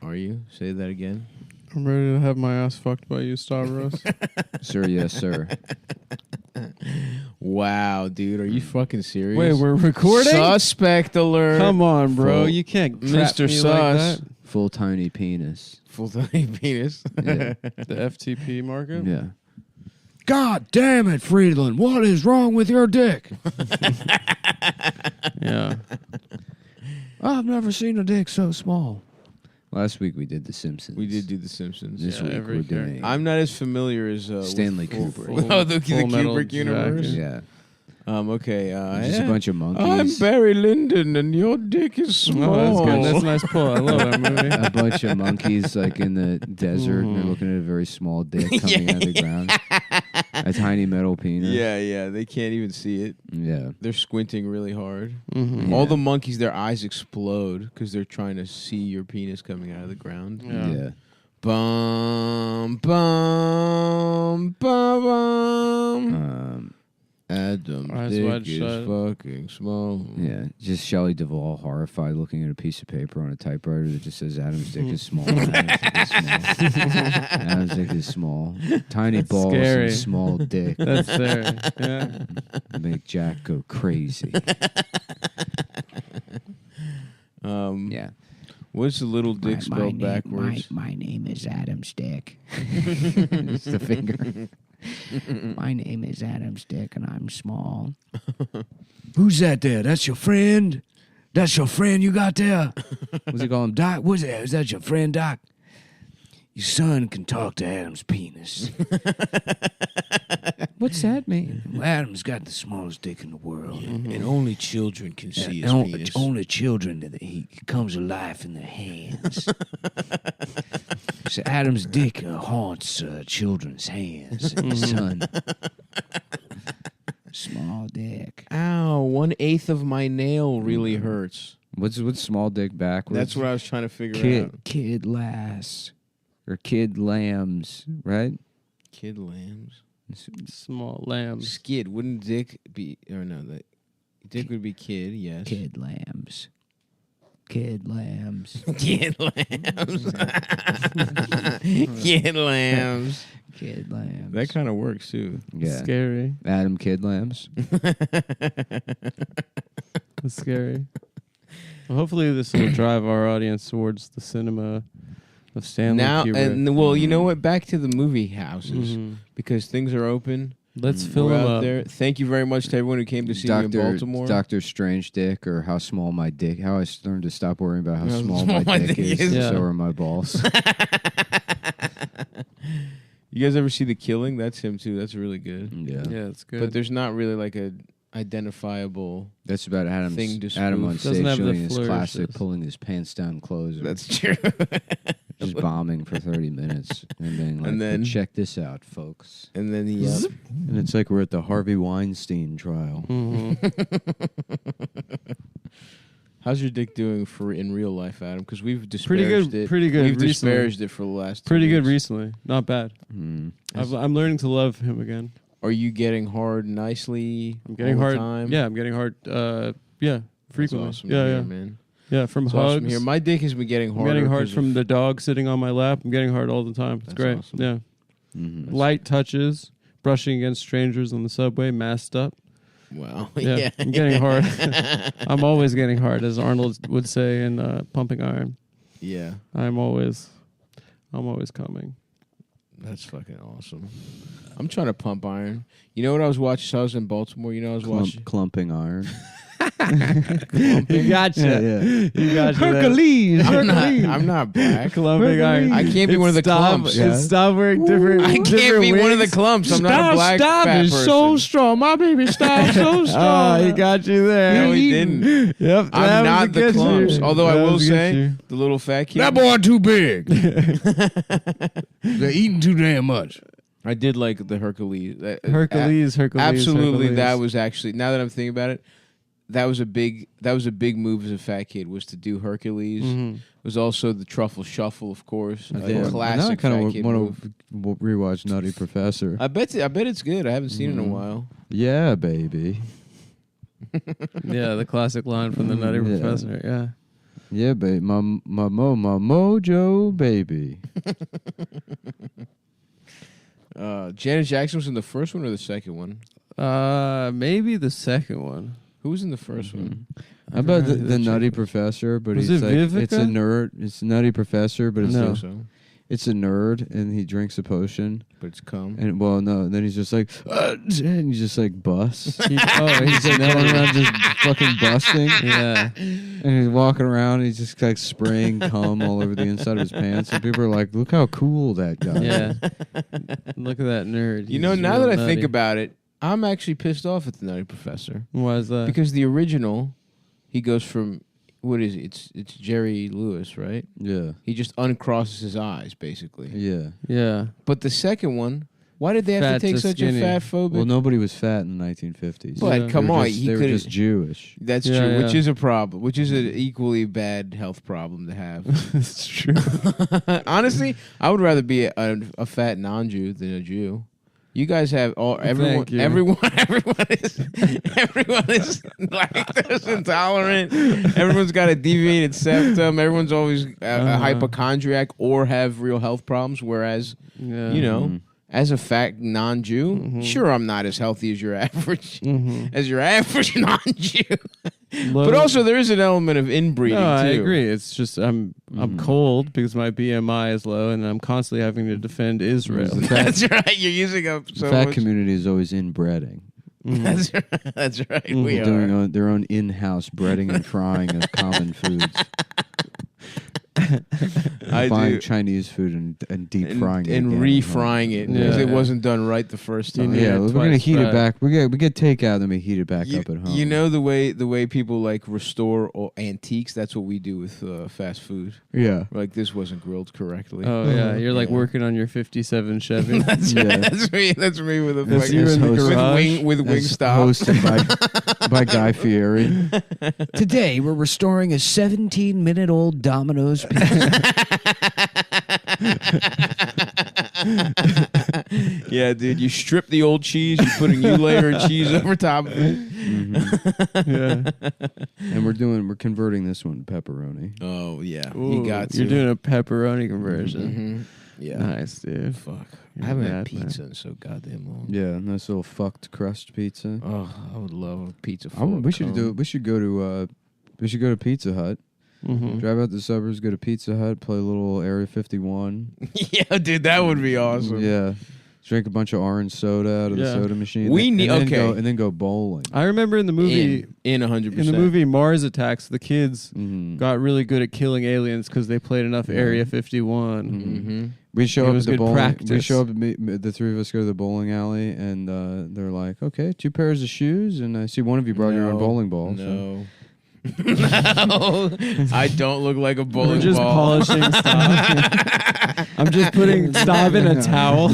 Are you? Say that again. I'm ready to have my ass fucked by you, Stavros. Sir, yes, sir. Wow, dude. Are you fucking serious? Wait, we're recording? Suspect alert. Come on, bro. Full- You can't trap Mr. me Sus. like that. Full tiny penis. Full tiny penis. Yeah. The FTP market? Yeah. God damn it, Friedland. What is wrong with your dick? Yeah. I've never seen a dick so small. Last week we did The Simpsons. We did do The Simpsons. This Yeah, week every we're doing I'm not as familiar as Stanley with Kubrick. the Full Metal Kubrick universe. Jacket. Yeah. Okay. Just a bunch of monkeys. I'm Barry Lyndon, and your dick is small. Oh, that's good. That's a nice pull. I love that movie. A bunch of monkeys like in the desert and they're looking at a very small dick coming out of the ground. A tiny metal penis. Yeah. They can't even see it. Yeah. They're squinting really hard. Mm-hmm. All the monkeys, their eyes explode because they're trying to see your penis coming out of the ground. Yeah. Bum, bum, bum, bum. Adam's Eyes dick wide is shut. fucking small. Yeah. Just Shelley Duvall horrified looking at a piece of paper on a typewriter that just says Adam's dick is small. Adam's dick is small. Tiny That's balls scary. and small dick. That's scary. Yeah. Make Jack go crazy. Yeah. What's the little dick spelled backwards? My name is Adam's dick. It's the finger. My name is Adam's dick and I'm small. Who's that there? That's your friend? That's your friend you got there? What's he call him? Doc? What's that? Is that your friend, Doc? Your son can talk to Adam's penis. What's that mean? Well, Adam's got the smallest dick in the world. And only children can see his only, penis. only children that he comes alive in their hands. So Adam's dick haunts children's hands. Son, small dick. Ow, 1/8 of my nail really hurts. What's small dick backwards? That's what I was trying to figure out. Kid lass or kid lambs, right? Kid lambs. Small lambs. Skid. Wouldn't dick be... Or no, dick would be kid, yes. Kid lambs. Kid lambs. Kid lambs. Kid lambs. Kid lambs. That kind of works, too. Yeah. Scary. Adam Kid Lambs. That's scary. Well, hopefully this will drive our audience towards the cinema of Stanley Kubrick. Well, you know what? Back to the movie houses. Because things are open. Let's fill We're them out up. there. Thank you very much to everyone who came to see me in Baltimore. Doctor Strange Dick, or how small my dick. How I learned to stop worrying about how small my dick is. Yeah. So are my balls. You guys ever see The Killing? That's him too. That's really good. Yeah. Yeah, it's good. But there's not really like a identifiable. That's about Thing to Adam on spoof. stage Doesn't have the doing his classic flourishes. pulling his pants down clothes. That's true. Just bombing for 30 minutes. And being like, And then- "But check this out, folks." And then he. And it's like we're at the Harvey Weinstein trial. How's your dick doing in real life, Adam? Because we've disparaged it. Pretty good. We've recently. disparaged it for the last. 2 Pretty good weeks. recently. Not bad. I'm learning to love him again. Are you getting hard nicely? I'm getting all hard. The time? Yeah, I'm getting hard. Yeah, frequently. That's awesome yeah, to hear, yeah, man. yeah. From That's hugs. awesome to hear. My dick has been getting I'm harder. getting hard 'cause from of- the dog sitting on my lap. I'm getting hard all the time. It's That's great. awesome. Yeah. Mm-hmm. Light touches, brushing against strangers on the subway, masked up. Wow. Yeah, I'm getting hard. I'm always getting hard, as Arnold would say in Pumping Iron. Yeah. I'm always coming. That's fucking awesome. I'm trying to pump iron. You know what I was watching? So I was in Baltimore. You know I was watching. Clumping iron. You gotcha. Yeah. You gotcha. Hercules. I'm not black. Clumping iron. I can't be one of the clumps. Stop wearing different. I can't different be one of the wigs. clumps. I'm not a black fat is person. so strong. My baby stop so strong. Oh, he got you there. No, he didn't. Yep. I'm not the clumps. Although I will say, the little fat kid. That boy too big. They're eating too damn much. I did like the Hercules. Hercules. Absolutely, that was actually. Now that I'm thinking about it, that was a big move as a fat kid, was to do Hercules. It was also the Truffle Shuffle, of course. Classic I fat kid move. to rewatch Nutty Professor. I bet it's good. I haven't seen it in a while. Yeah, baby. Yeah, the classic line from the Nutty Professor. Yeah. Yeah, baby. My mojo, baby. Janet Jackson was in the first one or the second one? Maybe the second one. Who was in the first one? How about the Nutty Professor? But Was he's it like, Vivica? it's a nerd. It's Nutty Professor, but it's No. it's a nerd, and he drinks a potion. But it's cum. And and then he's just like, and he just like busts. He's He's like going around just fucking busting. yeah. And he's walking around, and he's just like spraying cum all over the inside of his pants. And people are like, look how cool that guy is. Yeah. Look at that nerd. You know, He's now real that I think nutty. about it, I'm actually pissed off at the Nutty Professor. Why is that? Because the original, he goes from, what is it? It's Jerry Lewis, right? Yeah. He just uncrosses his eyes, basically. Yeah. Yeah. But the second one, why did they have Fat to take to such skinny. a fat phobic? Well, nobody was fat in the 1950s. But Yeah. come on, They were just Jewish. That's Yeah, true, which yeah. is a problem, which is an equally bad health problem to have. It's true. Honestly, I would rather be a fat non-Jew than a Jew. You guys have everyone Thank you. everyone is lactose intolerant. Everyone's got a deviated septum. Everyone's always a hypochondriac or have real health problems. Whereas, Yeah. you know, Mhm. as a fat non-Jew, sure, I'm not as healthy as your average non-Jew. But also, there is an element of inbreeding No, too. I agree. It's just I'm cold because my BMI is low, and I'm constantly having to defend Israel. That's right. You're using up The so fat much. community is always inbreeding. That's right. That's right. We They're are. doing their own in-house breading and frying of common foods. I Buying do. Chinese food and deep frying it and again. refrying it because Yeah. it wasn't done right the first time. Yeah, Yeah, we're twice gonna heat fried. it back. We get takeout, then we heat it back up at home. You know the way people like restore antiques. That's what we do with fast food. Yeah. We're like, this wasn't grilled correctly. Oh yeah, you're like Yeah. working on your '57 Chevy. That's Yeah. right. That's me. That's me with a That's fucking- you in the with garage. with That's Wingstop. hosted by Guy Fieri. Today, we're restoring a 17-minute-old Domino's pizza. Yeah, dude. You strip the old cheese. You put a new layer of cheese over top of it. Mhm. Yeah. And we're converting this one to pepperoni. Oh yeah, Ooh, you got to. You're doing a pepperoni conversion. Yeah. Nice, dude. Fuck. You're I haven't had bad, pizza in so goddamn long. Yeah, nice little fucked crust pizza. Oh, I would love a pizza. Full of We should cum. we should go to Pizza Hut. Mm-hmm. Drive out the suburbs, go to Pizza Hut, play a little Area 51. Yeah, dude, that would be awesome. Yeah. Drink a bunch of orange soda out of the Yeah. soda machine. We need- and then okay. and then go bowling. I remember in the movie, In 100%. in the movie Mars Attacks, the kids Mhm. got really good at killing aliens because they played enough Yeah. Area 51. Mm-hmm. We show It up was at the good bowling. We practice. show up. The three of us go to the bowling alley, and they're like, "Okay, 2 pairs of shoes." And I see one of you brought your own bowling ball. So. No. No. I don't look like a bowling We're just ball. polishing stuff. I'm just putting Stav in a towel,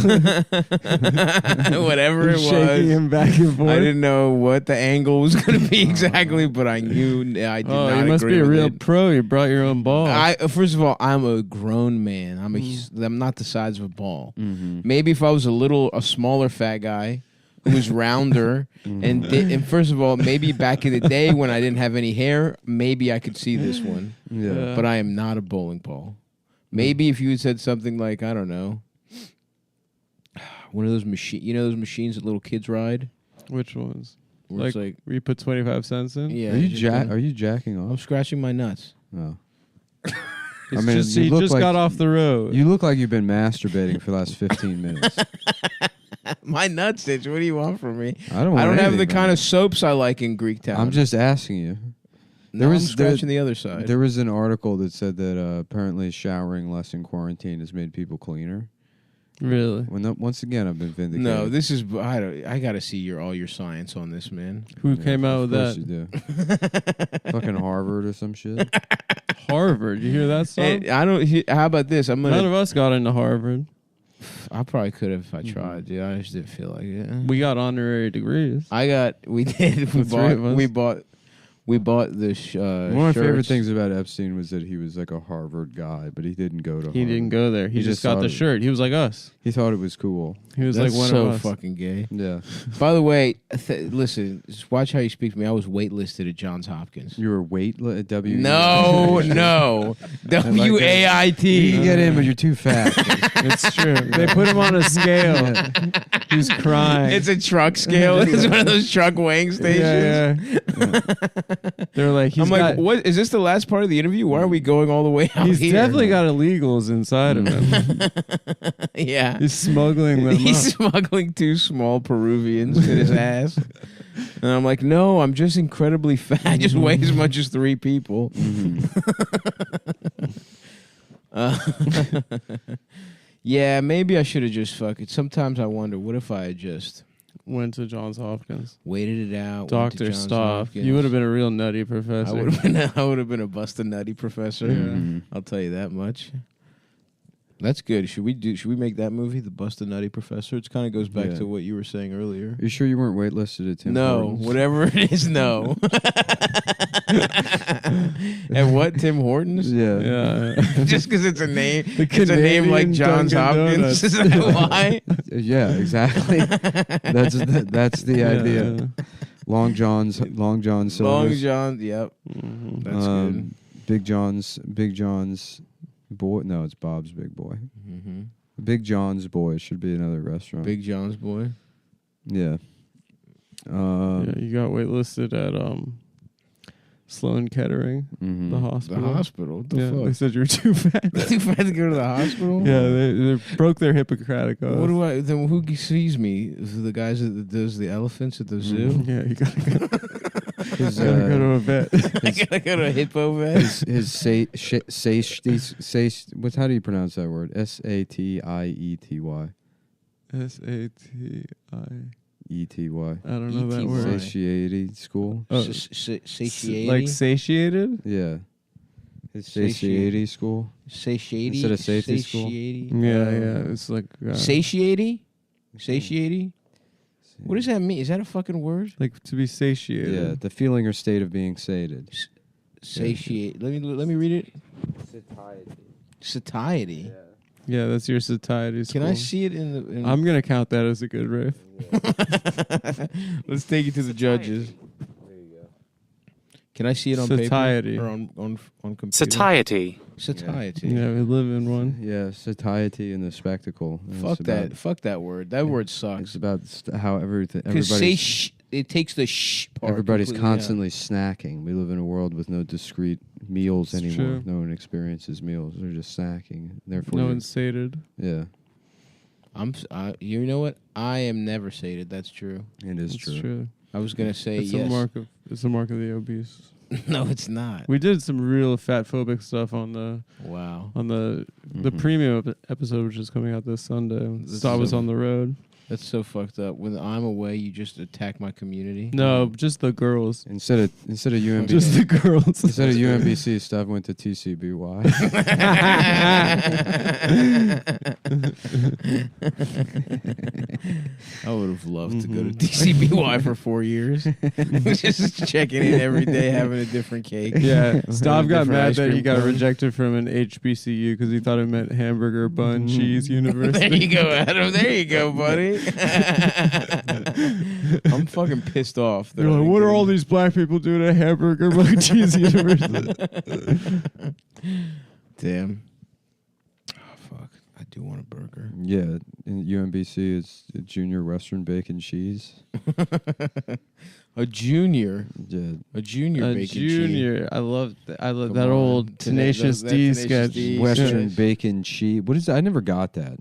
Whatever it shaking was. him back and forth. I didn't know what the angle was going to be exactly, but I knew I did Oh, not you must agree be a with real it. pro. You brought your own ball. First of all, I'm a grown man. I'm not the size of a ball. Mm-hmm. Maybe if I was a smaller fat guy who was rounder, and first of all, maybe back in the day when I didn't have any hair, maybe I could see this one. Yeah. But I am not a bowling ball. Maybe if you had said something like, I don't know, one of those those machines that little kids ride? Which ones? Where it's like, where you put 25 cents in? yeah. Are you just Are you jacking I'm off? scratching my nuts. Oh. It's I mean, just, you he look just like- got off the road. You look like you've been masturbating for the last 15 minutes. My nuts itch. What do you want from me? I don't have the anything kind from of soaps I like in Greek you. town. I'm just asking you. No, I'm I'm scratching the other side. There was an article that said that apparently showering less in quarantine has made people cleaner. Really? Once again, I've been vindicated. No, this is I got to see all your science on this, man. Who came out with Of course that? you do. Fucking Harvard or some shit. Harvard. You hear that song? Hey, I don't. How about this? None of us got into Harvard. I probably could have if I tried. Dude, I just didn't feel like it. We got honorary degrees. We did. The three of us. We bought this. One of my favorite things about Epstein was that he was like a Harvard guy, but he didn't go to Harvard. He didn't go there. He just got the shirt. He was like us. He thought it was cool. He was That's like one so of us. fucking gay. Yeah. By the way, listen, just watch how you speak to me. I was waitlisted at Johns Hopkins. You were W. No. WAIT. You can get in, but you're too fat. It's true. They put him on a scale. He's crying. It's a truck scale. It's one of those truck weighing stations. Yeah. They're like, I'm like, what is this? The last part of the interview? Why are we going all the way out He's here? definitely got illegals inside of him. Yeah, He's smuggling them. He's smuggling 2 small Peruvians in his ass. And I'm like, no, I'm just incredibly fat. I just weigh as much as 3 people. Yeah, maybe I should have just sometimes I wonder, what if I had just Went to Johns Hopkins. waited it out. Dr. Stoff. You would have been a real nutty professor. I would have been a busted nutty professor. Yeah. I'll tell you that much. That's good. Should we make that movie, The Busted Nutty Professor? It kind of goes back to what you were saying earlier. You sure you weren't waitlisted at Tim No, Hortons? whatever it is, no. And what, Tim Hortons? Yeah. Just because it's a name, The it's a name like Canadian Johns Dunkin' Hopkins. Donuts. Is that why? Yeah, exactly. That's the idea. Long John's Silver's. Long John. Yep. That's good. Big John's Boy. No, it's Bob's Big Boy. Mm-hmm. Big John's Boy should be another restaurant. Big John's Boy. Yeah. Yeah, you got waitlisted at Sloan Kettering, the hospital. The hospital? What the Yeah, fuck? they said you were too fat. Too fat to go to the hospital? Yeah, they broke their Hippocratic oath. What do I? Then who sees me? Is it the guys that does the elephants at the zoo? Yeah, you gotta go. His, Gotta go to a vet. I gotta go to a hippo vet. How do you pronounce that word? Satiety. Sati. I don't know that E.T.Y. word. Satiety school. Satiety. Like satiated? Yeah. His satiety school. Satiety. Instead of safety school? Yeah. It's like Satiety. Satiety. What does that mean? Is that a fucking word? like to be satiated. Yeah, the feeling or state of being sated. Satiate. Let me read it. Satiety. Yeah, that's your satiety school. Can I see it in the? I'm gonna count that as a good riff. Let's take it to the judges. There you go. Can I see it on Satiety. paper or on computer? Satiety. Satiety. Yeah, we live in one. Yeah, satiety and the spectacle. And Fuck it's that. about- Fuck that word. That word It's sucks. about how Because everybody's it takes the part. everybody's completely out. constantly snacking. We live in a world with no discrete meals It's anymore. true. No one experiences meals. They're just snacking. Therefore, No one's sated. yeah, You know what? I am never sated. That's true. it is It's true. true. I was gonna say It's yes. a mark of the obese. No, it's not. We did some real fat phobic stuff on the Wow. Mhm. premium episode, which is coming out this Sunday. This So I is was a- on the road. That's so fucked up. When I'm away, you just attack my community. No, just the girls. Instead of UMBC, Just the girls. instead of UMBC stuff, went to TCBY. I would have loved to go to DCBY for 4 years. Just checking in every day, having a different cake. Yeah, Stav got Different mad ice that he cream got cone. rejected from an HBCU because he thought it meant hamburger bun cheese university. There you go, Adam. There you go, buddy. I'm fucking pissed off. that They're I like, didn't what get are all in." these black people doing at hamburger bun cheese university? Damn. Oh, fuck. I do want a burger. Yeah, in UMBC it's junior Western bacon cheese. A junior. Yeah, A junior A bacon cheese. junior. I love Come that on. old Tenacious That D Tenacious sketch. D Western sketch. bacon cheese. What is that? I never got that.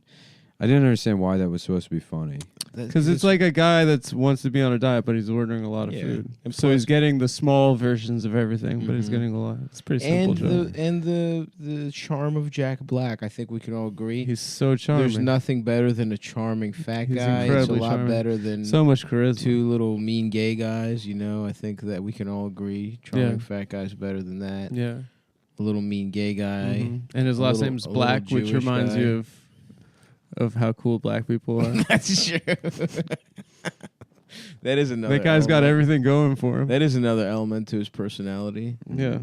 I didn't understand why that was supposed to be funny. Because it's like a guy that wants to be on a diet, but he's ordering a lot of Yeah. food. And So he's getting the small versions of everything, but he's Mhm. getting a lot. It's a pretty simple joke. and the charm of Jack Black. I think we can all agree. He's so charming. There's nothing better than a charming fat He's guy. It's a incredibly lot charming. better than so much charisma. two little mean gay guys. You know, I think that we can all agree charming Yeah. fat guy's better than that. Yeah. A little mean gay guy. Mhm. And his a last little- name's a little Black, which Jewish reminds guy. you of how cool black people are. That's true. That is another. That guy's got everything going for him. That is another element to his personality. Yeah.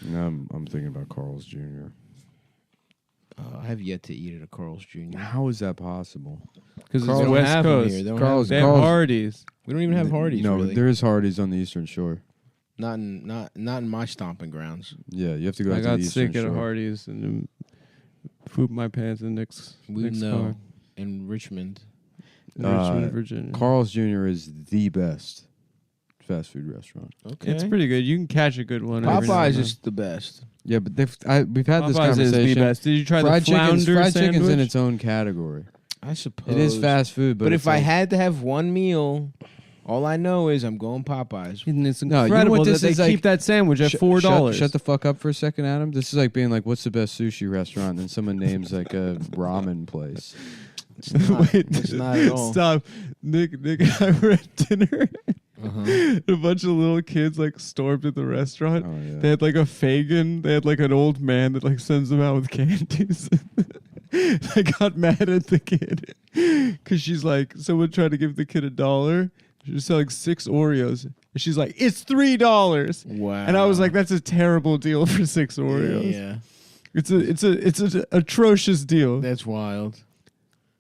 No, I'm thinking about Carl's Jr. I have yet to eat at a Carl's Jr. How is that possible? Because Carl's it's don't West have them Coast. here. They don't Carl's- They have Hardee's. We don't even have Hardee's. No, really. there is Hardee's on the Eastern Shore. Not in my stomping grounds. Yeah, you have to go out I to got the Eastern sick at a Shore. Hardee's and pooped my pants in Nick's No, car in Richmond. in Richmond, Virginia. Carl's Jr. is the best fast food restaurant. Okay, It's pretty good. You can catch a good one. every now Popeyes and then. is the best. Yeah, but we've had this Popeyes is conversation. the best. Did you try fried the flounder fried chicken's in sandwich? its own category. I suppose It is fast food, but But it's if I like- had to have one meal, all I know is I'm going Popeyes. And it's No, you know incredible what this that they is like? keep that sandwich at $4. Shut the fuck up for a second, Adam. This is like being like, "What's the best sushi restaurant?" And then someone names like a ramen place. It's not, it's not at all. Stop. Nick and I were at dinner. Uh-huh. A bunch of little kids like stormed at the restaurant. Oh yeah. They had like a Fagin. They had like an old man that like sends them out with candies. I got mad at the kid because she's like, someone tried to give the kid $1. She was selling 6 Oreos. And she's like, it's $3. Wow. And I was like, that's a terrible deal for 6 Oreos. Yeah, It's an atrocious deal. that's wild.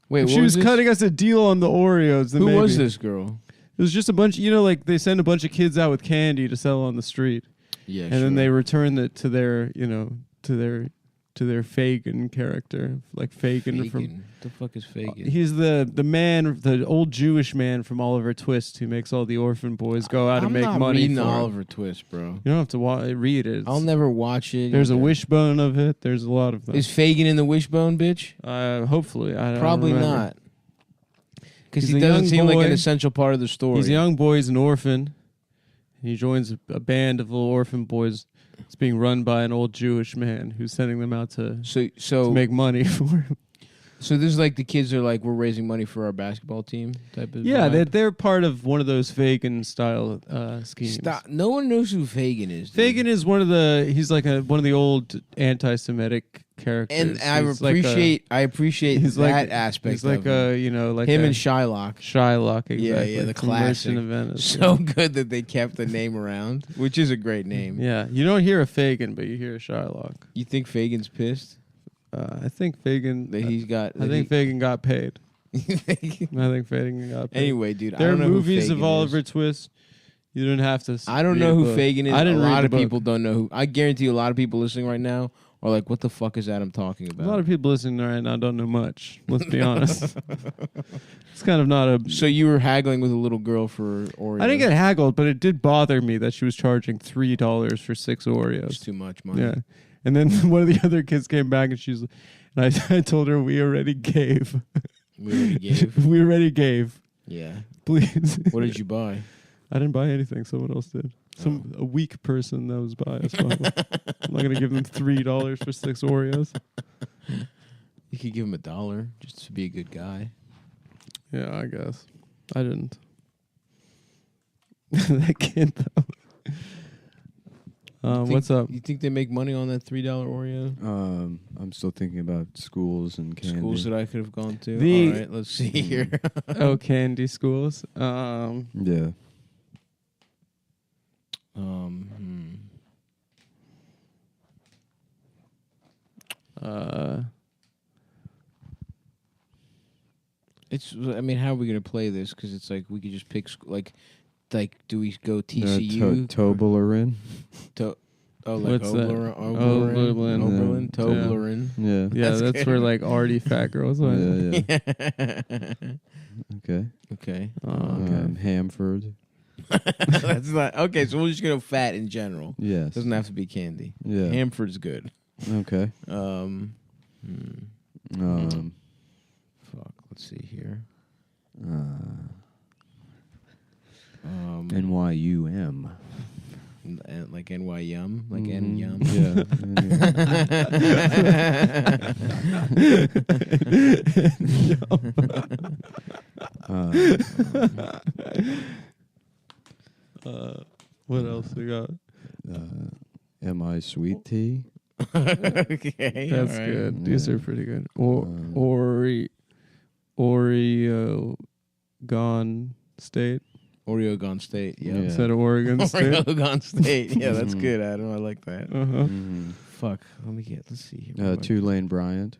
Wait, If what she was this? cutting us a deal on the Oreos, then Who maybe. was this girl? It was just a bunch, like they send a bunch of kids out with candy to sell on the street. Yeah, And then they return it to their, to their Fagin character, like Fagin from. Fagin. The fuck is Fagin? He's the man, the old Jewish man from Oliver Twist who makes all the orphan boys go out and make I'm not money reading for him. Oliver Twist, bro. You don't have to read it. I'll never watch it. There's a either. wishbone of it. There's a lot of them. Is Fagin in the wishbone, bitch? Hopefully, I don't Probably remember. not. Because He's he a doesn't young seem like boy. an essential part of the story. He's a young boy. He's an orphan. He joins a band of little orphan boys. It's being run by an old Jewish man who's sending them out to So make money for him. So this is like the kids are like, we're raising money for our basketball team type of. Yeah, vibe? they're part of one of those Fagin style schemes. Stop. No one knows who Fagin is. Dude. Fagin is he's like one of the old anti-Semitic characters. And I He's like appreciate he's that like- aspect. he's like of him. like Him a and Shylock. Shylock, exactly. Yeah, the from classic. Merchant of Venice. So good that they kept the name around, which is a great name. yeah, you don't hear a Fagin, but you hear a Shylock. You think Fagin's pissed I think Fagin. that he's got? I think Fagin got paid. Fagin. I think Fagin got paid. Anyway, dude, I there are don't know movies who of Fagin Oliver is. Twist. You don't have to. I don't read know the who book. Fagin is. I didn't a read lot the of book. people don't know who. I guarantee you, a lot of people listening right now are like, "What the fuck is Adam talking A about?" lot of people listening right now don't know much. Let's be honest. It's kind of not a. So you were haggling with a little girl for Oreos. I didn't get haggled, but it did bother me that she was charging $3 for 6 It's Oreos. too much money. Yeah, and then one of the other kids came back and I told her we already gave. We already gave. We already gave. Yeah. Please. What did you buy? I didn't buy anything. Someone else did. A weak person that was by us. Probably. I'm not gonna give them $3 for 6 Oreos. You could give him $1 just to be a good guy. Yeah, I guess. I didn't. That kid though. What's up? You think they make money on that $3 Oreo? I'm still thinking about schools and candy. Schools that I could have gone to. The- All right, let's see here. Oh, candy schools. Yeah. It's. I mean, how are we gonna play this? Because it's like we could just pick like, do we go TCU? Toblerone. Oh, like What's that? Oberlin, Oberlin. Toblerone. Yeah. Yeah, that's good. where like arty fat girls went. Yeah. Okay. Okay. Hamford. That's not okay. So we're just gonna go fat in general. Yes. Doesn't have to be candy. Yeah. Hamford's good. Okay. Fuck. Let's see here. NYUM. Like NY-Yum, like N-Yum. Yeah. What else we got? MI Sweet Tea. Okay, That's all right. good. Yeah. These are pretty good. Oreo gone State. Oregon State. Yeah. Instead of Oregon State. Oregon State. Yeah, that's good, Adam. I like that. Fuck. Let's see here. Tulane Bryant.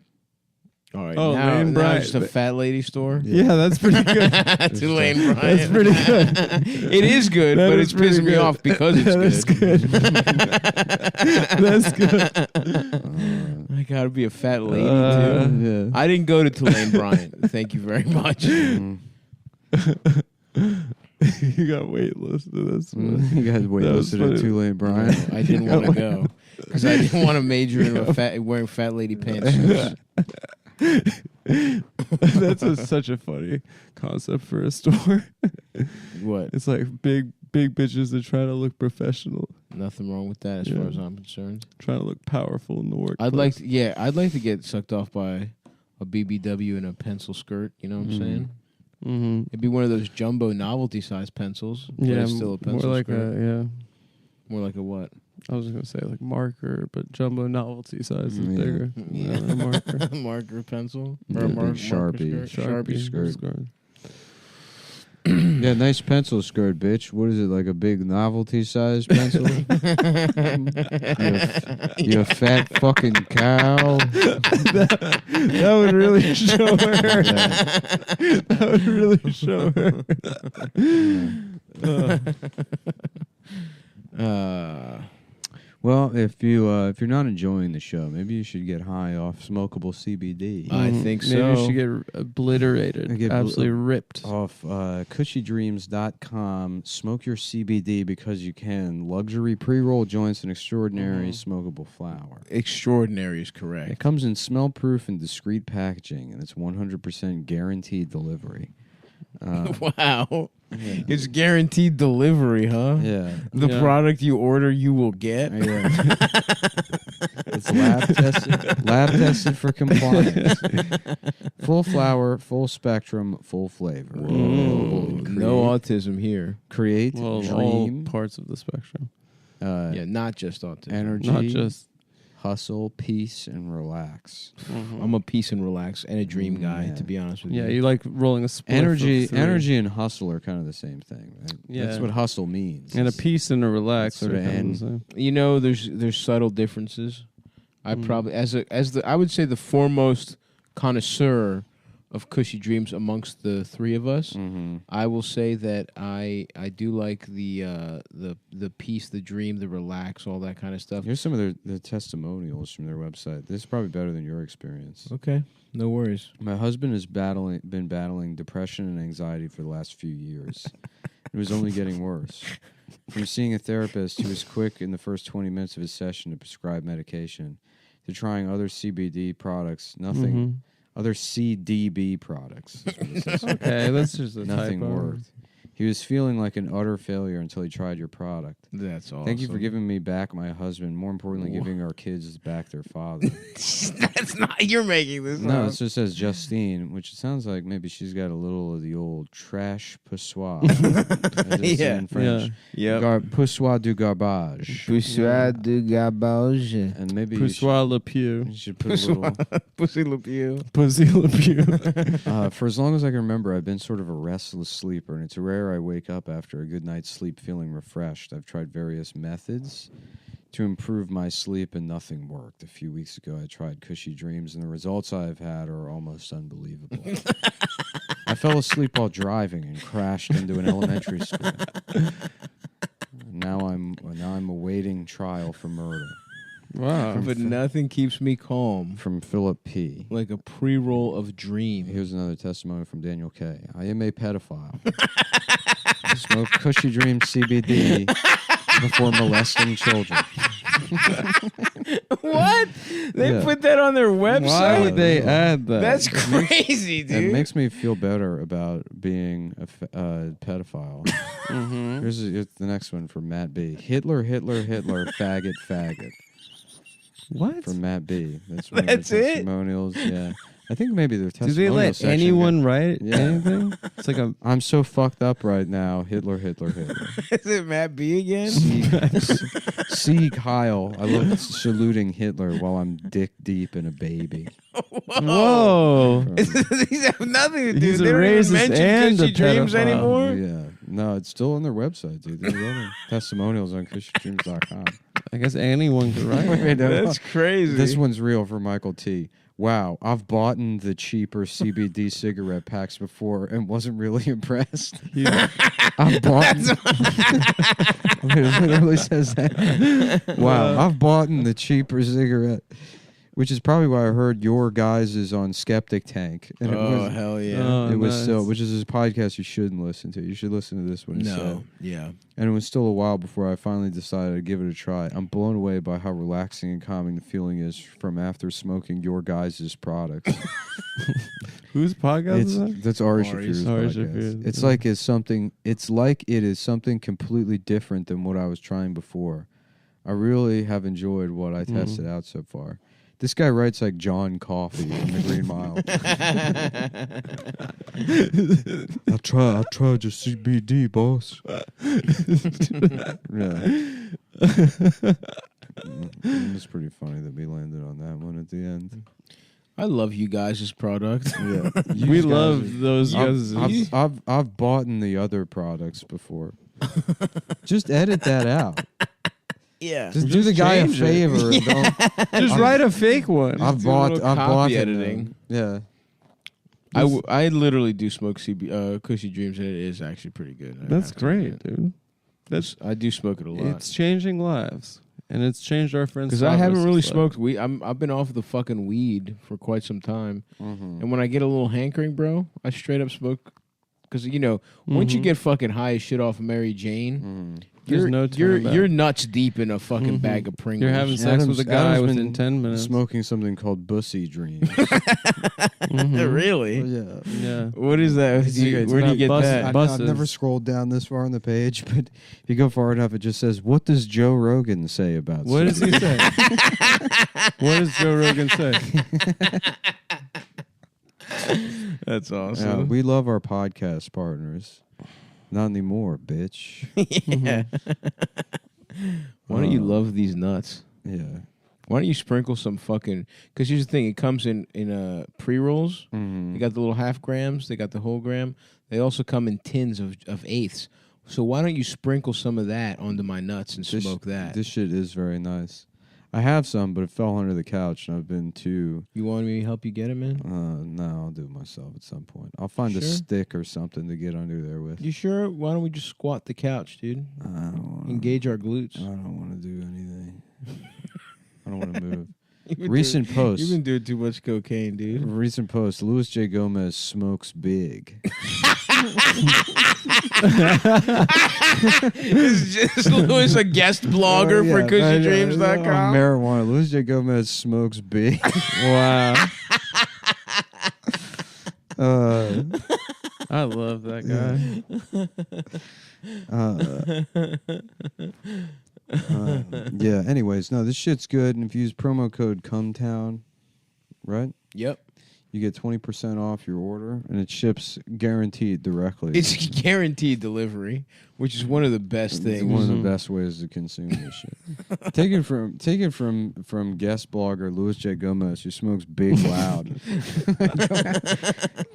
All right. Oh, now Lane Bryant. it's just a fat lady store. Yeah, that's pretty good. Tulane Bryant. That's pretty good. It is good, That but is it's pissing me pretty off because it's good. That's good. I gotta be a fat lady too. I didn't go to Tulane Bryant. Thank you very much. You got waitlisted to this one. You guys waitlisted at Tulane Bryant. I didn't want to go because I didn't want to major in wearing fat lady pants. That's such a funny concept for a store. What? It's like big bitches that try to look professional, Nothing wrong with that as far as I'm concerned. trying to look powerful in the workplace. I'd like to get sucked off by a BBW in a pencil skirt. You know what I'm saying? Mm-hmm. It'd be one of those jumbo novelty size pencils. But Yeah, it's still a pencil more like skirt. More like a what? I was gonna say like marker, but jumbo novelty size is Yeah. bigger. Yeah. A marker. Marker pencil? Yeah, Or a big marker Sharpie. skirt? Sharpie skirt. skirt. Yeah, nice pencil skirt, bitch. What is it, like a big novelty size pencil? you a fat fucking cow. That would really show her. That would really show her. Well, if you're not enjoying the show, maybe you should get high off smokable CBD. I think so. Maybe you should get obliterated. Absolutely ripped. Off cushydreams.com. Smoke your CBD because you can. Luxury pre-roll joints and extraordinary smokable flower. Extraordinary is correct. It comes in smell-proof and discreet packaging, and it's 100% guaranteed delivery. Wow. Yeah. It's guaranteed delivery, huh? Yeah. The product you order, you will get. Yeah. It's lab tested for compliance. Full flower, full spectrum, full flavor. No autism here. Create, Well, dream, all parts of the spectrum. Yeah, not just autism. energy, Not just. hustle, peace, and relax. I'm a peace and relax and a dream guy, Yeah. to be honest with you. Yeah, you like rolling a spliff Energy, of three. energy, and hustle are kind of the same thing. Right? Yeah. That's what hustle means. And a It's- peace and a relax. sort are of kind end. the same. You know, there's subtle differences. I probably I would say the foremost connoisseur of cushy dreams amongst the three of us. I will say that I do like the peace, the dream, the relax, all that kind of stuff. Here's some of the testimonials from their website. This is probably better than your experience. Okay, no worries. My husband has been battling depression and anxiety for the last few years. It was only getting worse. From seeing a therapist who was quick in the first 20 minutes of his session to prescribe medication, to trying other CBD products, nothing. Other CDB products. Is what it says. Okay, that's just a Nothing typo. worked. He was feeling like an utter failure until he tried your product. That's awesome. Thank you for giving me back my husband. More importantly, giving our kids back their father. That's not. You're making this No, up. it just says Justine, which sounds like maybe she's got a little of the old trash poussoir. Yeah. In French. Yep. Poussoir du garbage. Poussoir de garbage. And maybe Poussoir Le Pew. you should put a little... Pussy Le Pew. Pussy Le Pew. For as long as I can remember, I've been sort of a restless sleeper, and it's rare I wake up after a good night's sleep feeling refreshed. I've tried various methods to improve my sleep, and nothing worked. A few weeks ago, I tried Cushy Dreams, and the results I've had are almost unbelievable. I fell asleep while driving and crashed into an elementary school. Now I'm awaiting trial for murder. Wow. But nothing keeps me calm From Philip P. like a pre-roll of dream. Here's another testimony from Daniel K. I am a pedophile. I smoke Cushy Dream CBD before molesting children. What? They Yeah. put that on their website? Why would they add that? That's crazy, It dude. makes me feel better about being a pedophile. Here's the next one from Matt B. Hitler, Hitler, Hitler, faggot, faggot. What? From Matt B. That's one That's of the it? testimonials. Yeah. I think maybe their Do testimonial they let section anyone write Yeah. anything? It's like a I'm so fucked up right now. Hitler, Hitler, Hitler. Is it Matt B again? See Kyle. I love saluting Hitler while I'm dick deep in a baby. whoa. These have nothing to do. He's a They don't even racist mention and Cushy a Dreams pedophile. anymore. Yeah. No, it's still on their website, dude. There's other testimonials on CushyDreams.com. I guess anyone could write. Wait, no. That's crazy. This one's real for Michael T. Wow, I've bought the cheaper CBD cigarette packs before and wasn't really impressed. I've bought. It literally says that. Wow, I've bought the cheaper cigarette, which is probably why I heard your guys is on Skeptic Tank. And hell yeah. it was nice. still, which is a podcast you shouldn't listen to. You should listen to this one instead. No. Yeah. And it was still a while before I finally decided to give it a try. I'm blown away by how relaxing and calming the feeling is from after smoking your guys' products. Whose podcast is that? That's Ari Ari's. Shafir's Ari podcast. Shafir, It's yeah. like it's like it is something completely different than what I was trying before. I really have enjoyed what I tested out so far. This guy writes like John Coffey from the Green Mile. I'll try your CBD, boss. Yeah. It's pretty funny that we landed on that one at the end. I love you guys' product. Yeah. We love those guys. I've bought the other products before. Just edit that out. Yeah. Just do the guy a change it. favor. And don't, Just write a fake one. I've do a bought little copy it, editing. Yeah. I literally do smoke Cushy Dreams, and it is actually pretty good. I That's have to great, admit. dude. I do smoke it a lot. It's changing lives, and it's changed our friends. Because I haven't really Stavros' life. smoked weed. I've been off the fucking weed for quite some time. Mm-hmm. And when I get a little hankering, bro, I straight up smoke. Because, once you get fucking high as shit off of Mary Jane, There's you're, no turning back. you're nuts deep in a fucking bag of Pringles. You're having sex with a guy Adam's within been 10 minutes. Smoking something called Bussy Dreams. Really? Yeah. Yeah. What is that? It's okay, Where do you about get bus- that? I've buses. never scrolled down this far on the page, but if you go far enough, it just says, "What does Joe Rogan say about?" What does sex?" he say? What does Joe Rogan say? That's Yeah, awesome. we love our podcast partners. Not anymore, bitch. Yeah. Why don't you love these nuts? Yeah. Why don't you sprinkle some fucking? Because here's the thing: it comes in pre rolls. Mm-hmm. They got the little half grams. They got the whole gram. They also come in tins of eighths. So why don't you sprinkle some of that onto my nuts and smoke that? This shit is very nice. I have some, but it fell under the couch, and I've been too. You want me to help you get it, man? No, I'll do it myself at some point. I'll find a Sure? stick or something to get under there with. You sure? Why don't we just squat the couch, dude? I don't wanna, Engage our glutes. I don't want to do anything. I don't want to move. You've been Recent doing- post. You've been doing too much cocaine, dude. Recent post. Louis J. Gomez smokes big. Is just Louis a guest blogger for CushyDreams.com? Marijuana. Louis J. Gomez smokes big. Wow. uh, I love that guy. yeah. Anyways, no, this shit's good. And if you use promo code Cum Town, right? Yep. You get 20% off your order, and it ships guaranteed directly. It's guaranteed delivery, which is one of the best It's things. one of the best ways to consume this shit. Take it from guest blogger Louis J. Gomez, who smokes big loud.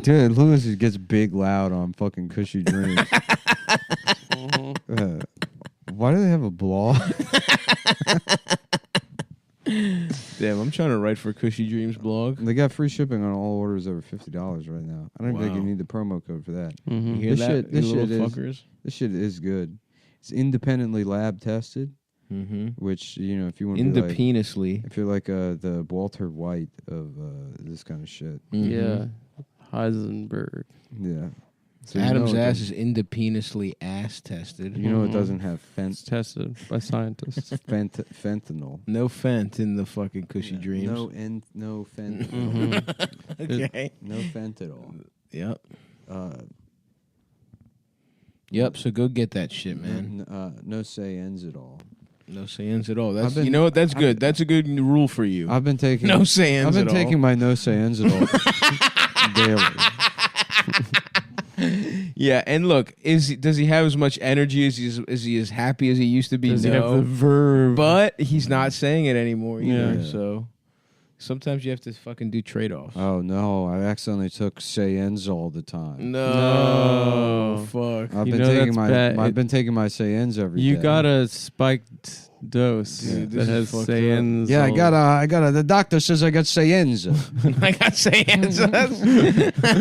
Dude, Louis gets big loud on fucking Cushy Dreams. Why do they have a blog? Damn, I'm trying to write for Cushy Dreams blog. They got free shipping on all orders over $50 right now. I don't think you Wow. need the promo code for that. You hear This that, shit- this you shit little is- fuckers? This shit is good. It's independently lab tested, which, if you want to be like, Indepenously. if you're like the Walter White of this kind of shit. Yeah. Heisenberg. Yeah. So Adam's it ass doesn't- is indepenously ass tested. it doesn't have It's tested by scientists. fentanyl. No fent in the fucking Cushy Yeah, Dreams. No fentanyl. Okay. No fentanyl. Yep. Yep. So go get that shit, man. No say ends at all. No sayings at all. That's I've been- you know what? That's good. That's a good rule for you. I've been taking no sayings I've been at all. taking my no say ends at all daily. Yeah, and look, does he have as much energy? Is he as happy as he used to be? Does he No. have the verve? But he's not saying it anymore either. Yeah. So sometimes you have to fucking do trade-offs. Oh no, I accidentally took Saiyans all the time. No, fuck. I've You been know taking that's my bad. I've been taking my Saiyans every day. You got a spiked dose Dude, that this has is fucked Saiyans. Yeah, I all- got a. The doctor says I got Saiyans. I got Sayanza.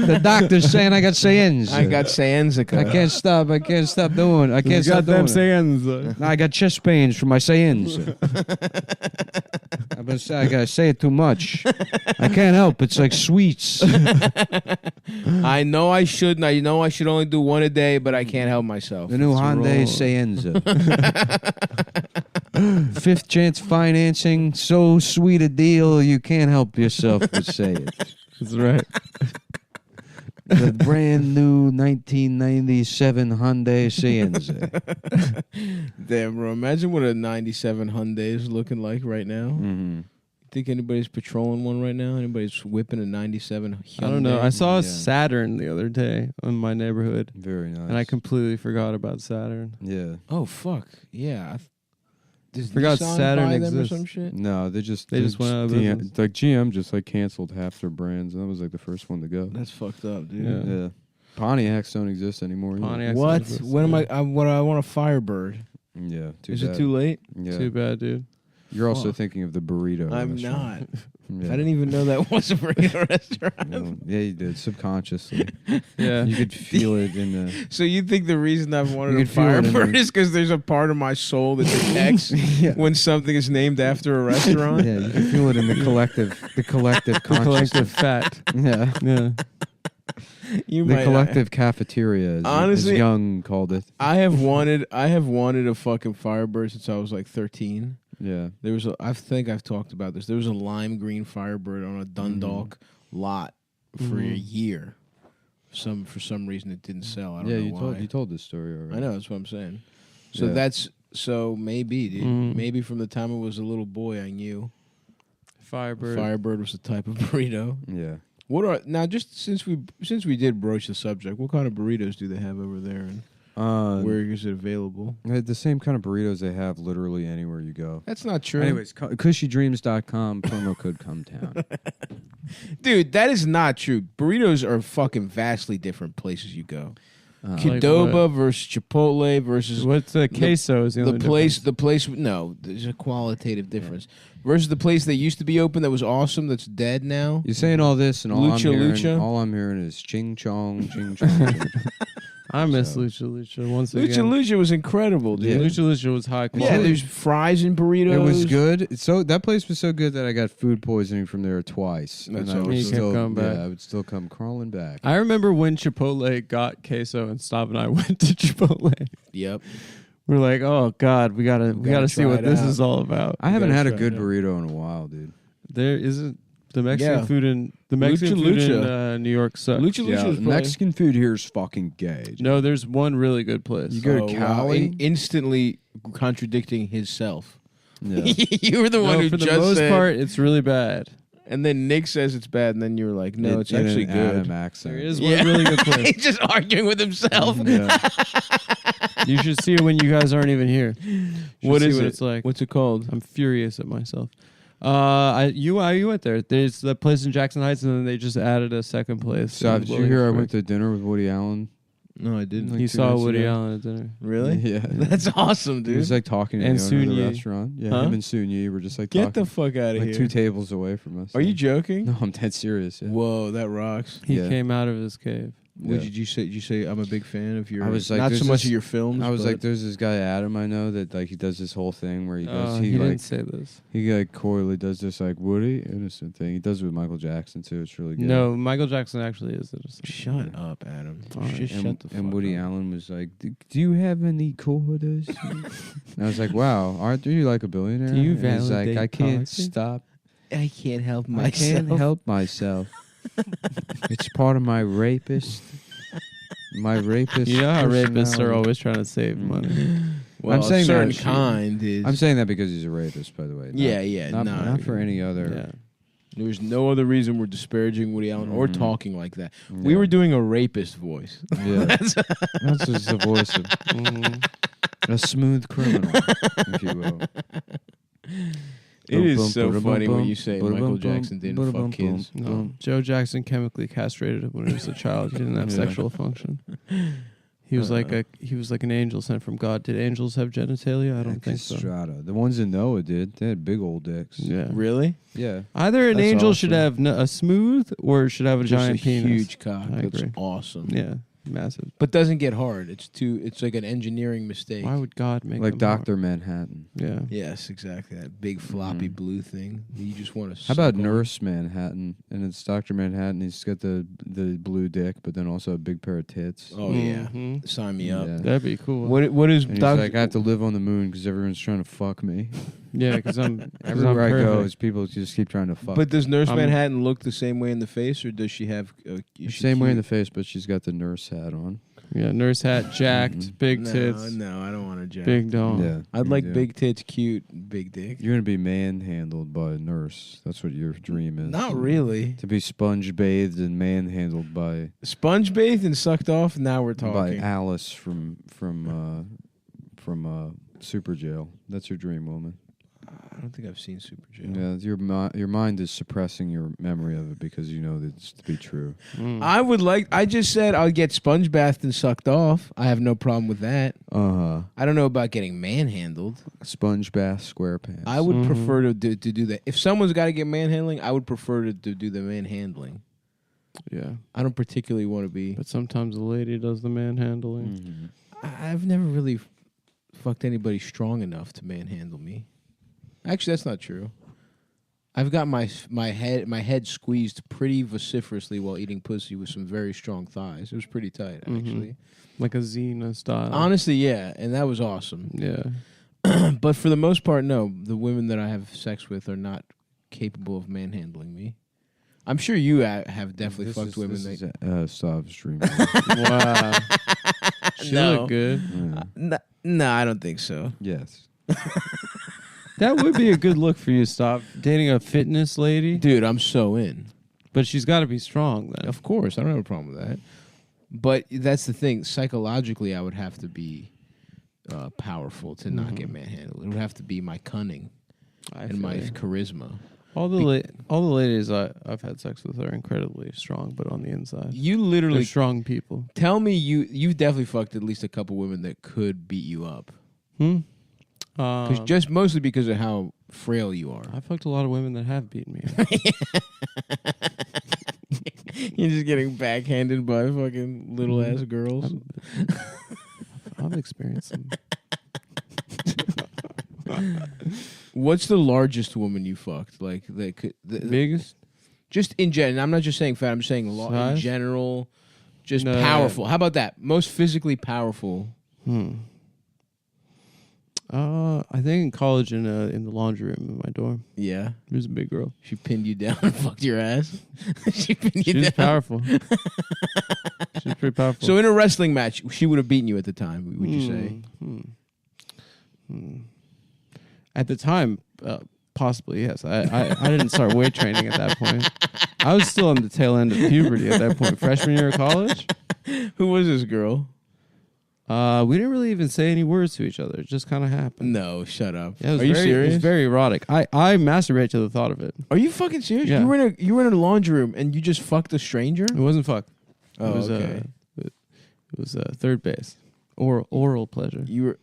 The doctor's saying I got Saiyans. I got Sayanza. I can't stop. I can't stop doing. I can't You got stop doing them it. Saiyans. No, I got chest pains from my Saiyans. I gotta say it too much. I can't help. It's like sweets. I know I shouldn't. I know I should only do one a day, but I can't help myself. The new Hyundai Sayenza. Fifth chance financing. So sweet a deal, you can't help yourself but say it. That's right. The brand new 1997 Hyundai Sayenza. Damn, bro. Imagine what a 97 Hyundai is looking like right now. Mm-hmm. Think anybody's patrolling one right now? Anybody's whipping a 97 Hyundai? I don't know. I saw a Yeah. Saturn the other day in my neighborhood, Very nice. and I completely forgot about Saturn. Yeah. Oh, fuck. Yeah. Does Forgot Nissan Saturn buy them or exists. some shit? No, they just went out of business. Like GM just like canceled half their brands, and that was like the first one to go. That's fucked up, dude. Yeah. Yeah. Pontiacs don't exist anymore. either. Pontiacs What? don't exist, When am yeah. I want a Firebird. Yeah. Too Is bad. it too late? Yeah. Too bad, dude. You're also Fuck. thinking of the burrito. I'm restaurant. not. Yeah. I didn't even know that was a burrito restaurant. Well, yeah, you did subconsciously. Yeah. You could feel it in the. So you think the reason I've wanted You a could feel it in Firebird the- is because there's a part of my soul that detects Yeah. when something is named after a restaurant? Yeah, you can feel it in the collective The consciousness. collective fat. Yeah. Yeah. You The might- collective cafeteria, as Honestly- Young called it. I have wanted a fucking Firebird since I was like 13. Yeah. There was I think I've talked about this. There was a lime green Firebird on a Dundalk lot for a year. For some reason it didn't sell. I don't Yeah, know why. you told this story already. I know, that's what I'm saying. So Yeah. maybe, dude. Mm. Maybe from the time I was a little boy I knew Firebird. Firebird was a type of burrito. Yeah. What are now just since we did broach the subject, what kind of burritos do they have over there and where is it available? The same kind of burritos they have literally anywhere you go. That's not true. Anyways, cushydreams.com, promo code Cum Town. Dude, that is not true. Burritos are fucking vastly different places you go. Like Qdoba versus Chipotle versus What's the queso? Is the only difference. the place. No, there's a qualitative difference versus the place that used to be open that was awesome that's dead now. You're saying all this, and Lucha. all I'm hearing is ching chong, ching chong. I miss So- Lucha once Lucha again. Lucha was incredible, dude. Yeah. Lucha was high Yeah, quality. there's fries and burritos. It was good. So that place was so good that I got food poisoning from there twice. That's and I awesome. would You kept still, coming back. I would still come crawling back. I remember when Chipotle got queso and Stav and I went to Chipotle. Yep. We're like, oh God, we gotta see try what it this out. is all about. I haven't gotta had a try good it out. burrito in a while, dude. There isn't the Mexican Yeah. food in the Mexican Lucha food Lucha. in New York sucks. Lucha Lucha was probably- Mexican food here is fucking gay. dude. No, there's one really good place. You go to wow. Cali? Instantly contradicting himself. Yeah. You were the one No, who for the just most said, part, it's really bad. and then Nick says it's bad, and then you're like, no, it's In actually an good. Adam accent. There is one really good place. He's just arguing with himself. Yeah. You should see it when you guys aren't even here. You should What see is what it? it's like. What's it called? I'm furious at myself. You went there. There's the place in Jackson Heights, and then they just added a second place. So in did you William hear I Frick. went to dinner with Woody Allen? No, I didn't. Like You 2 saw minutes Woody ago? Allen at dinner. Really? Yeah. That's awesome, He dude. was like talking to And the owner of the Sun Yi. restaurant. Yeah, Huh? him and Sun Yi were just like Get talking. the fuck out of like here. 2 tables away from us. Are you joking? No, I'm dead serious. Yeah. Whoa, that rocks. He Yeah. came out of his cave. What Yeah. did you say? Did you say I'm a big fan of your? I was like, not there's so much this- of your films. I was but like, there's this guy Adam I know that like he does this whole thing where he goes, He he like didn't say this. he like coyly does this like Woody innocent thing. He does it with Michael Jackson too. It's really good. No, Michael Jackson actually is innocent. shut up, Adam. Fine. Just and, shut the fuck and Woody up. Allen was like, "Do you have any quarters?" And I was like, "Wow, aren't you like a billionaire?" Do you And he's like, validate "I can't poverty?" stop. I can't help I myself. can't help myself. It's part of my rapist. My rapist. You know how rapists are personality." always trying to save money. Well, I'm saying a certain that- kind is. I'm saying that because he's a rapist, by the way. Yeah, yeah, Not, no, not for any other. There was no other reason we're disparaging Woody Allen or talking like that. We Yeah. were doing a rapist voice. Yeah, that's just the voice of a smooth criminal, if you will. It is so funny when you say Michael Jackson didn't fuck kids. No, Joe Jackson chemically castrated him when he was a child. He didn't have sexual function. He was like an angel sent from God. Did angels have genitalia? I don't think so. Strata. The ones in Noah did. They had big old dicks. Yeah. Really? Yeah. Either an That's angel awesome. should have a smooth or should have a Just giant a penis. huge cock. I That's agree. awesome. Yeah, massive. But doesn't get hard. It's like an engineering mistake. Why would God make Like them hard? Dr. Manhattan. Yeah. Yes, exactly. That big floppy blue thing. You just want to. How about Nurse Manhattan? And it's Dr. Manhattan. He's got the blue dick, but then also a big pair of tits. Oh yeah, Mhm. sign me up. Yeah. That'd be cool. What is And he's Doc? like, I have to live on the moon because everyone's trying to fuck me. Yeah, because I'm Everywhere I go, perfect. is people just keep trying to fuck. But does Nurse I'm- Manhattan look the same way in the face, or does she have Same way in the face, but she's got the nurse hat on. Yeah, nurse hat, jacked, big tits, No, I don't want to jack. big dong. Yeah, I'd me like too. big tits, cute, big dick. You're gonna be manhandled by a nurse. That's what your dream is. Not really. To be sponge bathed and manhandled by Sponge bathed and sucked off. Now we're by talking. Alice from Super Jail. That's your dream woman. I don't think I've seen Super Jail. Yeah, your mind is suppressing your memory of it because you know that it's to be true. I would like. I just said I'll get sponge bathed and sucked off. I have no problem with that. I don't know about getting manhandled. Sponge bath, SquarePants. I would prefer to do that. If someone's got to get manhandling, I would prefer to do the manhandling. Yeah, I don't particularly want to be. but sometimes the lady does the manhandling. Mhm. I've never really fucked anybody strong enough to manhandle me. Actually, that's not true. I've got my head squeezed pretty vociferously while eating pussy with some very strong thighs. It was pretty tight, actually. Like a Xena style. Honestly, yeah, and that was awesome. Yeah. But for the most part, no. The women that I have sex with are not capable of manhandling me. I'm sure you have definitely fucked women that. Stav's dream. Wow. She No. looked good. Yeah. No, I don't think so. Yes. That would be a good look for you, Stav. Dating a fitness lady. Dude, I'm so in. But she's got to be strong then. Of course, I don't have a problem with that. But that's the thing. Psychologically, I would have to be powerful to not get manhandled. It would have to be my cunning and my charisma. All the ladies I've had sex with are incredibly strong, but on the inside, You they're literally strong people. tell me you've definitely fucked at least a couple women that could beat you up. Because just mostly because of how frail you are. I fucked a lot of women that have beaten me up. You're just getting backhanded by fucking little ass girls. I've experienced them. What's the largest woman you fucked? Like the Biggest? just in general. I'm not just saying fat. I'm saying in Size? general. Just No. powerful. How about that? Most physically powerful. I think in college in the laundry room in my dorm. Yeah. It was a big girl. She pinned you down and fucked your ass. She pinned you She was down. powerful. She was pretty powerful. So in a wrestling match, she would have beaten you at the time. Would you say? At the time, possibly, yes. I didn't start weight training at that point. I was still on the tail end of puberty at that point. Freshman year of college. Who was this girl? We didn't really even say any words to each other. It just kind of happened. No, shut up. Yeah, it was Are you very, serious? It was very erotic. I masturbate to the thought of it. Are you fucking serious? Yeah. You were in a laundry room and you just fucked a stranger? It wasn't fuck. Oh, it was, okay. It was third base. Oral pleasure. You were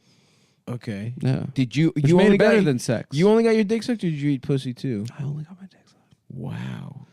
okay. Yeah. Did you? Which You made only it better got than sex. You only got your dick sucked, or did you eat pussy too? I only got my dick sucked. Wow.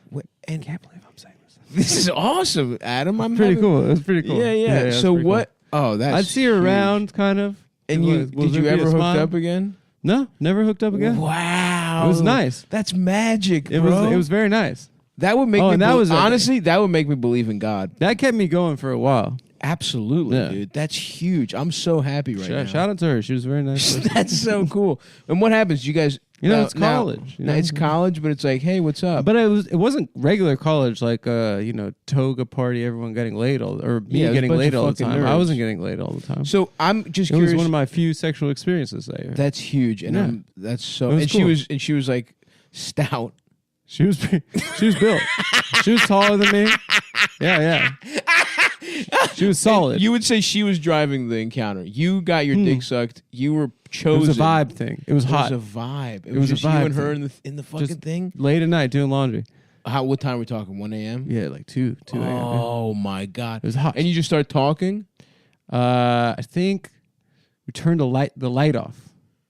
And Can't believe I'm saying this. this is awesome, Adam. I'm Pretty having- cool. It was pretty cool. Yeah. it's So pretty what? Oh, that's. I'd see her huge. around, kind of. And Was did there you be a ever hooked smile? up again? No, never hooked up again. Wow. It was nice. That's magic, It bro. was very nice. That would make Oh, me and that was honestly, that would make me believe in God. That kept me going for a while. Absolutely, Yeah. dude. That's huge. I'm so happy right now. Shout out to her. She was a very nice. person. That's so cool. And what happens? You guys, It's college. Now, it's college, but it's like, hey, what's up? But it wasn't regular college like toga party, everyone getting laid or me Yeah, it was a getting bunch laid of all the fucking time. I nerds. wasn't getting laid all the time. So I'm just it curious. was one of my few sexual experiences there. That's huge, and Yeah. that's so. It was And cool. she was like stout. She was built. She was taller than me. Yeah. She was solid. You would say she was driving the encounter. You got your dick sucked. You were chosen. It was a vibe thing. It was hot. It was a vibe. It was was just a vibe you and her thing. in the fucking Just thing. Late at night doing laundry. What time are we talking? 1 a.m. Yeah, like 2 a.m. Oh my god! It was hot. And you just start talking. I think we turned the light off.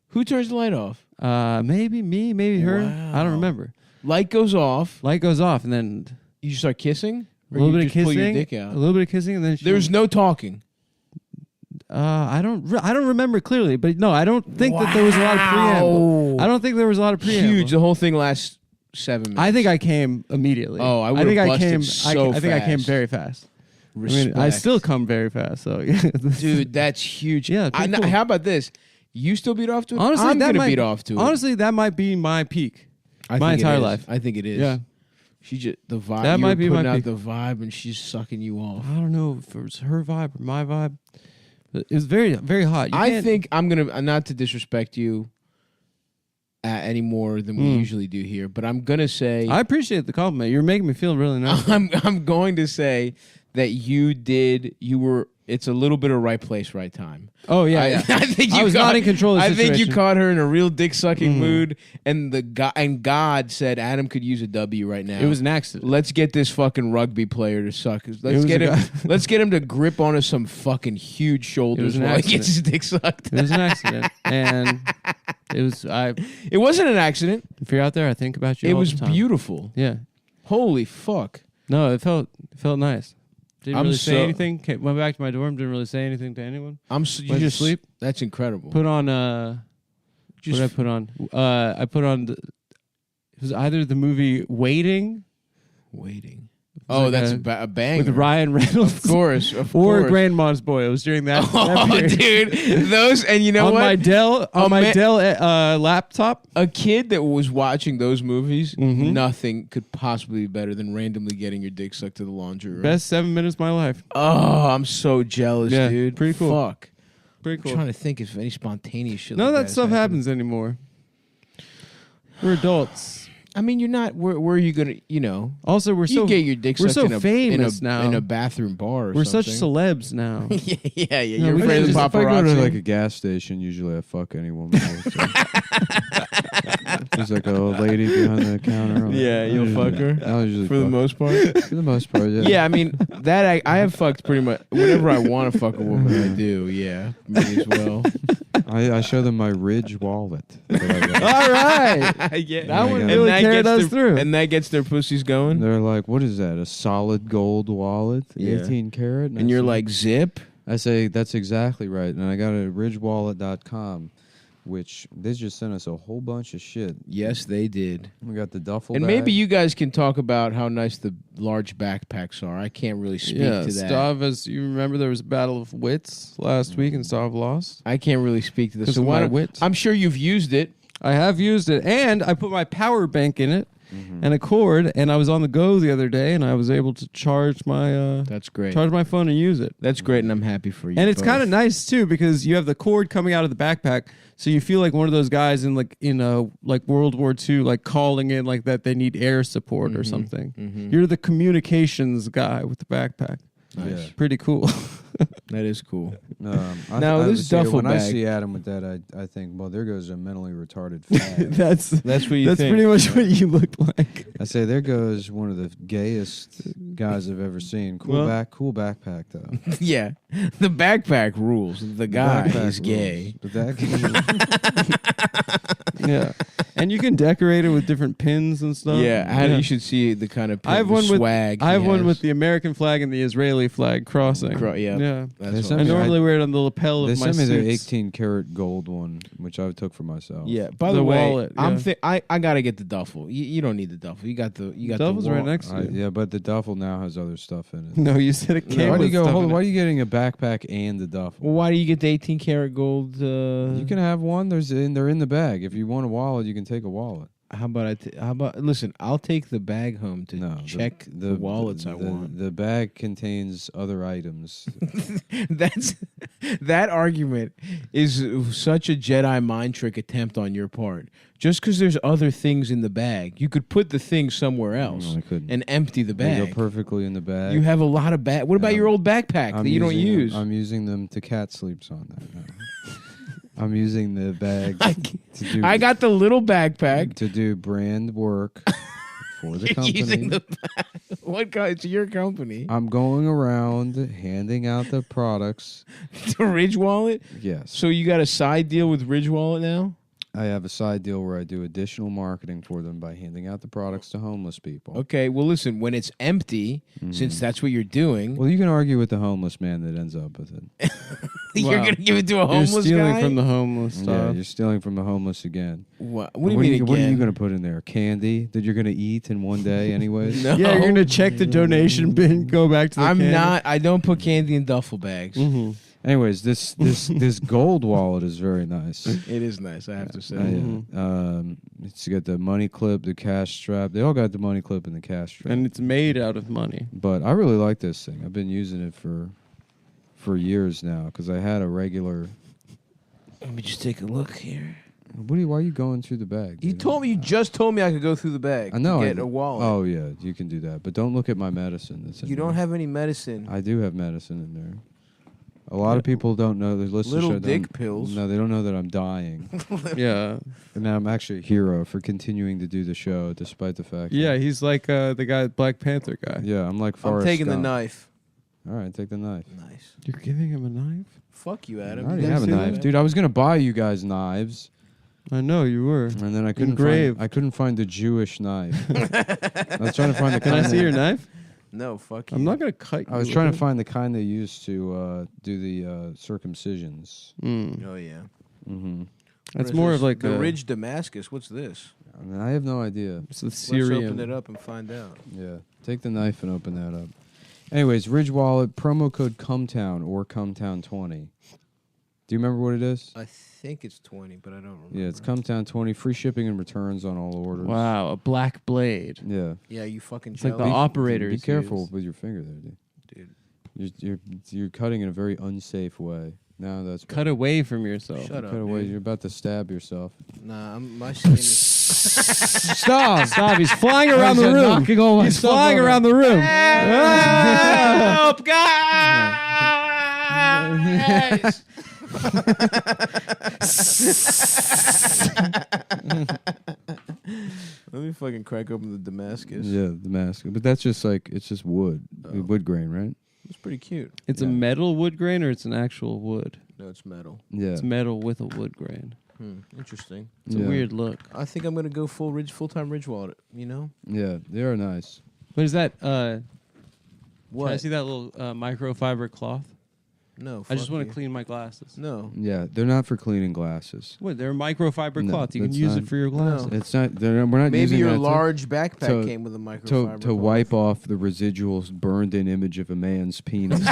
Who turns the light off? Maybe me, maybe her. Wow. I don't remember. Light goes off. Light goes off, and then You just start kissing. a little you bit of just kissing. Pull your dick out. A little bit of kissing, and then There's no talking. I don't remember clearly, but no, I don't think that there was a lot of preamble. I don't think there was a lot of preamble. Huge. The whole thing lasts 7 minutes. I think I came immediately. Oh, I think would've I busted came. so I think I came fast. very fast. Respect. I still come very fast. So, Dude, that's huge. Yeah, pretty cool. How about this? You still beat off to it? honestly, I'm that gonna might beat off to it. Honestly, that might be my peak. I my think it entire is. life. I think it is. Yeah. She just the vibe. That you might were be putting my out peak. the vibe, and she's sucking you off. I don't know if it was her vibe or my vibe. It was very, very hot. I think I'm gonna not to disrespect you any more than we usually do here, but I'm gonna say I appreciate the compliment. You're making me feel really nice. I'm going to say that you were. It's a little bit of right place, right time. Oh yeah, I think you I was not in control of the I think you situation. caught her in a real dick sucking mood, and God said Adam could use a W right now. It was an accident. Let's get this fucking rugby player to suck. was Let's get a him. guy- Let's get him to grip onto some fucking huge shoulders an while he gets his accident. dick sucked. It was an accident, and it was. It wasn't an accident. If you're out there, I think about you. It all was the time. beautiful. Yeah. Holy fuck. No, it felt nice. Didn't I'm really say so- anything. Went back to my dorm. Didn't really say anything to anyone. You Went to just sleep. That's incredible. Put on. What did I put on? I put on. It was either the movie Waiting. Waiting. like That's a- a banger. with Ryan Reynolds. Of course. Or Grandma's Boy. It was during that. that Oh, period. dude, those and you know on what? my Dell laptop. A kid that was watching those movies, Mhm. nothing could possibly be better than randomly getting your dick sucked to the laundry room. Best 7 minutes of my life. Oh, I'm so jealous, Yeah, dude. pretty cool. Fuck. Pretty I'm cool. trying to think if any spontaneous shit. None of like that has stuff happened. happens anymore. We're adults. I mean, you're not. Where are you gonna? You know, Also, we're you so get your dick we're sucked so in famous now. in a bathroom bar. Or we're such something. celebs now. yeah. No, You're we afraid of the just- If I go to paparazzi. like a gas station, usually I fuck any woman. There's like a lady behind the counter. Yeah, you'll fuck her I'll usually for the fuck- most part. For the most part, yeah. Yeah, I mean that I have fucked pretty much whenever I want to fuck a woman. I do. Yeah, me as well. I show them my Ridge wallet. that I got. All right. yeah, That one And really that carried gets us their, through. and that gets their pussies going. They're like, what is that? A solid gold wallet? Yeah. 18 karat? And you're I say- like, zip. I say, that's exactly right. And I got it at ridgewallet.com, which they just sent us a whole bunch of shit. Yes, they did. We got the duffel And bag. maybe you guys can talk about how nice the large backpacks are. I can't really speak Yeah, to that. Stav, you remember there was a battle of wits last week and Stav lost? I can't really speak to this. Because So of why my don't- wit. I'm sure you've used it. I have used it, and I put my power bank in it and a cord, and I was on the go the other day, and I was able to charge my That's great. phone and use it. That's great, and I'm happy for you. And it's both. kind of nice too because you have the cord coming out of the backpack, so you feel like one of those guys in like World War II, like calling in like that they need air support or something. You're the communications guy with the backpack. Nice. Yeah. Pretty cool. That is cool. Now, this duffel when I bag- see Adam with that, I think, well, there goes a mentally retarded fag. That's That's what you that's think. pretty much what you look like. I say, there goes one of the gayest guys I've ever seen. Cool backpack though. Yeah, the backpack rules. The guy Backpack is gay. rules. But that Yeah, and you can decorate it with different pins and stuff. Yeah, you should see the kind of I have one swag. with I have he one has. with the American flag and the Israeli flag crossing. Yeah. Yeah. That's They what sent I me- normally wear it on the lapel they of my sent me the suits. 18 karat gold one, which I took for myself. Yeah. By The the, way, wallet, I'm yeah. I gotta get the duffel. You don't need the duffel. You got the Duffel's right wall- next to you. Yeah, but the duffel now has other stuff in it. No, you said it came Why do with you go? stuff Hold in on, why are it. you getting a backpack and the duffel? Well, why do you get the 18 karat gold? You can have one. They're in the bag. If you want a wallet, you can take a wallet. How about listen? I'll take the bag home to check the wallets I want. The bag contains other items. That's That argument is such a Jedi mind trick attempt on your part. Just because there's other things in the bag, you could put the thing somewhere else No, I couldn't. and empty the They go bag. perfectly in the bag. You have a lot of bag. What about your old backpack that you don't use? I'm using them to cat sleeps on that. No. I'm using the bag to do. I got the little backpack. to do brand work for the Using company. It's your company. I'm going around handing out the products. To Ridge Wallet? Yes. So you got a side deal with Ridge Wallet now? I have a side deal where I do additional marketing for them by handing out the products to homeless people. Okay, well, listen, when it's empty, since that's what you're doing, Well, you can argue with the homeless man that ends up with it. you're Wow. going to give it to a You're homeless stealing guy? from the homeless Yeah, stuff. you're stealing from the homeless again. What do you mean again? What are you going to put in there? Candy that you're going to eat in one day anyways? No. Yeah, you're gonna check the donation bin, go back to the I'm candy. not. I don't put candy in duffel bags. Mm-hmm. Anyways, this gold wallet is very nice. It is nice, I have to say. It's got the money clip, the cash strap. They all got the money clip and the cash strap. And it's made out of money. But I really like this thing. I've been using it for years now because I had a regular. Let me just take a look here. Why are you going through the bag? You dude? you just told me I could go through the bag. I know. To get a wallet. Oh yeah, you can do that, but don't look at my medicine. That's in You don't there. have any medicine. I do have medicine in there. A lot of people don't know. The listeners Little don't- dick pills. No, they don't know that I'm dying, Yeah. and I'm actually a hero for continuing to do the show despite the fact. Yeah, that, he's like the guy, Black Panther guy. yeah, I'm like I'm Forrest taking the Gump. knife. All right, take the knife. Nice. You're giving him a knife? Fuck you, I Adam. already You have a guys do knife, that? dude. I was gonna buy you guys knives, I know you were. and then I couldn't Engraved. find. I couldn't find the Jewish knife. I was trying to find the Can kind. I see your knife? No, fuck you. I'm not gonna cut you. I was with trying to it. find the kind they used to do the circumcisions. Mm. Oh, yeah. Mm-hmm. What That's is more this? of like the a Ridge Damascus. What's this? I mean, I have no idea. It's a Let's Syrian. open it up and find out. Yeah, take the knife and open that up. Anyways, Ridge Wallet promo code Cum Town or Cum Town 20. Do you remember what it is? I think it's 20, but I don't remember. Yeah, it's Cum Town 20. Free shipping and returns on all orders. Wow, a black blade. Yeah. Yeah, you fucking It's like the jealous? operators. Be careful use. with your finger there, dude. Dude. You're cutting in a very unsafe way. Now that's Cut away from yourself. Shut up, cut away. dude. You're about to stab yourself. Nah, my skin is... Stop! Stop! He's flying around the You're room. knocking all my He's stuff flying over. around the room. Help, guys! Let me fucking crack open the Damascus. Yeah, the mask. But that's just like it's just wood, wood grain, right? It's pretty cute. It's a Yeah. metal wood grain or it's an actual wood? No, it's metal. Yeah. It's metal with a wood grain. Interesting. It's Yeah. a weird look. I think I'm gonna go full-time Ridge Wallet. You know Yeah, they are nice. What is that? Can what? I see that little microfiber cloth? No, I just fuck want you. to clean my glasses. No, Yeah, they're not for cleaning glasses. What? They're microfiber No, cloth. You can that's use not- it for your glasses. No. It's not. We're not maybe using your that to- large backpack to- came with a microfiber. to wipe off the residual burned-in image of a man's penis.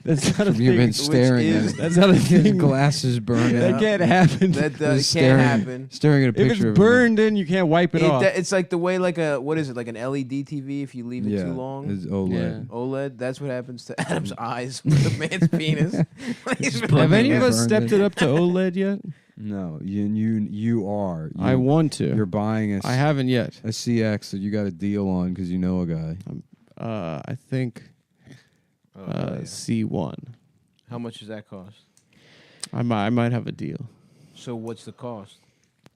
That's not a You've been thing. staring at it. That's not a His thing. glasses burned. Yeah. That can't happen. That He's can't happen. Staring at a If picture it's of burned in, you can't wipe it off. It's like the way like a what is it like an LED TV if you leave it too long. His OLED. Yeah. OLED. That's what happens to Adam's eyes with a man's penis. He's been Have any looking of at- us stepped it up to OLED yet? No, you are. I want to. You're buying I haven't yet. a CX that you got a deal on because you know a guy. I think Oh, yeah. C1. How much does that cost? I might have a deal. So what's the cost?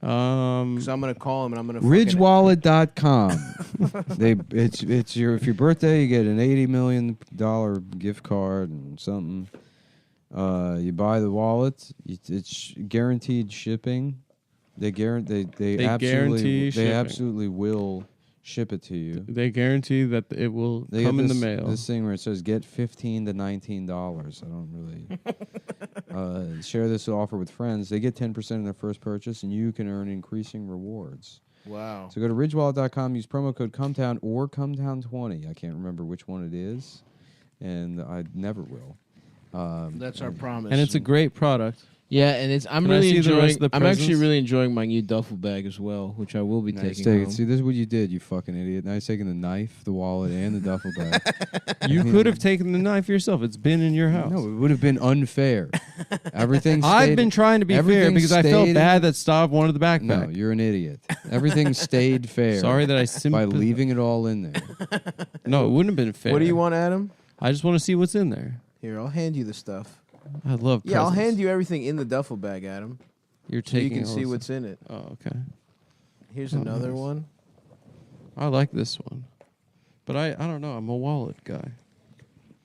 Um, Because I'm gonna call him and I'm gonna Ridgewallet.com. It's your if your birthday you get an $80 million gift card and something. You buy the wallet. It's guaranteed shipping. They guarantee absolutely shipping. they absolutely will ship it to you. they guarantee that it will They come got in the this- mail. This thing where it says get $15 to $19. I don't really share this offer with friends. They get 10% of their first purchase, and you can earn increasing rewards. Wow. So go to ridgewallet.com, use promo code CumTown or CumTown20. I can't remember which one it is, and I never will. That's our promise. and it's a great product. Yeah, and I'm Can I really see the rest enjoying. of the I'm actually presents? really enjoying my new duffel bag as well, which I will be Nice. taking home. See, this is what you did, you fucking idiot. Now you're taking the knife, the wallet, and the duffel bag. You could have taken the knife yourself. It's been in your house. No, it would have been unfair. Everything. I've been trying to be fair everything because I felt stayed- bad that Stav wanted the backpack. No, you're an idiot. Everything stayed fair. Sorry that I by leaving it all in there. No, it wouldn't have been fair. What do you want, Adam? I just want to see what's in there. Here, I'll hand you the stuff. I love Yeah, I'll presents. hand you everything in the duffel bag, Adam. You're So you taking can all see this- what's in it. Oh, okay. Here's Oh, another nice. one. I like this one. But I don't know. I'm a wallet guy.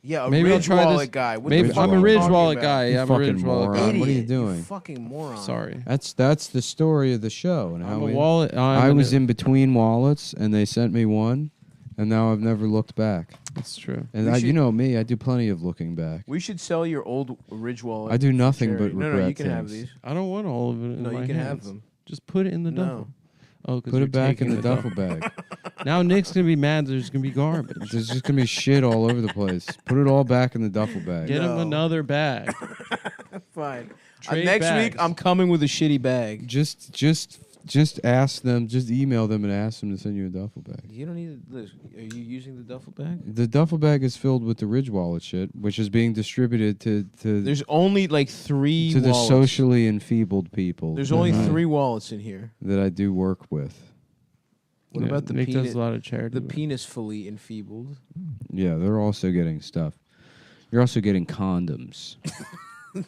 Yeah, a Maybe I'll Ridge try wallet this- guy. What Maybe the fuck I'm are a you Ridge talking wallet about? guy. You I'm a fucking Ridge wallet moron. guy. Idiot, What are you doing? You fucking moron. Sorry. That's the story of the show and how I'm a we. wallet. I was in between wallets and they sent me one, and now I've never looked back. That's true. And We you should- know me, I do plenty of looking back. We should sell your old Ridge wallet. I do for nothing charity. but No, regret you can have things. these. I don't want all of it in No, my you can have hands. them. Just put it in the No. duffel. Oh, 'cause Put you're it back in taking the duffel bag. Now Nick's going to be mad there's going to be garbage. There's just gonna be shit all over the place. Put it all back in the duffel bag. Get him No. another bag. Fine. Trade Next week, bags. I'm coming with a shitty bag. Just ask them. Just email them and ask them to send you a duffel bag. You don't need this. Are you using the duffel bag? The duffel bag is filled with the Ridge wallet shit, which is being distributed to There's only like 3 to the wallets. socially enfeebled people. There's that only I- 3 wallets in here. that I do work with. What about the Nick does penis? a lot of charity. The work. penisfully enfeebled. Yeah, they're also getting stuff. You're also getting condoms.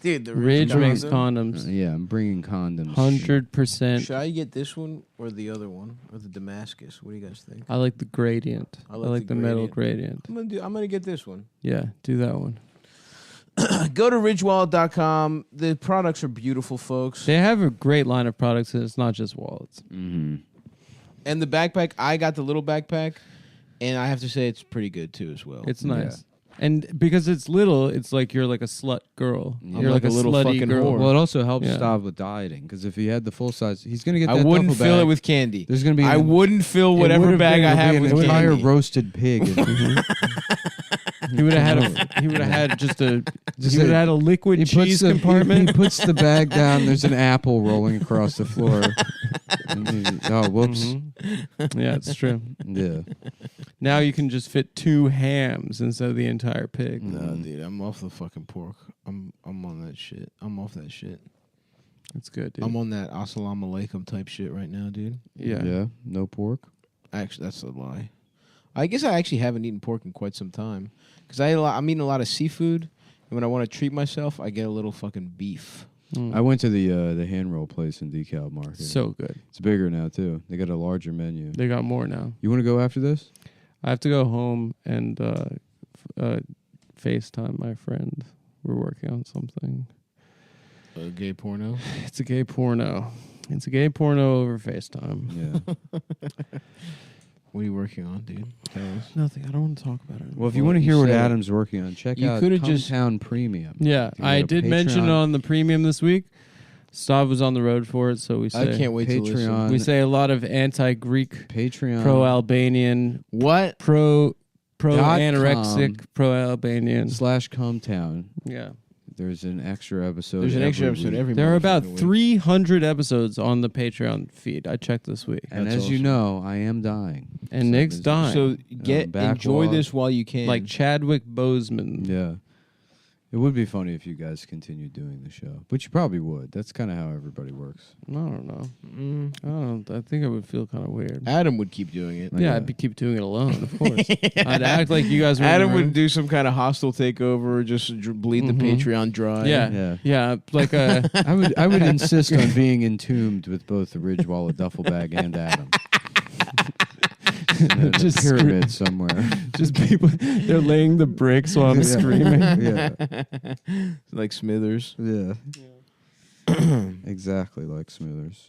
Dude, the Ridge condom. makes condoms. Yeah, I'm bringing condoms. 100%. Should I get this one or the other one or the Damascus? What do you guys think? I like the gradient. I I like like the the metal gradient. I'm gonna get this one. Yeah, do that one. Go to ridgewallet.com. The products are beautiful, folks. They have a great line of products, and it's not just wallets. Mm-hmm. And the backpack, I got the little backpack, and I have to say it's pretty good too as well. It's nice. And because it's little, it's like you're like a slut girl. Yeah. You're I'm like like a a little slutty fucking girl. whore. Well, it also helps Yeah. stop with dieting because if he had the full size, he's gonna get. I That wouldn't duffel fill bag. it with candy. There's gonna be. I wouldn't fill whatever bag I have with an entire candy. roasted pig. He would have had he would have had just a Just he would a- have had a liquid He cheese puts the, compartment. He puts the bag down. There's an apple rolling across the floor. Oh, whoops! Mhm. Yeah, it's true. Yeah. Now you can just fit 2 hams instead of the entire pig. No, dude, I'm off the fucking pork. I'm on that shit. I'm off that shit. That's good, dude. I'm on that assalamu alaikum type shit right now, dude. yeah. Yeah. No pork. Actually, that's a lie. I guess I actually haven't eaten pork in quite some time because I'm eating a lot of seafood, and when I want to treat myself, I get a little fucking beef. Mm. I went to the hand roll place in DeKalb Market. So good. It's bigger now too. They got a larger menu. They got more now. You want to go after this? I have to go home and FaceTime my friend. We're working on something. A gay porno. It's a gay porno. It's a gay porno over FaceTime. Yeah. What are you working on, dude? Tell us. Nothing. I don't want to talk about it. Well, if you Well, want to you hear what said it. Adam's working on, check You out coulda Cum just- Town Premium. Yeah, You I go to did mention Patreon. on the premium this week. Stav was on the road for it, so we say I can't wait to listen. Patreon. we say a lot of anti-Greek, Patreon. pro-Albanian, What? pro-anorexic, .com. pro-Albanian. / Cum Town. Yeah. There's an extra episode. There's an extra every episode week. every. There are about motherfucking week. 300 episodes on the Patreon feed. I checked this week. And That's as you awesome. know, I am dying. And So Nick's there's- dying. So get enjoy backlog. this while you can. Like Chadwick Boseman. Yeah. It would be funny if you guys continued doing the show, but you probably would. That's kind of how everybody works. I don't know. I think it would feel kind of weird. Adam would keep doing it. Yeah, I'd keep doing it alone, of course. I'd act like you guys were. Adam in the room. would do some kind of hostile takeover, just bleed the Mhm. Patreon dry. Yeah. Yeah. Like a. I would insist on being entombed with both the Ridge Wallet duffel bag and Adam. In a Just pyramid somewhere. Just people, they're laying the bricks while I'm Yeah. screaming. Yeah. Like Smithers. Yeah. Exactly like Smithers.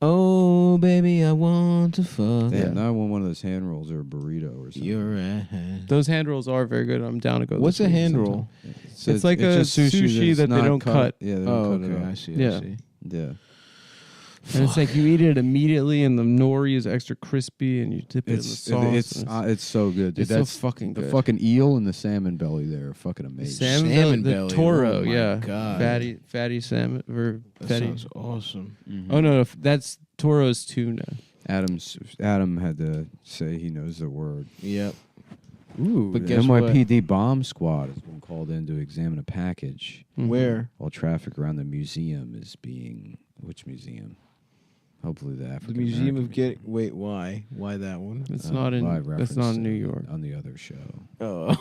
Oh, baby, I want to fuck. Yeah. Now I want one of those hand rolls or a burrito or something. You're right. Those hand rolls are very good. I'm down to go. What's this a week hand sometime. roll? It's like a just sushi that's that they not don't cut. Yeah, they don't Oh, cut okay. it I up. see. Yeah. I see. Yeah. And it's like you eat it immediately, and the nori is extra crispy, and you dip it in the sauce. It's so good, dude. It's That's so fucking the good. fucking eel and the salmon belly there are fucking amazing. Salmon the belly. toro, Oh my yeah, God. fatty salmon or That fatty. sounds awesome. Mhm. Oh no, that's toro's tuna. Adam had to say he knows the word. Yep. Ooh, But The guess what? NYPD bomb squad has been called in to examine a package Where? while traffic around the museum is being... Which museum? Hopefully the The African Museum of American Wait, why? Why that one? It's not in. I That's referenced not in it New York. on the other show. Oh.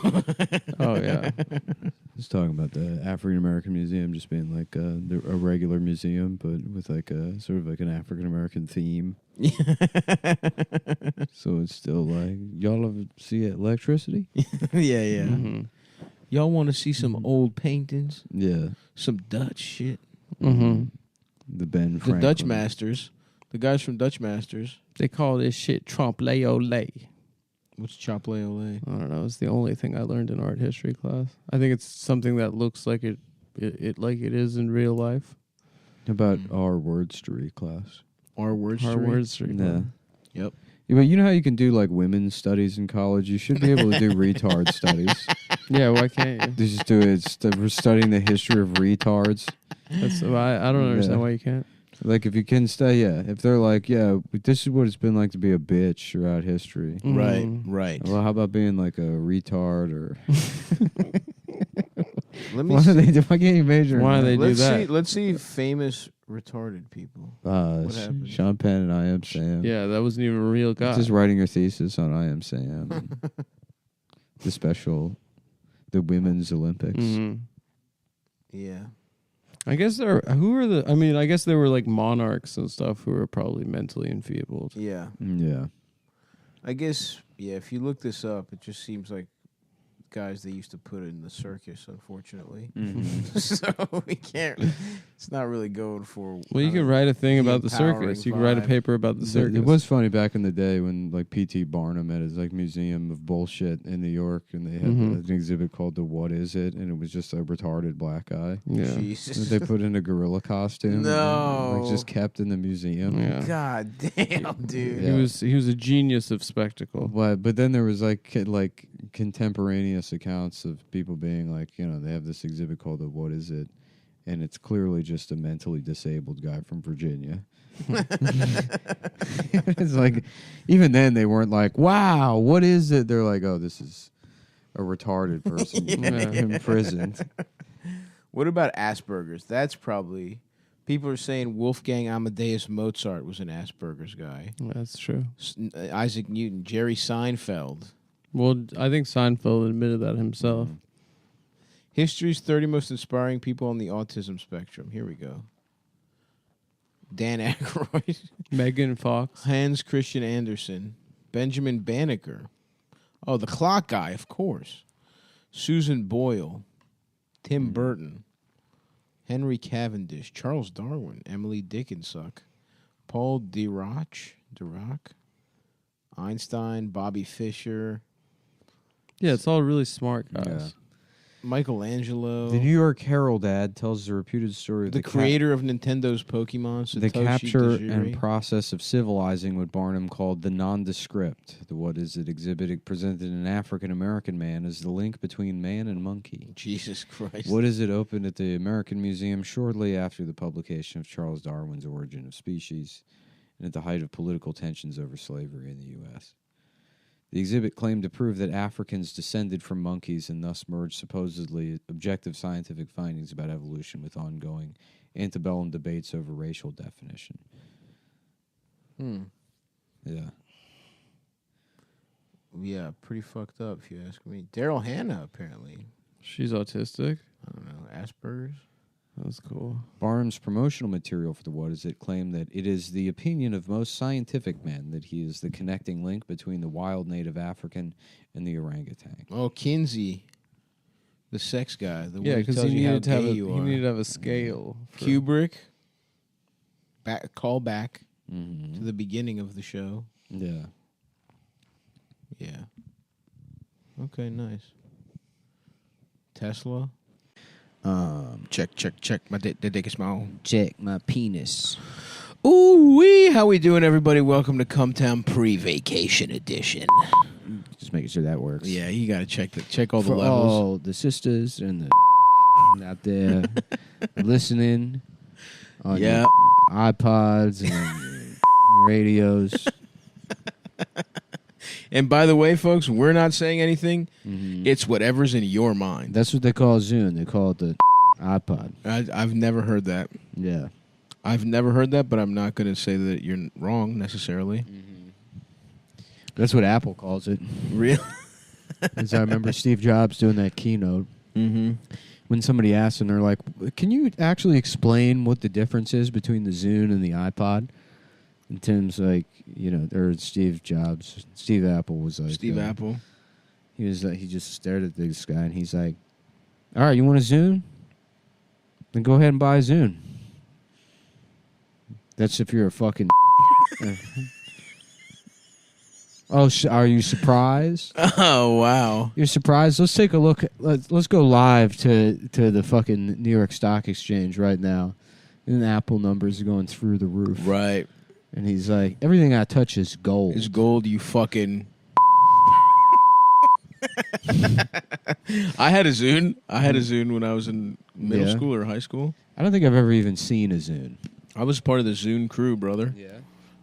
Oh yeah. Just talking about the African American Museum just being like a regular museum, but with like a sort of like an African American theme. So it's still like, y'all ever see electricity? yeah. Mm-hmm. Y'all want to see some old paintings? Yeah. Some Dutch shit? Mm-hmm. The Ben The Franklin. Dutch Masters. The guys from Dutch Masters. They call this shit trompe l'oeil. What's chople ole? I don't know. It's the only thing I learned in art history class. I think it's something that looks like it like it is in real life. How about our word street class? Our word Our street? word street. Yeah. Yep. Yeah, but you know how you can do like women's studies in college? You should be able to do retard studies. Yeah, why can't you? They just do it. We're studying the history of retards. That's I don't understand Yeah. why you can't. Like if you can stay, if they're like, this is what it's been like to be a bitch throughout history. Right, right. Well, how about being like a retard or? Let me Why do see. they do? Why can't you major? in Why that? they do Let's that? see. Let's see famous retarded people. What happened? Sean Penn and I Am Sam. Yeah, that wasn't even a real guy. Just writing your thesis on I Am Sam. The special, the Women's Olympics. Mhm. Yeah. I guess I guess there were like monarchs and stuff who were probably mentally enfeebled. Yeah. Yeah. I guess. Yeah. If you look this up, it just seems like guys they used to put in the circus. Unfortunately, so we can't. It's not really going for. Well, you can write a thing about the empowering circus. You can write a vibe. paper about the circus. It was funny back in the day when like P.T. Barnum had his like museum of bullshit in New York, and they had an exhibit called the "What Is It," and it was just a retarded black guy Yeah. that Jesus. they put in a gorilla costume. No. and, like, just kept in the museum. Yeah. God damn, dude. Yeah. He was a genius of spectacle. But then there was like contemporaneous accounts of people being like, they have this exhibit called the "What Is It," and it's clearly just a mentally disabled guy from Virginia. It's like, even then they weren't like, "Wow, what is it?" They're like, "Oh, this is a retarded person imprisoned." What about Asperger's? That's probably. People are saying Wolfgang Amadeus Mozart was an Asperger's guy. That's true. Isaac Newton, Jerry Seinfeld. Well, I think Seinfeld admitted that himself. History's 30 most inspiring people on the autism spectrum. Here we go. Dan Aykroyd, Megan Fox. Hans Christian Andersen, Benjamin Banneker. Oh, the clock guy, of course. Susan Boyle, Tim Burton, Henry Cavendish, Charles Darwin, Emily Dickinson, Paul Dirac, Einstein, Bobby Fischer, Yeah, it's all really smart guys. Yeah. Michelangelo, The New York Herald ad tells the reputed story of the creator of Nintendo's Pokemon, the Satoshi capture Tajiri. and process of civilizing what Barnum called the nondescript. The What Is It exhibit presented an African-American man as the link between man and monkey. Jesus Christ. What Is It opened at the American Museum shortly after the publication of Charles Darwin's Origin of Species and at the height of political tensions over slavery in the U.S. The exhibit claimed to prove that Africans descended from monkeys and thus merged supposedly objective scientific findings about evolution with ongoing antebellum debates over racial definition. Yeah. Yeah, pretty fucked up if you ask me. Daryl Hannah, apparently. She's autistic. I don't know, Asperger's? That's cool. Barnum's promotional material for the What Is It claimed that it is the opinion of most scientific men that he is the connecting link between the wild native African and the orangutan. Oh, Kinsey, the sex guy. The Yeah, one who because tells he you how needed to have gay a you he are. needed to have a scale. for- Kubrick, call back Mm-hmm. to the beginning of the show. Yeah. Yeah. Okay, nice. Tesla. Check. My the dick is small. Check my penis. Ooh wee! How we doing, everybody? Welcome to Cum Town pre-vacation edition. Just making sure that works. Yeah, you gotta check all the For levels. all the sisters and the out there listening on Yeah. your iPods and radios. And by the way, folks, we're not saying anything. Mhm. It's whatever's in your mind. That's what they call Zune. They call it the iPod. I've never heard that. Yeah. I've never heard that, but I'm not going to say that you're wrong necessarily. That's what Apple calls it. Really? As I remember Steve Jobs doing that keynote. Mm-hmm. When somebody asked him, they're like, can you actually explain what the difference is between the Zune and the iPod? And Tim's like, or Steve Jobs, Steve Apple was like... Steve Apple. He was like, he just stared at this guy, and he's like, all right, you want a Zune? Then go ahead and buy a Zune. That's if you're a fucking... Oh, are you surprised? Oh, wow. You're surprised? Let's take a look. Let's go live to the fucking New York Stock Exchange right now. And the Apple numbers are going through the roof. Right. And he's like, everything I touch is gold. It's gold, you fucking... I had a Zune. When I was in middle school or high school. I don't think I've ever even seen a Zune. I was part of the Zune crew, brother. Yeah.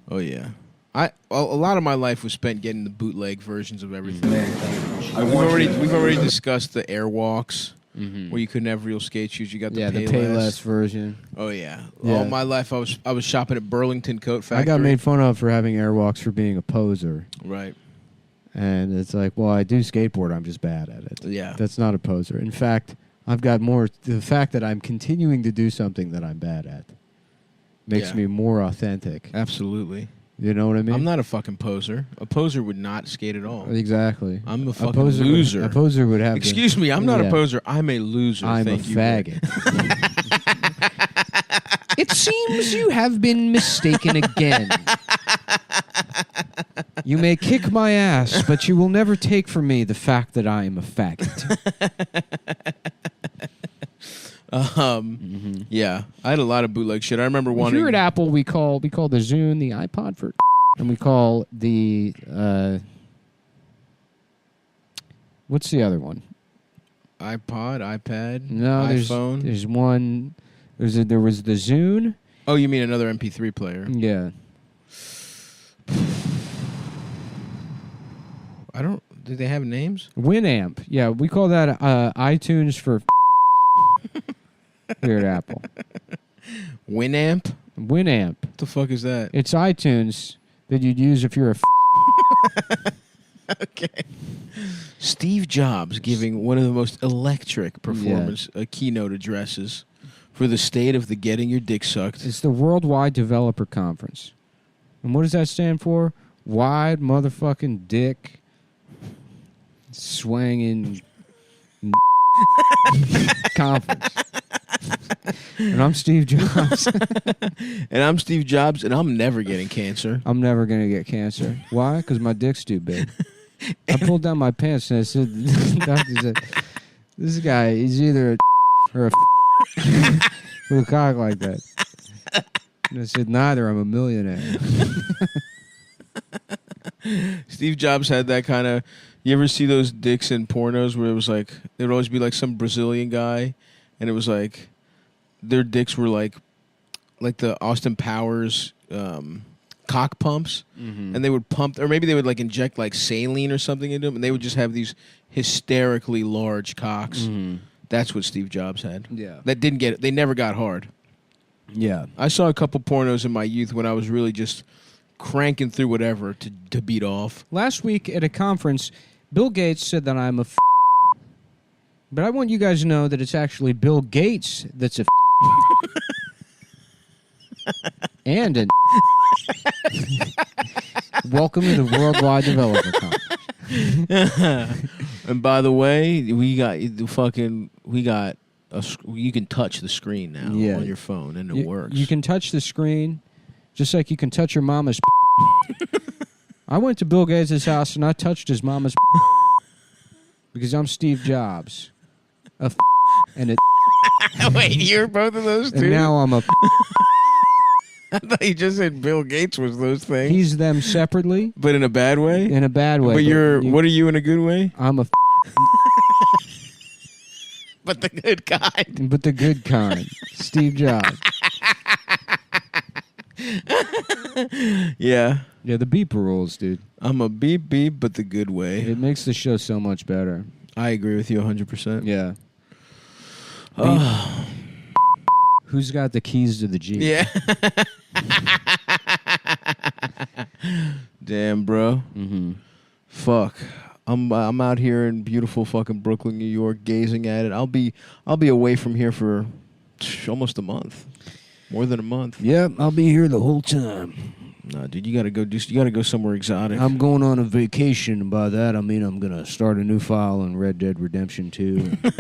Oh, yeah. A lot of my life was spent getting the bootleg versions of everything. We've already discussed the Airwalks, where you couldn't have real skate shoes. You got the the Payless. Payless version. Oh yeah. Yeah. All my life I was shopping at Burlington Coat Factory. I got made fun of for having Airwalks for being a poser. Right. And it's like, well, I do skateboard. I'm just bad at it. Yeah. That's not a poser. In fact, I've got more... The fact that I'm continuing to do something that I'm bad at makes me more authentic. Absolutely. You know what I mean? I'm not a fucking poser. A poser would not skate at all. Exactly. I'm a fucking loser. A poser would have... Excuse me, I'm not a poser. I'm a loser. I'm Thank a you. faggot. It seems you have been mistaken again. You may kick my ass, but you will never take from me the fact that I am a faggot. Yeah, I had a lot of bootleg shit. I remember wanting... Here at Apple, we call the Zune the iPod for... And we call the... what's the other one? iPod, iPad, No, iPhone. There's one... There was the Zune. Oh, you mean another MP3 player? Yeah. Did they have names? Winamp. Yeah, we call that iTunes for... Here at Apple. Winamp? Winamp. What the fuck is that? It's iTunes that you'd use if you're a... Okay. Steve Jobs giving one of the most electric performance keynote addresses for the state of the getting your dick sucked. It's the Worldwide Developer Conference. And what does that stand for? Wide motherfucking dick swanging conference. And I'm Steve Jobs. And I'm Steve Jobs, and I'm never getting cancer. I'm never going to get cancer. Why? Because my dick's too big. I pulled down my pants and I said, doctor said, this guy is either a or a with a cock like that. And I said, neither. I'm a millionaire. Steve Jobs had that kind of... You ever see those dicks in pornos where it was like... There would always be like some Brazilian guy, and it was like... Their dicks were like the Austin Powers cock pumps, and they would pump, or maybe they would like inject like saline or something into them, and they would just have these hysterically large cocks. That's what Steve Jobs had. Yeah. That didn't get it. They never got hard. Yeah. I saw a couple pornos in my youth when I was really just cranking through whatever to beat off. Last week at a conference, Bill Gates said that I'm a but I want you guys to know that it's actually Bill Gates that's a and an welcome to the Worldwide Developer Conference. And by the way, you can touch the screen now on your phone, and it works. You can touch the screen just like you can touch your mama's I went to Bill Gates' house and I touched his mama's because I'm Steve Jobs. And it Wait, you're both of those two? and now I'm a I thought you just said Bill Gates was those things. He's them separately but in a bad way? in a bad way. But what are you in a good way? I'm a But the good kind. but the good kind. Steve Jobs. Yeah. Yeah, the beep rules, dude. I'm a beep beep, but the good way. It makes the show so much better. I agree with you 100%. Yeah. Oh. Who's got the keys to the Jeep? Yeah. Damn, bro. Mm-hmm. Fuck. I'm out here in beautiful fucking Brooklyn, New York, gazing at it. I'll be away from here for almost a month. More than a month. Yep, I'll be here the whole time. Nah, dude, you gotta go somewhere exotic. I'm going on a vacation, and by that I mean I'm gonna start a new file in Red Dead Redemption 2. And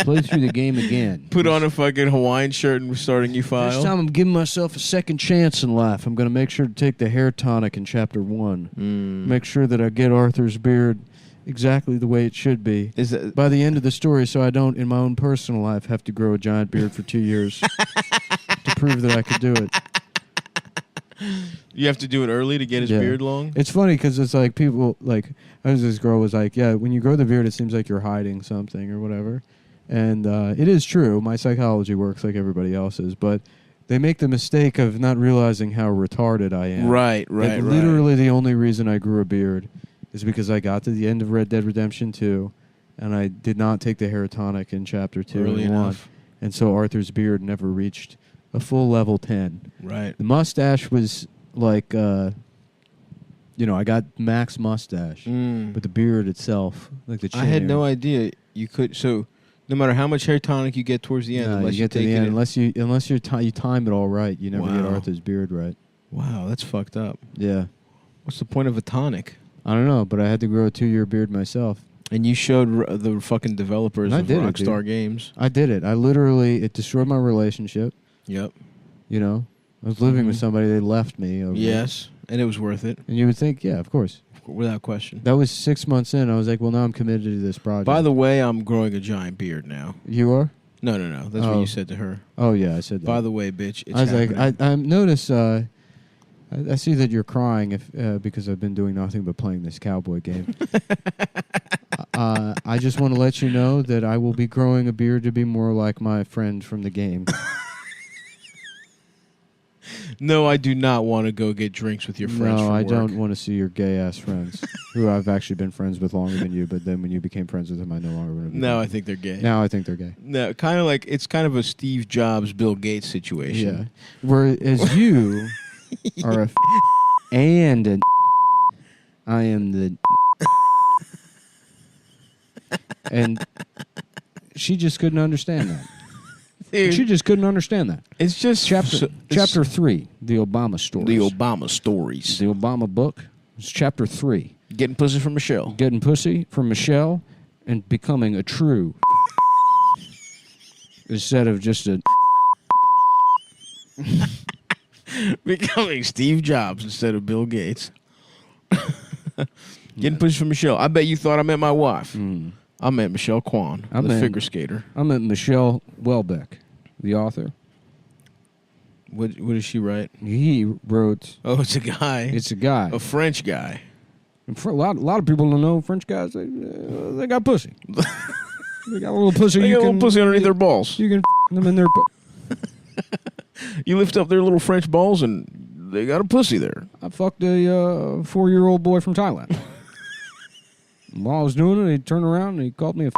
play through the game again. Put on a fucking Hawaiian shirt and start a new This file. time I'm giving myself a second chance in life. I'm gonna make sure to take the hair tonic in Chapter 1. Make sure that I get Arthur's beard exactly the way it should be. Is that By the end of the story, so I don't, in my own personal life, have to grow a giant beard for 2 years to prove that I could do it. you have to do it early to get his Yeah. beard long? It's funny because it's like people, like, this girl was like, yeah, when you grow the beard, it seems like you're hiding something or whatever. And it is true. My psychology works like everybody else's, but they make the mistake of not realizing how retarded I am. Right. Like, literally the only reason I grew a beard is because I got to the end of Red Dead Redemption 2, and I did not take the hair tonic in Chapter 2 Early and 1. enough. And so Arthur's beard never reached a full level 10. Right. The mustache was like, I got max mustache, but the beard itself, like the chin I had hair, no idea you could. So, no matter how much hair tonic you get towards the end, no, unless you get to take the it end, in- unless you time it all right, you never get Wow. Arthur's beard right. Wow, that's fucked up. Yeah, What's the point of a tonic? I don't know, but I had to grow a 2-year beard myself. And you showed the fucking developers I of did it, Rockstar Games. I did it. It destroyed my relationship. Yep. You know, I was living with somebody. They left me. Over Yes, and it was worth it, and you would think, yeah, of course. without question. That was 6 months in. I was like, well, now I'm committed to this project. By the way, I'm growing a giant beard now. You are? No. That's what Oh. you said to her. Oh yeah, I said that. By the way, bitch, it's I was happening. like, I notice. I see that you're crying because I've been doing nothing but playing this cowboy game. I just want to let you know that I will be growing a beard to be more like my friend from the game. No, I do not want to go get drinks with your friends. No, from I work. don't want to see your gay ass friends, who I've actually been friends with longer than you. But then when you became friends with them, I no longer want to be. No, I friends. think they're gay. Now I think they're gay. No, kind of like it's kind of a Steve Jobs, Bill Gates Yeah. situation. Whereas you are and I am the and she just couldn't understand that. Dude, She just couldn't understand that. it's just Chapter 3, the Obama stories. the Obama stories. The Obama book. It's Chapter 3. Getting pussy from Michelle. Getting pussy from Michelle and becoming a true instead of just a Becoming Steve Jobs instead of Bill Gates. Getting pussy from Michelle. I bet you thought I meant my wife. I meant Michelle Kwan, I the meant- figure skater. I met Michelle Welbeck, the author. What does she write? He wrote. Oh, it's a guy. It's a guy. a French guy. And for a lot of people don't know French guys. They got pussy. They got a little pussy. They you got a can, little pussy underneath their balls. You can them in their. You lift up their little French balls and they got a pussy there. I fucked a 4-year-old boy from Thailand. And while I was doing it, he turned around and he called me a.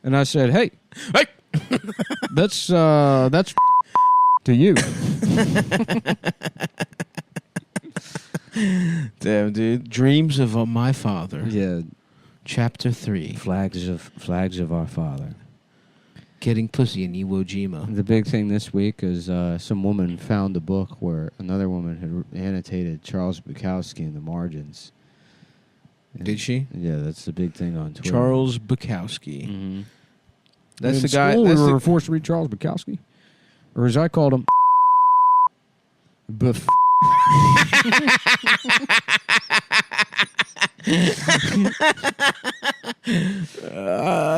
And I said, "Hey, Hey! that's to you." Damn, dude. Dreams of my father. Yeah, Chapter 3. flags of our father. Getting pussy in Iwo Jima. The big thing this week is some woman found a book where another woman had annotated Charles Bukowski in the margins. Did she? Yeah, that's the big thing on Twitter. Charles Bukowski. Mm-hmm. That's In the guy. school, That's we the, were forced to read Charles Bukowski, or as I called him, Buff.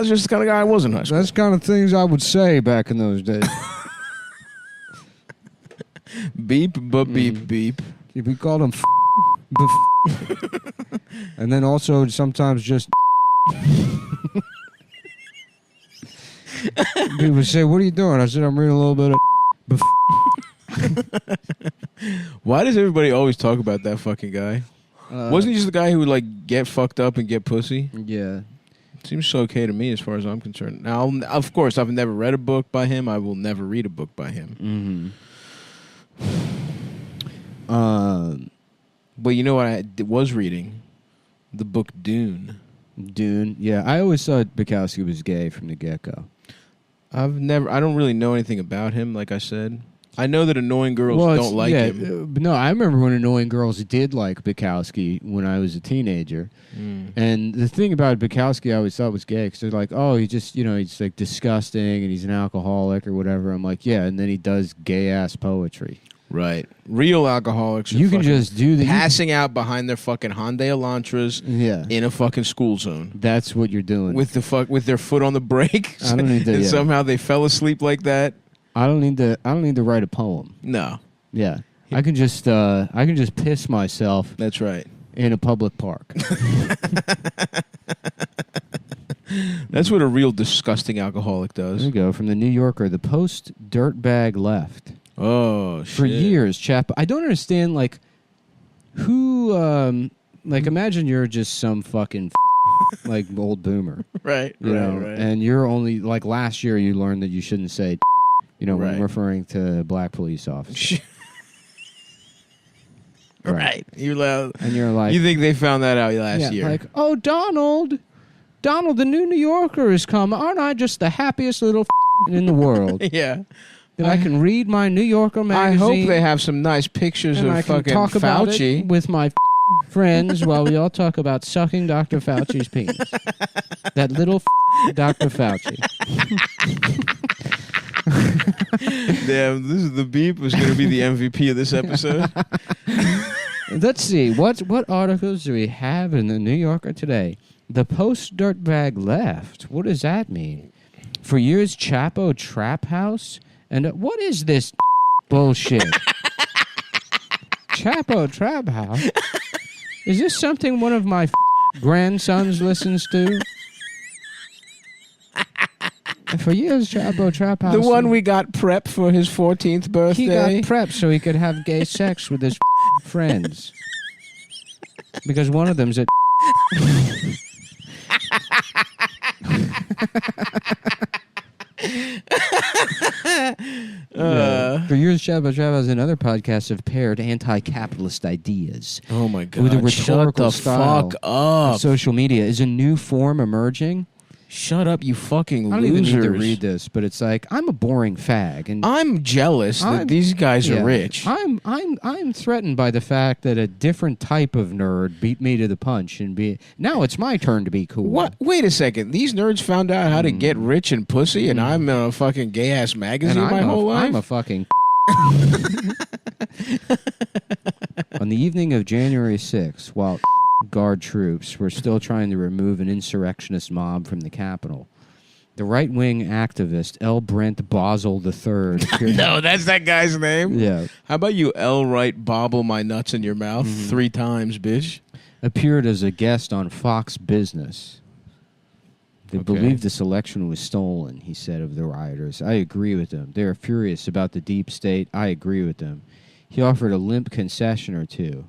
That's just the kind of guy I was in high school. That's kind of things I would say back in those days. Beep, beep, beep. We called him and then also sometimes just people would say, "What are you doing?" I said, "I'm reading a little bit of Why does everybody always talk about that fucking guy? Wasn't he just the guy who would like get fucked up and get pussy? Yeah. Seems so okay to me as far as I'm concerned. Now, of course, I've never read a book by him. I will never read a book by him. But you know what I was reading? The book Dune. Dune. Yeah, I always thought Bukowski was gay from the get-go. I don't really know anything about him, like I said. I know that annoying girls don't like him. No, I remember when annoying girls did like Bukowski when I was a teenager. And the thing about Bukowski I always thought was gay because they're like, oh, he just, he's like disgusting and he's an alcoholic or whatever. I'm like, yeah, and then he does gay-ass poetry. Right. Real alcoholics are you can just do the passing out behind their fucking Hyundai Elantras in a fucking school zone. That's what you're doing. With their foot on the brake. I don't need to, and somehow they fell asleep like that. I don't need to write a poem. No. Yeah. I can just piss myself. That's right. In a public park. That's what a real disgusting alcoholic does. There you go. From the New Yorker, the post dirtbag left. Oh, shit. For years, chap. I don't understand, like, who, imagine you're just some fucking, like, old boomer. Right, you know, and you're only, like, last year you learned that you shouldn't say, when referring to black police officers. Right. You're loud. And you're like... You think they found that out last year. Like, oh, Donald, the new New Yorker has come. Aren't I just the happiest little in the world? Yeah. That I can read my New Yorker magazine. I hope they have some nice pictures and of I can fucking talk about Fauci. it with my friends while we all talk about sucking Dr. Fauci's penis. That little Dr. Fauci. Damn, this is the beep was going to be the MVP of this episode. Let's see. What articles do we have in the New Yorker today? The post dirtbag left. What does that mean? For years, Chapo Trap House. And what is this bullshit? Chapo Trap House? Is this something one of my grandsons listens to? For years, Chapo Trap House. The one we got prep for his 14th birthday. He got prepped so he could have gay sex with his friends. Because one of them's at... For years, Shabba Shabba's and other podcasts have paired anti-capitalist ideas. Oh my God! With a rhetorical Shut the style fuck up. of social media. Is a new form emerging? Shut up, you fucking I don't losers! even need to read this, but it's like I'm a boring fag, and I'm jealous that these guys are rich. I'm threatened by the fact that a different type of nerd beat me to the punch, and now it's my turn to be cool. What? Wait a second. These nerds found out how to get rich and pussy, and I'm in a fucking gay ass magazine my whole life. I'm a fucking. On the evening of January 6th, while Guard troops were still trying to remove an insurrectionist mob from the Capitol, the right-wing activist L. Brent Bosel III. No, that's that guy's name? Yeah. How about you L. Wright bobble my nuts in your mouth 3 times, bitch? Appeared as a guest on Fox Business. They believe this election was stolen, he said of the rioters. I agree with them. They are furious about the deep state. I agree with them. He offered a limp concession or two.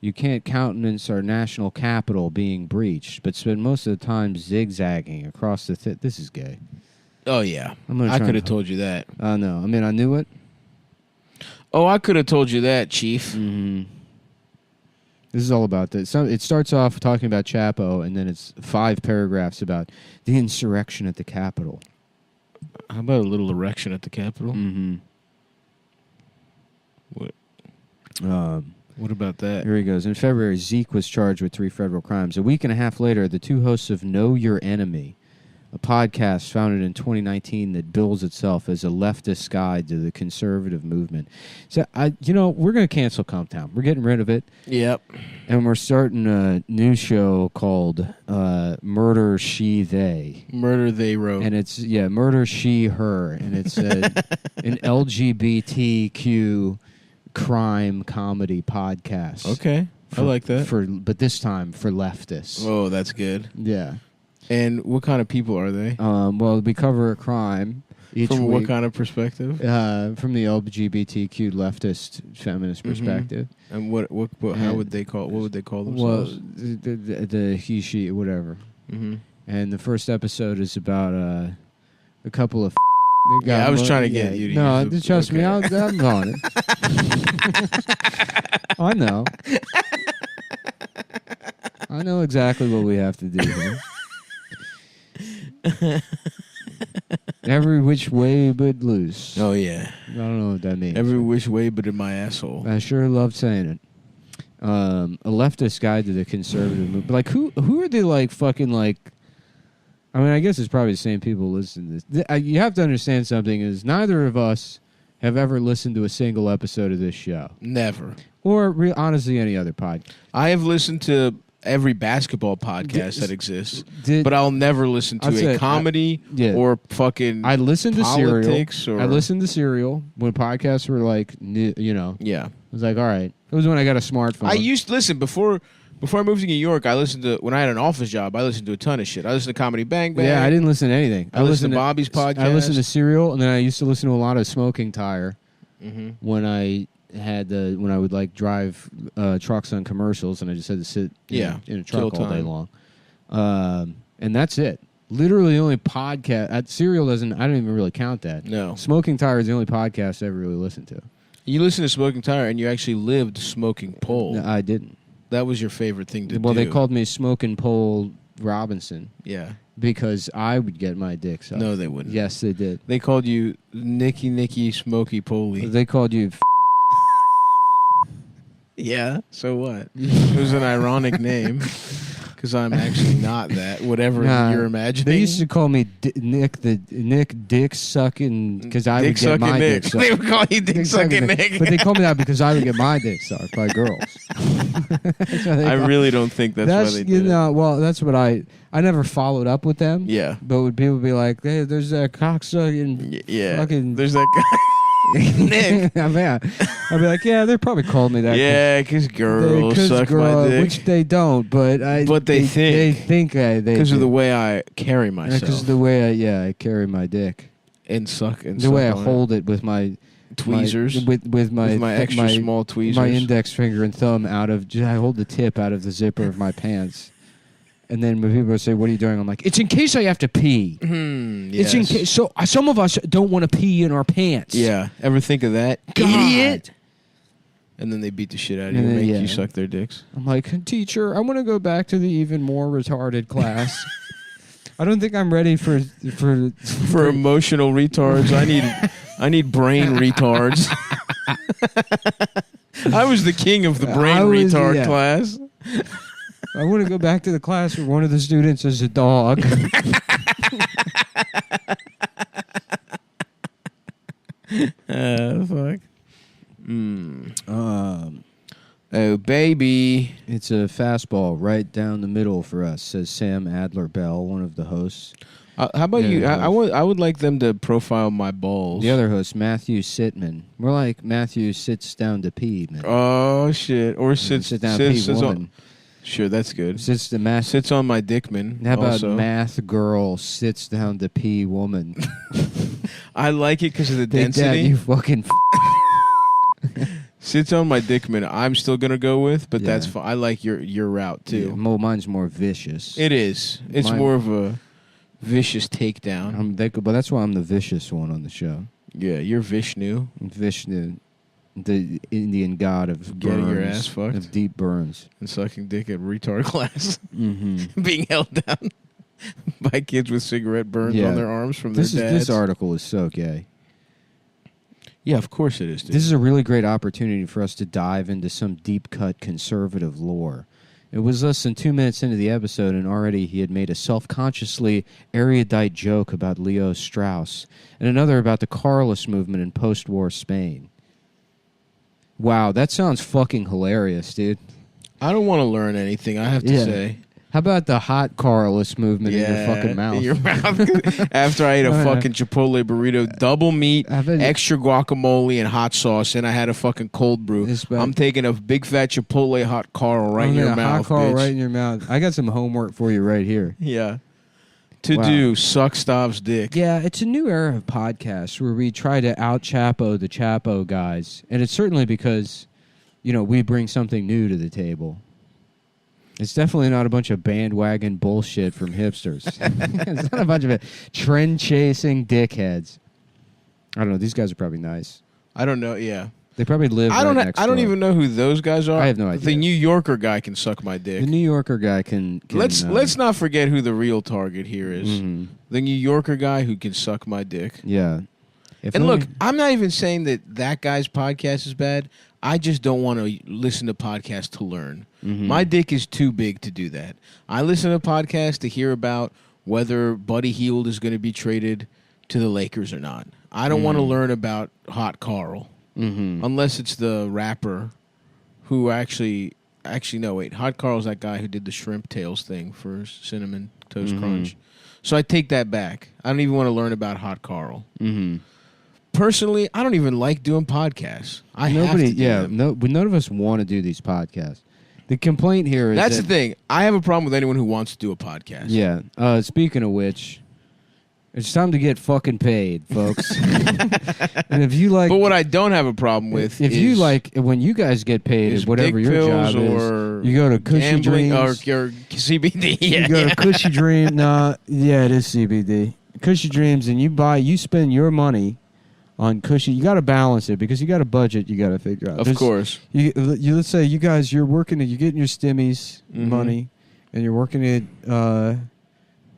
You can't countenance our national capital being breached, but spend most of the time zigzagging across the... This is gay. Oh, yeah. I could have told you that. I know. I mean, I knew it. Oh, I could have told you that, Chief. Mm-hmm. This is all about this. It starts off talking about Chapo, and then it's 5 paragraphs about the insurrection at the Capitol. How about a little erection at the Capitol? Mm-hmm. What? What about that? Here he goes. In February, Zeke was charged with 3 federal crimes. A week and a half later, the 2 hosts of Know Your Enemy, a podcast founded in 2019 that bills itself as a leftist guide to the conservative movement. So, we're going to cancel Cum Town. We're getting rid of it. Yep. And we're starting a new show called Murder, She, They. Murder, They Wrote. And it's, Murder, She, Her. And it's an LGBTQ crime comedy podcast. Okay. I like that. But this time for leftists. Oh, that's good. Yeah. And what kind of people are they? Well, we cover a crime each From week. what kind of perspective? From the LGBTQ leftist feminist perspective. And what how would they call? What would they call Well, themselves? the he, she, whatever. Mm-hmm. And the first episode is about a couple of. Yeah, I was trying to get you to No, use the- trust me, okay. I'm on it. I know. I know exactly what we have to do here. Every which way but loose. Oh yeah. I don't know what that means. Every which way but in my asshole. I sure love saying it. A leftist guide to the conservative movement. But like, who are they? Like fucking like. I mean, I guess it's probably the same people listening to this. You have to understand something: is neither of us have ever listened to a single episode of this show, Never. or honestly any other podcast. I have listened to every basketball podcast that exists, Did- but I'll never listen I'd to say a comedy yeah. or fucking. I listened to Serial. politics or I listened to Serial when podcasts were like, I Yeah. was like, all right. It was when I got a smartphone. I used to listen before I moved to New York. I listened to when I had an office job. I listened to a ton of shit. I listened to Comedy Bang Bang. Yeah, I didn't listen to anything. I listened to Bobby's podcast. I listened to Serial, and then I used to listen to a lot of Smoking Tire Mm-hmm. when I would like drive trucks on commercials, and I just had to sit in a truck kill all day time. long. And that's it. Literally, the only podcast. Serial doesn't. I don't even really count that. No. Smoking Tire is the only podcast I ever really listened to. You listened to Smoking Tire, and you actually lived Smoking Pole. No, I didn't. That was your favorite thing to do. Well, they called me Smoking Pole Robinson Yeah. because I would get my dick sucked. No, they wouldn't. Yes, they did. They called you Nicky Smoky Poley. They called you. Yeah. So what? It was an ironic name because I'm actually not that. Whatever Nah, you're imagining. They used to call me Nick Dick Sucking because I would Dick get sucking my Nick. dick sucked. They would call you Dick sucking Nick. But they called me that because I would get my dick sucked by girls. That's why they I call- really don't think that's why they did it. Well, that's what I never followed up with them. Yeah. But would people be like, hey, there's that cocksucking Yeah. fucking There's that guy. Nick. I mean, I'd be like, yeah, they probably called me that. Yeah, because girls suck my dick. Which they don't, but They they think. think they Because of do. the way I carry myself. Because of the way I carry my dick, and suck and the way I suck on hold it with my tweezers. with my extra small tweezers. my index finger and thumb out of. I hold the tip out of the zipper of my pants, and then when people say, "What are you doing?" I'm like, "It's in case I have to pee. Yes. It's in case." So some of us don't want to pee in our pants. Yeah. Ever think of that? God. Idiot. And then they beat the shit out of you And and then, make yeah. you suck their dicks. I'm like, teacher, I want to go back to the even more retarded class. I don't think I'm ready for For emotional retards, I need brain retards. I was the king of the brain retard yeah. class. I want to go back to the class where one of the students is a dog. Fuck. Oh, baby. It's a fastball right down the middle for us, says Sam Adler-Bell, one of the hosts. How about Yeah, you? yeah. I would like them to profile my balls. The other host, Matthew Sitman. More like Matthew sits down to pee, man. Oh shit! Or sits sit down to pee, sits woman. on. Sure, that's good. Sits the math. Sits on my dickman. How about also. math girl sits down to pee woman? I like it because of the Take that, density. you fucking. Sits on my dickman. I'm still gonna go with, but Yeah. that's fine. I like your route too. Yeah, mine's more vicious. It is. It's Mine- more of a vicious takedown. But that's why I'm the vicious one on the show. Yeah, you're Vishnu. Vishnu, the Indian god of Getting your burns, ass fucked. of deep burns. And sucking dick at retard class. Mm-hmm. Being held down by kids with cigarette burns Yeah. on their arms from This their dads. this article is so gay. Yeah, of course it is. Dude. This is a really great opportunity for us to dive into some deep cut conservative lore. It was less than 2 minutes into the episode, and already he had made a self-consciously erudite joke about Leo Strauss and another about the Carlist movement in post-war Spain. Wow, that sounds fucking hilarious, dude. I don't want to learn anything, I have to say. How about the hot Carlist movement in your fucking mouth? In your mouth. After I ate a fucking Chipotle burrito, double meat, extra guacamole, and hot sauce, and I had a fucking cold brew. I'm taking a big fat Chipotle hot Carl right in your mouth, hot Carl bitch. right in your mouth. I got some homework for you right here. Yeah. Do, suck Stav's dick. Yeah, it's a new era of podcasts where we try to out-Chapo the Chapo guys. And it's certainly because, we bring something new to the table. It's definitely not a bunch of bandwagon bullshit from hipsters. It's not a bunch of trend-chasing dickheads. I don't know. These guys are probably nice. I don't know, yeah. They probably live I don't next I don't door. even know who those guys are. I have no idea. The New Yorker guy can suck my dick. The New Yorker guy can Let's not forget who the real target here is. Mm-hmm. The New Yorker guy who can suck my dick. Yeah. And look, I'm not even saying that guy's podcast is bad. I just don't want to listen to podcasts to learn. Mm-hmm. My dick is too big to do that. I listen to podcasts to hear about whether Buddy Hield is going to be traded to the Lakers or not. I don't want to learn about Hot Carl. Mm-hmm. Unless it's the rapper who actually no, wait. Hot Carl's that guy who did the shrimp tails thing for Cinnamon Toast Crunch. So I take that back. I don't even want to learn about Hot Carl. Mm-hmm. Personally, I don't even like doing podcasts. Have to do them. But none of us want to do these podcasts. The complaint here is That's the thing. I have a problem with anyone who wants to do a podcast. Yeah. Speaking of which, it's time to get fucking paid, folks. And if you like, but what I don't have a problem with if is you like, when you guys get paid, is is whatever dick your pills job or is, you go to Cushy gambling Dreams or CBD. You go to Cushy Dream. Nah, yeah, it is CBD. Cushy Dreams, and you spend your money on Cushy. You got to balance it because you got a budget. You got to figure out. Of course. You let's say you guys you're working. You're getting your stimmies money, and you're working at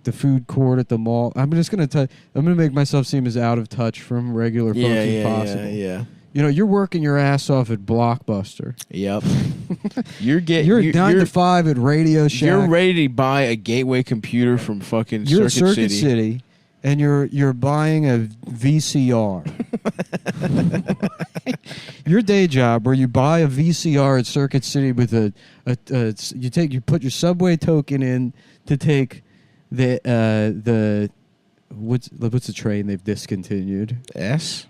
the food court at the mall. I'm gonna make myself seem as out of touch from regular folks as possible. Yeah. You're working your ass off at Blockbuster. Yep. You're 9 to 5 at Radio Shack. You're ready to buy a gateway computer from fucking You're Circuit at Circuit City. And you're buying a VCR. Your day job, where you buy a VCR at Circuit City with you put your subway token in to take the what's the train they've discontinued? S?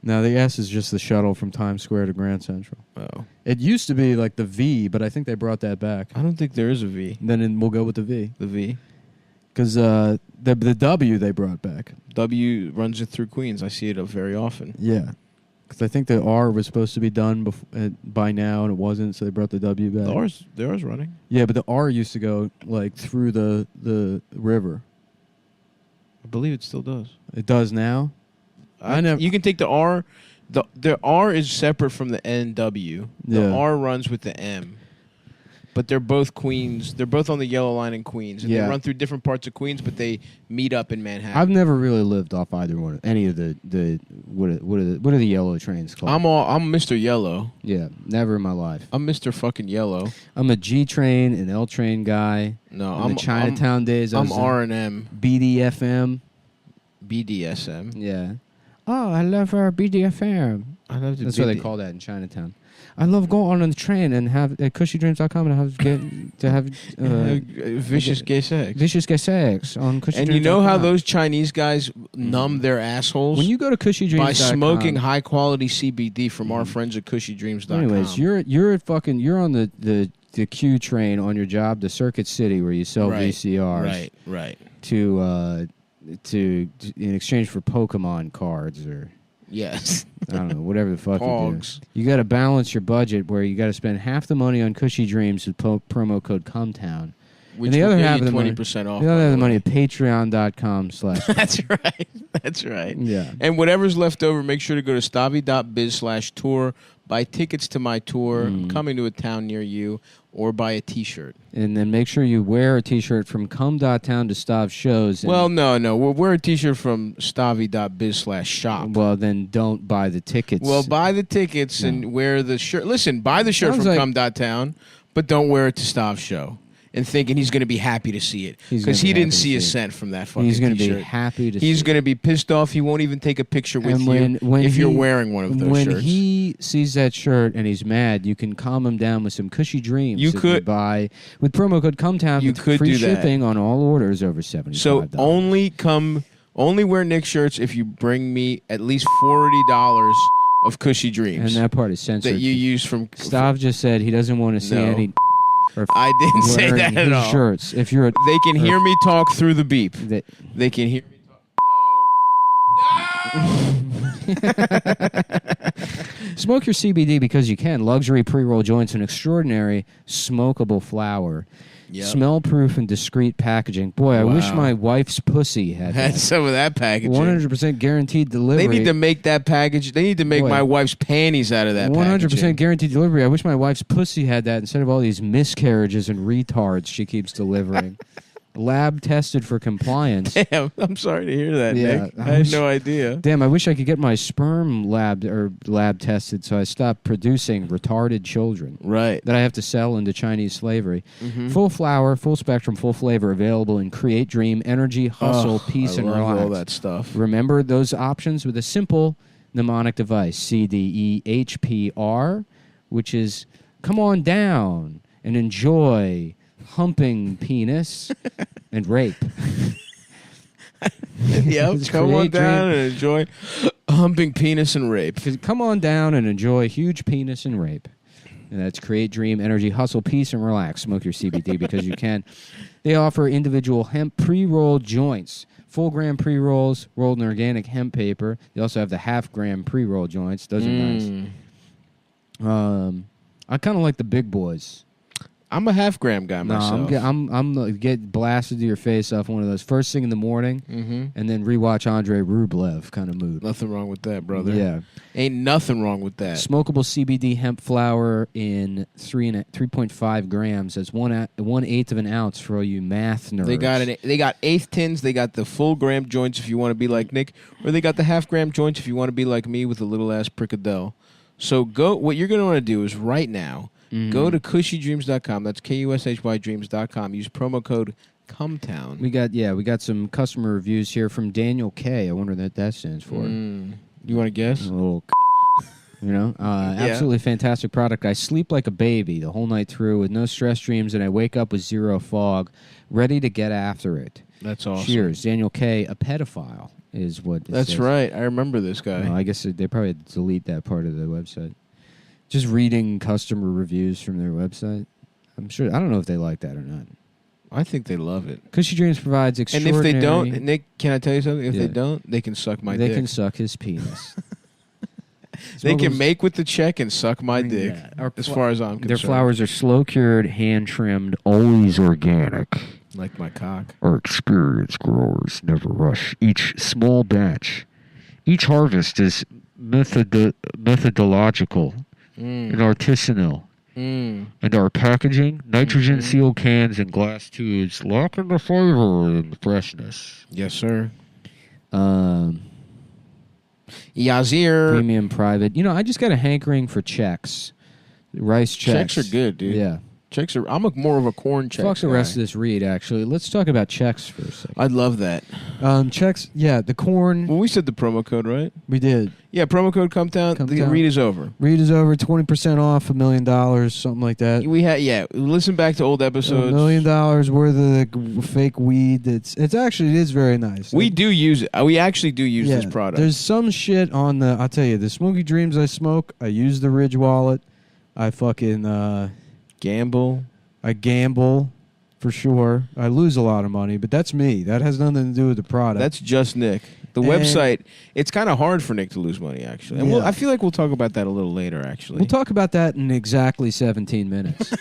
No, the S is just the shuttle from Times Square to Grand Central. Oh. It used to be like the V, but I think they brought that back. I don't think there is a V. Then we'll go with the V. The V. Because the W they brought back. W runs it through Queens. I see it very often. Yeah. Because I think the R was supposed to be done by now, and it wasn't, so they brought the W back. The R's running. Yeah, but the R used to go like through the river. I believe it still does. It does now? You can take the R. The R is separate from the NW. The Yeah. R runs with the M. But they're both Queens. They're both on the yellow line in Queens. And Yeah. they run through different parts of Queens, but they meet up in Manhattan. I've never really lived off either one. Any of the what are the yellow trains called? I'm Mr. Yellow. Yeah, never in my life. I'm Mr. fucking Yellow. I'm a G train and L train guy. No, In the Chinatown days. I'm R&M. BDFM. BDSM. Yeah. Oh, I love our BDFM. I love the That's what they call that in Chinatown. I love going on the train and have at cushydreams.com and have vicious gay sex. Vicious gay sex on cushydreams.com. And you know how those Chinese guys numb their assholes? When you go to cushydreams.com by smoking high quality CBD from our friends at cushydreams.com. Anyways, you're on the Q train on your job to Circuit City where you sell VCRs. Right. To in exchange for Pokemon cards or yes. I don't know, whatever the fuck Pogs. you do. You got to balance your budget where you got to spend half the money on Cushy Dreams with promo code Cum Town. Which and the will other get half you of the 20% off. The other half of the money at patreon.com/ That's right. Yeah. And whatever's left over, make sure to go to stavi.biz/tour, buy tickets to my tour, coming to a town near you, or buy a T-shirt. And then make sure you wear a T-shirt from Cum.town to Stav shows. Well, no. We'll wear a T-shirt from stavi.biz/shop. Well, then don't buy the tickets. Well, buy the tickets and wear the shirt. Listen, buy the shirt Sounds from like- Cum.town. but don't wear it to Stav's show. And thinking he's going to be happy to see it. Because he didn't see a cent from that fucking He's going to t-shirt. be happy to see it. He's going to be pissed off. He won't even take a picture with when if you're wearing one of those shirts. When he sees that shirt and he's mad, you can calm him down with some cushy dreams. You could buy with promo code Cum Town. You could free do that. shipping on all orders over $75. So only wear Nick shirts if you bring me at least $40 of cushy dreams. And that part is censored. That you use from... Stav just said he doesn't want to see any... I didn't say that at all. Shirts. If you're they can hear me talk through the beep. They can hear me talk. No! Smoke your CBD because you can. Luxury pre-roll joints, an extraordinary smokable flower. Yep. Smell-proof and discreet packaging. Boy, I wish my wife's pussy had some of that packaging. 100% guaranteed delivery. They need to make that package. They need to make my wife's panties out of that 100% guaranteed delivery. I wish my wife's pussy had that instead of all these miscarriages and retards she keeps delivering. Lab tested for compliance. Damn, I'm sorry to hear that, Nick. I had no idea. Damn, I wish I could get my sperm lab tested so I stop producing retarded children. Right. That I have to sell into Chinese slavery. Mm-hmm. Full flower, full spectrum, full flavor available in Create, Dream, Energy, Hustle, Peace, and Relax. All that stuff. Remember those options with a simple mnemonic device, CDEHPR, which is come on down and enjoy humping penis and rape. Yep, come on down and enjoy humping penis and rape. Come on down and enjoy huge penis and rape. And that's Create, Dream, Energy, Hustle, Peace, and Relax. Smoke your CBD because you can. They offer individual hemp pre-rolled joints, full gram pre-rolls rolled in organic hemp paper. They also have the half-gram pre-roll joints. Those are nice. I kind of like the big boys. I'm a half-gram guy myself. I'm get blasted to your face off one of those first thing in the morning, and then rewatch Andrei Rublev kind of mood. Nothing wrong with that, brother. Yeah, ain't nothing wrong with that. Smokable CBD hemp flower in 3.5 grams. That's 1/8 of an ounce for all you math nerds. They got eighth tins. They got the full gram joints if you want to be like Nick, or they got the half gram joints if you want to be like me with a little ass prickadell. So what you're gonna want to do is right now. Go to cushydreams.com. That's KUSHYDreams.com. Use promo code CUMTOWN. We got some customer reviews here from Daniel K. I wonder what that stands for. You want to guess? A little, absolutely fantastic product. I sleep like a baby the whole night through with no stress dreams, and I wake up with zero fog, ready to get after it. That's awesome. Cheers, Daniel K. A pedophile is what. That's says. right. I remember this guy. I guess they probably delete that part of the website. Just reading customer reviews from their website. I'm sure. I don't know if they like that or not. I think they love it. Cushy Dreams provides extraordinary... And if they don't, Nick, can I tell you something? If they don't, they can suck my dick. They can suck his penis. They can make with the check and suck my dick, as far as I'm concerned. Their flowers are slow-cured, hand-trimmed, always organic. Like my cock. Our experienced growers never rush each small batch. Each harvest is methodological and artisanal. And our packaging, nitrogen sealed cans and glass tubes, lock in the flavor and freshness. Yes, sir. Yazir. Premium private. I just got a hankering for checks. Rice checks. Checks are good, dude. Yeah. Checks are. I'm more of a corn check. Fuck the rest of this read, actually. Let's talk about checks for a second. I'd love that. Checks, the corn. Well, we said the promo code, right? We did. Yeah, promo code Cum Town. The read is over. Read is over. 20% off, $1 million, something like that. Listen back to old episodes. $1 million worth of the fake weed. It is very nice. We do use it. We actually do use this product. There's some shit on the. I'll tell you, the Smoky Dreams I smoke. I use the Ridge wallet. I fucking gamble. I gamble, for sure. I lose a lot of money, but that's me. That has nothing to do with the product. That's just Nick. The website, it's kind of hard for Nick to lose money, actually. And I feel like we'll talk about that a little later, actually. We'll talk about that in exactly 17 minutes.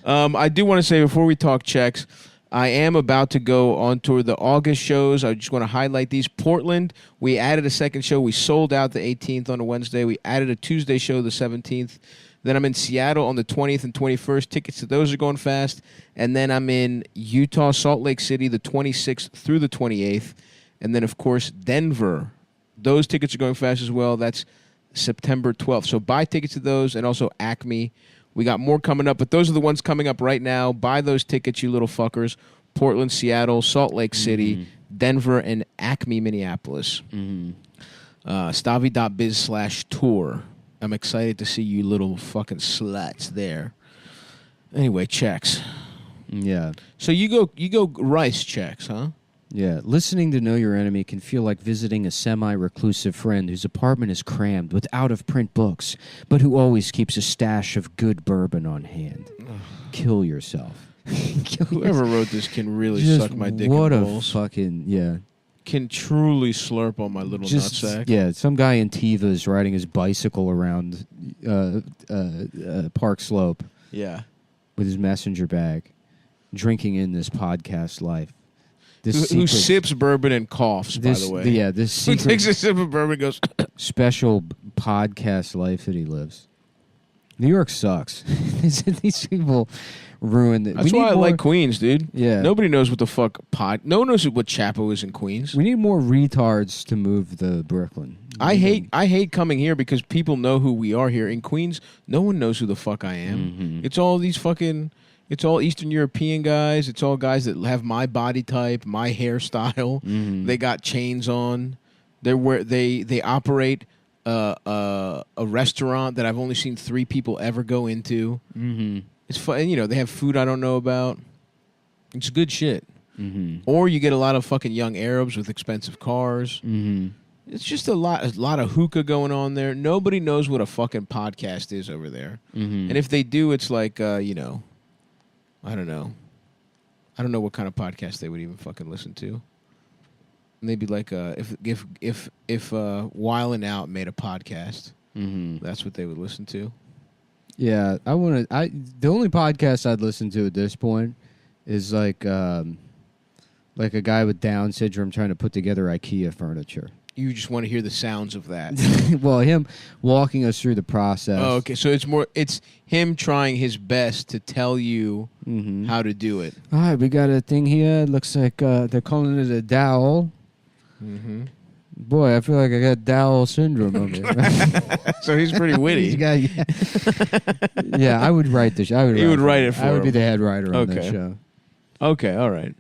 I do want to say, before we talk checks, I am about to go on tour the August shows. I just want to highlight these. Portland, we added a second show. We sold out the 18th on a Wednesday. We added a Tuesday show the 17th. Then I'm in Seattle on the 20th and 21st. Tickets to those are going fast. And then I'm in Utah, Salt Lake City, the 26th through the 28th. And then, of course, Denver. Those tickets are going fast as well. That's September 12th. So buy tickets to those, and also Acme. We got more coming up, but those are the ones coming up right now. Buy those tickets, you little fuckers. Portland, Seattle, Salt Lake City, Denver, and Acme, Minneapolis. Stavi.biz/tour. I'm excited to see you little fucking sluts there. Anyway, checks. Yeah. So you go Rice checks, huh? Yeah, listening to Know Your Enemy can feel like visiting a semi-reclusive friend whose apartment is crammed with out-of-print books, but who always keeps a stash of good bourbon on hand. Kill yourself. Whoever wrote this can really Just suck my dick what and a balls. fucking, yeah. Can truly slurp on my little nutsack. Yeah, some guy in Tiva is riding his bicycle around Park Slope Yeah. with his messenger bag, drinking in this podcast life. Who sips bourbon and coughs, by the way. Yeah, this Who secret takes a sip of bourbon and goes... special podcast life that he lives. New York sucks. These people ruin it. That's why I like Queens, dude. Yeah. Nobody knows what the fuck No one knows what Chapo is in Queens. We need more retards to move the Brooklyn. I hate coming here because people know who we are here. In Queens, no one knows who the fuck I am. It's all these fucking... It's all Eastern European guys. It's all guys that have my body type, my hairstyle. They got chains on. They operate a restaurant that I've only seen 3 people ever go into. It's fun. You know, they have food I don't know about. It's good shit. Or you get a lot of fucking young Arabs with expensive cars. It's just a lot of hookah going on there. Nobody knows what a fucking podcast is over there. And if they do, it's like you know. I don't know. I don't know what kind of podcast they would even fucking listen to. Maybe like if Wild 'N Out made a podcast, that's what they would listen to. Yeah, the only podcast I'd listen to at this point is like a guy with Down syndrome trying to put together IKEA furniture. You just want to hear the sounds of that. Well, him walking us through the process. Oh, okay. So it's him trying his best to tell you how to do it. All right, we got a thing here. It looks like they're calling it a dowel. Boy, I feel like I got dowel syndrome over here. So he's pretty witty. Yeah, I would write this. You would write it for I would him. be the head writer on that Okay. show. Okay, all right.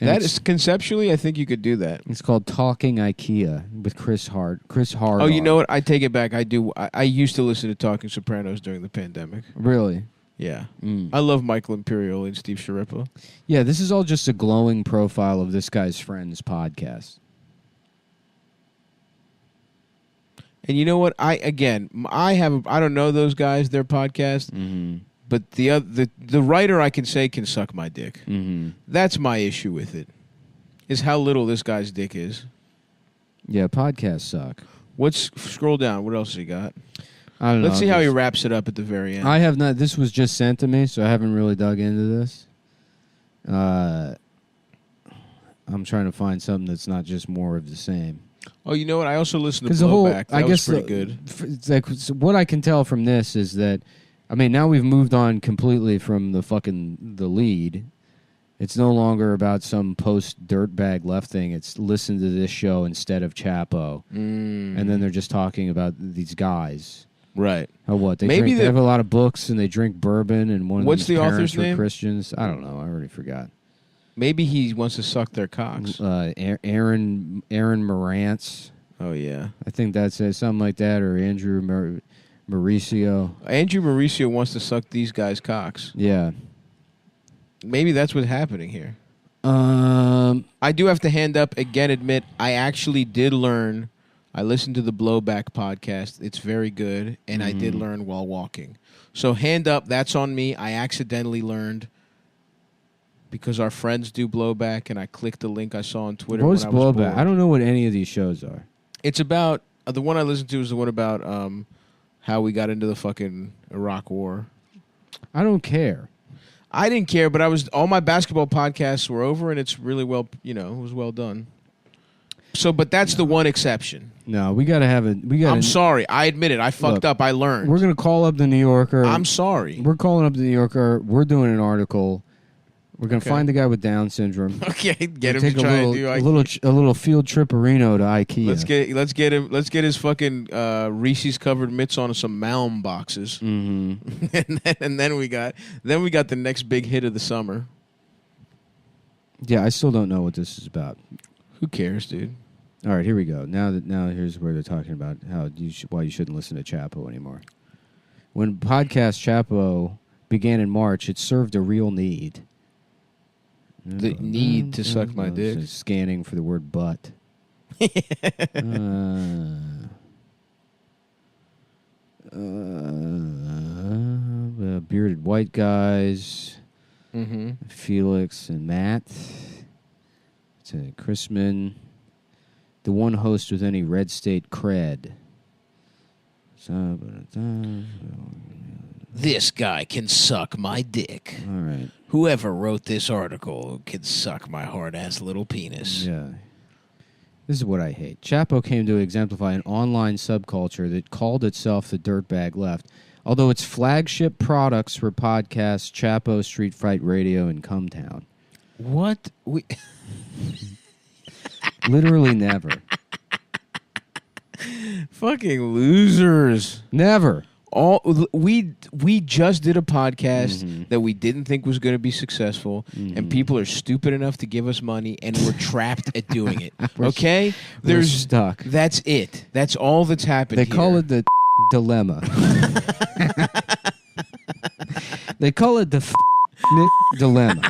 And That it's- is conceptually, I think you could do that. It's called Talking IKEA with Chris Hard. Oh, you know what? I take it back. I used to listen to Talking Sopranos during the pandemic. Really? Yeah. Mm. I love Michael Imperioli and Steve Sciarippa. Yeah, this is all just a glowing profile of this guy's friend's podcast. And you know what? I don't know those guys, their podcast, but the writer I can say can suck my dick. That's my issue with it. Is how little this guy's dick is. Yeah, podcasts suck. Scroll down. What else has he got? I don't know. Let's see how he wraps it up at the very end. I have not. This was just sent to me, so I haven't really dug into this. I'm trying to find something that's not just more of the same. Oh, you know what? I also listened to the whole, Blowback. That was pretty good. It's like, so what I can tell from this is that, I mean, now we've moved on completely from the lead. It's no longer about some post dirtbag left thing. It's listen to this show instead of Chapo, and then they're just talking about these guys. Right. How what they Maybe they have a lot of books and they drink bourbon and one of What's them's the parents author's were name? Christians. I don't know. I already forgot. Maybe he wants to suck their cocks. Aaron Morantz. Oh, yeah. I think that's it, something like that, or Andrew Mauricio. Andrew Mauricio wants to suck these guys' cocks. Yeah. Maybe that's what's happening here. I do have to admit, I actually did learn. I listened to the Blowback podcast. It's very good, and I did learn while walking. So hand up, that's on me. I accidentally learned because our friends do Blowback, and I clicked the link I saw on Twitter. What's when I was Blowback? bored. I don't know what any of these shows are. It's about the one I listened to is the one about how we got into the fucking Iraq War. I don't care. I didn't care, but all my basketball podcasts were over, and it's really well, it was well done. So, but that's the one exception. No, we got to have it. I'm sorry. I admit it. I fucked up. I learned. We're going to call up the New Yorker. I'm sorry. We're calling up the New Yorker. We're doing an article We're gonna find the guy with Down syndrome. Okay, get him Take to try and do a little field tripperino to IKEA. Let's get his fucking Reese's covered mitts on some Malm boxes. Mm-hmm. and then we got the next big hit of the summer. Yeah, I still don't know what this is about. Who cares, dude? All right, here we go. Now here's where they're talking about why you shouldn't listen to Chapo anymore. When podcast Chapo began in March, it served a real need. The need to suck my dick. Scanning for the word butt. Bearded white guys. Mm-hmm. Felix and Matt. Chrisman. The one host with any red state cred. This guy can suck my dick. All right. Whoever wrote this article can suck my hard-ass little penis. Yeah. This is what I hate. Chapo came to exemplify an online subculture that called itself the Dirtbag Left, although its flagship products were podcasts Chapo, Street Fight Radio, and Cum Town. What? Literally never. Fucking losers. Never. We just did a podcast that we didn't think was going to be successful, and people are stupid enough to give us money, and we're trapped at doing it. Okay, We're stuck. That's it. That's all that's happened. They call it the dilemma. They call it the dilemma.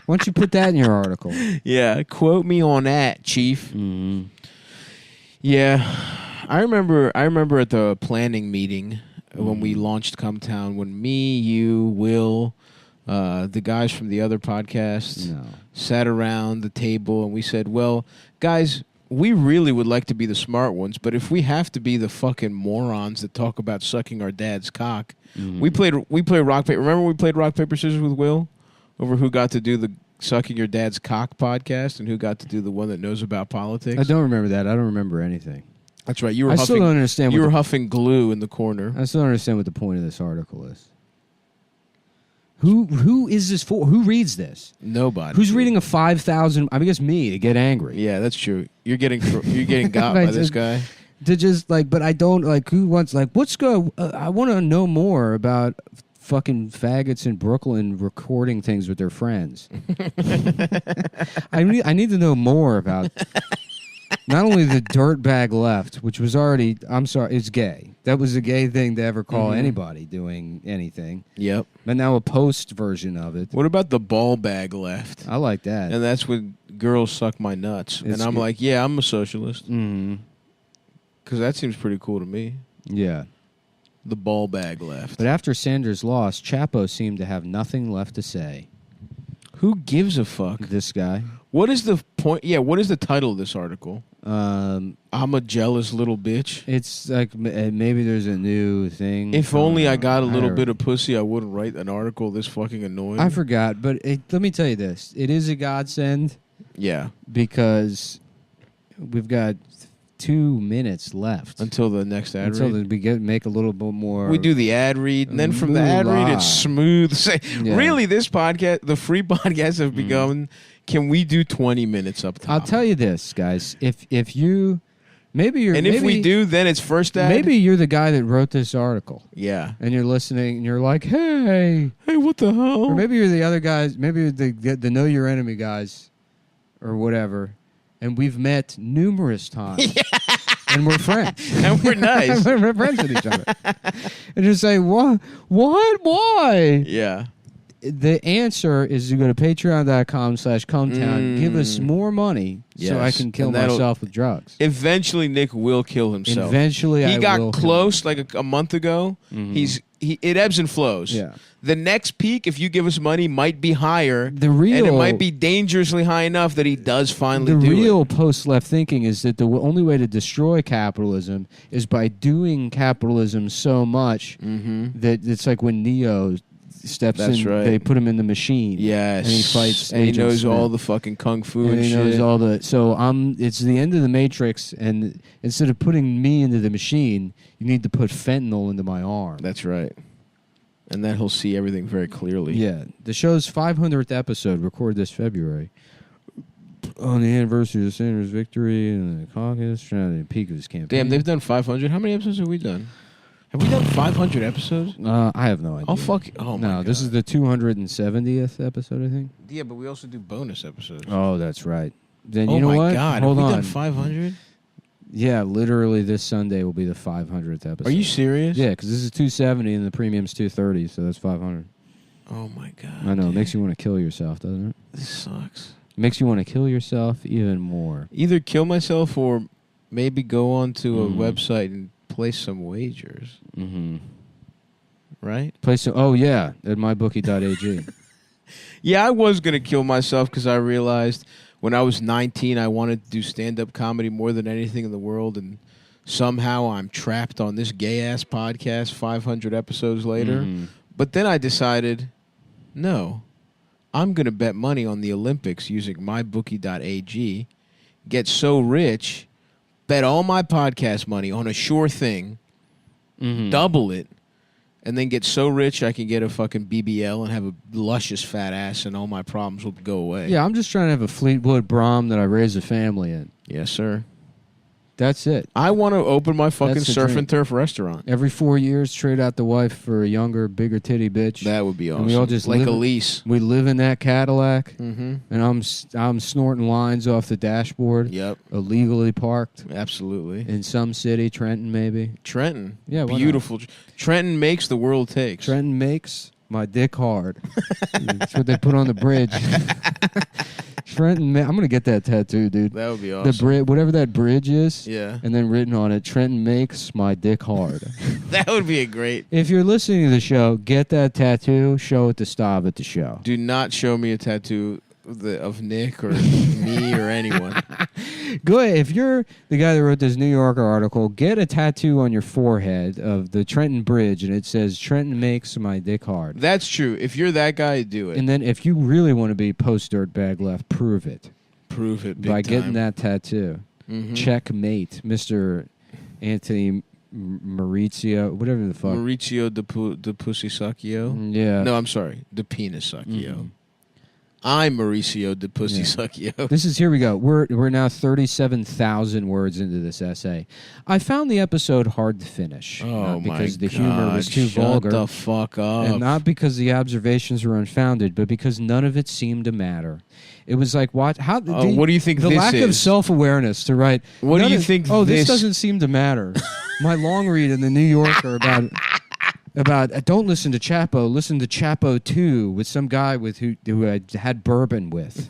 Why don't you put that in your article? Yeah, quote me on that, Chief. Mm-hmm. Yeah. I remember at the planning meeting when we launched Cum Town, when me, you, Will, the guys from the other podcasts sat around the table and we said, well, guys, we really would like to be the smart ones, but if we have to be the fucking morons that talk about sucking our dad's cock, we played rock, paper. Remember we played rock, paper, scissors with Will over who got to do the sucking your dad's cock podcast and who got to do the one that knows about politics? I don't remember that. I don't remember anything. That's right. You were I huffing, still don't understand. You were huffing glue in the corner. I still don't understand what the point of this article is. Who is this for? Who reads this? Nobody. Who's reading a 5,000? I guess me to get angry. Yeah, that's true. You're getting got by this guy. To just but I don't who wants what's go? I want to know more about fucking faggots in Brooklyn recording things with their friends. I need to know more about. Not only the Dirtbag Left, which was already, I'm sorry, it's gay. That was a gay thing to ever call anybody doing anything. Yep. But now a post version of it. What about the Ball Bag Left? I like that. And that's when girls suck my nuts. It's and I'm good. like, yeah, I'm a socialist. Mm-hmm. Because that seems pretty cool to me. Yeah. The Ball Bag Left. But after Sanders lost, Chapo seemed to have nothing left to say. Who gives a fuck? This guy. What is the point? Yeah, what is the title of this article? I'm a jealous little bitch. It's like maybe there's a new thing. If only I got a little bit of pussy, I wouldn't write an article this fucking annoying. I forgot, but let me tell you this. It is a godsend. Yeah. Because we've got 2 minutes left. Until the next ad read. Until we make a little bit more. We do the ad read, and then from the ad read, it's smooth. Yeah. Really, this podcast, the free podcasts have begun. Can we do 20 minutes up top? I'll tell you this, guys. If you, maybe you're, and maybe, if we do, then it's first ad. Maybe you're the guy that wrote this article. Yeah. And you're listening, and you're like, hey, what the hell? Or maybe you're the other guys. Maybe you're the know your enemy guys, or whatever. And we've met numerous times. Yeah. And we're friends. And we're nice. We're friends with each other. And just say, what? Why? Yeah. The answer is to go to patreon.com/cumtown. Give us more money so I can kill myself with drugs. Eventually, Nick will kill himself. Eventually, he got close like a month ago. Mm-hmm. It ebbs and flows. Yeah. The next peak, if you give us money, might be higher. And it might be dangerously high enough that he does finally do it. The real post-left thinking is that the only way to destroy capitalism is by doing capitalism so much that it's like when Neo steps in, right. They put him in the machine. Yes. And he fights. And he knows Smith. all the fucking kung fu and he shit. knows all the. So it's the end of the Matrix, and instead of putting me into the machine, you need to put fentanyl into my arm. That's right. And then he'll see everything very clearly. Yeah, the show's 500th episode, recorded this February, on the anniversary of Sanders' victory and the caucus, trying to peak of his campaign. Damn, they've done 500. How many episodes have we done? Have we done 500 episodes? I have no idea. Oh, fuck. Oh, my no, God. this is the 270th episode, I think. Yeah, but we also do bonus episodes. Oh, that's right. Then oh you know my what? God. Hold have we on. done 500? Yeah, literally this Sunday will be the 500th episode. Are you serious? Yeah, because this is 270 and the premium's 230, so that's 500. Oh, my God. I know. It dude. makes you want to kill yourself, doesn't it? This sucks. Makes you want to kill yourself even more. Either kill myself or maybe go onto a Mhm. website and place some wagers. Mm-hmm. Right? Oh, yeah, at mybookie.ag. Yeah, I was going to kill myself because I realized when I was 19, I wanted to do stand-up comedy more than anything in the world, and somehow I'm trapped on this gay-ass podcast 500 episodes later. Mhm. But then I decided, no, I'm going to bet money on the Olympics using mybookie.ag, get so rich, bet all my podcast money on a sure thing, Mhm. double it, and then get so rich I can get a fucking BBL and have a luscious fat ass and all my problems will go away. Yeah, I'm just trying to have a Fleetwood Brom that I raise a family in. Yes, sir. That's it. I want to open my fucking That's the surf dream. and turf restaurant. Every 4 years, trade out the wife for a younger, bigger titty bitch. That would be awesome. And we all just like live a it. lease. We live in that Cadillac, Mm-hmm. and I'm snorting lines off the dashboard, Yep, illegally parked absolutely. in some city, Trenton maybe. Trenton. Yeah, why not? Beautiful. Trenton makes the world takes. Trenton makes my dick hard. That's what they put on the bridge. Trenton, I'm gonna get that tattoo, dude. That would be awesome. The bridge, whatever that bridge is, Yeah. and then written on it, Trenton makes my dick hard. That would be a great. If you're listening to the show, get that tattoo, show it to Stav at the show. Do not show me a tattoo of Nick or me or anyone. Go ahead. If you're the guy that wrote this New Yorker article, get a tattoo on your forehead of the Trenton Bridge, and it says, Trenton makes my dick hard. That's true. If you're that guy, do it. And then if you really want to be post-dirtbag left, prove it. Prove it big by time. getting that tattoo. Mhm. Checkmate, Mr. Anthony Maurizio, whatever the fuck. Mauricio de Pussy Suckio. Yeah. No, I'm sorry. De Penis Suckio. Mhm. I'm Mauricio de Pussy Yeah. Suckio. This is, here we go. We're now 37,000 words into this essay. I found the episode hard to finish. Oh, not my because the God. humor was too Shut vulgar. the fuck up. And not because the observations were unfounded, but because none of it seemed to matter. It was like, what do you think the this lack is? of self-awareness to write. What do none you of- think Oh, this- this doesn't seem to matter. My long read in the New Yorker about don't listen to Chapo, listen to Chapo 2 with some guy who I had bourbon with.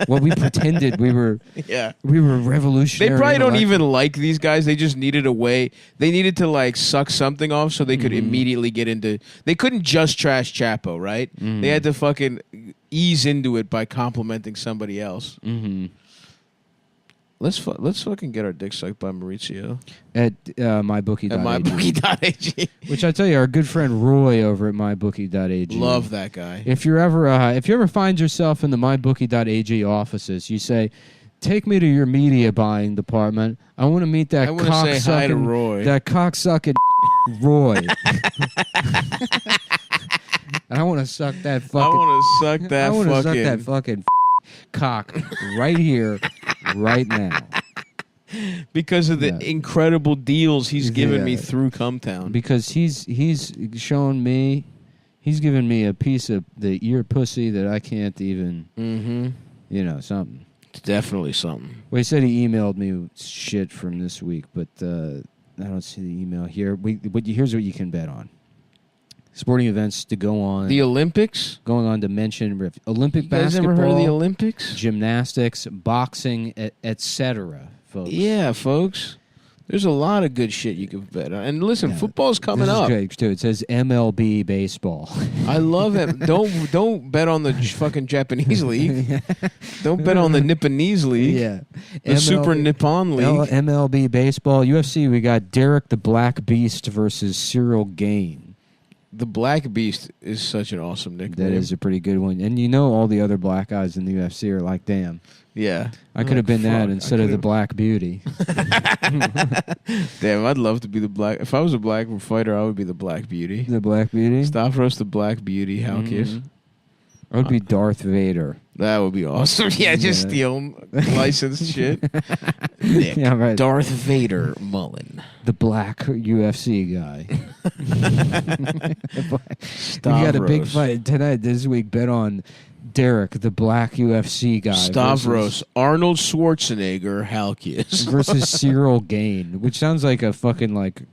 Well, we pretended we were Yeah. revolutionary. They probably don't intellectuals. even like these guys. They just needed a way. They needed to like suck something off so they could immediately get into. They couldn't just trash Chapo, right? They had to fucking ease into it by complimenting somebody else. Mhm. Let's fucking get our dick sucked by Mauricio At mybookie.ag. at mybookie.ag. Which I tell you, our good friend Roy over at mybookie.ag. Love that guy. If you ever find yourself in the mybookie.ag offices, you say, "Take me to your media buying department. I want to meet that I want to say hi to Roy. that cocksucking Roy." And I want to suck that I fucking. want to suck that I want to suck fucking. that fucking cock right here, right now. Because of the Yeah. incredible deals he's given me Yeah. through Cum Town. Because he's showing me, he's giving me a piece of the ear pussy that I can't even, Mm-hmm. something. It's definitely something. Well, he said he emailed me with shit from this week, but I don't see the email here. Here's what you can bet on: sporting events to go on. The Olympics? Going on to mention Olympic You guys basketball, ever heard of the Olympics? gymnastics, boxing, etc. Folks. Yeah, folks. There's a lot of good shit you can bet on. And listen, Yeah. football's coming This is up. great too. It says MLB baseball. I love it. Don't bet on the fucking Japanese league. Don't bet on the Nipponese league. Yeah, The Super Nippon League. MLB baseball, UFC. We got Derek the Black Beast versus Cyril Gain. The Black Beast is such an awesome nickname. That is a pretty good one. And you know all the other black guys in the UFC are like, damn. Yeah. I could have been that fuck, instead of the Black Beauty. Damn, I'd love to be the black. If I was a black fighter, I would be the Black Beauty. The Black Beauty? Stavros the Black Beauty, Halkias. Mhm. I would be Darth Vader. That would be awesome. Yeah, just steal licensed shit. Nick, Yeah, right. Darth Vader Mullen. The black UFC guy. Stavros. We got a big fight tonight, this week. Bet on Derek, the black UFC guy. Stavros, Arnold Schwarzenegger, Halkias. versus Cyril Gain, which sounds like a fucking like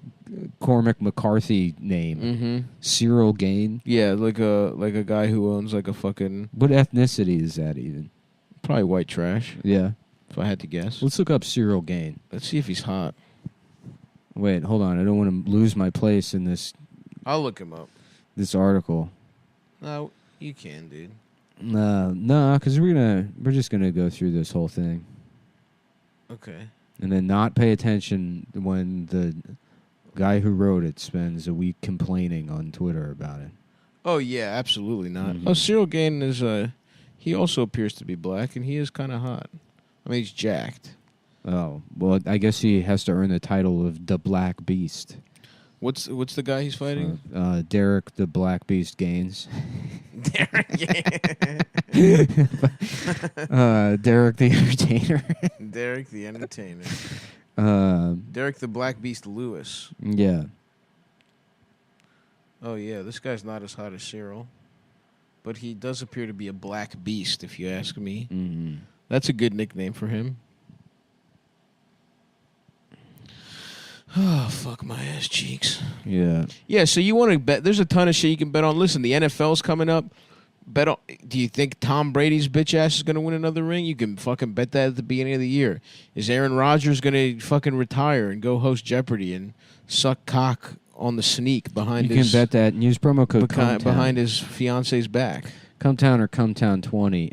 Cormac McCarthy name. Mm-hmm. Cyril Gain. Yeah, like a guy who owns like a fucking What ethnicity is that even? probably white trash. Yeah. If I had to guess. Let's look up Cyril Gain. Let's see if he's hot. Wait, hold on. I don't want to lose my place in this I'll look him up. article. No, you can, dude. No, because we're just gonna go through this whole thing Okay. and then not pay attention when the guy who wrote it spends a week complaining on Twitter about it. Oh yeah, absolutely not. Mhm. Oh, Cyril Gain is he also appears to be black, and he is kind of hot. I mean, he's jacked. Oh, well, I guess he has to earn the title of the Black Beast. What's the guy he's fighting? Derek the Black Beast Gaines. Derek. Derek the Entertainer. Derek the Entertainer. Um, Derek the Black Beast Lewis. yeah. Oh yeah, this guy's not as hot as Cyril, but he does appear to be a black beast, if you ask me. Mm-hmm. That's a good nickname for him. Oh, fuck my ass cheeks. Yeah. Yeah, so you want to bet. There's a ton of shit you can bet on. Listen, the NFL's coming up. Bet on. Do you think Tom Brady's bitch ass is going to win another ring? You can fucking bet that at the beginning of the year. Is Aaron Rodgers going to fucking retire and go host Jeopardy and suck cock on the sneak behind You his... can bet that. Use promo code behind his fiance's back. Cum Town or Cum Town 20.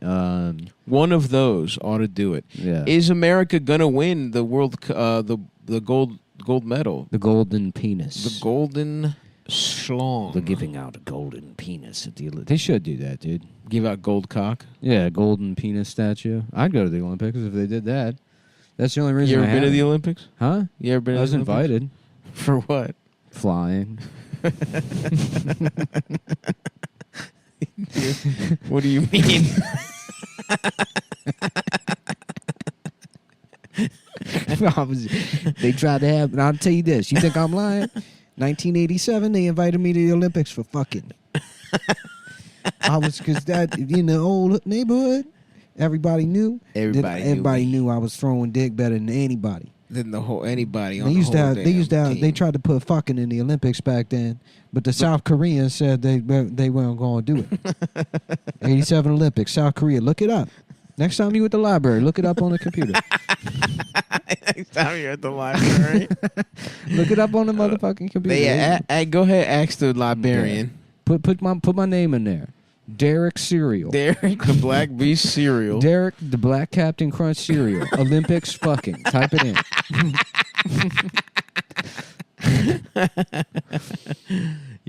One of those ought to do it. Yeah. Is America going to win the the gold medal? The golden penis. The golden schlong. They're giving out a golden penis at the Olympics. They should do that, dude. Give out gold cock. Yeah, a golden penis statue. I'd go to the Olympics if they did that. That's the only reason You ever I been to haven't. the Olympics? Huh? You ever been I to was the Olympics? invited. For what? Flying. What do you mean? They tried to have, and I'll tell you this. You think I'm lying? 1987, they invited me to the Olympics for fucking. I was, because that, in the old neighborhood, everybody knew. Everybody knew I was throwing dick better than anybody. Than the whole anybody on They used the to whole have, they used to have, damn they team. tried to put fucking in the Olympics back then, but the South Koreans said they weren't going to do it. 87 Olympics, South Korea. Look it up. Next time you at the library, look it up on the computer. Next time you're at the library. Look it up on the motherfucking computer. Yeah, go ahead, ask the librarian. Put my name in there. Derek Cereal. Derek the Black Beast cereal. Derek the Black Captain Crunch Cereal. Olympics fucking. Type it in.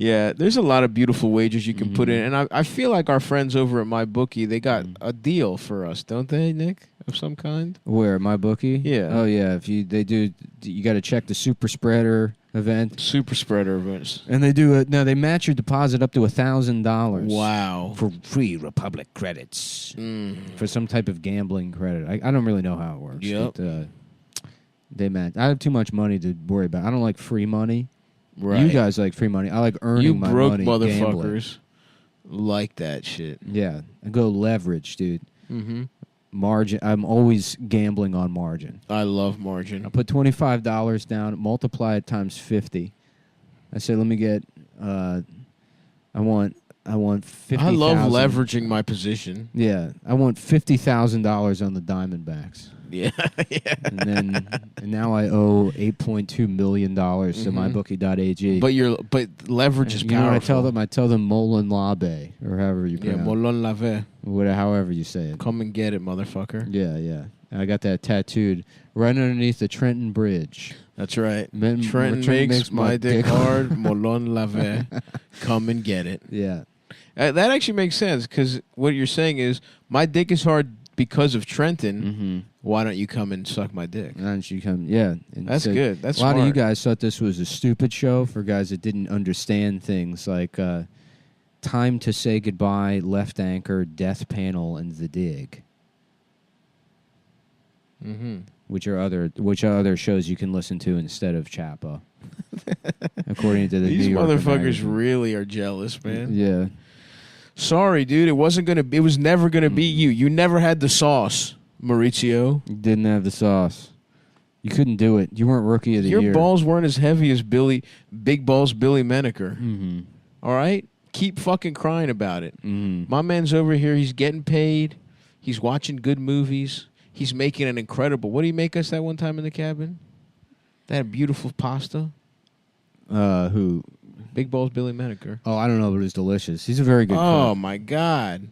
Yeah, there's a lot of beautiful wagers you can put in, and I feel like our friends over at MyBookie, they got a deal for us, don't they, Nick, of some kind? Where? My bookie? Yeah. Oh, yeah. You got to check the super spreader event. Super spreader events. And they do it. No, they match your deposit up to $1,000. Wow. For free Republic credits. For some type of gambling credit. I don't really know how it works. Yep. But, they match. I have too much money to worry about. I don't like free money. Right. You guys like free money. I like earning my broke money. motherfuckers Gambling. like that shit. Yeah. I go leverage, dude. Mm-hmm. Margin. I'm always gambling on margin. I love I margin. put $25 down, multiply it times 50. I say, let me get. I want 50. I love leveraging my position. Yeah, I want $50,000 on the Diamondbacks. Yeah, yeah. And now I owe $8.2 million to mybookie.ag. But leverage is you know powerful. what I tell them Mullen or however you Yeah, pronounce Mullen lave. it. However you say it. Come and get it, motherfucker. Yeah, yeah. I got that tattooed right underneath the Trenton Bridge. That's right. Trenton makes my dick hard. Mullen lave. Come and get it. Yeah. That actually makes sense because what you're saying is my dick is hard because of Trenton. Mm-hmm. Why don't you come and suck my dick? Why don't you come? Yeah. And That's so good. That's a lot smart. of you guys thought this was a stupid show for guys that didn't understand things like Time to Say Goodbye, Left Anchor, Death Panel, and The Dig. Mm-hmm. Which are other shows you can listen to instead of Chapa, according to the These New Yorker motherfuckers magazine. really are jealous, man. Yeah. Sorry, dude. It was never gonna be you. You never had the sauce, Maurizio. You didn't have the sauce. You couldn't do it. You weren't rookie of the year. Your balls weren't as heavy as Big Balls Billy Menaker. Mm-hmm. All right? Keep fucking crying about it. Mm-hmm. My man's over here. He's getting paid. He's watching good movies. He's making an incredible... What did he make us that one time in the cabin? That beautiful pasta? Who? Big Balls Billy Menaker. Oh, I don't know, but it was delicious. He's a very good Oh, cook. my God.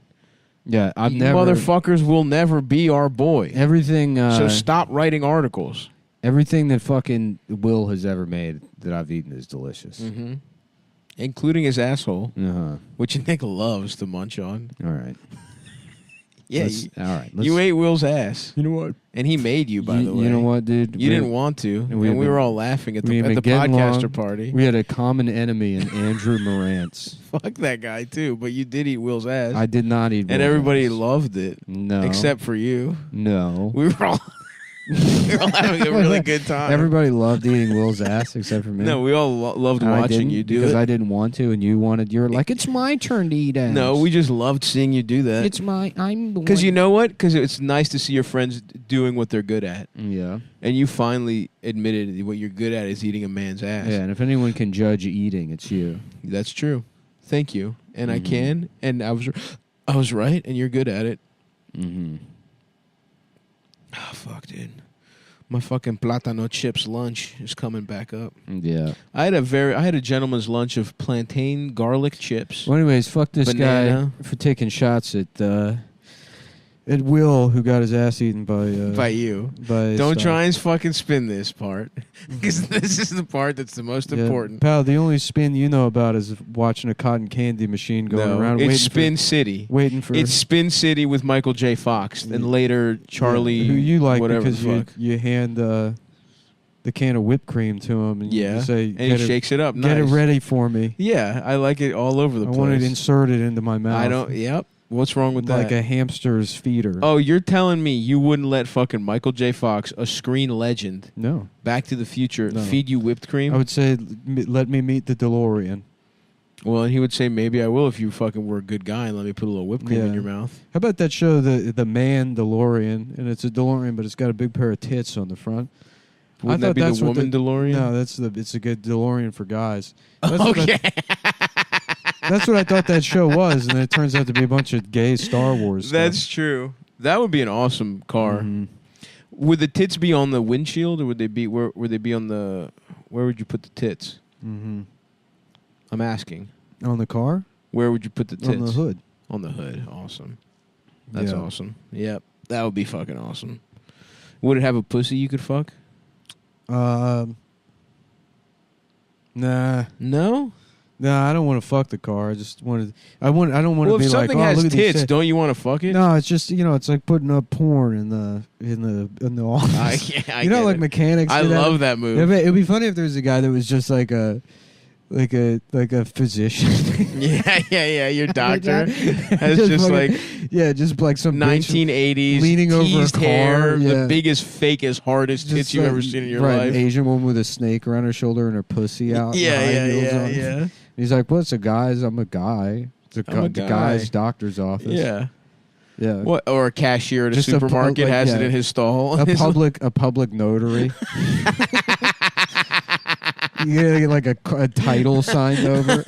Yeah, I've You never... motherfuckers will never be our boy. Everything... So stop writing articles. Everything that fucking Will has ever made that I've eaten is delicious. Mm-hmm. Including his asshole, Uh-huh. which Nick loves to munch on. All right. Yeah, All right. you ate Will's ass. You know what? And he made you, by the way. You know what, dude? You didn't want to. And we were all laughing at the podcaster party. We had a common enemy in Andrew Morantz. Fuck that guy, too. But you did eat Will's ass. I did not eat and Will's everybody ass. loved it. No. Except for you. No. We were all... we were all having a really good time. Everybody loved eating Will's ass except for me. No, we all loved And watching you do because it. I didn't want to, and you wanted. You were like, "It's my turn to eat ass." No, we just loved seeing you do that. It's my. I'm the one. Because you know what? Because it's nice to see your friends doing what they're good at. Yeah. And you finally admitted what you're good at is eating a man's ass. Yeah, and if anyone can judge eating, it's you. That's true. Thank you. And I can. And I was right, and you're good at it. Mm-hmm. Oh, fuck, dude. My fucking platano chips lunch is coming back up. Yeah. I had a gentleman's lunch of plantain garlic chips. Well, anyways, fuck this Banana. guy for taking shots at Will, who got his ass eaten By you. by Don't stuff. try and fucking spin this part. Because this is the part that's the most Yeah, important. pal. The only spin you know about is watching a cotton candy machine going No, around. it's Spin City. Waiting for It's Spin City with Michael J. Fox. And later Charlie, who you like whatever because the fuck. you hand the can of whipped cream to him and Yeah. you say, And get he it, shakes it up. get it Nice. ready for me. Yeah, I like it all over the I place. want it inserted into my mouth. I don't. Yep. What's wrong with like that? a hamster's feeder. Oh, you're telling me you wouldn't let fucking Michael J. Fox, a screen legend, No. Back to the Future, No. feed you whipped cream? I would say, let me meet the DeLorean. Well, and he would say, maybe I will if you fucking were a good guy and let me put a little whipped cream in your mouth. How about that show, the Man DeLorean? And it's a DeLorean, but it's got a big pair of tits on the front. Wouldn't that be the woman DeLorean? No, it's a good DeLorean for guys. That's what Okay. that's what I thought that show was, and it turns out to be a bunch of gay Star Wars That's stuff. true. That would be an awesome car. Mhm. Would the tits be on the windshield, or would they be where? Would they be on the? Where would you put the tits? Mhm. I'm asking. On the car? Where would you put the tits? On the hood. On the hood. Awesome. That's Yeah. awesome. Yep. That would be fucking awesome. Would it have a pussy you could fuck? Nah. No. Nah, I don't want to fuck the car. I just wanted. I don't want to Well, be if like, something oh, has look at these tits, tits. don't you want to fuck it? No, it's just it's like putting up porn in the office. I you know, get like it. mechanics. I do that? love that move. It'd be funny if there was a guy that was just like a physician. yeah. Your doctor has Just just fucking- like just like some bitch 1980s leaning over a teased car, hair, yeah. the biggest, fakest, hardest tits just you've like- ever seen in your right, life. An Asian woman with a snake around her shoulder and her pussy out. and high heels on. yeah. He's like, "What's a guy's? I'm a guy. It's I'm a the guy." guy's doctor's office. Yeah. yeah. What? Or a cashier at a Just a pu- supermarket like, has it yeah. in his stall. A public notary. You gotta get like a title signed over.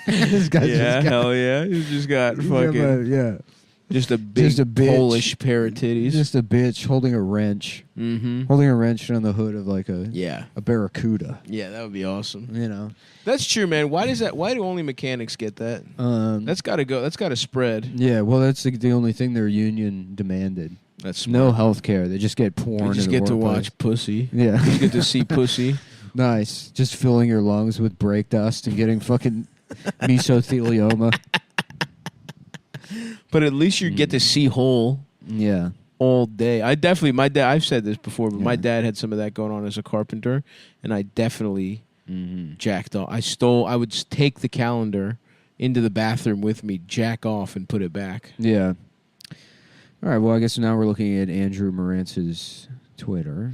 This guy Yeah, just got, hell yeah. He's just got he's fucking got Just a big Just a bitch. Polish pair of titties. Just a bitch holding a wrench. Mm-hmm. Holding a wrench on the hood of like a Yeah. barracuda. Yeah, that would be awesome. You know. That's true, man. Why do only mechanics get that? That's That's got to go. That's got to spread. yeah. Well, that's the only thing their union demanded. That's No smart. health care. They just get porn. You just in the get to workplace. watch pussy. Yeah. You get to see pussy. Nice. Just filling your lungs with brake dust and getting fucking mesothelioma. But at least you get to see whole Yeah. all day. My dad, I've said this before, but my Yeah. dad had some of that going on as a carpenter, and I definitely jacked off. I would take the calendar into the bathroom with me, jack off, and put it back. Yeah. All right. Well, I guess now we're looking at Andrew Morantz's Twitter.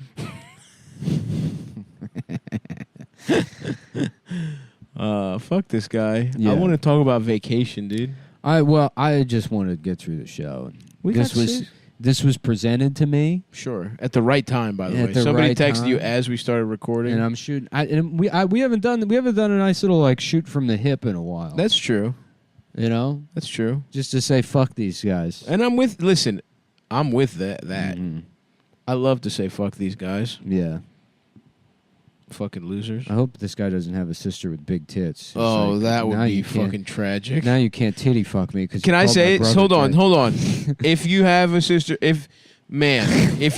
Fuck this guy. Yeah. I want to talk about vacation, dude. I just want to get through the show. This was presented to me, Sure. At the right time, by the At way. the Somebody right texted you time. as we started recording. and I'm shooting. We haven't done a nice little like shoot from the hip in a while. That's true. You know, That's true. just to say fuck these guys. And I'm with that. Mhm. I love to say fuck these guys. Yeah. Fucking losers. I hope this guy doesn't have a sister with big tits. It's Oh, like, that would now be you can't- fucking tragic. Now you can't titty fuck me because Can I say it? Hold on. If you have a sister, if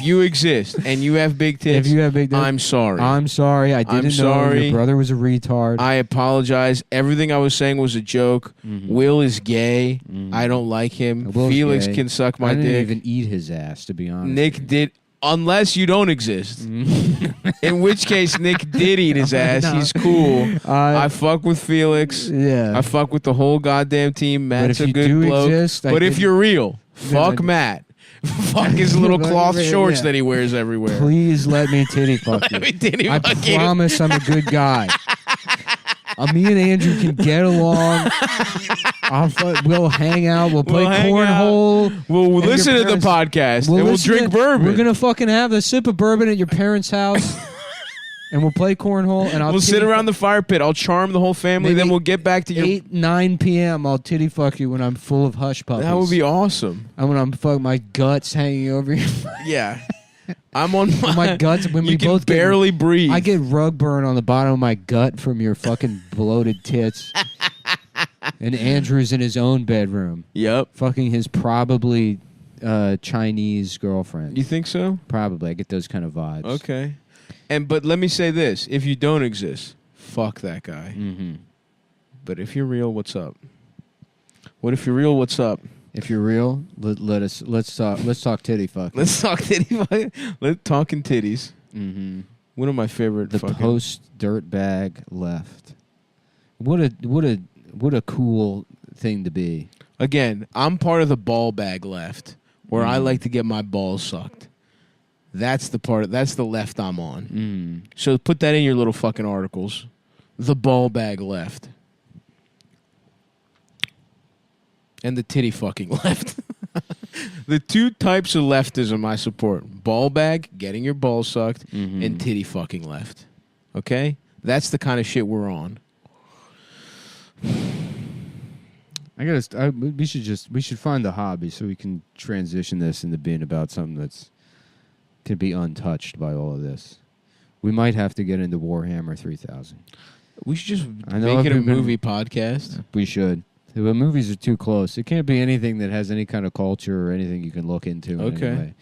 you exist and you have big tits, If you have big tits, I'm sorry. I'm sorry. I didn't know sorry. your brother was a retard. I apologize. Everything I was saying was a joke. Mhm. Will is gay. Mhm. I don't like him. Will's Felix gay. can suck my I didn't dick. even eat his ass, to be honest. Nick did. Unless you don't exist. In which case, Nick did eat his ass. No. He's cool. I fuck with Felix. yeah. I fuck with the whole goddamn team. Matt's if a you good do bloke. exist, I but if didn't- you're real, fuck I- Matt. Fuck his little cloth Yeah. shorts that he wears everywhere. Please let me titty fuck you. Let me titty I fuck you. promise I'm a good guy. Me and Andrew can get along. We'll hang out. We'll play We'll hang cornhole. We'll And your listen to the parents- podcast and we'll listen drink to- bourbon. We're gonna fucking have a sip of bourbon at your parents' house, and we'll play cornhole. And We'll sit around the fire pit. I'll charm the whole family. Maybe Then we'll get back to your. 8-9 p.m. I'll titty fuck you when I'm full of hush puppies. That would be awesome. And when I'm my guts hanging over you. Yeah. I'm on My guts when you we can both barely breathe. I get rug burn on the bottom of my gut from your fucking bloated tits. And Andrew's in his own bedroom, Yep. fucking his probably Chinese girlfriend. You think so? Probably. I get those kind of vibes. Okay. But let me say this: if you don't exist, fuck that guy. Mm-hmm. But if you're real, what's up? What if you're real? What's up? If you're real, let's talk titty fuck. Let's talk titty. Let's talking titties. Mm-hmm. One of my favorite. The fucking, post dirtbag left. What a cool thing to be. Again, I'm part of the ball bag left, where I like to get my balls sucked. That's the part. That's the left I'm on. Mm. So put that in your little fucking articles. The ball bag left. And the titty fucking left. The two types of leftism I support. Ball bag, getting your balls sucked, Mhm. and titty fucking left. Okay? That's the kind of shit we're on. We should find the hobby so we can transition this into being about something that's can be untouched by all of this. We might have to get into Warhammer 3000. We should just I know make it a I've been- movie podcast. We should. The movies are too close. It can't be anything that has any kind of culture or anything you can look into. In Okay. any way.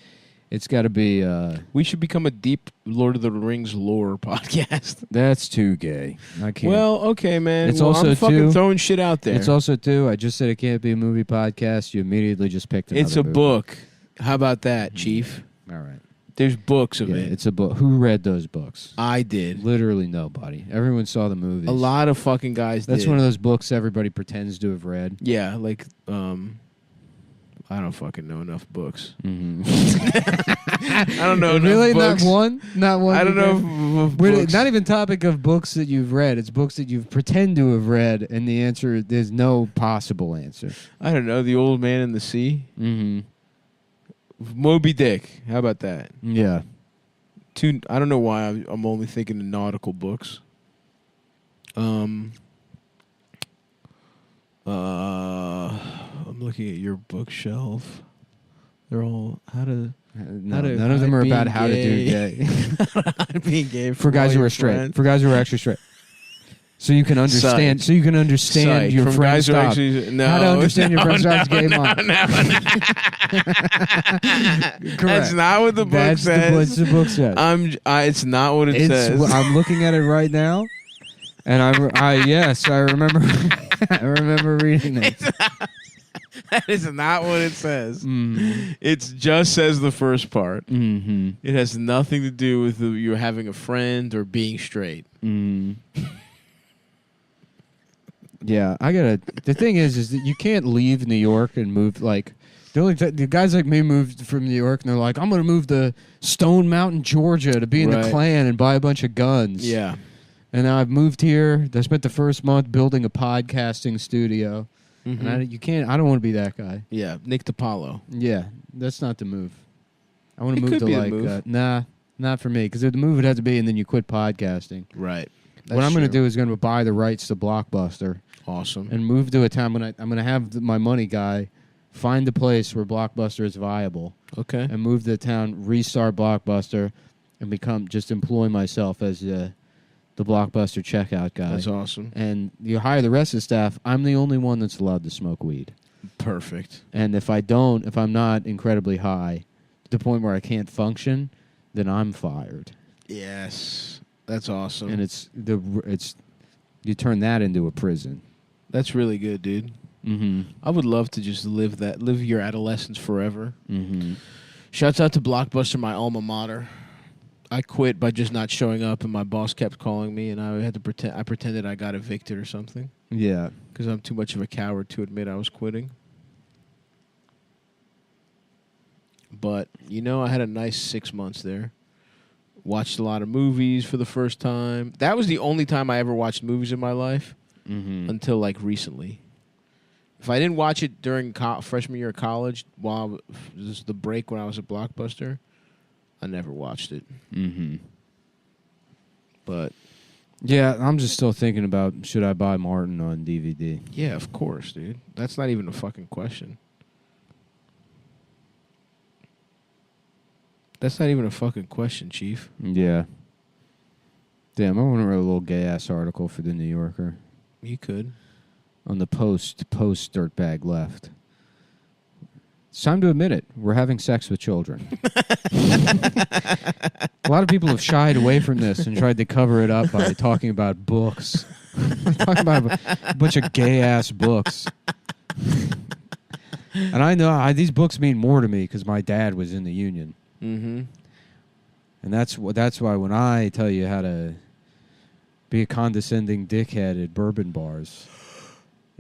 It's got to be. We should become a deep Lord of the Rings lore podcast. That's too gay. I can't. Well, okay, man. It's Well, also I'm fucking too- throwing shit out there. it's also too. I just said it can't be a movie podcast. You immediately just picked another It's a movie. book. How about that, Chief? All right. There's books of Yeah, it. it's a book. Who read those books? I did. Literally nobody. Everyone saw the movies. A lot of fucking guys That's did. one of those books everybody pretends to have read. Yeah, like, I don't fucking know enough books. Mm-hmm. I don't know enough Really? books. Not one? Not one? I don't know We're books. not even topic of books that you've read. It's books that you pretend to have read, and the answer, there's no possible answer. I don't know. The Old Man in the Sea. Mm-hmm. Moby Dick. How about that? Yeah. I don't know why I'm only thinking of nautical books. I'm looking at your bookshelf. They're all how to. No, none of them are about how to do gay. Being gay For guys who are straight. For guys who are actually straight. So you can understand. Psych. So you can understand your From friend's guys who are stop. actually How to understand your friend's stop's gay mom. Correct. That's not what the book That's says. What's the book says? It's not what it says. I'm looking at it right now, and I remember. I remember reading it. That is not what it says. Mm-hmm. It just says the first part. Mm-hmm. It has nothing to do with you having a friend or being straight. Mm. Yeah, the thing is that you can't leave New York and move like the guys like me moved from New York and they're like, I'm gonna move to Stone Mountain, Georgia, to be in the Klan and buy a bunch of guns. Yeah, and now I've moved here. I spent the first month building a podcasting studio, mm-hmm. and I don't want to be that guy. Yeah, Nick DiPaolo. Yeah, that's not the move. I want to move could to be like the move. nah, not for me because the move would have to be and then you quit podcasting. Right. What I'm going to do is going to buy the rights to Blockbuster. Awesome. And move to a town. I'm going to have my money guy find a place where Blockbuster is viable. Okay. And move to the town, restart Blockbuster, and employ myself as the Blockbuster checkout guy. That's awesome. And you hire the rest of the staff. I'm the only one that's allowed to smoke weed. Perfect. And if I'm not incredibly high, to the point where I can't function, then I'm fired. Yes. That's awesome. And you turn that into a prison. That's really good, dude. Mm-hmm. I would love to just live your adolescence forever. Mm-hmm. Shouts out to Blockbuster, my alma mater. I quit by just not showing up, and my boss kept calling me, and I had to pretend. I pretended I got evicted or something. Yeah, because I'm too much of a coward to admit I was quitting. But I had a nice 6 months there. Watched a lot of movies for the first time. That was the only time I ever watched movies in my life until like recently. If I didn't watch it during freshman year of college, while this was the break when I was at Blockbuster, I never watched it. Mm-hmm. But yeah, I'm just still thinking about should I buy Martin on DVD? Yeah, of course, dude. That's not even a fucking question. That's not even a fucking question, Chief. Yeah. Damn, I want to write a little gay-ass article for the New Yorker. You could. On the post dirtbag left. It's time to admit it. We're having sex with children. A lot of people have shied away from this and tried to cover it up by talking about books. Talking about a bunch of gay-ass books. And I know these books mean more to me because my dad was in the Union. Mm-hmm. And that's why when I tell you how to be a condescending dickhead at bourbon bars,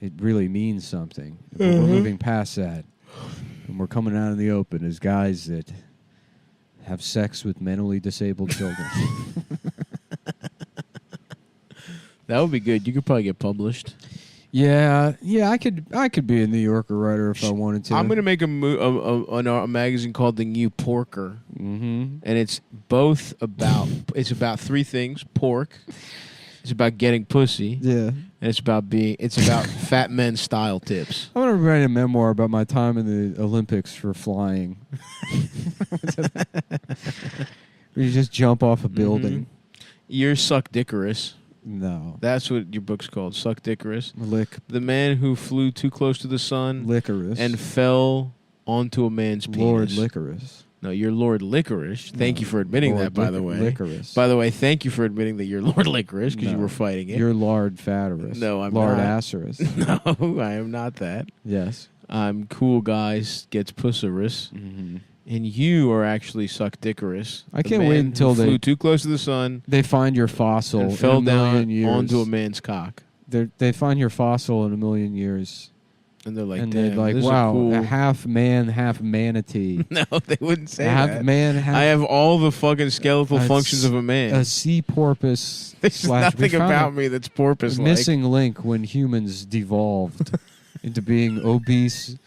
it really means something. But we're moving past that. And we're coming out in the open as guys that have sex with mentally disabled children. That would be good. You could probably get published. Yeah, I could be a New Yorker writer if I wanted to. I'm gonna make a magazine called The New Porker, and it's about three things: pork, it's about getting pussy, yeah, and it's about fat men style tips. I want to write a memoir about my time in the Olympics for flying. Where you just jump off a building. You're Suck Dickorous. No. That's what your book's called, Suck Dickorous. The man who flew too close to the sun. Licorice. And fell onto a man's penis. Lord Licorice. No, you're Lord Licorice. Thank you for admitting that, by the way. Licorice. By the way, thank you for admitting that you're Lord Licorice because you were fighting it. You're Lord Fatterus. No, I'm Lord not. Asserus. No, I am not that. Yes. I'm Cool Guys Gets Pusserus. Mm-hmm. And you are actually Suck Dickorous. I can't wait until they flew too close to the sun. They find your fossil and fell in a down million years. onto a man's cock. They find your fossil in a million years. And they're like, and damn, they're like, this wow, is cool. a half man, half manatee. No, they wouldn't say half that. Man, half I have all the fucking skeletal functions of a man. A sea porpoise. There's nothing about me that's porpoise-like. Missing link when humans devolved into being obese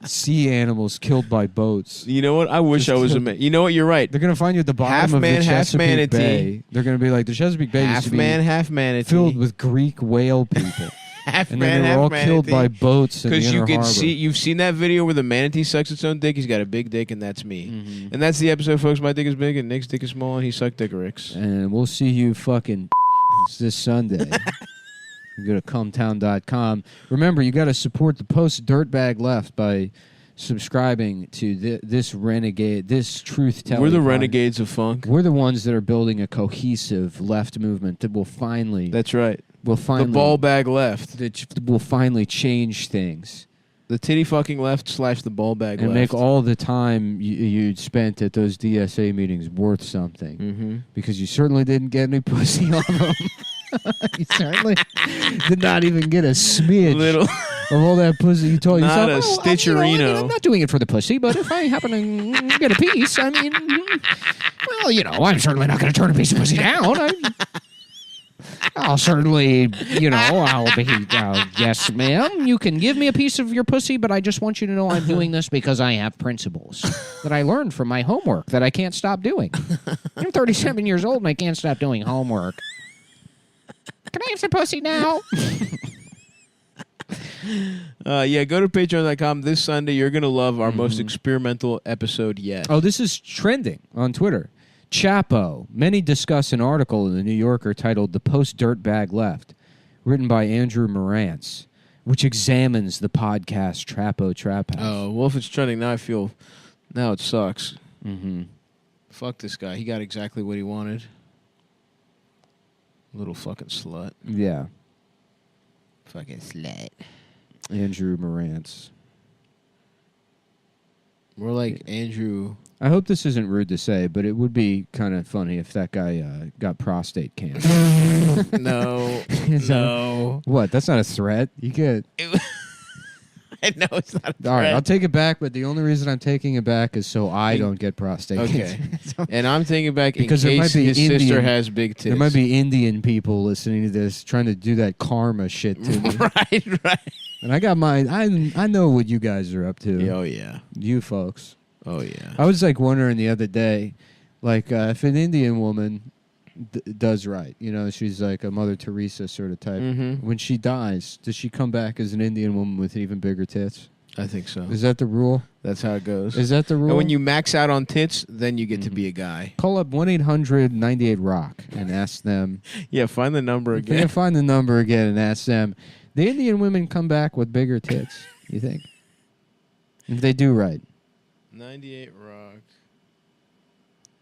sea animals killed by boats. You know what? I wish I was a man. You know what? You're right. They're going to find you at the bottom of the Chesapeake Bay. They're going to be like, the Chesapeake Bay used to be half man, half manatee. filled with Greek whale people. half And man, then they half were all manatee. killed by boats in the Because inner you can harbor. see, you've seen that video where the manatee sucks its own dick. He's got a big dick, and that's me. Mm-hmm. And that's the episode, folks. My dick is big, and Nick's dick is small, and he sucked dickoricks. And we'll see you fucking this Sunday. You go to cumtown.com. Remember, you got to support the post Dirtbag Left by subscribing to this renegade, this truth-telling. We're the podcast. renegades of funk. We're the ones that are building a cohesive left movement that will finally, That's right. will finally, The ball bag left. that will finally change things The titty fucking left / the ball bag and left. make all the time you spent at those DSA meetings worth something. Mm-hmm. Because you certainly didn't get any pussy on them. You certainly did not even get a smidge Little. of all that pussy you told Not yourself. a stitcherino. I'm not doing it for the pussy, but if I happen to get a piece, I mean, well, I'm certainly not going to turn a piece of pussy down. I'll certainly, I'll be, yes, ma'am, you can give me a piece of your pussy, but I just want you to know I'm doing this because I have principles that I learned from my homework that I can't stop doing. I'm 37 years old and I can't stop doing homework. Can I have some pussy now? Yeah, go to patreon.com this Sunday. You're going to love our most experimental episode yet. Oh, this is trending on Twitter. Chapo. Many discuss an article in the New Yorker titled The Post-Dirtbag Left, written by Andrew Morantz, which examines the podcast Trapo Trap House. Oh, well, if it's trending now, now it sucks. Mm-hmm. Fuck this guy. He got exactly what he wanted. Little fucking slut. Yeah. Fucking slut. Andrew Morantz. We're like Andrew. I hope this isn't rude to say, but it would be kind of funny if that guy got prostate cancer. No. Is that- No. What? That's not a threat. You get... I know it's not a All right, threat. I'll take it back, but the only reason I'm taking it back is so I don't get prostate Okay. cancer. And I'm thinking back Because in there case might be his sister Indian- has big tits. There might be Indian people listening to this trying to do that karma shit to me. right. And I got mine. I know what you guys are up to. Oh, yeah. You folks. Oh, yeah. I was like wondering the other day, like if an Indian woman does right, she's like a Mother Teresa sort of type. Mm-hmm. When she dies, does she come back as an Indian woman with even bigger tits? I think so. Is that the rule? That's how it goes. Is that the rule? And when you max out on tits, then you get to be a guy. Call up 1-800-98-ROCK and ask them. Yeah, find the number Yeah, again. find the number again and ask them. The Indian women come back with bigger tits, you think? If they do right. 98 Rock.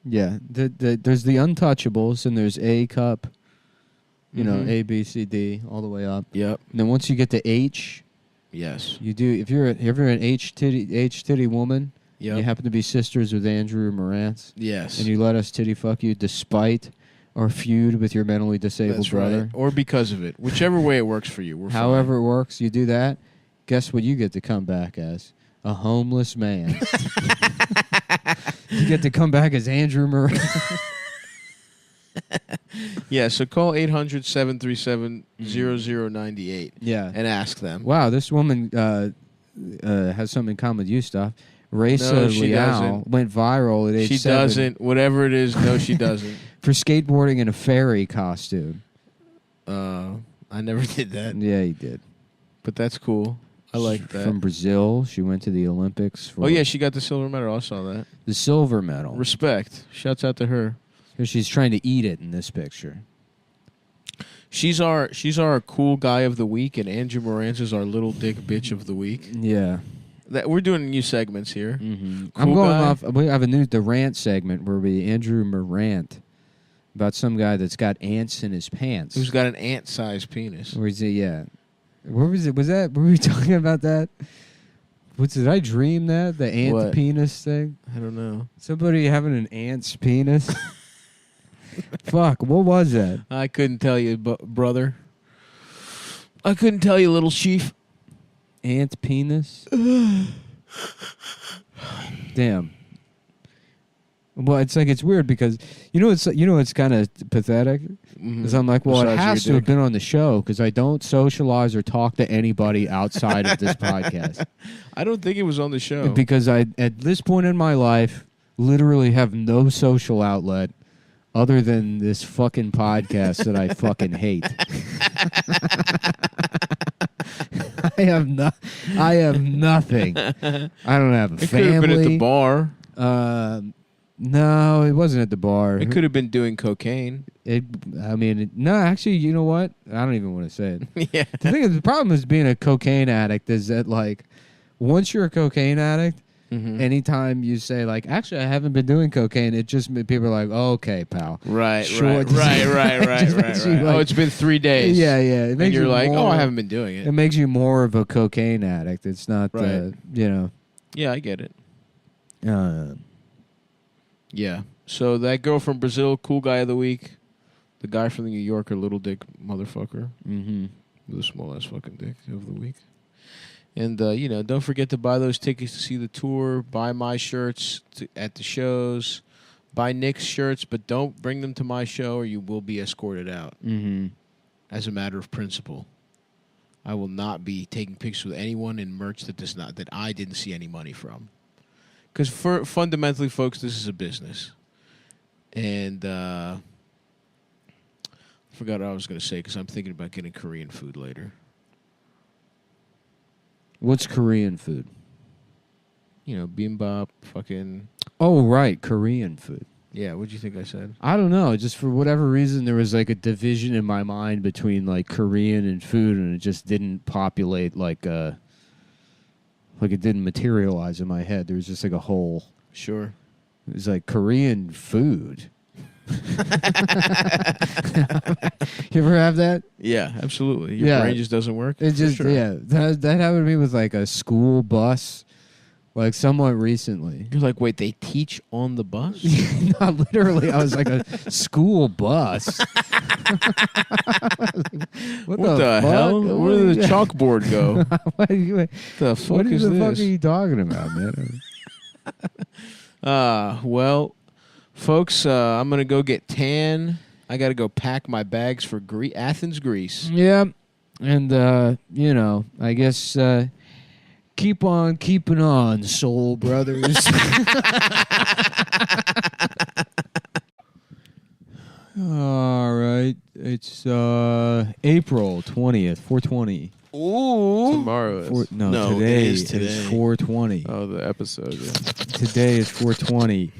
Yeah. There's the Untouchables and there's A cup, Mhm. A, B, C, D, all the way up. Yep. And then once you get to H, Yes. you do. If you're an H titty woman, Yep. you happen to be sisters with Andrew Morantz, Yes. and you let us titty fuck you despite our feud with your mentally disabled That's brother. right. Or because of it. Whichever way it works for you. We're However it works, you do that. Guess what you get to come back as? A homeless man. You get to come back as Andrew Morantz. fine. Yeah, so call 800-737-0098 Yeah. and ask them. Wow, this woman has something in common with you, stuff. Raisa No, she Leal doesn't. went viral at age She 7 doesn't. Whatever it is, no, she doesn't. for skateboarding in a fairy costume. I never did that. Yeah, he did. But that's cool. I like that. From Brazil, she went to the Olympics for Oh, yeah, she got the silver medal. I saw that. the silver medal. Respect. Shouts out to her. Here she's trying to eat it in this picture. She's our cool guy of the week, and Andrew Morantz is our little dick bitch of the week. Yeah. We're doing new segments here. Mm-hmm. Cool I'm going guy. off. We have the rant segment where we Andrew Morant about some guy that's got ants in his pants. Who's got an ant-sized penis? Where is he? Yeah. Where was it? Was that? Were we talking about that? Did I dream that? The ant What? penis thing? I don't know. Somebody having an ant's penis? Fuck, what was that? I couldn't tell you, brother. I couldn't tell you, little chief. Ant penis? Damn. Well, it's weird because it's kind of pathetic. Because I'm like, well, it Besides has to your have dick. been on the show because I don't socialize or talk to anybody outside of this podcast. I don't think it was on the show. Because I, at this point in my life, literally have no social outlet other than this fucking podcast that I fucking hate. I have nothing. I don't have a It family. could have been at the bar. No, it wasn't at the bar. It could have been doing cocaine. No, actually, you know what? I don't even want to say it. Yeah. The thing is, the problem is being a cocaine addict is that, like, once you're a cocaine addict, anytime you say, like, actually, I haven't been doing cocaine, it just, people are like, oh, okay, pal. Right. Just makes you, like- Oh, it's been 3 days. Yeah, yeah. It And makes you're you like, more, I haven't been doing It it. makes you more of a cocaine addict. It's not, Right. Yeah, I get it. Yeah. So that girl from Brazil, cool guy of the week. The guy from the New Yorker, little dick motherfucker. Mm-hmm. The small ass fucking dick of the week. And, don't forget to buy those tickets to see the tour. Buy my shirts at the shows. Buy Nick's shirts, but don't bring them to my show or you will be escorted out. Mm-hmm. As a matter of principle. I will not be taking pictures with anyone in merch that I didn't see any money from. Because fundamentally, folks, this is a business. And I forgot what I was going to say because I'm thinking about getting Korean food later. What's Korean food? Bibimbap, fucking... Oh, right, Korean food. Yeah, what'd you think I said? I don't know. Just for whatever reason, there was like a division in my mind between like Korean and food, and it just didn't populate like it didn't materialize in my head. There was just like a hole. Sure. It was like Korean food. You ever have that? Yeah, absolutely. Your brain just doesn't work? It just, Sure. yeah. That happened to me with like a school bus, like somewhat recently. You're like, wait, they teach on the bus? Not literally. I was like a school bus. What the hell? Where did the chalkboard go? What the fuck what is the this? fuck are you talking about, man? Well, folks, I'm going to go get tan. I got to go pack my bags for Athens, Greece. Yeah. And, I guess keep on keeping on, soul brothers. All right. It's April 20th, 420. Ooh. Tomorrow is. Today it is today. is 420. Oh, the episode. Yeah. Today is 420.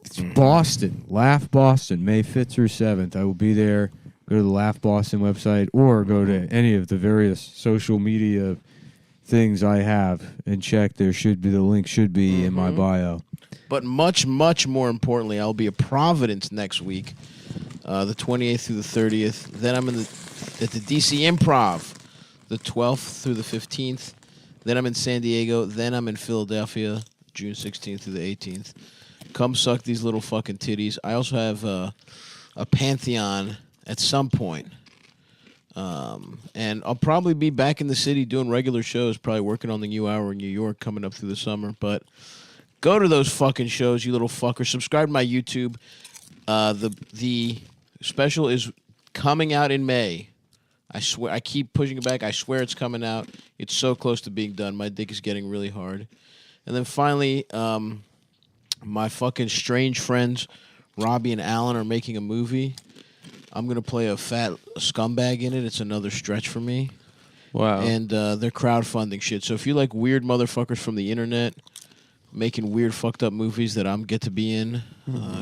It's Boston. Laugh Boston, May 5th through 7th. I will be there. Go to the Laugh Boston website or go to any of the various social media things I have and check. The link should be in my bio. But much, much more importantly, I'll be at Providence next week, the 28th through the 30th. Then I'm at the DC Improv, the 12th through the 15th. Then I'm in San Diego. Then I'm in Philadelphia, June 16th through the 18th. Come suck these little fucking titties. I also have a Pantheon at some point. And I'll probably be back in the city doing regular shows, probably working on the new hour in New York coming up through the summer. But go to those fucking shows, you little fuckers. Subscribe to my YouTube. The special is coming out in May. I swear, I keep pushing it back. I swear it's coming out. It's so close to being done. My dick is getting really hard. And then finally, my fucking strange friends, Robbie and Alan, are making a movie. I'm going to play a fat scumbag in it. It's another stretch for me. Wow. And they're crowdfunding shit. So if you like weird motherfuckers from the internet making weird fucked up movies that I'm get to be in,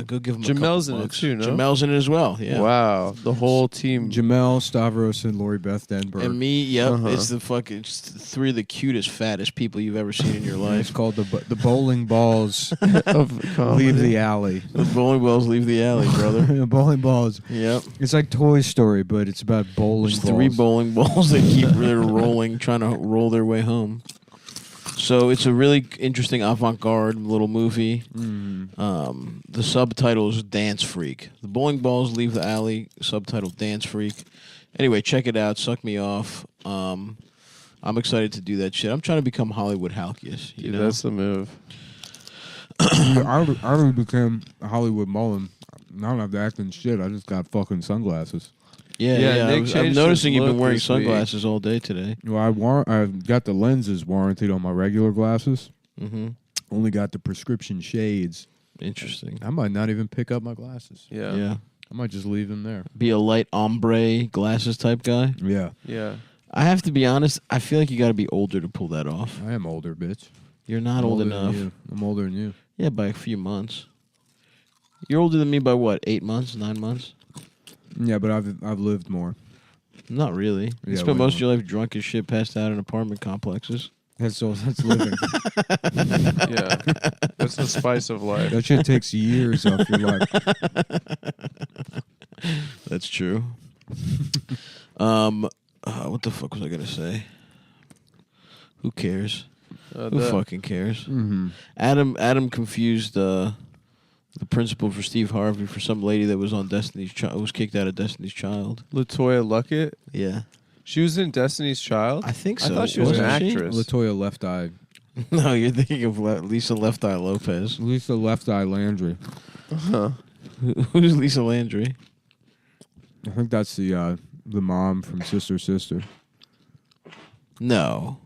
go give them Jamel's a couple in it bucks. too, no? Jamel's in it as well, yeah. Wow. The whole team. Jamel, Stavros, and Lori Beth Denberg. And me, yep, it's the fucking three of the cutest, fattest people you've ever seen in your It's life. called the bowling balls of comedy. leave the alley. The bowling balls leave the alley, brother. Bowling balls. Yep. It's like Toy Story, but it's about bowling There's balls. 3 bowling balls that keep really rolling, trying to roll their way home. So it's a really interesting avant-garde little movie. The subtitle is Dance Freak. The bowling balls leave the alley, subtitle Dance Freak. Anyway, check it out. Suck me off. I'm excited to do that shit. I'm trying to become Hollywood Halkias. You know? That's the move. I already became Hollywood Mullen. I don't have to act in shit. I just got fucking sunglasses. Yeah, Yeah, Nick I'm changed noticing his you've been look wearing this week. sunglasses all day today. Well, I've got the lenses warranted on my regular glasses. Mm-hmm. Only got the prescription shades. Interesting. I might not even pick up my glasses. Yeah. Yeah. I might just leave them there. Be a light ombre glasses type guy. Yeah. Yeah. I have to be honest. I feel like you got to be older to pull that off. I am older, bitch. You're not I'm old older than enough. you. I'm older than you. Yeah, by a few months. You're older than me by what? 8 months? 9 months? Yeah, but I've lived more. Not really. You Yeah, spent way most of more. your life drunk as shit, passed out in apartment complexes. That's living. Yeah. That's the spice of life. That shit takes years off your life. That's true. What the fuck was I gonna say? Who cares? Who fucking cares? Mm-hmm. Adam confused the principal for Steve Harvey for some lady that was on Destiny's Child. Was kicked out of Destiny's Child. LaToya Luckett. Yeah, She was in Destiny's Child? I think so. I thought she was an Wasn't she? actress. LaToya Left Eye. No, you're thinking of Lisa Left Eye Lopez. Lisa Left Eye Landry. Huh. Who's Lisa Landry? I think that's the mom from Sister Sister. No,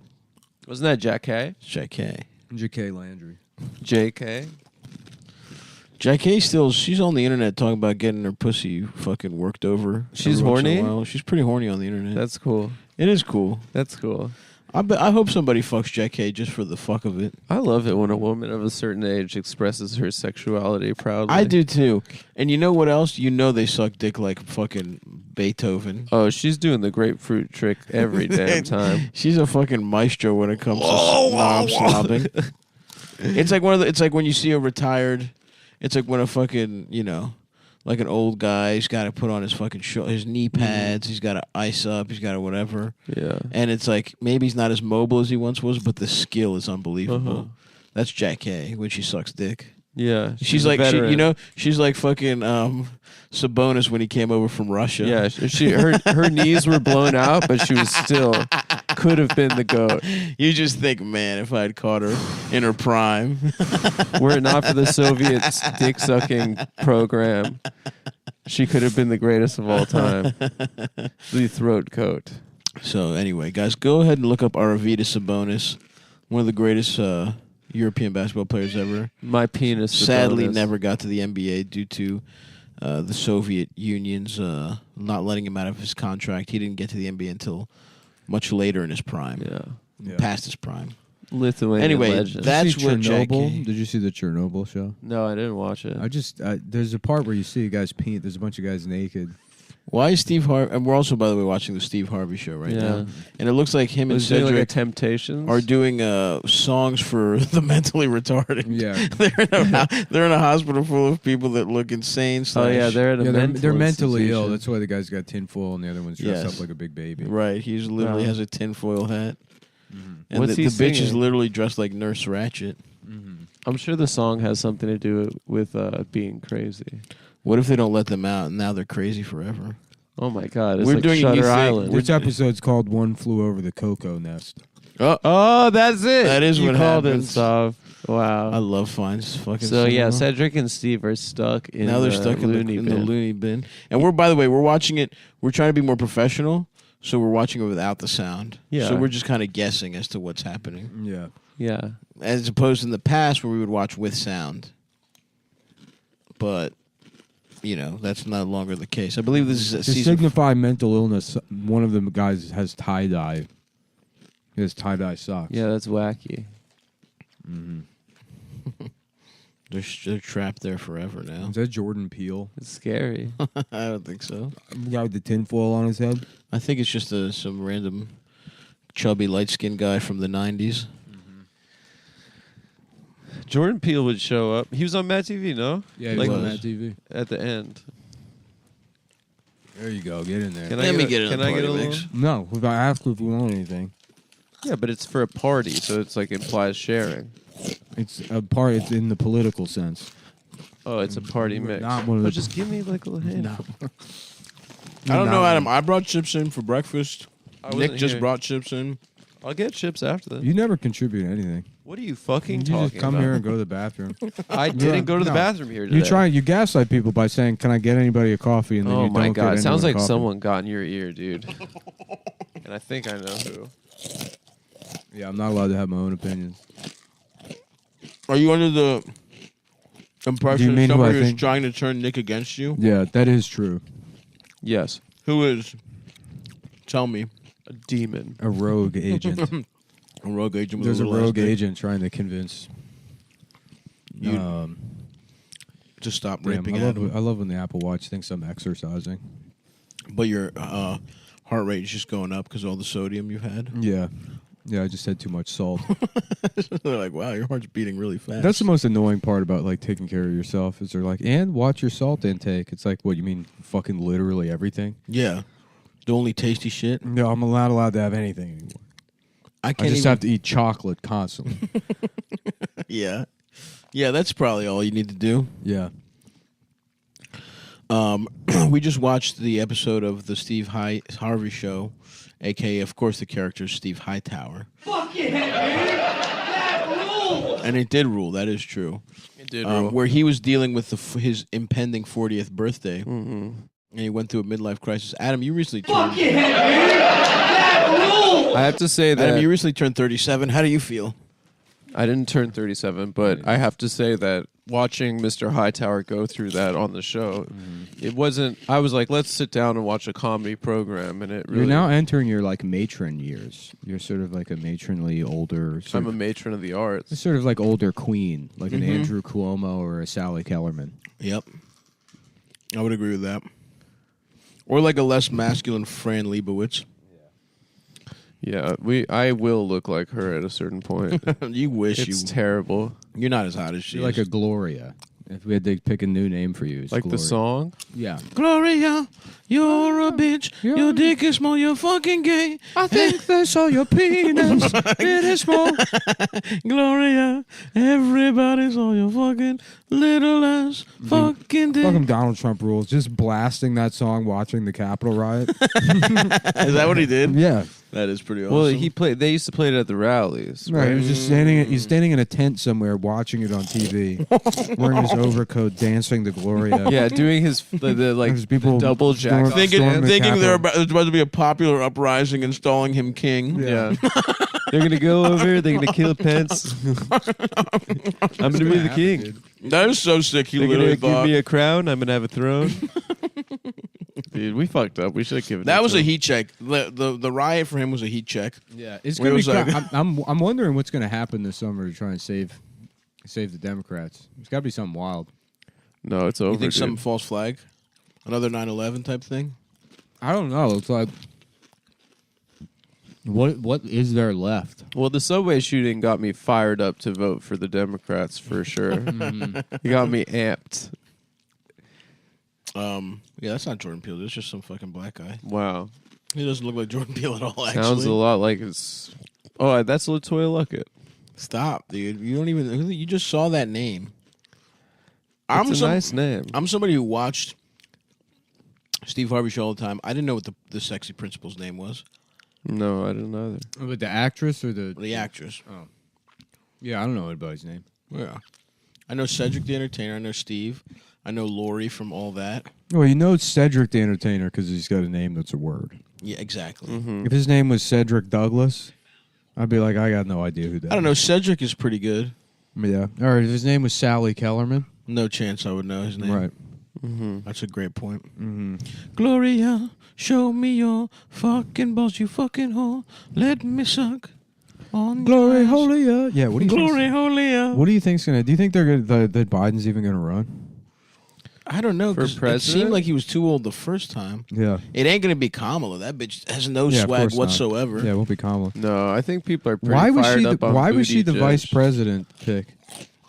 Wasn't that Jack K? J.K. J.K. Landry. JK? J.K. she's on the internet talking about getting her pussy fucking worked over. She's every once in a horny? while. She's pretty horny on the internet. That's cool. It is cool. That's cool. I hope somebody fucks J.K. just for the fuck of it. I love it when a woman of a certain age expresses her sexuality proudly. I do too. And you know what else? You know they suck dick like fucking Beethoven. Oh, she's doing the grapefruit trick every damn time. She's a fucking maestro when it comes to knob slobbing. It's like it's like when you see a retired. It's like when a fucking like an old guy. He's got to put on his fucking his knee pads. He's got to ice up. He's got to whatever. Yeah. And it's like maybe he's not as mobile as he once was, but the skill is unbelievable. Uh-huh. That's Jack K when she sucks dick. Yeah. She's a like veteran. she's like fucking Sabonis when he came over from Russia. Yeah, her knees were blown out, but she was still could have been the GOAT. You just think, man, if I had caught her in her prime. Were it not for the Soviet dick sucking program, she could have been the greatest of all time. The throat coat. So anyway, guys, go ahead and look up Arvydas Sabonis, one of the greatest European basketball players ever. My penis. Sadly, Sabonis. never got to the NBA due to the Soviet Union's not letting him out of his contract. He didn't get to the NBA until much later in his prime, Yeah. past his prime. Lithuanian Anyway, legend. that's Did you see what Jack Chernobyl? K- Did you see the Chernobyl show? No, I didn't watch it. There's a part where you see a guy's penis. There's a bunch of guys naked. Why is Steve Harvey? And we're also, by the way, watching the Steve Harvey show right Yeah. now, and it looks like him and Was it like a Cedric Temptations? are doing songs for the mentally retarded. Yeah. they're in a hospital full of people that look insane. Oh yeah, they're at a Yeah, mental they're mentally ill. institution. That's why the guy's got tinfoil and the other one's dressed Yes. up like a big baby. right. He's literally Wow. has a tinfoil hat, and What's the he bitch is singing? literally dressed like Nurse Ratchet. I'm sure the song has something to do with being crazy. What if they don't let them out and now they're crazy forever? Oh my God! It's We're like doing a new Shutter thing. Island. This episode's called "One Flew Over the Cocoa Nest." Oh, that's it. That is you what called happens. it, Sav. Wow. I love Fine's fucking. So yeah, cinema. Cedric and Steve are stuck in now they're the stuck in loony the bin. loony bin, and we're, by the way, we're watching it. We're trying to be more professional, so we're watching it without the sound. Yeah. So we're just kind of guessing as to what's happening, Yeah. Yeah. as opposed in the past where we would watch with sound. But that's no longer the case. I believe this is To season. signify mental illness, one of the guys has tie dye. He has tie dye socks. Yeah, that's wacky. They're trapped there forever now. Is that Jordan Peele? It's scary. I don't think so. The guy with the tinfoil on his head? I think it's just some random chubby light skinned guy from the '90s. Jordan Peele would show up. He was on Mad TV, no? Yeah, he Like was on was. that TV. At the end. There you go. Get in there. Can Let I me get get a, in can the I get a party little? mix. No, if I ask you if you want anything. Yeah, but it's for a party, so it's like implies sharing. It's a part. It's in the political sense. Oh, it's a party mix. Not one of the- just give me like a little handful. I don't know, Not- Adam. I brought chips in for breakfast. I Nick wasn't just here. brought chips in. I'll get chips after this. You never contribute anything. What are you fucking You talking just come about? here and go to the bathroom. I didn't go to the No. bathroom here today. You gaslight people by saying, "Can I get anybody a coffee?" And then Oh you my don't God! Get It sounds anyone like coffee. someone got in your ear, dude. And I think I know who. Yeah, I'm not allowed to have my own opinions. Are you under the Do you impression mean who somebody I is think? trying to turn Nick against you? Yeah, that is true. Yes. Who is? Tell me. A demon. A rogue agent. A rogue agent. With There's a little rogue ass dick agent trying to convince. to stop Damn, raping I love, Adam. I love when the Apple Watch thinks I'm exercising. But your heart rate is just going up because of all the sodium you've had. Yeah. Yeah, I just had too much salt. They're like, wow, your heart's beating really fast. That's the most annoying part about like taking care of yourself is they're like, and watch your salt intake. It's like, what, you mean fucking literally everything? Yeah. The only tasty shit. No, I'm not allowed to have anything anymore. I I can't just even... have to eat chocolate constantly. Yeah. Yeah, that's probably all you need to do. Yeah. We just watched the episode of the Steve Harvey Show, a.k.a., of course, the character is Steve Hightower. Fuck yeah, dude! That rules! And it did rule, that is true. It did rule. Where he was dealing with his impending 40th birthday, Mm-hmm. and he went through a midlife crisis. Adam, you recently turned... Fuck yeah, dude! That rules! I have to say that Adam, you recently turned 37. How do you feel? I didn't turn 37, but I have to say that watching Mr. Hightower go through that on the show, it wasn't. I was like, let's sit down and watch a comedy program, and it really. You're now entering your like matron years. You're sort of like a matronly older. I'm a matron of the arts. sort of like older queen, like an Andrew Cuomo or a Sally Kellerman. Yep. I would agree with that. Or like a less masculine Fran Lebowitz. Yeah, I will look like her at a certain point. You wish It's terrible. You're not as hot as she You're is. like a Gloria. If we had to pick a new name for you, it's Like Gloria. the song. Yeah. Gloria, you're a bitch. Your dick is small. You're fucking gay. I think they saw your penis. It is small. Gloria, everybody saw your fucking little ass fucking dick. Fucking Donald Trump rules. Just blasting that song, watching the Capitol riot. Is that what he did? Yeah. That is pretty awesome. Well, they used to play it at the rallies. Right. He was just standing. He's standing in a tent somewhere, watching it on TV, wearing his overcoat, dancing to Gloria. Yeah, doing his the like There's people the double jack. storm- thinking storm the there's Capitol. about to be a popular uprising installing him king. Yeah. They're going to go over. They're going to kill Pence. I'm going to be the king. That is so sick. He They're going literally to give thought me a crown. I'm going to have a throne. Dude, we fucked up. We should have given that it was to a him. heat check. The riot for him was a heat check. Yeah, it's Where gonna be. was I? I'm wondering what's gonna happen this summer to try and save the Democrats. There's got to be something wild. No, it's over. You think dude. some false flag, another 9/11 type thing? I don't know. It's like what is there left? Well, the subway shooting got me fired up to vote for the Democrats for sure. It got me amped. Yeah, that's not Jordan Peele. That's just some fucking black guy. Wow. He doesn't look like Jordan Peele at all. Actually, Sounds a lot like it's. Oh, that's LaToya Luckett. Stop, dude. You don't even. You just saw that name. It's a nice name. I'm somebody who watched Steve Harvey Show all the time. I didn't know what the sexy principal's name was. No, I didn't either. With the actress or The actress. Yeah, I don't know anybody's name. Yeah. I know Cedric the Entertainer. I know Steve. I know Lori from All That. Well, you know it's Cedric the Entertainer because he's got a name that's a word. Yeah, exactly. If his name was Cedric Douglas, I'd be like, I got no idea who that is. I don't know. Cedric is pretty good. Yeah. All right, if his name was Sally Kellerman. No chance I would know his name. Right. That's a great point. Gloria, show me your fucking balls, you fucking whore. Let me suck on Glory, your ass. holy, yeah. What do you Glory, think? holy. What do you think's gonna? Do you think they're gonna? That Biden's even gonna run? I don't know. For 'Cause it president? seemed like he was too old the first time. Yeah. It ain't gonna be Kamala. That bitch has no Yeah, of swag course not. whatsoever. Yeah, it won't be Kamala. No, I think people are pretty Why was fired she? up on Why was she the Buttigieg. vice president pick?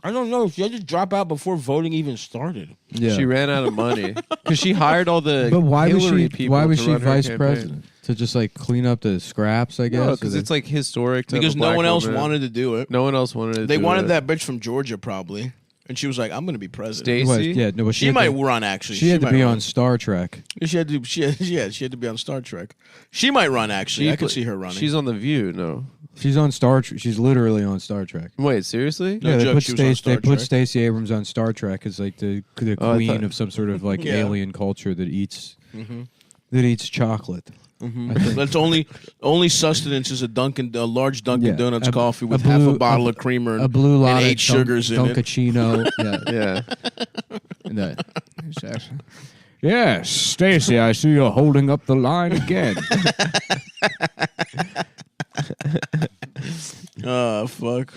I don't know. She had to drop out before voting even started. Yeah. She ran out of money because she hired all the But why was Hillary she? people Why was to she run her vice campaign. president? To just like clean up the scraps, I guess. No, Or because they- it's like historic. To have Because a no black one else woman. wanted to do it. No one else wanted to. They do wanted it. that bitch from Georgia probably. And she was like, I'm going to be president. What? Stacey. Yeah, no, but She had might to, run, actually. She had to might be run. on Star Trek. She had to. She had to be on Star Trek. She might run, actually. I could see her running. She's on the View. No, She's on Star Trek. She's literally on Star Trek. wait, seriously? No yeah, they joke, put she was on Star They put Trek. Stacey Abrams on Star Trek as like the Oh, I queen thought- of some sort of like Yeah. alien culture that eats chocolate. I think. That's only sustenance is a large Dunkin' Yeah, Donuts a- coffee a with half a blue- bottle of creamer A blue lot and of 8 sugars in it. Dunkachino. Yeah. Yeah. Yes, Stacy, I see you're holding up the line again. Oh, fuck.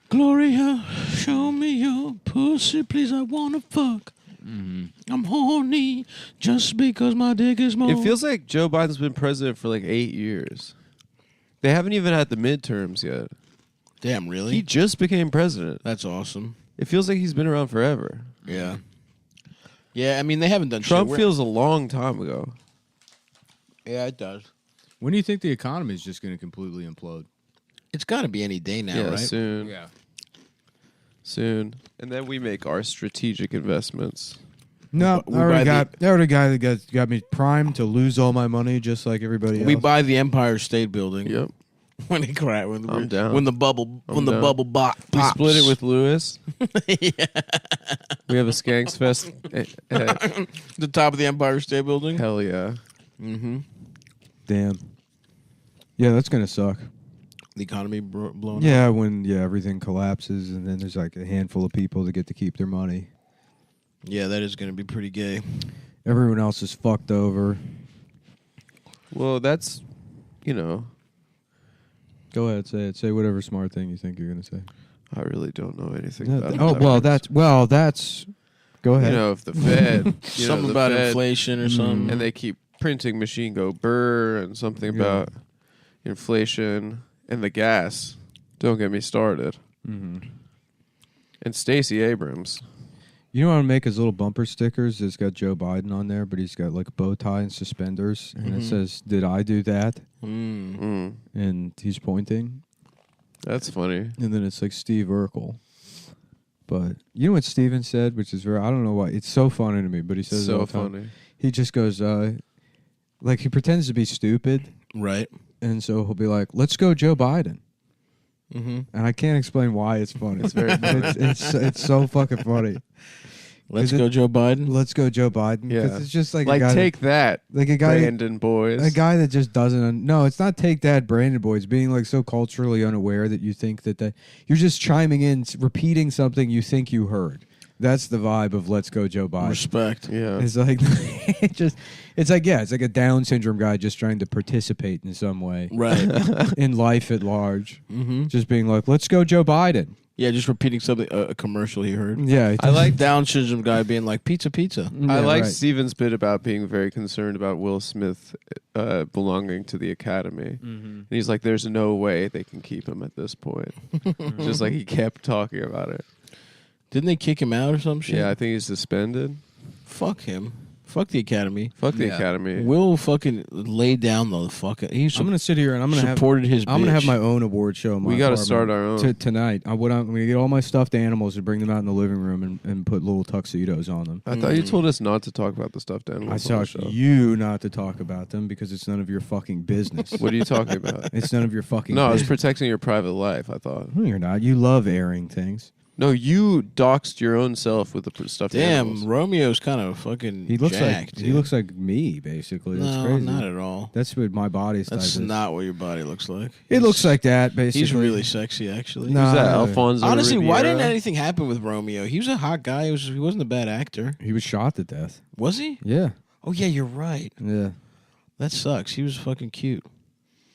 Gloria, show me your pussy, please. I wanna fuck. I'm horny just because my dick is more. It feels like Joe Biden's been president for like 8 years. They haven't even had the midterms yet. Damn, really? He just became president. That's awesome. It feels like he's been around forever. Yeah. Yeah, I mean, they haven't done Trump shit. feels a long time ago. Yeah, it does. When do you think the economy is just going to completely implode? It's got to be any day now, Yeah, right? soon. Yeah. Soon. And then we make our strategic investments. No, We buy I already guy that got me primed to lose all my money just like everybody else. We buy the Empire State Building. Yep. When it cracked, when I'm down. when the bubble I'm the down. bubble pops. We split it with Lewis. Yeah. We have a Skanks Fest. The top of the Empire State Building. Hell yeah. Mm-hmm. Damn. Yeah, that's gonna suck. The economy blowing up. Yeah, when everything collapses and then there's like a handful of people that get to keep their money. Yeah, that is going to be pretty gay. Everyone else is fucked over. Well, that's, you know, Go ahead, say it. Say whatever smart thing you think you're gonna say. I really don't know anything No, about it. oh that's. Go ahead. You know, if the Fed, Something about inflation or something. and they keep printing machine go burr and something about inflation and the gas. Don't get me started. Mm-hmm. And Stacey Abrams. You know how to make his little bumper stickers? It's got Joe Biden on there, but he's got like a bow tie and suspenders, and it says, "Did I do that?" And he's pointing, That's funny. and then it's like Steve Urkel. But you know what Steven said, which is very, I don't know why, it's so funny to me, but he says it all So the time. funny. He just goes, like he pretends to be stupid, Right. and so he'll be like, "Let's go, Joe Biden." Mm-hmm. And I can't explain why it's funny. It's very funny. it's so fucking funny. Let's go, Joe Biden. Let's go, Joe Biden. Yeah. Because it's just like a Like, guy take that, like a guy Brandon boys. a guy that just doesn't. No, it's not take that, Brandon boys. Being like so culturally unaware that you think that you're just chiming in, repeating something you think you heard. That's the vibe of "Let's go, Joe Biden." Respect. Yeah. It's like it's like a Down syndrome guy just trying to participate in some way Right. in life at large. Mm-hmm. Just being like, "Let's go, Joe Biden." Yeah, just repeating something, a commercial he heard. Yeah, I like Down syndrome guy being like, pizza, pizza. I like right. Steven's bit about being very concerned about Will Smith belonging to the Academy. And he's like, there's no way they can keep him at this point. Just like he kept talking about it. Didn't they kick him out or some shit? Yeah, I think he's suspended. Fuck him. Fuck the Academy. Fuck the Academy. Will fucking lay down the fucking. He I'm gonna sit here and I'm gonna supported his. I'm gonna have bitch. my own award show. In my We got to apartment start our own. tonight. I'm gonna get all my stuffed animals and bring them out in the living room and put little tuxedos on them. I thought you told us not to talk about the stuffed I animals on the taught show. you not to talk about them because it's none of your fucking business. What are you talking about? It's none of your fucking. No, I was business. protecting your private life, I thought. No, you're not. You love airing things. No, you doxed your own self with the stuffed Damn, animals. Romeo's kind of fucking. He looks jacked, like he looks like me basically. That's No, crazy. not at all. That's what my body's type That's is. not what your body looks like. It looks like that basically. He's really sexy, actually. No. Who's that? Nah. Alfonso Honestly, why Riviera? didn't anything happen with Romeo? He was a hot guy. He wasn't a bad actor. He was shot to death. Was he? Yeah. Oh yeah, you're right. Yeah. That sucks. He was fucking cute.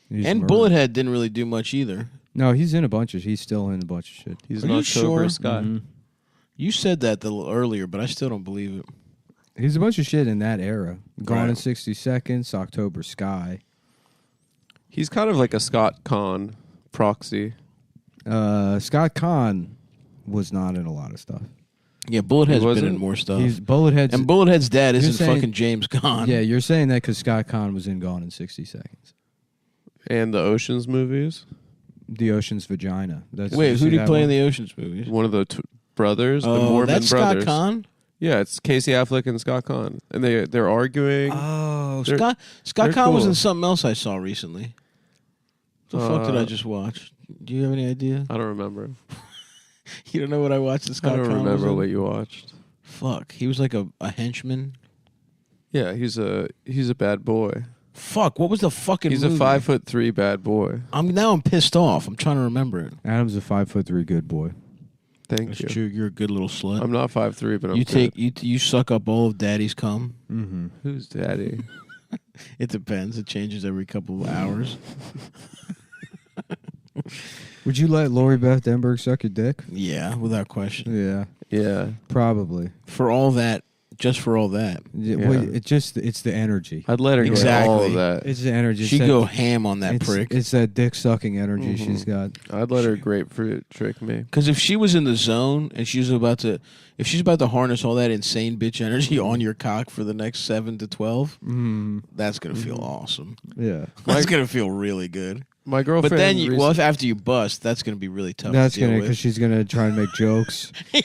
He's And murdered. Bullethead didn't really do much either. No, he's in a bunch of. He's still in a bunch of shit. He's Are an you October sure? Sky. Mhm. You said that earlier, but I still don't believe it. He's a bunch of shit in that era. Gone Right. in 60 Seconds, October Sky. He's kind of like a Scott Conn proxy. Scott Conn was not in a lot of stuff. Yeah, Bullethead's He been wasn't? in more stuff. He's Bullethead's. And Bullethead's dad You're isn't saying- fucking James Caan. Yeah, you're saying that because Scott Conn was in Gone in 60 Seconds. And the Oceans movies. The Ocean's Vagina. That's, Wait, who see did he that play in one? the Ocean's movies? One of the brothers, the Oh, Mormon that's brothers. Scott Caan? Yeah, it's Casey Affleck and Scott Conn. And they're arguing. Oh, They're- Scott they're Caan was cool. in something else I saw recently. What the fuck did I Uh, just watch? Do you have any idea? I don't remember. You don't know what I watched that Scott I don't Caan was remember in? what you watched. Fuck, he was like a henchman. Yeah, he's a bad boy. Fuck, what was the fucking He's movie? a 5'3" bad boy. I'm pissed off. I'm trying to remember it. Adam's a 5'3" good boy. Thank That's you. true. You're a good little slut. I'm not 5'3", but I'm you good. you suck up all of daddy's cum. Mm-hmm. Who's daddy? It depends. It changes every couple of hours. Would you let Lori Beth Denberg suck your dick? Yeah, without question. Yeah, Yeah. probably. For all that, just for all that. Yeah. Yeah. Well, it's the energy. I'd let her get all of that. It's the energy. She'd It's go that- ham on that prick. It's that dick sucking energy she's got. I'd let her grapefruit trick me. Because if she was in the zone and she's about to harness all that insane bitch energy on your cock for the next 7 to 12, that's gonna feel awesome. Yeah, That's gonna feel really good. My girlfriend. But then, if after you bust, that's gonna be really tough. that's to deal gonna with. because she's gonna try and make jokes. you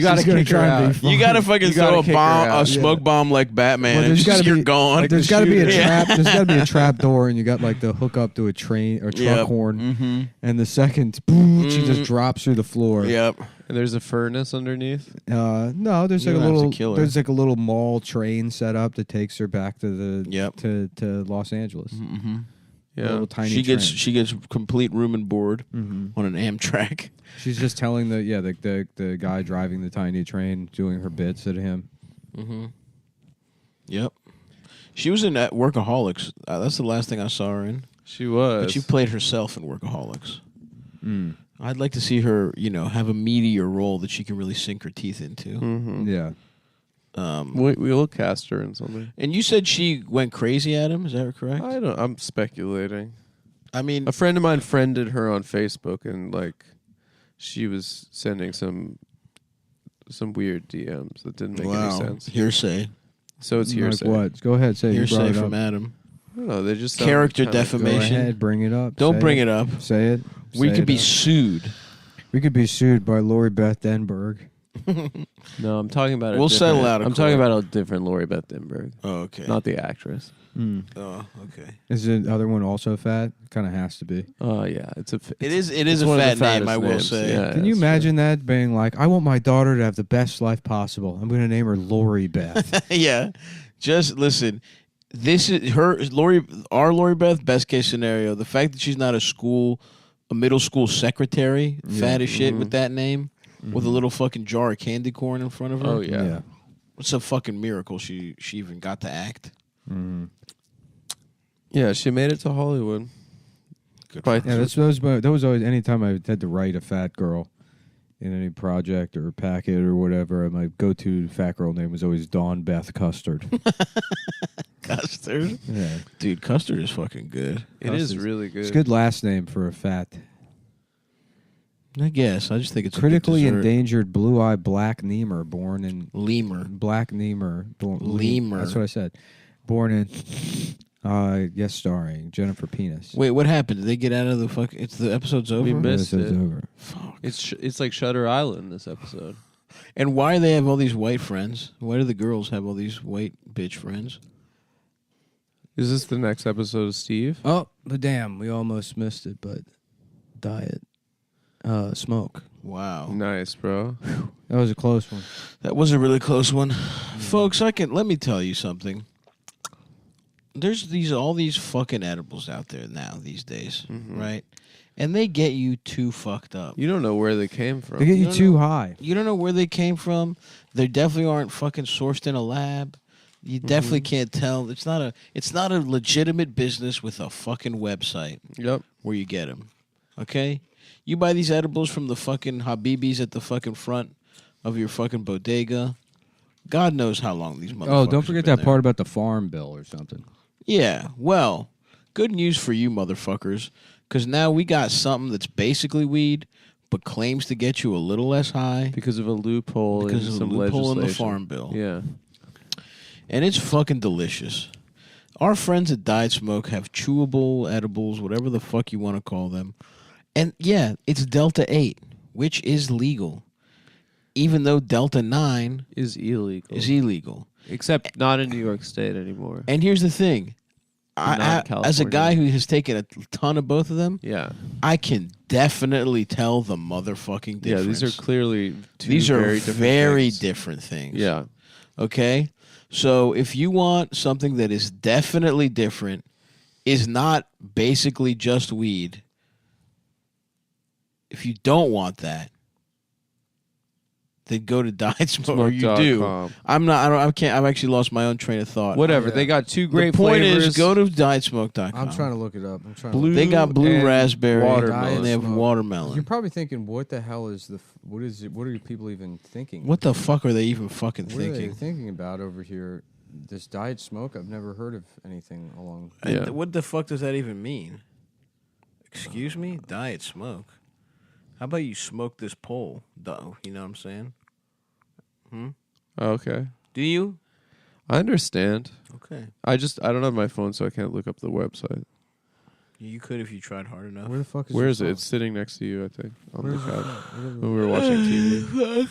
gotta gonna kick her try and out. be You gotta fucking You gotta throw a kick her bomb, out. a smoke bomb like Batman, Well, and there's gotta you're be- gone. There's got to be a shooter. trap. There's got to be a trap door, and you got like the hook up to a train or truck Yep. horn, Mm-hmm. and the second, boom, she just drops through the floor. Yep. And there's a furnace underneath. No, there's You like a don't have to little. kill her. There's like a little mall train set up that takes her back to the Yep. to Los Angeles. Mm-hmm. A Yeah. little tiny. She gets train. complete room and board Mhm. on an Amtrak. She's just telling the guy driving the tiny train, doing her bits at him. Mm-hmm. Yep. She was in Workaholics. That's the last thing I saw her in. She was. But she played herself in Workaholics. Mm. I'd like to see her, have a meatier role that she can really sink her teeth into. Mm-hmm. Yeah. We'll cast her in something. And you said she went crazy, Adam? Is that correct? I'm speculating. I mean, A friend of mine friended her on Facebook, and she was sending some weird DMs that didn't make any sense. Hearsay. So it's Like hearsay. what? Go ahead, say you brought Hearsay it from up. Adam. I don't know. They just sound Character kinda- Go defamation. ahead, bring it up. Don't Say bring it up. Say it. We Say could it be up. sued. We could be sued by Lori Beth Denberg. No, I'm talking about. We'll settle out of I'm talking court. about a different Lori Beth Denberg, Oh, okay. not the actress. Oh, okay. Is the other one also fat? Kind of has to be. Oh yeah, it's a. It is it's a one of the fat name, fattest I will names. say. Yeah, Can you that's imagine that being like, I want my daughter to have the best life possible. I'm going to name her Lori Beth. Yeah. Just listen. This is our Lori Beth, best case scenario. The fact that she's not a middle school secretary, fat as shit with that name, with a little fucking jar of candy corn in front of her. Oh yeah. It's a fucking miracle she even got to act. Yeah, she made it to Hollywood. Good By for Yeah, her. that was always anytime I had to write a fat girl in any project or packet or whatever. My go-to fat girl name was always Dawn Beth Custard. Custard. Yeah, Dude, custard is fucking good. It is really good. it's a good last name for a fat. I guess. I just think it's Critically a good dessert. endangered blue-eyed black lemur born in Lemur. black lemur. Lemur. That's what I said. Born in. Yes, starring Jennifer Penis. Wait, what happened? Did they get out of the fuck? It's the episode's over. We missed Episode's it. over. Fuck. It's like Shutter Island this episode. And why do they have all these white friends? Why do the girls have all these white bitch friends? Is this the next episode of Steve? Oh, but damn, we almost missed it. But diet, smoke. Wow. Nice, bro. That was a close one. That was a really close one. Folks, let me tell you something. There's all these fucking edibles out there now these days, right? And they get you too fucked up. You don't know where they came from. They get you No, too no. high. You don't know where they came from. They definitely aren't fucking sourced in a lab. You definitely can't tell. It's not a legitimate business with a fucking website Yep. where you get them. Okay? You buy these edibles from the fucking Habibis at the fucking front of your fucking bodega. God knows how long these motherfuckers Oh, don't have forget been that there. part about the farm bill or something. Yeah, well, good news for you motherfuckers, because now we got something that's basically weed, but claims to get you a little less high Because of a loophole because in of a some loophole in the legislation. farm bill. Yeah. And it's fucking delicious. Our friends at Diet Smoke have chewable edibles, whatever the fuck you want to call them. And yeah, it's Delta 8, which is legal, even though Delta 9 Is illegal. is illegal. Except not in New York State anymore. And here's the thing. Not in As a California. guy who has taken a ton of both of them, Yeah. I can definitely tell the motherfucking difference. Yeah, these are clearly two These are very different very things. different things. Yeah. Okay? So if you want something that is definitely different, is not basically just weed, if you don't want that, then go to Diet Smoke. Or you do. Smoke.com. I'm not. I can't. I've actually lost my own train of thought. Whatever. They got two great the point flavors. is, go to DietSmoke.com. I'm trying to look it up. I'm trying Blue to They got blue and raspberry, watermelon. and they have Smoke. watermelon. You're probably thinking, what the hell is what is it? What are people even thinking? What the fuck are they even fucking What are they thinking? thinking about over here? This Diet Smoke? I've never heard of anything along. Yeah. What the fuck does that even mean? Excuse me? Diet Smoke? How about you smoke this pole? Though, you know what I'm saying? Okay. Do you? I understand. Okay. I don't have my phone, so I can't look up the website. You could if you tried hard enough. Where the fuck is Where your is it? phone? It's sitting next to you, I think, on the Where's couch it? when we were watching TV.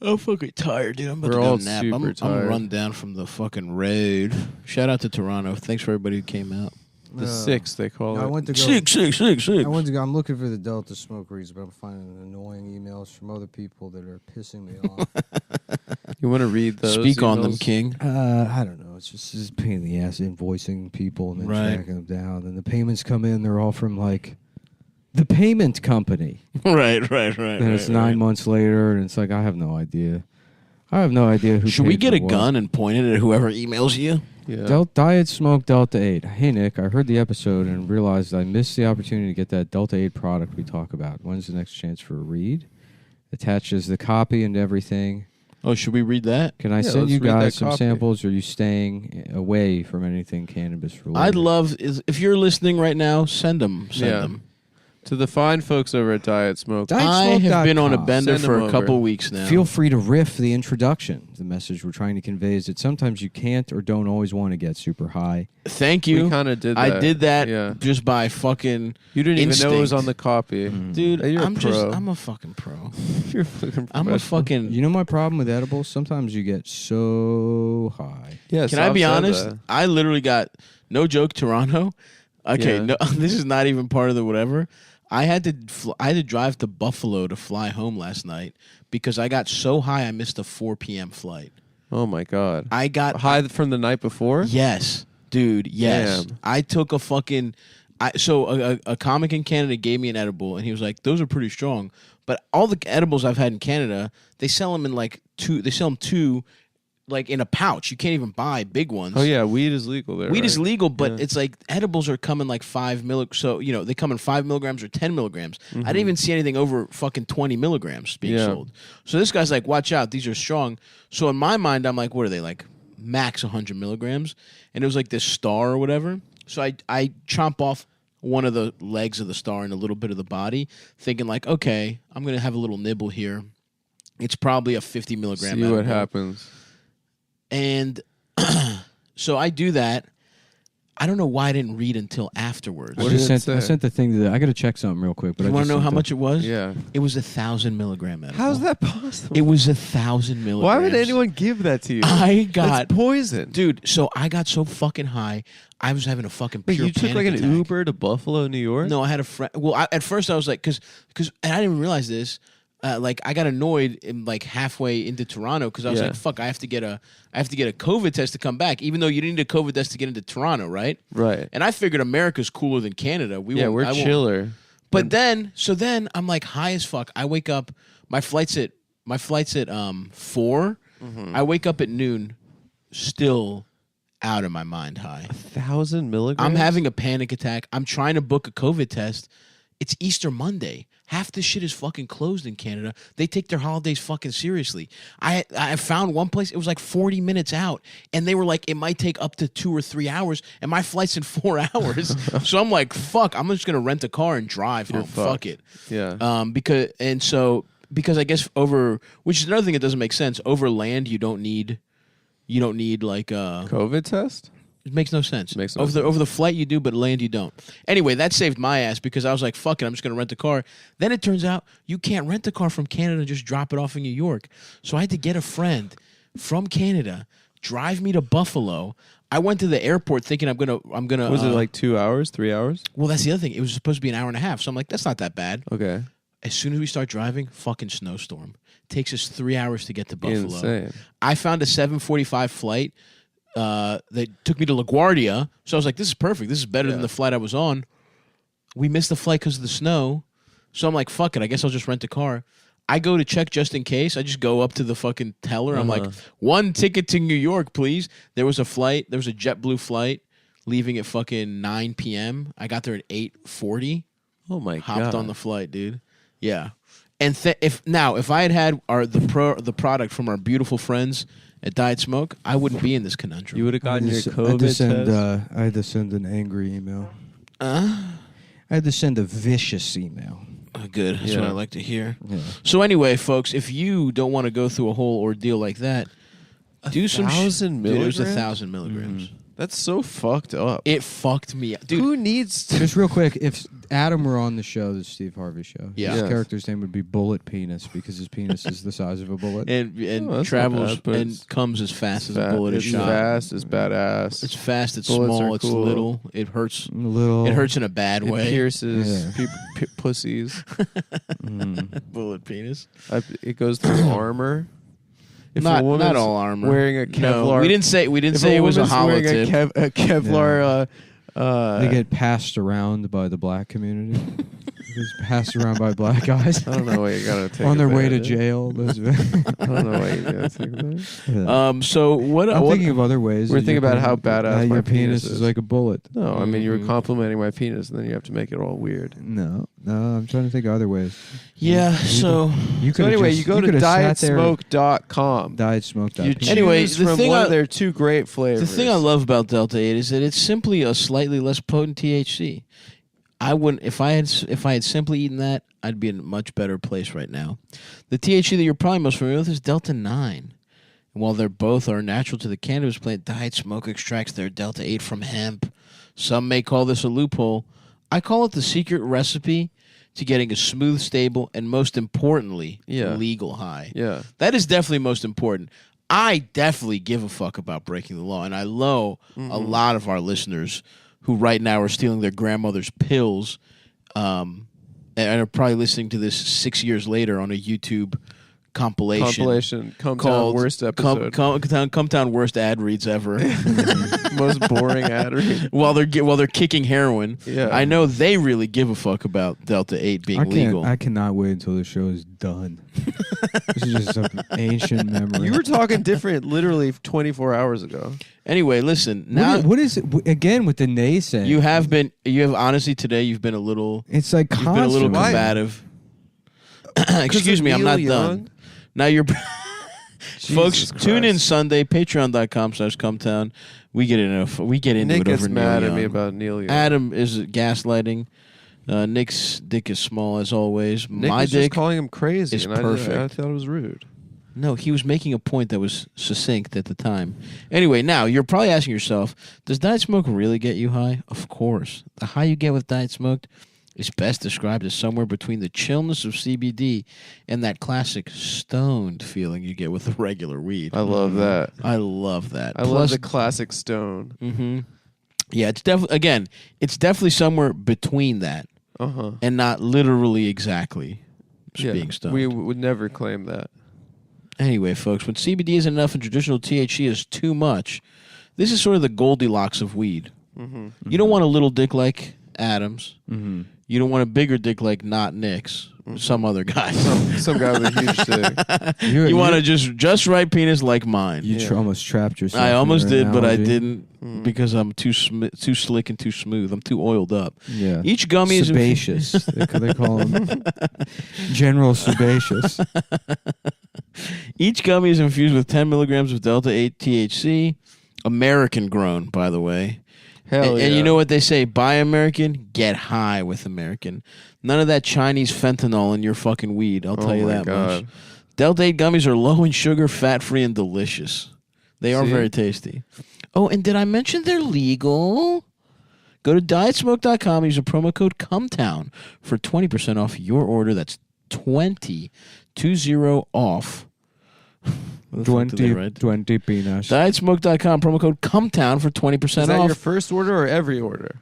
I'm fucking tired, dude. I'm about We're to go all nap. super I'm tired. run down from the fucking road. Shout out to Toronto. Thanks for everybody who came out. The six, they call I it. went to go. Six. I went to go. I'm looking for the Delta Smoke reads, but I'm finding annoying emails from other people that are pissing me off. You want to read those? Speak on them, emails? King. I don't know. It's just a pain in the ass invoicing people and then Right. tracking them down. And the payments come in. They're all from like the payment company. right. And it's 9 months later, and it's like I have no idea. I have no idea who. Should we paid get for a what. gun and point it at whoever emails you? Yeah. Diet Smoke Delta 8. Hey, Nick, I heard the episode and realized I missed the opportunity to get that Delta 8 product we talk about. When's the next chance for a read? Attaches the copy and everything. Oh, should we read that? Can I Yeah, send let's you read that guys some copy. samples, or are you staying away from anything cannabis related? I'd love if you're listening right now. Send them. Send Yeah. them. To the fine folks over at Diet Smoke. I have been on a DietSmoke.com. bender Send for them a over. couple weeks now. Feel free to riff the introduction. The message we're trying to convey is that sometimes you can't or don't always want to get super high. Thank you. We kind of did that. I did that Yeah. just by fucking You didn't even know it was instinct. on the copy. dude. You're I'm a pro. I'm a fucking pro. You're fucking I'm a professional. fucking. You know my problem with edibles? Sometimes you get so high. Yeah, Can I be Sav said honest? that. I literally got no joke. Toronto. Okay, Yeah. no, this is not even part of the whatever. I had to drive to Buffalo to fly home last night because I got so high I missed a 4 p.m. flight. Oh my god. I got High from the night before? Yes, dude. Yes, Damn. I took a fucking. A comic in Canada gave me an edible, and he was like, "Those are pretty strong." But all the edibles I've had in Canada, they sell them in like two. They sell them two, like in a pouch. You can't even buy big ones. Oh yeah, weed is legal there. Weed is right? legal, but Yeah. it's like edibles are coming like 5 milligrams. So they come in 5 milligrams or 10 milligrams. I didn't even see anything over fucking 20 milligrams being Yeah. sold. So this guy's like, "Watch out, these are strong." So in my mind, I'm like, "What are they like? Max 100 milligrams?" And it was like this star or whatever. So I chomp off one of the legs of the star and a little bit of the body, thinking like, "Okay, I'm gonna have a little nibble here." It's probably a 50 milligram. See what edible. happens. And so I do that. I don't know why I didn't read until afterwards. What I did just it sent, I say? sent the thing to I got to check something real quick. But You I want just to know sent how the- much it was? Yeah. It was 1,000 milligram edible. How's that possible? It was 1,000 milligrams. Why would anyone give that to you? I got That's poison. dude. So I got so fucking high, I was having a fucking Wait, pure you took panic like an attack. Uber to Buffalo, New York? No, I had a friend. Well, at first I was like, because, and I didn't even realize this. Like I got annoyed in like halfway into Toronto because I was Yeah. like, "Fuck, I have to get a COVID test to come back." Even though you didn't need a COVID test to get into Toronto, right? Right. And I figured America's cooler than Canada. Yeah, we're chiller. But then I'm like high as fuck. I wake up. My flight's at 4. I wake up at noon, still out of my mind high. 1,000 milligrams? I'm having a panic attack. I'm trying to book a COVID test. It's Easter Monday. Half this shit is fucking closed in Canada. They take their holidays fucking seriously. I found one place, it was like 40 minutes out, and they were like, it might take up to 2 or 3 hours, and my flight's in 4 hours. So I'm like, fuck, I'm just gonna rent a car and drive home. Fuck it. Yeah. Because I guess which is another thing that doesn't make sense. Over land, you don't need like COVID test? it makes no sense. Makes no Over the flight you do, but land you don't. Anyway, that saved my ass because I was like, fuck it, I'm just going to rent a car. Then it turns out you can't rent a car from Canada and just drop it off in New York. So I had to get a friend from Canada, drive me to Buffalo. I went to the airport thinking I'm gonna. Was it like 2 hours, 3 hours? Well, that's the other thing. It was supposed to be an hour and a half. So I'm like, that's not that bad. Okay. As soon as we start driving, fucking snowstorm. Takes us 3 hours to get to Buffalo. Insane. I found a 7:45 flight that took me to LaGuardia. So I was like, this is perfect. This is better than the flight I was on. We missed the flight because of the snow. So I'm like, fuck it. I guess I'll just rent a car. I go to check just in case. I just go up to the fucking teller. I'm like, 1 ticket to New York, please. There was a JetBlue flight leaving at fucking 9 p.m. I got there at 8:40. Oh my god! Hopped on the flight, dude. Yeah. And if I had the product from our beautiful friends at Diet Smoke, I wouldn't be in this conundrum. You would have gotten your COVID test. I had to send an angry email. I had to send a vicious email. Good. That's what I like to hear. Yeah. So anyway, folks, if you don't want to go through a whole ordeal like that, do some 1,000 Dude, it was milligrams? 1,000 milligrams. That's so fucked up. It fucked me up. Dude, Who needs to? Just real quick, if Adam were on the show, the Steve Harvey show, Yeah. his Yes. character's name would be Bullet Penis because his penis is the size of a bullet. and Oh, that's not travels bad, but and it's comes as fast as a bullet is It's shot. fast. It's badass. It's fast. It's Bullets small. are It's cool. little. It hurts. A little. It hurts in a bad It way. pierces Yeah. pussies. Bullet penis. It goes through armor. If Not a woman's all armor. wearing a No, Kevlar, we didn't say if it a was a woman's hollow wearing tip. a Kevlar. They get passed around by the black community. It's passed around by black guys I don't know why you gotta take on their way to advantage. jail. I don't know why you gotta take that. So what? I'm what thinking of other ways. We're that thinking your about how penis- badass my your penis penis is. is like a bullet. No, I mean you were Mhm. complimenting my penis, and then you have to make it all weird. No, I'm trying to think of other ways. yeah. So You So could anyway, you go to dietsmoke.com. dietsmoke.com. You Anyway, choose the from thing one I- of their 2 great flavors. the thing I love about Delta 8 is that it's simply a slightly less potent THC. I wouldn't if I had simply eaten that, I'd be in a much better place right now. The THC that you're probably most familiar with is Delta 9. And while they're both are natural to the cannabis plant, Diet Smoke extracts their Delta 8 from hemp. Some may call this a loophole. I call it the secret recipe to getting a smooth, stable, and most importantly, legal high. Yeah. That is definitely most important. I definitely give a fuck about breaking the law, and I know a lot of our listeners who right now are stealing their grandmother's pills and are probably listening to this 6 years later on a YouTube compilation Cum Town called worst episode. Cum Town worst ad reads ever. Most boring ad read. while they're kicking heroin. Yeah. I know they really give a fuck about Delta 8 being legal. I cannot wait until the show is done. This is just an ancient memory. You were talking different literally 24 hours ago. Anyway, listen. Now what is it again with the naysaying? you have honestly today you've been a little It's like you've been a little constant. combative. Excuse me, I'm not done. Now you're folks, tune in Sunday, patreon.com/cumtown. We get into Nick it gets over mad Neil at me Young. about Neil Young. Adam is gaslighting. Nick's dick is small as always. Nick My was dick just calling him crazy, is and perfect. I thought it was rude. No, he was making a point that was succinct at the time. Anyway, now you're probably asking yourself, does Diet Smoke really get you high? Of course. The high you get with Diet Smoke is best described as somewhere between the chillness of CBD and that classic stoned feeling you get with the regular weed. I love that. I love that. I love the classic stone. Mm-hmm. Yeah, it's definitely somewhere between that and not literally exactly just being stoned. We would never claim that. Anyway, folks, when CBD isn't enough and traditional THC is too much, this is sort of the Goldilocks of weed. Mm-hmm. You don't want a little dick like Adam's. Mm-hmm. You don't want a bigger dick like not Nick's. Some other guy. Some guy with a huge dick. You want a just right penis like mine. You almost trapped yourself. I in almost your did, but I analogy. didn't because I'm too slick and too smooth. I'm too oiled up. Yeah. Each gummy is sebaceous. they call him General Sebaceous. Each gummy is infused with 10 milligrams of Delta 8 THC, American grown, by the way. Hell And you know what they say? Buy American, get high with American. None of that Chinese fentanyl in your fucking weed. I'll tell you my that God. much. Delta 8 gummies are low in sugar, fat-free, and delicious. They are See? very tasty. Oh, and did I mention they're legal? Go to dietsmoke.com and use a promo code CUMTOWN for 20% off your order. That's 20 off. What the fuck did they write? 20 peanuts. Dietsmoke.com, promo code CUMTOWN for 20% Is that off. your first order or every order?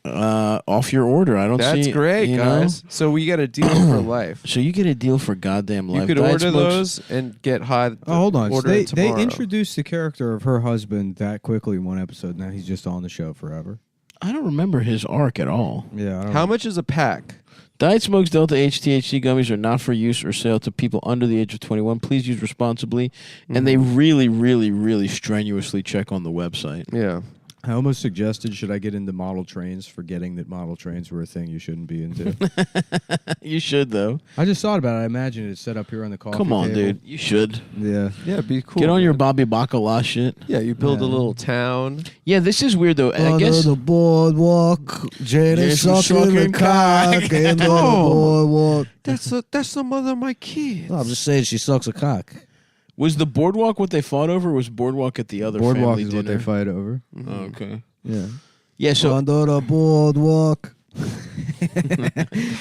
Off your order. I don't see. That's great, you know? guys. So we got a deal for life. So you get a deal for goddamn life. You could Diet order Smoke's- those and get high. Oh, hold on. So Order they it tomorrow. introduced the character of her husband that quickly in one episode. Now he's just on the show forever. I don't remember his arc at all. Yeah. I don't How much is a pack? Diet Smokes Delta H THC gummies are not for use or sale to people under the age of 21. Please use responsibly. And they really, really, really strenuously check on the website. Yeah. I almost suggested, should I get into model trains, forgetting that model trains were a thing you shouldn't be into. You should, though. I just thought about it. I imagine it's set up here on the coffee Come on, table. dude. You should. Yeah. Yeah, be cool. Get on your man. Bobby Bacala shit. Yeah, you build a Yeah. little town. Yeah, this is weird, though. I guess... the boardwalk, Janice Jason sucking the sucking cock, cock. and on the boardwalk. That's the mother of my kids. I'm just saying she sucks a cock. Was the boardwalk what they fought over, or was boardwalk at the other Boardwalk family is what dinner? they fight over. Oh, okay. Yeah. Yeah, so Under the boardwalk.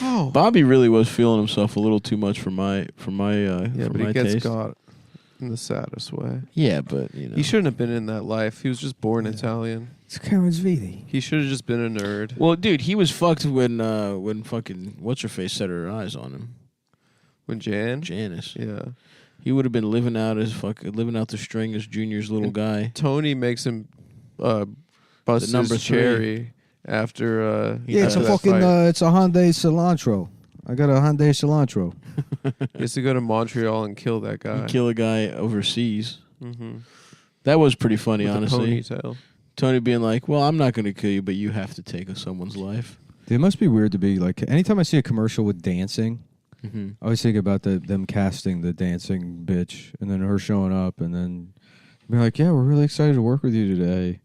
Oh. Bobby really was feeling himself a little too much for my Yeah, for but my he gets taste. got in the saddest way. Yeah, but you know. He shouldn't have been in that life. He was just born Italian. It's Karen's Vidi. He should have just been a nerd. Well, dude, he was fucked when fucking what's her face set her eyes on him. When Jan? Janice. Yeah. He would have been living out the string as Junior's little guy. Tony makes him bust number his 3. cherry after Yeah, it's after a that fucking, fight. it's a Hyundai Cilantro. I got a Hyundai Cilantro. He has to go to Montreal and kill that guy. Kill a guy overseas. Mm-hmm. That was pretty funny, With honestly. a ponytail. Tony being like, "Well, I'm not going to kill you, but you have to take someone's life." It must be weird to be like, anytime I see a commercial with dancing, Mm-hmm. I always think about them casting the dancing bitch and then her showing up and then being like, yeah, we're really excited to work with you today.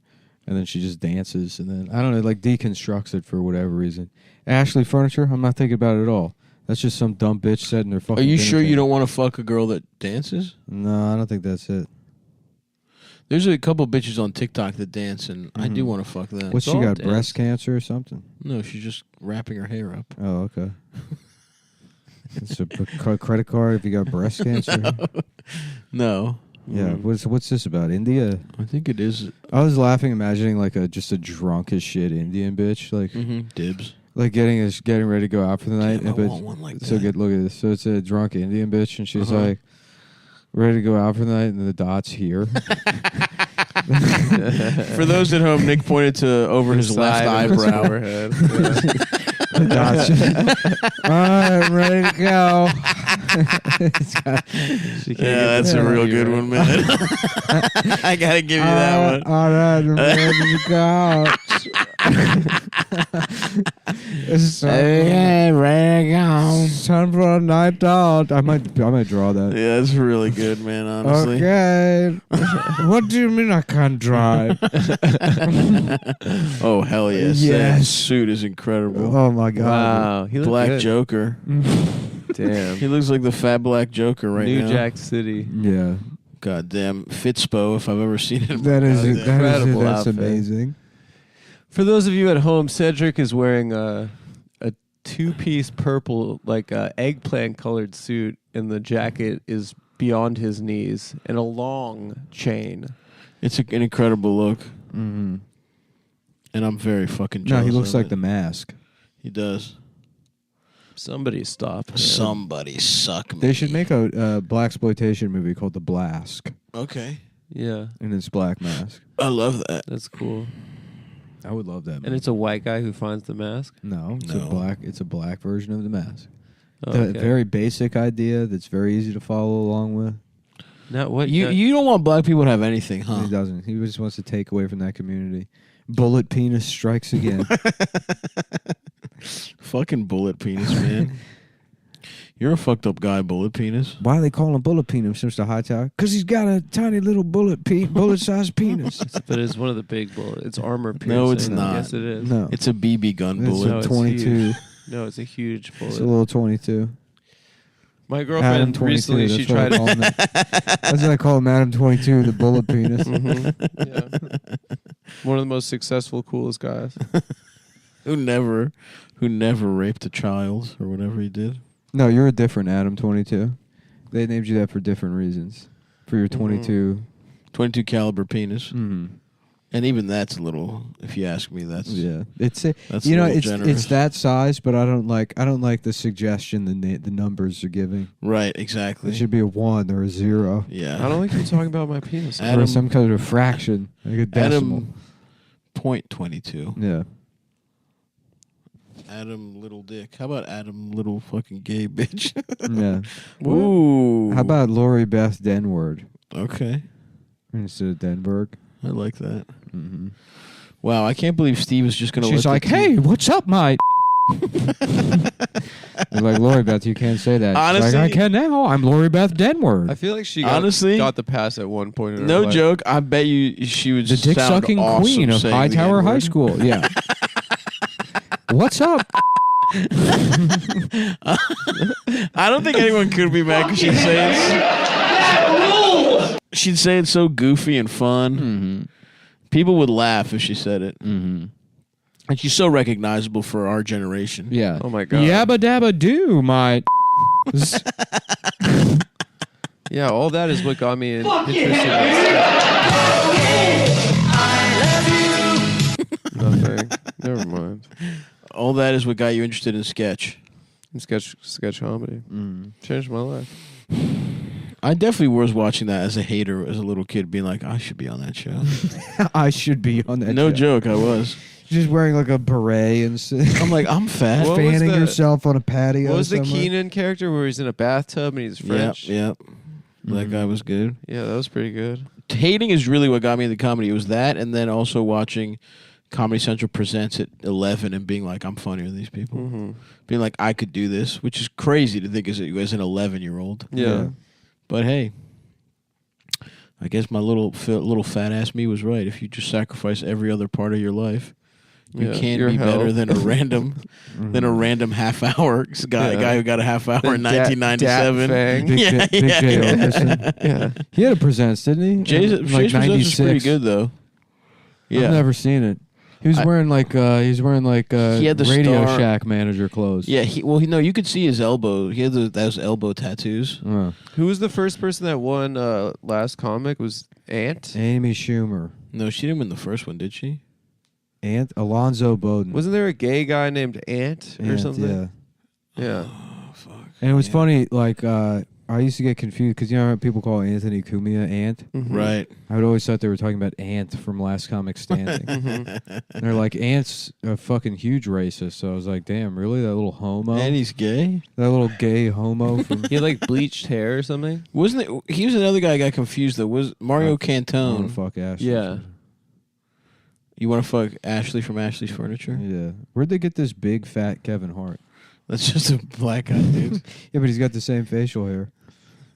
And then she just dances and then, I don't know, like deconstructs it for whatever reason. Ashley Furniture, I'm not thinking about it at all. That's just some dumb bitch setting their fucking Are you dinner sure you table. don't want to fuck a girl that dances? No, I don't think that's it. There's a couple bitches on TikTok that dance, and I do Mhm. want to fuck them. What's she all got, dance. breast cancer or something? No, she's just wrapping her hair up. Oh, okay. It's a credit card if you got breast cancer. No. Yeah, what's this about? India? I think it is. I was laughing, imagining like just a drunk as shit Indian bitch, like Dibs. like getting ready to go out for the night. Damn, I but- want one like so that. look at this. So it's a drunk Indian bitch, and she's Uh-huh. like ready to go out for the night, and the dot's here. For those at home, Nick pointed to over his left Side of his eyebrow. forehead. The dot's all right, I'm ready to go. Yeah, that's a real good one, man. I gotta give you that one. All right, I'm ready to go. It's ready to go. time for a night out. I might draw that. Yeah, that's really good, man. Honestly. Okay. What do you mean I can't drive? Oh hell yes! Yes. That suit is incredible. Oh my god. Wow. He looked Black good. Joker. Damn. He looks like the fat black Joker right New now. Jack City. Yeah. Goddamn Fitzpo, if I've ever seen it. That is Incredible that's outfit. amazing. For those of you at home, Cedric is wearing a two-piece purple, like eggplant-colored suit, and the jacket is beyond his knees, and a long chain. It's an incredible look, Mm-hmm. and I'm very fucking No, jealous. he looks of like it. the Mask. He does. Somebody stop him. Somebody suck me. They should make a black exploitation movie called The Blask, Okay. Yeah, and it's Black Mask. I love that. that's cool. I would love that. Movie. And it's a white guy who finds the mask. no, it's No. a black. It's a black version of The Mask. Oh, The okay. very basic idea that's very easy to follow along with. Not what You don't want black people to have anything, huh? He doesn't. He just wants to take away from that community. Bullet penis strikes again. Fucking bullet penis, man. You're a fucked up guy, bullet penis. Why are they calling him Bullet Penis, Mr. Hightower? Because he's got a tiny little bullet-sized penis. But it's one of the big bullets. It's armor piercing. No, it's not. Yes, it is. No, It's a BB gun it's bullet. No, a it's 22. huge. No, it's a huge bullet. It's a little 22. My Adam girlfriend 22. recently, That's she what I tried call him. That's what I call him, Adam 22, the bullet penis. Yeah. One of the most successful, coolest guys. who never raped a child or whatever he did. No, you're a different Adam 22. They named you that for different reasons. For your 22. 22 caliber penis. Mm-hmm. And even that's a little, if you ask me, that's Yeah, it's That's you a know little it's generous. that size, but I don't like the suggestion the numbers are giving. right, exactly. It should be a 1 or a 0 Yeah. I don't think you're talking about my penis. Adam- or some kind of fraction, like a decimal. Adam point 22. Yeah, Adam Little Dick. How about Adam Little fucking gay bitch? Yeah. Ooh. How about Lori Beth Denward Okay. instead of Denberg? I like that. Mm-hmm. Wow, I can't believe Steve is just going to She's like, hey, what's up, mate? They're like, Lori Beth, you can't say that. Honestly- She's like, I can now. I'm Lori Beth I Denward. feel like she Honestly- got the pass at one point. In her No life. joke. I bet you she would The sound dick-sucking awesome queen of saying the Hightower High N-word. School. Yeah. What's up? I don't think anyone could be mad because she'd say it. She'd say it so goofy and fun. Mm-hmm. People would laugh if she said it. Mm-hmm. And she's so recognizable for our generation. Yeah. Oh my god. Yabba dabba do, mate. Yeah, all that is what got me interested in Nothing. Never mind. All that is what got you interested in sketch. In sketch comedy. Changed my life. I definitely was watching that as a hater, as a little kid, being like, I should be on that show. I should be on that No show. joke, I was. Just wearing like a beret and I'm like, I'm fat. What was fanning the- yourself on a patio. What was the somewhere. Keenan character where he's in a bathtub and he's French? Yep. That guy was good. Yeah, that was pretty good. Hating is really what got me into comedy. It was that, and then also watching Comedy Central Presents at 11 and being like, I'm funnier than these people. Mm-hmm. Being like, I could do this, which is crazy to think as an 11-year-old. Yeah. But hey, I guess my little fat ass me was right. If you just sacrifice every other part of your life, you Yeah, can't your be better health. than a random half hour guy who got a half hour in 1997. Big Yeah, J, Big yeah, J yeah. Okerson. Yeah. He had a presents, didn't he? Jay's In, Presents was pretty good though. Yeah, I've never seen it. He was wearing like He had the Radio star- Shack manager clothes. yeah. You could see his elbow. He had those elbow tattoos. Who was the first person that won last comic? Was Ant? Amy Schumer. No, she didn't win the first one, did she? Alonzo Bowden. Wasn't there a gay guy named Ant or Ant, something? Yeah. Yeah. And it was funny, like, I used to get confused because you know how people call Anthony Cumia Ant? Mhm. Right. I would always thought they were talking about Ant from Last Comic Standing. And they're like, Ant's a fucking huge racist. So I was like, damn, really? That little homo? And he's gay. That little gay homo from... He had like bleached hair or something. Wasn't it? He was another guy I got confused though. Was Mario I wanna Cantone? fuck Ashley. Yeah. You want to fuck Ashley from Ashley's Furniture? Yeah. Where'd they get this big, fat Kevin Hart? That's just a black guy, dude. Yeah, but he's got the same facial hair.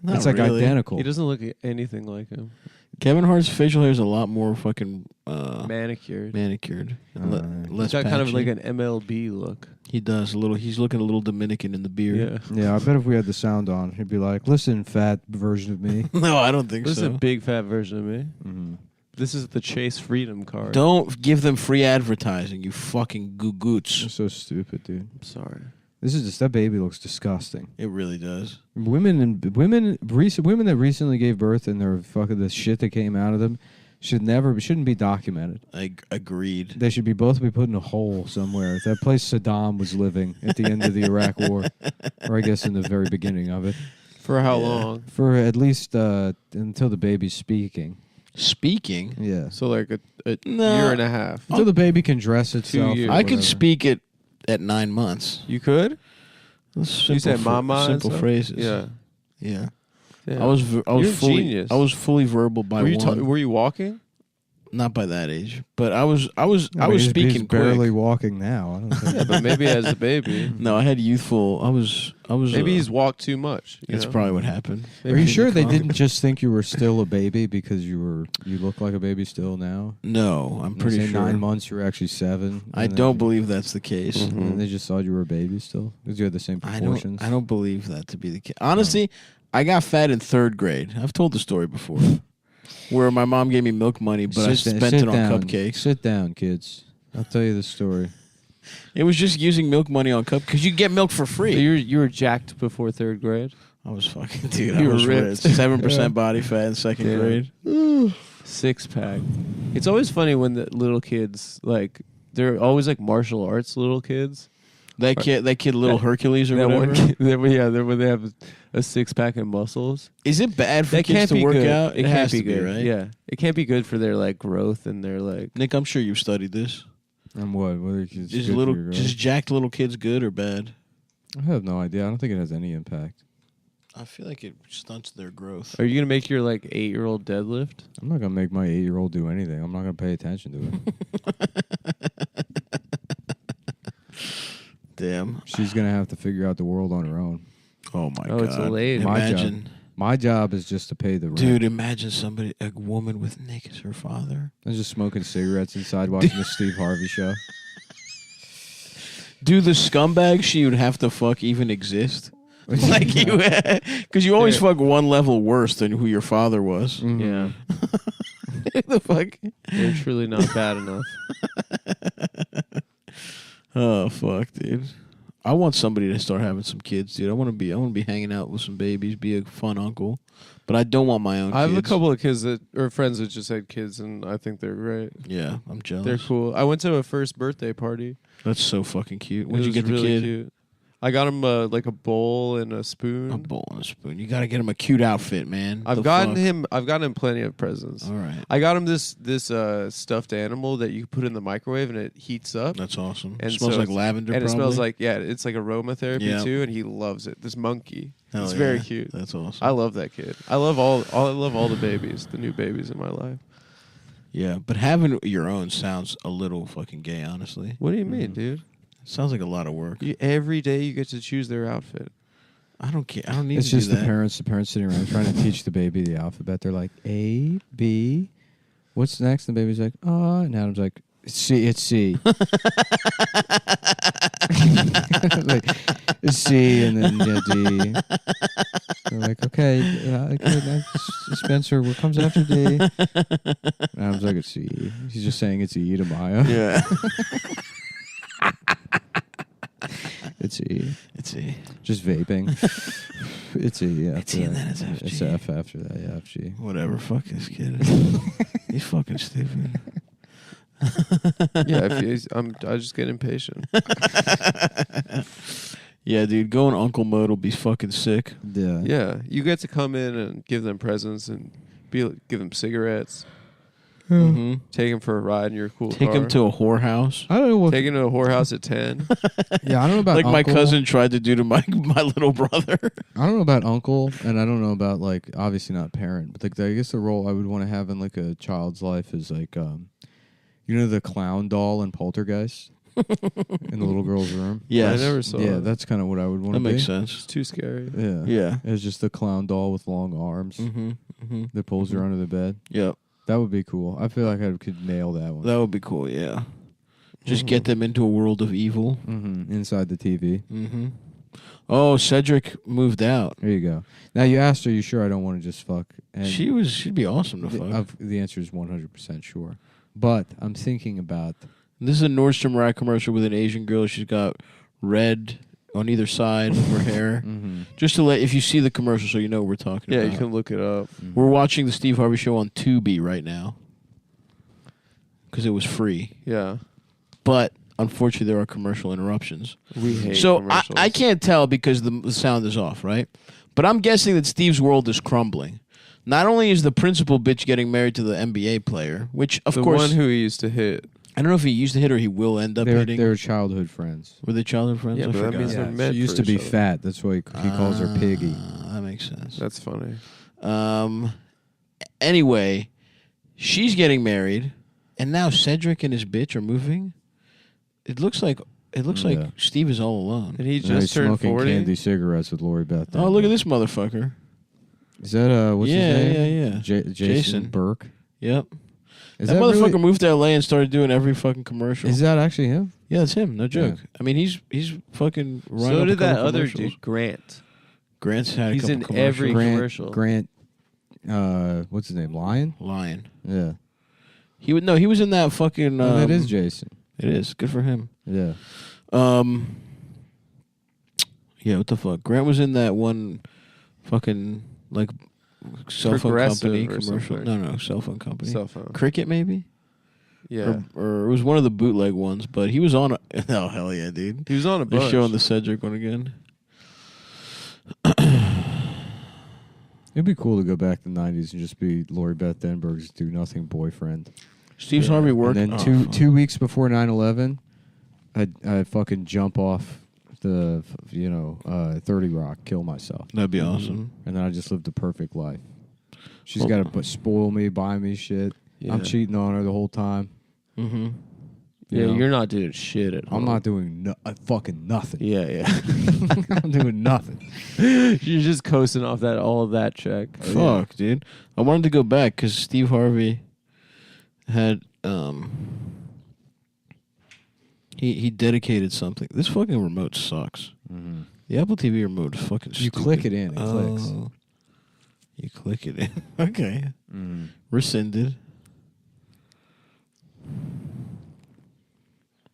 Not It's like really. identical. He doesn't look anything like him. Kevin Hart's facial hair is a lot more fucking Manicured. manicured. Alright. Less He's got kind of patchy. like an MLB look. He does a little. He's looking a little Dominican in the beard. Yeah. Yeah, I bet if we had the sound on, he'd be like, listen, fat version of me. No, I don't think This is so. a big fat version of me. Mm-hmm. This is the Chase Freedom card. Don't give them free advertising, you fucking goo-goots. You're so stupid, dude. I'm sorry. This is just, that baby looks disgusting. It really does. Women that recently gave birth and their fucking the shit that came out of them shouldn't be documented. I agreed. They should both be put in a hole somewhere. That place Saddam was living at the end of the Iraq War, or I guess in the very beginning of it, For how Yeah. long? for at least until the baby's speaking. Speaking, Yeah, So like a No. year and a half. until the baby can dress itself. years. or I could whatever. speak it at 9 months. You could? Simple You said fr- mama and Simple stuff? phrases. Yeah. Yeah. Yeah. I was You're a fully genius. I was fully verbal by were you one. were you walking? Not by that age, but I was I mean, he's speaking barely quick. walking now. I don't think. Yeah, but maybe as a baby. No, I had youthful. I was. Maybe he's walked too much. That's know? probably what happened. Are you sure they didn't just think you were still a baby because you look like a baby still now? No, I'm They pretty say sure. 9 months you're actually 7. I and then don't you- believe that's the case. Mhm. And they just thought you were a baby still because you had the same I proportions. don't believe that to be the case. Honestly, I got fat in 3rd grade. I've told the story before, where my mom gave me milk money, but I spent it on cupcakes. Sit down, kids. I'll tell you the story. It was just using milk money on cupcakes because you get milk for So free. you were jacked before 3rd grade. I was fucking dude. You I were was ripped. 7% body fat in 2nd Yeah. grade. 6-pack. It's always funny when the little kids they're always like martial arts little kids. That kid, little Hercules or That whatever. one kid, when they have a 6-pack and muscles. Is it bad for That kids can't to be work good. out? It can't has be to good, be, right? Yeah, it can't be good for their like growth and their like. Nick, I'm sure you've studied this. And what? Whether it's good Is for little your girl? just jacked little kids good or bad? I have no idea. I don't think it has any impact. I feel like it stunts their growth. Are you gonna make your like 8-year-old deadlift? I'm not gonna make my 8-year-old do anything. I'm not gonna pay attention to it. Damn. She's gonna have to figure out the world on her own. Oh my Oh, god. it's a lady. Imagine, My job is just to pay the rent. dude. Imagine a woman with Nick as her father. I'm just smoking cigarettes inside watching the Steve Harvey show. Do the scumbags she would have to fuck even exist? Like you, because you always fuck one level worse than who your father was. Yeah, The fuck. they're truly not bad enough. Oh fuck, dude. I want somebody to start having some kids, dude. I want to be hanging out with some babies, be a fun uncle. But I don't want my own I have kids. a couple of kids or friends that just had kids, and I think they're great. Yeah, I'm jealous. They're cool. I went to a first birthday party. That's so fucking cute. When'd It you was get the really kid? Cute. I got him like a bowl and a spoon. A bowl and a spoon. You got to get him a cute outfit, man. I've gotten him plenty of presents. All right. I got him this stuffed animal that you put in the microwave and it heats up. That's awesome. And It smells so like it's- lavender. And it probably. smells like it's like aromatherapy Yeah. too, and he loves it. This monkey. Hell It's yeah. very cute. That's awesome. I love that kid. I love all the babies, the new babies in my life. Yeah, but having your own sounds a little fucking gay, honestly. What do you mean, dude? Sounds like a lot of work. Every day you get to choose their outfit. I don't care. I don't need It's to just do the that. parents sitting around trying to teach the baby the alphabet. They're like, A, B, what's next? And the baby's like, and Adam's like, C, it's C. Like, it's C, and then D. They're like, okay, Spencer, what comes after D? And Adam's like, it's C. He's just saying it's E to Maya. Yeah. It's E. It's E. Just vaping. It's E. It's E and then it's FG. It's F after that, yeah, FG. Whatever. Fuck this kid. He's fucking stupid. Yeah, I just get impatient. Yeah, dude. Going uncle mode will be fucking sick. Yeah. Yeah, you get to come in and give them presents and give them cigarettes. Mm-hmm. Take them for a ride in your cool Take car. him to a whorehouse. I don't know what. Take him to a whorehouse at 10. Yeah, I don't know about Like my uncle. cousin tried to do to my little brother. I don't know about uncle, and I don't know about like obviously not parent, but like I guess the role I would want to have in like a child's life is like you know the clown doll in Poltergeist in the little girl's room. Yes. I never saw Yeah, it. that's kind of what I would want That to be. makes sense. It's too scary. Yeah. Yeah. It's just the clown doll with long arms Mm-hmm. Mm-hmm. that pulls her under the bed. Yep. That would be cool. I feel like I could nail that one. That would be cool. Yeah. Just get them into a world of evil. Inside the TV. Mm-hmm. Oh, Cedric moved out. There you go. Now you asked her, you sure I don't want to just fuck? And She'd be awesome to fuck. the answer is 100% sure. But I'm thinking about This is a Nordstrom Rack commercial with an Asian girl. She's got red on either side of her hair. Just to if you see the commercial so you know what we're talking Yeah, about. you can look it up. We're watching the Steve Harvey Show on Tubi right now because it was free. Yeah. But unfortunately, there are commercial interruptions. We hate So commercials. I can't tell because the sound is off, right? But I'm guessing that Steve's world is crumbling. Not only is the principal bitch getting married to the NBA player, which of the course one who he used to hit. I don't know if he used to hit or he will end up hitting. they're childhood friends. Were they childhood friends? Yeah, I but that forgot. means they're Yeah, meant she used for to be each other. fat. That's why he calls her Piggy. That makes sense. That's funny. Anyway, she's getting married, and now Cedric and his bitch are moving. It looks like Yeah. Steve is all alone. And he And just he's turned smoking 40. candy cigarettes with Lori Beth. Oh, look at this motherfucker. Is that what's his name? Yeah. Jason Jason. Burke. Yep. Is that that motherfucker really, moved to LA and started doing every fucking commercial. Is that actually him? Yeah, it's him. No joke. Yeah. I mean, he's fucking. running So up a did that couple other commercials. dude, Grant. Grant's had a He's couple in commercials. every commercial. Grant. What's his name? Lion. Lion. Yeah. He would no. He was in that fucking. No, that is Jason. It is good for him. Yeah. Yeah. What the fuck? Grant was in that one, fucking like cell phone Progressive company or commercial. something. No, cell phone company. Cell phone. Cricket maybe. Yeah. Or it was one of the bootleg ones, but he was on. Oh hell yeah, dude! He was on a They're bunch. showing the Cedric one again. It'd be cool to go back to the 90s and just be Lori Beth Denberg's do nothing boyfriend. Steve's Harvey worked. And then two weeks before 9/11, I fucking jump off the 30 Rock, kill myself, That'd be awesome. and then I just lived the perfect life. She's got to spoil me, buy me shit. I'm cheating on her the whole time. Mm-hmm. Yeah, know? you're not doing shit at home. I'm not doing fucking nothing. Yeah. I'm doing nothing. You're just coasting off all of that check. Fuck, dude. I wanted to go back because Steve Harvey had he dedicated something. This fucking remote sucks. Mm-hmm. The Apple TV remote is fucking stupid. You click it in, it clicks. You click it in. Okay. Mm. Rescinded.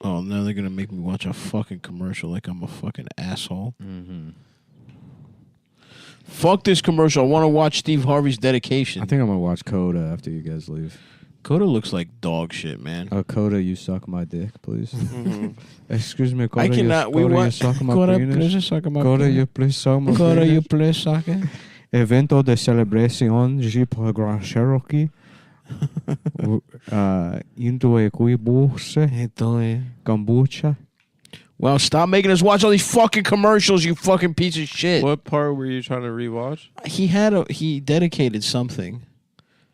Oh, now they're going to make me watch a fucking commercial like I'm a fucking asshole. Mm-hmm. Fuck this commercial. I want to watch Steve Harvey's dedication. I think I'm going to watch Coda after you guys leave. Coda looks like dog shit, man. Coda, you suck my dick, please. Mm-hmm. Excuse me, Coda, I cannot. you suck my Coda, penis. please suck my Coda, penis. you please suck my Coda, penis. you please suck it. Evento de celebración Jeep Grand Cherokee. Into a kuibuse. Kombucha. Well, stop making us watch all these fucking commercials, you fucking piece of shit. What part were you trying to rewatch? He dedicated something.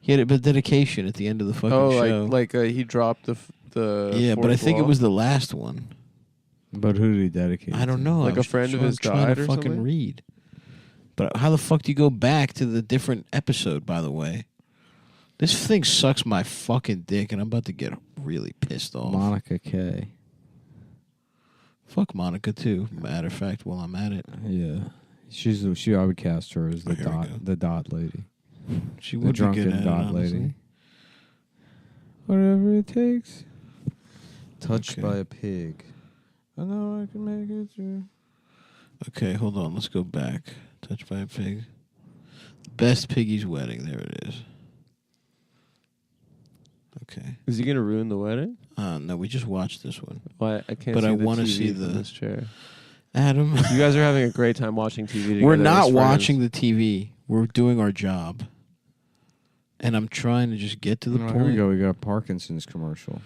He had a dedication at the end of the fucking show. like he dropped the yeah, but I think it was the last one. But who did he dedicate? I don't to? know. Like I was a friend of trying- his trying died to or fucking something? read. But how the fuck do you go back to the different episode? By the way, this thing sucks my fucking dick, and I'm about to get really pissed off. Monica K. Fuck Monica too. Matter of fact, while I'm at it, Yeah, I would cast her as the dot lady, she the would be drunken good at it, dot honestly. lady. Whatever it takes. Touched Okay. by a pig. I know I can make it through. Okay, hold on. Let's go back. Touched by a pig. Best Piggy's wedding. There it is. Okay. Is he gonna ruin the wedding? No, we just watched this one. Why I can't. But see I the wanna TV see from the- this chair. Adam, You guys are having a great time watching TV together. we're as not friends. watching the TV. We're doing our job. And I'm trying to just get to the Here point. we go. We got a Parkinson's commercial,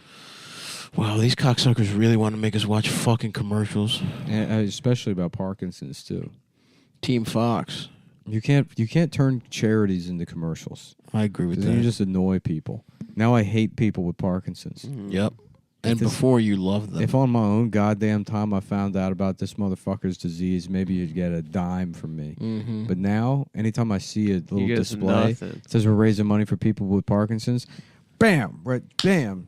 Wow, these cocksuckers really want to make us watch fucking commercials. and especially about Parkinson's too. Team Fox. You can't turn charities into commercials. I agree with Then that. you just annoy people. Now I hate people with Parkinson's. Yep. And this- before you loved them. If on my own goddamn time I found out about this motherfucker's disease, maybe you'd get a dime from me. Mm-hmm. But now, anytime I see a little get display nothing. that says we're raising money for people with Parkinson's, bam, right, bam.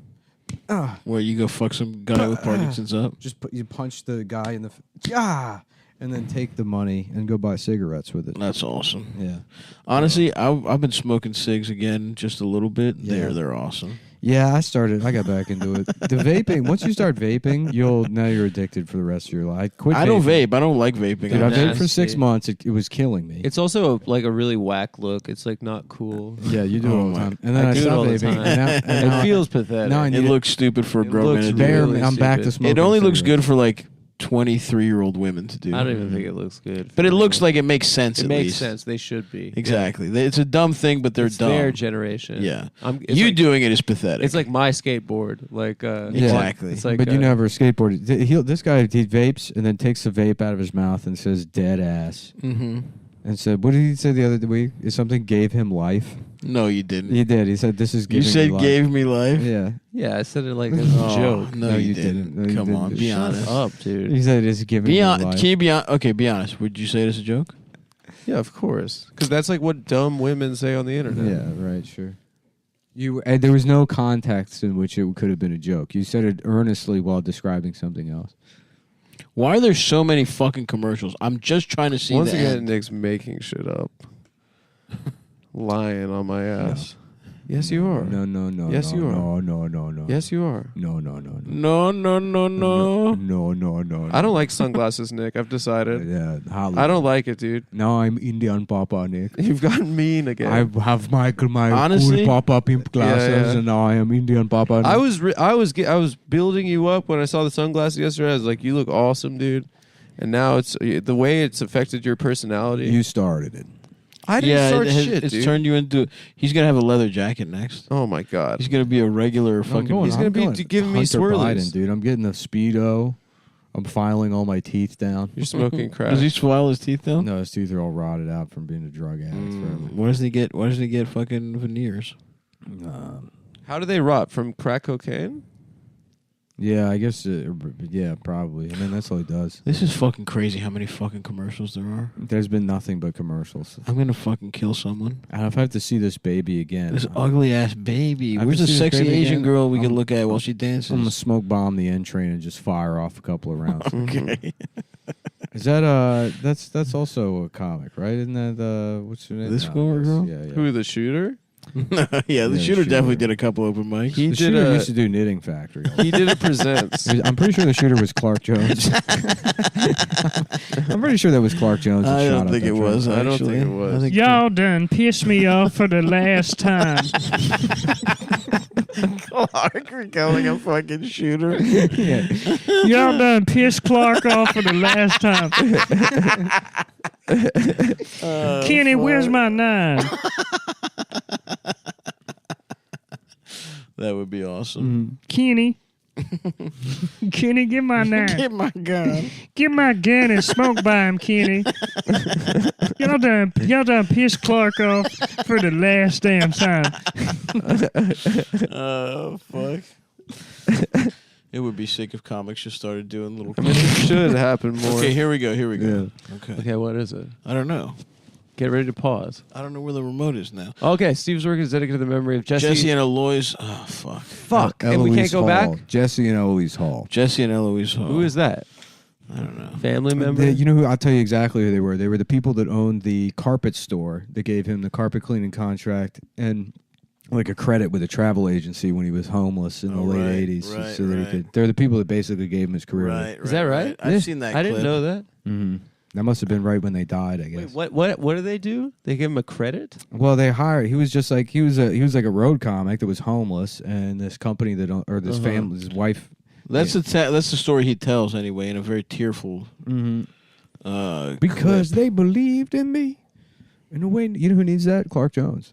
Where you go fuck some guy with Parkinson's up. You punch the guy in the and then take the money and go buy cigarettes with it. That's awesome. Yeah. Honestly, I've been smoking cigs again just a little bit. Yeah. They're awesome. Yeah, I got back into it. The vaping, once you start vaping, now you're addicted for the rest of your life. I don't vape. I don't like vaping. Dude, I vaped for Nasty. 6 months. It was killing me. It's also like a really whack look. It's like not cool. Yeah, you do it Oh all the my- time. And then I I do it stopped all the vaping. time. And now It feels pathetic. now I It need looks stupid for a It grown man looks to do. barely. really I'm back to stupid. smoking. It only looks cigarettes. good for like 23-year-old women to do. I don't even think it looks good. But it looks like it makes sense. it at makes least. sense. They should be. Exactly. It's a dumb thing, but they're It's dumb. their generation. Yeah. It's You like, doing it is pathetic. It's like my skateboard. Like Exactly. It's like But you never skateboarded. This guy, he vapes and then takes the vape out of his mouth and says "dead ass" Mm-hmm. and said, "What did he say the other week? Is something gave him life?" No, you didn't. He did. He said, "This is You giving said me life." gave me life. Yeah. Yeah, I said it like as a Oh, joke. No, you didn't. No, you Come on, didn't. be Shut honest. up, dude. He said, "It's giving Be me on. life." Can you be on? Okay, be honest. Would you say it as a joke? Yeah, of course. Because that's like what dumb women say on the internet. Yeah, right, sure. There was no context in which it could have been a joke. You said it earnestly while describing something else. Why are there so many fucking commercials? I'm just trying to see Once the again, end. Nick's making shit up. Lying on my ass. Yes, you are. No. Yes, no, you are. No. Yes, you are. No. No, no. No. I don't like sunglasses, Nick. I've decided. Yeah, I don't like it, dude. Now I'm Indian Papa, Nick. You've gotten mean again. I have my Honestly? cool Papa pimp glasses, Yeah. and now I am Indian Papa. I was building you up when I saw the sunglasses yesterday. I was like, you look awesome, dude. And now it's the way it's affected your personality. You started it. I didn't start shit, it's dude. turned you into. He's gonna have a leather jacket next. Oh my god. He's gonna be a regular fucking. He's gonna be giving me Hunter swirlies. Biden, dude. I'm getting a Speedo. I'm filing all my teeth down. You're smoking crack. Does he file his teeth down? No, his teeth are all rotted out from being a drug addict forever. Why does he get? Why does he get fucking veneers? How do they rot? From crack cocaine? Yeah, I guess. Yeah, probably. I mean, that's all he does. This is fucking crazy. How many fucking commercials there are? There's been nothing but commercials. I'm gonna fucking kill someone. And if I have to see this baby again, This ugly ass baby. I Where's can the see this sexy baby Asian again. girl we can I'm- look at while she dances? I'm gonna smoke bomb the N train and just fire off a couple of rounds. Okay. Is that that's also a comic, right? Isn't that what's her name? This girl? Yeah, yeah. Who, the shooter? Yeah, the the shooter definitely shooter. did a couple open mics. He The did shooter a- used to do Knitting Factory. He did a presents. I'm pretty sure the shooter was Clark Jones. I'm pretty sure that was Clark Jones. that I shot don't up think that it train. was. I don't actually. think it was. I think Y'all done pissed me off for the last time. Clark are calling a fucking shooter. Y'all done pissed Clark off for the last time. Kenny, where's my 9? That would be awesome. Kenny. Kenny, give my 9. Get my gun. Give my gun and smoke by him, Kenny. Y'all done pissed Clark off for the last damn time. Oh fuck. It would be sick if comics just started doing little. I mean, it should happen more. Okay, here we go. Here we go. Okay. Okay, what is it? I don't know. Get ready to pause. I don't know where the remote is now. Okay, Steve's work is dedicated to the memory of Jesse. And Eloise. Oh fuck. Fuck, and we can't Eloise go Hall. back? Jesse and Eloise Hall. Jesse and Eloise Hall. Who is that? I don't know. Family member? You know who? I'll tell you exactly who they were. They were the people that owned the carpet store that gave him the carpet cleaning contract and like a credit with a travel agency when he was homeless in the late 80s. right, so that right. he could, they're the people that basically gave him his career. Is that right? I've seen that I clip. didn't know that. Mm-hmm. That must have been right when they died, I guess. Wait, what do they do? They give him a credit? Well, they hired. He was just like he was like a road comic that was homeless, and this company that or this family, his wife. That's that's the story he tells anyway, in a very tearful. Because clip. they believed in me. In a way, you know who needs that? Clark Jones.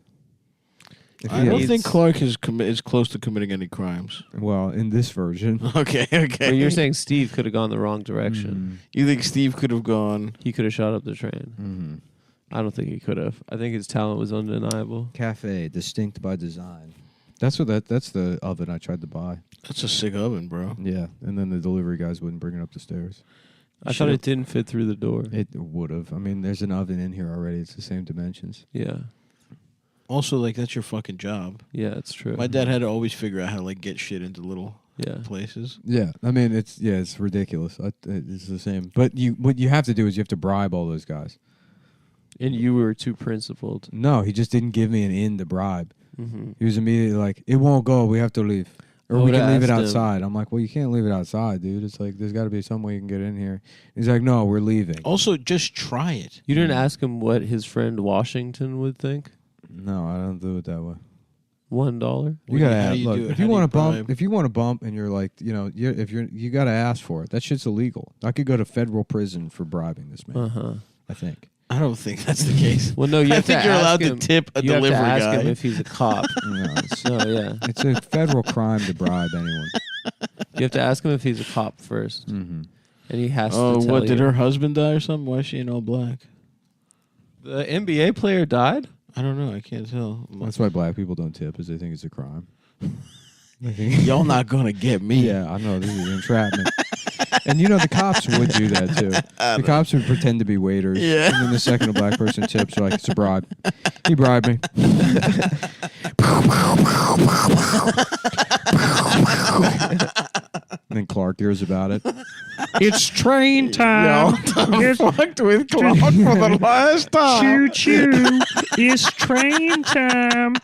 If I he don't had- think Clark is close to committing any crimes. Well, in this version. Okay. Well, you're saying Steve could have gone the wrong direction. You think Steve could have gone? He could have shot up the train. Mm-hmm. I don't think he could have. I think his talent was undeniable. Cafe, distinct by design. That's the oven I tried to buy. That's a sick oven, bro. Yeah, and then the delivery guys wouldn't bring it up the stairs. I thought it didn't fit through the door. It would have. I mean, there's an oven in here already. It's the same dimensions. Yeah. Also, like that's your fucking job. Yeah, it's true. My dad had to always figure out how to like get shit into little Yeah. places. Yeah, I mean it's ridiculous. It's the same. But what you have to do is you have to bribe all those guys. And you were too principled. No, he just didn't give me an in to bribe. Mm-hmm. He was immediately like, "It won't go. We have to leave, or I we would've can leave it asked him. outside." I'm like, "Well, you can't leave it outside, dude. It's like there's got to be some way you can get in here." He's like, "No, we're leaving." Also, just try it. You didn't ask him what his friend Washington would think? No, I don't do it that way. $1? You gotta how do you look do it? if How you do want to bribe? bump. If you want to bump, and you're like, you got to ask for it. That shit's illegal. I could go to federal prison for bribing this man. Uh-huh. I think. I don't think that's the case. Well, no, you I have think to you're ask allowed him, to tip a you delivery have to ask guy. him if he's a cop. No, it's, No, yeah. it's a federal crime to bribe anyone. You have to ask him if he's a cop first. Mm-hmm. And he has Oh, to tell what you. did her husband die or something? Why is she in all black? The NBA player died? I don't know. I can't tell. That's why black people don't tip, is they think it's a crime. They think- Y'all not gonna get me. Yeah, I know. This is entrapment. And the cops would do that too. The cops would pretend to be waiters. Yeah. And then the second a black person tips, they're like, it's a bribe. He bribed me. And then Clark hears about it. It's train time. It's Fucked with Clark for the last time. choo choo. It's train time.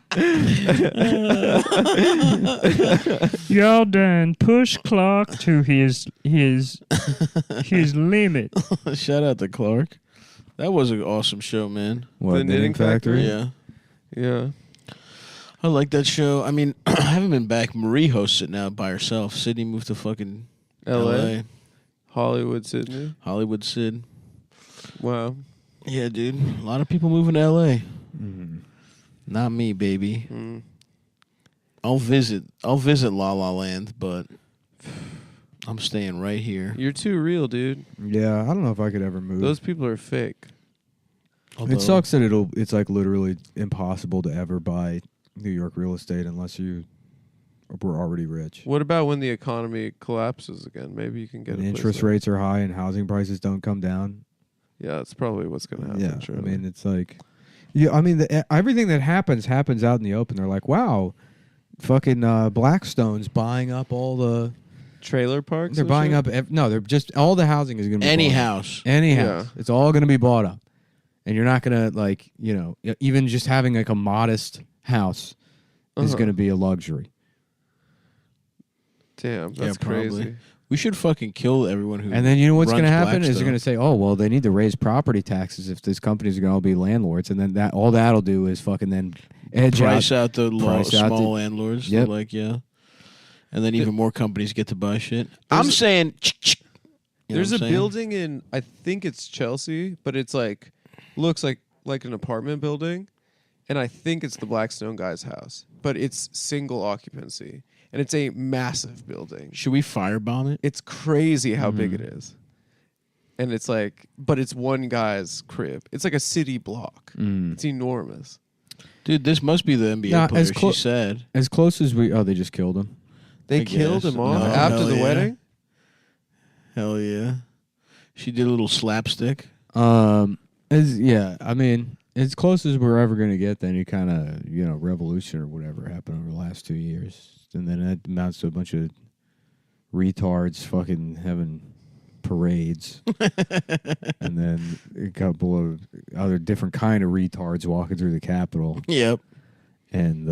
Y'all done push Clark to his limit. Shout out to Clark. That was an awesome show, man. What, The Knitting Factory? Yeah. Yeah. I like that show. I mean, I haven't been back. Marie hosts it now by herself. Sydney moved to fucking LA. Hollywood, Sydney. Hollywood Sid. Wow. Yeah, dude. A lot of people moving to L.A. Mm. Not me, baby. Mm. I'll visit La La Land, but I'm staying right here. You're too real, dude. Yeah, I don't know if I could ever move. Those people are fake. It sucks that it's like literally impossible to ever buy New York real estate unless you were already rich. What about when the economy collapses again? Maybe you can get And a place interest there. rates are high and housing prices don't come down. Yeah, that's probably what's going to happen. Yeah, surely. I mean, it's like, yeah, I mean, everything that happens out in the open. They're like, wow, fucking Blackstone's buying up all the. trailer parks. They're and buying shit? up. No, they're just all the housing is going to be Any bought up. house. Any Yeah. house. It's all going to be bought up, and you're not going to like, even just having like a modest house is going to be a luxury. Damn, Yeah, that's probably. crazy. We should fucking kill everyone who. And then you know what's going to runs happen is they're Blackstone. going to say, oh well, they need to raise property taxes if these companies are going to all be landlords, and then that'll do is fucking then edge price out. out the price out small the- landlords. Yep. They're like, yeah. And then even more companies get to buy shit. I'm saying. There's a building in, I think it's Chelsea, but it's like, looks like an apartment building, and I think it's the Blackstone guy's house, but it's single occupancy, and it's a massive building. Should we firebomb it? It's crazy how big it is. And it's like, but it's one guy's crib. It's like a city block. It's enormous. Dude, this must be the NBA Nah, player. as clo- She said. As close as we, they just killed him. They I killed guess. him off No, after hell the yeah. wedding? Hell yeah. She did a little slapstick. I mean, as close as we're ever going to get, then you kind of, revolution or whatever happened over the last 2 years. And then it amounts to a bunch of retards fucking having parades. And then a couple of other different kind of retards walking through the Capitol. Yep. And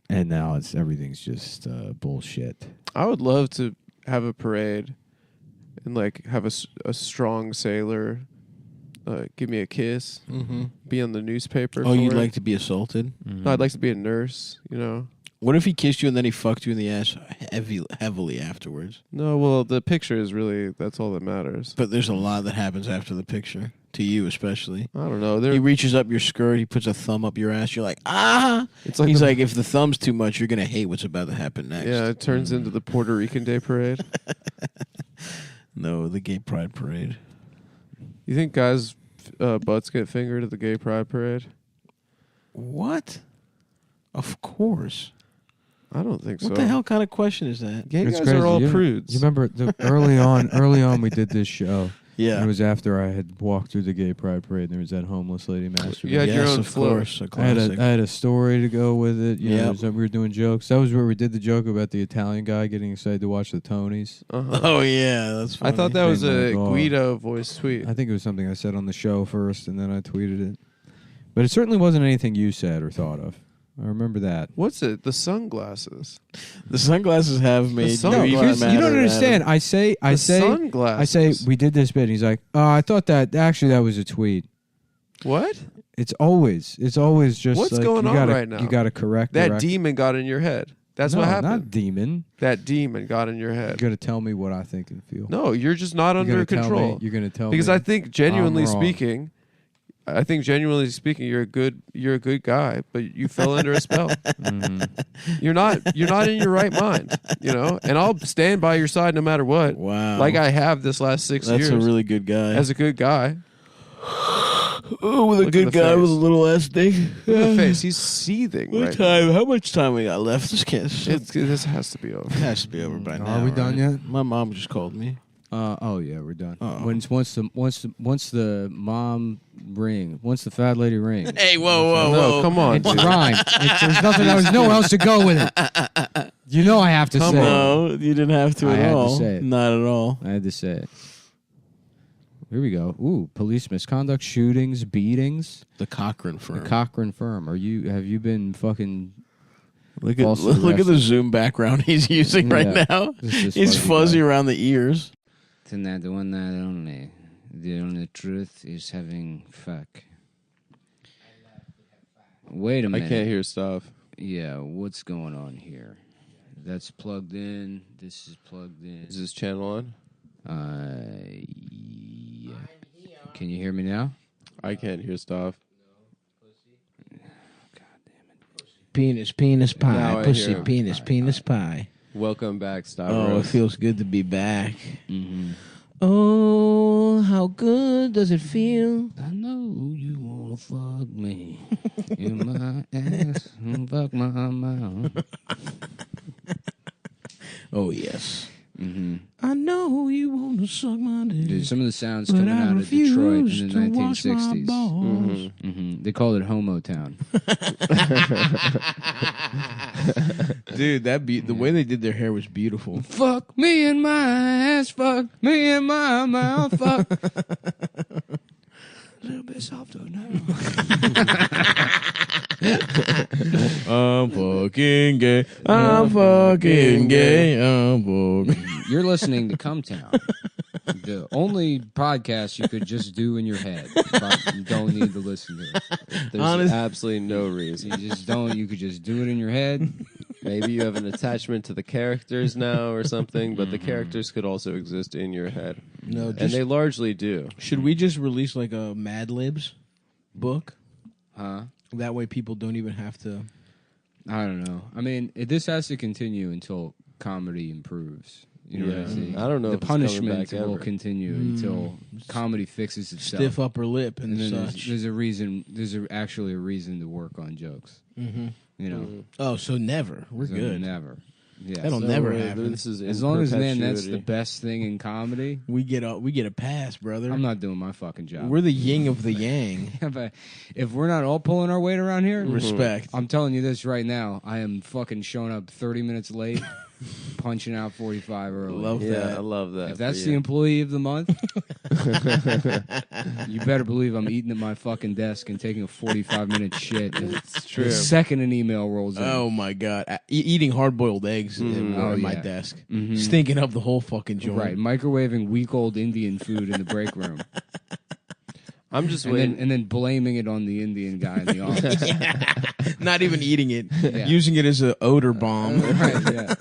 now everything's just bullshit. I would love to have a parade and like have a strong sailor give me a kiss, be on the newspaper. Oh, for you'd it. like to be assaulted? No, I'd like to be a nurse, What if he kissed you and then he fucked you in the ass heavily afterwards? No, well, the picture is really, that's all that matters. But there's a lot that happens after the picture, to you especially. I don't know. He reaches up your skirt, he puts a thumb up your ass, you're like, ah! It's like He's like, if the thumb's too much, you're going to hate what's about to happen next. yeah, it turns into the Puerto Rican Day Parade. No, the gay pride parade. You think guys' butts get fingered at the Gay Pride Parade? What? Of course. I don't think so. What the hell kind of question is that? Gay It's guys crazy. are all You prudes. You remember early on we did this show. Yeah. And it was after I had walked through the gay pride parade and there was that homeless lady masturbating. You had your Yes, own of float. course. A I had classic. a story to go with it. You know, Yep. so we were doing jokes. That was where we did the joke about the Italian guy getting excited to watch the Tonys. Uh-huh. Oh, yeah. That's funny. I thought that was Big a Mac. Guido voice tweet. I think it was something I said on the show first and then I tweeted it. But it certainly wasn't anything you said or thought of. I remember that. What's it? The sunglasses. The sunglasses have made sunglasses. you No, even you don't madder, understand. Adam. I say The sunglasses. I say we did this bit. And he's like, I thought that was a tweet. What? It's always just What's like, going you on gotta, right now? You got to correct That the demon got in your head. That's no, what happened. Not demon. That demon got in your You head. got to tell me what I think and feel. No, you're just not You're under gonna tell control. me, you're going to tell Because me. I think genuinely I'm wrong. speaking, you're a good guy, but you fell under a spell. Mhm. You're not in your right mind, And I'll stand by your side no matter what. Wow. Like I have this last 6 That's years a really good guy. as a good guy. Oh, with Look a at good the guy face. with a little ass dick. Look at the face. He's seething What right now. time? How much time we got left? This can't. This has to be over. It has to be over by now. Are we done right? yet? My mom just called me. Oh yeah, we're done. Uh-oh. Once the mom once the fat lady rings. Hey, whoa, No, come on. It's dude. rhyme. There's nothing. There's nowhere else to go with it. You know I have to Come say. on. it. No, you didn't have to I at had to all. say it. Not at all. I had to say it. Here we go. Ooh, police misconduct, shootings, beatings. The Cochran firm. The Cochran firm. Have you been fucking? Look at falsely look at the arrested? Zoom background he's using right Yeah. now. This It's fuzzy guy. around the ears. Tonight, the one night only. The only truth is having fuck. Wait a I minute. can't hear stuff. Yeah, what's going on here? That's plugged in. This is plugged in. Is this channel on? Yeah. Can you hear me now? I can't hear stuff. Penis, penis, Now pie. I Pussy, hear. penis, penis, pie. Welcome back, Oh, it Stavros. feels good to be back. Mm-hmm. Oh, how good does it feel? I know you wanna fuck me in my ass and fuck my mouth. Oh, yes. Mm-hmm. I know you want to suck my dick. Dude, some of the sounds but coming I out of Detroit refuse in the to wash my 1960s. balls. Mm-hmm. They called it Homo Town. Dude, the way they did their hair was beautiful. Fuck me in my ass, fuck me in my mouth, fuck. A little bit softer now. I'm fucking gay. I'm fucking gay. I'm fucking. You're listening to Cum Town, the only podcast you could just do in your head, but you don't need to listen to it. There's Honest- absolutely no reason. You just don't. You could just do it in your head. Maybe you have an attachment to the characters now or something, but the characters could also exist in your head. No, And just, they largely do. should we just release like a Mad Libs book? Huh? That way people don't even have to. I don't know. I mean, this has to continue until comedy improves. You know what I mean? I don't know The if it's coming punishment back will ever. continue until comedy fixes itself. Stiff upper lip and, and then such. there's a reason. There's actually a reason to work on jokes. Mm-hmm. You know, Oh, so never. We're So good. Never. Yeah. That'll So never we're- happen. This is in As long as man, that's the perpetuity. best thing in comedy. We get a pass, brother. I'm not doing my fucking job. We're the yin of the yang. If we're not all pulling our weight around here, Respect. I'm telling you this right now. I am fucking showing up 30 minutes late, punching out 45 early. Love Yeah, that. I love that. If that's for the you. employee of the month, you better believe I'm eating at my fucking desk and taking a 45-minute shit. It's true. The second an email rolls in. Oh my god! Eating hard-boiled eggs at Oh, my yeah. desk, Mhm. stinking up the whole fucking joint. Right, microwaving week-old Indian food in the break room, I'm just and waiting. then blaming it on the Indian guy in the office. Not even eating it, Yeah. using it as an odor bomb. Right, yeah.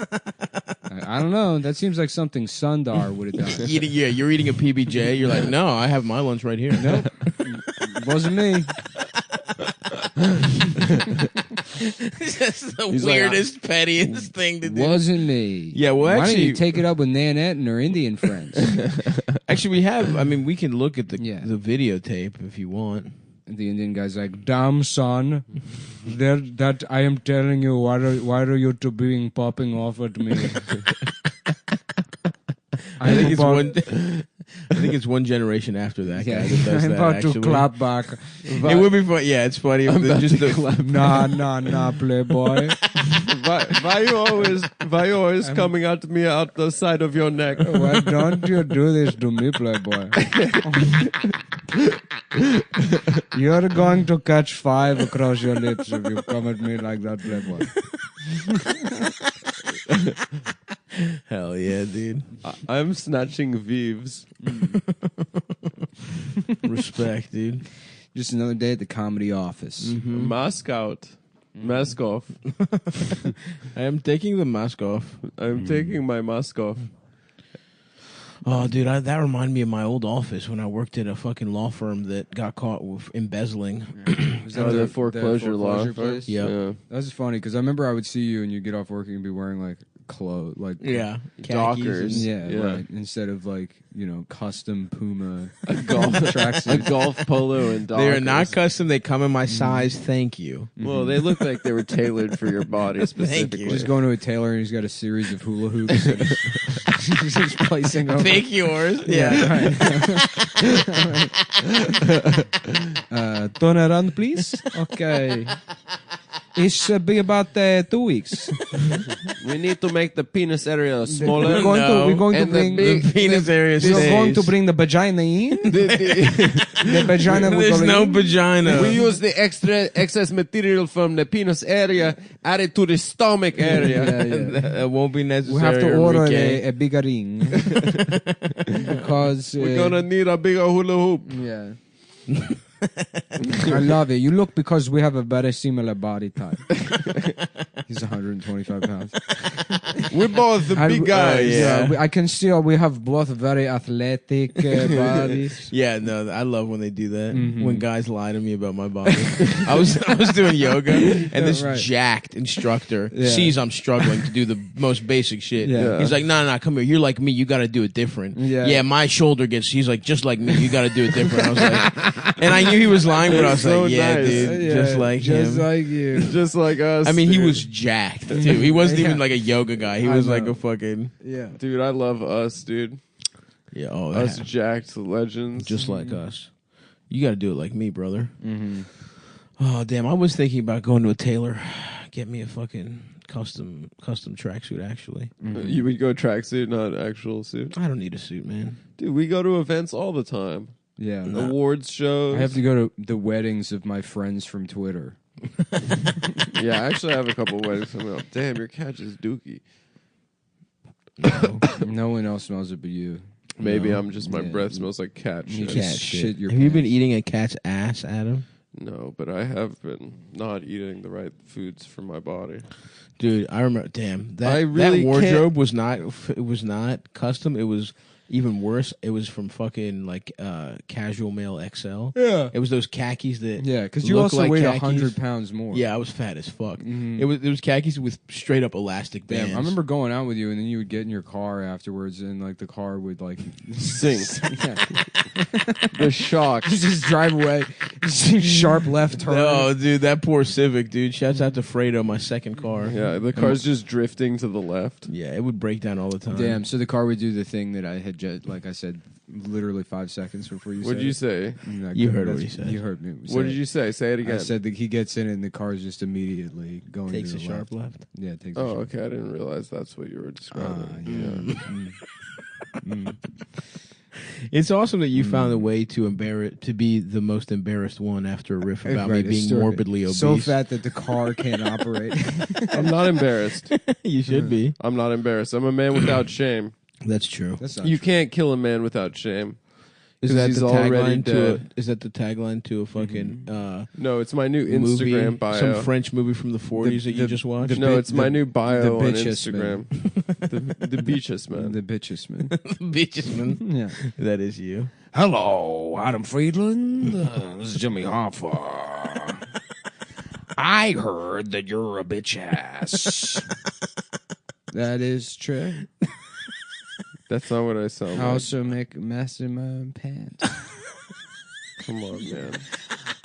I don't know. That seems like something Sundar would have done. You're eating a PBJ. You're like, no, I have my lunch right here. Nope. It wasn't me. That's the He's like, weirdest, pettiest thing to do. Wasn't me. Yeah, well, Why don't you actually- take it up with Nanette and her Indian friends? Actually, we have. I mean, we can look at the Yeah. the videotape if you want. And the Indian guy's like, "Damn son, that I am telling you, why are you two being popping off at me?" I think it's one. I think it's one generation after that guy that does I'm that. about actually. to clap back. It would be fun. Yeah, it's funny. Just the, Nah, playboy. Why you always coming at me out the side of your neck? Why don't you do this to me, playboy? You're going to catch 5 across your lips if you come at me like that, playboy. hell yeah, dude. I'm snatching Vives. Respect, dude. Just another day at the comedy office. Mask out. Mask off. I am taking the mask off. I'm taking my mask off. Oh, dude, that reminded me of my old office when I worked at a fucking law firm that got caught with embezzling. Was Oh, the foreclosure law. place? Yep. Yeah. That was funny because I remember I would see you and you'd get off work and you'd be wearing like clothes, like Yeah, Dockers. yeah, Yeah. right. Instead of like custom Puma A golf tracksuit. a golf polo and Dockers. They are not custom. They come in my size. Thank you. Well, they look like they were tailored for your body specifically. Just going to a tailor and he's got a series of hula hoops. And he's just placing over. Fake yours. Yeah. Right. Turn around, please. Okay. It should be about 2 weeks. We need to make the penis area smaller. We're going to And the bring big- The penis area we're going to stays. bring the vagina in. The vagina will There's go no in. vagina. We use the excess material from the penis area, add it to the stomach area. That won't be necessary. We have to order Enrique. a bigger ring because We're gonna need a bigger hula hoop. yeah. I love it. You look because we have a very similar body type. He's 125 pounds. We're both the big guys. I can see we have both very athletic bodies. Yeah, no, I love when they do that. When guys lie to me about my body. I was doing yoga, and this jacked instructor sees I'm struggling to do the most basic shit. Yeah. He's like, no, come here. You're like me. You got to do it different. Yeah. My shoulder gets. He's like, just like me. You got to do it different. I was like, and I knew he was lying, but I was So like, yeah, nice. dude, just like him. like you. Just like us. I mean, he dude. was jacked too. He wasn't even like a yoga guy. He I was like know. a fucking Yeah. Dude, I love us, dude. yeah. Oh, Us yeah. jacked legends. Just like us. You got to do it like me, brother. Oh damn! I was thinking about going to a tailor, get me a fucking custom tracksuit. Actually, You would go tracksuit, not actual suit. I don't need a suit, man. Dude, we go to events all the time. Yeah. Awards shows. I have to go to the weddings of my friends from Twitter. Yeah, I actually have a couple weddings coming up. Damn, your cat is dookie. No one else smells it but you. Maybe No. I'm just my Yeah. breath smells like cat You shit. just shit your Have you been pants. eating a cat's ass, Adam? No, but I have been not eating the right foods for my body. Dude, I remember. Damn, I that really wardrobe was not. It was not custom. It was even worse. It was from fucking like Casual Male XL. Yeah. It was those khakis that. Yeah, because you look also like weighed khakis. 100 pounds more. Yeah, I was fat as fuck. Mhm. It was khakis with straight up elastic bands. Damn, I remember going out with you, and then you would get in your car afterwards, and like the car would like Sink. yeah. The shock. just drive away, sharp left turn. Oh, dude, that poor Civic, dude. Shouts out to Fredo, my second car. Yeah, the car's just drifting to the left. Yeah, it would break down all the time. Damn, so the car would do the thing that I had just, like I said, literally 5 seconds before you What said did you it. say? And I You couldn't- heard what that's- he said. You heard me. What did you say? Say it I again. said that he gets in and the car's just immediately going Takes to a the sharp left. left. Yeah, it takes a Oh, sharp okay. I didn't realize that's what you were describing. yeah. It's awesome that you found a way to be the most embarrassed one after a riff about Right, me it's being sort of- morbidly obese. So fat that the car can't operate. I'm not embarrassed. You should be. I'm not embarrassed. I'm a man without shame. That's true. That's not You true. can't kill a man without shame. Is 'Cause that he's the already tagline to? dead. Is that the tagline to a fucking No, it's my new movie? Instagram bio. Some French movie from the 40s that you just watched. No, it's my new bio on bitches Instagram. the beaches, man. The bitches, man. Bitches, man. Yeah. That is you. Hello, Adam Friedland. This is Jimmy Hoffa. I heard that you're a bitch ass. That is true. That's not what I sound I like. also make a mess in my pants. Come on, man.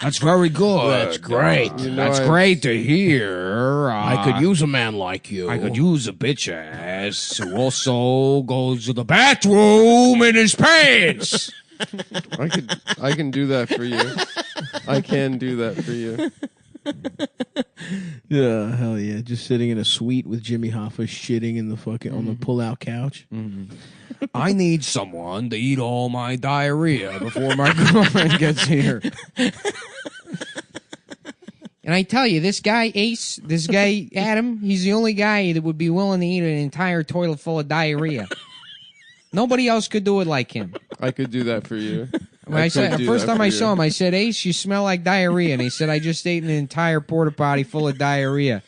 That's very good. That's great. You know That's I- great to hear. I could use a man like you. I could use a bitch ass who also goes to the bathroom in his pants. I can do that for you. I can do that for you. Yeah, hell yeah. Just sitting in a suite with Jimmy Hoffa shitting in the fucking on the pull-out couch. I need someone to eat all my diarrhea before my girlfriend gets here. And I tell you, this guy, Ace, this guy, Adam, he's the only guy that would be willing to eat an entire toilet full of diarrhea. Nobody else could do it like him. I could do that for you. When I said, could the do first that time for I you. saw him, I said, Ace, you smell like diarrhea. And he said, I just ate an entire porta potty full of diarrhea.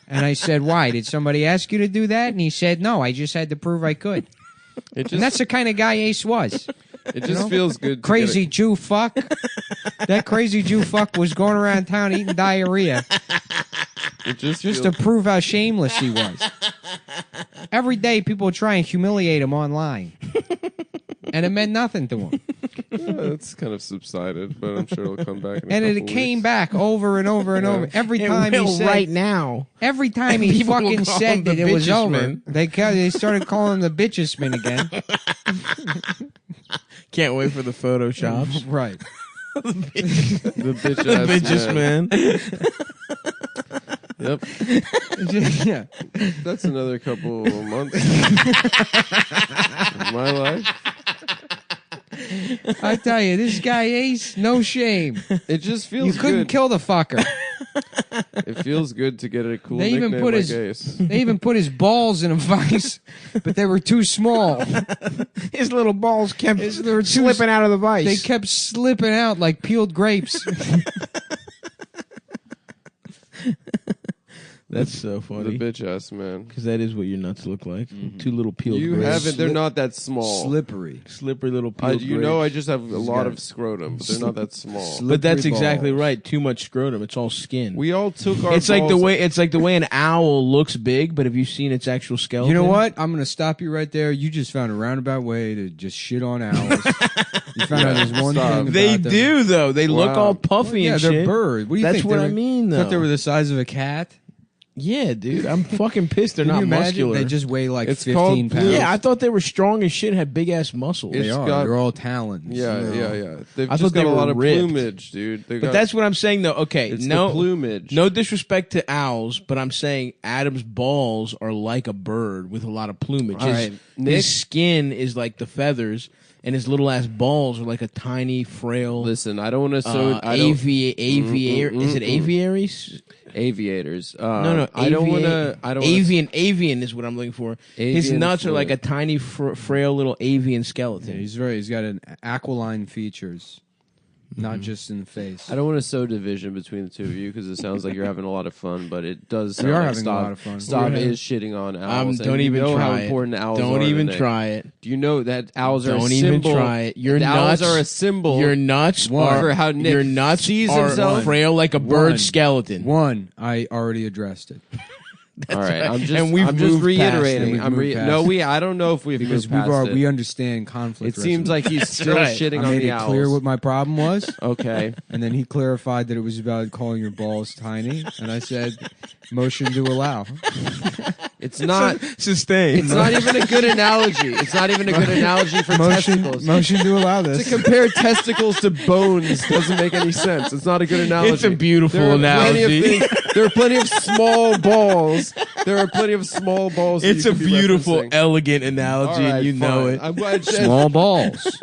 And I said, why? Did somebody ask you to do that? And he said, no, I just had to prove I could. It just, And that's the kind of guy Ace was. it just feels good. To Crazy get Jew fuck. That crazy Jew fuck was going around town eating diarrhea it just just feels, to prove how shameless he was. Every day people would try and humiliate him online. And it meant nothing to him. it's kind of subsided, but I'm sure it'll come back. In a And it couple came weeks. back over and over and over. Every time he said, right now. every time he People will fucking call said him the that it was bitches over, man. they started calling him the bitches man again. Can't wait for the photoshops. Right. The bitch The ass bitches, man. Yep, Yeah. that's another couple of months of my life. I tell you, this guy Ace, no shame. It just feels You couldn't good. kill the fucker. It feels good to get a cool They even nickname put like his- Ace. They even put his balls in a vice, but they were too small. His little balls kept They were too- slipping out of the vice. They kept slipping out like peeled grapes. That's so The funny. bitch ass man. Because that is what your nuts look like. Two little peeled You grapes. haven't. They're not that small. Slippery. Slippery little peeled You know, I grapes. just have a lot got of scrotum, but they're not that small. But that's slippery exactly balls. right. Too much scrotum. It's all skin. We all took our. It's like the balls- way an owl looks big, but have you seen its actual skeleton? You know what? I'm going to stop you right there. You just found a roundabout way to just shit on owls. You found out there's one Stop. thing about They them. do though. They look Wow. all puffy Yeah, and they're shit. birds. What do you That's think? what They I were- mean, though. Thought they were the size of a cat. Yeah, dude. I'm fucking pissed. They're Can not you imagine? muscular. They just weigh like It's 15 called pounds. yeah, I thought they were strong as shit. Had big ass muscles. It's They are. got- They're all talons. Yeah. They've I just thought they got a were lot of ripped. plumage, dude. They But got- that's what I'm saying, though. Okay, it's no the plumage. No disrespect to owls, but I'm saying Adam's balls are like a bird with a lot of plumage. All His, right, Nick? his skin is like the feathers, and his little ass balls are like a tiny, frail. Listen, I don't want to. I don't, Aviary? Is it aviaries? aviators. No. I don't want to. I don't. Avian is what I'm looking for. His Avian nuts are like fluid. a tiny, frail little avian skeleton. Yeah, he's right. He's got an aquiline features, not just in the face. I don't want to sow division between the two of you because it sounds like you're having a lot of fun, but it does. Sound We are like having a Stav- lot of fun. Stav We're is shitting on owls. and don't you even know try how it. important owls are. Don't even to Nick. try it. Do you know that owls are a Don't even symbol? try it. Your the nuts owls are a symbol. Your nuts One. are For how Nick your nuts sees are himself. frail like a bird One. skeleton. One, I already addressed it. All right, I'm just. And we've I'm just moved past it. reiterating. We've I'm moved past no, it. we. I don't know if we've Because moved past it. we understand conflict. It seems like he's still right. shitting I on made the it owls. clear what my problem was, Okay. and then he clarified that it was about calling your balls tiny, and I said, motion to allow. It's not. Sustained. It's not even a good analogy. It's not even a good analogy for testicles. Motion to allow To this. compare testicles to bones doesn't make any sense. It's not a good analogy. It's a beautiful There are plenty of analogy. there are plenty of small balls. There are plenty of small balls. that It's you a could be beautiful, referencing. elegant All analogy, right, and you know fine. it. I'm glad. Small balls.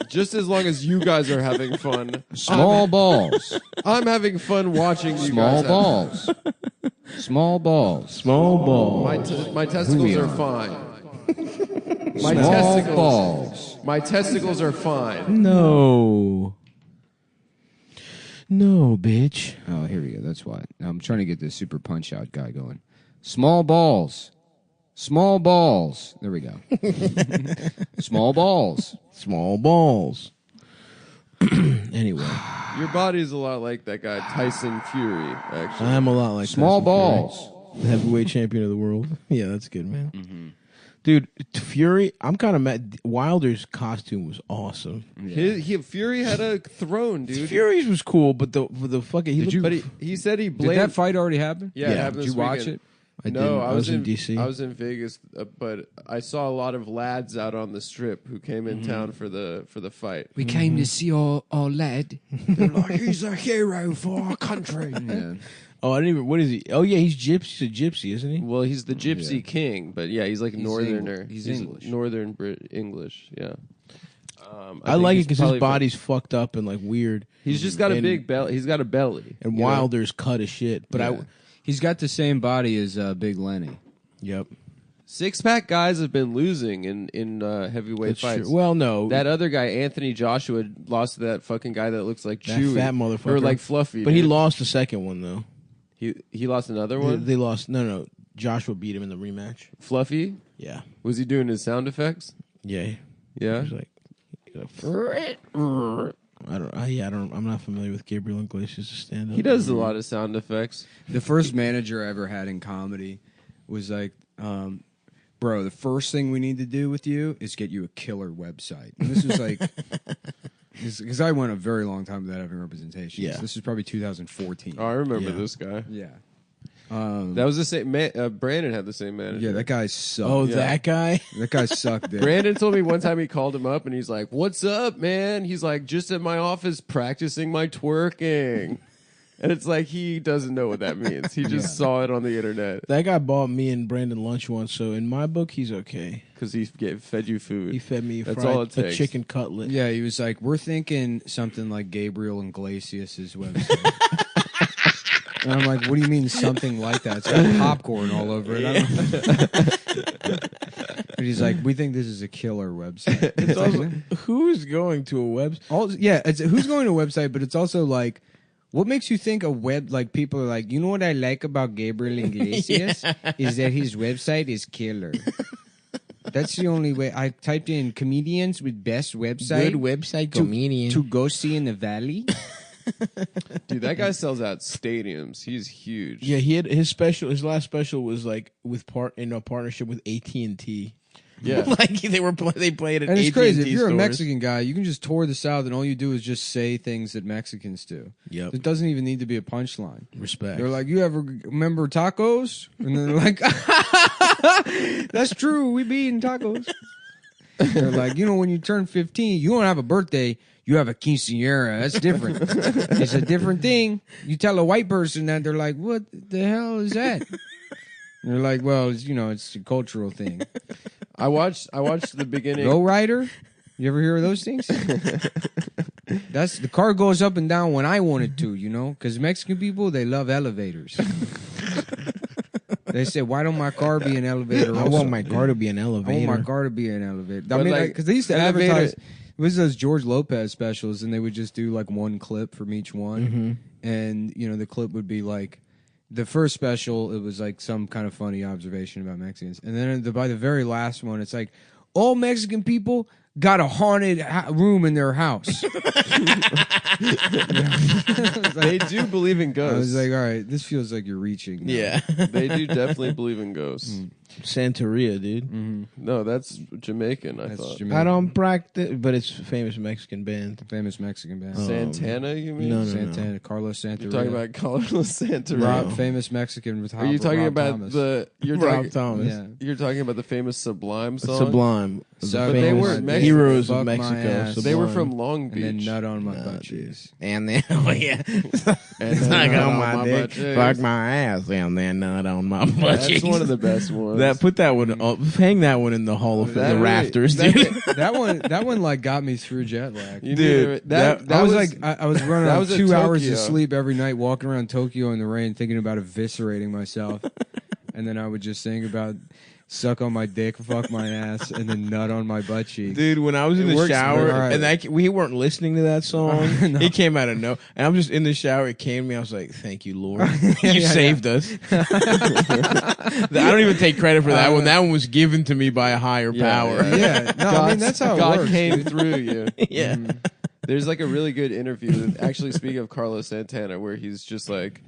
Just as long as you guys are having fun, Small balls. I'm having fun watching you Small guys. balls. Small balls. Small ball. My testicles are fine. My Small testicles. balls. My testicles are fine. No. No, bitch. Oh, here we go. That's why. Now I'm trying to get this super punch out guy going. Small balls. Small balls. There we go. Small balls. Small balls. Anyway, Your body's a lot like that guy Tyson Fury. Actually, I'm a lot like Small Tyson balls. Fury, the heavyweight champion of the world. Yeah, that's good, man. Dude, Fury, I'm kind of mad. Wilder's costume was awesome. Fury had a throne, dude. Fury's was cool, but the fucking he Did looked, you- But he said he Did blamed. that fight already happen? Yeah, it Yeah. happened Did this you watch weekend. it? I didn't. I was in DC. I was in Vegas, but I saw a lot of lads out on the strip who came in town for the fight. We came to see our lad. They're like, he's a hero for our country. Yeah. Oh, I didn't even. What is he? Oh yeah, he's gypsy. He's a gypsy, isn't he? Well, he's the Gypsy King, but yeah, he's like northerner. He's English. Northern English. Yeah. I like it because his probably body's fucked up and like weird. He's just got a and- big belly. He's got a belly. And you know? Wilder's cut as shit. But Yeah. He's got the same body as Big Lenny. yep, Six-pack guys have been losing in heavyweight that's fights. true. Well, no, That other guy, Anthony Joshua, lost to that fucking guy that looks like that Chewy. fat motherfucker, Or like Fluffy. But he dude. lost the second one though. He lost another They, one? they lost. No. Joshua beat him in the rematch. Fluffy? Yeah, Was he doing his sound effects? yeah. He Yeah. was like, I don't. I don't. I'm not familiar with Gabriel Iglesias' stand-up. He does a lot of sound effects. The first manager I ever had in comedy was like, bro, the first thing we need to do with you is get you a killer website. And this was like, because I went a very long time without having representation. Yeah. So this is probably 2014. Oh, I remember Yeah. this guy. Yeah. That was the same. Brandon had the same manager. Yeah, that guy sucked. Oh, Yeah. that guy. That guy sucked. Dick. Brandon told me one time he called him up and he's like, "What's up, man?" He's like, "Just at my office practicing my twerking." And it's like he doesn't know what that means. He just saw it on the internet That guy bought me and Brandon lunch once, so in my book, he's okay. because he fed you food. He fed me That's fried, all it a takes. chicken cutlet. Yeah, he was like, we're thinking something like Gabriel Iglesias' website. And I'm like, what do you mean something like that? It's got popcorn all over it. But he's like, we think this is a killer website. It's also, who's going to a website? It's who's going to a website, but it's also like, what makes you think a web, like people are like, you know what I like about Gabriel Iglesias is that his website is killer. That's the only way. I typed in comedians with best website. Good website comedian. To go see in the valley. Dude, that guy sells out stadiums. He's huge. Yeah, he had his last special was like in a partnership with AT&T. Yeah. Like they played at And it's AT&T crazy. If you're stores. a Mexican guy, you can just tour the South and all you do is just say things that Mexicans do. Yep. It doesn't even need to be a punchline. Respect. They're like, you ever remember tacos? And then they're like, that's true. We be eating tacos. They're like, when you turn 15, you don't have a birthday. You have a quinceañera. That's different. It's a different thing. You tell a white person that, they're like, what the hell is that? And they're like, well, it's a cultural thing. I watched the beginning. Low rider? You ever hear of those things? That's the car goes up and down when I want it to, because Mexican people, they love elevators. They said, why don't my car be an elevator? I want my car to be an I elevator. want my car to be an elevator. But Because they used to elevator- advertise. It was those George Lopez specials, and they would just do like one clip from each one. And, the clip would be like, the first special, it was like some kind of funny observation about Mexicans. And then by the very last one, it's like, all Mexican people got a haunted room in their house. They do believe in I ghosts. was like, all right, this feels like you're reaching. now. Yeah. They do definitely believe in ghosts. Santeria, dude. No, that's Jamaican, I That's thought. Jamaican. I don't practice, but it's a famous Mexican band. Famous Mexican band. Santana, you mean? no. Santana, Carlos Santana. You're talking about Carlos Santana. Rob, famous Mexican with Are you talking Rob about Thomas. Rob Thomas. Yeah. You're talking about the famous Sublime song? Sublime. So The they famous weren't Mexican. Heroes Fuck of my Mexico. ass. They were Sublime. from Long And then Beach. nut on my Nah, butt dude. cheeks. And then, oh yeah, And suck then on nut my dick, butt cheeks. fuck my ass, and then nut on my butt That's cheeks. one of the best ones. Put that one, hang that one in the Hall of That the really- rafters, that- dude. That one like got me through jet lag. You Dude, need to- that I was was like, I was running that on was at 2 hours Tokyo. of sleep every night, walking around Tokyo in the rain, thinking about eviscerating myself. And then I would just think about suck on my dick, fuck my ass, and then nut on my butt cheeks. Dude, when I was in the works, shower, man. All right. and we weren't listening to that song, No. it came out of no. And I'm just in the shower. It came to me. I was like, "Thank you, Lord, you saved us." I don't even take credit for that one. That one was given to me by a higher power. Yeah, no, I mean that's how it God works. came dude. through you. Yeah. There's like a really good interview. Actually, speaking of Carlos Santana, where he's just like,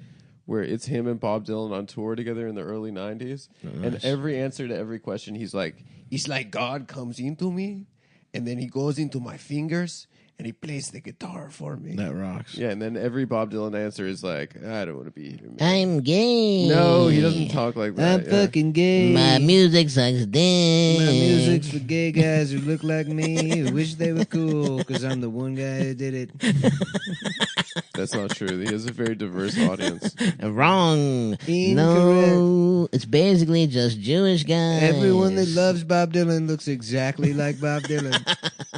where it's him and Bob Dylan on tour together in the early '90s, and every answer to every question, he's like, "It's like God comes into me, and then he goes into my fingers, and he plays the guitar for me." That rocks. Yeah, and then every Bob Dylan answer is like, "I don't want to be here." Man. I'm gay. No, he doesn't talk like that. I'm fucking gay. My music sucks dick. My music's for gay guys who look like me, who wish they were cool, because I'm the one guy who did it. That's not true. He has a very diverse audience. Wrong. Incorrect. No, it's basically just Jewish guys. Everyone that loves Bob Dylan looks exactly like Bob Dylan.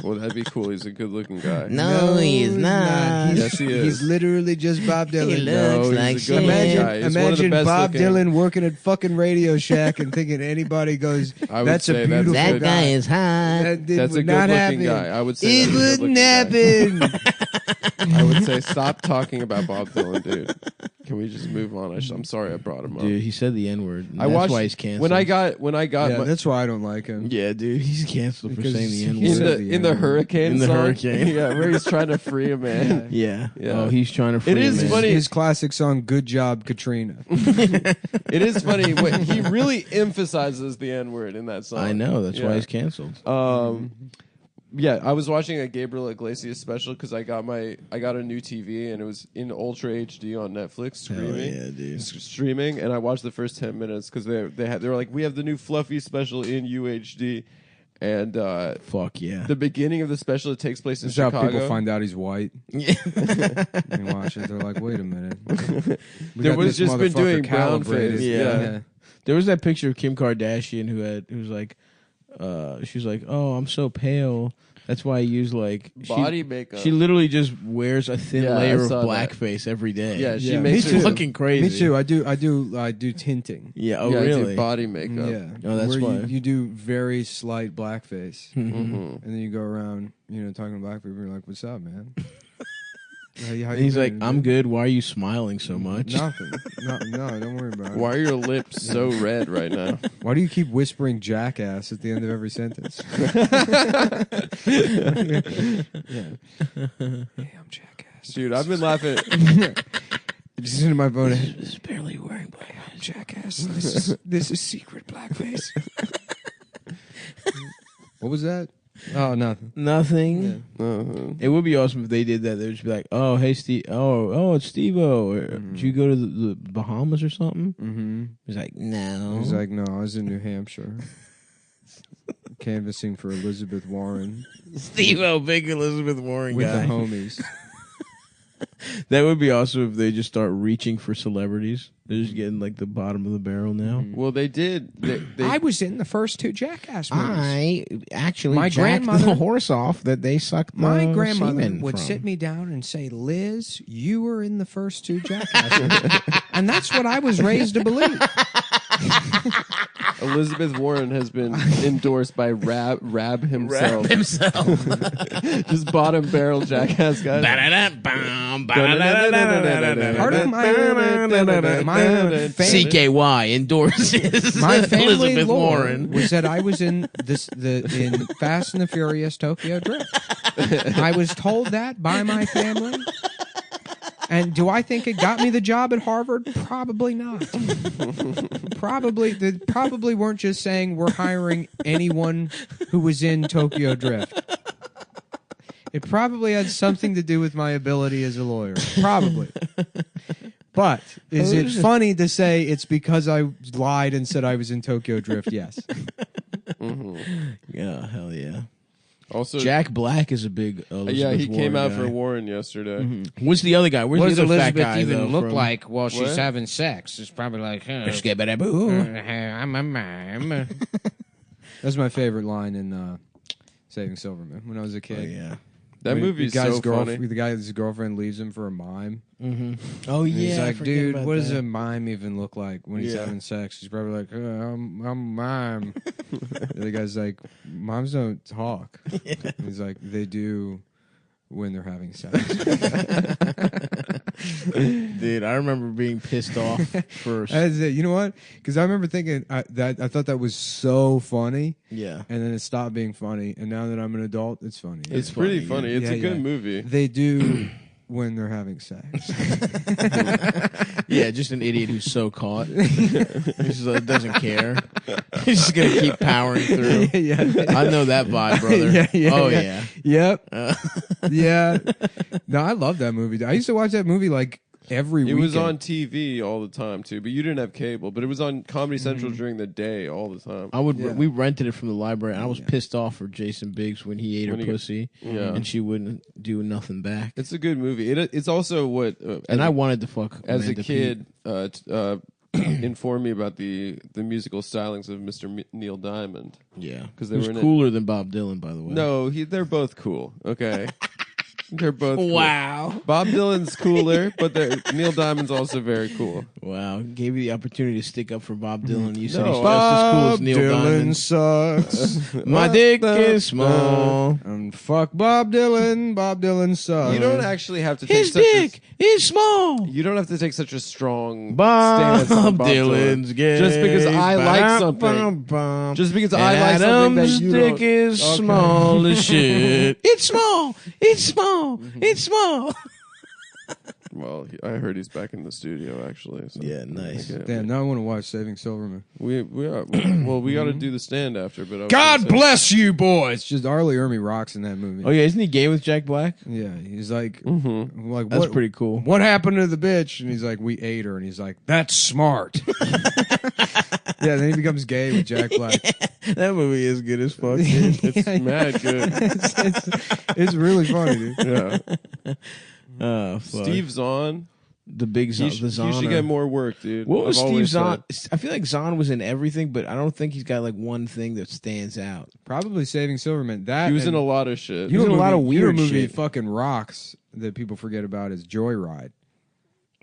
Well, that'd be cool. He's a good-looking guy. No, he's not. He's, Yes, he is. He's literally just Bob Dylan. He looks No, he's like a shit. good guy. He's one of the Imagine best Bob looking. Dylan working at fucking Radio Shack and thinking anybody goes, I would that's a say beautiful That guy is hot. That That's a would not good-looking happen. guy. I would say It that's a wouldn't good-looking guy. happen. I would say stop talking about Bob Dylan, dude. Can we just move on? I'm sorry I brought him up. Dude, he said the N word. I That's watched why he's canceled. when I got Yeah, my, that's why I don't like him. yeah, dude, he's canceled for Because saying the N he in word. said the the in the N-word. hurricane In the song. hurricane. Yeah, where he's trying to free a man. Yeah. Yeah. Oh, he's trying to free It is a man. funny. His classic song, Good Job, Katrina. It is funny. He really emphasizes the N word in that song. I know. That's Yeah. why he's canceled. Yeah, I was watching a Gabriel Iglesias special because I got a new TV and it was in Ultra HD on Netflix streaming. Hell yeah, dude. Streaming, and I watched the first 10 minutes because they were like, we have the new Fluffy special in UHD, and Fuck yeah. the beginning of the special, it takes place in That's how Chicago. people find out he's white. Yeah. They watch it. They're like, wait a minute. We There got was this just been motherfucker doing brown calibrated. face. Yeah. There was that picture of Kim Kardashian who was like, she's like, "Oh, I'm so pale. That's why I use like Body makeup. She literally just wears a thin Yeah, layer I of saw that. blackface every day. Yeah, she Yeah. makes It's her fucking crazy. Me too. I do tinting. Yeah. Oh, yeah, really? do body makeup. Yeah. Oh, that's where why. you do very slight blackface, Mhm. Mhm. and then you go around, talking to black people. You're like, "What's up, man?" How you And he's like, doing, "I'm dude?" good. Why are you smiling so much?" Nothing. No, don't worry about it. Why are your lips so red right now? Why do you keep whispering "jackass" at the end of every sentence? Yeah. Hey, I'm jackass. Dude, I've been laughing. Just into my phone. It's barely wearing black. I'm jackass. This is secret blackface. What was that? Oh, nothing. Nothing. Uh-huh. It would be awesome if they did that. They'd just be like, "Oh, hey, Steve. Oh, it's Steve-O. Did you go to the Bahamas or something?" Mm-hmm. He's like, "No." He's like, no, I was in New Hampshire. Canvassing for Elizabeth Warren Steve-O, big Elizabeth Warren with guy. the homies. That would be awesome if they just start reaching for celebrities. They're just getting like the bottom of the barrel now. Well, they did. They I was in the first two Jackass movies. I actually My jacked grandmother- the horse off that they sucked My the grandmother semen would from. sit me down and say, "Liz, you were in the first two Jackass movies." And that's what I was raised to believe. Elizabeth Warren has been endorsed by Rab himself. Just bottom barrel jackass guys. Part of my family, CKY endorses my family Elizabeth lore Warren. was that I was in in Fast and the Furious Tokyo Drift. I was told that by my family. And do I think it got me the job at Harvard? Probably not. They probably weren't just saying we're hiring anyone who was in Tokyo Drift. It probably had something to do with my ability as a lawyer. Probably. But is it funny to say it's because I lied and said I was in Tokyo Drift? Yes. Yeah, hell yeah. Also, Jack Black is a big Elizabeth yeah, he came Warren out guy. for Warren yesterday. What's the other guy? Where's What does the other Elizabeth fat guy, even though, look from- like while she's What? having sex? It's probably like, Skibidi-boo. I'm a mime. That's my favorite line in Saving Silverman when I was a Oh, kid. yeah. That When movie's the guy's so funny. The guy's girlfirlend leaves him for a mime. Oh, And yeah. he's I like, forget dude, about what does that. a mime even look like when he's Yeah. having sex? He's probably like, I'm a mime. And the guy's like, mimes don't talk. And he's like, they do when they're having sex. Dude, I remember being pissed off first. That's it. You know what? Because I remember thinking that I thought that was so funny, Yeah. and then it stopped being funny. And now that I'm an adult, it's funny. It's pretty funny, funny. yeah. It's a Yeah, good yeah. movie. They do when they're having sex. Yeah, just an idiot who's so caught. He just doesn't care. He's just going to keep powering through. yeah. I know that vibe, brother. Yeah, oh, yeah. yeah. Yep. Yeah. No, I love that movie. I used to watch that movie like every It weekend. was on TV all the time too, but you didn't have cable. But it was on Comedy Central Mm-hmm. during the day all the time. I would. Yeah. We rented it from the library. And I was pissed off for Jason Biggs when he ate When her he- pussy, Yeah. and she wouldn't do nothing back. It's a good movie. It's also what And I wanted to fuck as Amanda a kid informed me about the musical stylings of Mr. Neil Diamond. Pete. Yeah, 'Cause it they was were in it. cooler than Bob Dylan, by the way. No, they're both cool. Okay, they're both cool. Wow. Bob Dylan's cooler, but Neil Diamond's also very cool. Wow. Gave you the opportunity to stick up for Bob Dylan. You said No, he's just as cool as Neil Diamond. sucks. My dick is small. And fuck Bob Dylan. Bob Dylan sucks. You don't actually have to take His such dick is small. you don't have to take such a strong Bob stance on Bob Dylan's gay. Just because I like something. Just because I like something that Adam's you dick don't. is Okay. small as shit. It's small. It's small. It's small. Well, I heard he's back in the studio actually. So Yeah, nice. Okay. Damn, now I want to watch Saving Silverman. We are well. We got to do the stand after, but I was God gonna say- bless you, boys. Just Arlie Ermy rocks in that movie. Oh yeah, isn't he gay with Jack Black? Yeah, he's like, Mhm. like That's what, pretty cool. What happened to the bitch? And he's like, we ate her. And he's like, that's smart. Yeah, then he becomes gay with Jack Black. That movie is good as fuck. Dude. It's mad good. It's really funny, dude. Yeah. Oh, fuck. Steve Zahn The big Zahn. He should get more work, dude. What was I've Steve always Zahn? said. I feel like Zahn was in everything, but I don't think he's got like one thing that stands out. Probably Saving Silverman. That He was in and- a lot of shit. He was in a lot of you know weird movie shit. fucking rocks that people forget about is Joyride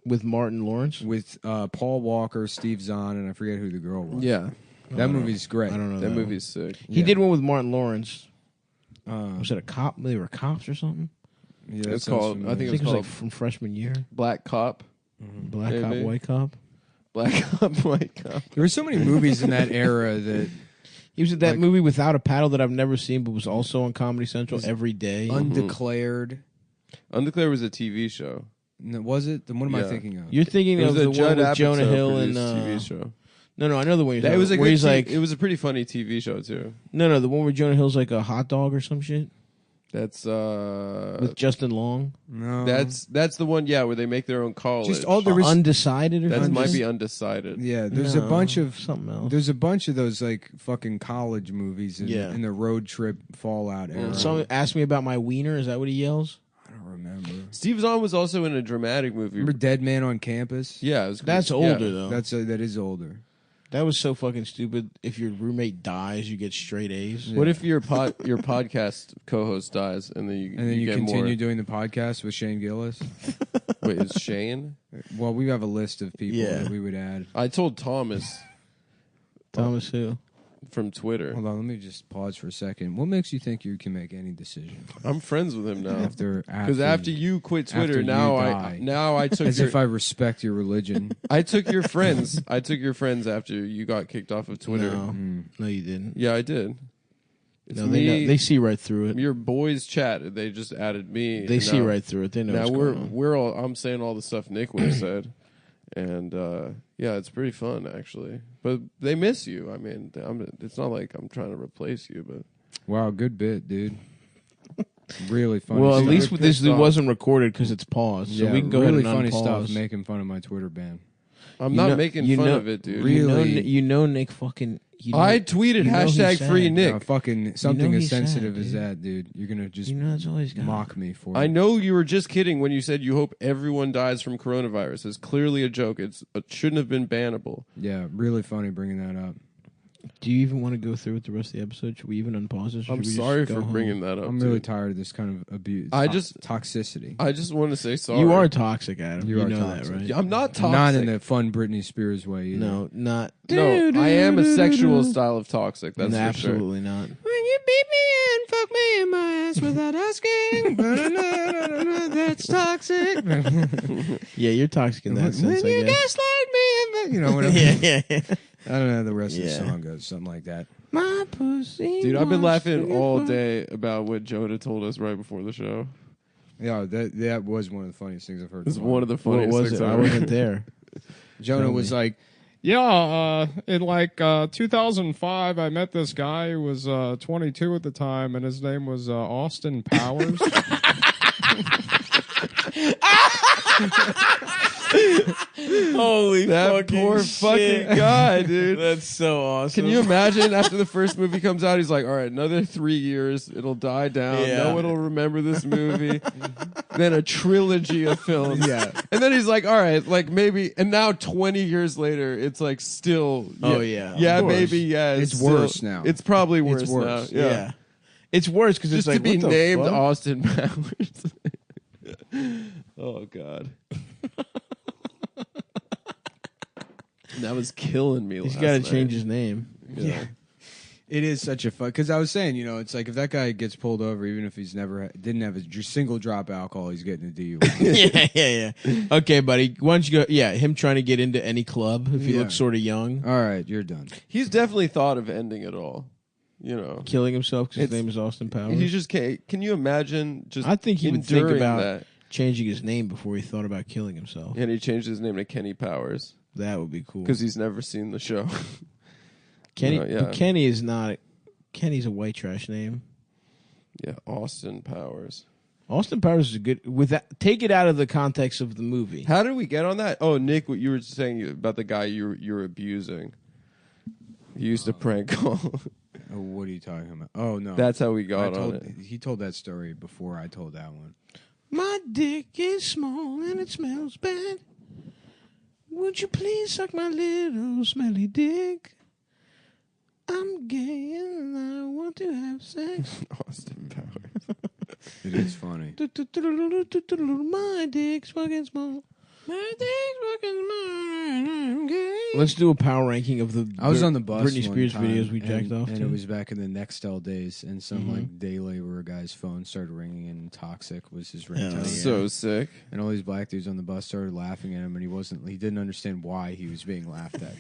With Martin Lawrence? with Paul Walker, Steve Zahn, and I forget who the girl was. Yeah, that movie's great. I don't know. that movie's sick. He Yeah. did one with Martin Lawrence. Uh, Was it a cop? They were cops or something? yeah, that It's sounds called- I familiar. think I think it was called- like from freshman year. Black Cop, Black cop, Maybe. white cop. Black Cop, White Cop. There were so many movies in that era that He was in that Like- movie Without a Paddle that I've never seen, but was also on Comedy Central every day. Undeclared. Undeclared was a TV show. No, was it? Then what am I Yeah. thinking of? You're thinking It of was the a Judd one with Jonah Apatow Hill and produced TV show. No, I know the one. You're It was a where good he's like it was a pretty funny TV show too. no, the one where Jonah Hill's like a hot dog or some shit That's with Justin Long. No, that's the one. Yeah, where they make their own college. just all there was. Undecided or that something. might be undecided. Yeah, there's a No, bunch of something else. There's a bunch of those like fucking college movies in, Yeah. in the road trip Fallout era. Someone asked me about my wiener. Is that what he yells? I don't remember. Steve Zahn was also in a dramatic movie. Remember Dead Man on Campus? Yeah, it was That's yeah. older though. That is older. That was so fucking stupid. If your roommate dies, you get straight A's. What if your podcast co-host dies and then you And then you get continue more? doing the podcast with Shane Gillis. Wait, is Shane? Well, we have a list of people Yeah. that we would add. I told Thomas Thomas who? from Twitter. Hold on, let me just pause for a second. What makes you think you can make any decision I'm friends with him now. because After you quit after Twitter, you now die. I took as your, if I respect your religion. I took your friends. I took your friends after you got kicked off of Twitter. No, you didn't. Yeah, I did. It's No, me. they see right through it. Your boys chat. They just added me. They and see now- right through it. They know. Now what's going on. we're all. I'm saying all the stuff Nick would have said, and yeah, it's pretty fun actually. But they miss you. I mean, it's not like I'm trying to replace you, but Wow, good bit, dude. Really funny. Well, at stuff. least with this, pissed it off. wasn't recorded because it's paused, so yeah, we can go really ahead and funny unpause. stuff making fun of my Twitter ban. I'm You not know- making you fun know- of it, dude. Really? You know, Nick fucking. You know, I tweeted you know he's hashtag sad. free Nick. Fucking something know as he's sad, sensitive as dude. that, dude. You're gonna just You know that's all he's got. mock me for I it. know you were just kidding when you said you hope everyone dies from coronavirus. It's clearly a joke. It shouldn't have been bannable. Yeah, really funny bringing that up. Do you even want to go through with the rest of the episode? Should we even unpause this? or I'm should we just sorry go for home? bringing that up. I'm really dude. tired of this kind of abuse. I just- toxicity. I just want to say sorry. You are toxic, Adam. You You are know toxic. that, right? I'm not toxic. Not in the fun Britney Spears way either. No, not. No, I am a sexual style of toxic. That's no, for sure. absolutely not. When you beat me and fuck me in my ass without asking, that's toxic. Yeah, you're toxic in that sense. When I you guess. gaslight me, and you know whatever. yeah. I don't know how the rest of the Yeah. song goes, something like that. My pussy. Dude, I've been wants laughing to all get day about what Jonah told us right before the show. Yeah, that was one of the funniest things I've heard. It's in a while. one of the What funniest was things it? I've I ever wasn't there. Jonah was like, Yeah, in like 2005, I met this guy who was 22 at the time, and his name was Austin Powers. Holy That poor fucking guy, dude. That's so awesome. Can you imagine after the first movie comes out, he's like, all right, another 3 years, it'll die down. Yeah. No one will remember this movie. Then a trilogy of films. Yeah. And then he's like, all right, like maybe, and now 20 years later, it's like still. Oh, yeah, of Yeah, course. maybe, yeah. It's still- worse now. It's probably worse, worse. now. Yeah. Yeah. It's worse because it's Just like to be what the named fuck? Austin Powers. Oh, God. That was killing me. He's got got to change his name. Yeah. it is such a fun. Because I was saying, you know, it's like if that guy gets pulled over, even if he's never didn't have a single drop alcohol, he's getting a DUI. yeah. Okay, buddy. Why don't you go? Yeah, him trying to get into any club if he Yeah. looks sort of young, All right, you're done. He's definitely thought of ending it all. You know. killing himself because his It's- name is Austin Powers. He just can't. Can you imagine just I think he would think enduring about that? changing his name before he thought about killing himself. And he changed his name to Kenny Powers That would be cool. because he's never seen the show. Kenny, yeah. but Kenny is not. Kenny's a white trash name. Yeah, Austin Powers. Austin Powers is a good. With that, take it out of the context of the movie. How did we get on that? Oh, Nick, what you were saying about the guy you were abusing. He used to prank call. Oh, what are you talking about? Oh no, That's how we I got on told, it. He told that story before I told that one. My dick is small and it smells bad. Would you please suck my little smelly dick? I'm gay and I want to have sex. Austin Powers. It is funny. My dick's fucking small. My dick's fucking small. I'm gay. Let's do a power ranking of the I was on the bus Britney one Spears time, videos we jacked off and to. it was back in the Nextel days, and some like day laborer guy's phone started ringing, and Toxic was his ringtone. So sick. And all these black dudes on the bus started laughing at him, and he didn't understand why he was being laughed at.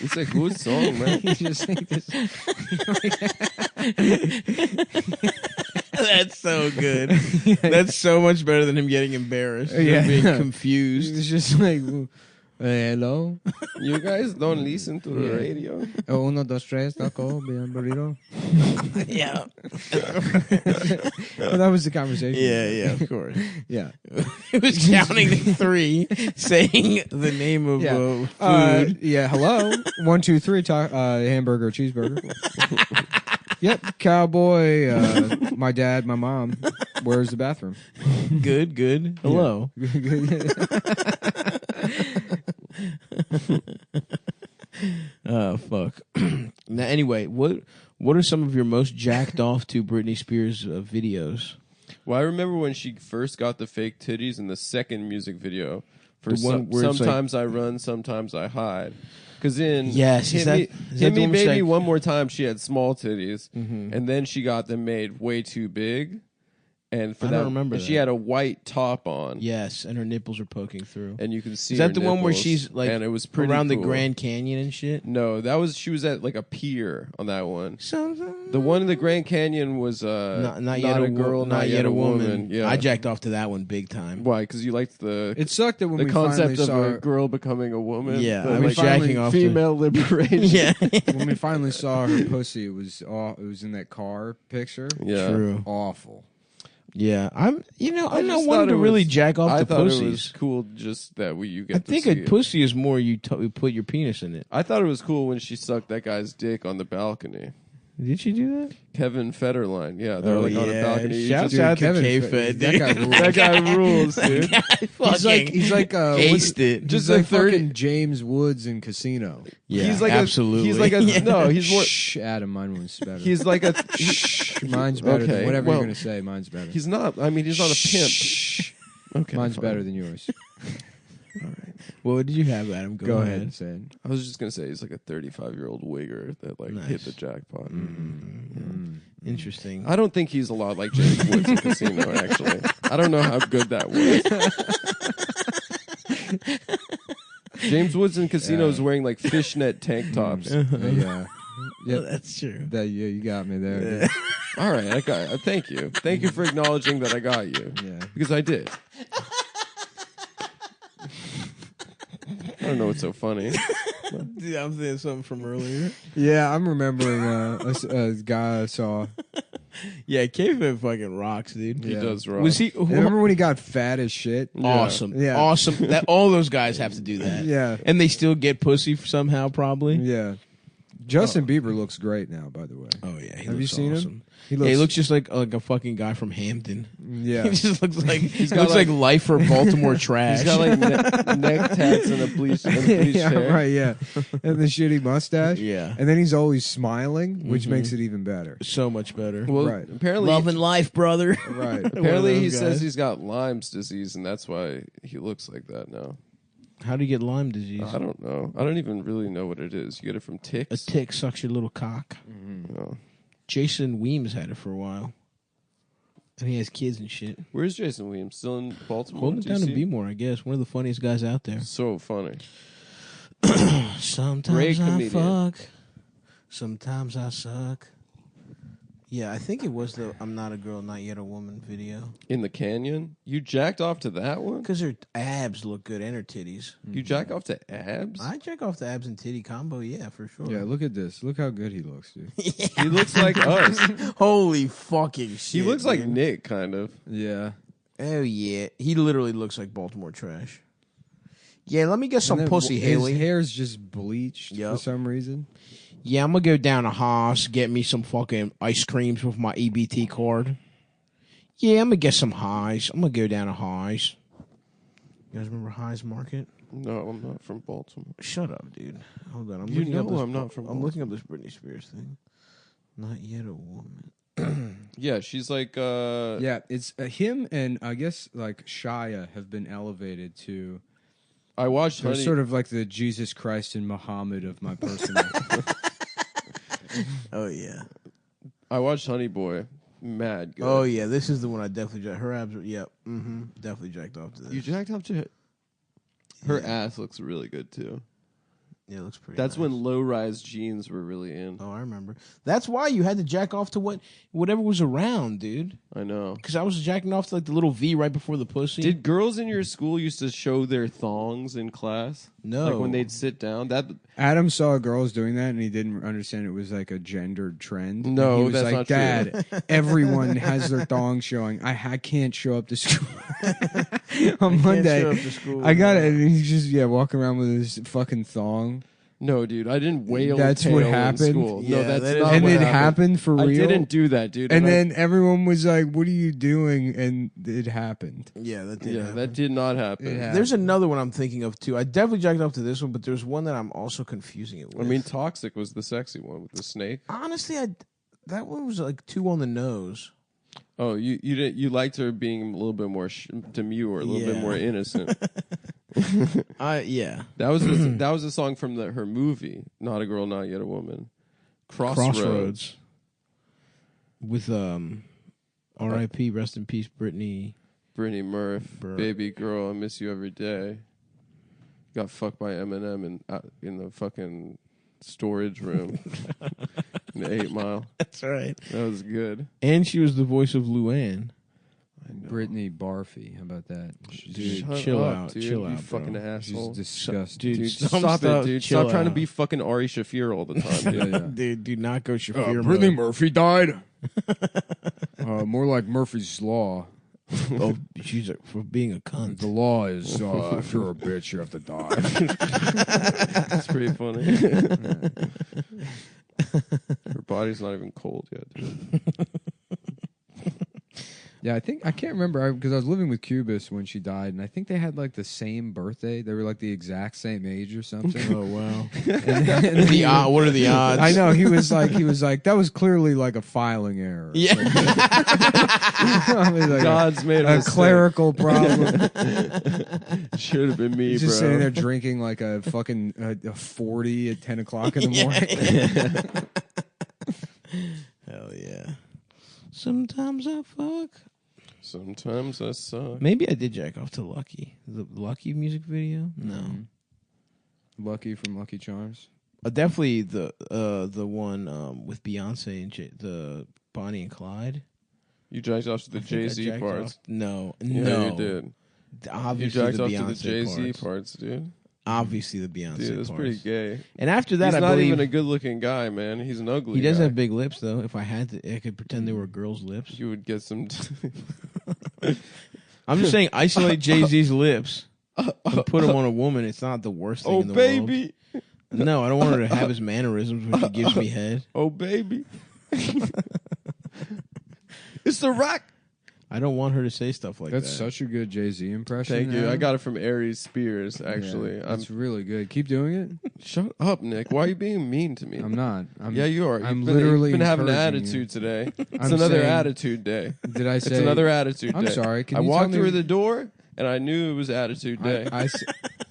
It's a good song, man. He just like this. That's so good. That's so much better than him getting embarrassed. Yeah. Being He confused. was just like, hello. You guys don't listen to the radio. Uno, dos, tres, taco, bien burrito. Yeah. Well, that was the conversation. Yeah, of course. Yeah. It was counting to 3, saying the name of food. Yeah, hello. 1, 2, 3, hamburger, cheeseburger. Yep, cowboy, my dad, my mom. Where's the bathroom? Good. Hello. Oh, fuck. Now, anyway, what are some of your most jacked off to Britney Spears videos? Well, I remember when she first got the fake titties in the second music video. For The one where it's sometimes I run, sometimes I hide. Because in Yes, is that Hit the Me one Baby like- one more time, she had small titties, Mhm. and then she got them made way too big. And for I that, don't remember and she that. had a white top on. Yes, and her nipples are poking through. And you can see. Is that her the one where nipples, she's like and it was pretty around cool. the Grand Canyon and shit? No, she was at like a pier on that one. Something. The one in the Grand Canyon was Not yet a girl, not yet a woman. Yeah, I jacked off to that one big time. Why? Because you liked the It sucked that when the we concept finally of saw a girl becoming a woman. Yeah, the, I was like, jacking off to- female liberation. Yeah, when we finally saw her pussy, it was in that car picture. Yeah. true. Awful. Yeah, I'm I not just one thought to it really was- jack off I to thought pussies. it was cool just that you get. I to think see a it. pussy is more you put your penis in it. I thought it was cool when she sucked that guy's dick on the balcony. Did she do that? Kevin Federline. Yeah, they're like on a balcony. You Shout just- out to Kevin K-Fed, that dude. guy rules. that guy rules, dude. He's like aced it. Just the like third- fucking James Woods in Casino. Yeah, he's like absolutely. He's like a no. He's more. Shh, Adam, mine was better. He's like a. Shh, mine's better Okay, than whatever well, you're gonna say. Mine's better. He's not. I mean, he's not a pimp. Shh. Okay, Mine's fine. better than yours. Well, what did you have, Adam? Go ahead and say it. I was just gonna say he's like a 35-year-old wigger that like hit Nice. the jackpot. Interesting. I don't think he's a lot like James Woods in Casino. Actually, I don't know how good that was. James Woods in Casino is wearing like fishnet tank tops. Yeah. Yep. That's true. You got me there. dude. All right, I got. Thank you for acknowledging that I got you. Yeah. Because I did. I don't know what's so funny. Dude, I'm saying something from earlier. Yeah, I'm remembering a guy I saw. Yeah, K-Fed fucking rocks, dude. He Yeah. does rock. Was he Remember when he got fat as shit? awesome? Yeah. Awesome. That all those guys have to do that. Yeah. And they still get pussy somehow, probably. Yeah. Justin Bieber looks great now, by the way. Oh yeah, he Have you looks seen awesome. him? He looks just like a fucking guy from Hampton. Yeah. He just looks like got looks like life for Baltimore trash. He's got like neck tats and a bleached yeah, hair. right, yeah. And the shitty mustache. Yeah. And then he's always smiling, which makes it even better. So much better. Well, Right. apparently, Loving life, brother. Right. apparently he those says guys. he's got Lyme's disease, and that's why he looks like that now. How do you get Lyme disease? I don't know. I don't even really know what it is. You get it from A ticks. tick sucks your little cock. Oh. Jason Weems had it for a while. And he has kids and shit. Where's Jason Williams? Still in Baltimore? Holding it down in DC? Bmore, I guess. One of the funniest guys out there. So funny. Sometimes Great I comedian. fuck. Sometimes I suck. Yeah, I think it was the I'm Not a Girl, Not Yet a Woman video. In the canyon? You jacked off to that one? Because her abs look good and her titties. You jack off to abs? I jack off the abs and titty combo, yeah, for sure. Yeah, look at this. Look how good he looks, dude. He looks like us. Holy fucking shit. He looks like man. Nick, kind of. Yeah. Oh, yeah. He literally looks like Baltimore trash. Yeah, let me get some And then pussy, his Haley. hair's just bleached for Yup. some reason. Yeah, I'm going to go down to Haas, get me some fucking ice creams with my EBT card. Yeah, I'm going to get some highs. I'm going to go down to Highs. You guys remember High's Market? No, I'm not from Baltimore. Shut up, dude. Hold on. You know I'm not from I'm looking up this Britney Spears thing. Not yet a woman. Yeah, she's like. Yeah, it's him and I guess like Shia have been elevated to. I watched. They're Honey, sort of like the Jesus Christ and Muhammad of my personal. Oh yeah. I watched Honey Boy. Mad good. Oh yeah. This is the one I definitely jacked. Her abs. Yep. Definitely jacked off to this. You jacked up to it. Her ass looks really good too. Yeah, it looks pretty. That's nice. when low-rise jeans were really in. Oh, I remember. That's why you had to jack off to whatever was around, dude. I know. Because I was jacking off to like the little V right before the pussy. Did girls in your school used to show their thongs in class? No. Like when they'd sit down? That Adam saw girls doing that and he didn't understand it was like a gendered trend. No, and he was that's like, not true. Dad, everyone has their thong showing. I can't show up to school on Monday. show up to school, I got it. And he's just walking around with his fucking thong. No, dude, I didn't wail. That's tail what in happened? school. Yeah, no, that's that is not And what it happened. happened for real. I didn't do that, dude. And then everyone was like, "What are you doing?" And it happened. Yeah, that did. yeah, happen. that did not happen. It happened. There's another one I'm thinking of too. I definitely jacked off to this one, but there's one that I'm also confusing it with. I mean, Toxic was the sexy one with the snake. honestly, that one was like too on the nose. Oh, you liked her being a little bit more demure, a little bit Yeah. more innocent. Yeah. That was a song from her movie, Not a Girl, Not Yet a Woman. Crossroads. With R.I.P. Rest in peace, Brittany. Brittany Murph, Bro. baby girl, I miss you every day. Got fucked by Eminem in the fucking storage room in the 8 Mile. That's right. That was good. And she was the voice of Luann. Brittany Barfy. How about that? Dude, Shut chill up, out, dude, chill you out, fucking bro. asshole. She's disgusting. Dude, Dude, stop stop it, dude. chill Stop trying to out. be fucking Ari Shafir all the time. Yeah, yeah. Dude, do not go Shafir Brittany mode. Murphy died. More like Murphy's Law. Oh, she's for being a cunt. The law is if you're a bitch, you have to die. That's pretty funny. Her body's not even cold yet, dude. Yeah, I can't remember because I was living with Cubis when she died, and I think they had like the same birthday. They were like the exact same age or something. Oh wow. And What are the odds? I know he was like that was clearly like a filing error. Yeah. I mean, like God's made a mistake. clerical problem. Should have been me, He's bro. just sitting there drinking like a fucking a 40 at 10 o'clock in the morning. Hell yeah. Sometimes I fuck. Sometimes I suck. Maybe I did jack off to Lucky. The Lucky music video? No. Lucky from Lucky Charms. Definitely the one with Beyonce and the Bonnie and Clyde. You jacked off to the I think I Jay-Z jacked parts. off- No. Yeah, No. you did. Obviously You jacked the off Beyonce to the Jay-Z parts. parts, dude. Obviously the Beyonce Dude, that's parts. pretty gay. And after that, He's I not believe even a good-looking guy, man. He's an ugly he does guy. have big lips, though. If I had to, I could pretend they were girls' lips. You would get some... I'm just saying, isolate Jay-Z's lips and put them on a woman. It's not the worst thing Oh, in the baby. world. No, I don't want her to have his mannerisms when she gives me head. Oh, baby. It's the rock. I don't want her to say stuff like That's that. such a good Jay-Z impression. Thank you. Adam. I got it from Aries Spears, actually. Yeah, I'm that's really good. Keep doing it. Shut up, Nick. Why are you being mean to me? I'm not. Yeah, you are. I'm You've been, literally you've been having an encouraging you. attitude today. It's I'm another saying- attitude day. Did I say It's another attitude I'm day. sorry. Can I you walked tell me- through the door and I knew it was attitude day. I s-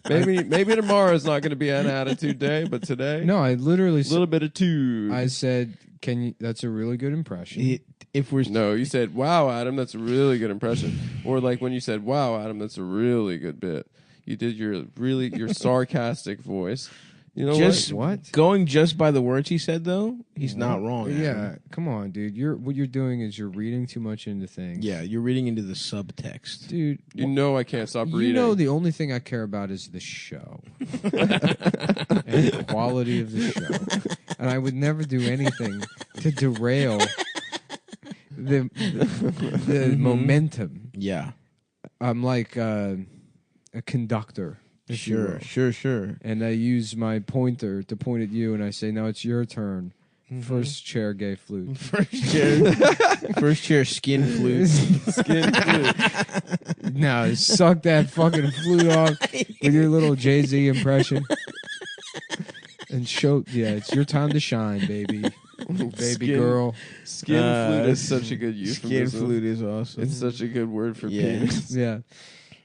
maybe tomorrow is not going to be an attitude day, but today, no, I literally a little bit of tude. I said, "Can you?" That's a really good impression. If we're No, you said, "Wow, Adam, that's a really good impression," or like when you said, "Wow, Adam, that's a really good bit." You did your sarcastic voice. You know just What? going just by the words he said, though, he's not wrong. Yeah, Adam. come on, dude. What you're doing is you're reading too much into things. Yeah, you're reading into the subtext. dude. You know I can't stop reading. You know the only thing I care about is the show and the quality of the show, and I would never do anything to derail the momentum. Yeah, I'm like a conductor. if you will. Sure. And I use my pointer to point at you, and I say, "Now it's your turn." First chair, gay flute. First chair skin flute. Skin flute. No, suck that fucking flute off with your little Jay-Z impression. And show, it's your time to shine, baby. Baby girl. Skin flute is such a good euphemism. Skin flute is awesome. It's such a good word for penis. Yeah.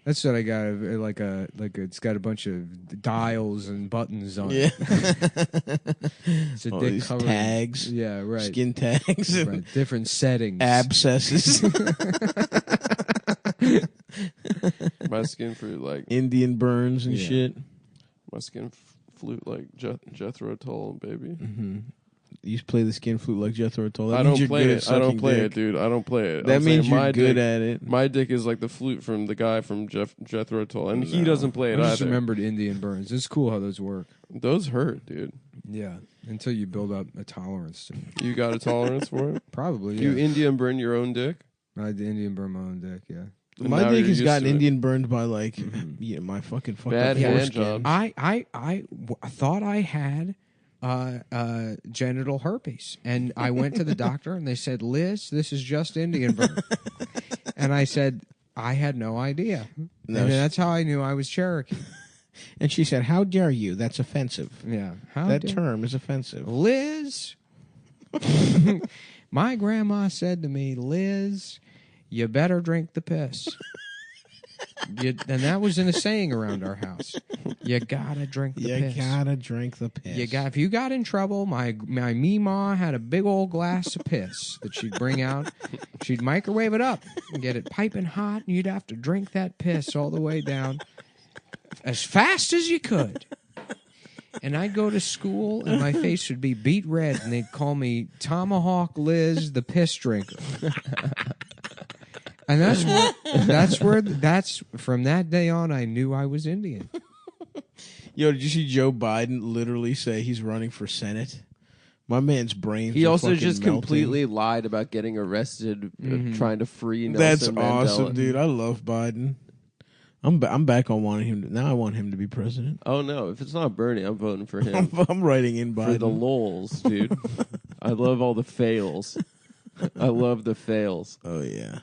That's what I got. It's got a bunch of dials and buttons on it. It's a All dick these covered. tags. Yeah, right. Skin tags. Right. Different settings. Abscesses. My skin flute like Indian burns and shit. my skin flute like Jethro Tull, baby. Mm-hmm. You play the skin flute like Jethro Tull. That I means don't you're play good it. at I don't sucking play dick. it, dude. I don't play it. That I'm means saying you're my good dick, at it. My dick is like the flute from the guy from Jethro Tull, and he No. doesn't play I it just either. remembered Indian burns. It's cool how those work. Those hurt, dude. Yeah. Until you build up a tolerance to it. You got a tolerance for it? Probably, You yeah. Indian burn your own dick? I had the Indian burn my own dick, yeah. And My now dick you're has used gotten to it. Indian burned by like my fucking fucked Bad up hand foreskin. jobs. I thought I had genital herpes, and I went to the doctor, and they said, "Liz, this is just Indian burn." And I said, "I had no idea." No, and she- that's how I knew I was Cherokee. And she said, "How dare you? That's offensive. Yeah, That term is offensive." Liz. My grandma said to me, "Liz, you better drink the piss." And that was in a saying around our house. You gotta drink the You piss. gotta drink the piss. If you got in trouble, my Meemaw had a big old glass of piss that she'd bring out. She'd microwave it up and get it piping hot, and you'd have to drink that piss all the way down as fast as you could. And I'd go to school, and my face would be beet red, and they'd call me Tomahawk Liz, the piss drinker. And that's from that day on, I knew I was Indian. Yo, did you see Joe Biden literally say he's running for Senate? My man's brains. He are also fucking just melting. completely lied about getting arrested, trying to free Nelson That's Mandela. awesome, dude. I love Biden. I'm back on wanting him to, now. I want him to be president. Oh no! If it's not Bernie, I'm voting for him. I'm writing in Biden For the lols, dude. I love all the fails. I love the fails. Oh yeah.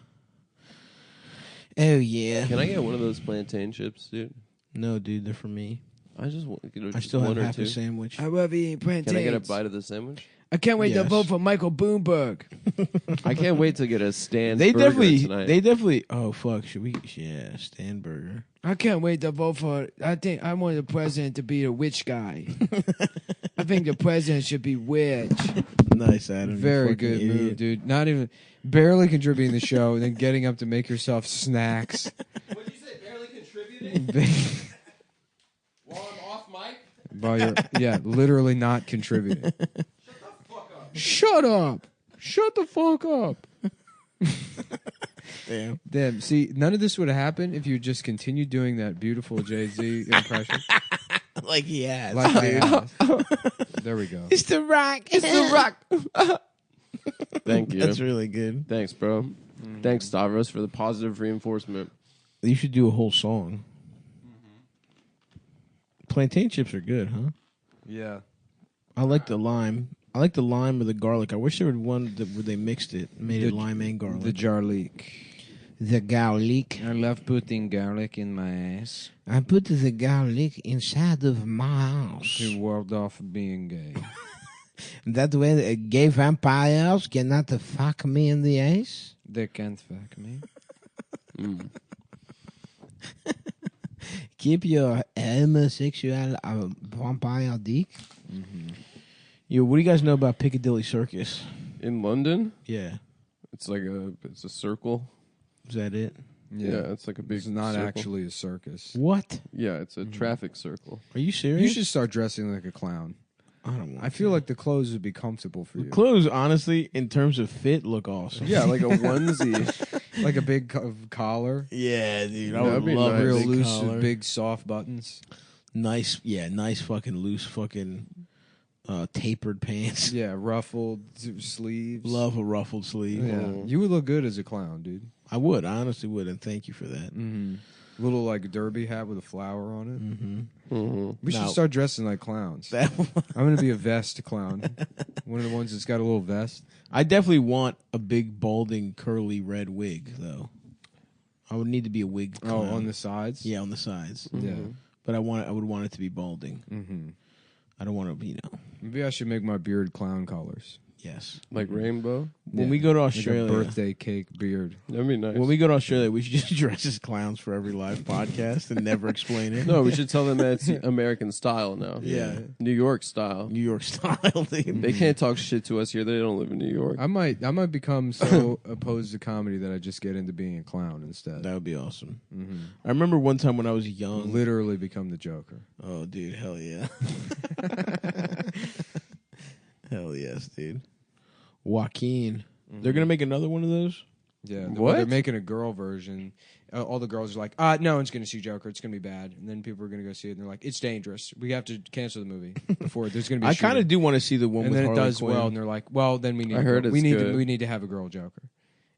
Oh yeah. Can I get one of those plantain chips, dude? No, dude, they're for me. I just want I still one have or half two. a sandwich. I love eating plantains. Can I get a bite of the sandwich? I can't wait to Yes. vote for Michael Bloomberg. I can't wait to get a Stan's They burger definitely. tonight. They definitely. Oh fuck! Should we? Yeah, Stan Burger. I can't wait to vote for. I think I want the president to be a witch guy. I think the president should be witch. Nice, Adam. you Very fucking good idiot. move, dude. Not even barely contributing to the show, and then getting up to make yourself snacks. What did you say? Barely contributing while I'm off mic. While you're, literally not contributing. Shut up! Shut the fuck up! Damn. Damn. See, none of this would have happened if you just continued doing that beautiful Jay-Z impression. Like he has. Like I asked. There we go. It's the rock. It's the rock. Thank you. That's really good. Thanks, bro. Thanks, Stavros, for the positive reinforcement. You should do a whole song. Plantain chips are good, huh? Yeah. I like the lime. I like the lime or the garlic. I wish there was one where they mixed it, made it lime and garlic. The garlic. The garlic. I love putting garlic in my ass I put the garlic inside of my house. to ward off being gay. That way, the gay vampires cannot fuck me in the ass. They can't fuck me. Keep your homosexual vampire dick. Yo, what do you guys know about Piccadilly Circus? In London, Yeah, it's a circle. is that it? Yeah, it's like a big It's not circle. actually a circus. What? Yeah, it's a traffic circle. Are you serious? You should start dressing like a clown. I don't want I feel like the clothes would be comfortable for you. clothes, honestly, in terms of fit, look awesome. Yeah, like a onesie. Like a big collar. Yeah, dude. I That'd would be love nice. a Real big loose, collar. big soft buttons. Nice, nice fucking loose fucking tapered pants. Yeah, ruffled sleeves. Love a ruffled sleeve. Yeah, you would look good as a clown, dude. I would. I honestly would, and thank you for that. Mm-hmm. Little like derby hat with a flower on it. Mm-hmm. We should Now- start dressing like clowns. I'm gonna be a vest clown. One of the ones that's got a little vest. I definitely want a big, balding, curly red wig, though. I would need to be a wig. Oh, clown. on the sides. Yeah, on the sides. Yeah. But I would want it to be balding. Mm-hmm. I don't want to be, Maybe I should make my beard clown colors. Yes. Like rainbow. When we go to Like a Australia, birthday cake beard. That'd be nice. when we go to Australia, we should just dress as clowns for every live podcast and never explain it. No, we should tell them that it's American style now. Yeah. New York style. New York style. Dude. They can't talk shit to us here. They don't live in New York. I might become so opposed to comedy that I just get into being a clown instead. That would be awesome. Mm-hmm. I remember one time when I was young. Literally become the Joker. Oh, dude, hell yeah. Hell yes, dude. Joaquin. They're going to make another one of those? Yeah. What? They're making a girl version. All the girls are like, no one's going to see Joker. It's going to be bad. And then people are going to go see it, and they're like, it's dangerous. We have to cancel the movie before there's going to be. I kind of do want to see the one and with then Harley it does Quinn. well, and they're like, well, then we need. I heard we it's need good. we need to have a girl Joker.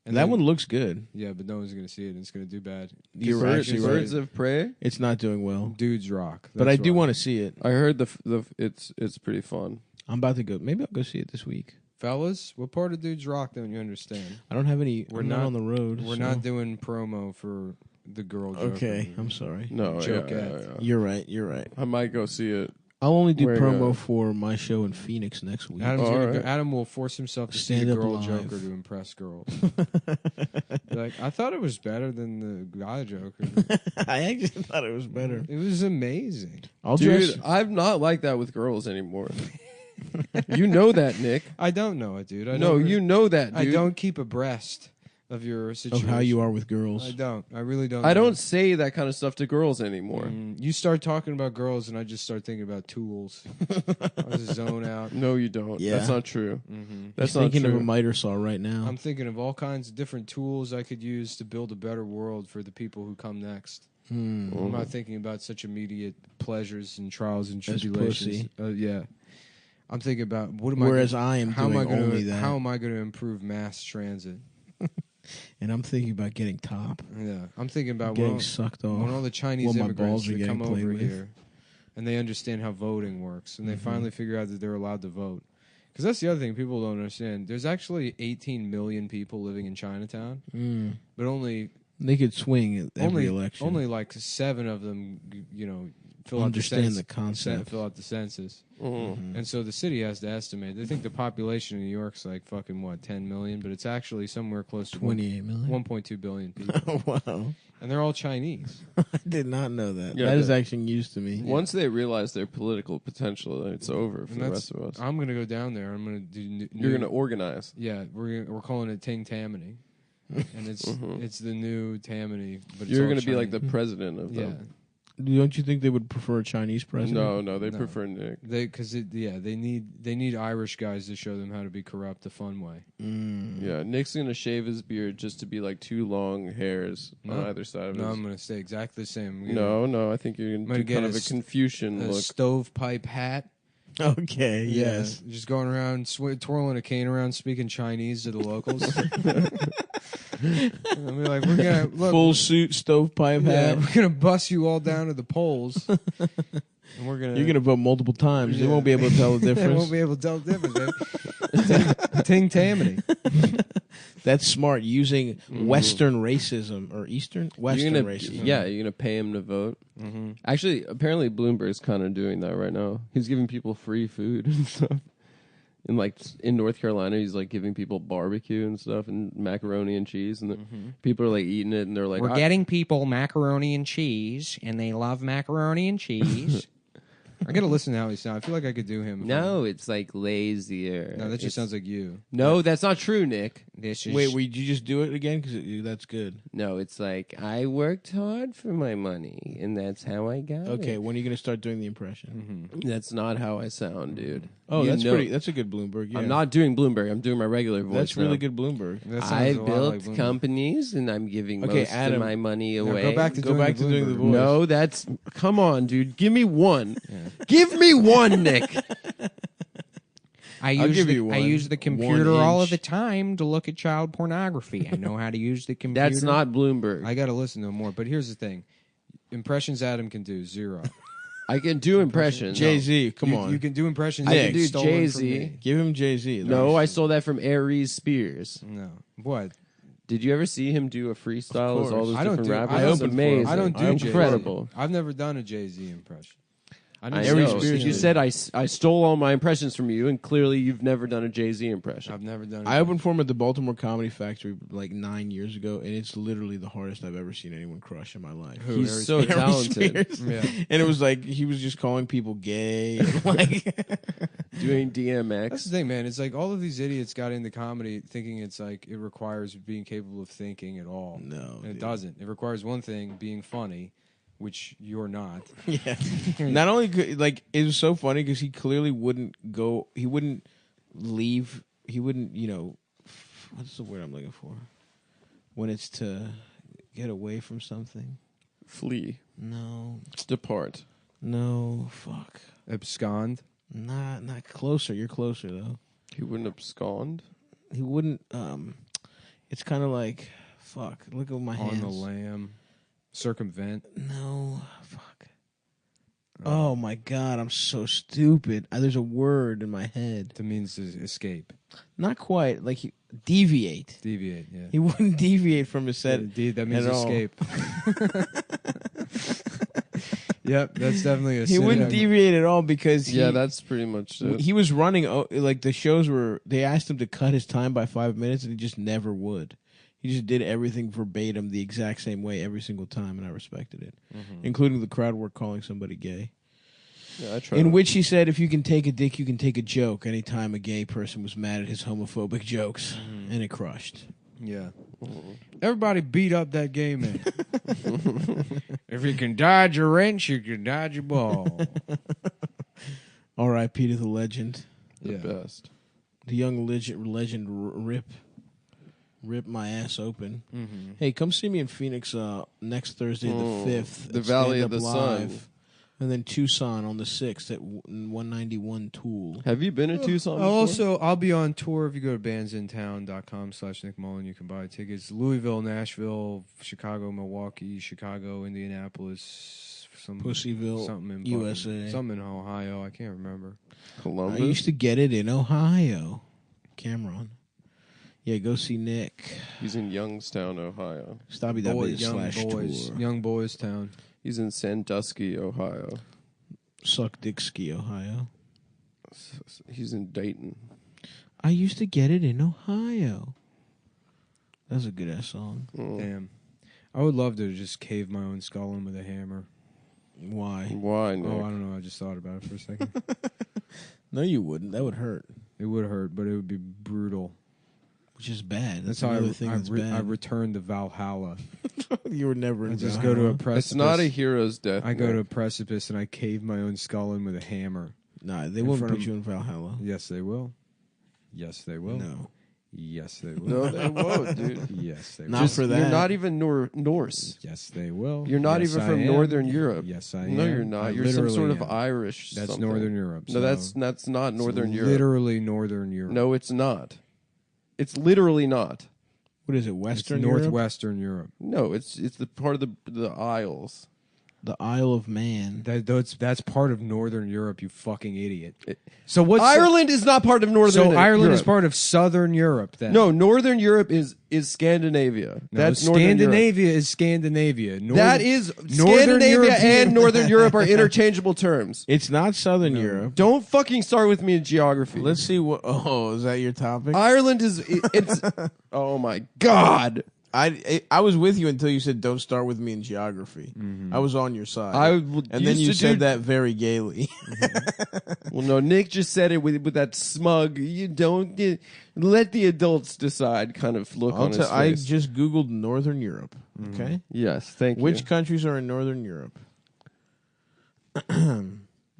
And that then- one looks good. Yeah, but no one's going to see it, and it's going to do bad. You're Birds, actually Birds right. of Prey. It's not doing well. Dudes rock. But I do want to see it. I heard it's pretty fun. I'm about to go. Maybe I'll go see it this week. Fellas, what part of Dudes Rock don't you understand? I don't have any. We're I'm not not- on the road. We're so- not doing promo for the girl Joker. Okay, I'm sorry. No, Jokette. You're right. You're right. I might go see it. I'll only do Wearing promo a- for my show in Phoenix next week. Adam's All gonna right. go, Adam will force himself to see Stand the up girl live. Joker to impress girls. Like, I thought it was better than the guy Joker. I actually thought it was better. It was amazing. I'll dress. Dude, I'm not like that with girls anymore. You know that, Nick. I don't know it, dude. No, you know that, dude. I don't keep abreast of your situation. Of how you are with girls. I don't. I really don't. I know. don't say that kind of stuff to girls anymore. You start talking about girls, and I just start thinking about tools. I just zone out. No, you don't. Yeah. That's not true. That's He's not thinking true. of a miter saw right now. I'm thinking of all kinds of different tools I could use to build a better world for the people who come next. I'm not thinking about such immediate pleasures and trials and As tribulations. Yeah, I'm thinking about what am Whereas I? I am how am I doing gonna, only that. How am I going to improve mass transit? And I'm thinking about getting top. Yeah, I'm thinking about Getting when sucked off. all the Chinese while my immigrants balls are that getting come played over with. here, and they understand how voting works, and they finally figure out that they're allowed to vote. Because that's the other thing people don't understand. There's actually 18 million people living in Chinatown, but only They could swing at every only election. only like 7 of them, fill Understand out the concept. fill out the census. Mm-hmm. And so the city has to estimate. They think the population in New York's like fucking 10 million, but it's actually somewhere close to 28 million. 1.2 billion people, Oh, wow. and they're all Chinese. I did not know that. Yeah, that is the- actually news to me. Once they realize their political potential, it's over for And the that's- rest of us. I'm gonna go down there. I'm gonna do. You're going to organize. Yeah, we're calling it Ting Tammany, and it's the new Tammany. But it's You're all going to be like the Chinese. president of Yeah, them. Don't you think they would prefer a Chinese president? No, they No. prefer Nick. they need Irish guys to show them how to be corrupt the fun way. Yeah, Nick's going to shave his beard just to be like 2 long hairs on No. either side of No, his. I'm gonna stay exactly the same. I'm gonna- No, I think you're going I'm to gonna do kind get of a a Confucian a look. stovepipe hat. Okay, Yeah, yes. just going around twirling a cane around, speaking Chinese to the locals. I'll be like, we're gonna look, Full suit, stovepipe yeah, hat. we're gonna bust you all down to the polls, and we're gonna. You're going to vote multiple times. They won't be able to tell the They difference. won't be able to tell the difference. Baby. Ting Tammany. That's smart, using Western racism or Eastern Western You're gonna, racism. yeah, you're gonna pay him to vote. Mm-hmm. Actually, apparently Bloomberg's kind of doing that right now. He's giving people free food and stuff. In North Carolina, he's like giving people barbecue and stuff and macaroni and cheese, and people are like eating it, and they're like, We're getting people macaroni and cheese, and they love macaroni and cheese. I gotta listen to how he sounds. I feel like I could do him. "No, it's like lazier." No, that just sounds like you. No, that's not true, Nick. This is Wait, did you just do it again? Because that's good. No, it's like I worked hard for my money, and that's how I got Okay, it. when are you going to start doing the impression? That's not how I sound, dude. Oh, You that's know- pretty. That's a good Bloomberg. Yeah. I'm not doing Bloomberg. I'm doing my regular voice. That's really now. good Bloomberg. That sounds I a lot built like Bloomberg. companies, and I'm giving Okay, most Adam, of my money Now away. go back to Go back to doing the Bloomberg. voice. No, that's come on, dude. Give me one. Give me one, Nick. I I'll use give the, you I one. use the 1 computer all of inch. the time to look at child pornography. I know how to use the computer. That's not Bloomberg. I gotta listen to him more. But here's the thing: impressions Adam can do 0. I can do impressions. Jay Z, come on. You can do impressions. I that can you do stolen from Jay-Z. me. Give him Jay Z. No, I stole that from Aries Spears. No, what? Did you ever see him do a freestyle as all those I don't different do- rappers? I That was opened amazing. I don't do incredible. Jay-Z. I've never done a Jay-Z impression. I Every know. experience You is- said I stole all my impressions from you, and clearly you've never done a Jay-Z impression. I've never done. I opened for him at the Baltimore Comedy Factory like 9 years ago, and it's literally the hardest I've ever seen anyone crush in my life. He's so talented. Yeah. And it was like he was just calling people gay, and like Doing That's the DMX. thing, man. It's like all of these idiots got into comedy thinking it's like it requires being capable of thinking at all. No, And it dude. doesn't. It requires one thing, being funny, which you're not. Yeah. Not only could, like it was so funny because he clearly wouldn't go. He wouldn't leave. He wouldn't. What's the word I'm looking for? When it's to get away from something. Flee. No. Depart. No. Fuck. Abscond. Not closer. You're closer though. He wouldn't abscond. He wouldn't. It's kind of like fuck. Look at my On hands. the lamb. Circumvent. No. Fuck. Oh my god, I'm so stupid. There's a word in my head. That means to escape. Not quite. Like deviate. Deviate, yeah. He wouldn't deviate from his set. Indeed, that means at all. escape. Yep, that's definitely a He wouldn't synonym. deviate at all because Yeah, that's pretty much it. he was running. Like the shows were. They asked him to cut his time by 5 minutes, and he just never would. He just did everything verbatim the exact same way every single time, and I respected it, including the crowd work calling somebody gay. Yeah, I tried. In which he said, "If you can take a dick, you can take a joke." Anytime a gay person was mad at his homophobic jokes, and it crushed. Yeah. Everybody beat up that gay man. If you can dodge a wrench, you can dodge a ball. R.I.P. to the legend, the Yeah. best. the young legend Rip my ass open. Hey, come see me in Phoenix next Thursday, the 5th. The at Valley Stand of the Up Sun. Live. And then Tucson on the 6th at 191 Tool. Have you been to Tucson before? Also, I'll be on tour. If you go to bandsintown.com/Nick Mullen, you can buy tickets. Louisville, Nashville, Chicago, Milwaukee, Chicago, Indianapolis, Pussyville, something in USA. something in Ohio. I can't remember. Columbus. I used to get it in Ohio. Cameron. Yeah, go see Nick. He's in Youngstown, Ohio. Stabby.biz/tour. Young Boys Town. He's in Sandusky, Ohio. Suck Dick Ski, Ohio. He's in Dayton. I used to get it in Ohio. That's a good ass song. Damn. I would love to just cave my own skull in with a hammer. Why? Why, Nick? Oh, I don't know. I just thought about it for a second. No, you wouldn't. That would hurt. It would hurt, but it would be brutal. Which is bad. That's That's how another thing that's I bad. returned to Valhalla. You were never in I just Valhalla. go to a precipice. It's not a hero's death. I go Nick. to a precipice and I cave my own skull in with a hammer. Nah, they in won't front put of- you in Valhalla. Yes, they will. Yes, they will. No. Yes, they will. No, they won't, dude. Yes, they will. Not for that. You're not even Norse. Yes, they will. You're not Yes, even I from am. Northern Europe. Yes, I am. No, you're not. I You're some sort literally of am. Irish. That's something. Northern Europe. No, so that's not Northern it's Europe. Literally Northern Europe. No, it's not. It's literally not. What is it? it's Western Europe? Northwestern Europe. No, it's the part of the Isles. The Isle of Man. That's part of Northern Europe. You fucking idiot. So what's Ireland is not part of Northern So Ireland Europe. is part of Southern Europe. Then No, Northern Europe is Scandinavia. No, That's Northern Europe. Scandinavia is Scandinavia. That is Northern Scandinavia European- and Northern Europe are interchangeable terms. It's not Southern Europe. Don't fucking start with me in geography. Let's see what. Oh, is that your topic? Ireland is it's. Oh my God! I was with you until you said don't start with me in geography. I was on your side. And then used you to said do- that very gaily. Well, no, Nick just said it with that smug. You don't let the adults decide kind of look on his I face. just Googled Northern Europe. Okay. Yes, thank you. Which countries are in Northern Europe?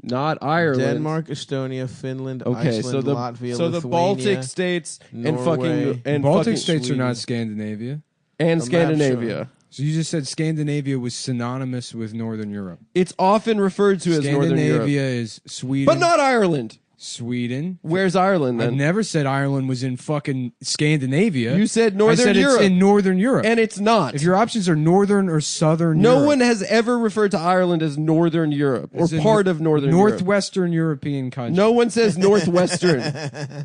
Not Ireland. Denmark, Estonia, Finland, Okay, Iceland, so the Latvia, so the Lithuania, Baltic states and Norway. fucking and Baltic fucking states are Sweden. not Scandinavia. and map Scandinavia. So you just said Scandinavia was synonymous with Northern Europe. It's often referred to as Northern Europe, Scandinavia is Sweden. but not Ireland. Sweden. Where's Ireland I then? never said Ireland was in fucking Scandinavia. You said I Northern said Europe. it's in Northern Europe. And it's not. If your options are Northern or Southern No Europe. one has ever referred to Ireland as Northern Europe or It's in part of Northern Europe. Northwestern European country. No one says Northwestern.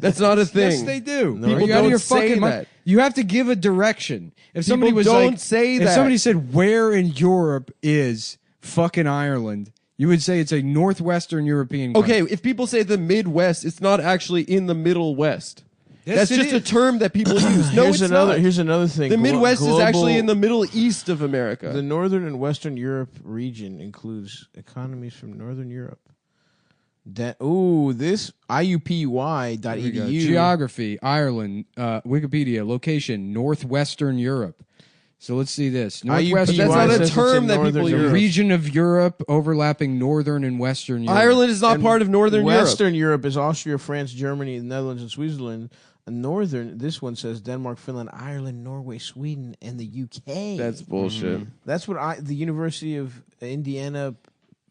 That's not a thing. Yes, they do. People Are you out of don't your say fucking mind? that. You have to give a direction. If somebody People was don't like, say if that. somebody said, "Where in Europe is fucking Ireland?" You would say it's a Northwestern European country. Okay, if people say the Midwest, it's not actually in the Middle West. Yes, That's it just a is. term that people use. No, here's it's another. not. Here's another thing. The Midwest is actually Global- in the Middle East of America. The Northern and Western Europe region includes economies from Northern Europe. This IUPUI.edu. Geography, Ireland, Wikipedia, location, Northwestern Europe. So let's see this. Northwestern That's not a says it's term in that Northern people the use. Europe. region of Europe overlapping Northern and Western Europe. Ireland is not part of Northern Western Europe is Austria, France, Germany, the Netherlands, and Switzerland. And Northern, this one says Denmark, Finland, Ireland, Norway, Sweden, and the UK. That's bullshit. That's what the University of Indiana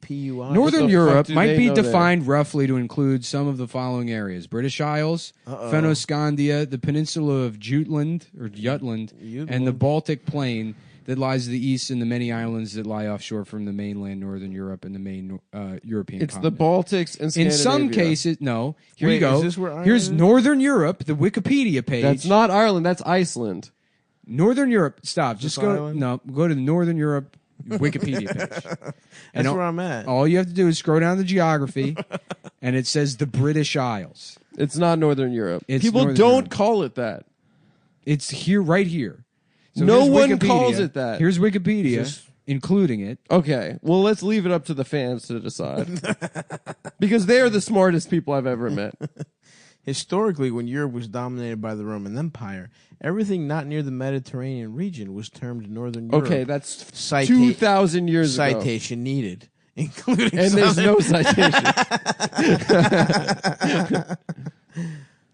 PUI. Northern What the fuck Europe do might they be know there? defined roughly to include some of the following areas: British Isles, Fennoscandia, the peninsula of Jutland, and the Baltic Plain that lies to the east, and the many islands that lie offshore from the mainland Northern Europe and the main European It's the continent. Baltics and In Scandinavia. some cases, no. Here Wait, you go. is this where Ireland Here's is? Northern Europe, the Wikipedia page. That's not Ireland. That's Iceland. Northern Europe. Stop. Just this go. Ireland? No, go to the Northern Europe Wikipedia page. That's all- where I'm at. All you have to do is scroll down the geography, and it says the British Isles. It's not Northern Europe. It's People Northern don't Europe. call it that. It's here, right here. No here's one Wikipedia. calls it that. Here's Wikipedia, Just- including it. Okay, well, let's leave it up to the fans to decide. Because they are the smartest people I've ever met. Historically, when Europe was dominated by the Roman Empire, everything not near the Mediterranean region was termed Northern Europe. Okay, that's Cita- 2,000 years ago. citation needed, including And there's some- no citation.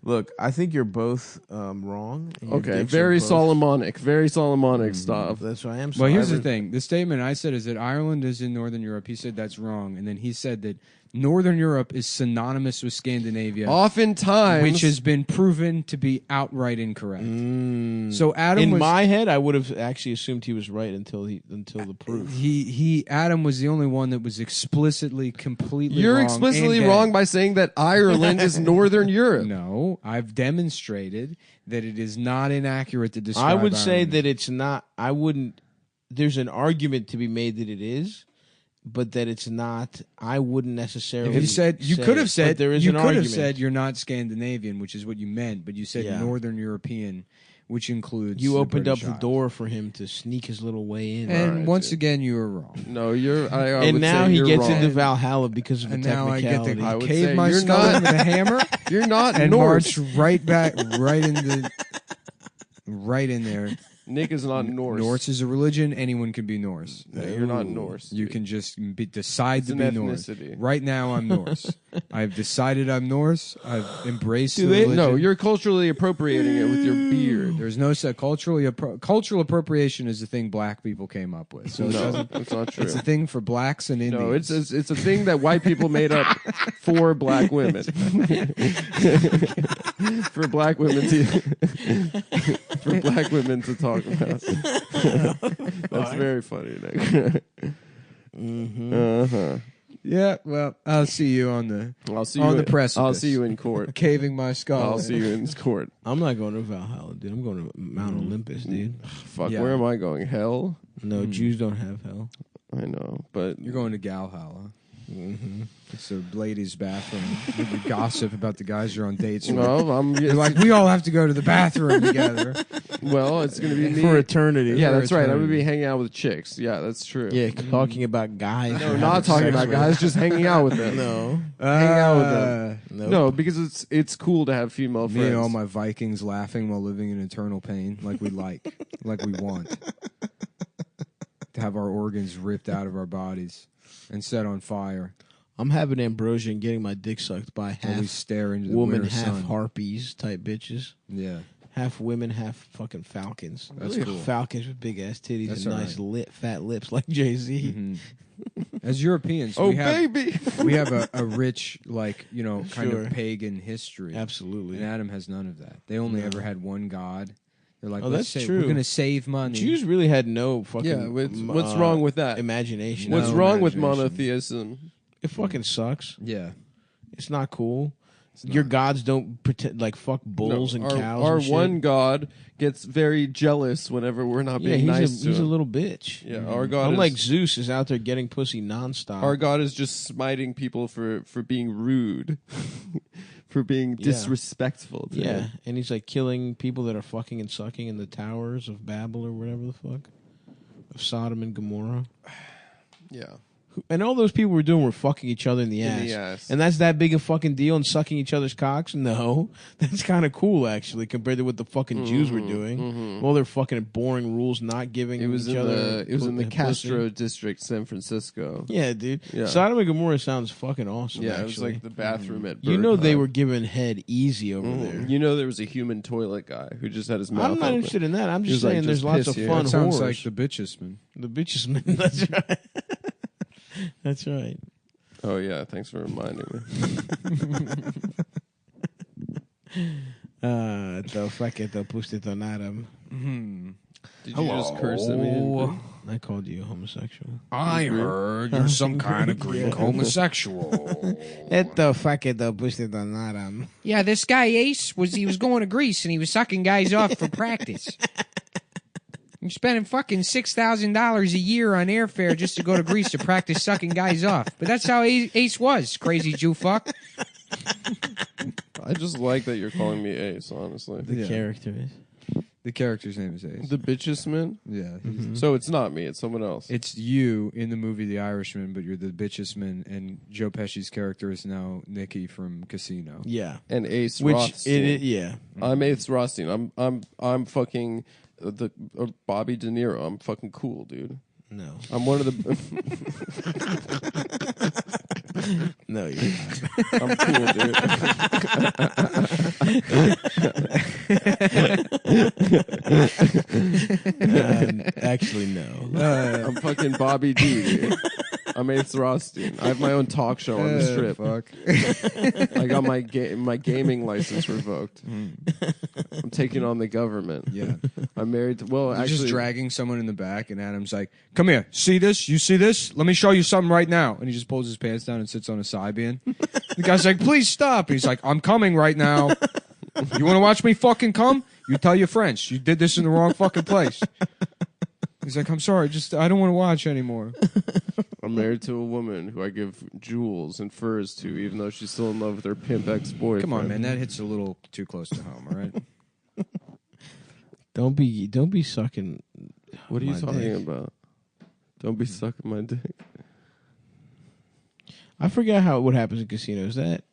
Look, I think you're both wrong. and your Okay, dicks very are both- Solomonic. Very Solomonic stuff. That's why I am. Well, here's the Ireland- thing. The statement I said is that Ireland is in Northern Europe. He said that's wrong. And then he said that Northern Europe is synonymous with Scandinavia, Oftentimes, which has been proven to be outright incorrect. So Adam In was... my head, I would have actually assumed he was right until the proof. Adam was the only one that was explicitly completely you're wrong. explicitly and wrong dead. by saying that Ireland is Northern Europe. No, I've demonstrated that it is not inaccurate to describe I would say Ireland. that it's not. I wouldn't. There's an argument to be made that it is, but that it's not. I wouldn't necessarily. If you said you say could have it, said but there is you an could have argument. said you're not Scandinavian, which is what you meant, but you said Yeah. Northern European, which includes You the opened up British the Isles. door for him to sneak his little way in, And Alright, once dude. again, you were wrong. No, you're. I and would now say he you're gets wrong. into Valhalla because of And a now I get technicality. to I would cave say my you're skull not- into the hammer You're not and Norse. march right back, right into, right in there. Nick is not Norse. Norse is a religion. Anyone can be Norse. No, you're not Norse. You can just decide It's to an be Norse. ethnicity. Right now, I'm Norse. I've decided I'm Norse. I've embraced Do the they? religion. No, you're culturally appropriating it with your beard. There's no set. Cultural appropriation is the thing black people came up with. So it No, doesn't. that's not true. It's a thing for blacks and Indians. No, it's a thing that white people made up for black women. For black women to talk about. That's very funny, Nick. Uh-huh. Yeah. Well, I'll see you on the I'll see On you the precipice. I'll see you in court. caving my skull. I'll see you in court. I'm not going to Valhalla, dude. I'm going to Mount Olympus, dude. Fuck, Yeah. where am I going? Hell? No, Jews don't have hell. I know, but You're going to Galhalla. It's a ladies' bathroom. You gossip about the guys you're on dates with. well, You're like, we all have to go to the bathroom together. well, it's gonna be me. For eternity. Yeah, For that's right. I'm gonna eternity. be hanging out with chicks. Yeah, that's true. Yeah, talking about guys. No, you're not having talking sex about with. guys, just hanging out with them. No. Hang out with them. Nope. No, because it's cool to have female Me friends. and all my Vikings laughing while living in eternal pain, like we like we want. To have our organs ripped out of our bodies and set on fire. I'm having ambrosia and getting my dick sucked by While we half stare into the woman, winter half sun. harpies type bitches. Yeah. Half women, half fucking falcons. That's cool. Falcons with big ass titties That's and all nice right. fat lips like Jay-Z. Mhm. As Europeans, Oh, we have baby. we have a rich, like, kind Sure. of pagan history. Absolutely. And Adam has none of that. They only ever had one god. They're like, Oh, let's that's say we're true. going to save money. Jews really had no fucking. Yeah, what's wrong with that? Imagination. No. What's wrong with imagination. monotheism? It fucking sucks. Yeah. It's not cool. Your gods don't pretend like fuck bulls and our, cows. Our and shit. one god gets very jealous whenever we're not Yeah, being nice to he's a him. little bitch. Yeah, our god. Unlike is, Zeus is out there getting pussy nonstop. our god is just smiting people for being rude, for being disrespectful. To yeah, him. and he's like killing people that are fucking and sucking in the towers of Babel or whatever the fuck, of Sodom and Gomorrah. Yeah. And all those people were doing were fucking each other in the ass. And that's that big a fucking deal and sucking each other's cocks? No. That's kind of cool, actually, compared to what the fucking Jews were doing. All their fucking boring rules not giving It was each in other the pussy. Castro district, San Francisco. Yeah, dude. Yeah. Sodom and Gomorrah sounds fucking awesome, Yeah, actually. it was like the bathroom at You know they Berghain. were giving head easy over there. You know there was a human toilet guy who just had his mouth I'm not open. interested in that. I'm He just was like, saying there's just lots piss of here. fun That sounds whores. like the bitches, man. The bitches, man. That's right. That's right. Oh yeah, thanks for reminding me. The fuck it, the pushed it on Adam. Did you just curse at me? I called you a homosexual. I heard you're some kind of Greek homosexual. It the fuck it, the pushed it on Adam. Yeah, this guy Ace he was going to Greece and he was sucking guys off for practice. You're spending fucking $6,000 a year on airfare just to go to Greece to practice sucking guys off. But that's how Ace was, crazy Jew fuck. I just like that you're calling me Ace, honestly. The character is. The character's name is Ace. The bitches man? Yeah. So it's not me, it's someone else. It's you in the movie The Irishman, but you're the bitchesman, and Joe Pesci's character is now Nikki from Casino. Yeah. And Ace Which Rothstein. yeah. I'm Ace Rothstein. I'm fucking Bobby De Niro. I'm fucking cool, dude. No. I'm one of the No, you're not. I'm cool, dude. Actually, no. I'm fucking Bobby D, dude. I'm Ace Rothstein. I have my own talk show on the strip. Fuck. I got my gaming license revoked. I'm taking on the government. Yeah. I'm married to You're actually just dragging someone in the back, and Adam's like, "Come here, see this? You see this? Let me show you something right now." And he just pulls his pants down and sits on a side bean. The guy's like, "Please stop." He's like, "I'm coming right now. You want to watch me fucking come? You tell your friends. You did this in the wrong fucking place." He's like, "I'm sorry, I don't want to watch anymore." I'm married to a woman who I give jewels and furs to, even though she's still in love with her pimp ex-boyfriend. Come on, man, that hits a little too close to home, all right? Don't be sucking. What are you my talking dick. about? Don't be sucking my dick. I forget what happens in casinos. That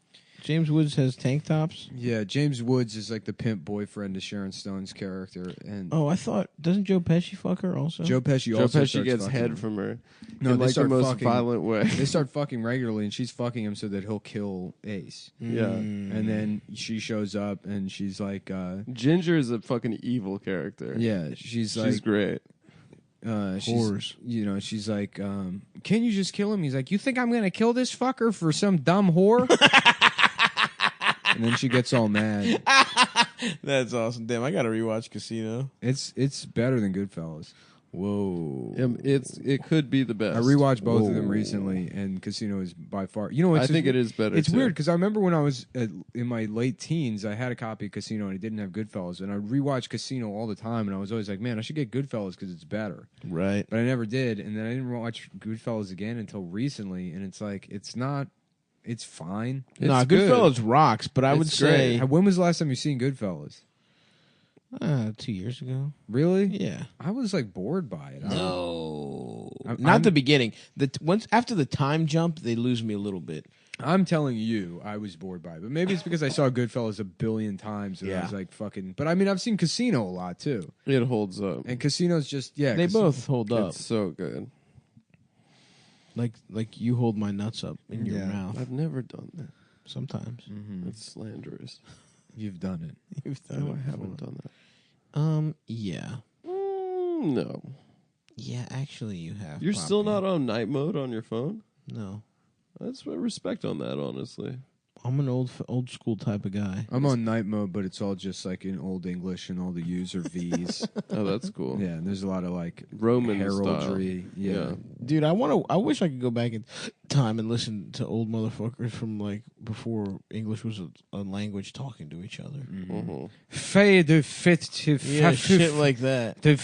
James Woods has tank tops. Yeah, James Woods is like the pimp boyfriend to Sharon Stone's character, and Oh, I thought doesn't Joe Pesci fuck her also? Joe Pesci Joe also Pesci starts gets fucking head her. from her. No, in they like the start most fucking- violent way. They start fucking regularly, and she's fucking him so that he'll kill Ace. Yeah. And then she shows up, and she's like, Ginger is a fucking evil character. yeah, she's great. Whores. She's like, can you just kill him? He's like, you think I'm gonna kill this fucker for some dumb whore? And then she gets all mad. That's awesome. Damn, I gotta rewatch Casino. It's better than Goodfellas. Whoa. It could be the best. I rewatched both of them recently, and Casino is by far. I think it is better. It's too. weird because I remember when I was in my late teens, I had a copy of Casino and it didn't have Goodfellas, and I rewatched Casino all the time, and I was always like, man, I should get Goodfellas because it's better. Right. But I never did, and then I didn't watch Goodfellas again until recently, and it's like it's not. It's fine. Nah, It's good. Goodfellas rocks, but I would It's say When was the last time you seen Goodfellas? 2 years ago. Really? Yeah. I was like bored by it. Not the beginning. Once after the time jump, they lose me a little bit. I'm telling you, I was bored by it. But maybe it's because I saw Goodfellas a billion times and I Yeah. was like fucking. But I mean, I've seen Casino a lot too, It holds up. and Casino's just They both hold up. It's so good. Like you hold my nuts up in your Yeah. mouth I've never done that. sometimes. It's slanderous. You've done it. You've No, I haven't done that. Yeah. No. Yeah, actually, you have. You're still probably. not on night mode on your phone? No, That's what respect on that, honestly. I'm an old school type of guy. I'm on night mode, but it's all just like in Old English, and all the U's are V's. Oh, that's cool. Yeah, and there's a lot of like Roman heraldry. style. Yeah. Dude, I wish I could go back in time and listen to old motherfuckers from like before English was a language talking to each other. Fade the fit to Yeah, shit like that. the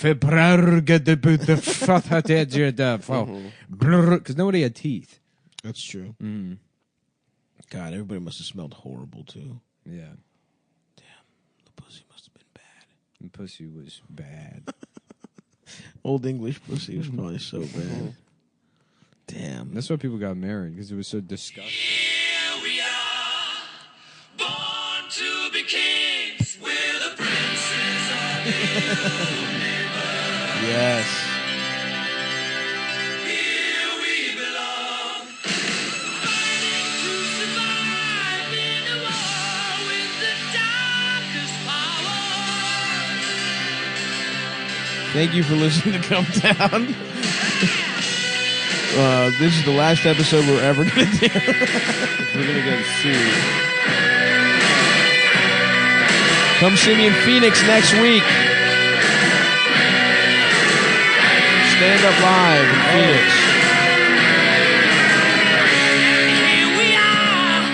because nobody had teeth. That's true. Mm. God, everybody must have smelled horrible too. Yeah. The pussy must have been bad. And pussy was bad. Old English pussy was probably so bad. Damn. That's why people got married, because it was so disgusting. Here we are, born to be kings. We're the princes of the universe. Yes. Here we belong, fighting to survive in a war with the darkest power. Thank you for listening to Cum Town. This is the last episode we're ever going to do. We're going to get sued. Come see me in Phoenix next week. Stand up live in Phoenix. Here we are,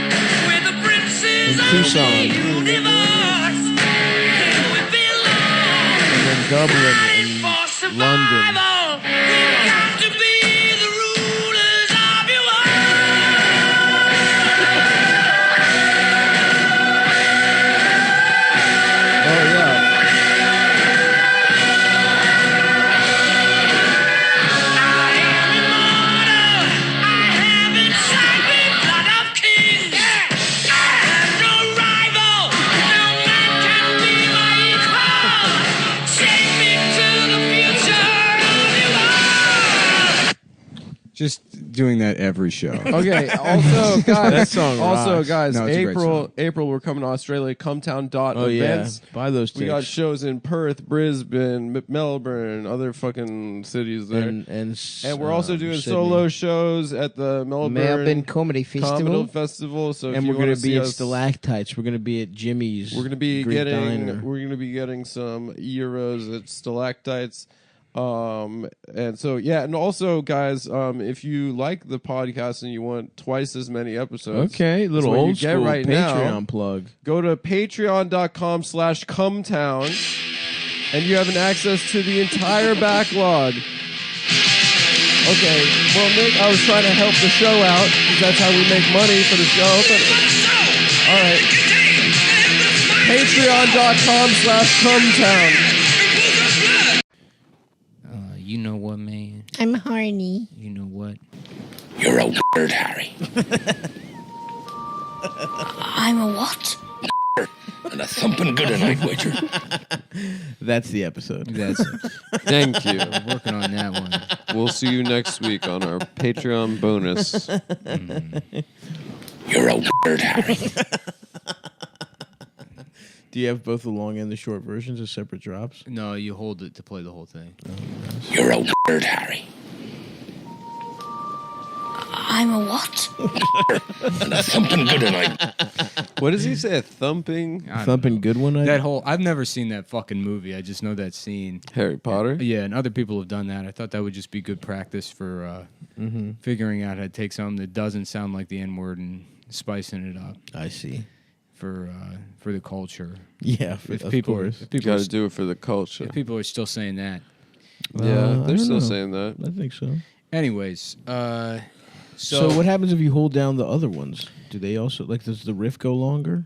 we're the princes In of Tucson. the universe. Here we belong. And then Dublin For and survival, London. we've got to be the rulers of your world. Oh, yeah. I am immortal. I have inside me blood of kings. I have no rival. No man can be my equal. Take me to the future of your world. Just doing that every show. Okay, also, guys, That song rocks. guys, No, it's a great song. April, we're coming to Australia, Cumtown Oh, yeah. events. Buy those We got tickets. shows in Perth, Brisbane, Melbourne, other fucking cities there. And we're also doing Sydney. solo shows at the Melbourne Comedy Comedy Festival. Festival. So if And you we're going wanna to be see at us- Stalactites. We're going to be at Jimmy's. We're gonna be Greek getting Diner. some euros at Stalactites. And so yeah, and also guys, if you like the podcast and you want twice as many episodes, Okay, little what you old get school right Patreon now. plug. go to patreon.com/cumtown and you have an access to the entire backlog. Okay, well Nick, I was trying to help the show out because that's how we make money for the show. But all right, patreon.com/cumtown. You know what, man? I'm horny. You know what? You're a word, Harry. I'm a what? And a thumping good at night, wager. That's the episode. That's it. Thank you. We're working on that one. We'll see you next week on our Patreon bonus. You're a word, Harry. Do you have both the long and the short versions as separate drops? No, you hold it to play the whole thing. You're a word, Harry. I'm a what? And a thumping good at night. What does he say? A thumping I don't Thumping know. good one. That whole I've never seen that fucking movie. I just know that scene. Harry Potter? Yeah, and other people have done that. I thought that would just be good practice for figuring out how to take something that doesn't sound like the N-word and spicing it up I see. for the culture. Yeah, If of people, course. if people, Got are, to do it for the culture. if people are still saying that. Yeah, I they're don't still know. saying that. I think so. Anyways, So what happens if you hold down the other ones? Do they also does the riff go longer?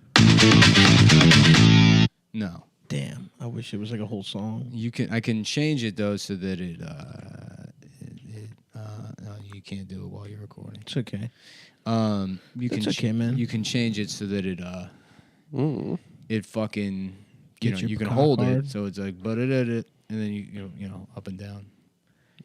No, Damn, I wish it was like a whole song. I can change it though so that it no, you can't do it while you're recording. It's okay. You That's can okay, man. You can change it so that it it fucking Get your you can cock hold hard. it so it's like but it and then you know up and down.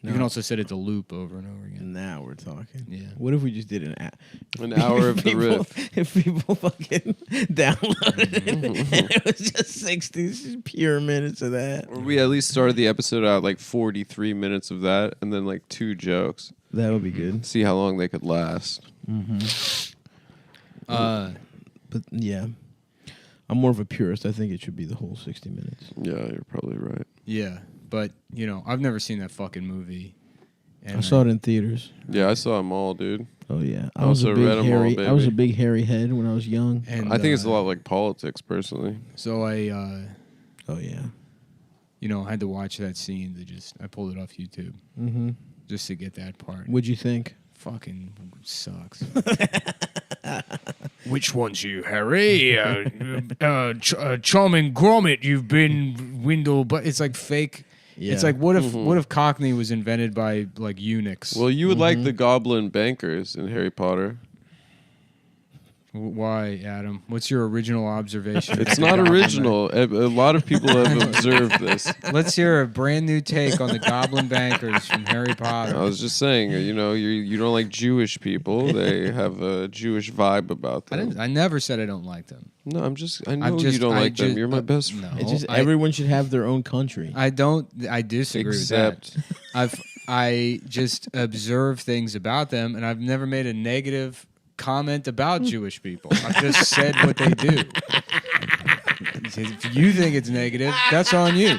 You can also set it to loop over and over again. Now we're talking. Yeah. What if we just did an hour of the riff? If people fucking downloaded it and it was just 60 pure minutes of that. Or we at least started the episode out like 43 minutes of that, and then like 2 jokes. That would be good. See how long they could last. But yeah, I'm more of a purist. I think it should be the whole 60 minutes. Yeah, you're probably right. Yeah, but you know, I've never seen that fucking movie. And I saw it in theaters. Yeah, I saw them all, dude. Oh yeah, I Also read 'em all, hairy. I was a baby. big hairy head when I was young. And I think it's a lot like politics, personally. So I, Oh yeah. you know, I had to watch that scene. I pulled it off YouTube Mm-hmm. just to get that part. What'd you think? Fucking sucks. Which one's you, Harry? Charming grommet, you've been Windle, but it's like fake. Yeah. It's like what if Cockney was invented by like eunuchs? Well, you would like the goblin bankers in Harry Potter. Why, Adam? What's your original observation? It's not original. A lot of people have observed this. Let's hear a brand new take on the Goblin Bankers from Harry Potter. I was just saying, you know, you don't like Jewish people. They have a Jewish vibe about them. I never said I don't like them. No, I know you don't like them. You're my best No, friend. It's just everyone should have their own country. I disagree Except with that. I just observe things about them, and I've never made a negative comment about Jewish people. I've just said what they do. If you think it's negative, that's on you.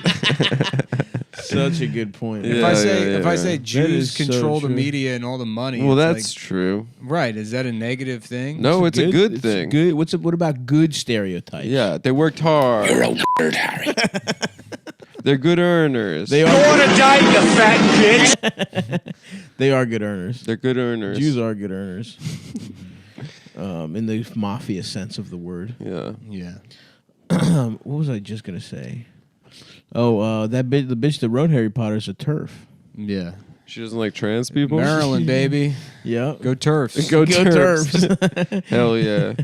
Such a good point. Yeah, If I say That Jews is so control the true. media and all the money, well, it's that's true. like, right. Is that a negative thing? No, it's a good It's thing. Good. What about good stereotypes? Yeah, they worked hard. You're a nerd, Harry. They're good earners. They are. Wanna die, you fat bitch? They are good earners. They're good earners. Jews are good earners. In the mafia sense of the word. Yeah. Yeah. What was I just gonna say? Oh, the bitch that wrote Harry Potter is a turf. Yeah. She doesn't like trans people? Maryland, baby. Yep. Go Turfs. Go Turfs. Terps. Hell yeah.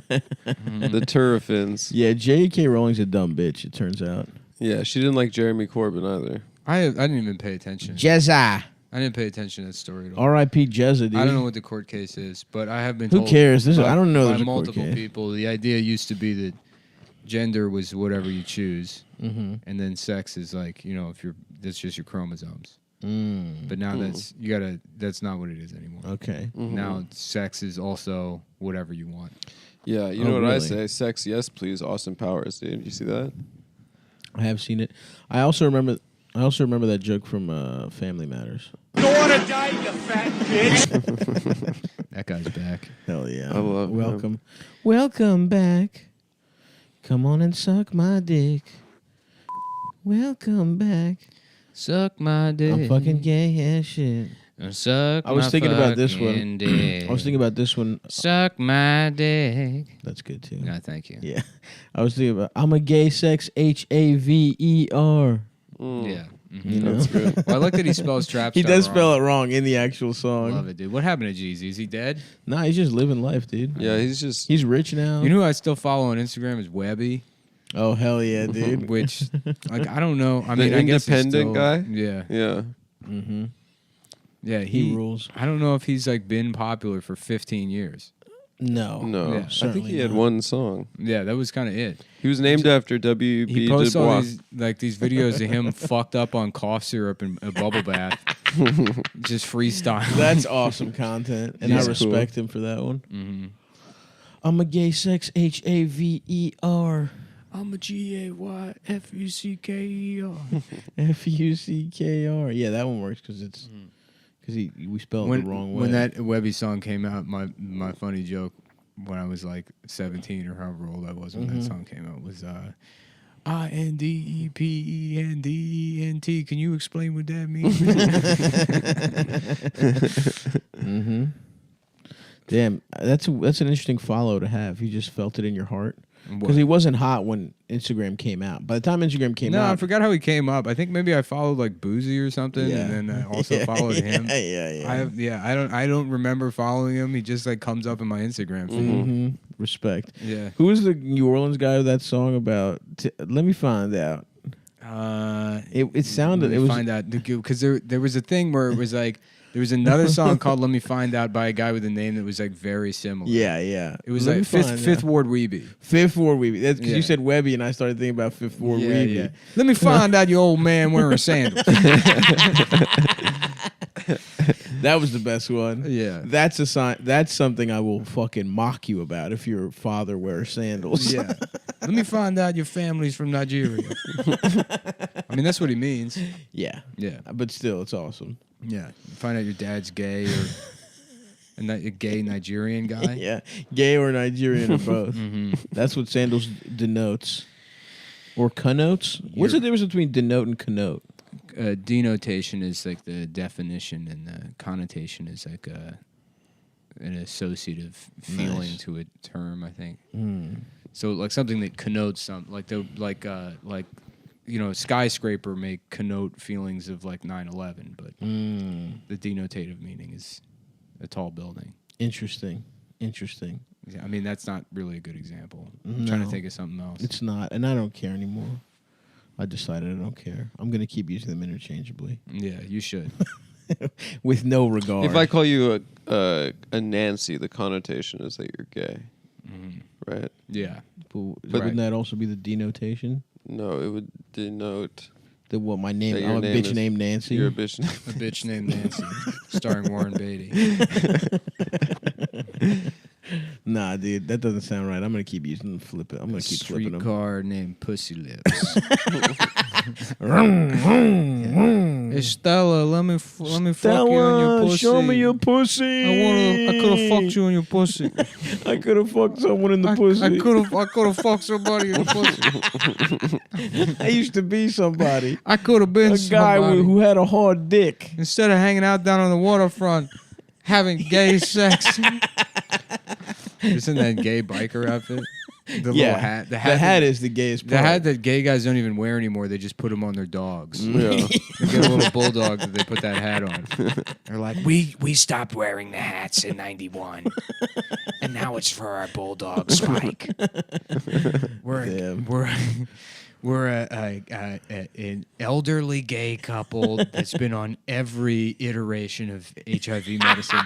The Turfins. Yeah, J.K. Rowling's a dumb bitch. It turns out. Yeah, she didn't like Jeremy Corbyn either. I didn't even pay attention. Jezza. I didn't pay attention to that story at all. R.I.P. Jezza, dude. I don't know what the court case is, but I have been Who told cares? by- I don't know by there's a court multiple case. people. The idea used to be that gender was whatever you choose, Mm-hmm. and then sex is like, you know, that's just your chromosomes. Mm. But now that's not what it is anymore. Okay. Now sex is also whatever you want. Yeah, you Oh, know what I really? say? Sex, yes, please. Austin Powers, dude. You see that? I have seen it. I also remember that joke from Family Matters. Wanna die, you fat bitch? That guy's back. Hell yeah. I love him. Welcome. Welcome back. Come on and suck my dick. Welcome back. Suck my dick. I'm fucking gay as shit. Suck I was my thinking about this fucking one. dick. I was thinking about this one. Suck my dick. That's good too. No, thank you. Yeah. I was thinking about I'm a gay sex HAVER. Yeah. You know? That's good. Well, I like that he spells trap He star does wrong. spell it wrong in the actual song. Love it, dude. What happened to Jeezy? Is he dead? Nah, he's just living life, dude. Yeah, he's just. He's rich now. You know who I still follow on Instagram is Webby, Oh hell yeah, dude. which, like, I don't know. I The mean, I guess he's independent still- guy? Yeah, Yeah. Mm-hmm. yeah. He rules. I don't know if he's like been popular for 15 years. No. No. Yeah, I think certainly he had not. one song. Yeah, that was kind of it. He was named after He W.B. posts Du all Bois. these videos of him fucked up on cough syrup and a bubble bath, just freestyle. That's awesome content, and I He's respect him for that one. Mhm. I'm a gay sex HAVER. I'm a GAYFUCKER. FUCKR. Yeah, that one works because it's because we spelled it the wrong way. When that Webby song came out, my funny joke when I was like 17 or however old I was when that song came out was INDEPENDENT. Can you explain what that means? Mm-hmm. Damn, that's an interesting follow to have. You just felt it in your heart because he wasn't hot when Instagram came out. By the time Instagram came No, out, I forgot how he came up. I think maybe I followed like Boozy or something, Yeah. and then I also followed him. Yeah. I don't remember following him. He just like comes up in my Instagram feed. Mm-hmm. Respect. Yeah. Who was the New Orleans guy with that song about? Let me find out. It sounded. Let It me was. find out because there was a thing where it was like there was another song called "Let Me Find Out" by a guy with a name that was like very similar. Yeah, yeah. It was Let me like find Fifth out. Ward Weeby. Fifth Ward Weeby. That's because Yeah. you said Webby, and I started thinking about Fifth Ward Weeby. Let me find out you old man wearing sandals. That was the best one. Yeah. That's a sign. That's something I will fucking mock you about if your father wears sandals. Yeah. Let me find out your family's from Nigeria. I mean, that's what he means. Yeah. Yeah. But still, it's awesome. Yeah. Find out your dad's gay or a gay Nigerian guy. Yeah. Gay or Nigerian or both. Mm-hmm. That's what sandals denotes. Or connotes? What's the difference between denote and connote? Denotation is like the definition, and the connotation is like an associative feeling to a term, I think. So like something that connotes something, like skyscraper may connote feelings of like 9/11, but the denotative meaning is a tall building. Interesting. Yeah, I mean, that's not really a good example. I'm trying to think of something else. It's not, and I don't care anymore. I decided I don't care. I'm going to keep using them interchangeably. Yeah, you should. With no regard. If I call you a Nancy, the connotation is that you're gay, right? Yeah. But wouldn't that also be the denotation? No, it would denote That what my name? that your I'm a name bitch is- named Nancy. You're a bitch. A bitch named Nancy, starring Warren Beatty. Nah, dude, that doesn't sound right. I'm gonna keep using them. Flip it. I'm gonna keep flipping them. Streetcar named Pussy Lips. Hey Stella, let me fuck you on your pussy. Show me your pussy. I could have fucked you on your pussy. I could have fucked someone in the pussy. I could have fucked somebody in the pussy. I used to be somebody. I could have been A guy somebody. who had a hard dick. Instead of hanging out down on the waterfront, having gay sex. Isn't that gay biker outfit? The little hat. The hat is the gayest The part. hat that gay guys don't even wear anymore. They just put them on their dogs. Yeah. They get a little bulldog that they put that hat on. They're like, we stopped wearing the hats in '91, and now it's for our bulldog Spike. We're an elderly gay couple that's been on every iteration of HIV medicine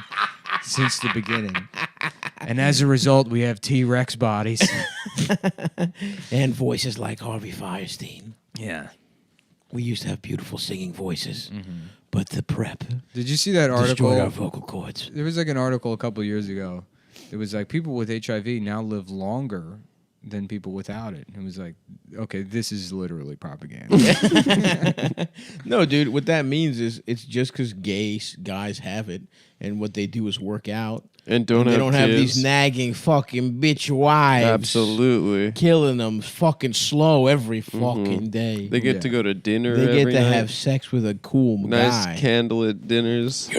since the beginning. And as a result, we have T-Rex bodies. and voices like Harvey Firestein. Yeah. We used to have beautiful singing voices, but the prep Did you see that destroyed our article? vocal cords. There was like an article a couple years ago. It was like people with HIV now live longer than people without it. It was like, okay, this is literally propaganda. No, dude, what that means is it's just because gay guys have it, and what they do is work out. And don't they have don't have kids. these nagging fucking bitch wives. Absolutely. Killing them fucking slow every fucking day. They get to go to dinner. They get every to night. have sex with a cool nice guy. candlelit dinners.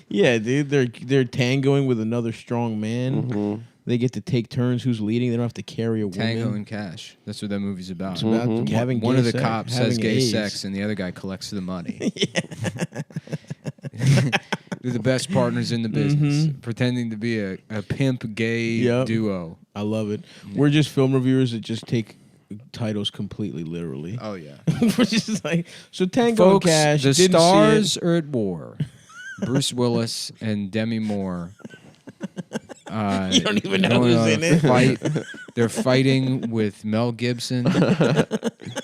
Yeah, dude, they're tangoing with another strong man. They get to take turns who's leading. They don't have to carry a woman. Tango and Cash. That's what that movie's about. It's about having One gay of the sex, cops having has gay AIDS. sex, and the other guy collects the money. They're the best partners in the business, pretending to be a pimp gay duo. I love it. We're just film reviewers that just take titles completely literally. Oh yeah. We're just like, so Tango Folks, and Cash. the didn't stars see are at war. Bruce Willis and Demi Moore. You don't even know going who's on a in it. Fight. They're fighting with Mel Gibson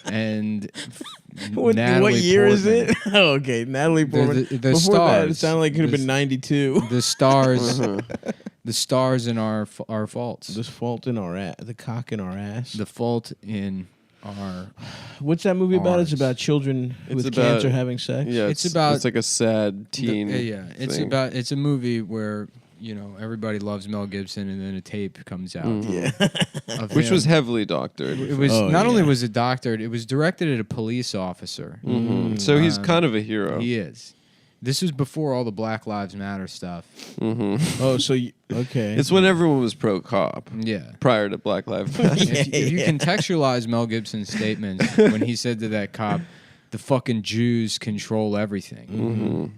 and What Natalie year is Portman. it? Oh, okay, Natalie Portman. The Before that, it stars. sounded like it could have been 92. The stars. The stars in our faults. This fault in our ass, the cock in our ass. The fault in our. What's that movie about? It's Ours. about children with about- cancer having sex. Yeah, It's about- It's like a sad teen. It's thing. about. It's a movie where everybody loves Mel Gibson, and then a tape comes out. Of which him. was heavily doctored. It was Oh, not only yeah. was it doctored, it was directed at a police officer. So he's kind of a hero. He is. This was before all the Black Lives Matter stuff. Oh, so okay. It's when everyone was pro cop. Yeah. Prior to Black Lives Matter. If you contextualize Mel Gibson's statements when he said to that cop, "The fucking Jews control everything."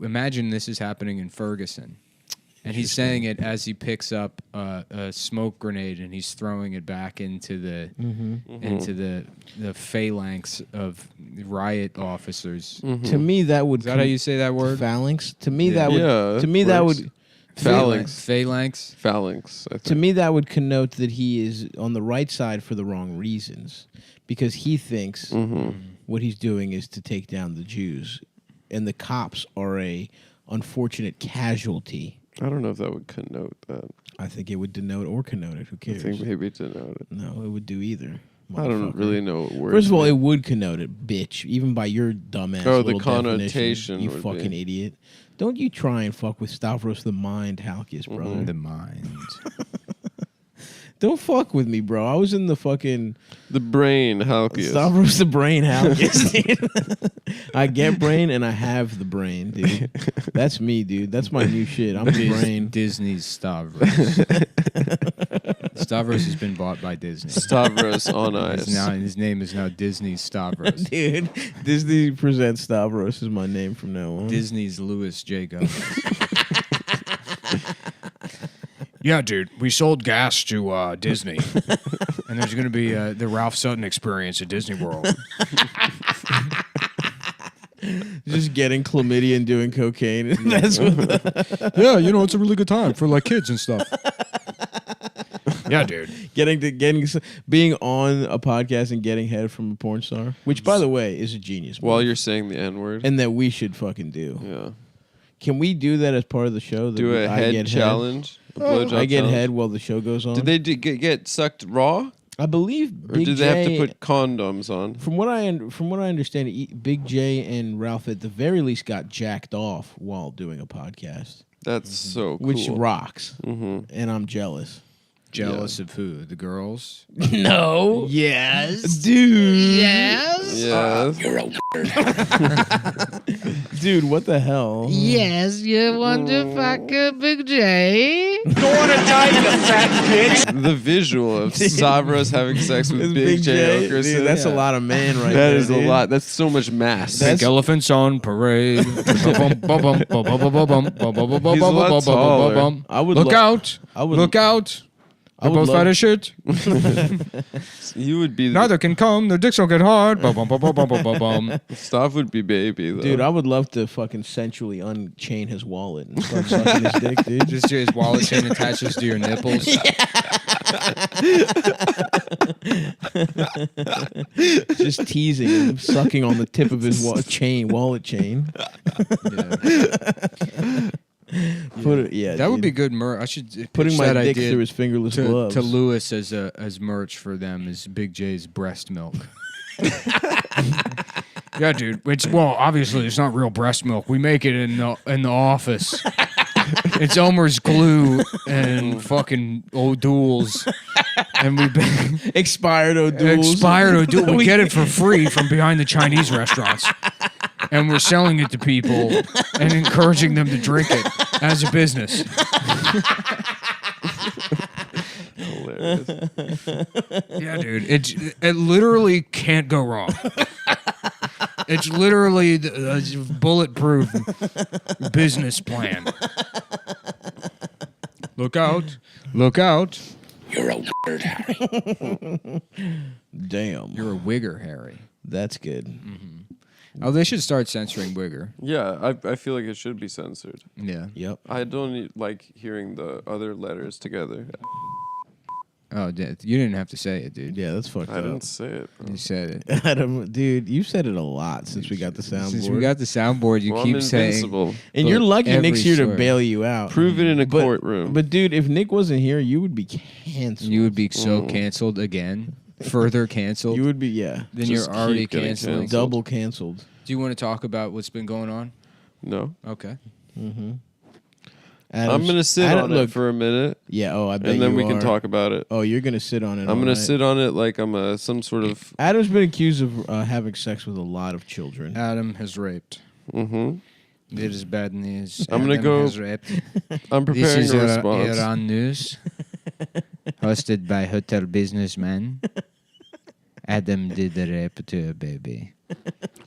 Imagine this is happening in Ferguson. And he's saying it as he picks up a smoke grenade and he's throwing it back into the into the phalanx of riot officers. To me, that would. Is that how you say that word? Phalanx. To me, Yeah. that would. Yeah, To me, that would. Phalanx. Phalanx. Phalanx. I think. To me, that would connote that he is on the right side for the wrong reasons, because he thinks what he's doing is to take down the Jews, and the cops are a unfortunate casualty. I don't know if that would connote that. I think it would denote or connote it. Who I cares? think maybe denote it. No, it would do either. I don't motherfucker. really know what word. First of all, it would connote it, bitch. Even by your dumbass Oh, the little connotation definition, you would fucking be. idiot. Don't you try and fuck with Stavros the Mind Halkias, brother. The mind. Don't fuck with me, bro. I was in the fucking The brain, Halkias. Stavros the Brain Halkias, dude. I get brain and I have the brain, dude. That's me, dude. That's my new shit. I'm the brain. Disney's Stavros. Stavros has been bought by Disney. Stavros on ice. His name is now Disney Stavros. Dude, Disney presents Stavros is my name from now on. Disney's Louis J. Gomes. Yeah, dude, we sold gas to Disney, and there's going to be the Ralph Sutton experience at Disney World. Just getting chlamydia and doing cocaine. That's what Yeah, you know, it's a really good time for like kids and stuff. Yeah, dude. being on a podcast and getting head from a porn star, which by the way is a genius. While move, you're saying the N word. and that we should fucking do. Yeah. Can we do that as part of the show? That Do a I head get challenge. A blowjob I get challenge? head while the show goes on. Did they get sucked raw? I believe Or Big did J, they have to put condoms on? From what I understand, Big J and Ralph at the very least got jacked off while doing a podcast, That's so cool. which rocks, Mm-hmm. and I'm jealous. Jealous of who? The girls? No. Yes. Dude. Yes. Yes. Dude, what the hell? Yes, you want to fuck a Big J? The visual of Stavros having sex with It's Big J. Okerson. Dude, that's a lot of man right That there. is a dude. lot. That's so much mass. That's- Elephants on parade. He's a lot taller. I would Look out! I would Look out! I They're would both love- fat as shit. You would be. Neither can come. Their dicks don't get hard. Stav would be baby though. Dude, I would love to fucking sensually unchain his wallet and start sucking his dick, dude. Just his wallet chain attaches to your nipples. Just teasing him, sucking on the tip of his wallet chain. Put it, yeah, That would dude. be good merch. I should Putting pitch my that dick idea through his fingerless to, gloves. to Lewis as merch for them is Big J's breast milk. Yeah, dude. Well, obviously it's not real breast milk. We make it in the office. It's Elmer's glue and fucking O'Doul's, and we Expired O'Doul's. We get it for free from behind the Chinese restaurants, and we're selling it to people and encouraging them to drink it as a business. Hilarious. Yeah, dude. It literally can't go wrong. It's literally the bulletproof business plan. Look out. Look out. Damn. You're a wigger, Harry. That's good. Oh, they should start censoring wigger. Yeah, I feel like it should be censored. Yeah. Yep. I don't like hearing the other letters together. Oh, you didn't have to say it, dude. Yeah, that's fucked I up. didn't say it. You said it. Adam, dude, you've said it a lot since we got the soundboard. Since we got the soundboard, you Well, keep I'm saying. invincible. and you're lucky every Nick's here to story. bail you out. Prove it in a But- courtroom. But dude, if Nick wasn't here, you would be canceled. You would be so canceled again. Further canceled. You would be, yeah, then Just you're already keep getting canceling. canceled. double canceled. Do you want to talk about what's been going on? no. Okay. I'm going to sit on it for a minute, Yeah. Oh, I bet. and then you we can are. talk about it. Oh, you're gonna sit on it. I'm all going to night. sit on it like I'm some sort of... Adam's been accused of having sex with a lot of children. Adam has raped. Mm-hmm. It is bad news. I'm gonna Adam go- has raped. I'm This preparing is a response. Iran News, hosted by hotel businessman. Adam did the rape to a baby.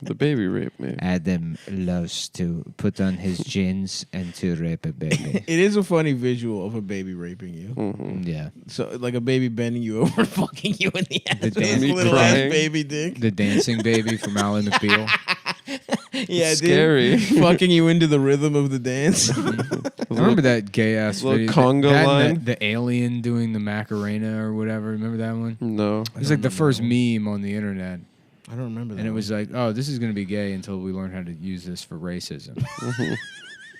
The baby rape me. Adam loves to put on his jeans and to rape a baby. It is a funny visual of a baby raping you. Mm-hmm. Yeah. So like a baby bending you over, and fucking you in the ass. The with his dancing little ass crying. baby dick. The dancing baby from Ally McBeal. Yeah, Scary. dude. Fucking you into the rhythm of the dance. I remember that gay ass little video. conga that and line. The alien doing the Macarena or whatever. Remember that one? No. It was like the first meme on the internet. I don't remember that. And it was like, oh, this is going to be gay until we learn how to use this for racism.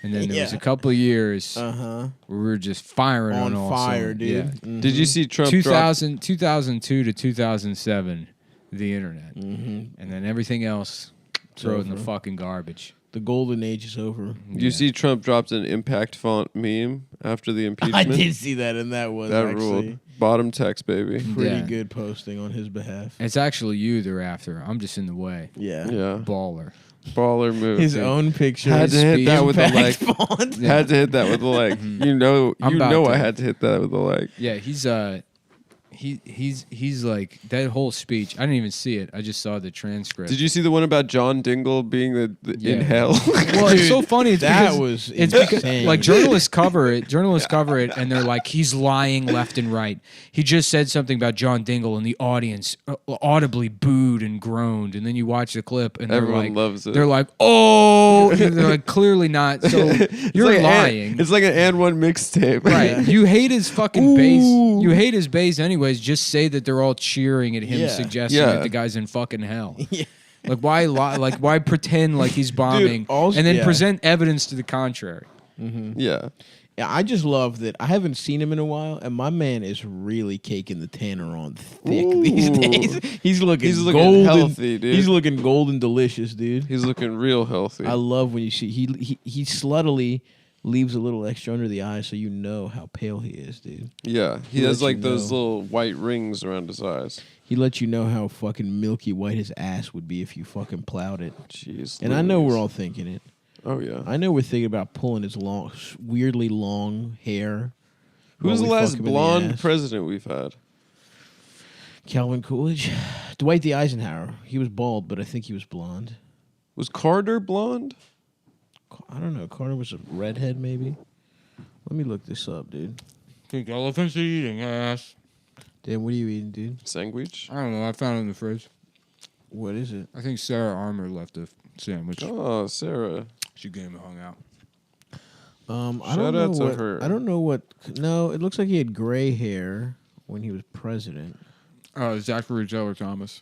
And then there was a couple of years where we were just firing on all fire, cylinders. dude. Yeah. Mhm. Did you see Trump drop 2002 to 2007, the internet. And then everything else, throw it in the over. fucking garbage. The golden age is over. You see Trump dropped an impact font meme after the I impeachment? did see that, and that was That actually ruled. Bottom text, baby. pretty Yeah. good posting on his behalf. It's actually you they're after. I'm just in the way. Yeah. Yeah. Baller. Baller move. His dude. own picture. Had to hit that with a like. Impact font. Had to hit that with a like. You know, I'm about I to. had to hit that with a like. Yeah, he's like that whole speech. I didn't even see it. I just saw the transcript. Did you see the one about John Dingle being the Yeah. in hell? Well, it's so funny. It's That because was it's insane. because like journalists cover it, and they're like, he's lying left and right. He just said something about John Dingle, and the audience audibly booed and groaned. And then you watch the clip, and Everyone they're like, loves it. They're like, oh, and they're like, clearly not. So you're like lying. It's like an and one mixtape. Right. You hate his fucking bass. You hate his bass anyways. Just say that they're all cheering at him Yeah. suggesting Yeah. that the guy's in fucking hell. Yeah. Like why lie, like why pretend like he's bombing also- and then yeah. present evidence to the contrary? Yeah. Yeah, I just love that. I haven't seen him in a while, and my man is really caking the tanner on thick these days. He's looking golden, healthy, dude. He's looking golden delicious, dude. He's looking real healthy. I love when you see he sluttily leaves a little extra under the eye, so you know how pale he is, dude. Yeah. He He has lets you like those know. little white rings around his eyes. He lets you know how fucking milky white his ass would be if you fucking plowed it. Jeez. And I know Louise. we're all thinking it. Oh yeah. I know we're thinking about pulling his long, weirdly long hair. Who's the while we last fuck him in the blonde ass. president we've had? Calvin Coolidge, Dwight D. Eisenhower. He was bald, but I think he was blonde. Was Carter blonde? I don't know. Carter was a redhead, maybe. Let me look this up, dude. Think elephants are eating ass. Dan, what are you eating, dude? Sandwich? I don't know. I found it in the fridge. What is it? I think Sarah Armour left a sandwich. Oh, Sarah. She came and hung out. I Shout don't know out to what, her. I don't know what. No, it looks like he had gray hair when he was president. Zachary Taylor Thomas.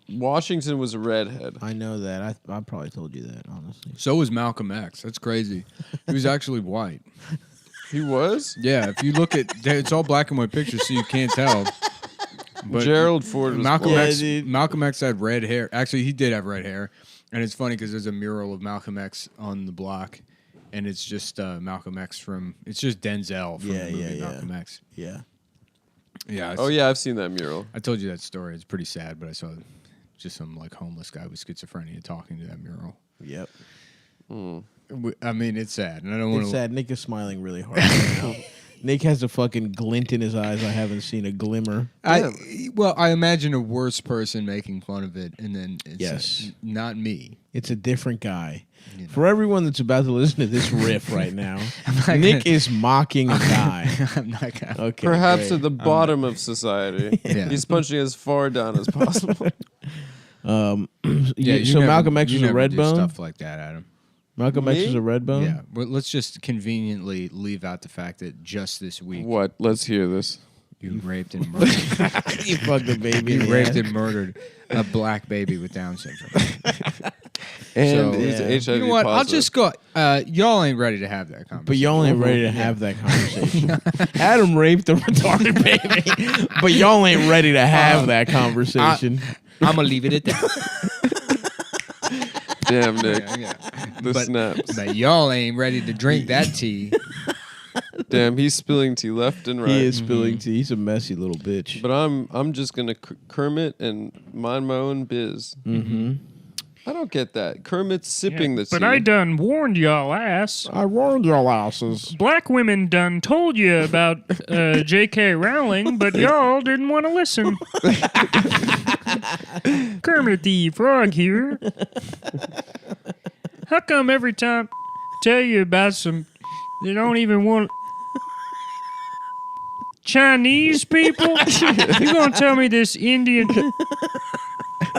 Washington was a redhead. I know that. I probably told you that, honestly. So was Malcolm X. That's crazy. He was actually white. He was? Yeah, if you look at it's all black and white pictures, so you can't tell. But Gerald Ford was Malcolm blonde. X. dude. Malcolm X had red hair. Actually, he did have red hair, and it's funny because there's a mural of Malcolm X on the block, and it's just Malcolm X from. It's just Denzel from Yeah, the movie yeah. Malcolm X. Yeah. Yeah. Oh, yeah, I've seen that mural. I told you that story. It's pretty sad, but I saw just some like homeless guy with schizophrenia talking to that mural. Yep. I mean, it's sad, and I don't want It's to. sad. Nick is smiling really hard right now. Nick has a fucking glint in his eyes. I haven't seen a glimmer. I imagine a worse person making fun of it, and then it's Yes. not me. It's a different guy. You know. For everyone that's about to listen to this riff right now, not Nick gonna- is mocking a guy. I'm not gonna. Okay. Perhaps great. at the bottom of society. Yeah. He's punching as far down as possible. You so never- Malcolm X you was a never red do bone. Stuff like that, Adam. Malcolm X Me? was a red bone. Yeah, but let's just conveniently leave out the fact that just this week What? Let's hear this. you raped and murdered. You fucked a baby. in You the raped ass. and murdered a black baby with Down syndrome. And So- he's Yeah. HIV You know what? I'll positive. just go. Y'all ain't ready to have that conversation. But y'all ain't ready to have that conversation. Adam raped a retarded baby, but y'all ain't ready to have that conversation. I'm gonna leave it at that. Damn, Nick. Yeah. The snaps. But y'all ain't ready to drink that tea. Damn, he's spilling tea left and right. He is spilling tea. He's a messy little bitch. But I'm just gonna Kermit and mind my own biz. Mm-hmm. I don't get that. Kermit's sipping the tea. But I done warned y'all ass. I warned y'all asses. Black women done told you about J.K. Rowling, but y'all didn't want to listen. Kermit the Frog here. How come every time I tell you about some, they don't even want Chinese people? You gonna tell me this Indian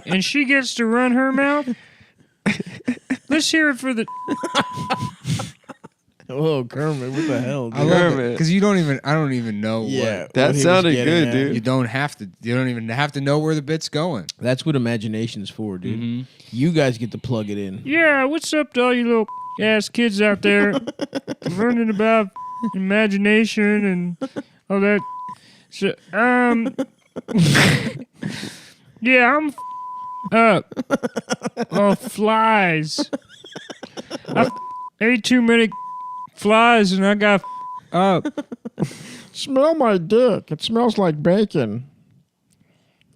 and she gets to run her mouth? Let's hear it for the. Whoa, Kermit, what the hell? Dude? I love it Kermit. because you don't even. I don't even know Yeah, what. That what he was sounded getting good, at. dude. You don't have to. You don't even have to know where the bit's going. That's what imagination's for, dude. You guys get to plug it in. Yeah, what's up to all you little ass kids out there learning about imagination and all that? So, yeah, I'm up. Oh, flies. I ate too many flies and I got up. Smell my dick. It smells like bacon.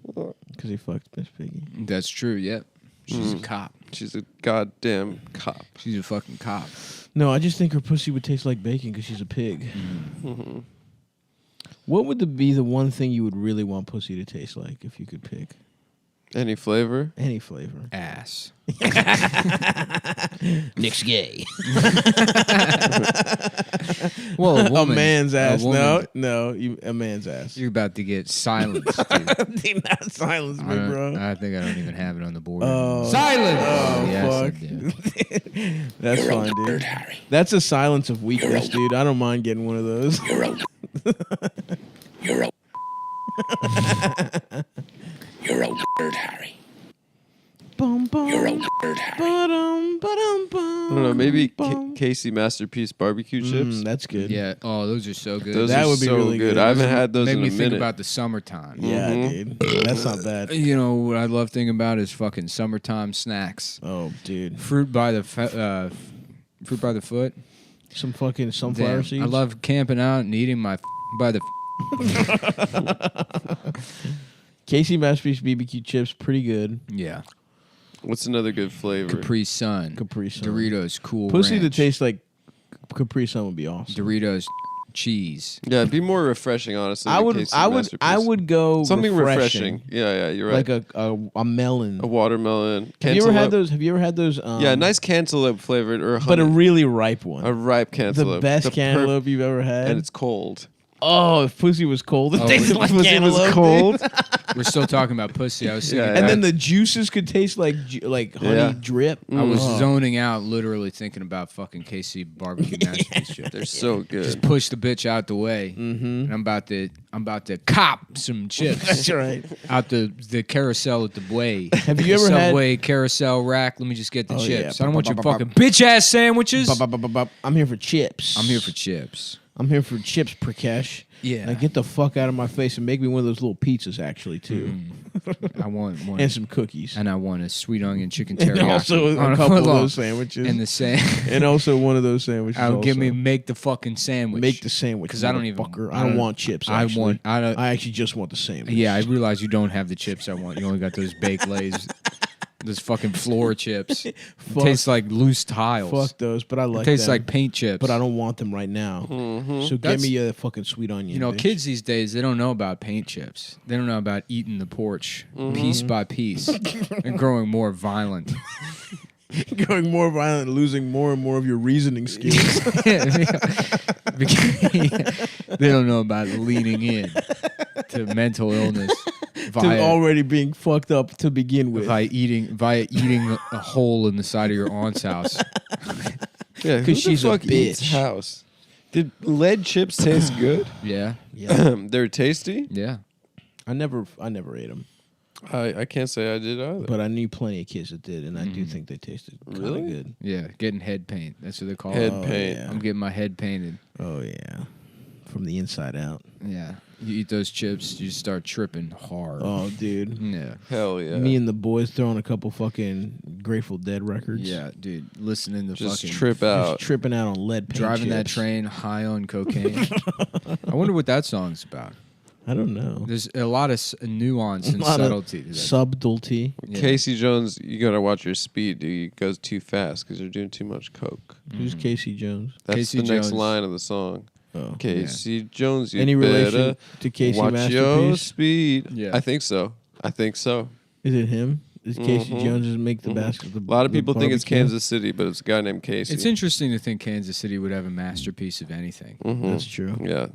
Because he fucked Miss Piggy. That's true. Yep. She's a cop. She's a goddamn cop. She's a fucking cop. No, I just think her pussy would taste like bacon because she's a pig. What would be the one thing you would really want pussy to taste like if you could pick? Any flavor? Any flavor. Ass. Nick's gay. Well, a A woman, man's ass. woman- No, a man's ass. You're about to get silenced, dude. Do not silence me, I bro. think I don't even have it on the board. Oh. Silence. Oh, Yes, I fuck. do. That's fine, dude. That's a silence of weakness, dude. I don't mind getting one of those. You're a nerd, Harry. Bum, bum, You're a nerd, Harry. ba-dum, ba-dum, bum, I don't know. Maybe bum. Casey Masterpiece barbecue chips. That's good. Yeah. Oh, those are so good. Those That are would be so really good. I haven't had those Make in me a think minute. about the summertime. Yeah, dude. That's not bad. You know what I love thinking about is fucking summertime snacks. Oh, dude. Fruit by the foot. Some fucking sunflower Damn, seeds. I love camping out and eating my by the. Casey Masterpiece BBQ chips, pretty good. Yeah. What's another good flavor? Capri Sun. Capri Sun. Doritos Cool Pussy Ranch. that tastes like Capri Sun would be awesome. Doritos cheese. Yeah, it'd be more refreshing, honestly. I than would, Casey I would, Masterpiece. I would go something refreshing, refreshing. Yeah, you're right. like a melon. a watermelon. Have you ever had cantaloupe. those? Have you ever had those? Yeah, nice cantaloupe flavored or but a honey. really ripe one. a ripe The cantaloupe. best The perf- cantaloupe you've ever had. and it's cold. Oh, if pussy was cold, it Oh, tasted if like pussy was cantaloupe. cold? dude. We're still talking about pussy. I was thinking Yeah, And yeah. then the juices could taste like honey Yeah. drip. I was Oh. zoning out, literally thinking about fucking KC barbecue masterpiece chips. They're so good. Just push the bitch out the way, and I'm about to cop some chips. That's right. Out the carousel at the way. Have you ever had- Subway carousel rack? Let me just get the Oh, chips. yeah. I don't want your Bop, bop, fucking bitch ass sandwiches. Bop, bop, bop, bop, bop. I'm here for chips. I'm here for chips. I'm here for chips, Prakash. Yeah. Now get the fuck out of my face and make me one of those little pizzas, actually, too, I want one, and some cookies, and I want a sweet onion chicken and teriyaki. also on a couple of foot long. those sandwiches, And the same. and also one of those sandwiches. I'll give me also. make the fucking sandwich. Make the sandwich, 'Cause I don't even- motherfucker. I I don't don't- want chips. I Actually. want. I don't. I actually just want the sandwich. Yeah, I realize you don't have the chips I want. You only got those baked lays, those fucking floor chips. Fuck, Tastes like loose tiles. fuck those, but I like Tastes them. like paint chips. But I don't want them right now. So give That's- me a fucking sweet onion. You know, bitch. kids these days, they don't know about paint chips. They don't know about eating the porch piece by piece and growing more violent. going more violent, losing more and more of your reasoning skills. They don't know about leaning in to mental illness to via, already being fucked up to begin with. via eating a hole in the side of your aunt's house. Yeah, 'Cause who she's a the fuck eats bitch. house. Did lead chips taste good? Yeah, They're tasty. yeah. I never ate them, I can't say I did either. but I knew plenty of kids that did, and I do think they tasted kind of Really? good. Yeah, getting head paint. That's what they call Head it. paint. yeah. I'm getting my head painted. Oh yeah, from the inside out. Yeah. You eat those chips, you start tripping hard. Oh, dude. Yeah. Hell yeah. Me and the boys throwing a couple fucking Grateful Dead records. Yeah, dude. Listening to Just fucking trip out. Just tripping out on lead paint driving that chips. train high on cocaine. I wonder what that song's about. I don't know. There's a lot of nuance and A lot of subtlety to that. Subtlety. Yeah. Casey Jones, you gotta watch your speed, dude. He goes too fast because you're doing too much coke. Who's Casey Jones? That's Casey the next Jones. line of the song. Oh. Casey Jones, you Any relation better to Casey watch your Masterpiece? speed. Yeah. I think so. Is it him? Is Casey Jones just make the basket? A lot of people think it's Kansas City, but it's a guy named Casey. It's interesting to think Kansas City would have a masterpiece of anything. That's true. Yeah.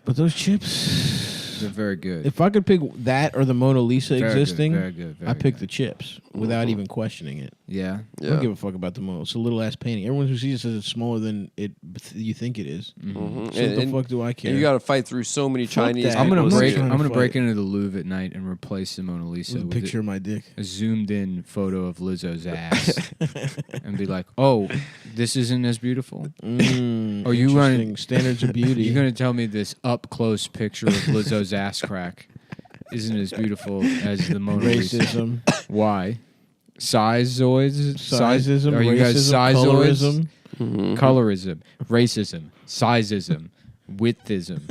But those chips, they're very good. if I could pick that or the Mona Lisa Very existing, good, very good, very I pick good. the chips without even questioning it. Yeah. I don't give a fuck about the Mona. It's a little ass painting. Everyone who sees it says it's smaller than you think it is. So what the fuck do I care? And you got to fight through so many Fuck Chinese. that. I'm gonna People break. trying to I'm gonna fight. break into the Louvre at night and replace the Mona Lisa with a with picture of my dick. a zoomed-in photo of Lizzo's ass, and be like, "Oh, this isn't as beautiful." Are you Interesting. running Standards of beauty? You're gonna tell me this up-close picture of Lizzo's ass crack isn't as beautiful as the Mona Lisa? Racism, Why? Sizeoids? sizeism, Are you guys racism, sizeoids? colorism. Colorism, racism, sizeism, widthism.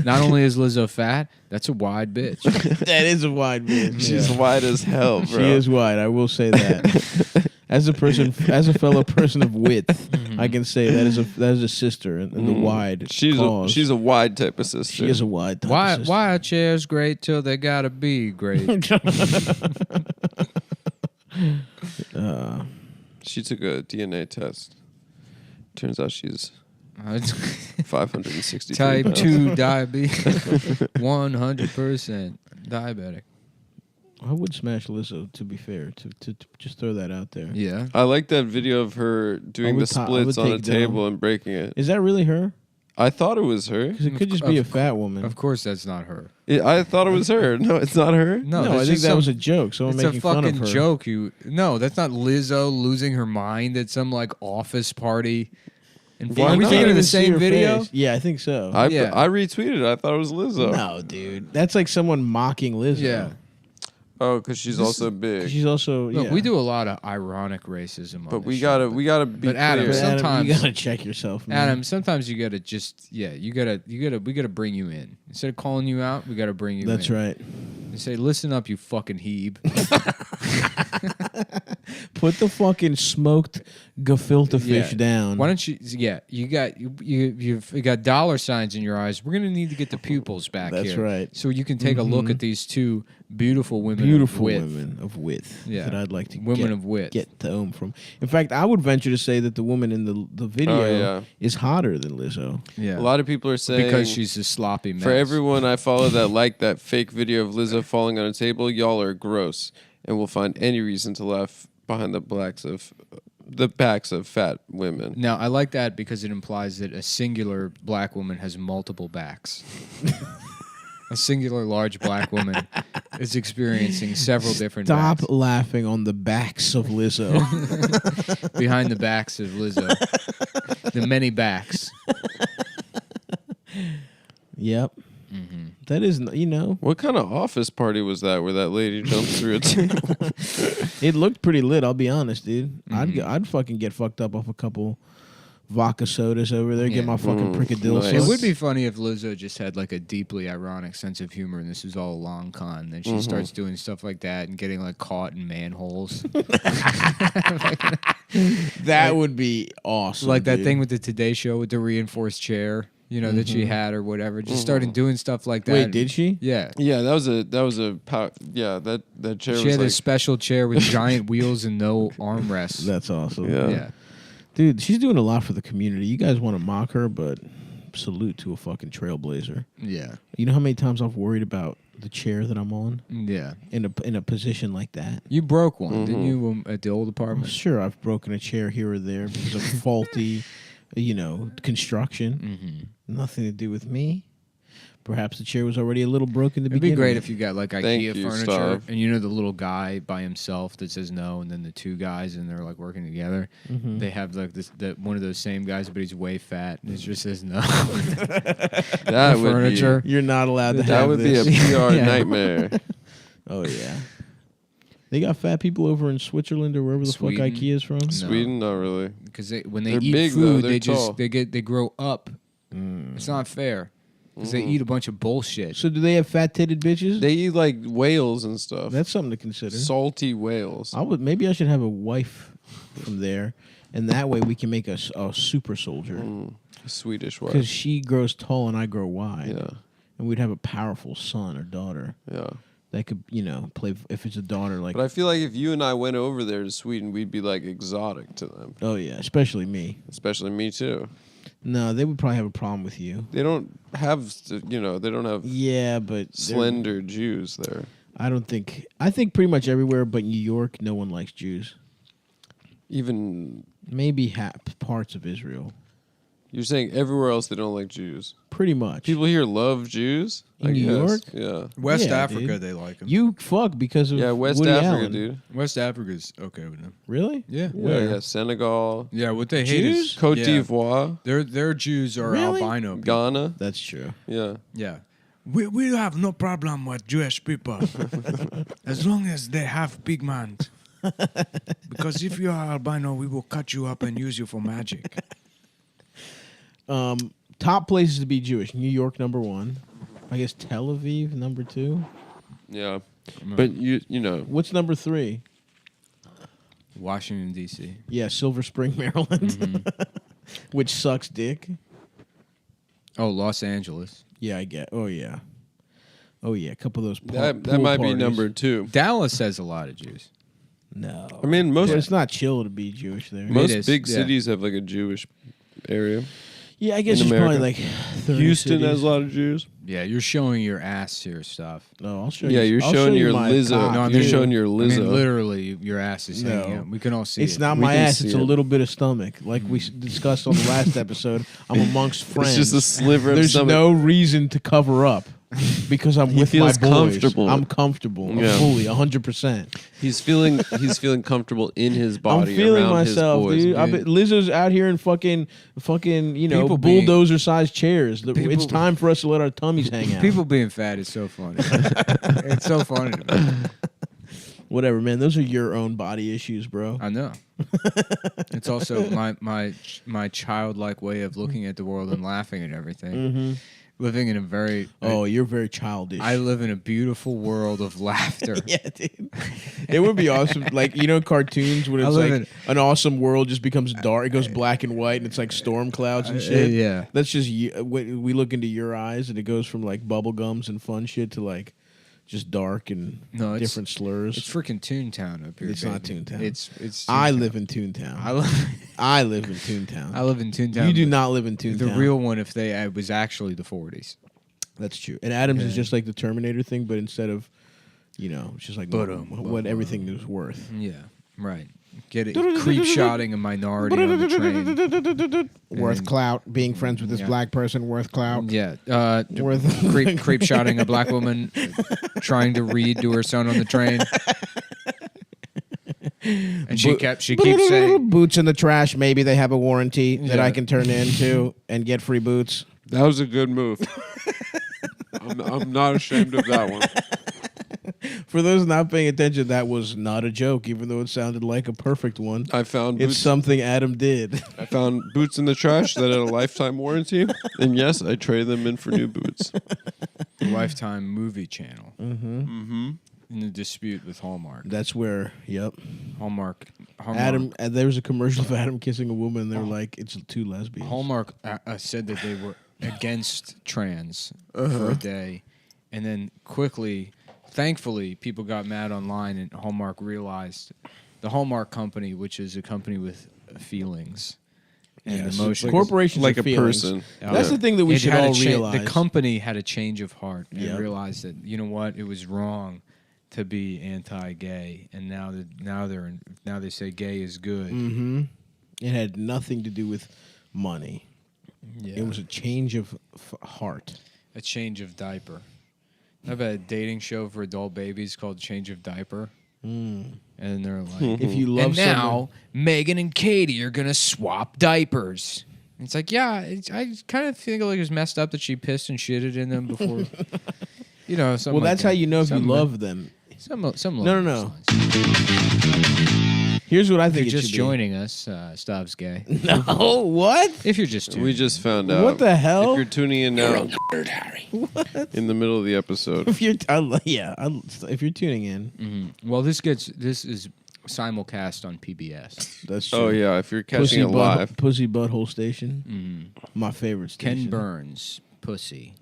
Not only is Lizzo fat, that's a wide bitch. That is a wide bitch. She's wide as hell, bro. She is wide. I will say that. As a fellow person of width, I can say that is a sister in the wide. She's cause. a wide type of sister. She is a wide. Type of sister. Why are chairs great till they gotta be great? She took a DNA test. Turns out she's 560 Type pounds. 2 diabetes, 100% diabetic. I would smash Lizzo. To be fair, to just throw that out there. Yeah. I like that video of her doing the I would splits on a take down- table and breaking it. Is that really her? I thought it was her. Because it could just be a fat woman. Of course, that's not her. I thought it was her. No, it's not her. No, No, I that's think just that was some- a joke. Someone It's making a fun of fucking her. joke. No, that's not Lizzo losing her mind at some like office party. And Why are we not? thinking of the Even see same her video? face. Yeah, I think so. I Yeah. retweeted it. I thought it was Lizzo. No, dude, that's like someone mocking Lizzo. Yeah. Oh, because she's also big. She's also Look, yeah. we do a lot of ironic racism on But this we show, gotta be But Adam, clear. But Adam, sometimes- you gotta check yourself, man. Adam, sometimes you gotta we gotta bring you in. Instead of calling you out, we gotta bring you in. That's right. And say, listen up, you fucking heeb. Put the fucking smoked gefilte fish Yeah. down. Why don't you? Yeah, you've got dollar signs in your eyes. We're gonna need to get the pupils back That's here. right. So you can take a look at these two beautiful women. Beautiful of width. women of width Yeah. that I'd like to Women of width. get home from. In fact, I would venture to say that the woman in the video yeah. is hotter than Lizzo. Yeah, A lot of people are saying because she's a sloppy mess. for everyone I follow that like that fake video of Lizzo falling on a table, y'all are gross and will find any reason to laugh behind the backs of fat women. Now, I like that because it implies that a singular black woman has multiple backs. A singular large black woman is experiencing several different Stop backs. laughing on the backs of Lizzo. Behind the backs of Lizzo. The many backs. Yep. That is, What kind of office party was that where that lady jumped through a table? it looked pretty lit. I'll be honest, dude. I'd fucking get fucked up off a couple vodka sodas over there. Yeah. Get my fucking prickadillo Nice. It sauce. would be funny if Lizzo just had like a deeply ironic sense of humor and this was all a long con. Then she starts doing stuff like that and getting like caught in manholes. That would be awesome. Like that dude. thing with the Today Show with the reinforced chair, that she had or whatever. Just started doing stuff like that. Wait, did she? Yeah. Yeah, that was a that chair She was had like a special chair with giant wheels and no armrests. That's awesome. Yeah. Yeah. Dude, she's doing a lot for the community. You guys want to mock her, but salute to a fucking trailblazer. Yeah. You know how many times I've worried about the chair that I'm on Yeah. in a position like that? You broke one, didn't you, at the old apartment? Sure, I've broken a chair here or there because of faulty, construction. Nothing to do with me. Perhaps the chair was already a little broken to It'd begin be great with. if you got like Thank IKEA you, furniture, Stav. and the little guy by himself that says no, and then the two guys, and they're like working together. They have like one of those same guys, but he's way fat, and it just says no. that would furniture. You're not allowed to Be, that have would this. be a PR Yeah. nightmare. Oh yeah. They got fat people over in Switzerland or wherever the Sweden. fuck IKEA is from. Sweden, not really. Because when they They're eat big, food, though. they They're tall. they grow up. It's not fair because they eat a bunch of bullshit. So do they have fat-titted bitches? They eat like whales and stuff. That's something to consider. Salty whales. Maybe I should have a wife from there, and that way we can make a super soldier. Swedish wife. Because she grows tall and I grow wide. Yeah. and we'd have a powerful son or daughter Yeah. that could, play. If it's a daughter, like, But I feel like if you and I went over there to Sweden, we'd be like exotic to them. oh yeah, especially me. Especially me too. No, they would probably have a problem with you. They don't have, they don't have Yeah, but slender Jews there. I think pretty much everywhere but New York, no one likes Jews. Even Maybe parts of Israel. you're saying everywhere else they don't like Jews. Pretty much. People here love Jews. In I New guess. York? Yeah. West Yeah, Africa, dude. they like them. You fuck because of Yeah, West Woody Africa, Allen. dude. West Africa's okay with them. Really? Yeah. Yeah, Senegal, Yeah, what they hate Jews? is Cote yeah, d'Ivoire, their Jews are Really? albino people. Ghana. That's true. Yeah. Yeah. We have no problem with Jewish people as long as they have pigment. Because if you are albino, we will cut you up and use you for magic. Top places to be Jewish: New York, number 1. I guess Tel Aviv, number 2. Yeah. But you know, What's number 3? Washington, D.C. Yeah, Silver Spring, Maryland, which sucks dick. Oh, Los Angeles. Yeah, I get. Oh yeah, a couple of those. that pool might be parties. number 2. Dallas has a lot of Jews. No, I mean, but it's not chill to be Jewish there. most is, big yeah. cities have like a Jewish area. Yeah, I guess in it's probably America. like 30 Houston cities. has a lot of Jews. Yeah, you're showing your ass here stuff. No, I'll show Yeah, you. you're I'll showing show you your my Lizzo. cock, No, dude. you're showing your I Lizzo. mean, literally, your ass is hanging No. out. We can all see It's it. not We my can ass. It's see a it. little bit of stomach, like we discussed on the last episode. I'm amongst friends. It's just a sliver of There's stomach. no reason to cover up because I'm with my feels boys. comfortable. I'm comfortable. Yeah. Fully, 100%. He's feeling comfortable in his body. I'm feeling around myself, his boys. dude. Lizzo's out here in fucking, People being- bulldozer-sized chairs. It's People- time for us to let our tummies hang out. People being fat is so funny. It's so funny to me. Whatever, man. Those are your own body issues, bro. I know. It's also my childlike way of looking at the world and laughing at everything. Living in a very Oh, you're very childish. I live in a beautiful world of laughter. Yeah, dude. It would be awesome. Like, cartoons when I it's live like in- an awesome world just becomes dark. It goes black and white and it's like storm clouds and shit. Yeah. That's just we look into your eyes and it goes from like bubble gums and fun shit to like just dark and No, it's- different slurs. It's freaking Toontown up here. It's not baby. Toontown. It's I Toontown. live in Toontown. I I live in Toontown. live in Toontown. You do but not live in Toontown. The real one, if they was actually the 40s. That's true. And Adams is just like the Terminator thing, but instead of, it's just like what everything is worth. Yeah, right. Get it. Creep shotting a minority on the train. Worth And- clout. Being friends with this Yeah. black person, worth clout. Yeah. Worth creep shotting a black woman trying to read to her son on the train. And she keeps saying, boots in the trash. Maybe they have a warranty that Yeah. I can turn into and get free boots. That was a good move. I'm not ashamed of that one. For those not paying attention, that was not a joke, even though it sounded like a perfect one. I found It's boots. something Adam did. I found boots in the trash that had a lifetime warranty, and yes, I traded them in for new boots. the Lifetime movie channel. In a dispute with Hallmark. That's where, yep. Hallmark. Adam, there was a commercial of Adam kissing a woman. And they were like, it's two lesbians. Hallmark said that they were against trans for a day, and then quickly, thankfully, people got mad online, and Hallmark realized the Hallmark company, which is a company with feelings and Yes, emotions, corporations like are a feelings. person. That's the thing that we It should had all a realize. The company had a change of heart and Yep. realized that it was wrong to be anti-gay, and now they say gay is good. Mm-hmm. It had nothing to do with money. Yeah. It was a change of heart. A change of diaper. I've had a dating show for adult babies called Change of Diaper. And they're like, If you love and now Megan and Katie are going to swap diapers. And it's like, yeah, I kind of feel like it was messed up that she pissed and shitted in them before. Something well, like that's that. how you know if you Something love them. Some No. along those lines. Here's what I If think you're it just should joining us, Stav's gay. be. No, what? If you're just tuning We just found out. What the hell? If you're tuning in now, in the middle of the episode, If you're, if you're tuning in, Well, this is simulcast on PBS. that's true. oh yeah, if you're catching it live, Pussy Butthole Station. My favorite station. Ken Burns, pussy.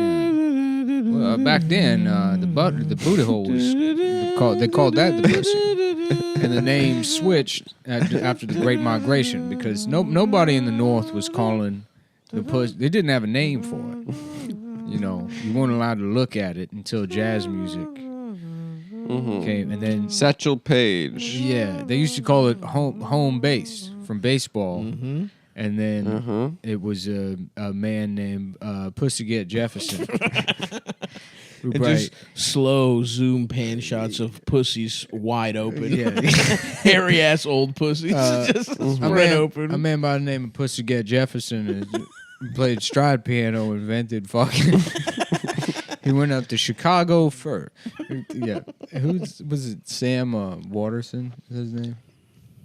Well, back then, the booty hole was they called that the pussy, and the name switched after the Great Migration because nobody in the North was calling the pussy. They didn't have a name for it. You know, you weren't allowed to look at it until jazz music came, and then Satchel Paige. yeah, they used to call it home base from baseball. And then it was a man named Pussycat Jefferson. And just slow zoom pan shots of pussies wide open. Yeah. Hairy ass old pussies just spread open. A man by the name of Pussycat Jefferson played stride piano, invented fucking. He went up to Chicago first. Yeah. Was it? Sam Waterson is his name?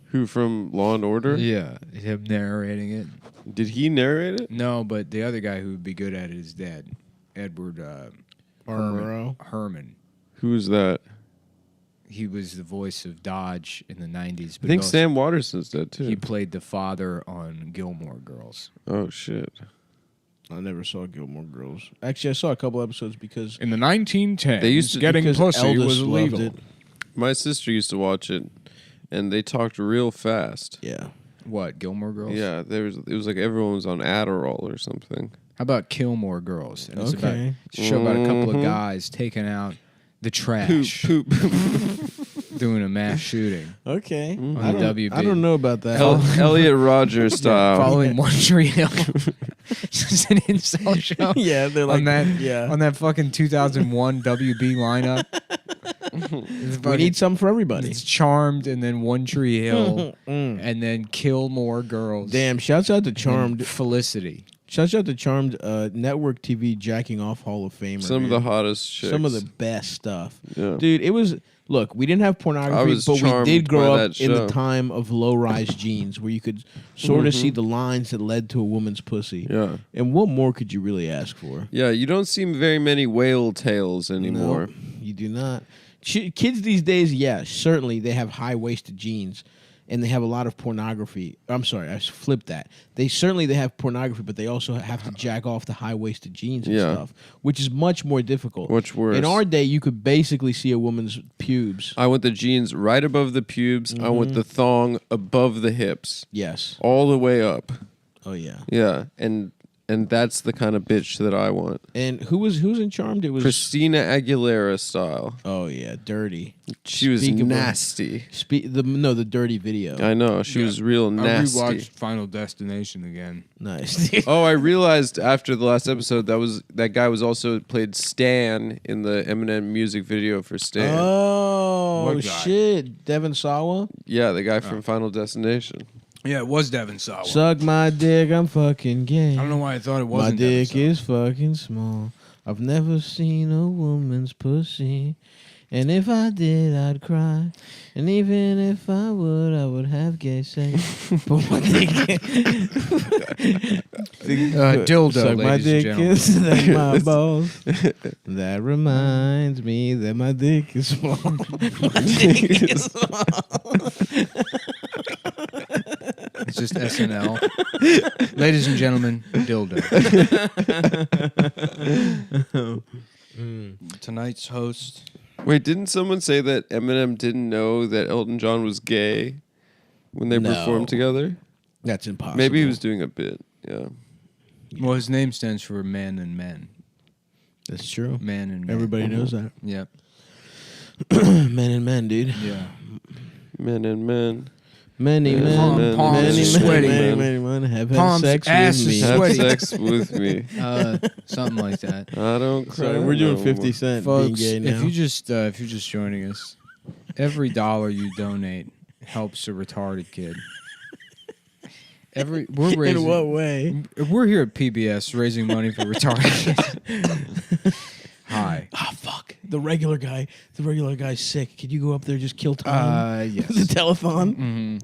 Who from Law and Order? Yeah. Him narrating it. Did he narrate it? No, but the other guy who would be good at it is Dad. Edward Herman. Who's that? He was the voice of Dodge in the 90s. I think Sam Waterson's dead too. He played the father on Gilmore Girls. Oh shit. I never saw Gilmore Girls. Actually, I saw a couple episodes because In the 1910s, They used to- getting because pussy Eldest was loved illegal. it. My sister used to watch it, and they talked real fast. Yeah. What, Gilmore Girls? Yeah, it was like everyone was on Adderall or something. How about Kilmore Girls? And it's Okay. it's a show about a couple of guys taking out the trash, Poop. doing a mass shooting Okay. on I the don't, WB. I don't know about that. Elliot Rogers style. Following One Tree Hill. Just an insult show. Yeah, they're like on that, yeah. on that fucking 2001 WB lineup. We need something for everybody. It's Charmed and then One Tree Hill and then Kill More Girls. Damn, shouts out to Charmed. Felicity. Shouts out to Charmed Network TV Jacking Off Hall of Famer. Some of man. the hottest chicks. Some of the best stuff. Yeah. Dude, it was look, we didn't have I pornography, was but we charmed did grow by up that in the show. time of low-rise jeans where you could sort of see the lines that led to a woman's pussy. Yeah. And what more could you really ask for? Yeah, you don't see very many whale tails anymore. No, you do not. Kids these days, yeah, certainly they have high-waisted jeans and they have a lot of pornography. I'm sorry, I flipped that. They have pornography, but they also have to jack off the high-waisted jeans and Yeah. stuff, which is much more difficult. Much worse. In our day, you could basically see a woman's pubes. I want the jeans right above the pubes. I want the thong above the hips, Yes. all the way up. Oh yeah. Yeah, and that's the kind of bitch that I want. And who's in Charmed? It was Christina Aguilera style. Oh yeah, dirty. She was Speak of her- nasty. The dirty video. I know. She was real I nasty. rewatched Final Destination again. Nice. Oh, I realized after the last episode that guy was also played Stan in the Eminem music video for Stan. Oh What guy? shit, Devin Sawa. Yeah, the guy from Final Destination. Yeah, it was Devin Sawa. Suck my dick, I'm fucking gay. I don't know why I thought it My wasn't Devin dick Sawa. is fucking small. I've never seen a woman's pussy. And if I did, I'd cry. And even if I would have gay sex. But my dick dildo, Suck my ladies and dick gentlemen. is like my balls. That reminds me that my dick is small. My dick is small. It's just SNL. Ladies and gentlemen, dildo. Tonight's host. Wait, didn't someone say that Eminem didn't know that Elton John was gay when they No. performed together? That's impossible. Maybe he was doing a bit. Yeah. Well, his name stands for Man and Men. That's true. Man and Men. Everybody knows that. Yep. Men and men, dude. Yeah. Men and men. Many men, Palms many sweaty. many men have had Palms, sex ass with me. is Have Sweaty. sex with me. Something like that. I don't cry. Sorry, we're doing no 50 more. Cent Folks, being gay now. if you're just joining us, every dollar you donate helps a retarded kid. We're raising, In what way? We're here at PBS raising money for retarded kids. Hi. Ah, fuck. The regular guy's sick. Could you go up there and just kill time? Yes. the telethon?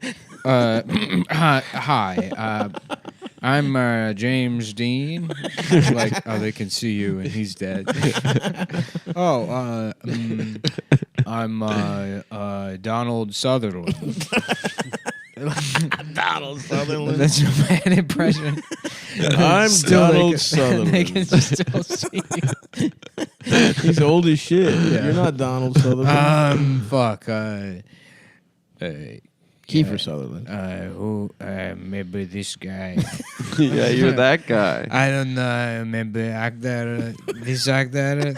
Hi. I'm James Dean. Like, oh, they can see you, and he's dead. I'm Donald Sutherland. Donald Sutherland. That's a bad impression. I'm Still Donald they Sutherland. can still see you. He's old as shit. You're not Donald Sutherland. Fuck. Kiefer Sutherland. Maybe this guy. Yeah, you're that guy. I don't know. Maybe this actor.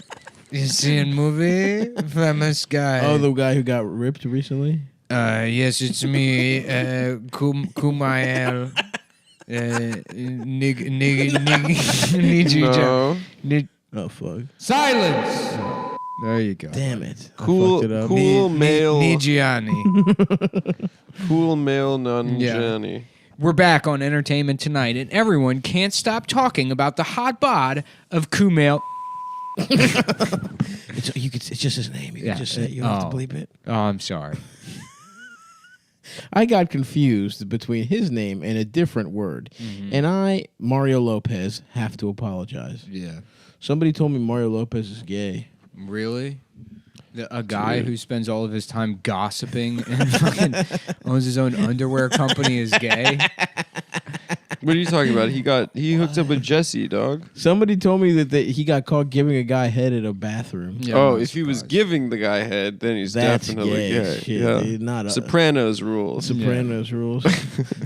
You see in movie? Famous guy. Oh, the guy who got ripped recently? Yes, it's me, Kumail. No. Oh, fuck. Silence. There you go. Damn it. I Cool, fucked it up. cool male, Nigiani. cool male non-Johnny. We're back on Entertainment Tonight, and everyone can't stop talking about the hot bod of Kumail. It's just his name. You can just say it. You don't have to bleep it. Oh, I'm sorry. I got confused between his name and a different word. And I, Mario Lopez, have to apologize. Yeah. Somebody told me Mario Lopez is gay. Really? A guy who spends all of his time gossiping and fucking owns his own underwear company is gay? What are you talking about? He hooked up with Jesse, dog. Somebody told me that he got caught giving a guy head at a bathroom. Yeah, Oh, I'm if he was surprised. giving the guy head, then he's That's definitely gay. Shit, Yeah. dude. Not a Sopranos rules. Sopranos rules.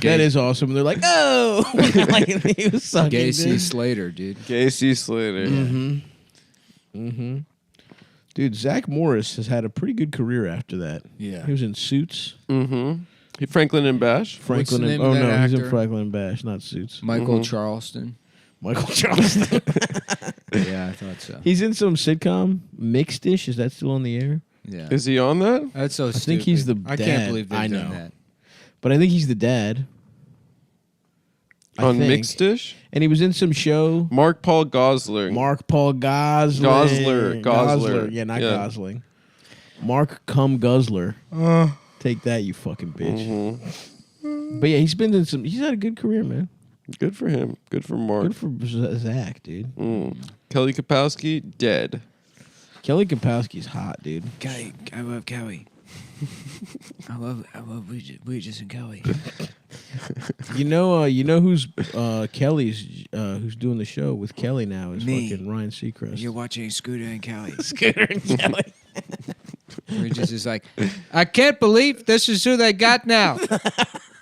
That is awesome. And they're like, oh, like he was sucking. Gay C. dick. Slater, dude. Casey Slater. Dude, Zach Morris has had a pretty good career after that. Yeah. He was in Suits. Franklin and Bash. Franklin the and name of that he's in actor? Franklin and Bash, not Suits. Michael Charleston. Michael Charleston. Yeah, I thought so. He's in some sitcom, Mixed-ish. Is that still on the air? Yeah. Is he on that? That's so stupid. think he's the I dad. can't believe they've I done know. that. But I think he's the dad. I On think. Mixed Dish? And he was in some show. Mark Paul Gosling. Mark Paul Gosling. Gosler. Yeah, not Yeah. Gosling. Mark Cum Guzzler. Take that, you fucking bitch. But yeah, he's been in some. He's had a good career, man. Good for him. Good for Mark. Good for Zach, dude. Kelly Kapowski, dead. Kelly Kapowski's hot, dude. Kelly, I love Kelly. I love Regis and Kelly. You know who's Kelly's who's doing the show with Kelly now is Me. fucking Ryan Seacrest. You're watching Scooter and Kelly. Scooter and Kelly. Regis is like, I can't believe this is who they got now.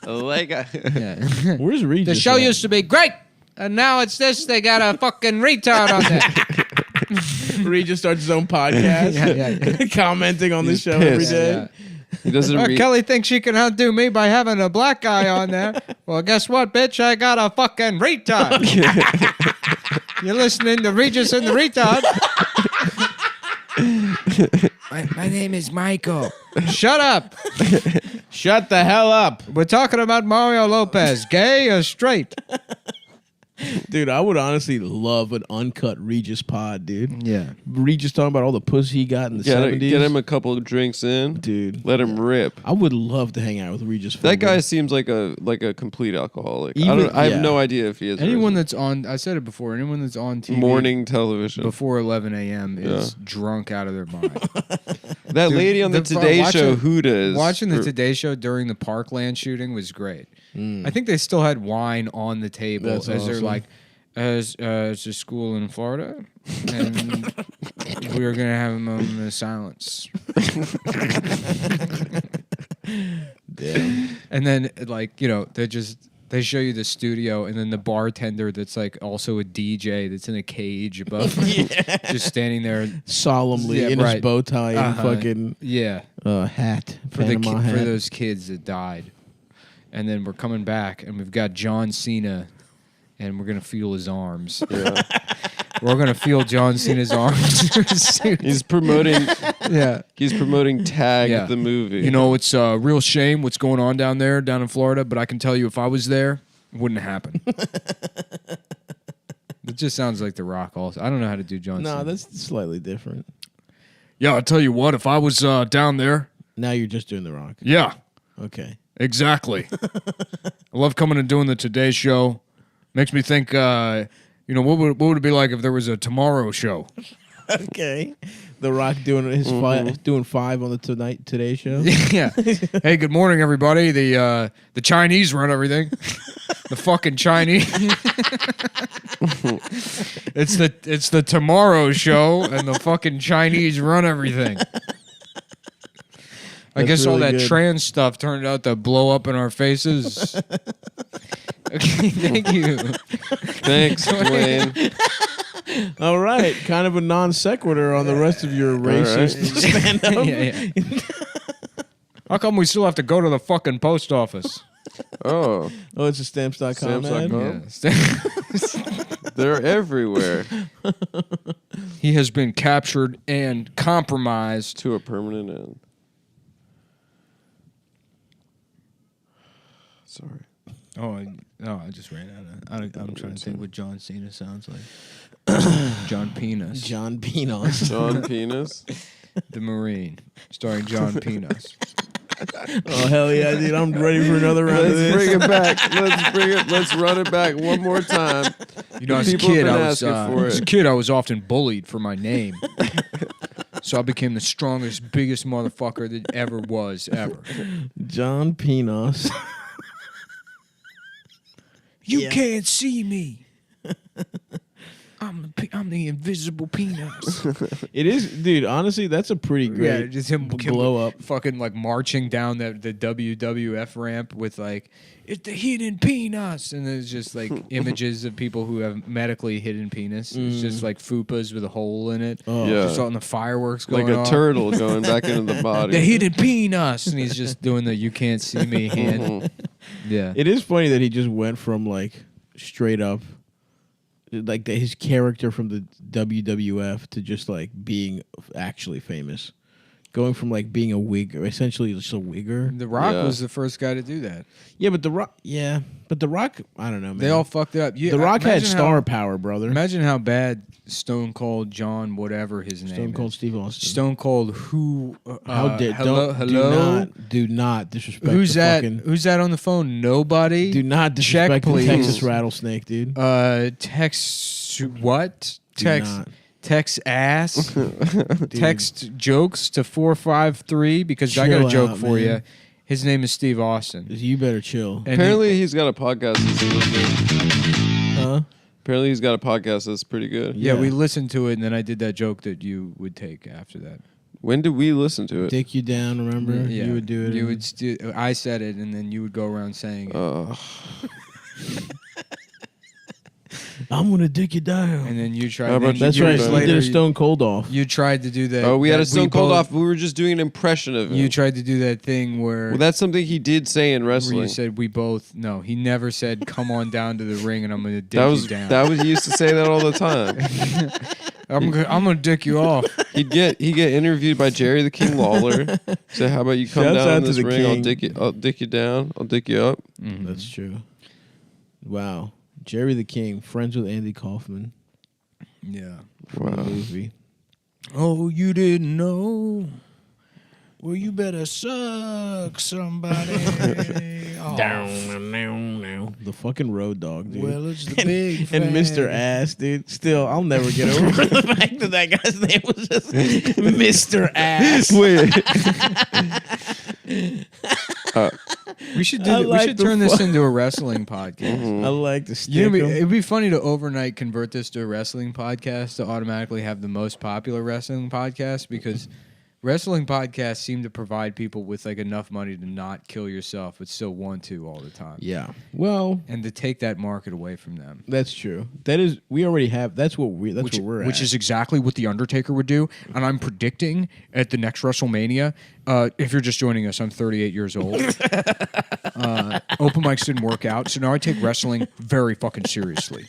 Where's The Regis? show at? used to be great, and now it's this. They got a fucking retard on there. Regis starts his own podcast, commenting on the show every pissed. day. Yeah. He doesn't read. Kelly thinks she can outdo me by having a black guy on there. Well, guess what, bitch? I got a fucking retard. You're listening to Regis and the retard. My name is Michael. Shut up. Shut the hell up, We're talking about Mario Lopez, gay or straight? dude. I would honestly love an uncut Regis pod, dude. Yeah. Regis talking about all the pussy he got in the 70s. Get him a couple of drinks in, dude. Let him rip. I would love to hang out with Regis. That Philbin. guy seems like a complete alcoholic. Even- I yeah. have no idea if he is. Anyone that's on, I said it before, anyone that's on TV morning television. before 11 a.m. is drunk out of their mind. That Dude, lady on the Today Show, Huda, Watching the Today Show during the Parkland shooting was great. I think they still had wine on the table That's as they're awesome. like, it's a school in Florida, and we're gonna have a moment of silence. Damn. And then, like, they show you the studio, and then the bartender that's like also a DJ that's in a cage above, just standing there. Solemnly Yeah, in right. his bow tie and fucking Yeah, hat, for the Panama hat. for those kids that died. And then we're coming back, and we've got John Cena, and we're gonna feel his arms. Yeah. We're gonna feel John Cena's arms. He's promoting. Yeah. He's promoting Tag, Yeah. the movie. You know, it's a real shame what's going on down in Florida, but I can tell you if I was there, it wouldn't happen. It just sounds like The Rock also. I don't know how to do John Cena. No, that's slightly different. Yeah, I'll tell you what, if I was down there, Now you're just doing The Rock. yeah, Okay. exactly. I love coming and doing the Today Show. Makes me think, what would it be like if there was a Tomorrow Show? Okay. The Rock doing his doing 5 on the Today Show. Yeah. Hey, good morning, everybody. The Chinese run everything. The fucking Chinese. It's the Tomorrow Show, and the fucking Chinese run everything. I guess all really that good. trans stuff turned out to blow up in our faces. Okay, thank you. Thanks, Dwayne. All right, kind of a non sequitur on the rest of your racist stand up. Yeah. How come we still have to go to the fucking post office? Oh, Oh, it's a stamps.com ad? Stamps.com? Yeah. They're everywhere. He has been captured and compromised. To a permanent end. Sorry. I just ran out of. I'm trying to think what John Cena sounds like. John Penis. John Penos. John Penis. The Marine, starring John Penis. Oh, hell yeah, dude. I'm ready for another round of Let's this. bring it back. Let's run it back one more time. You know, as a People have kid, been I was asking for as a it. kid, I was often bullied for my name. So I became the strongest, biggest motherfucker that ever was, ever. John Penos. You can't see me. I'm the invisible penis. It is, dude, honestly, that's a pretty great just him blow up. fucking like marching down the WWF ramp with like, it's the hidden penis, and there's just like images of people who have medically hidden penis. It's just like fupas with a hole in it. Oh. Yeah. Just on the fireworks going Like a off. turtle going back into the body. The hidden penis, and he's just doing the you can't see me hand. Yeah. It is funny that he just went from like straight up, like his character from the WWF to just like being actually famous. Going from like being a wigger, essentially just a wigger. The Rock Yeah. was the first guy to do that. Yeah, but The Rock, I don't know, man. They all fucked it up. The Rock had star power, brother. Imagine how bad Stone Cold John, whatever his name Stone Cold is. Steve Austin. Stone Cold who? How dare hello? do not disrespect. Who's the that? Fucking, Who's that on the phone? Nobody. do not Check, disrespect the please. Texas rattlesnake, dude. Text what? Do Text not. text ass. Text jokes to 453 because I got a Chill joke out, for man. you. His name is Steve Austin. You better chill. And Apparently, he's got a podcast that's really good. Huh? Apparently, he's got a podcast that's pretty good. yeah, Yeah. we listened to it, and then I did that joke that you would take after that. When did we listen to it? Dick you down, remember? Yeah, You would do it. You would. I said it, and then you would go around saying it. I'm gonna dick you down. And then you tried. How about then you That's do right. that? You later, did a Stone Cold off. You tried to do that. Oh, we had a that Stone Cold both- off. We were just doing an impression of him. You tried to do that thing where. Well, that's something he did say in where wrestling. you said we both. No, he never said, "Come on down to the ring, and I'm gonna dick you down." He used to say that all the time. I'm gonna dick you off. He'd get interviewed by Jerry the King Lawler. Say, how about you come Shouts down out in to this the ring? I'll King. dick you down. I'll dick you up. That's true. Wow. Jerry the King, friends with Andy Kaufman. Yeah. From the movie. Oh, you didn't know? Well, you better suck somebody. Oh, The fucking Road Dog, dude. well, it's the big and Mr. fat- Ass, dude. Still, I'll never get over the fact that that guy's name was just Mr. Ass. We should do. I We like should the turn this fu- into a wrestling podcast. I like to stick You know, 'em. it'd be funny to overnight convert this to a wrestling podcast to automatically have the most popular wrestling podcast because wrestling podcasts seem to provide people with like enough money to not kill yourself but still want to all the time. Yeah. Well, And to take that market away from them. that's true. That is, we already have. That's what we're at. Which is exactly what The Undertaker would do. And I'm predicting at the next WrestleMania, if you're just joining us, I'm 38 years old. Open mics didn't work out, so now I take wrestling very fucking seriously.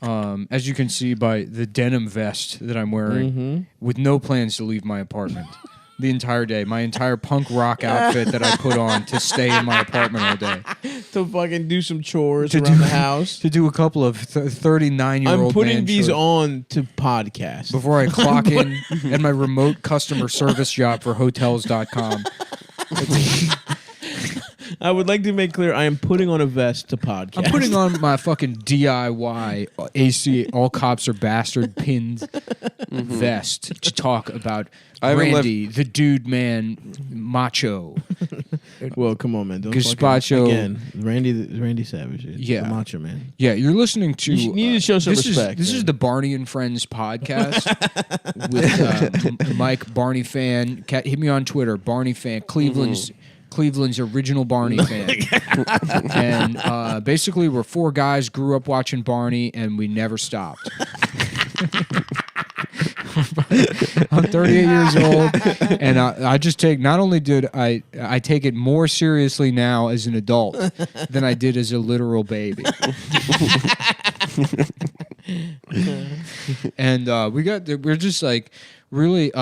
As you can see by the denim vest that I'm wearing, with no plans to leave my apartment the entire day. My entire punk rock outfit that I put on to stay in my apartment all day. to fucking do some chores To around do- the house. To do a couple of 39-year-old I'm putting man these chores on to podcast. before I clock in at my remote customer service job for Hotels.com. I would like to make clear I am putting on a vest to podcast. I'm putting on my fucking DIY AC All Cops Are Bastard pinned vest to talk about I haven't Randy, the dude man, macho. Well, come on, man. Don't Gazpacho. again. Randy Savage. Yeah. The macho man. Yeah, you're listening to. You need to show some this respect. This is the Barney and Friends podcast with Mike Barney fan. Hit me on Twitter, Barney fan. Cleveland's original Barney fan. And basically, we're four guys, grew up watching Barney, and we never stopped. I'm 38 years old, and I just take. Not only did I take it more seriously now as an adult than I did as a literal baby. And we're just like really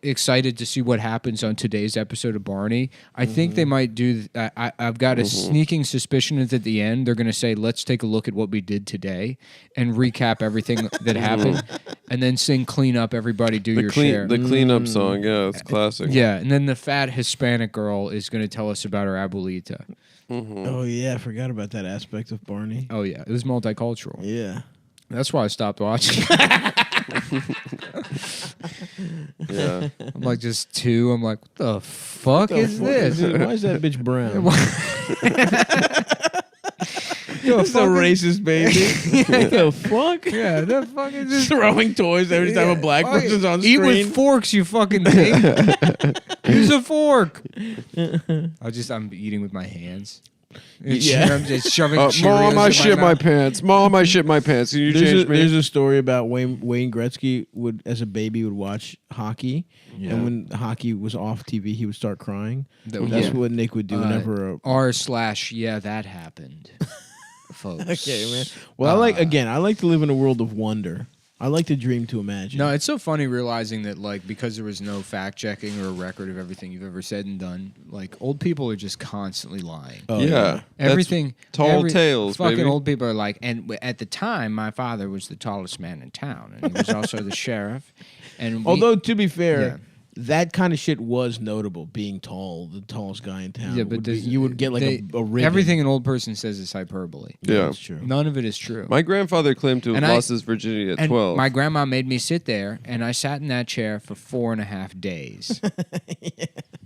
excited to see what happens on today's episode of Barney. I think they might do. I've got a sneaking suspicion that at the end they're going to say, "Let's take a look at what we did today and recap everything that happened, and then sing clean up. Everybody do your share." The cleanup song, yeah, it's classic. Yeah, and then the fat Hispanic girl is going to tell us about her abuelita. Oh, yeah. I forgot about that aspect of Barney. Oh yeah, it was multicultural. Yeah. That's why I stopped watching. Yeah. I'm like just two. I'm like, what the fuck is this? Why is that bitch brown? It's a racist baby. The fuck? Yeah, that fucking just Throwing toys every time a black person's on eat screen. with forks, you fucking thing. Use a fork. I'm eating with my hands. Yeah. I'm just shoving Mom, Cheerios I in shit my mouth. pants. Mom, I shit my pants. Can you change me? There's a story about Wayne Gretzky would, as a baby, would watch hockey, and when hockey was off TV, he would start crying. That's what Nick would do whenever. Yeah, that happened, folks. Okay, man. Well, I like to live in a world of wonder. I like to dream to imagine. No, it's so funny realizing that, like, because there was no fact checking or a record of everything you've ever said and done, like, old people are just constantly lying. Oh, yeah. Everything. Tall tales, Fucking baby. old people are like, and at the time, my father was the tallest man in town, and he was also the sheriff. And Although, to be fair, Yeah. that kind of shit was notable, being tall, the tallest guy in town. yeah, but you would get like a ribbon. everything an old person says is hyperbole. Yeah. That's true. None of it is true. My grandfather claimed to have And lost his virginity at and 12. my grandma made me sit there, and I sat in that chair for 4.5 days.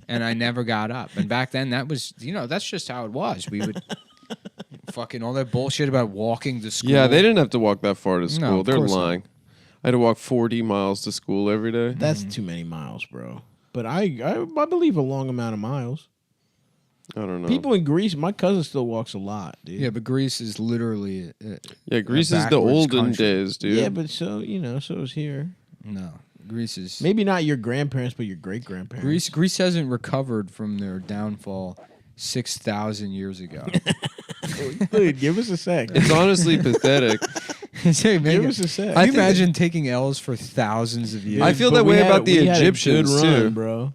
And I never got up. And back then, that was, that's just how it was. We would fucking all that bullshit about walking to school. Yeah, they didn't have to walk that far to school. of They're course not. lying. I had to walk 40 miles to school every day. That's too many miles, bro. But I believe a long amount of miles. I don't know. People in Greece, my cousin still walks a lot, dude. Yeah, but Greece is literally. Yeah, Greece is the backwards olden country. days, dude. Yeah, but so is here. No, Greece is. Maybe not your grandparents, but your great grandparents. Greece hasn't recovered from their downfall 6,000 years ago. Dude, give us a sec. It's honestly pathetic. Hey, man, Give us a sec. can you imagine taking L's for thousands of years? I feel But that we way had about the we had a Egyptians, good run, too. bro.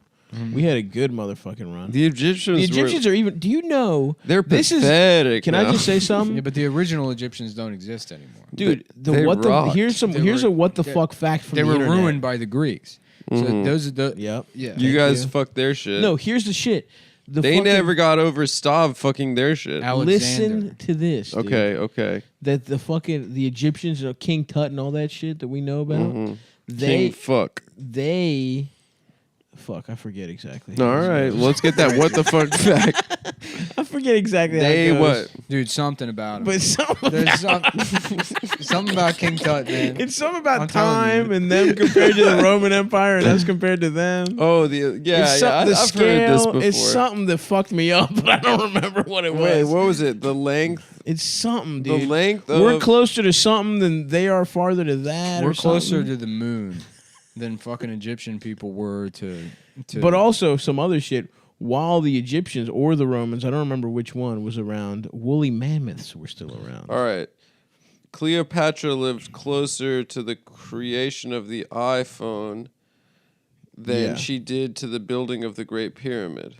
We had a good motherfucking run. The Egyptians, are even. Do you know? they're this is. pathetic. Can now. I just say something? Yeah, but the original Egyptians don't exist anymore. Dude, they rocked. here's a what the fuck fact from They the were internet. ruined by the Greeks. So those are the. Yep. Yeah. You Thank guys you. fucked their shit. No, here's the shit. They never got over Stav fucking their shit. Alexander. Listen to this. Dude. Okay. That the Egyptians, King Tut and all that shit that we know about. King They fuck. fuck. I forget exactly. All right, let's get that what the fuck fact. I forget exactly. how They it goes. what? Dude, something about him. But There's something about King Tut, man. it's something about I'm telling time you. and them compared to the Roman Empire and us compared to them. Oh, It's I've the heard scale. this before. It's something that fucked me up, but I don't remember what it was. Wait, what was it? The length? It's something, The dude. length We're of... closer to something than they are farther to that. We're or closer something. to the moon than fucking Egyptian people were to But also some other shit. While the Egyptians or the Romans, I don't remember which one, was around, woolly mammoths were still around. All right. Cleopatra lived closer to the creation of the iPhone than she did to the building of the Great Pyramid.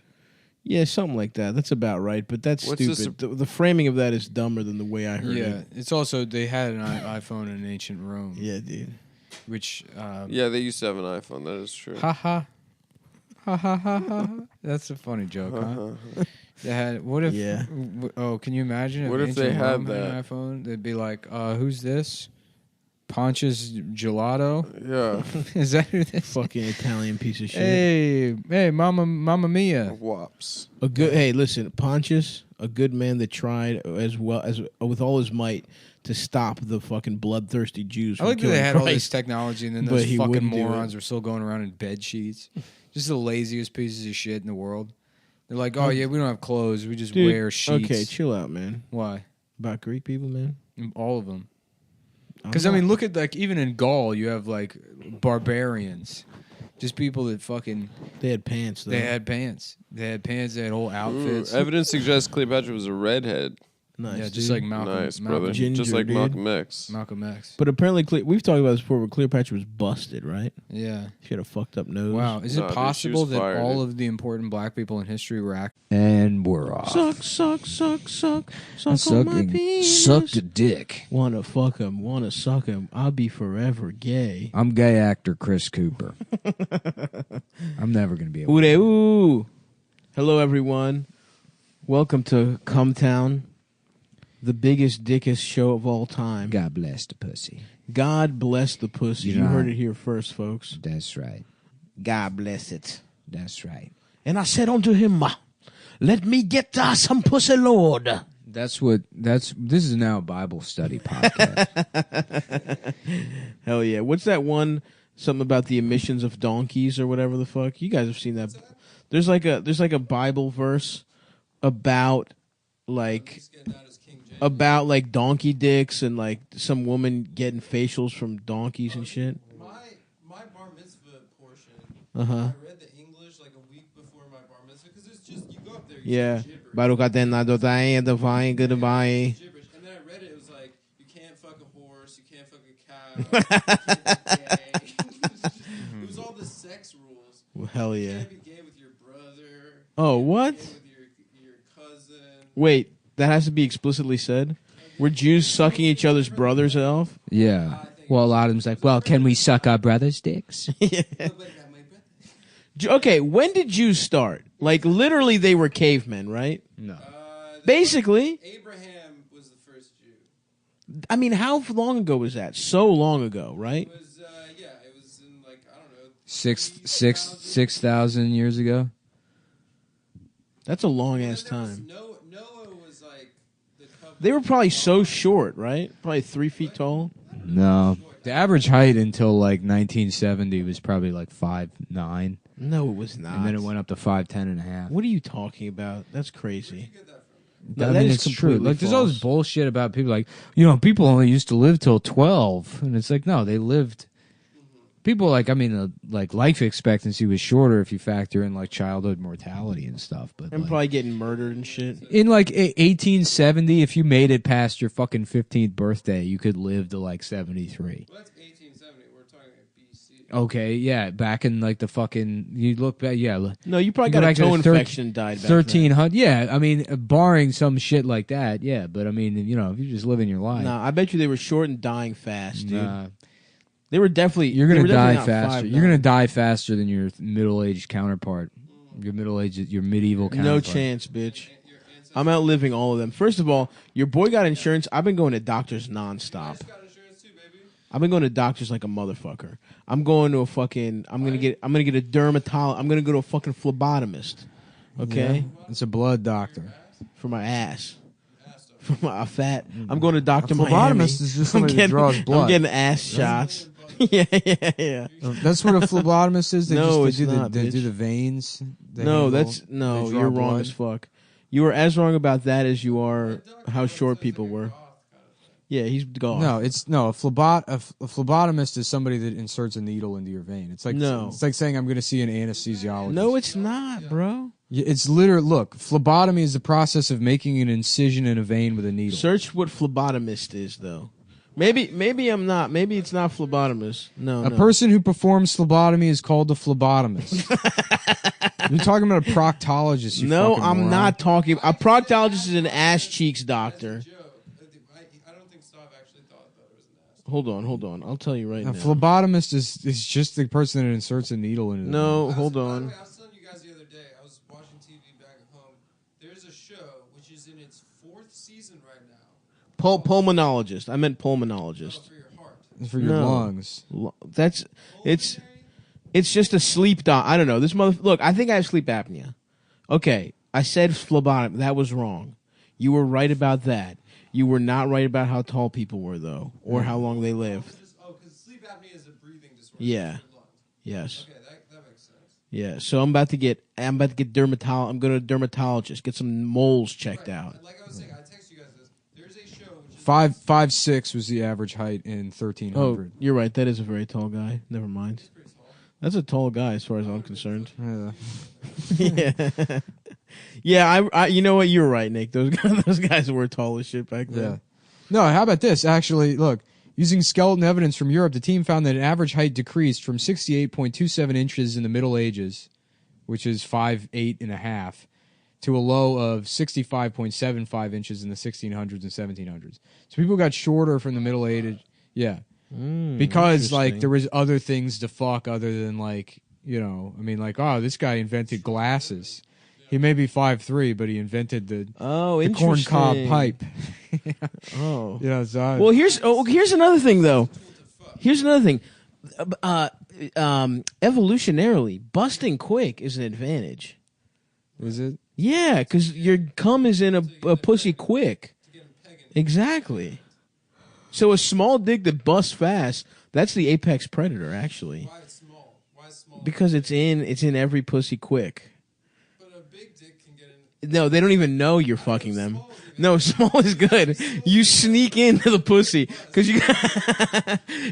Yeah, something like that. That's about right, but that's What's the stupid. The framing of that is dumber than the way I heard Yeah, it. it's also they had an iPhone in ancient Rome. Yeah, dude. Which Yeah, they used to have an iPhone. That is true. ha ha ha ha ha ha. That's a funny joke, huh? They had. What if? Yeah. Oh, can you imagine? What if ancient they had Rome an iPhone? They'd be like, "Who's this? Pontius Gelato? Yeah. Is that who this? Fucking Italian piece of shit. Hey, Mamma Mia! Wops. Hey, listen, Pontius, a good man that tried as well as with all his might to stop the fucking bloodthirsty Jews. I like that killing they had all this Christ. technology, and then But those he fucking wouldn't do morons it. are still going around in bed sheets. Just the laziest pieces of shit in the world. They're like, oh yeah, we don't have clothes, we just Dude, wear sheets. Okay, chill out, man. Why? About Greek people, man. All of them. Because I mean, look at like even in Gaul, you have like barbarians, just people that fucking. They had pants. Though. They had pants. They had whole outfits. Evidence suggests Cleopatra was a redhead. Nice, yeah, just dude. like Malcolm. Nice, brother. Ginger, just like dude. Malcolm X. Malcolm X. But apparently, we've talked about this before. But Cleopatra was busted, right? Yeah. She had a fucked up nose. Wow. Is Nah, it dude, possible she was that fired, all dude. of the important black people in history were actors? And we're off. Suck on my penis. Sucked a dick. Wanna fuck him, wanna suck him. I'll be forever gay. I'm gay actor Chris Cooper. I'm never going to be able Ooh, ooh. Hello, everyone. Welcome to Cum Town, the biggest, dickest show of all time. God bless the pussy. God bless the pussy. You You know, heard it here first, folks. That's right. God bless it. That's right. And I said unto him, let me get some pussy, Lord. This is now a Bible study podcast. Hell yeah. What's that one, something about the emissions of donkeys or whatever the fuck? You guys have seen that. There's like a Bible verse about like donkey dicks and like some woman getting facials from donkeys and shit. My bar mitzvah portion, Uh-huh. I read the English like a week before my bar mitzvah because it's just, you go up there, you Yeah. say gibberish. Goodbye. Gibberish. And then I read it, it was like, you can't fuck a horse, you can't fuck a cow, you can't be gay. It was all the sex rules. Well, hell You yeah. can't be gay with your brother. Oh, you what? can't be gay with your cousin. Wait, that has to be explicitly said? Were Jews sucking each other's brothers off? Yeah. Well, Adam's like, well, can we suck our brothers' dicks? Okay, when did Jews start? Like, literally, they were cavemen, right? No. Basically. Abraham was the first Jew. I mean, how long ago was that? So long ago, right? It was, it was in like, I don't know. 6,000 years ago. That's a long-ass time. Noah was like the covenant. They were probably so short, right? Probably 3 feet tall. No. The average height until like 1970 was probably like 5'9", No, it was not. and then it went up to 5'10 and a half. What are you talking about? That's crazy. I mean, it's true. Like, there's all this bullshit about people like, people only used to live till 12, and it's like, no, they lived. People like, like life expectancy was shorter if you factor in like childhood mortality and stuff. But And like, probably getting murdered and shit. in like 1870, if you made it past your fucking 15th birthday, you could live to like 73. Well, that's 1870. We're talking like BC. Okay, yeah, back in like the fucking, you look back, yeah. No, you probably You got go a back to toe the infection and died back then. 1300, yeah. I mean, barring some shit like that, yeah. But I mean, if you're just living your life, Nah, I bet you they were short and dying fast, dude. nah. They were definitely. You're they gonna were die definitely not faster. 5'9". You're gonna die faster than your middle-aged counterpart. Your medieval counterpart. No chance, bitch. I'm outliving all of them. First of all, your boy got insurance. I've been going to doctors nonstop. I've been going to doctors like a motherfucker. I'm going to a fucking. I'm gonna get a dermatologist. I'm gonna go to a fucking phlebotomist. Okay, Yeah. It's a blood doctor. for my ass. For my fat. I'm going to Dr. A Miami. phlebotomist is just somebody that draws blood. I'm getting ass shots. yeah. That's what a phlebotomist is. They No, just, it's they do not, they bitch. do the veins. They No, handle- that's they no. draw You're wrong blood. as fuck. You were as wrong about that as you are how short people were. Yeah, he's gone. No, it's no. A phlebotomist is somebody that inserts a needle into your vein. It's like No. It's like saying I'm going to see an anesthesiologist. No, it's not, bro. It's literally look. Phlebotomy is the process of making an incision in a vein with a needle. Search what phlebotomist is, though. Maybe I'm not. Maybe it's not phlebotomist. No, A no. person who performs phlebotomy is called a phlebotomist. You're talking about a proctologist. You No, fucking I'm moron. not talking. A proctologist is an ass cheeks doctor. I don't think Stav actually thought that it was an ass. Hold on. I'll tell you right A now. phlebotomist is just the person that inserts a needle into. No, hold on. I was telling you guys the other day, I was watching TV back at home. There's a show, which is in its 4th season right now. Pulmonologist. I meant pulmonologist. For your heart. For your lungs. That's it's just a sleep doc. I don't know. Look, I think I have sleep apnea. Okay, I said phlebotomy. That was wrong. You were right about that. You were not right about how tall people were, though, or how long they lived. Because sleep apnea is a breathing disorder. Yeah. Yes. Okay, that makes sense. Yeah. So I'm about to get I'm going to a dermatologist, get some moles checked out. Like I was saying, I text you guys this. There's a show which is 5'6" was the average height in 1300. Oh, you're right. That is a very tall guy. Never mind. That's a tall guy, as far as I'm concerned. Yeah. Yeah. Yeah, I you know what? You're right, Nick. Those guys were tall as shit back then. Yeah. No, how about this? Actually, look, using skeleton evidence from Europe, the team found that an average height decreased from 68.27 inches in the Middle Ages, which is 5'8.5", to a low of 65.75 inches in the 1600s and 1700s. So people got shorter from the Middle Ages. Yeah. Because, like, there was other things to fuck other than, like, you know, I mean, like, oh, this guy invented glasses. He may be 5'3", but he invented the corncob pipe. Oh. Yeah, so well, here's another thing, though. Here's another thing. Evolutionarily, busting quick is an advantage. Is it? Yeah, because your cum is in a pussy quick. Exactly. So a small dick that busts fast, that's the apex predator, actually. Why it's small? Why is small? Because it's in every pussy quick. But a big dick can get in. No, they don't even know you're fucking them. No, small is good. You sneak into the pussy because you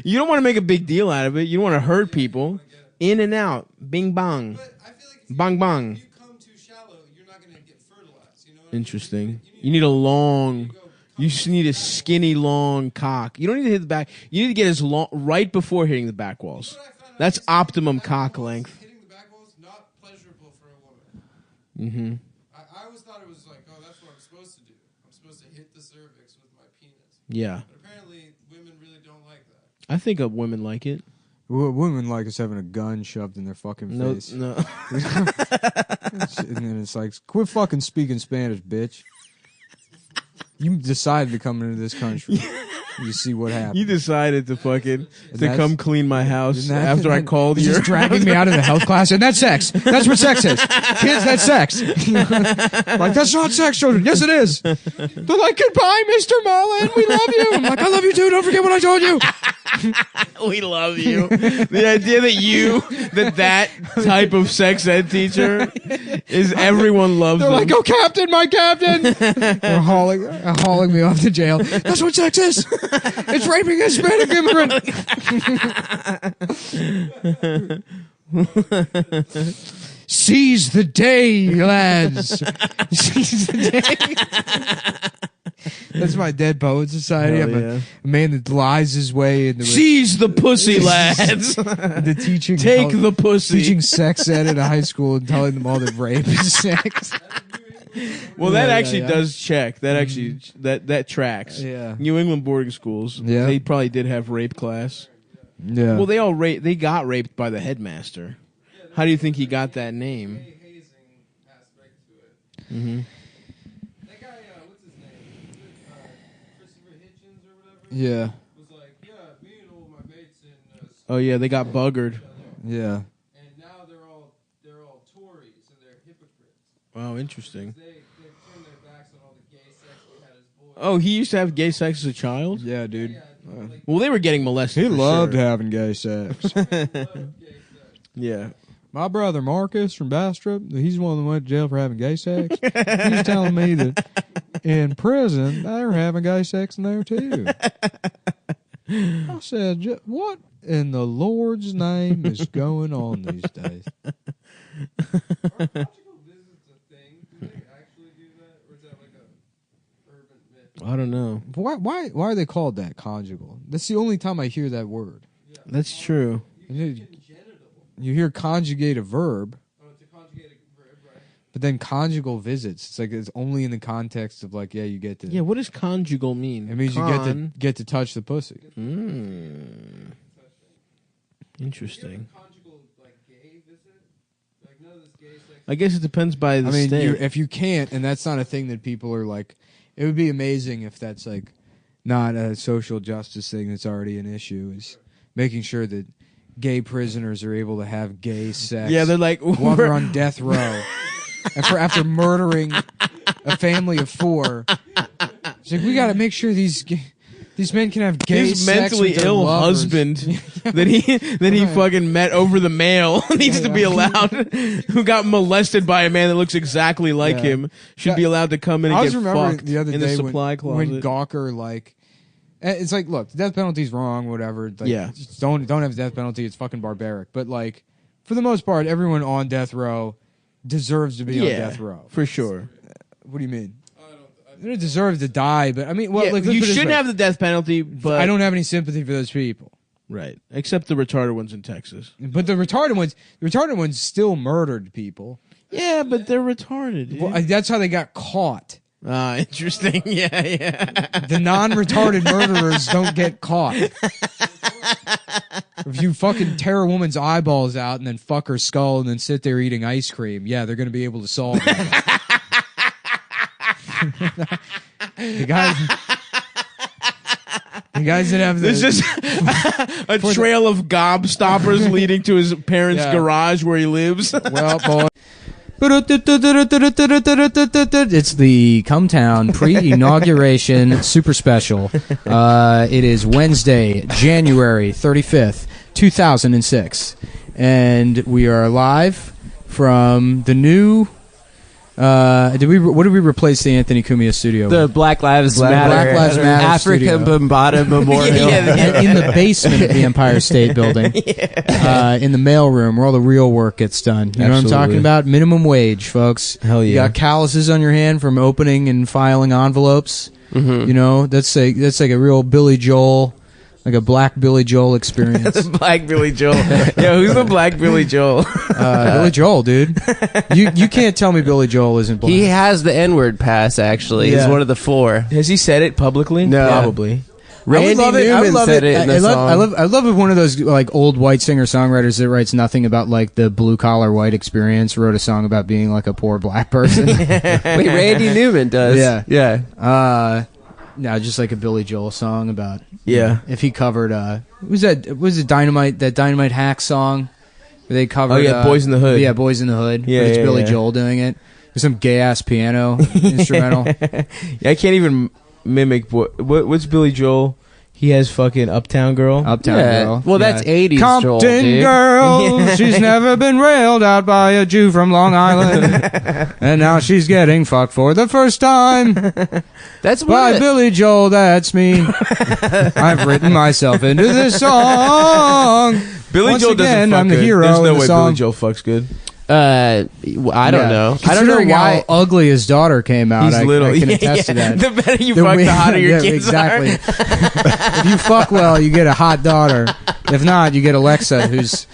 you don't want to make a big deal out of it. You don't want to hurt people. In and out, bing bong, But I feel like if bang bang. you come too shallow, you're not going to get fertilized. You know what Interesting. You need a long. You just need a skinny, long cock. You don't need to hit the back. You need to get as long right before hitting the back walls. That's optimum cock length. Hitting the back wall is not pleasurable for a woman. Mm-hmm. I always thought it was like, oh, that's what I'm supposed to do. I'm supposed to hit the cervix with my penis. Yeah. But apparently, women really don't like that. I think women like it. Women like us having a gun shoved in their fucking face. No. And then it's like, quit fucking speaking Spanish, bitch. You decided to come into this country. You see what happened. You decided to come clean my house after I called you. Just dragging me out of the health class, and that's sex. That's what sex is. Kids, that's sex. Like, that's not sex, children. Yes, it is. They're like, goodbye, Mr. Mullen. We love you. I'm like, I love you too. Don't forget what I told you. We love you. The idea that type of sex ed teacher is everyone loves They're them. like, oh, Captain, my Captain. They're hauling me off to jail. That's what sex is. It's raping a Hispanic immigrant. Seize the day, lads. Seize the day. That's my Dead Poet Society. Hell I'm yeah. a man that lies his way into Seize the pussy, lads. the teaching. Take the pussy. Teaching sex ed at a high school and telling them all that rape is sex. Well, that actually does check. That actually that tracks. Yeah. New England boarding schools. Yeah. They probably did have rape class. Yeah. Well, they got raped by the headmaster. How do you think he got that name? Hazing aspect to it. Mm-hmm. That guy, what's his name? Christopher Hitchens or whatever? Yeah. Was like, yeah, me and all my mates in Oh yeah, they got buggered. Yeah. and now they're all Tories and they're hypocrites. Wow, interesting. They turned their backs on all the gay sex we had as boys. Oh, he used to have gay sex as a child? Yeah, dude. Well, they were getting molested. He for loved sure. having gay sex. Yeah. My brother Marcus from Bastrop, he's the one that went to jail for having gay sex. He's telling me that in prison they're having gay sex in there too. I said, what in the Lord's name is going on these days? Are conjugal visits a thing? Do they actually do that? Or is that like a urban myth? I don't know. Why are they called that, conjugal? That's the only time I hear that word. That's true. You hear conjugate a verb, Oh, it's a conjugated verb, right? but then conjugal visits. It's like it's only in the context of like, yeah, you get to. Yeah, what does conjugal mean? It means you get to touch the pussy. Interesting. Conjugal, like, gay visit? I guess it depends by the state. if you can't, and that's not a thing that people are like, it would be amazing if that's like not a social justice thing that's already an issue. Is making sure that gay prisoners are able to have gay sex. Yeah, they're like while they're on death row, after murdering a family of 4. It's like we got to make sure these men can have gay his sex mentally with their ill lovers. husband that he fucking met over the mail needs to be allowed. Who got molested by a man that looks exactly like him should be allowed to come in and get fucked the other in day the supply closet. when Gawker like. It's like, look, the death penalty's wrong, whatever. Like, just don't have the death penalty. It's fucking barbaric. But like, for the most part, everyone on death row deserves to be on death row for sure. What do you mean? They don't deserve to die, but I mean, well, like, you shouldn't have the death penalty, but I don't have any sympathy for those people. Right, except the retarded ones in Texas. But the retarded ones still murdered people. Yeah, but they're retarded. Dude. Well, that's how they got caught. Interesting. Yeah. The non-retarded murderers don't get caught. If you fucking tear a woman's eyeballs out and then fuck her skull and then sit there eating ice cream, yeah, they're going to be able to solve it. The guys that have there's just a trail of gobstoppers leading to his parents' garage where he lives. Well, boy. It's the Cum Town pre-inauguration super special. It is Wednesday, January 35th, 2006. And we are live from the new... what did we replace the Anthony Cumia studio The with? Black Lives Matter. Black Lives Matter Africa studio. Bombada Memorial. In the basement of the Empire State Building, in the mailroom where all the real work gets done. You know what I'm talking about? Minimum wage, folks. Hell yeah. You got calluses on your hand from opening and filing envelopes. Mm-hmm. You know, that's like a real Billy Joel, like a black Billy Joel experience. Black Billy Joel. Yo, who's the black Billy Joel? Billy Joel, dude. You can't tell me Billy Joel isn't black. He has the N-word pass, actually. He's one of the 4. Has he said it publicly? No. Probably. Randy Newman said it in the song. I love if one of those like old white singer-songwriters that writes nothing about like the blue-collar white experience wrote a song about being like a poor black person. Wait, Randy Newman does? Yeah. No, just like a Billy Joel song about if he covered was it Dynamite, that Dynamite Hack song where they covered Boys in the Hood. Yeah, Boys in the Hood. Yeah, But it's yeah, Billy yeah. Joel doing it. There's some gay ass piano instrumental. Yeah, I can't even mimic what's Billy Joel. He has fucking Uptown Girl. Girl. Well, that's 80s Compton Joel, dude. girl. She's never been railed out by a Jew from Long Island. And now she's getting fucked for the first time. That's By Billy Joel, that's me. I've written myself into this song. Billy Once Joel again, doesn't fuck I'm the good. hero There's in no the way song. Billy Joel fucks good. I don't know. I don't know Considering why. how ugly his daughter came out. He's I little. can attest to that. The better you fuck, the hotter your kids exactly. are. If you fuck well, you get a hot daughter. If not, you get Alexa, whose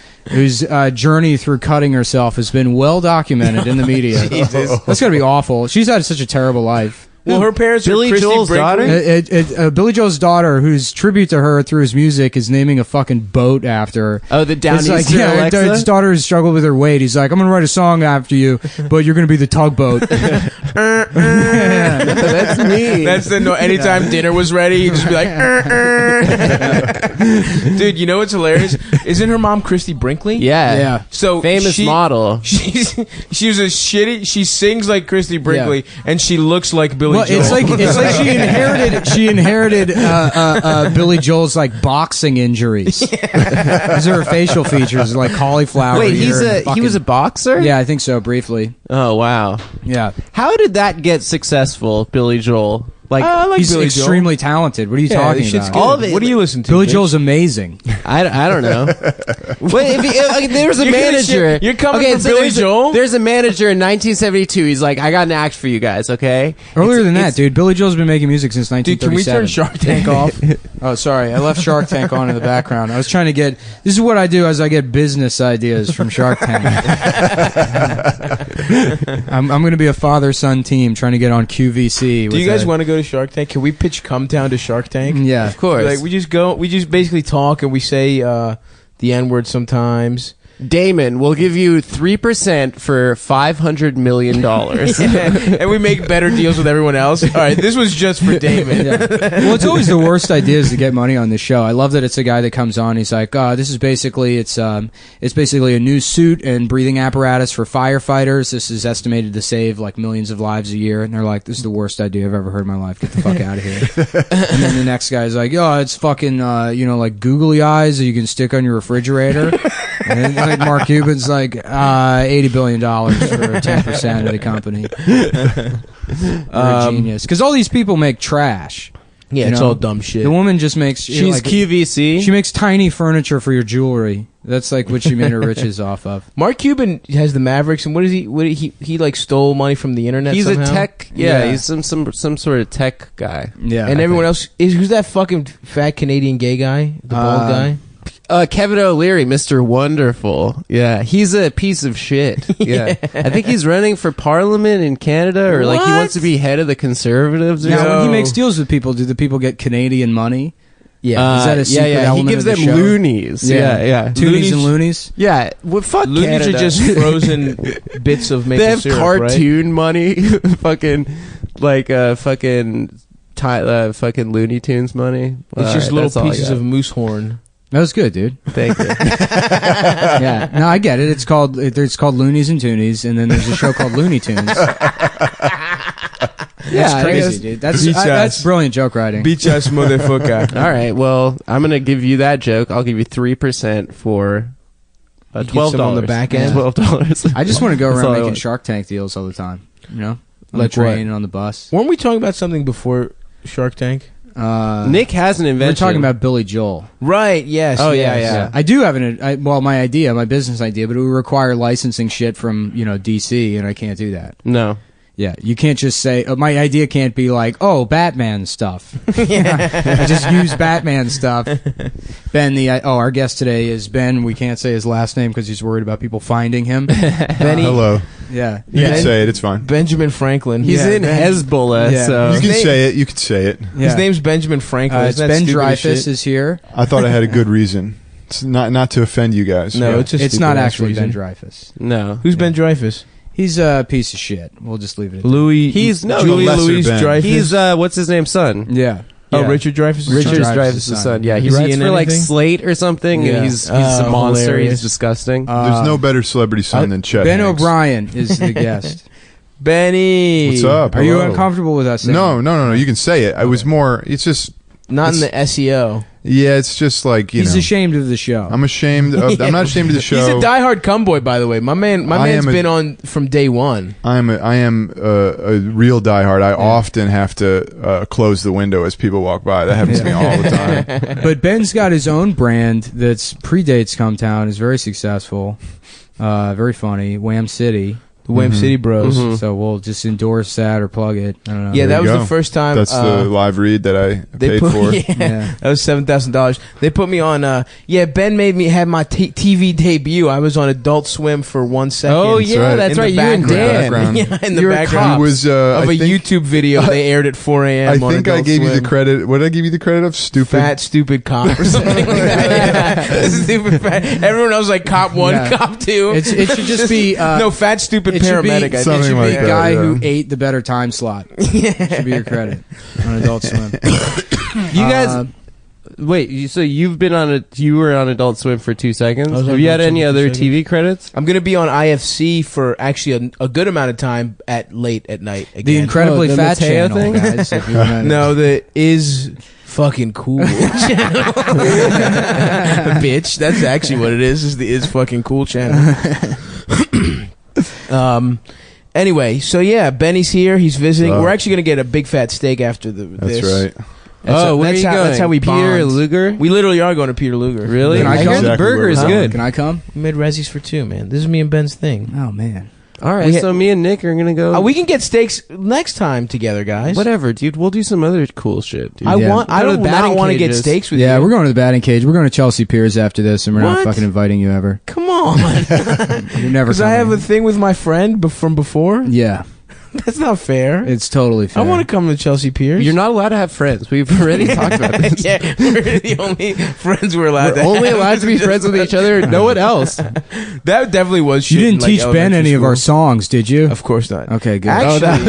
journey through cutting herself has been well documented in the media. Jesus. That's gotta be awful. She's had such a terrible life. Well, her parents Billy are Christy Joel's Brinkley. daughter? Billy Joel's daughter, whose tribute to her through his music is naming a fucking boat after her. Oh, the Downeaster It's like, Alexa? his daughter has struggled with her weight. He's like, I'm going to write a song after you, but you're going to be the tugboat. That's me. That's the anytime dinner was ready, he'd just be like, Dude, you know what's hilarious? Isn't her mom Christy Brinkley? Yeah. So Famous model. She was a shitty. She sings like Christy Brinkley, and she looks like Billy Joel. It's like she inherited Billy Joel's like boxing injuries. These are her facial features, like cauliflower. Wait, ear and he was a boxer? Yeah, I think so. Briefly. Oh, wow. Yeah. How did that get successful, Billy Joel? Like, I like He's Billy Joel. extremely talented. What are you Yeah, talking this shit's about? good. All of it- What do you listen to? Billy bitch? Joel's amazing. I don't know. Wait, there was a You're gonna manager. shit- you're coming for Billy Joel? There's a manager in 1972. He's like, I got an act for you guys, okay? Earlier than that, dude, Billy Joel's been making music since Dude, can we 1937. turn Shark Tank off? Oh, sorry. I left Shark Tank on in the background. I was trying to get... This is what I do as I get business ideas from Shark Tank. I'm going to be a father-son team trying to get on QVC. Do you guys want to go to Shark Tank? Can we pitch Cum Town to Shark Tank? Yeah. Of course. Like we just basically talk and we say the N-word sometimes. Damon, we'll give you 3% for $500 million. And we make better deals with everyone else. All right, this was just for Damon. Well, it's always the worst ideas to get money on this show. I love that it's a guy that comes on. He's like, this is basically it's basically a new suit and breathing apparatus for firefighters. This is estimated to save like millions of lives a year. And they're like, this is the worst idea I've ever heard in my life. Get the fuck out of here. And then the next guy's like, it's fucking like googly eyes that you can stick on your refrigerator. And then like Mark Cuban's like $80 billion for 10% of the company. You're a genius. Because all these people make trash. Yeah, it's all dumb shit. The woman just makes... She's like, QVC. She makes tiny furniture for your jewelry. That's like what she made her riches off of. Mark Cuban has the Mavericks, and what is he? He like stole money from the internet. He's somehow? a tech. Yeah, he's some sort of tech guy. Yeah, and everyone else who's that fucking fat Canadian gay guy, the bald guy. Kevin O'Leary, Mr. Wonderful. Yeah, he's a piece of shit. Yeah. I think he's running for parliament in Canada, or like he wants to be head of the Conservatives. Or Now, something. when he makes deals with people, do the people get Canadian money? Yeah, is that a secret element He gives of the them show? loonies. Yeah. Toonies and loonies. Yeah, well, fuck Loonies Canada. are just frozen bits of maple They have syrup, cartoon money, fucking like fucking Looney Tunes money. It's just little pieces of moose horn. That was good, dude. Thank you. Yeah, no, I get it. It's called Loonies and Toonies, and then there's a show called Looney Tunes. That's crazy, dude. That's brilliant joke writing. Beach ass motherfucker. All right, well, I'm gonna give you that joke. I'll give you 3% for $12 on the back end. $12. I just want to go That's all around I making want. Shark Tank deals all the time. You know, on the Like train what? and on the bus. Weren't we talking about something before Shark Tank? Nick has an invention. We're talking about Billy Joel. Right. Yes. Oh, yes. yeah. I do have my business idea, but it would require licensing shit from DC, and I can't do that. No. Yeah, you can't just say my idea can't be like, Batman stuff. I just use Batman stuff. Ben, our guest today is Ben. We can't say his last name because he's worried about people finding him. Benny. Hello. Yeah, You can say it. It's fine. Benjamin Franklin. He's in Hezbollah, Yeah. so You can say it. You can say it. Yeah. His name's Benjamin Franklin. It's Isn't that Ben stupid as Dreyfuss shit? is here. I thought I had a good reason. It's not to offend you guys. No, Yeah. it's just It's not actually Ben Dreyfuss. no. Who's Ben Dreyfuss? He's a piece of shit. We'll just leave it at that. Louis. He's no Julia lesser Louise Ben. Dreyfuss. He's what's his name? Son. Yeah. Oh, Yeah. Richard Dreyfuss. Richard Dreyfuss' Dreyfuss' son. son. Yeah, he Is he writes in for like anything? Slate or something, Yeah. and he's a monster. Hilarious. He's disgusting. There's no better celebrity son than Chet Ben Hanks. O'Brien is the guest. Benny. What's up? Are you Hello. uncomfortable with us saying No. You can say it. I was more. It's just. Not in the SEO. Yeah, it's just like He's know. ashamed of the show. I'm ashamed of. I'm not ashamed of the show. He's a diehard cumboy, by the way. My man's been on from day one. I am a real diehard. I often have to close the window as people walk by. That happens to me all the time. But Ben's got his own brand that predates Cum Town. Is very successful, very funny. Wham City. The Wham City Bros. So we'll just endorse that or plug it. I don't know. Yeah, There that you was go. the first time. That's the live read that I They paid put, for. Yeah, that was $7,000. They put me on. Ben made me have my TV debut. I was on Adult Swim for 1 second. Oh yeah, that's In right. the You and Dan. background. Yeah, in the You're a background He was of I a think, YouTube video they aired at 4 a.m. I on think I Adult gave you Swim. the credit. What did I give you the credit of? Stupid. Fat, stupid cop or something like that. Yeah. Stupid fat. Everyone else like cop 1, Yeah. cop 2. It should just be no fat, stupid it should be- paramedic. I think. It should Something be like a that, guy yeah. who ate the better time slot. Should be your credit on Adult Swim. You guys, wait. So you were on Adult Swim for 2 seconds. I was on Have you had Adult Swim any for 2 other seconds. TV credits? I'm gonna be on IFC for actually a good amount of time at late at night. Again. The incredibly the fat Mateo channel, thing? guys. If you wanna- No, the is fucking cool channel. Bitch, that's actually what it is the is fucking cool channel. Anyway, so yeah, Benny's here. He's visiting. We're actually gonna get a big fat steak after That's this. right. Where are you going? That's how we Peter bond. Luger. We literally are going to Peter Luger. Really? Can I I come? heard the Exactly burger where is we're good. Can I come? We made Rezzies for 2, man. This is me and Ben's thing. Oh man. All right, We so me and Nick are gonna go. We can get steaks next time together, guys. Whatever, dude. We'll do some other cool shit, dude. I Yeah. want. I Go to don't the batting not want to get cages. steaks with Yeah, you. we're going to the batting cage. We're going to Chelsea Piers after this, and we're not What? fucking inviting you ever. Come on. You're never. Because I have a coming. thing with my friend from before. Yeah. That's not fair. It's totally fair. I want to come to Chelsea Piers. You're not allowed to have friends. We've already talked about this. Yeah, we're the only friends we're allowed We're to only have. allowed to be friends with each other. No one else. That definitely was shit You didn't in, like, teach Ben elementary any of our school. songs, did you? Of course not. Okay, good. Actually, That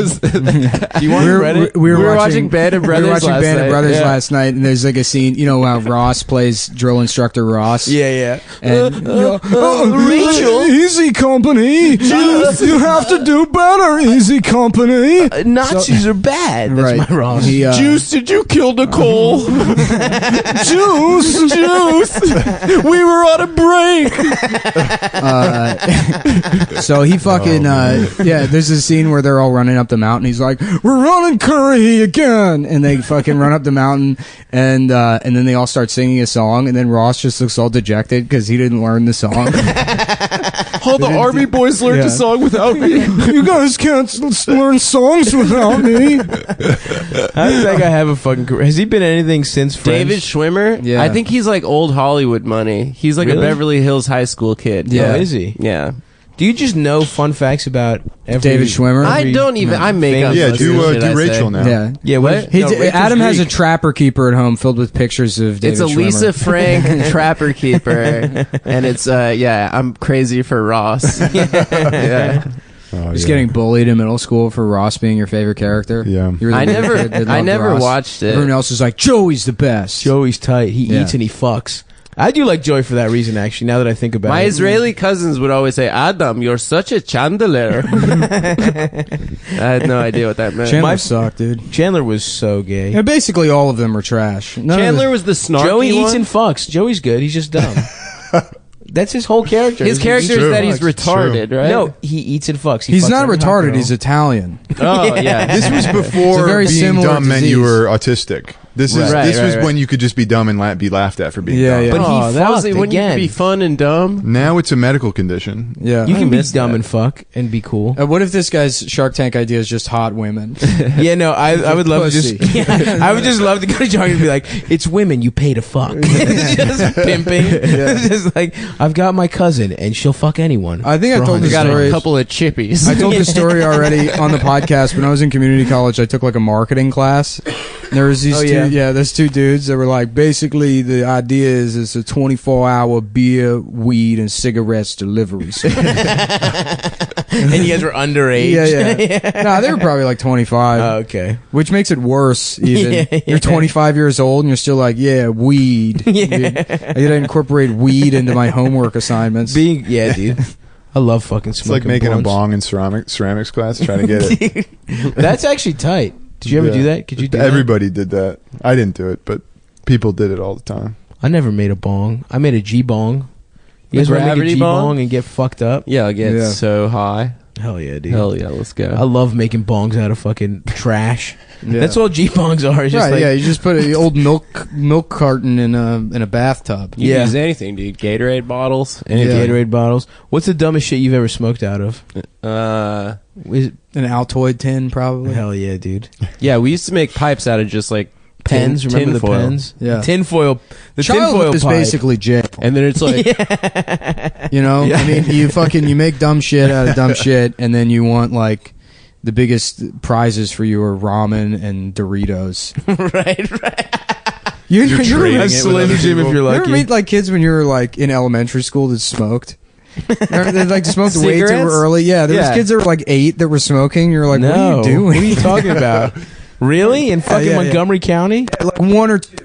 was. you want to read it? We were watching Band of Brothers We were watching last Band of night. Brothers Yeah. last night, and there's like a scene. You know how Ross plays drill instructor Ross. Yeah. And Rachel. Easy Company. You have to do better, Easy Company. Nazis are bad. That's Right. my Ross. He, Juice, did you kill Nicole? Juice. We were on a break. So he fucking there's a scene where they're all running up the mountain. He's like, "We're running Curry again," and they fucking run up the mountain, and then they all start singing a song, and then Ross just looks all dejected because he didn't learn the song. All the army boys learned Yeah. a song without me. You guys can't learn songs without me. I think I have a fucking career. Has he been anything since Friends? David Schwimmer? Yeah. I think he's like old Hollywood money. He's like Really? a Beverly Hills high school kid. Yeah. Oh, is he? Yeah. Do you just know fun facts about every David Schwimmer? I don't even. I make up. Yeah, most do of the shit I Rachel say. now. Yeah. Yeah, what? He No, d- Rachel's Adam has a Greek. trapper keeper at home filled with pictures of David It's a Schwimmer. Lisa Frank trapper keeper, and it's I'm crazy for Ross. Yeah. Oh, Just yeah. getting bullied in middle school for Ross being your favorite character. Yeah. You were the I weird never- kid that I loved never Ross. watched it. Everyone else is like, Joey's the best. Joey's tight. He Yeah. eats and he fucks. I do like Joey for that reason, actually, now that I think about My it. Israeli cousins would always say, "Adam, you're such a chandelier." I had no idea what that meant. Chandler sucked, dude. Chandler was so gay. Yeah, basically all of them are trash. None of Chandler the- was the snarky Joey eats one. and fucks. Joey's good. He's just dumb. That's his whole character. His He character eats is and that he's fucks. retarded, right? No, he eats and fucks. He He's fucks not every hot retarded. girl. He's Italian. Oh yeah. This was It's before a very being similar dumb meant you disease. were autistic. This is Right, this right, was right. when you could just be dumb and be laughed at for being Yeah, dumb. yeah. But he Oh, that was fucked when you again. could be fun and dumb. Now it's a medical condition. Yeah. You can be miss dumb that. and fuck and be cool. What if this guy's Shark Tank idea is just hot women? Yeah, no, I would love to just. Pussy. Yeah, I would just love to go to John and be like, "It's women you pay to fuck." It's just pimping. It's just like, I've got my cousin and she'll fuck anyone. I think I told the We got story. a couple of chippies. I told this story already on the podcast. When I was in community college, I took like a marketing class. There was these there's two dudes that were like, basically the idea is it's a 24-hour beer, weed, and cigarettes delivery service. And you guys were underage. Yeah. Nah, they were probably like 25. Oh, okay. Which makes it worse, even. Yeah. You're 25 years old and you're still like, yeah, weed. Yeah. I gotta incorporate weed into my homework assignments. Yeah, dude. I love fucking It's smoking. like making a blunts. bong in ceramics class, trying to get it. That's actually tight. Did you ever Yeah. do that? Could you do Everybody did that. I didn't do it, but people did it all the time. that? I never made a bong. I made a G-bong. You guys A want to make a gravity G-bong bong? and get fucked up? Yeah, I'll get Yeah. so high. Hell yeah, dude. Hell yeah, let's I go. love making bongs out of fucking trash. Yeah. That's all G-bongs are. It's just Right, like, yeah, you just put an old milk carton in a bathtub. You Yeah. can use anything, dude. Gatorade bottles. and Yeah. Gatorade bottles. What's the dumbest shit you've ever smoked out of? Is An Altoid tin, probably. hell yeah, dude. Yeah, we used to make pipes out of just like Pens, remember the tinfoil. pens? Yeah. Tinfoil. The Childhood tinfoil is pipe. basically jail. And then it's like, You know, Yeah. I mean, you make dumb shit out of dumb shit, and then you want like the biggest prizes for you are ramen and Doritos. right. You're trading That's it with Slim other Jim if people. you're You ever lucky. meet like kids when you were like in elementary school that smoked? They like smoked way too Cigarettes? early. Yeah, there Yeah. was kids that were like 8 that were smoking. You're like, what are you doing? What are you talking about? Really? In fucking yeah. Montgomery County? Like 1 or 2.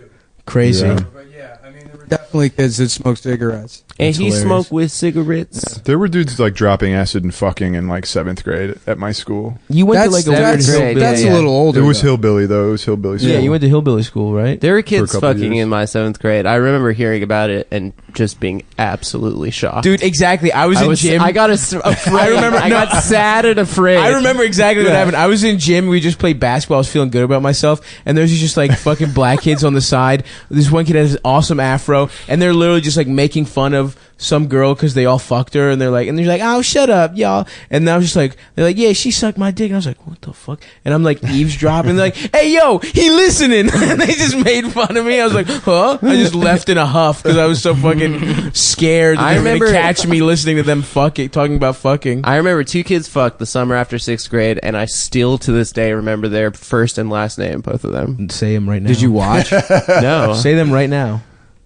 Crazy. Yeah. But yeah, I mean, there were definitely kids that smoked cigarettes. and That's he hilarious. smoked with cigarettes. There were dudes like dropping acid and fucking in like 7th grade at my school. You went That's, to like a weird that's, hillbilly. that's yeah. a little older. It was though. hillbilly though. It was hillbilly school. Yeah, you went to hillbilly school, right? There were kids couple fucking years. in my 7th grade. I remember hearing about it and just being absolutely shocked. Dude, exactly. I was in gym. I got afraid. I remember- I no. got sad and afraid. I remember exactly what Yeah. happened. I was in gym. We just played basketball. I was feeling good about myself. And there's just like fucking black kids on the side. This one kid has an awesome afro. And they're literally just like making fun of of some girl because they all fucked her, and they're like, oh, shut up, y'all. And I was just like, they're like, yeah, she sucked my dick. And I was like, what the fuck? And I'm like eavesdropping. They're like, hey, yo, he listening. And they just made fun of me. I was like, huh? I just left in a huff because I was so fucking scared that they were going to catch me listening to them talking about fucking. I remember 2 kids fucked the summer after 6th grade, and I still to this day remember their first and last name, both of them. Say them right now. Did you watch? No. Say them right now.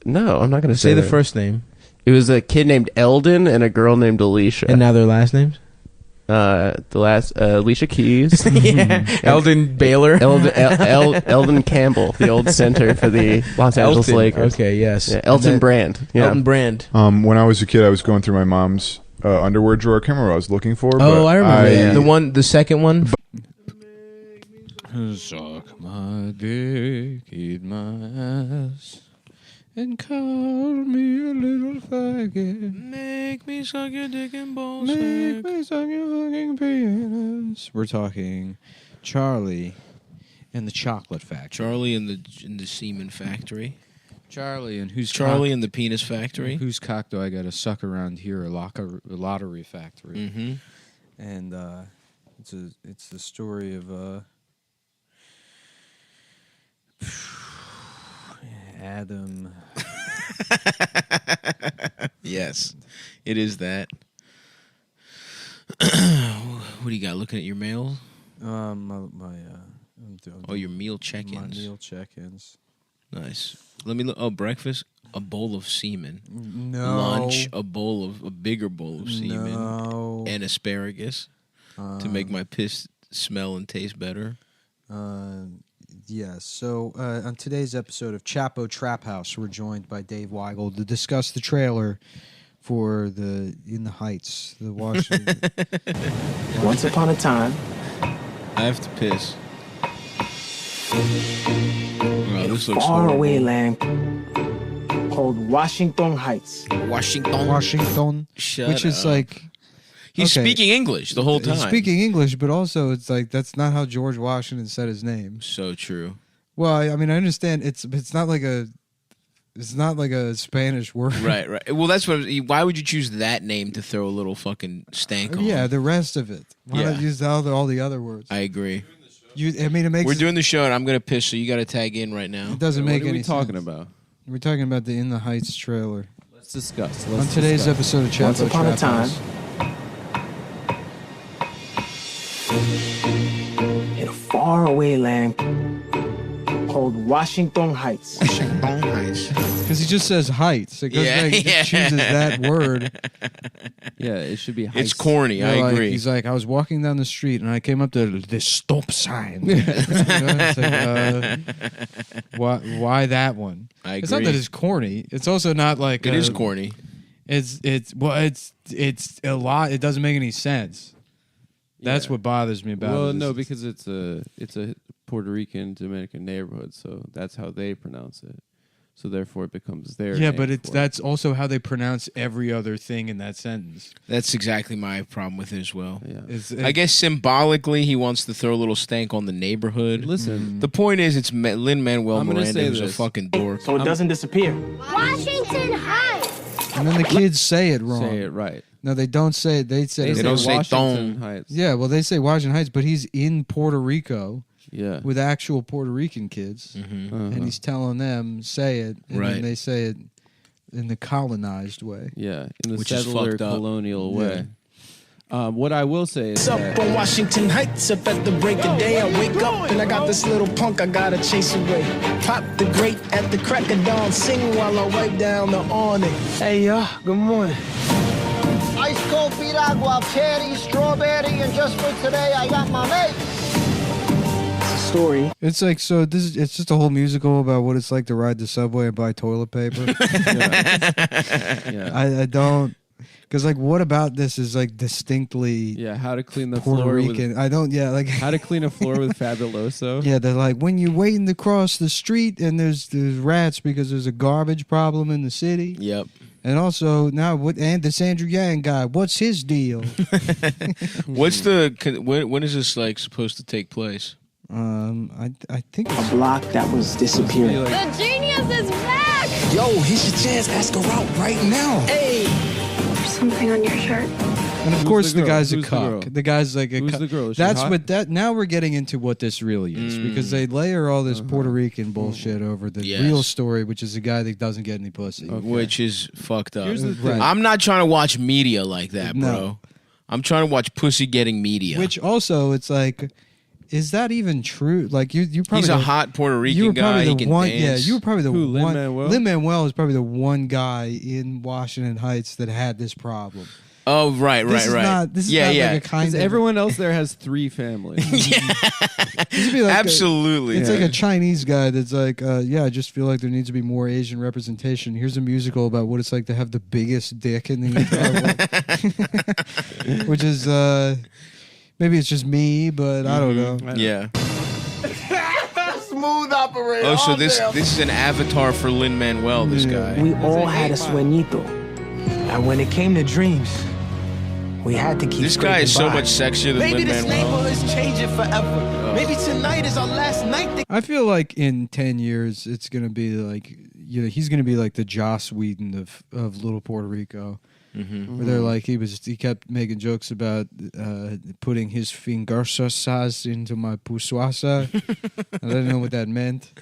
No, I'm not going to Say the them. first name. It was a kid named Eldon and a girl named Alicia. And now their last names? The last Alicia Keys. Yeah. Eldon Baylor. Eldon Campbell, the old center for the Los Angeles Lakers. Okay, yes. Yeah, Elton Brand. Yeah. Elton Brand. When I was a kid, I was going through my mom's underwear drawer. I can't remember what I was looking for. Oh, I remember the second one. Suck my dick, eat my ass, and call me a little faggot. Make me suck your dick and balls. Make me suck your fucking penis. We're talking Charlie and the Chocolate Factory. Charlie in the semen factory. Charlie and who's Charlie in the penis factory. Whose cock do I got to suck around here? A lottery factory. Mm-hmm. And it's the story of Adam. Yes, it is that. What do you got? Looking at your mail? Your meal check-ins. My meal check-ins. Nice. Let me look. Oh, breakfast, a bowl of semen. No. Lunch, a bigger bowl of semen. No. And asparagus to make my piss smell and taste better. Yes. So on today's episode of Chapo Trap House, we're joined by Dave Weigel to discuss the trailer for the In the Heights, the Washington. Once upon a time, I have to piss. Wow, this looks far horrible. away land called Washington Heights. Washington. Shut which is up. like. He's Okay. speaking English the whole time. He's speaking English, but also it's like that's not how George Washington said his name. So true. Well, I mean, I understand it's not like a Spanish word. Right. Well, that's what. Why would you choose that name to throw a little fucking stank on? Yeah, the rest of it. Why not use all the other words? I agree. It makes. We're doing the show, and I'm gonna piss, so you got to tag in right now. It doesn't make any sense. What are we talking about? We're talking about the In the Heights trailer. Let's discuss. On today's episode of Chapo Once upon a Trap time, House. in a far away land called Washington Heights. Washington Heights. Because he just says heights. It goes back, he just chooses that word. Yeah, it should be. It's corny. I agree. He's like, I was walking down the street and I came up to this stop sign. It's like, why that one? I It's not agree. that it's corny. It's also not like It is corny. It's a lot. It doesn't make any sense. That's what bothers me about it. Well, is no, because it's a Puerto Rican Dominican neighborhood, so that's how they pronounce it. So therefore, it becomes their name but for it. that's also how they pronounce every other thing in that sentence. That's exactly my problem with it as well. Yeah. I guess symbolically, he wants to throw a little stank on the neighborhood. Listen, The point is, it's Lin-Manuel I'm gonna Miranda say who's a this. fucking dork. So it doesn't disappear. Washington Heights. And then the kids say it wrong. say it right. No, they don't say it. They say They don't say Washington Thong. Heights. Yeah, well, they say Washington Heights, but he's in Puerto Rico Yeah. with actual Puerto Rican kids, and he's telling them say it, and Right. then they say it in the colonized way. Yeah, in the Which is settler fucked up. colonial way. What I will say is Up that on Washington Heights, up at the break of day. I wake up and I got this little punk I gotta chase away. Pop the grate at the crack of dawn, sing while I wipe down the awning. Hey, y'all, good morning. Ice cold piragua, cherry, strawberry, and just for today, I got my mate. It's a story. It's like it's just a whole musical about what it's like to ride the subway and buy toilet paper. yeah. I don't, because like what about this is like distinctly How to clean the Puerto floor Rican. with I don't how to clean a floor with Fabuloso. Yeah, they're like when you're waiting to cross the street and there's rats because there's a garbage problem in the city. Yep. And also now and the Sandra Yang guy, what's his deal? What's when is this like supposed to take place? I think A block that was disappearing. The genius is back. Yo, here's your chance. Ask her out right now. Hey. There's something on your shirt. And of course, the guy's a Who's the girl? cuck. The guy's like a Who's cuck. the girl? Is she That's hot? what that. Now we're getting into what this really is because they layer all this Puerto Rican bullshit over the Yes. real story, which is a guy that doesn't get any pussy. Which is fucked up. Here's the thing. I'm not trying to watch media like that, No. bro. I'm trying to watch pussy getting media. Which also, it's like, is that even true? Like you probably He's a the- hot Puerto you Rican were guy. probably He the can one. dance. Yeah, you were probably the Who, one. Lin-Manuel? Lin-Manuel is probably the one guy in Washington Heights that had this problem. Oh, right. This is not like a kind Because of everyone else there has 3 families. This would be like Absolutely. it's like a Chinese guy that's like, I just feel like there needs to be more Asian representation. Here's a musical about what it's like to have the biggest dick in the entire world. Which is, maybe it's just me, but I don't know. Yeah. Smooth operator. Oh, so all this day. is an avatar for Lin-Manuel, this guy. We all had a sueñito. And when it came to dreams, we had to keep This guy is so scraping by. much sexier than Maybe this Lin-Manuel. neighborhood's changing forever. Maybe tonight is our last night. I feel like in 10 years, it's going to be like, he's going to be like the Joss Whedon of Little Puerto Rico. Mm-hmm. Where they're like, he kept making jokes about putting his fingersas into my pusuasa. I didn't know what that meant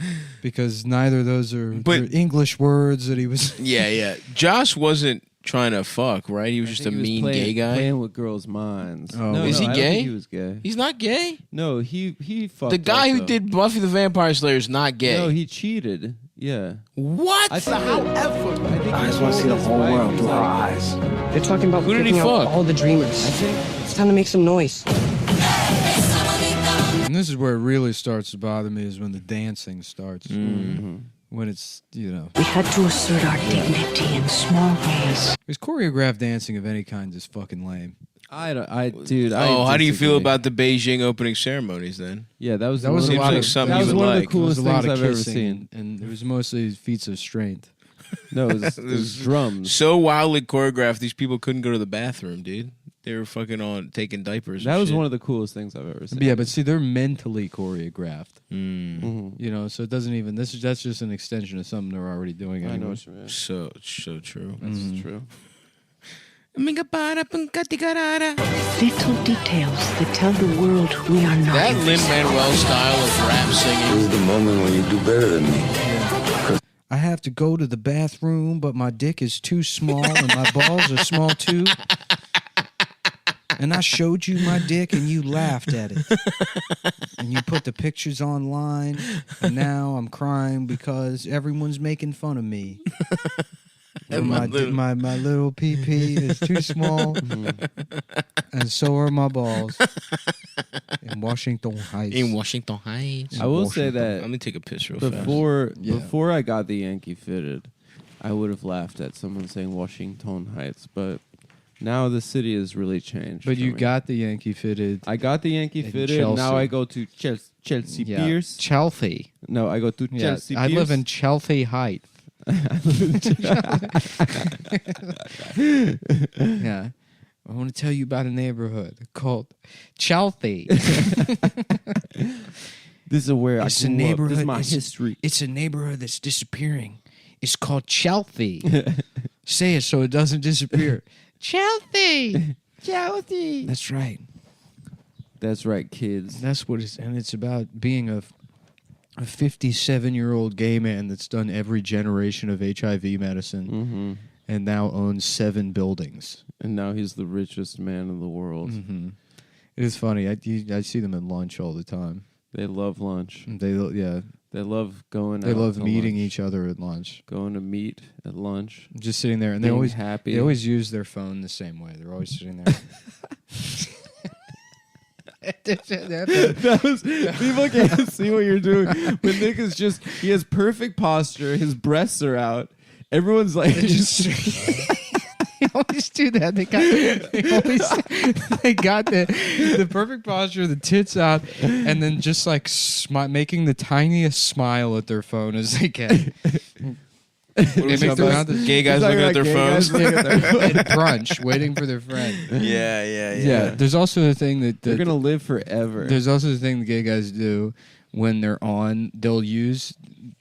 because neither of those are they're English words that he was. Yeah. Josh wasn't trying to fuck, right? He was just a mean gay guy. Playing with girls' minds. Oh. No, Is he I don't gay? think he was gay. He's not gay. No, he fucked The guy up, who though. did Buffy the Vampire Slayer is not gay. No, he cheated. Yeah. What? I think However, I just want to see the whole world through her eyes. They're talking about Who did he picking out fuck? all the dreamers. It's time to make some noise. And this is where it really starts to bother me is when the dancing starts. When it's, We had to assert our dignity in small ways. Because choreographed dancing of any kind is fucking lame. Dude. How do you feel disagree. about the Beijing opening ceremonies then? Yeah, that was That was Seems a lot like of something that you was would one of the like. coolest There was a lot things of I've ever kissing, seen. and it was mostly feats of strength. No, it was drums. So wildly choreographed, these people couldn't go to the bathroom, dude. They were fucking on taking diapers. That was one of the coolest things I've ever seen. Yeah, but see, they're mentally choreographed. Mhm. So it doesn't even. That's just an extension of something they're already doing. I know Anyway. what you mean. so true. That's true. Little details that tell the world we are not. That Lin-Manuel style of rap singing. This is the moment when you do better than me. I have to go to the bathroom, but my dick is too small and my balls are small too. And I showed you my dick and you laughed at it. And you put the pictures online, and now I'm crying because everyone's making fun of me. And my little pee-pee is too small, and so are my balls. In Washington Heights. I will say that Let me take a piss real fast. before I got the Yankee fitted, I would have laughed at someone saying Washington Heights, but now the city has really changed. But for you me. got the Yankee fitted. I got the Yankee in fitted. Chelsea. Now I go to Chelsea Piers. Chelsea. No, I go to Chelsea I Piers. live in Chelsea Heights. Yeah. I want to tell you about a neighborhood called Chelsea. This is where It's I a grew up. neighborhood. This is my it's- history. It's a neighborhood that's disappearing. It's called Chelsea. Say it so it doesn't disappear. Chelsea. Chelsea. That's right. That's right, kids. That's what it's, and it's about being a 57-year-old gay man that's done every generation of HIV medicine and now owns 7 buildings. And now he's the richest man in the world. It is funny. I see them at lunch all the time. They love lunch. They love going. They out love to meeting lunch. each other at lunch. Going to meet at lunch. Just sitting there, and they Being always happy. They always use their phone the same way. They're always sitting there. That was people can't see what you're doing. But Nick is he has perfect posture. His breasts are out. Everyone's like They always do that. They got the perfect posture, the tits out, and then just like making the tiniest smile at their phone as they can. They make the gay guys looking at their phones. At brunch, waiting for their friend. Yeah. There's also the thing that they're gonna live forever. There's also the thing the gay guys do when they're on.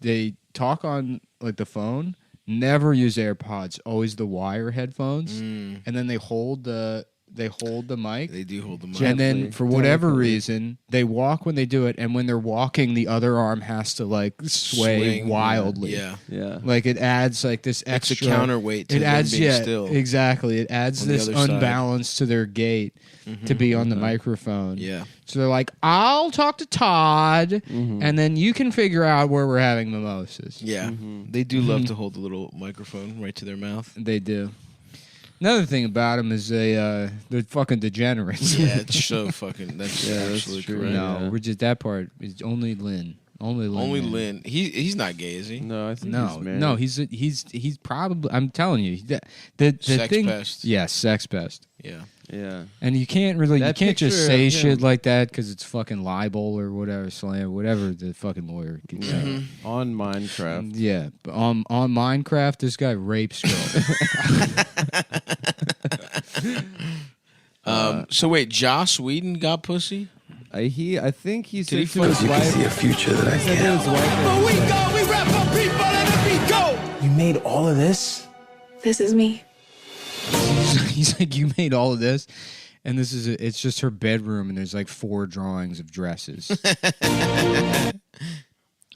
They talk on like the phone, Never use AirPods. Always the wire headphones, and then they hold the mic. They do hold the mic. And then for whatever reason, they walk when they do it, and when they're walking, the other arm has to like sway wildly. Yeah. Like it adds like this It's a extra counterweight to it them adds, being yeah, still. exactly. It adds on the this other side. unbalance to their gait to be on the microphone. Yeah. So they're like, I'll talk to Todd, and then you can figure out where we're having mimosas. Yeah. They do love to hold the little microphone right to their mouth. They do. Another thing about them is they're fucking degenerates. Yeah, it's so fucking. That's absolutely true. correct. No, we're just that part is only Lynn. Only Lynn. Only man. Lynn. He's not gay, is he? No, I think No, he's married. no, he's probably. I'm telling you, the Sex thing. pest. Yeah, sex pest. Yeah. Yeah. And you can't really, That you can't just picture say of shit him- like that because it's fucking libel or whatever, slam, whatever the fucking lawyer can say. On Minecraft. Yeah, but on Minecraft, this guy rapes girls. So wait, Joss Whedon got pussy? I think he said he to his fuck- wife. See a future that I He said to can't. his wife. But we go, we rap for people, and then we go. You made all of this? This is me. He's like, you made all of this, and this is it's just her bedroom, and there's like 4 drawings of dresses. I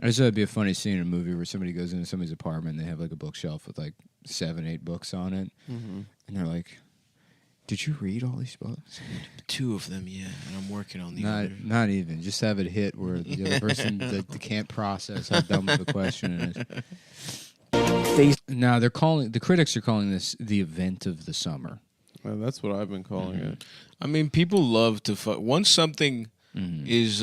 just thought it'd be a funny scene in a movie where somebody goes into somebody's apartment and they have like a bookshelf with like 7, 8 books on it, and they're like, "Did you read all these books?" 2 of them, yeah. And I'm working on the other. Not even. Just have it hit where the other person that can't process how dumb of a question it is. Now the critics are calling this the event of the summer. Well, that's what I've been calling it. I mean, people love to fuck. Once something is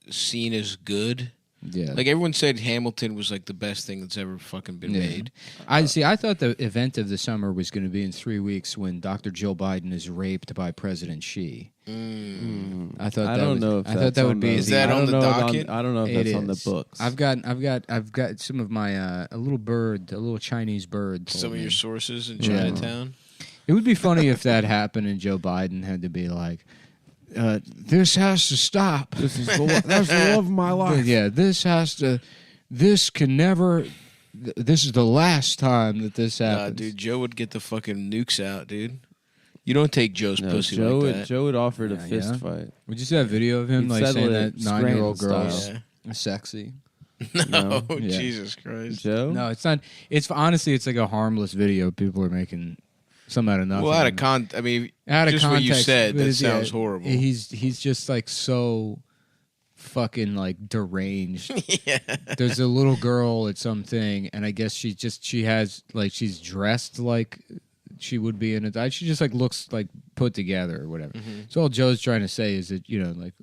seen as good, Yeah. like everyone said, Hamilton was like the best thing that's ever fucking been made. I thought the event of the summer was going to be in 3 weeks when Dr. Jill Biden is raped by President Xi. I thought I that don't was, know if I thought that's that would on be. the- Is that I on don't the know docket? I don't know if It that's on the is. books. I've got some of my a little bird, a little Chinese bird. told Some of me. your sources in Yeah. Chinatown. It would be funny if that happened and Joe Biden had to be like, "This has to stop. That's the love of my life. Yeah, this can never. This is the last time that this happens." Dude, Joe would get the fucking nukes out, dude. You don't take Joe's pussy Joe like that. Joe had offered a Yeah, fist yeah. fight. We just have video of him He'd like settle saying it that 9-year-old Scranton girl's style. sexy. No, Yeah. Jesus Christ. Joe? No, it's not. It's honestly, it's like a harmless video. People are making some out of nothing. Well, out of context, I mean, Out of just context, what you said, but that it's- yeah, sounds horrible. He's just like so fucking like deranged. Yeah. There's a little girl at something, and I guess she has like she's dressed like she would be in a. She just like looks like put together or whatever. So all Joe's trying to say is that like,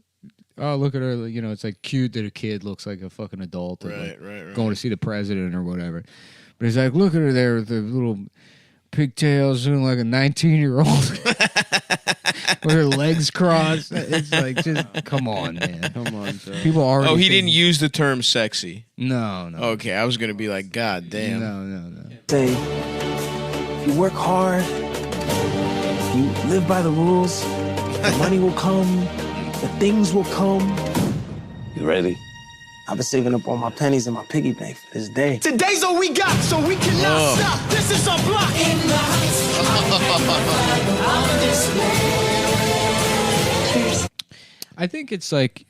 oh look at her, it's like cute that a kid looks like a fucking adult, and, like, Right. going to see the president or whatever. But he's like, look at her there with the little pigtails, looking like a 19-year-old with her legs crossed. It's like, just come on, man. Come on, Joe. People already. Oh, he think- didn't use the term sexy. No. Okay, I was gonna be like, God damn. No. Say, if you work hard, if you live by the rules, the money will come, the things will come. You ready? I've been saving up all my pennies in my piggy bank for this day. Today's all we got, so we cannot stop. This is our block. In the I think it's like,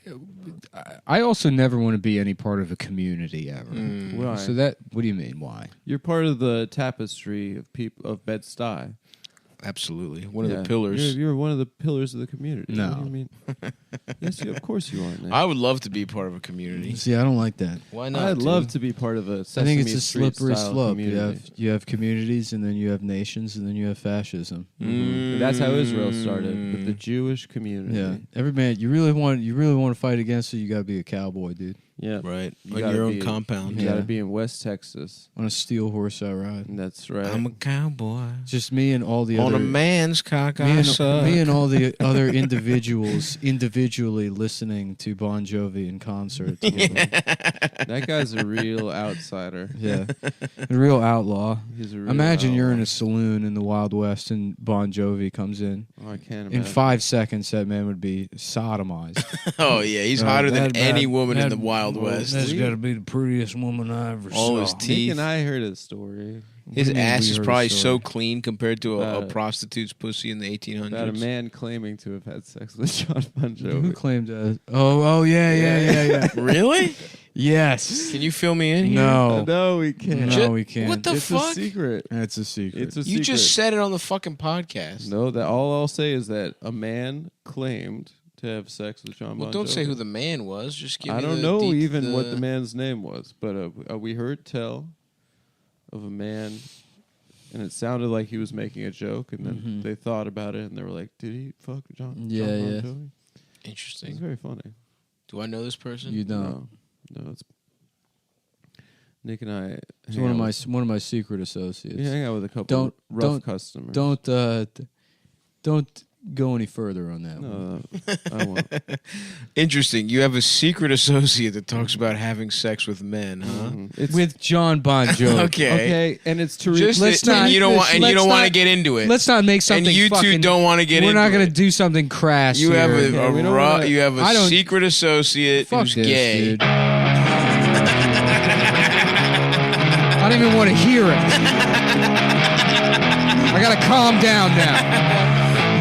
I also never want to be any part of a community ever. Why? So what do you mean? Why? You're part of the tapestry of people of Bed-Stuy. Absolutely, one of the pillars. You're one of the pillars of the community. No. What do you mean? Yes, of course you are. Nick. I would love to be part of a community. See, I don't like that. Why not? I'd dude? love to be part of a I Sesame think it's a Street slippery style slope. community. You have communities, and then you have nations, and then you have fascism. Mhm. That's how Israel started with the Jewish community. Yeah, every man you really want to fight against it. You got to be a cowboy, dude. Yeah, Right. You On gotta your own be- compound. You got Yeah. to be in West Texas. On a steel horse, I ride. That's right. I'm a cowboy. Just me and all the On other a man's cock, me I and, suck. me and all the other individuals individually listening to Bon Jovi in concert. That guy's a real outsider. Yeah, a real outlaw. He's a real Imagine you're in outlaw. a saloon in the Wild West and Bon Jovi comes in. Oh, I can't In imagine. 5 seconds, that man would be sodomized. Oh yeah, he's hotter than That'd- any that'd- woman in the that'd- Wild Wild West. That's got to be the prettiest woman I ever saw. All his teeth. Nick and I heard his story. His ass is heard probably a story? so clean compared to a prostitute's pussy in the 1800s. About a man claiming to have had sex with John Bon Jovi. Who claimed Oh, yeah. Really? Yes. Can you fill me in here? No. No, we can't. No, we can't. What the It's fuck? a secret. That's a secret. It's a You secret. just said it on the fucking podcast. No, that all I'll say is that a man claimed to have sex with John Well, Bon don't Jovi. say who the man was. Just give I me don't the know deep- even what the man's name was, but we heard tell of a man, and it sounded like he was making a joke, and then they thought about it, and they were like, "Did he fuck John Bon Jovi?" Interesting. It's very funny. Do I know this person? You don't. No, it's Nick and I. It's one of my secret associates. You hang out with a couple rough customers. Don't go any further on that one. I won't. Interesting. You have a secret associate that talks about having sex with men, huh? It's With John Bon Jovi. Okay. and it's to Just let's and not- you don't want let's want to not- get into it. Let's not make something. And you two fucking- don't want to get We're into not going it. to do something crass. You have here. you have a I don't- secret associate Fuck who's this, gay. dude. I don't even want to hear it. I gotta calm down now.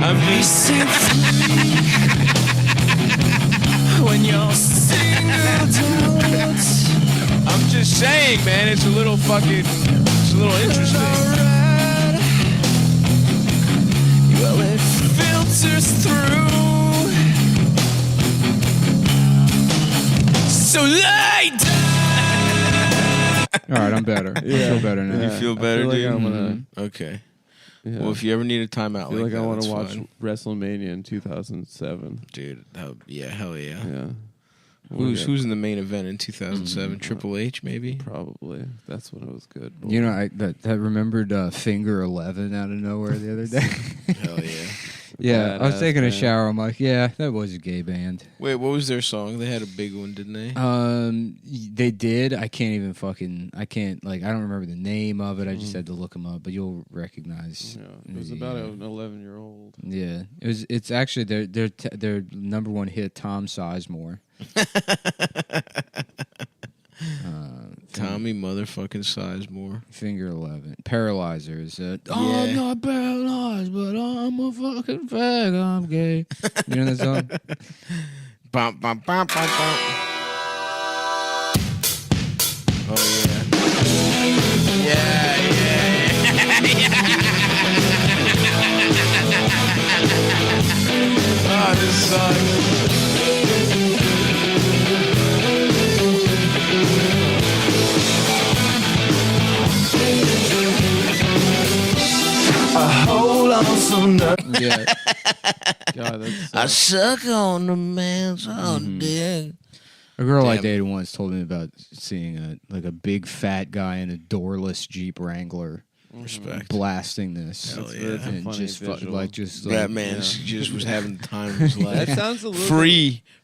I'm just When you're single, I'm just saying, man. It's a little interesting. well, it filters through. So lay down. All right, I'm better. I feel better now. You feel better, I feel like dude? I'm gonna. Okay. Yeah. Well, if you ever need a timeout, I feel like I want to watch WrestleMania in 2007. dude. Hell yeah. Yeah. Who's in the main event in 2007? Triple H, maybe. Probably. That's when it was good. You know, I remembered Finger 11 out of nowhere the other day. Hell yeah. Yeah, I was Badass taking a band. shower. I'm like, yeah, that was a gay band. Wait, what was their song? They had a big one, didn't they? They did. I don't remember the name of it. I just had to look them up, but you'll recognize. Yeah, it was about an 11-year-old. Yeah, it's actually their number one hit, Tom Sizemore. Tommy motherfucking Sizemore. Finger 11. Paralyzers. Yeah. I'm not paralyzed, but I'm a fucking fag. I'm gay. You know that song? Bum, bum, bum, bum, bum. Oh, yeah. Oh, this sucks. Hold on some Yeah. God, that's I suck on the man's dick. A girl I Damn. dated once told me about seeing a big fat guy in a doorless Jeep Wrangler. Respect. Blasting this. Hell yeah. That's a And funny just visual. That man just was having the time of his life. That sounds a little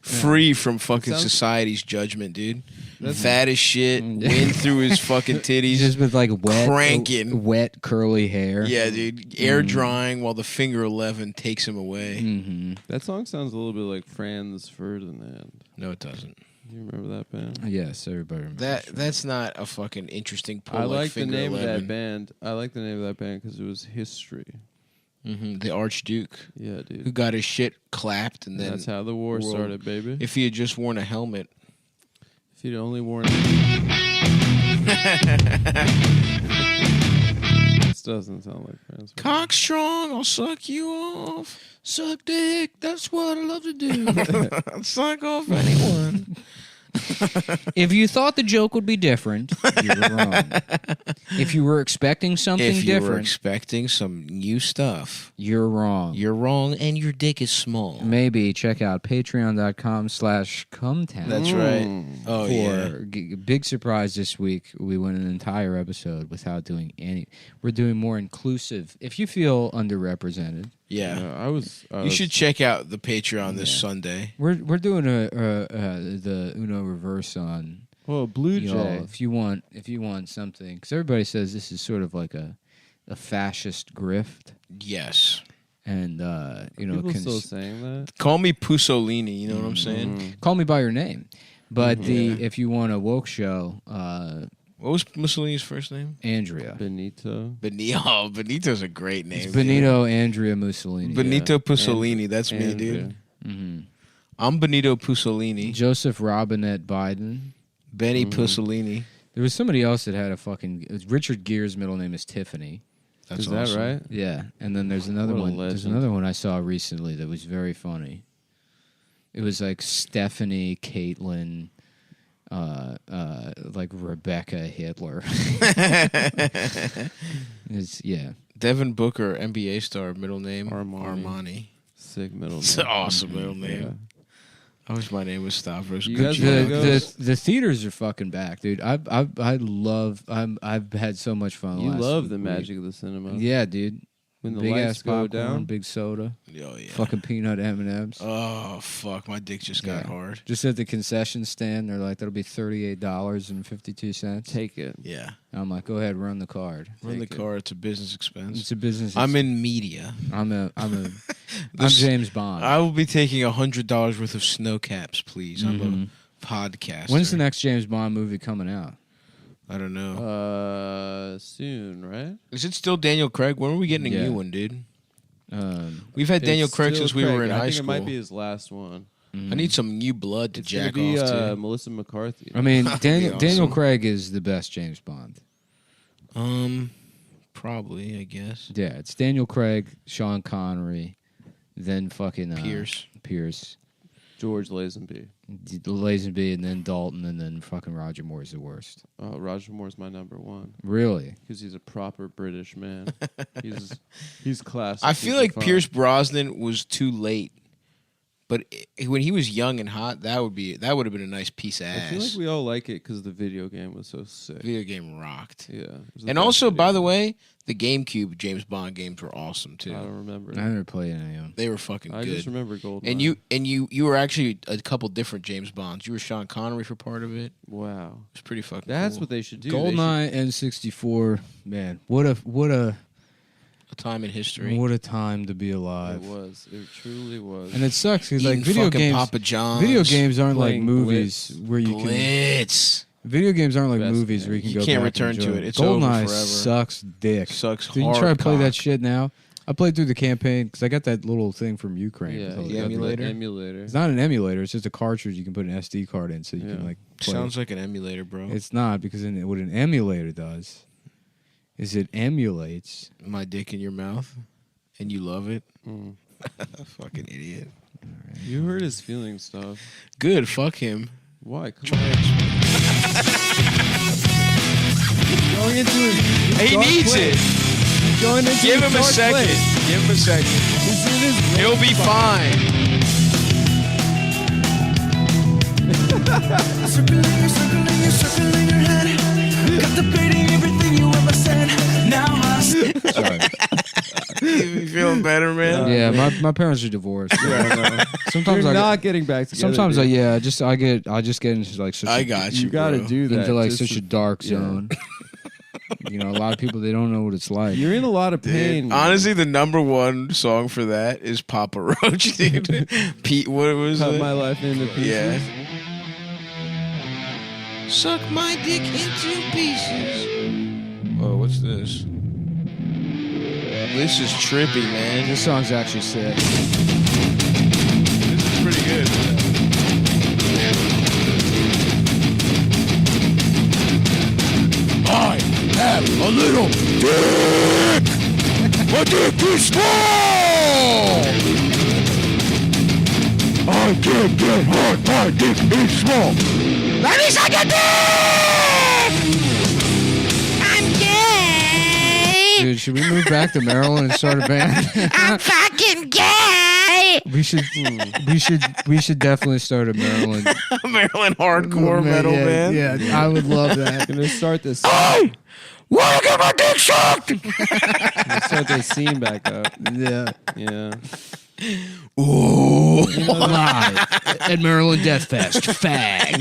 free from fucking sounds- society's judgment, dude. That's- Fat as shit, wind through his fucking titties. Just with like cranking. wet curly hair. Yeah, dude. Air drying while the Finger 11 takes him away. Mm-hmm. That song sounds a little bit like Franz Ferdinand. No, it doesn't. Do you remember that band? Yes, everybody remembers. That's not a fucking interesting pull. I like the Finger name 11. of that band. I like the name of that band because it was history. The Archduke, Yeah, dude. who got his shit clapped, and then That's how the war world- started, baby. if he had just worn a helmet. If you'd only worn. This doesn't sound like Franz. Cock strong, I'll suck you off. Suck dick, that's what I love to do. I'll suck off anyone. If you thought the joke would be different, you were wrong. If you were expecting something If you were different, expecting some new stuff, you're wrong. you're wrong, and your dick is small. Maybe check out patreon.com/Cum Town. That's right. Oh, yeah. Big surprise this week. We went an entire episode without doing any. We're doing more inclusive. If you feel underrepresented, Yeah. I was. You should check out the Patreon this Sunday. we're doing the Uno reverse on. Oh, Blue you know, Jay. if you want something, because everybody says this is sort of like a fascist grift, Yes. and People still saying that? Call me Pusolini, you know what I'm saying? call me by your name. But if you want a woke show, what was Mussolini's first name? Andrea. Benito. Oh, Benito's a great name. It's Benito Andrea Mussolini. Benito Pussolini. That's me, dude. Mm-hmm. I'm Benito Pussolini. Joseph Robinette Biden. Benny Pussolini. There was somebody else that had a fucking... Richard Gere's middle name is Tiffany. Is that right? Yeah. And then there's another one. There's another one I saw recently that was very funny. It was like Stephanie, Caitlin... like Rebecca Hitler. Devin Booker, NBA star, middle name Armani. Sick middle name. It's an awesome middle name. Yeah. I wish my name was Stavros. The theaters are fucking back, dude. I've had so much fun. You love the magic of the cinema. Yeah, dude. When the big lights ass go popcorn, down, big soda. Oh yeah. Fucking peanut M&Ms. Oh fuck, my dick just got hard. Just at the concession stand, they're like, "That'll be $38.52." Take it. Yeah. I'm like, "Go ahead, run the card." Run the card. It's a business expense. It's a business. I'm in media. I'm James Bond. I will be taking $100 worth of snow caps, please. I'm a podcaster. When's the next James Bond movie coming out? I don't know. Soon, right? Is it still Daniel Craig? When are we getting a new one, dude? We've had Daniel Craig since we were in high school. I think it might be his last one. I need some new blood to It's jack gonna be, off to. Melissa McCarthy. I mean, Awesome. Daniel Craig is the best James Bond. Probably, I guess. Yeah, it's Daniel Craig, Sean Connery, then fucking Pierce, George Lazenby, and then Dalton, and then fucking Roger Moore's the worst. Oh, Roger Moore's my number one. Really? Because he's a proper British man. he's classic. I feel like Pierce Brosnan was too late, but when he was young and hot, that would have been a nice piece of ass. I feel like we all like it because the video game was so sick. Video game rocked. Yeah. And also, by the way, the GameCube James Bond games were awesome too. I don't remember. I never played any of them. They were fucking good. I just remember GoldenEye. And you were actually a couple different James Bonds. You were Sean Connery for part of it. Wow. It was pretty fucking That's cool. what they should do. GoldenEye N64, man, what a time in history. What a time to be alive. It was. It truly was. And it sucks because like Eating video fucking games, Papa John's, video games aren't like playing movies Blitz. where you Blitz. can. Video games aren't like Best movies game. where you can You go. can't back return and to enjoy it. It's over GoldenEye forever. sucks dick. Sucks Did you hard try to play cock. that shit now? I played through the campaign because I got that little thing from Ukraine. Yeah, with all the the- emulator? Emulator. It's not an emulator. It's just a cartridge you can put an SD card in, so you can like. Play. Sounds like an emulator, bro. It's not because what an emulator does is it emulates my dick in your mouth, and you love it. Mm. Fucking idiot. You hurt his feelings, stuff. Good. Fuck him. Why? Come on. Going into it. He needs it. Going into Give him a dark second. place. Give him a second. He's in his He'll be fine. Circling your head. Contemplating everything you ever said. Now I Sorry. You feeling better, man? Yeah, my parents are divorced. Sometimes You're I not getting back together. sometimes dude. I just get into like such I got you. You got to bro. do that. into like just such a to- dark yeah. zone. You know, a lot of people they don't know what it's like. You're in a lot of pain. Dude, honestly, the number one song for that is Papa Roach, dude. Pete, what was Cut it? my life into pieces. Yeah. Suck my dick into pieces. Oh, what's this? This is trippy, man. This song's actually sick. This is pretty good. I have a little dick. My dick is small. I can't get hard. My dick is small. Let me suck your dick. I'm gay. Dude, should we move back to Maryland and start a band? I'm fucking gay. we should definitely start a Maryland Maryland hardcore metal yeah, band. Yeah, I would love that. Gonna start this. I wanna get my dick sucked. Gonna start this scene back up. Yeah. Yeah. Ooh. Live at Maryland Death Fest. Fag.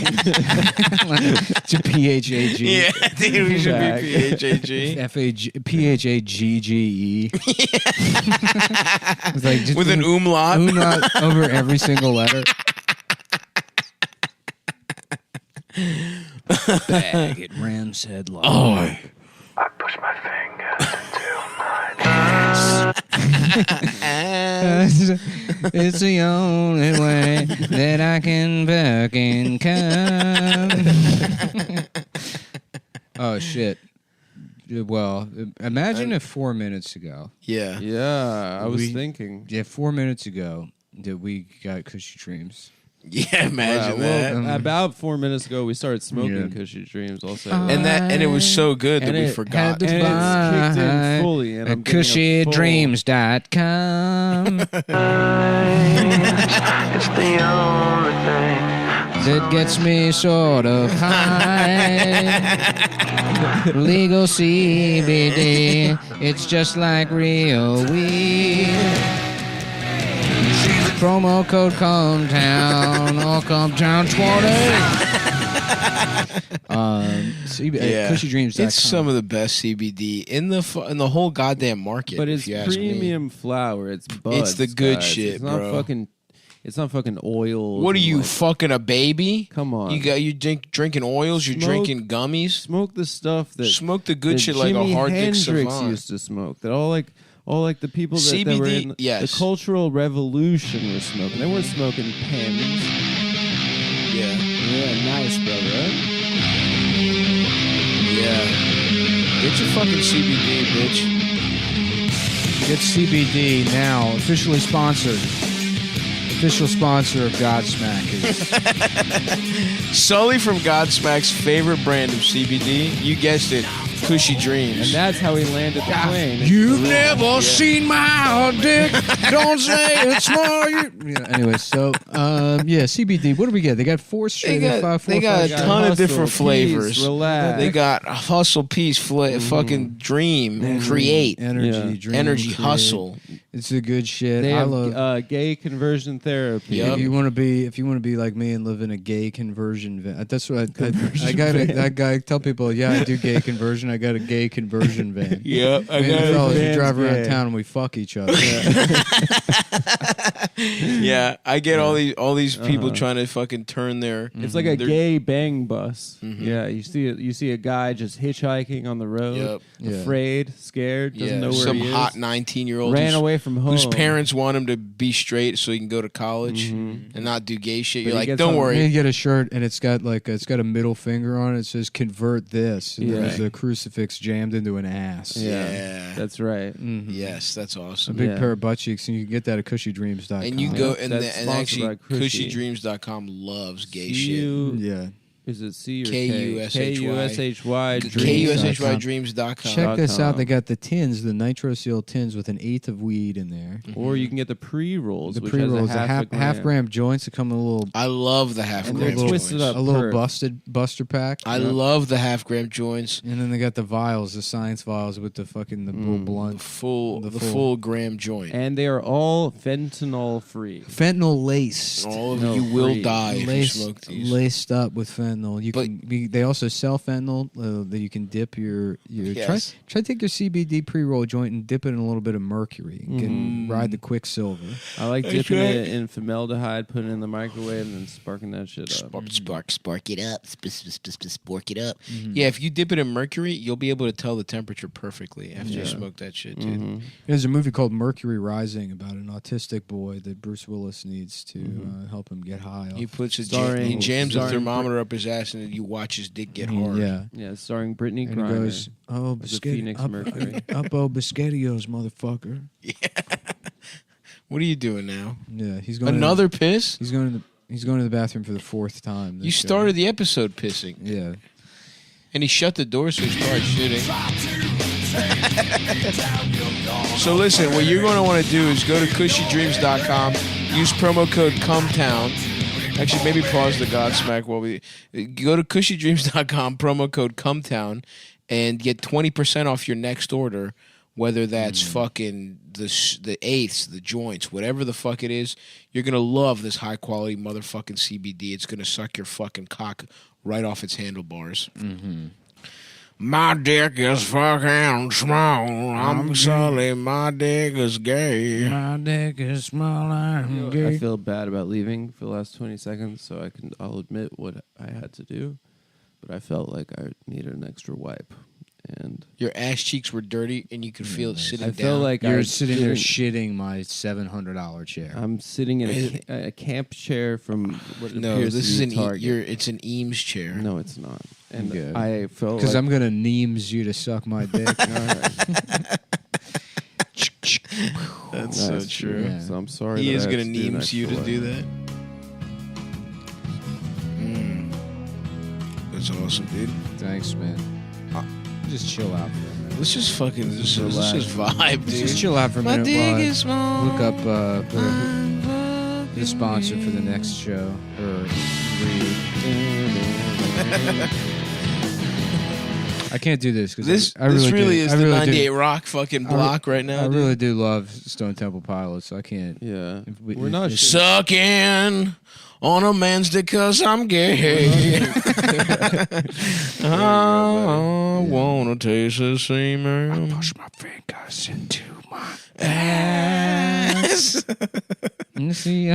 To PHAG. Yeah, dude, we should be PHAG. PHAGGE. It's like just With an umlaut. Umlaut over every single letter. Bag it, Ram's headlock. Oh. I push my fingers into my It's the only way that I can fucking come. Oh, shit. Well, imagine if 4 minutes ago. Yeah. Yeah, I was thinking. Yeah, 4 minutes ago that we got Cushy Dreams. Yeah, imagine that. Well, about 4 minutes ago, we started smoking Cushy Dreams. Also, and it was so good that we forgot. And it's kicked in fully. And I'm CushyDreams.com. It's the only thing that gets me sort of high. Legal CBD. It's just like real weed. Promo code Cum Town or Cum Town 20. CushyDreams.com. It's some of the best CBD in the whole goddamn market. But it's if you ask premium me. flower. It's buds. It's the good guys. shit, it's not bro. Fucking, it's not fucking oils. What are you like, fucking a baby? Come on. You drinking oils? You're drinking gummies? Smoke the stuff that smoke the good that shit like Jimi a hard dick Hendrix savant. used to smoke. That all like the people that were CBD, in yes. the Cultural Revolution were smoking. They weren't smoking pens. Yeah. Yeah, nice, brother. Yeah. Get your fucking CBD, bitch. Get CBD now. Officially sponsored. Official sponsor of Godsmack is Sully from Godsmack's favorite brand of CBD. You guessed it. Cushy Dreams. And that's how he landed the plane. You've never seen my dick. Don't say it's small. Anyway, so CBD. What do we get? They got four straight. They got a ton of different flavors. Relax. They got hustle, peace, fucking dream, create, energy, dream, energy, create. Hustle. It's a good shit. They I have love gay conversion therapy. Yep. If you want to be like me and live in a gay conversion van, that's what I tell people. Yeah, I do gay conversion. I got a gay conversion van. Yep, I got fellas, we drive around gay. town and we fuck each other. Yeah, I get all these people trying to fucking turn their. It's like a gay bang bus. Yeah, you see a guy just hitchhiking on the road, afraid, scared, doesn't know where some he is. hot 19-year-old ran away from home, whose parents want him to be straight so he can go to college and not do gay shit. You're like, don't worry. You get a shirt and it's got a middle finger on it. It says "convert this." And there's a crucifix jammed into an ass. Yeah, that's right. Yes, that's awesome. A big pair of butt cheeks, and you can get that at CushyDreams.com. And you go and actually Cushy. CushyDreams.com loves gay shit. Yeah. Is it C or K-U-S-H-Y? K-U-S-H-Y. K-U-S-H-Y Dreams.com. Check this out. They got the tins, the nitro seal tins with an eighth of weed in there. Or you can get the pre-rolls. The which pre-rolls, has a half gram joints that come in a little. I love the half gram joints. Twisted up a little perk. buster pack. I love the half gram joints. And then they got the vials, the science vials with the fucking little blunt, the full gram joint. And they are all fentanyl free. Fentanyl laced. All of you will die if you smoke these. Laced up with fentanyl. They also sell fentanyl that you can dip your Yes. try to take your CBD pre-roll joint and dip it in a little bit of mercury and ride the quicksilver. I like dipping it in formaldehyde, putting it in the microwave, and then sparking that shit up. Spark it up. Spork it up. Yeah, if you dip it in mercury, you'll be able to tell the temperature perfectly after you smoke that shit, dude. There's a movie called Mercury Rising about an autistic boy that Bruce Willis needs to help him get high. He puts Starring- he jams a starring thermometer up his ass, and you watch his dick get hard. Yeah, starring Brittany And Griner. he goes, "Oh, as the biscotti- Phoenix up, Mercury. up, oh, biscottios, motherfucker." What are you doing now? Yeah, he's going another piss. He's going to the bathroom for the fourth time. You started the episode pissing. Yeah. And he shut the door, so he started shitting. So listen, what you're going to want to do is go to cushydreams.com, use promo code CUMTOWN. Actually, maybe pause the Godsmack while we go to cushydreams.com, promo code CUMTOWN, and get 20% off your next order, whether that's fucking the eighths, the joints, whatever the fuck it is. You're going to love this high-quality motherfucking CBD. It's going to suck your fucking cock right off its handlebars. My dick is fucking small. I'm Sully. My dick is gay. My dick is small. I'm gay. I feel bad about leaving for the last 20 seconds, so I'll admit what I had to do. but I felt like I needed an extra wipe. And Your ass cheeks were dirty, and you could feel it sitting down. I felt like You're I sitting there shitting my $700 chair. I'm sitting in a camp chair from what No, appears this to is be an Target. it's an Eames chair. No, it's not. And Good. I felt Because like I'm gonna Neems you to suck my dick. That's so That's true. Yeah. So I'm sorry. He that is I gonna had to do an Neems you to extra do wipe. that. That's awesome, dude. Thanks, man. Just chill out for a minute. Let's just fucking let's just vibe, dude. Just chill out for a My minute. dick while I is small. Look up the sponsor for the next show. Or I can't do this because This I really really do. is I the really 98 do. Rock fucking block right now. I dude. really do love Stone Temple Pilots. So I can't. Yeah, we- we're not it's- Sucking on a man's dick 'cause I'm gay. I wanna taste the semen. Push my fingers into my ass. See.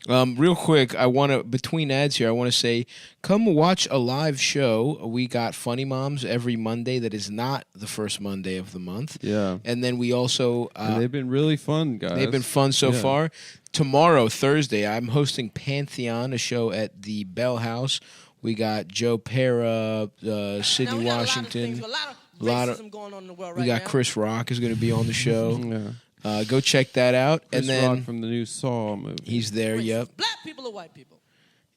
Real quick, I want to between ads here. I want to say, come watch a live show. We got Funny Moms every Monday. That is not the first Monday of the month. Yeah, and then we also and they've been really fun, guys. they've been fun so Yeah. far. Tomorrow, Thursday, I'm hosting Pantheon, a show at the Bell House. We got Joe Pera, Sydney Washington. A lot of going on in the world we right got now. Chris Rock is going to be on the show. Yeah. Go check that out. Chris and then Rock from the new Saw movie. He's there. Yep. Black people or white people?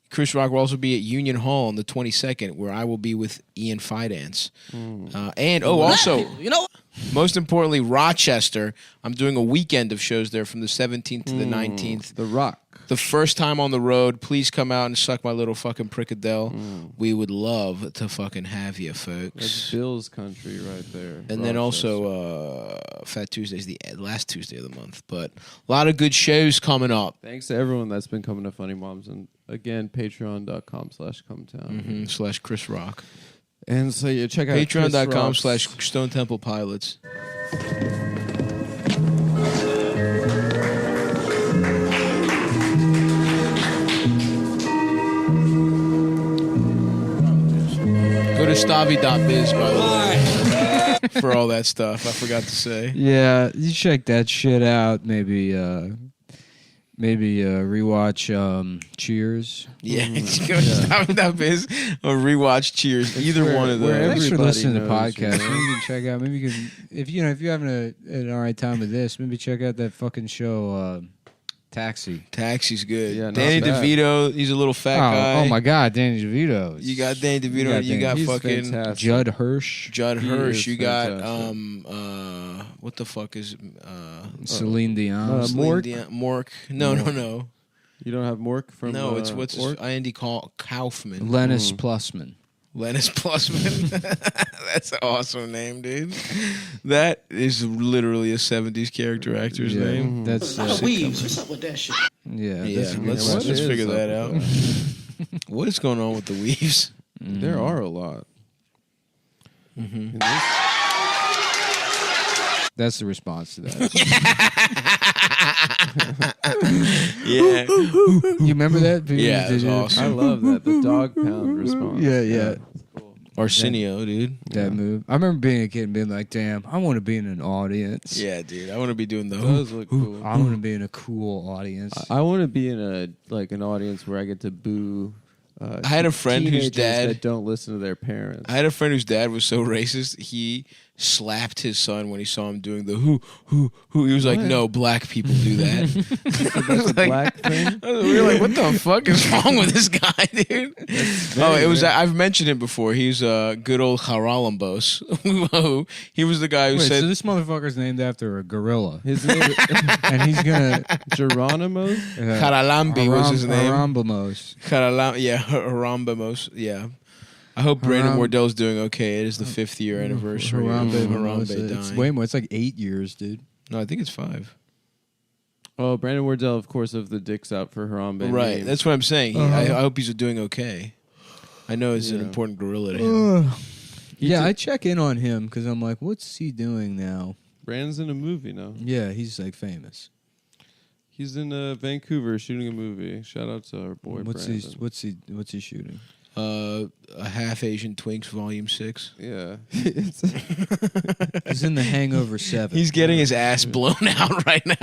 Chris Rock will also be at Union Hall on the 22nd, where I will be with Ian Fidance. And also, You know what? most importantly, Rochester. I'm doing a weekend of shows there from the 17th to the 19th. The Rock. The first time on the road. Please come out and suck my little fucking prickadell. We would love to fucking have you, folks. That's Bill's country right there. And then also, Fat Tuesday's the last Tuesday of the month. But a lot of good shows coming up. Thanks to everyone that's been coming to Funny Moms. And again, patreon.com/cumtown. / Chris Rock. And so you check out Patreon.com Chris / Stone Temple Pilots. Go to stavi.biz, by the way, for all that stuff. I forgot to say. Yeah, you check that shit out. Maybe rewatch Cheers. Yeah, go to stavi.biz or rewatch Cheers. Either one of those. Thanks for listening to the knows, podcast. yeah. Maybe you can check out. Maybe you can, if you're having an all right time with this, maybe check out that fucking show, Taxi. Taxi's good. Yeah, not Danny bad. DeVito, he's a little fat guy. Oh my God, Danny DeVito. You got Danny DeVito. You got He's fucking fantastic. Judd Hirsch, Judd He Hirsch. is You got fantastic. what the fuck is Celine Dion. Celine Mork? Dion- Mork? No. You don't have Mork from No, it's what's his, Ork? Andy Kaufman. Lennis Plusman. Lennis Plusman. That's an awesome name, dude. That is literally a 70s character actor's Yeah, name. that's A lot of weaves. What's up with that shit? yeah. Yeah, that's a good let's one. just figure that out. What is going on with the weaves? There are a lot. Mm-hmm. That's the response to that. Yeah. You remember that? Yeah, it was Did you- awesome. I love that. The dog pound response. Yeah. Arsenio, dude. That move. I remember being a kid and being like, "Damn, I want to be in an audience. Yeah, dude. I want to be doing the Those look cool. I want to be in a cool audience." I want to be in an audience where I get to boo. I had a friend whose teenagers dad- that don't listen to their parents. I had a friend whose dad was so racist, he slapped his son when he saw him doing the who. He was like, What? no, black people do that. That's a black thing. We were like, what the fuck is wrong with this guy, dude? Oh, it was. I've mentioned him before. He's good old Haralambos. He was the guy who Wait, said, so this motherfucker's named after a gorilla, His name and he's gonna Geronimo. Haralambi was his name. Harambamos. Harambamos. Yeah. I hope Brandon Wardell's doing okay. It is the 5th year anniversary of Harambe It's dying. way more. It's like 8 years, dude. No, I think it's 5. Oh, Brandon Wardell, of course, of the Dicks Out for Harambe. Right. name. That's what I'm saying. I hope he's doing okay. I know it's an Yeah. important gorilla to him. Yeah, I check in on him because I'm like, what's he doing now? Brandon's in a movie now. Yeah, he's like famous. He's in Vancouver shooting a movie. Shout out to our boy What's Brandon. he shooting? A Half Asian Twinks Volume 6. Yeah. He's in The Hangover 7. He's getting his ass blown out right now.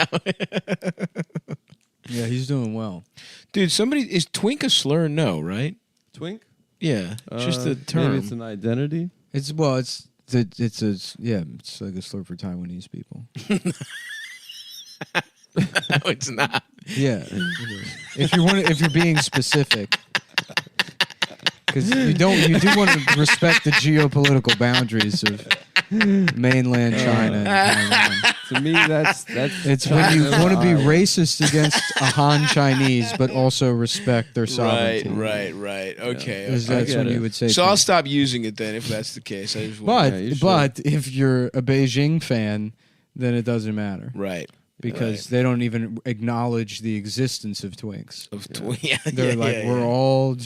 Yeah, he's doing well. Dude, is twink a slur? No, right? Twink? Yeah, just the term. Maybe it's an identity. It's like a slur for Taiwanese people. No, it's not. Yeah, if you're being specific, because you do want to respect the geopolitical boundaries of mainland China. And Taiwan. To me, that's It's when you want to be racist against a Han Chinese, but also respect their sovereignty. Right. Okay. That's when you would say. So I'll stop using it then if that's the case. I just But if you're a Beijing fan, then it doesn't matter. Right. Because they don't even acknowledge the existence of twinks. They're we're all.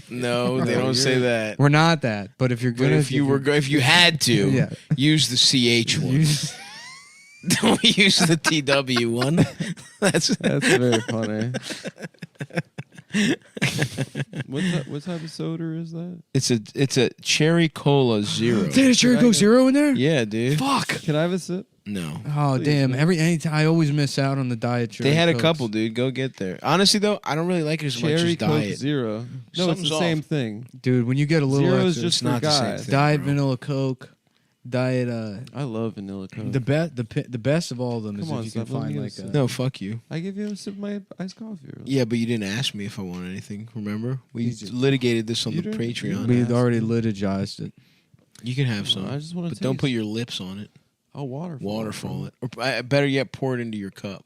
No, they don't say that. We're not that. But if you're But gonna, if you had to, Yeah. use the CH one. Don't use the TW one. That's very funny. What type of soda is that? It's a cherry cola zero. There's Cherry Coke Zero in there? Yeah, dude. Fuck. Can I have a sip? No. Oh, Please, damn. man. Anytime I always miss out on the Diet Cherry They had a Cokes. couple, dude. Go get there. Honestly, though, I don't really like it as much Cherry as Coke Diet. Zero. No, Something's it's the off. same thing. Dude, when you get a little Zero is extra, just It's not for the same guys. thing. Diet bro. Vanilla Coke, Diet. I love vanilla Coke. The best of all of them is Come on, if you can Steph, let me find get a like sip. No, fuck you. I give you a sip of my iced coffee. Really. Yeah, but you didn't ask me if I wanted anything. Remember, we You just- litigated this on you the didn't- Patreon. we'd already litigized it. You can have some, I just want to. but don't put your lips on it. Oh, Waterfall it, or better yet, pour it into your cup.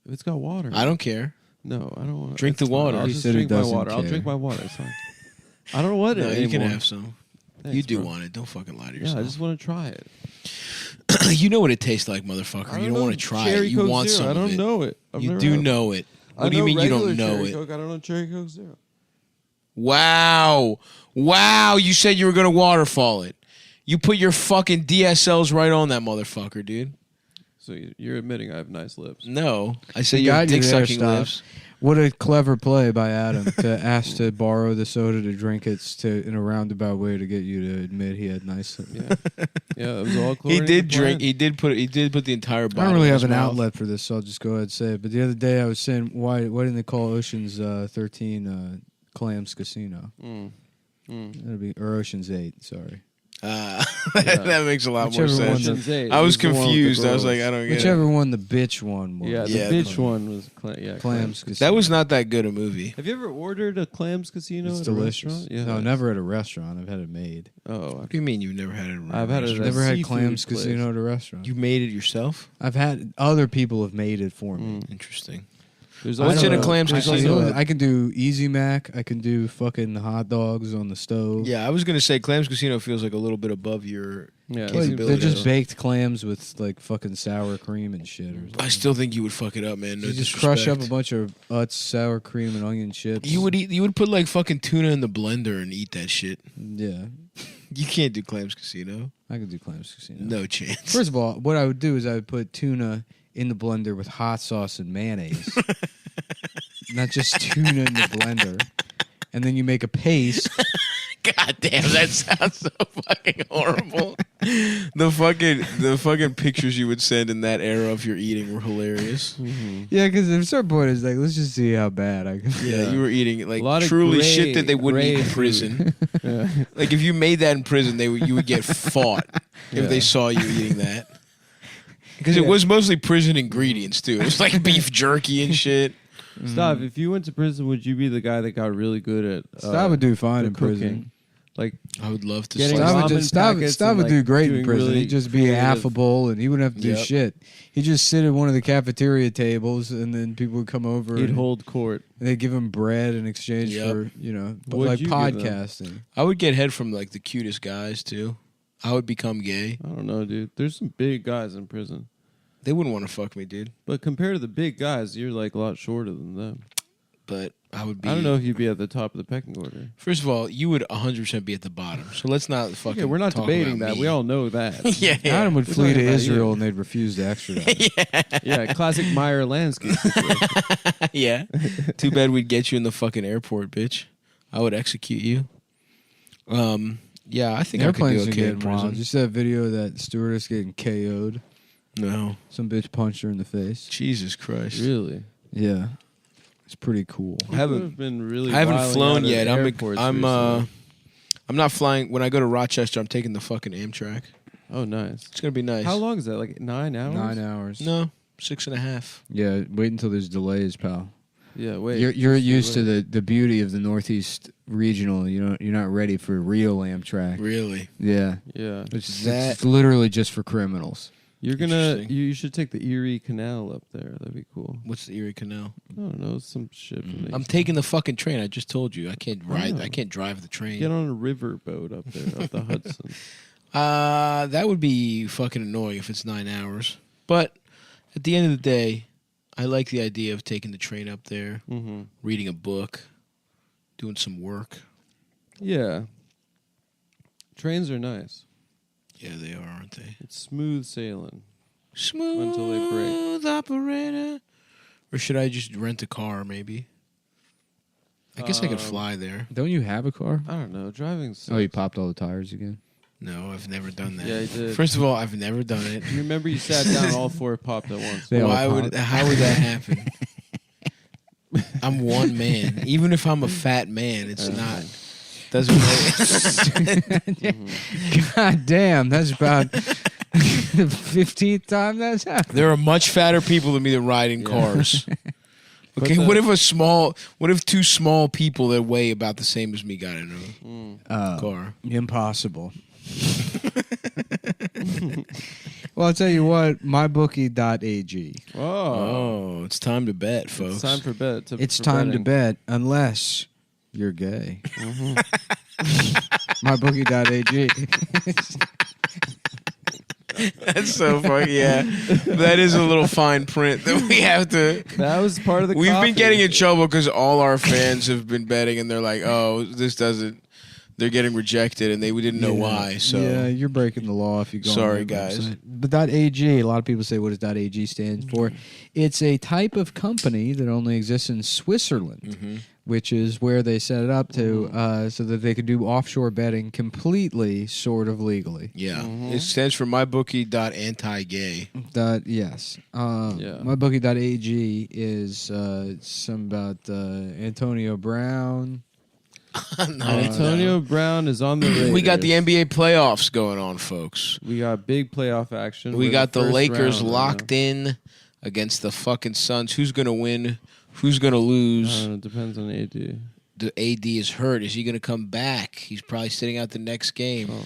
If it's got water. I don't care. No, I don't want. Drink the water. I'll He just said he drink my doesn't water. I'll care. drink my water. It's fine. I don't want No, it you can anymore. have some. Thanks, You do bro. want it. Don't fucking lie to Yeah, yourself. I just want to try it. You know what it tastes like, motherfucker. You don't want to try Cherry it. You Coke want Zero. some I don't of it. know it. I've You never do had it. know it. I What do you mean you don't regular know Cherry it? Coke. I don't know Cherry Coke Zero. Wow. You said you were going to waterfall it. You put your fucking DSLs right on that motherfucker, dude. So you're admitting I have nice lips? No. I said You you have got you there, dick-sucking Stop. lips. What a clever play by Adam to ask to borrow the soda to drink it in a roundabout way to get you to admit he had nice. Yeah, it was all. He did drink. He did put the entire bottle I don't really in have his an mouth. outlet for this, so I'll just go ahead and say it. But the other day I was saying, why didn't they call Ocean's 13 Clams Casino? That'd be or Ocean's 8. Sorry. That makes a lot more Whichever one sense. the- I was the one with the confused. I was girls. like, I don't get Whichever it. one the bitch one was. Yeah, the Yeah, bitch the- one was Clams Casino. That was not that good a movie. Have you ever ordered a Clams Casino It's at delicious. a restaurant? Yeah. No, never at a restaurant. I've had it made. Oh, What do you mean you've never had it? At a I've had it at restaurant? a Never had seafood Clams place. Casino at a restaurant. You made it yourself? I've had other people have made it for me. Interesting. There's What's also- in a Clams there's Casino? also- I can do Easy Mac. I can do fucking hot dogs on the stove. Yeah, I was gonna say Clams Casino feels like a little bit above your Yeah, Like, capabilities. they're just baked clams with like fucking sour cream and shit. Or something. I still think you would fuck it up, man. No You just crush up a disrespect. bunch of Utz sour cream and onion chips. You would put like fucking tuna in the blender and eat that shit. Yeah, You can't do Clams Casino. I could do Clams Casino. No chance. First of all, what I would do is I would put tuna in the blender with hot sauce and mayonnaise, not just tuna in the blender. And then you make a paste. God damn, that sounds so fucking horrible. The fucking pictures you would send in that era of your eating were hilarious. Yeah, because at a certain point it's like, let's just see how bad I can. Yeah, you were eating like A lot of truly gray- shit that they wouldn't eat gray in prison. Like if you made that in prison, you would get fought if they saw you eating that. Because it was mostly prison ingredients too. It was like beef jerky and shit. Stop. If you went to prison, would you be the guy that got really good at? Stav would do fine the in cooking? prison. Like I would love to. Getting slice ramen it. packets Stav and, would like, do great in doing prison. really He'd just be creative- affable and he wouldn't have to do Yep. shit. He'd just sit at one of the cafeteria tables and then people would come over. He'd and hold court. they'd give him bread in exchange Yep. for, but What'd like you give them? podcasting. I would get head from like the cutest guys too. I would become gay. I don't know, dude. There's some big guys in prison, They wouldn't want to fuck me, dude. but compared to the big guys, you're like a lot shorter than them. But I would be. I don't know if you'd be at the top of the pecking order. First of all, you would 100% be at the bottom. So let's not fucking. Yeah, we're not talk debating about that. me. We all know that. Yeah. Adam would We're flee to talking about Israel you. and they'd refuse to extradite. Yeah, classic Meyer Lansky situation. Yeah. Too bad we'd get you in the fucking airport, bitch. I would execute you. Yeah, I think Airplanes I could are do okay in getting wild. prison. You see that video of that stewardess getting KO'd? No. Some bitch punched her in the face. Jesus Christ. Really? Yeah. It's pretty cool. I haven't been really. I haven't wilding flown out at yet. airports I'm recently. I'm not flying. When I go to Rochester, I'm taking the fucking Amtrak. Oh, nice. It's gonna be nice. How long is that? Like 9 hours? 9 hours. No, 6.5. Yeah, wait until there's delays, pal. Yeah, wait. You're used to the beauty of the Northeast Regional. You're not ready for real Amtrak. Really? Yeah. Yeah. It's literally just for criminals. You're gonna. You should take the Erie Canal up there. That'd be cool. What's the Erie Canal? I don't know. Some shit. From I'm taking the fucking train. I just told you. I can't ride. I can't drive the train. Get on a river boat up there, up the Hudson. That would be fucking annoying if it's 9 hours. But at the end of the day, I like the idea of taking the train up there, reading a book, doing some work. Yeah. Trains are nice. Yeah, they are, aren't they? It's smooth sailing. Smooth until they break. operator. Or should I just rent a car, maybe? I guess I could fly there. Don't you have a car? I don't know. Driving sucks. Oh, you popped all the tires again? No, I've never done that. Yeah, I did. First of all, I've never done it. You remember you sat down, all four popped at once. How would that happen? I'm one man. Even if I'm a fat man, it's not. Doesn't really. God damn, that's about the 15th time that's happened. There are much fatter people than me that ride in cars. Okay, what if two small people that weigh about the same as me got in a car? Impossible. Well, I'll tell you what, mybookie.ag. Oh, it's time to bet, folks. It's time for bet. It's time to bet, unless you're gay. Mybookie.ag. That's so funny. Yeah, that is a little fine print that we have to. That was part of the. We've coffee. been getting in trouble because all our fans have been betting, and they're like, "Oh, this doesn't." They're getting rejected, and we didn't know why. So yeah, you're breaking the law if you go. Sorry, on their guys. website. But .ag, a lot of people say, "What does .ag stand for?" It's a type of company that only exists in Switzerland, which is where they set it up to, so that they could do offshore betting completely, sort of legally. yeah, it stands for mybookie.anti-gay. Yes. Mybookie.ag is some about Antonio Brown. Antonio Brown is on the Raiders. We got the NBA playoffs going on, folks. We got big playoff action. We We're got the first Lakers round, locked in against the fucking Suns. Who's gonna win? Who's gonna lose? I don't know, it depends on AD. The AD is hurt. Is he gonna come back? He's probably sitting out the next game. Oh.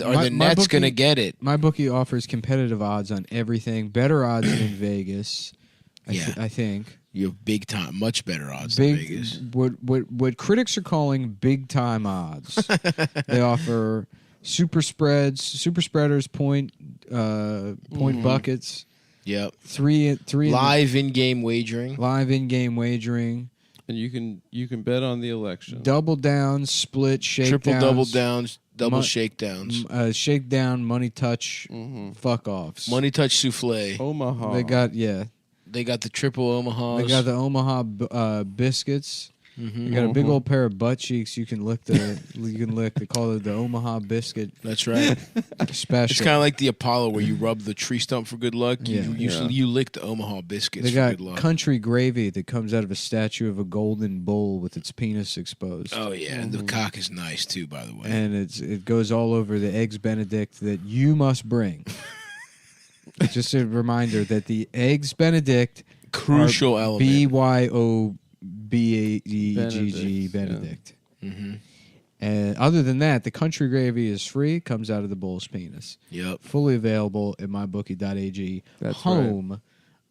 Are the Nets gonna get it? My bookie offers competitive odds on everything, better odds than Vegas. I think. You have big time, much better odds than Vegas. What critics are calling big time odds. They offer super spreads, super spreaders, point buckets. Yep. Three live in-game wagering. Live in-game wagering. And you can bet on the election. Double downs, split, shakedowns. Triple double downs, double shakedowns. Shakedown, money touch, fuck offs. Money touch souffle. Omaha. They got the triple Omahas. They got the Omaha biscuits. You got a big old pair of butt cheeks. You can lick the. They call it the Omaha biscuit. That's right. Special. It's kind of like the Apollo where you rub the tree stump for good luck. Yeah. You lick the Omaha biscuits They for got good luck. country gravy that comes out of a statue of a golden bull with its penis exposed. Oh yeah, and the cock is nice too, by the way. And it goes all over the eggs Benedict that you must bring. Just a reminder that the eggs Benedict crucial are element. BYOBAEGG Benedict. Yeah. And other than that, the country gravy is free. Comes out of the bull's penis. Yep. Fully available at mybookie.ag. That's home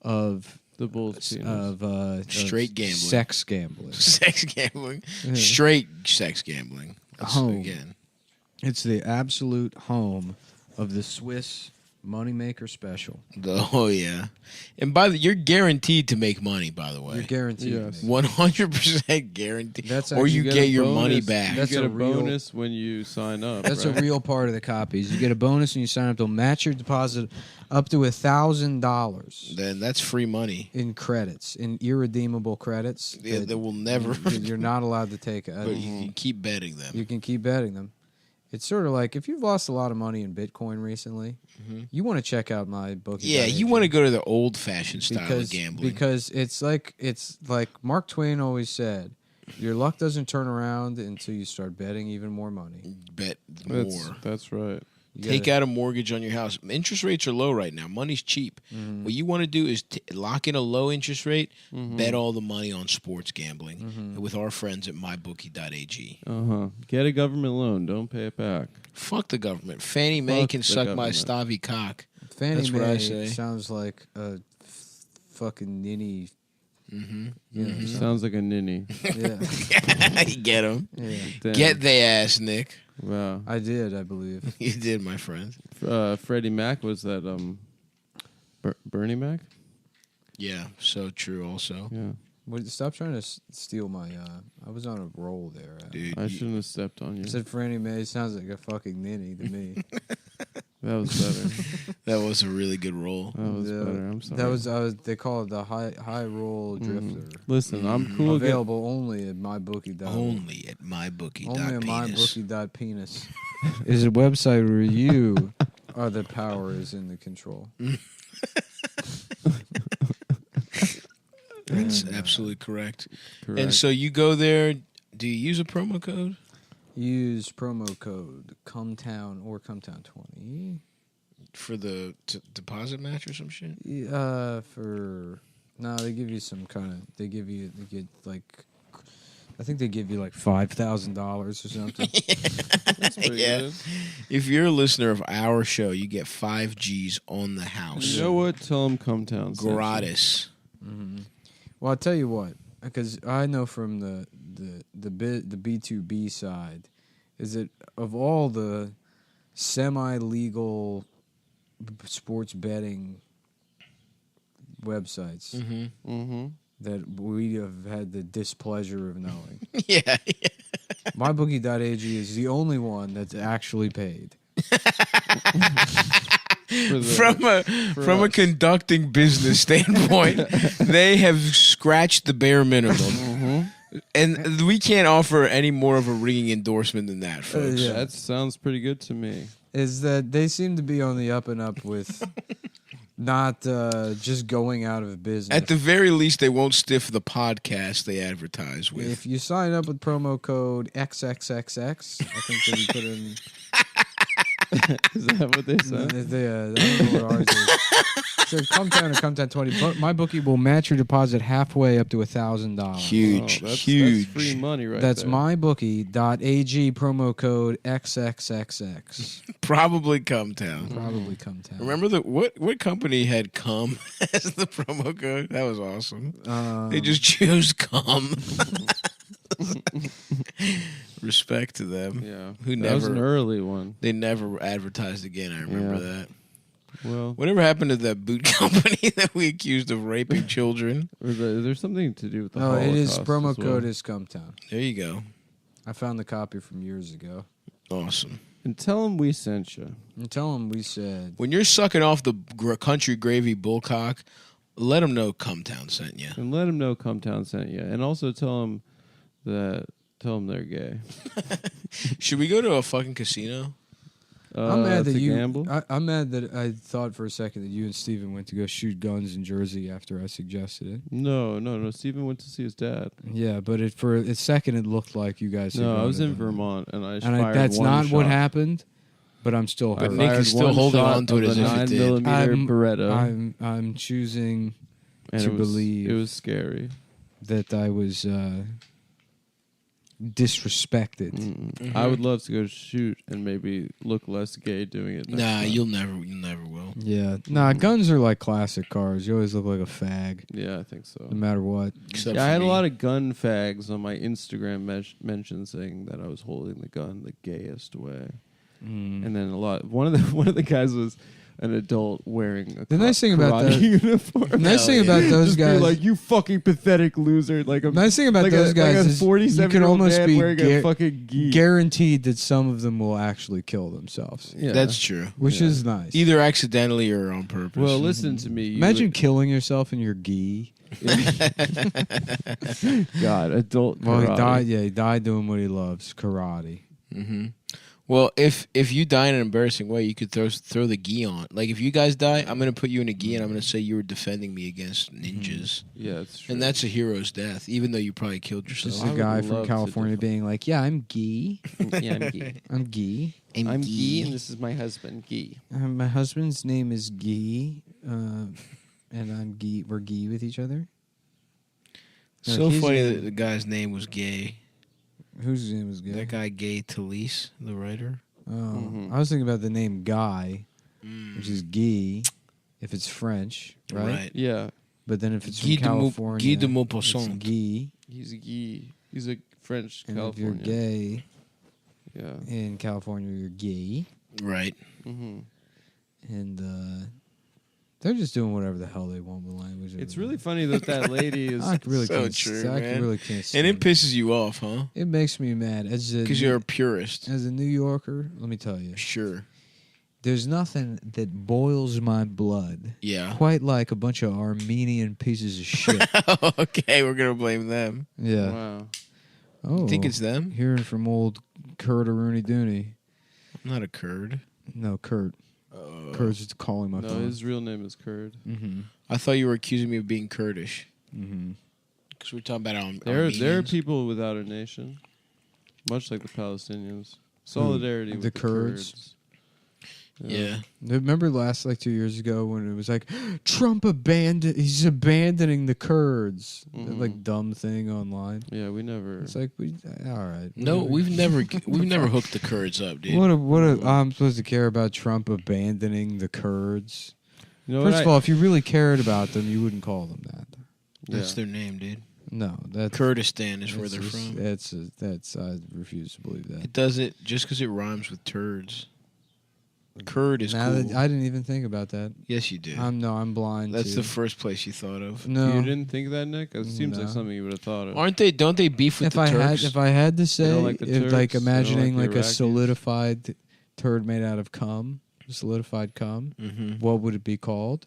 of the bull's penis. Of straight gambling. Sex gambling. Sex gambling. Straight sex gambling. That's Home. Again. It's the absolute home of the Swiss Moneymaker special. Oh yeah, and you're guaranteed to make money. By the way, You're guaranteed. Yes. 100% guaranteed. That's or you get get a your bonus. money back. You That's get a a real- bonus when you sign up. That's right? a real part of the copies. You get a bonus when you sign up. They'll match your deposit up to $1,000 Then that's free money. in credits, in irredeemable credits. Yeah, that will never. You're not allowed to take. But you can keep betting them. You can keep betting them. It's sort of like if you've lost a lot of money in Bitcoin recently, you want to check out my bookie. Yeah, you want to go to the old-fashioned style of gambling. Because it's like Mark Twain always said, your luck doesn't turn around until you start betting even more money. Bet more. That's right. Take out a mortgage on your house. Interest rates are low right now. Money's cheap. What you want to do is lock in a low interest rate, bet all the money on sports gambling with our friends at mybookie.ag. Get a government loan. Don't pay it back. Fuck the government. Fannie Mae can suck my stavy cock. Fannie That's Mae what I say. sounds like a fucking ninny. Sounds like a ninny. Yeah. Get them. Yeah. Damn. Get they ass, Nick. Wow. I did, I believe. You did, my friend. Freddie Mac was that Bernie Mac? Yeah, so true also. Yeah. Stop trying to steal my... I was on a roll there. Dude, I shouldn't have stepped on you. I said Fannie Mae sounds like a fucking ninny to me. That was better. That was a really good roll. That was better. I'm sorry. That was they call it the high roll drifter. Listen, I'm cool. Available only at mybookie. Only at mybookie. Only at mybookie.penis is a website where you are the power is in the control. That's absolutely correct. And so you go there. Do you use a promo code? Use promo code Cum Town or Cum Town 20 for the deposit match or some shit. They give you some kind of. They get like. I think they give you like $5,000 or something. That's pretty good. If you're a listener of our show, you get 5 G's on the house. You know what? Tell them Cum Town. Gratis. Mm-hmm. Well, I'll tell you what, because I know from the B2B side, is that of all the semi-legal sports betting websites that we have had the displeasure of knowing. Yeah. MyBookie.ag is the only one that's actually paid. From a conducting business standpoint, they have scratched the bare minimum. And we can't offer any more of a ringing endorsement than that, folks. That sounds pretty good to me. Is that they seem to be on the up and up with not just going out of business. At the very least, they won't stiff the podcast they advertise with. If you sign up with promo code XXXX, I think that you put in... Is that what they said? I don't know what ours is. So Cum Town or Cum Town 20. MyBookie will match your deposit halfway up to $1,000. Huge, That's free money right That's there. MyBookie.ag promo code XXXX. Probably Cum Town. Probably Cum Town. Remember what company had cum as the promo code? That was awesome. They just chose cum. Respect to them. Yeah, That was an early one. They never advertised again. I remember that. Well, whatever happened to that boot company that we accused of raping children? There's something to do with the No, Holocaust. it is promo as well. code is Cum Town. There you go. I found the copy from years ago. Awesome. And tell them we sent you. And tell them we said. When you're sucking off the country gravy bullcock, let them know Cum Town sent you. And let them know Cum Town sent you. And also tell them they're gay. Should we go to a fucking casino? I'm mad that you. Gamble? I'm mad that I thought for a second that you and Steven went to go shoot guns in Jersey after I suggested it. No. Steven went to see his dad. Yeah, but for a second it looked like you guys. No, I was in Vermont and I fired that's one not shot. what happened. But I'm still hurt. But Nick is still holding on to it as if it did. 9mm Beretta. I'm choosing and to believe it was scary that I was disrespected. Mm-hmm. I would love to go shoot and maybe look less gay doing it. Nah, you'll never will. Yeah, guns are like classic cars. You always look like a fag. Yeah, I think so. No matter what. I had a lot of gun fags on my Instagram mentions saying that I was holding the gun the gayest way. And then one of the guys was an adult wearing a The nice thing about karate that- uniform. the nice thing about those Just be guys- like, you fucking pathetic loser. Like a Nice thing about like those a, guys like a is you 47 can almost man be wearing a fucking gi. guaranteed that some of them will actually kill themselves. Yeah. That's true. Which is nice. Either accidentally or on purpose. Well, listen to me. You Imagine killing yourself in your gi. God, adult Well, karate. he died. Yeah, he died doing what he loves, karate. Mm-hmm. Well, if you die in an embarrassing way, you could throw the gi on. Like if you guys die, I'm gonna put you in a gi and I'm gonna say you were defending me against ninjas. Yeah, that's true. And that's a hero's death, even though you probably killed yourself. Just a guy from California being like, "Yeah, I'm gi. Yeah, I'm gi. I'm gi. I'm Guy, and this is my husband, Guy. My husband's name is Guy, and I'm Guy. We're Guy with each other." So funny that the guy's name was Gay. Whose name was Gay? That guy, Gay Talese, the writer. Oh, I was thinking about the name Guy, which is Guy, if it's French, right? Right. Yeah. But then if it's Guy from de California, Guy de it's Maupassant. Guy. He's a Guy. He's a French And California. if you're gay, Yeah. in California, you're gay. Right. Mm-hmm. And they're just doing whatever the hell they want with language. It's really funny that lady is I really So can't. true, I man. really can't. And stand it pisses you off, huh? It makes me mad Because you're a purist. As a New Yorker, let me tell you. Sure. There's nothing that boils my blood. Yeah. Quite like a bunch of Armenian pieces of shit. Okay, we're gonna blame them. Yeah. Wow. Oh, You think it's them? Hearing from old Kurt Rooney Dooney. I'm not a Kurd. No, Kurt. Kurt's just calling my No, phone. his real name is Kurd. Mm-hmm. I thought you were accusing me of being Kurdish. Mm-hmm. Because we're talking about There are Armenians. people without a nation, much like the Palestinians. Solidarity with The the Kurds? Kurds. Yeah. Remember last 2 years ago when it was like Trump he's abandoning the Kurds. That, like dumb thing online. Yeah, we never. It's like all right. No, we've never hooked the Kurds up, dude. I'm supposed to care about Trump abandoning the Kurds? You know First what of all, if you really cared about them, you wouldn't call them that. That's their name, dude. No, that's Kurdistan is where they're just- from. That's I refuse to believe that. It does it just because it rhymes with turds. Kurd is Now cool. that- I didn't even think about that. Yes, you did. I'm blind. That's to- the first place you thought of. No. You didn't think of that, Nick? It seems like No. something you would have thought of. Don't they beef with if the I Turks? had to They say, don't like the if like Turks, they don't imagining like like the a Iraqis. solidified turd made out of cum, solidified cum, what would it be called?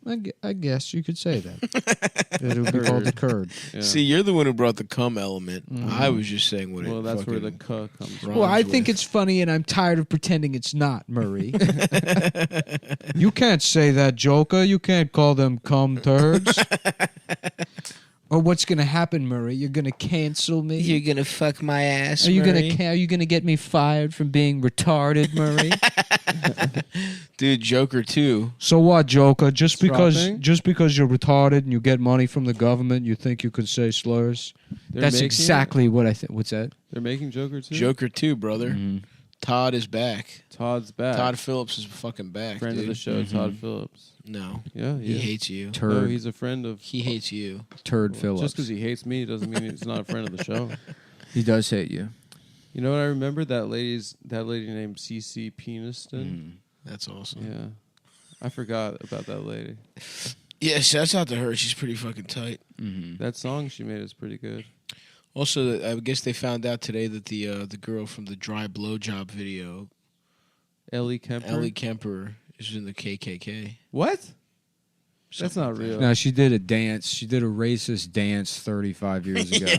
I guess you could say that. It would be called the curd. Yeah. See, you're the one who brought the cum element. Mhm. I was just saying what it. Well, that's where the fucking "k" comes rhymes Well, I think with. it's funny, and I'm tired of pretending it's not, Murray. You can't say that, Joker. You can't call them cum turds. Or what's going to happen, Murray? You're going to cancel me? You're gonna fuck my ass. Are you Murray? gonna get me fired from being retarded, Murray? Dude, Joker too. So what, Joker? Just because Dropping? you're retarded and you get money from the government, you think you can say slurs? They're That's making exactly what I think. What's that? They're making Joker too. Joker too, brother. Mm-hmm. Todd is back. Todd's back. Todd Phillips is fucking back. friend dude. of the show, Todd Phillips. No, Yeah, he is. hates you. No, he's a friend of. He hates you. Turd Phillips. Just because he hates me doesn't mean he's not a friend of the show. He does hate you. You know what I remember? That lady named CC Peniston. That's awesome. Yeah, I forgot about that lady. Yeah, shouts out to her. She's pretty fucking tight. That song she made is pretty good. Also, I guess they found out today that the girl from the dry blowjob video, Ellie Kemper. is in the KKK. What? That's not real. No, she did a dance. She did a racist dance 35 years ago.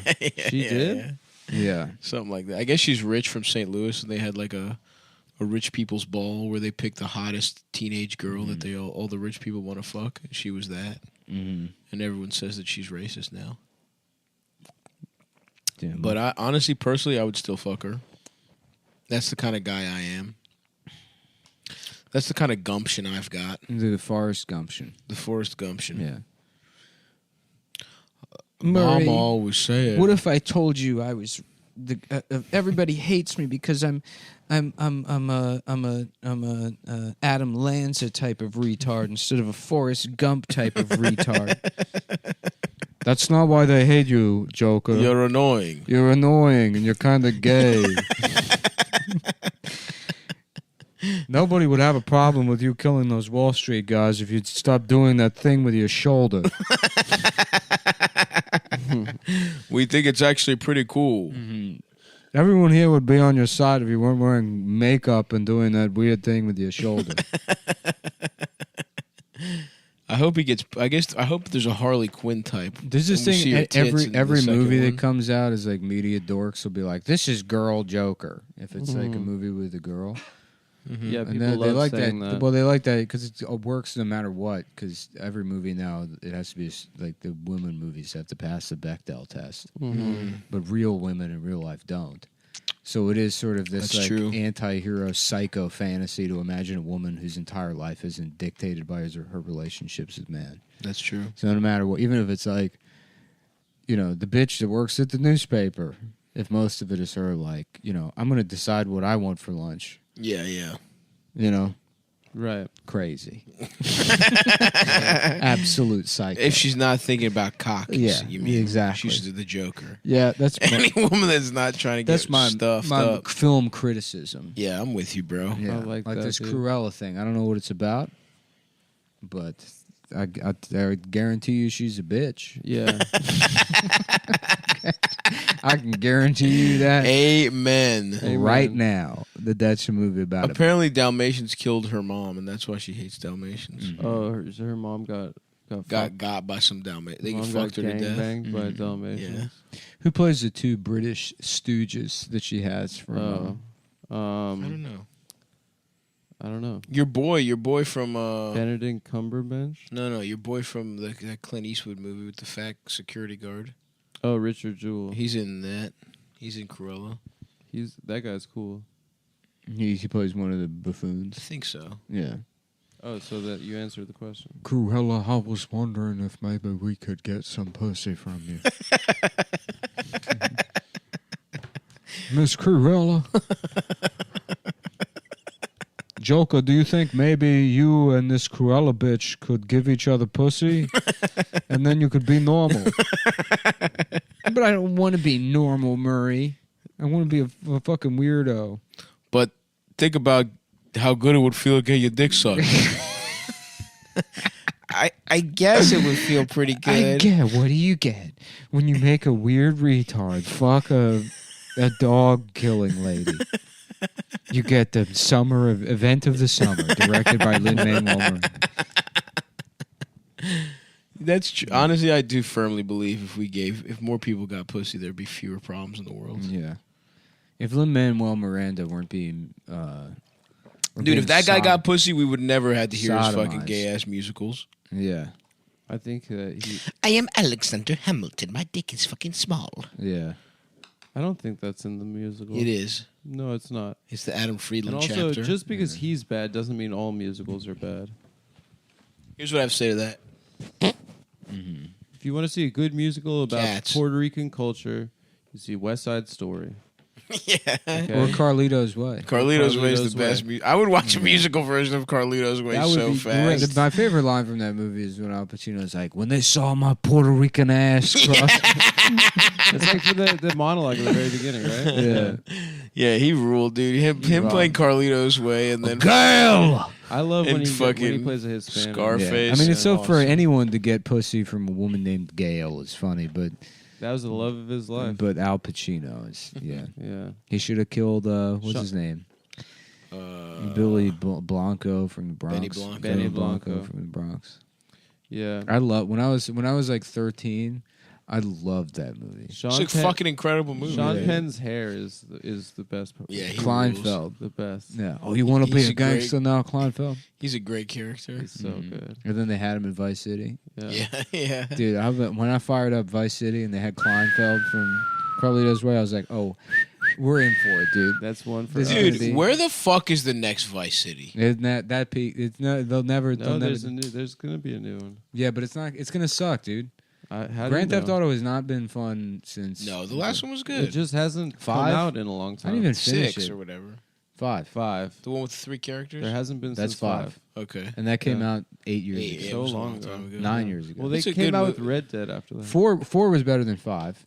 She did? Yeah. Something like that. I guess she's rich from St. Louis, and they had like a rich people's ball where they picked the hottest teenage girl that they all the rich people want to fuck. And she was that. Mm-hmm. And everyone says that she's racist now. Damn. But I honestly, personally, I would still fuck her. That's the kind of guy I am. That's the kind of gumption I've got. The Forrest Gumption. The Forrest Gumption. Yeah. Mom always said. What if I told you I was everybody hates me because I'm a Adam Lanza type of retard instead of a Forrest Gump type of retard. That's not why they hate you, Joker. You're annoying. You're annoying and you're kind of gay. Nobody would have a problem with you killing those Wall Street guys if you'd stop doing that thing with your shoulder. We think it's actually pretty cool. Everyone here would be on your side if you weren't wearing makeup and doing that weird thing with your shoulder. I hope he gets. I hope there's a Harley Quinn type. There's this And we see her thing. tits in Every the second movie one. that comes out is like media dorks will be like, "This is girl Joker." If it's like a movie with a girl, Yeah, and people then they love like saying that. that. Well, they like that because it works no matter what. Because every movie now it has to be like the women movies have to pass the Bechdel test, but real women in real life don't. So it is sort of this That's like true. anti-hero psycho fantasy to imagine a woman whose entire life isn't dictated by his or her relationships with men. That's true. So no matter what, even if it's like, you know, the bitch that works at the newspaper, if most of it is her, like, you know, I'm going to decide what I want for lunch. Yeah, yeah. You know? Right. Crazy. Absolute psycho. If she's not thinking about cock, Yeah, you mean exactly. She's the Joker. Yeah, that's any woman that's not trying to that's get my stuffed my up. film criticism. Yeah, I'm with you, bro. Yeah, I like that, this dude. Cruella thing. I don't know what it's about, but I guarantee you she's a bitch. Yeah. I can guarantee you that. Amen. Right now, that's a movie about it. Apparently, Dalmatians killed her mom, and that's why she hates Dalmatians. Oh, her mom got Got by some Dalmatians. They Mom fucked her got to death. gangbanged by Dalmatians. Yeah. Who plays the two British stooges that she has from? I don't know. I don't know. Your boy from Benedict Cumberbatch. No, your boy from that Clint Eastwood movie with the fat security guard. Oh, Richard Jewell. He's in that. He's in Cruella. That guy's cool. He plays one of the buffoons. I think so. Yeah. Oh, so that you answered the question. Cruella, I was wondering if maybe we could get some pussy from you. Miss Cruella. Joker, do you think maybe you and this Cruella bitch could give each other pussy? And then you could be normal. But I don't want to be normal, Murray. I want to be a fucking weirdo. But think about how good it would feel to get your dick sucked. I guess it would feel pretty good. What do you get when you make a weird retard fuck a dog killing lady? You get the event of the summer, directed by Lin-Manuel Miranda. That's true. Honestly, I do firmly believe if more people got pussy, there'd be fewer problems in the world. Yeah. If Lin-Manuel Miranda weren't being Dude, if that guy got pussy, we would never have to hear his fucking sodomized. gay ass musicals. Yeah. I think he. I am Alexander Hamilton. My dick is fucking small. Yeah. I don't think that's in the musical. It is. No, it's not. It's the Adam Friedland And also, chapter. just because he's bad doesn't mean all musicals are bad. Here's what I have to say to that. If you want to see a good musical about Cats. Puerto Rican culture, you see West Side Story. Yeah. Okay. Or Carlito's Way. Carlito's Way is Carlito's the best. Way. I would watch a musical version of Carlito's Way That would so be fast. great. My favorite line from that movie is when Al Pacino's like, "When they saw my Puerto Rican ass cross." It's like for the monologue at the very beginning, right? Yeah, he ruled, dude. Him playing Carlito's Way and then Girl! I love when and he fucking plays a Hispanic. Scarface. I mean, it's so and for awesome. anyone to get pussy from a woman named Gail is funny, but That was the love of his life. but Al Pacino is yeah. Yeah. He should have killed what's his name? Billy Blanco from the Bronx. Benny Blanco. Benny Blanco. from the Bronx. Yeah. I love when I was like 13. I loved that movie. It's a fucking incredible movie. Sean Yeah. Penn's hair is the best part. Yeah, he Kleinfeld. The best. Yeah. Oh, you want to be He's a a great- gangster now, Kleinfeld? He's a great character. He's so good. And then they had him in Vice City. Yeah. Yeah. Dude, when I fired up Vice City and they had Kleinfeld from Carlito's Way, I was like, oh, we're in for it, dude. That's one for This us. is gonna Dude, be- where the fuck is the next Vice City? Isn't that peak? It's no, they'll never. No, they'll never there's gonna be a new one. yeah, but it's not. It's gonna suck, dude. How do Grand you Theft know? Auto has not been fun since. No, the last one was It good. just hasn't come 5? out in a long I time. didn't even finish 6 it. or whatever. 5. 5. The one with the 3 characters? There hasn't been That's since 5. Okay. And that came Yeah. out 8 years 8, ago. yeah, it So was a long time ago. 9 years ago. Well, they It's a came good out with movie. Red Dead after that. 4 was better than 5.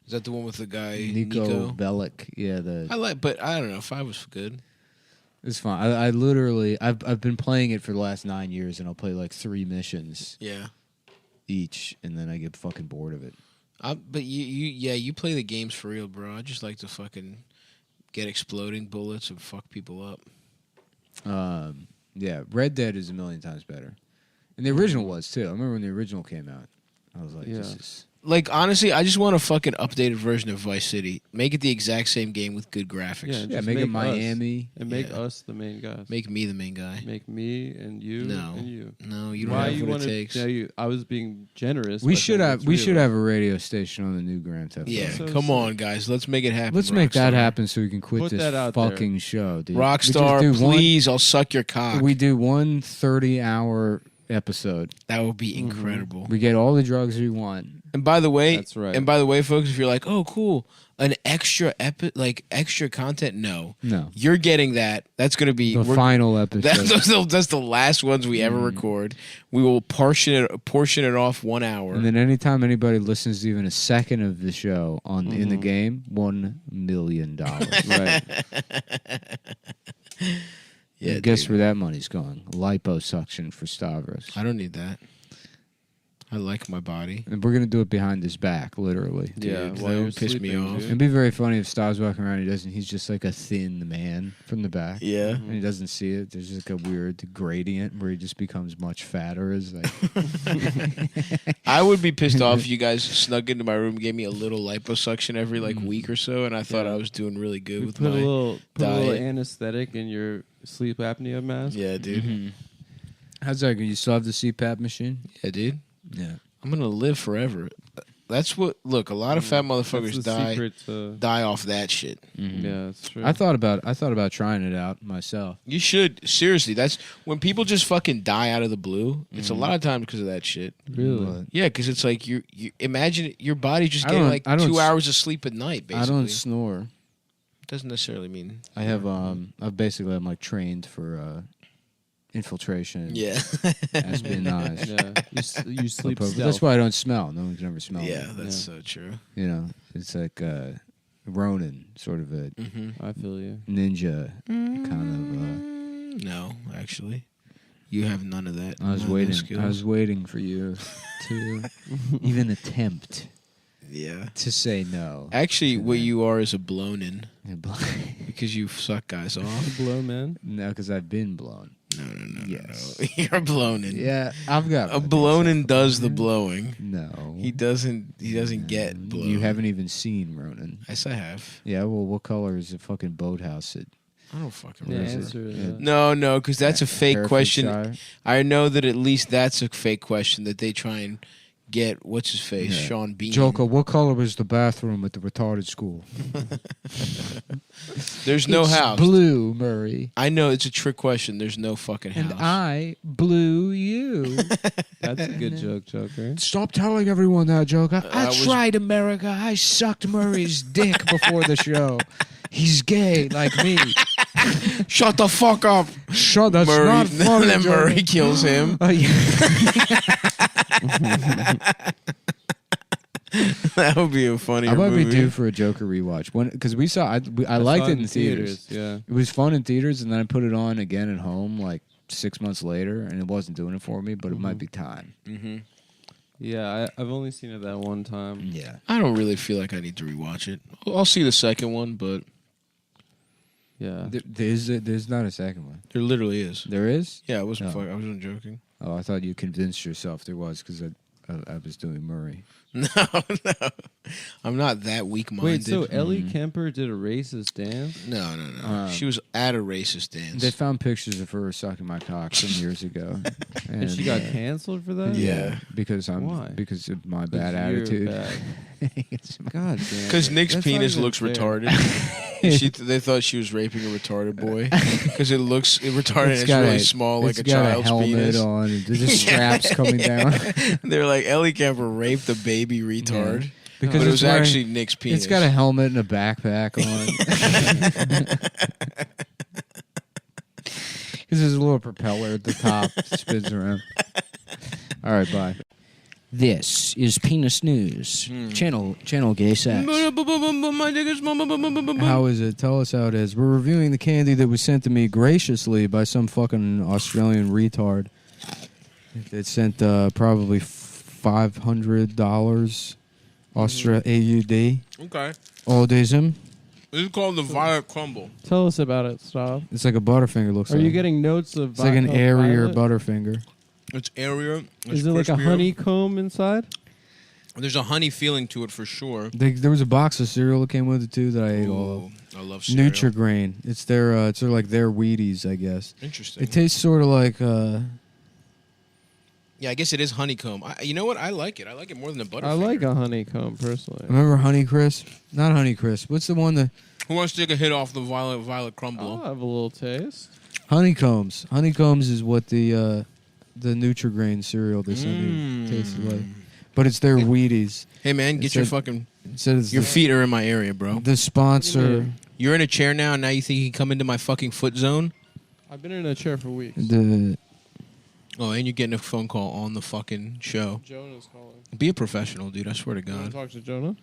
Is that the one with the guy Nico Nico? Bellic. Yeah, But I don't know. 5 was good. It's fun. I literally I've been playing it for the last 9 years, and I'll play like 3 missions. Yeah. Each, and then I get fucking bored of it. But you play the games for real, bro. I just like to fucking get exploding bullets and fuck people up. Yeah, Red Dead is a million times better, and the original was too. I remember when the original came out. I was like, this is. Like, honestly, I just want a fucking updated version of Vice City. Make it the exact same game with good graphics. Yeah, make it Miami. And make us the main guys. Make me the main guy. Make me and you and you. No, you don't have what it takes. I was being generous. We should have a radio station on the new Grand Theft Auto. Yeah, come on, guys. Let's make it happen. Let's make that happen so we can quit Put this that out fucking there. show, dude. Rockstar, please, I'll suck your cock. We do one 30-hour episode. That would be incredible. We get all the drugs we want. And by the way, That's right. And by the way, folks, if you're like, oh, cool, an extra extra content, no, you're getting that. That's going to be The final episode. That's the last ones we ever record. We will portion it off 1 hour, And then anytime anybody listens to even a second of the show in the game, $1 million. Right. Yeah, guess where that money's going? Liposuction for Stavros. I don't need that. I like my body. And we're going to do it behind his back, literally. Yeah, Dude, while that you're would piss me sleeping, off. dude. It'd be very funny if Stav's walking around. He's just like a thin man from the back. Yeah. And he doesn't see it. There's just like a weird gradient where he just becomes much fatter. As like, I would be pissed off if you guys snuck into my room, gave me a little liposuction every week or so, and I thought I was doing really good with Put my a little diet. anesthetic in your sleep apnea mask. Yeah, dude. how's that? You still have the CPAP machine? Yeah, dude. Yeah. I'm gonna live forever. That's what. Look, a lot of fat motherfuckers die off that shit. Yeah, that's true. I thought about trying it out myself. You should seriously. That's when people just fucking die out of the blue. It's a lot of times because of that shit. Really? Yeah, because it's like you imagine your body just I getting don't- like I don't 2 s- hours of sleep at night. Basically, I don't snore. Doesn't necessarily mean. I have I'm like trained for infiltration. Yeah. Espionage. Yeah, you sleep But stealth. that's why I don't smell. No one can ever smell. Yeah, me. that's so true. You know, it's like Ronin, sort of a I feel you. ninja kind No, actually, you have none of that. of. I was None of those waiting. skills. I was waiting for you to even attempt Yeah. to say no. Actually, what you are is a blown-in Yeah, because you suck guys off. Blow, man. No, because I've been blown. No. Yes. You're blown-in. Yeah, I've got A blown-in does the blowing. No, He doesn't get blown. You haven't even seen Ronin. Yes, I have. Yeah, well, what color is the fucking boathouse? I don't fucking Yeah, remember. answer Yeah. that. No, because that's a fake question. Herefordshire. I know that at least that's a fake question that they try and get. What's his face? Yeah. Sean Bean. Joker, what color was the bathroom at the retarded school? There's no It's house. blue, Murray. I know it's a trick question. There's no fucking house. And I blew you. That's a good joke, Joker. Stop telling everyone that, Joker. I I was- tried, America. I sucked Murray's dick before the show. He's gay like me. Shut the fuck up. Shut. That's Murray, not funny. then Joker. Murray kills him. That would be a funny I might movie. be due for a Joker rewatch because we saw. I liked saw it in theaters. Yeah. It was fun in theaters, and then I put it on again at home like 6 months later, and it wasn't doing it for me. But it might be time. Mm-hmm. Yeah, I've only seen it that one time. Yeah. I don't really feel like I need to rewatch it. I'll see the second one, but Yeah. There's not a second one. there literally is. There is? Yeah, I wasn't. No. I wasn't joking. Oh, I thought you convinced yourself there was because I was doing Murray. No, I'm not that weak-minded. Wait, so Ellie Kemper did a racist dance? No. She was at a racist dance. They found pictures of her sucking my cock some years ago, And she got canceled for that? Yeah. because Why? because of my bad Because you're attitude. bad. It's my- God damn. Because it. Nick's That's not penis even looks fair. retarded. They thought she was raping a retarded boy because it looks retarded. It's got really a- small, like it's a got child's a helmet penis. on. And the straps coming down. They're like Ellie Kemper raped a baby retard. Because But it it's was wearing- actually Nick's penis. It's got a helmet and a backpack on. Because there's a little propeller at the top, spins around. All right, bye. This is Penis News. Channel gay sex. How is it? Tell us how it is. We're reviewing the candy that was sent to me graciously by some fucking Australian retard. It sent probably $500 AUD. Okay. Audism. This is called the Violet Crumble. Tell us about it, Stav. It's like a Butterfinger. Looks Are like. you getting notes of? It's like an airier Butterfinger. It's airier. Is it like a honeycomb inside? There's a honey feeling to it for sure. There was a box of cereal that came with it too that I ate all of. I love cereal. Nutrigrain. It's their like their Wheaties, I guess. Interesting. It tastes sort of like. Yeah, I guess it is honeycomb. You know what? I like it. I like it more than the Butterfinger. I like a honeycomb personally. Remember Honey Crisp? Not Honey Crisp. What's the one that? Who wants to take a hit off the Violet Crumble? I'll have a little taste. Honeycombs. Honeycombs is what the Nutrigrain cereal they sent me tasted like. But it's their Wheaties. Hey man, get your fucking. Your feet are in my area, bro. The sponsor. You're in a chair now, and now you think you can come into my fucking foot zone? I've been in a chair for weeks. Oh, and you're getting a phone call on the fucking show. Jonah's calling. Be a professional, dude. I swear to You want God. to talk to Jonah?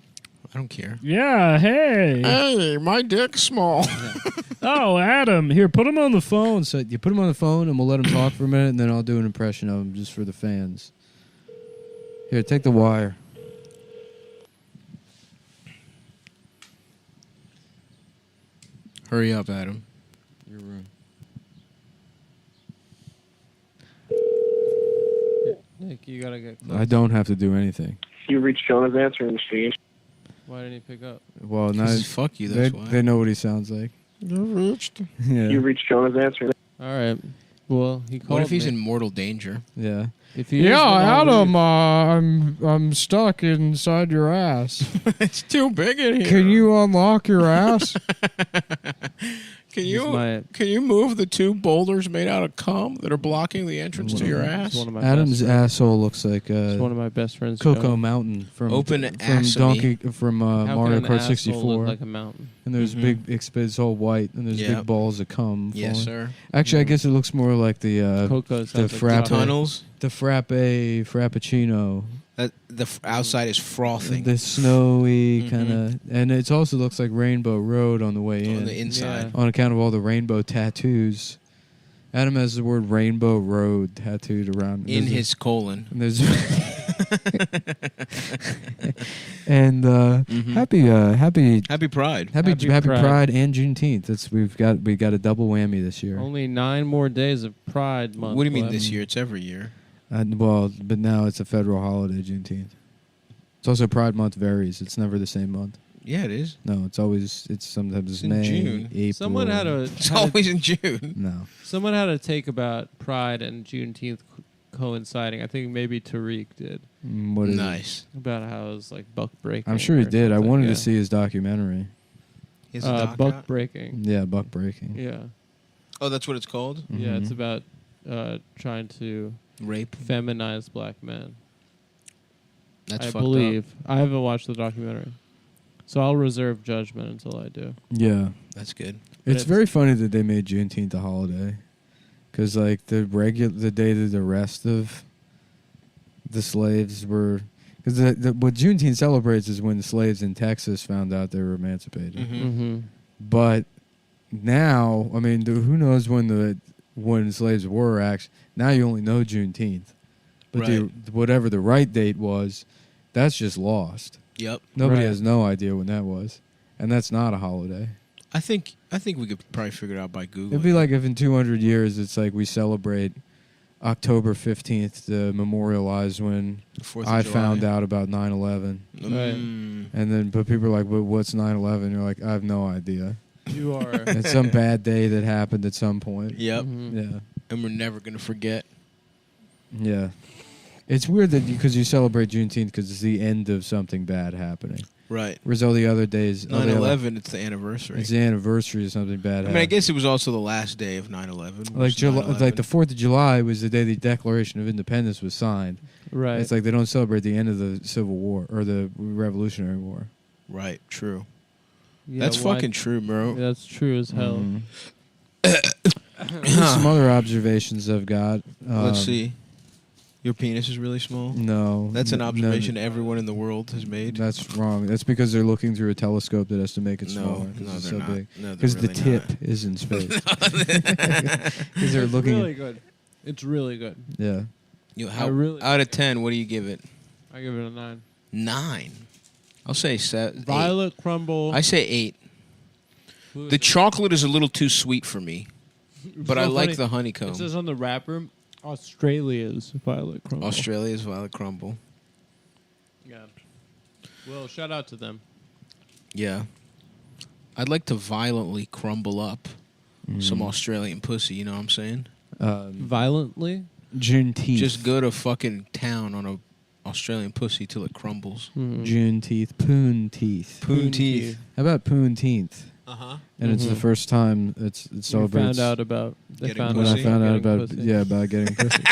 I don't care. Yeah, hey. Hey, my dick's small. Oh, Adam. Here, put him on the phone. So you put him on the phone, and we'll let him talk for a minute, and then I'll do an impression of him just for the fans. Here, take the wire. Hurry up, Adam. Your room. Nick, you gotta get. I don't have to do anything. You reached Jonah's answering machine. Why didn't he pick up? Well, now fuck you. That's why they know what he sounds like. You reached. Yeah. You reached Jonah's answering. All right. Well, he called. What if he's me. in mortal danger? Yeah. If he is, Yeah, then I'll Adam, leave. I'm stuck inside your ass. It's too big in here. Can you unlock your ass? Can you move the two boulders made out of cum that are blocking the entrance to your ass? One of my Adam's best friends. asshole looks like It's one of my best friends. Cocoa Jonah. Mountain from Open from ass-a-me. How Mario can an Kart asshole 64. look like a mountain? And there's big, it's all white, and there's Yep. big balls of cum. Yes, falling. sir. Actually, I guess it looks more like the Cocoa the sounds like frappe, tunnels. the frappuccino. Outside is frothing. The snowy kind of, and it also looks like Rainbow Road on the way in. On the inside. On account of all the rainbow tattoos. Adam has the word Rainbow Road tattooed around In his colon. And there's and happy Pride. Happy Pride and Juneteenth. We got a double whammy this year. Only 9 more days of Pride Month. What do you mean left. this year? It's every year. But now it's a federal holiday, Juneteenth. It's also Pride Month varies. It's never the same month. Yeah, it is. No, it's sometimes It's in May, June. April. Someone had a. It's always in June. No. Someone had a take about Pride and Juneteenth coinciding. I think maybe Tariq did. What is it? Nice. About how it was like buck breaking. I'm sure he or did. I something, wanted yeah. to see his documentary. He has a doc buck out? breaking. Yeah, buck breaking. Yeah. Oh, that's what it's called? Yeah, it's Mhm. about trying to rape, feminize black men. That's I fucked believe. I haven't watched the documentary, so I'll reserve judgment until I do. Yeah. That's good. It's very funny that they made Juneteenth a holiday, because like the day that the rest of the slaves were, because what Juneteenth celebrates is when the slaves in Texas found out they were emancipated. Mm-hmm. But now, I mean, who knows when slaves were actually? Now you only know Juneteenth, but Right. whatever the right date was, that's just lost. Yep. Nobody Right. has no idea when that was, and that's not a holiday. I think we could probably figure it out by Google. It'd be like if in 200 years it's like we celebrate October 15th to memorialize when 4th of I July. found out about 9/11. Right. And then, but people are like, "But what's 9/11?" You're like, "I have no idea." You are. It's some bad day that happened at some point. Yep. Yeah. And we're never gonna forget. Yeah. It's weird that because you celebrate Juneteenth because it's the end of something bad happening. Right. Whereas all the other days, 9/11, it's the anniversary. It's the anniversary of something bad I happening. mean, I guess it was also the last day of 9/11. Like like the 4th of July was the day the Declaration of Independence was signed. Right. It's like they don't celebrate the end of the Civil War or the Revolutionary War. Right. True. Yeah, That's why- fucking true, bro. That's true as hell. Here's some other observations I've got. Let's see. Your penis is really small? No. That's an No, observation everyone in the world has made. That's wrong. That's because they're looking through a telescope that has to make it No, smaller. no, It's they're so not. big. No, they're Because the really tip not. is in space. Because they're looking. Really good. It's really good. Yeah. Out of 10, what do you give it? I give it a 9. 9. I'll say 7. Violet crumble. I say 8. The chocolate is a little too sweet for me, but So I like funny. the honeycomb. It says on the wrapper, Australia's violet crumble. Australia's violet crumble. Yeah. Well, shout out to them. Yeah. I'd like to violently crumble up some Australian pussy, you know what I'm saying? Violently? Juneteenth. Just go to fucking town on a Australian pussy till it crumbles. Juneteenth. Poon teeth. Poon teeth. How about Poonteenth? Uh-huh. And it's the first time it celebrates. Found out about Getting found when pussy? I found out getting about pussy. about getting pussy.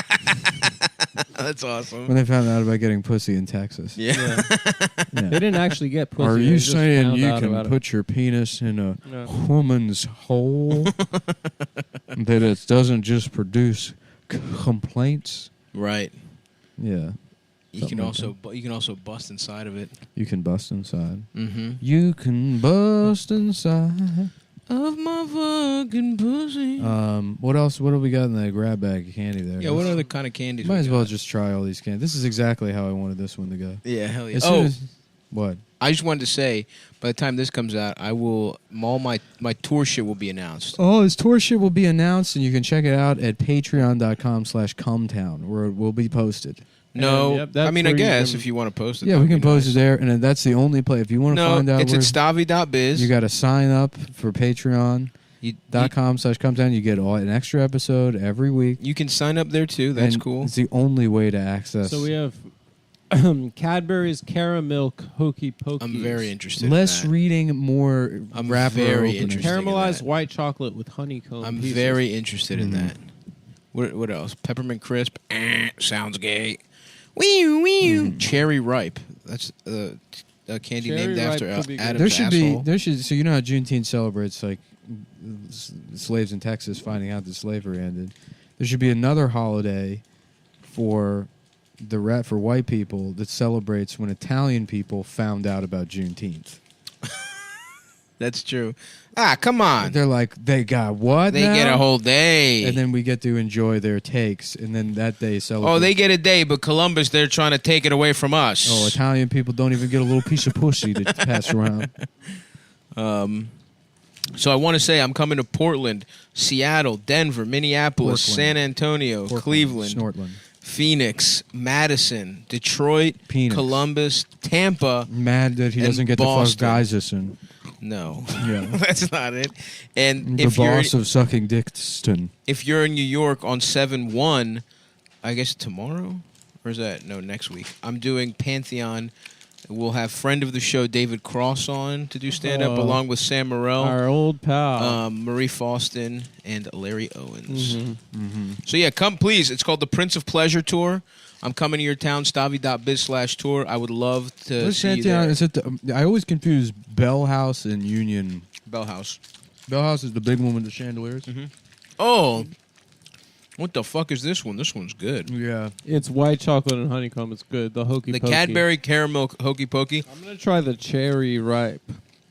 That's awesome. When they found out about getting pussy in Texas. Yeah. They didn't actually get pussy. Are they you just saying found you out can about it. put your penis in a No. woman's hole that it doesn't just produce complaints? Right. Yeah. You Something can like also bust inside of it. You can bust inside. Mm-hmm. You can bust inside of my fucking pussy. What else? What do we got in that grab bag of candy there? Yeah, what other kind of candies? Might we as well got? just try all these candies. This is exactly how I wanted this one to go. Yeah, hell yeah. As soon as- what? I just wanted to say, by the time this comes out, I will all my tour shit will be announced. Oh, his tour shit will be announced, and you can check it out at patreon.com/Cum Town, where it will be posted. No, yep, that's I mean, I where you guess can- if you want to post it. Yeah, that we would can be post nice. it there, and then that's the only place. If you want to No, find out it's where at stavi.biz. you got to sign up for patreon.com/cumtown. You get an extra episode every week. You can sign up there too. That's and cool. It's the only way to access. So we have Cadbury's Caramel Hokey Pokey. I'm very interested. less in that. reading, more I'm wrapper very opening. interested. Caramelized that. white chocolate with honeycomb. I'm pieces. very interested in Mm-hmm. that. What else? Peppermint crisp. Sounds gay. Wee wee. Cherry ripe. That's a candy Cherry named ripe after could be good. Adam's There should asshole. be. So you know how Juneteenth celebrates like slaves in Texas finding out that slavery ended. There should be another holiday for for white people that celebrates when Italian people found out about Juneteenth. That's true. Come on. They're like, they got what? They now? get a whole day. And then we get to enjoy their takes, and then that day celebrate. Oh, they get a day, but Columbus, they're trying to take it away from us. Oh, Italian people don't even get a little piece of pussy to pass around. So I want to say I'm coming to Portland, Seattle, Denver, Minneapolis, Portland. San Antonio, Portland, Cleveland, Snortland. Phoenix, Madison, Detroit, Penis. Columbus, Tampa. Mad that he and doesn't get Boston. to fuck Geisison. No, Yeah. that's not it. And The if you're boss of sucking Dixon. if you're in New York on 7/1, I guess tomorrow, or is that next week? I'm doing Pantheon. We'll have friend of the show David Cross on to do stand up, Oh. along with Sam Morrell, Our old pal. Marie Faustin, and Larry Owens. Mm-hmm. So yeah, come please. It's called the Prince of Pleasure Tour. I'm coming to your town, stavi.biz/tour. I would love to What's see you Pantheon? there. Is it I always confuse Bell House and Union. Bell House. Bell House is the big one with the chandeliers. Oh, what the fuck is this one? This one's good. Yeah. It's white chocolate and honeycomb. It's good. The hokey The pokey. Cadbury Caramel Hokey Pokey. I'm gonna try the cherry ripe.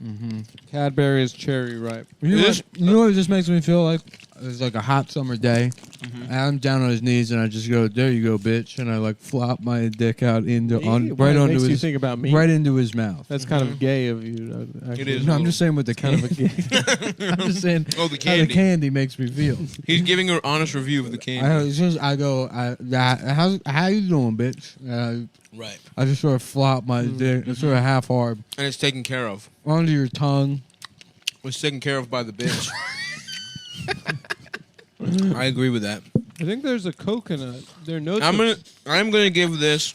Mm-hmm. Cadbury's cherry ripe. You know what this makes me feel like? It's like a hot summer day. Mm-hmm. I'm down on his knees and I just go, "There you go, bitch," and I like flop my dick out into Why right it onto makes you his think about me? right into his mouth. That's kind of gay of you. It is. No, I'm just saying with the kind candy. of a gay. I'm just saying Oh, the how candy. the candy makes me feel. He's giving an honest review of the candy. How you doing, bitch? Right. I just sort of flop my dick, sort of half hard And it's taken care of. onto your tongue. It's taken care of by the bitch. I agree with that. I think there's a coconut. There are notes. I'm gonna give this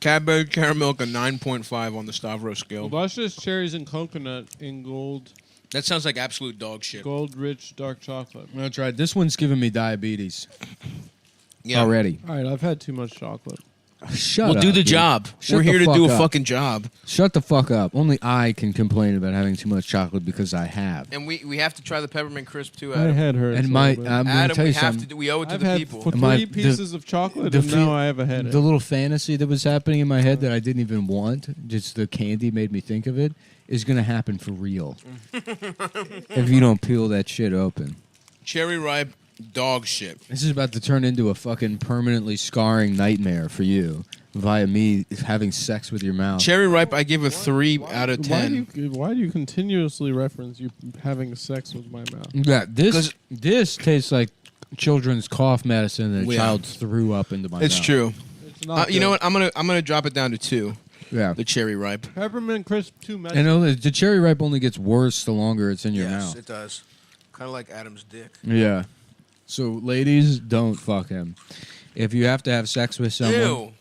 Cadbury Caramel a 9.5 on the Stavros scale. Luscious cherries and coconut in gold. That sounds like absolute dog shit. Gold rich dark chocolate. I'm gonna try. This one's giving me diabetes. Yeah. Already. All right, I've had too much chocolate. Shut We'll up. do the dude. job. Shut We're the here to fuck do a up. fucking job. Shut the fuck up. Only I can complain about having too much chocolate because I have. And we have to try the peppermint crisp too, My Adam. head hurts. And a my, little bit. I'm going to Adam, tell we you have something. to. We owe it to I've the had people. for My- 3 pieces of chocolate, the and now I have a headache. The little fantasy that was happening in my head that I didn't even want, just the candy made me think of it, is going to happen for real. If you don't peel that shit open. Cherry ripe dog shit. This is about to turn into a fucking permanently scarring nightmare for you via me having sex with your mouth. Cherry ripe, I give a 3 out of 10. Why do you continuously reference you having sex with my mouth? Yeah, this tastes like children's cough medicine that a Yeah. child threw up into my mouth. It's true. It's not You know good. what? I'm gonna drop it down to 2. Yeah. The cherry ripe. Peppermint crisp too much. And the cherry ripe only gets worse the longer it's in your mouth. it does. Kind of like Adam's dick. Yeah. So, ladies, don't fuck him. If you have to have sex with someone, Ew.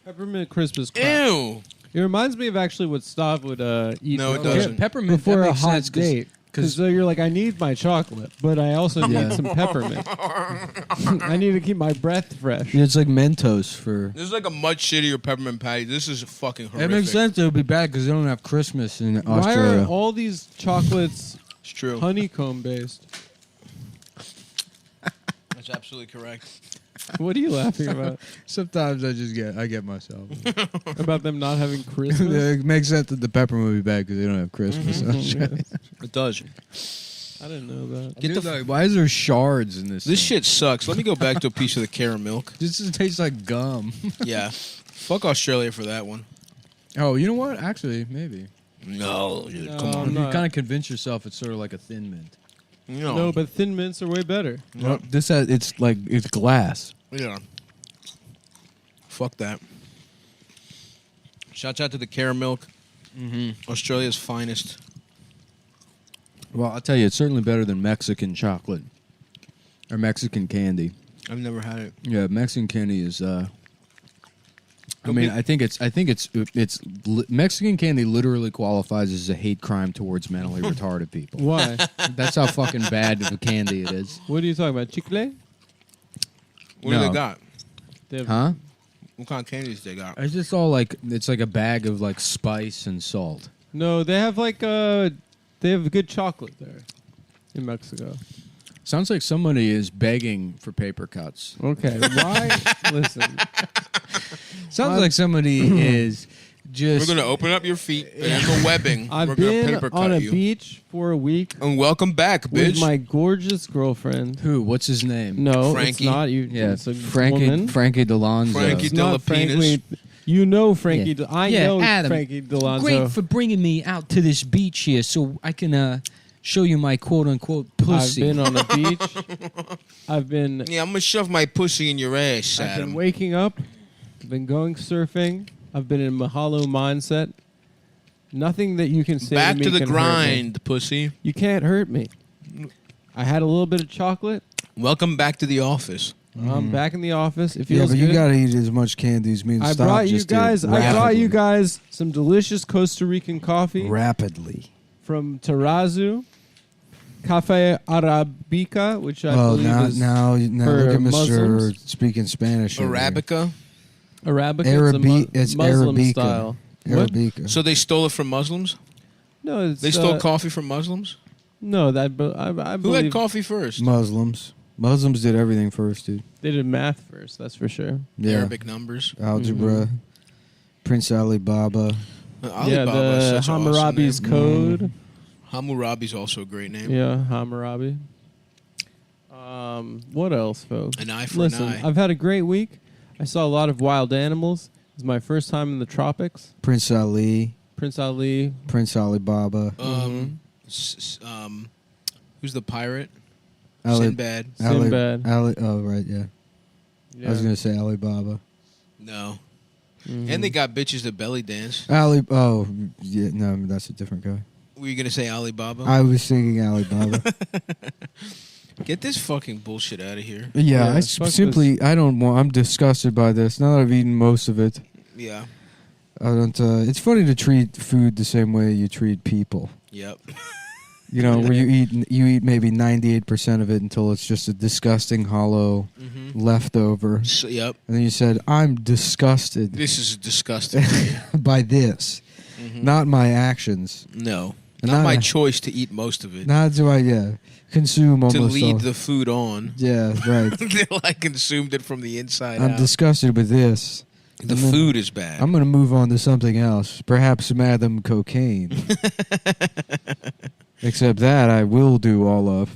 Peppermint crisp is crap. Ew. It reminds me of actually what Stav would eat. No, it before- doesn't. Peppermint before that a makes hot sense 'cause- date. Because you're like, I need my chocolate, but I also need some peppermint. I need to keep my breath fresh. it's like Mentos for. This is like a much shittier peppermint patty. This is fucking horrific. It makes sense. It would be bad because they don't have Christmas in Why Australia. are all these chocolates It's true. honeycomb based? That's absolutely correct. What are you laughing about? Sometimes I get myself. About them not having Christmas? It makes sense that the peppermint would be bad because they don't have Christmas. It does. I didn't know that. Get the why is there shards in this? This thing? shit sucks. Let me go back to a piece of the caramel. This just tastes like gum. Yeah. Fuck Australia for that one. Oh, you know what? Actually, maybe. No, dude, No, come I'm on. You not. kind of convince yourself it's sort of like a thin mint. No, but thin mints are way better. Yep. This it's glass. Yeah. Fuck that. Shouts out to the caramel. Australia's finest. Well, I'll tell you, it's certainly better than Mexican chocolate or Mexican candy. I've never had it. Yeah, Mexican candy is. I mean, I think it's Mexican candy literally qualifies as a hate crime towards mentally retarded people. Why? That's how fucking bad of a candy it is. What are you talking about? Chicle? What do No. they got? They have- Huh? What kind of candies they got? It's just all like it's like a bag of like spice and salt. No, they have they have good chocolate there in Mexico. Sounds like somebody is begging for paper cuts. Okay, why? Listen, Sounds like somebody is just. We're gonna open up your feet and the webbing. I've We're gonna been paper on cut a you. beach for a week And welcome back, with bitch. my gorgeous girlfriend. Who? What's his name? No, Frankie. it's not you. Yeah, it's a Frankie. woman. Frankie Delonzo. Frankie It's not Delapenis. Frankie. You know Frankie. Yeah. I Yeah, know Adam, Frankie Delonzo. Great for bringing me out to this beach here, so I can show you my quote unquote pussy. I've been on a beach. I've been. Yeah, I'm gonna shove my pussy in your ass, I've been Adam. waking up. I've been going surfing. I've been in Mahalo mindset. Nothing that you can say Back to me to the can hurt me. grind, pussy. You can't hurt me. I had a little bit of chocolate. Welcome back to the office. I'm back in the office. It Yeah, feels but good. you gotta eat as much candy as me and I Stop brought you just did guys. I brought rapidly. you guys some delicious Costa Rican coffee rapidly. from Tarazu, Cafe Arabica, which I Oh, believe now, is now for look at Mr. Muslims. speaking Spanish. over here. Arabica. Arabica. It's Muslim Arabica. style. What? Arabica. So they stole it from Muslims? No, it's, They stole coffee from Muslims? No, that I Who believe had coffee first? Muslims did everything first, dude. they did math first. That's for sure. Yeah. Arabic numbers. Algebra. Prince Ali Baba. Alibaba is the such an awesome Hammurabi's name. Code. Hammurabi's also a great name. Yeah, Hammurabi. What else, folks? An eye for Listen, an eye. I've had a great week. I saw a lot of wild animals. It's my first time in the tropics. Prince Ali. Prince Ali. Prince Ali Baba. Who's the pirate? Ali- Sinbad. Sinbad. Oh, right, yeah. I was going to say Alibaba. No. Mm-hmm. And they got bitches that belly dance. Oh, yeah, no, that's a different guy. Were you going to say Alibaba? I was singing Alibaba. Get this fucking bullshit out of here. Yeah, I fuck simply, I don't want, I'm disgusted by this. Now that I've eaten most of it, Yeah. I don't, it's funny to treat food the same way you treat people. Yep. You know, where you eat maybe 98% of it until it's just a disgusting hollow leftover. So, yep. And then you said, "I'm disgusted." This is disgusting. by this, not my actions. No, And not my choice to eat most of it. Not do I consume to almost lead all. the food on. Yeah, right. Until I consumed it from the inside I'm out. disgusted with this. The And then food is bad. I'm going to move on to something else, perhaps some Adam cocaine. Except that I will do all of.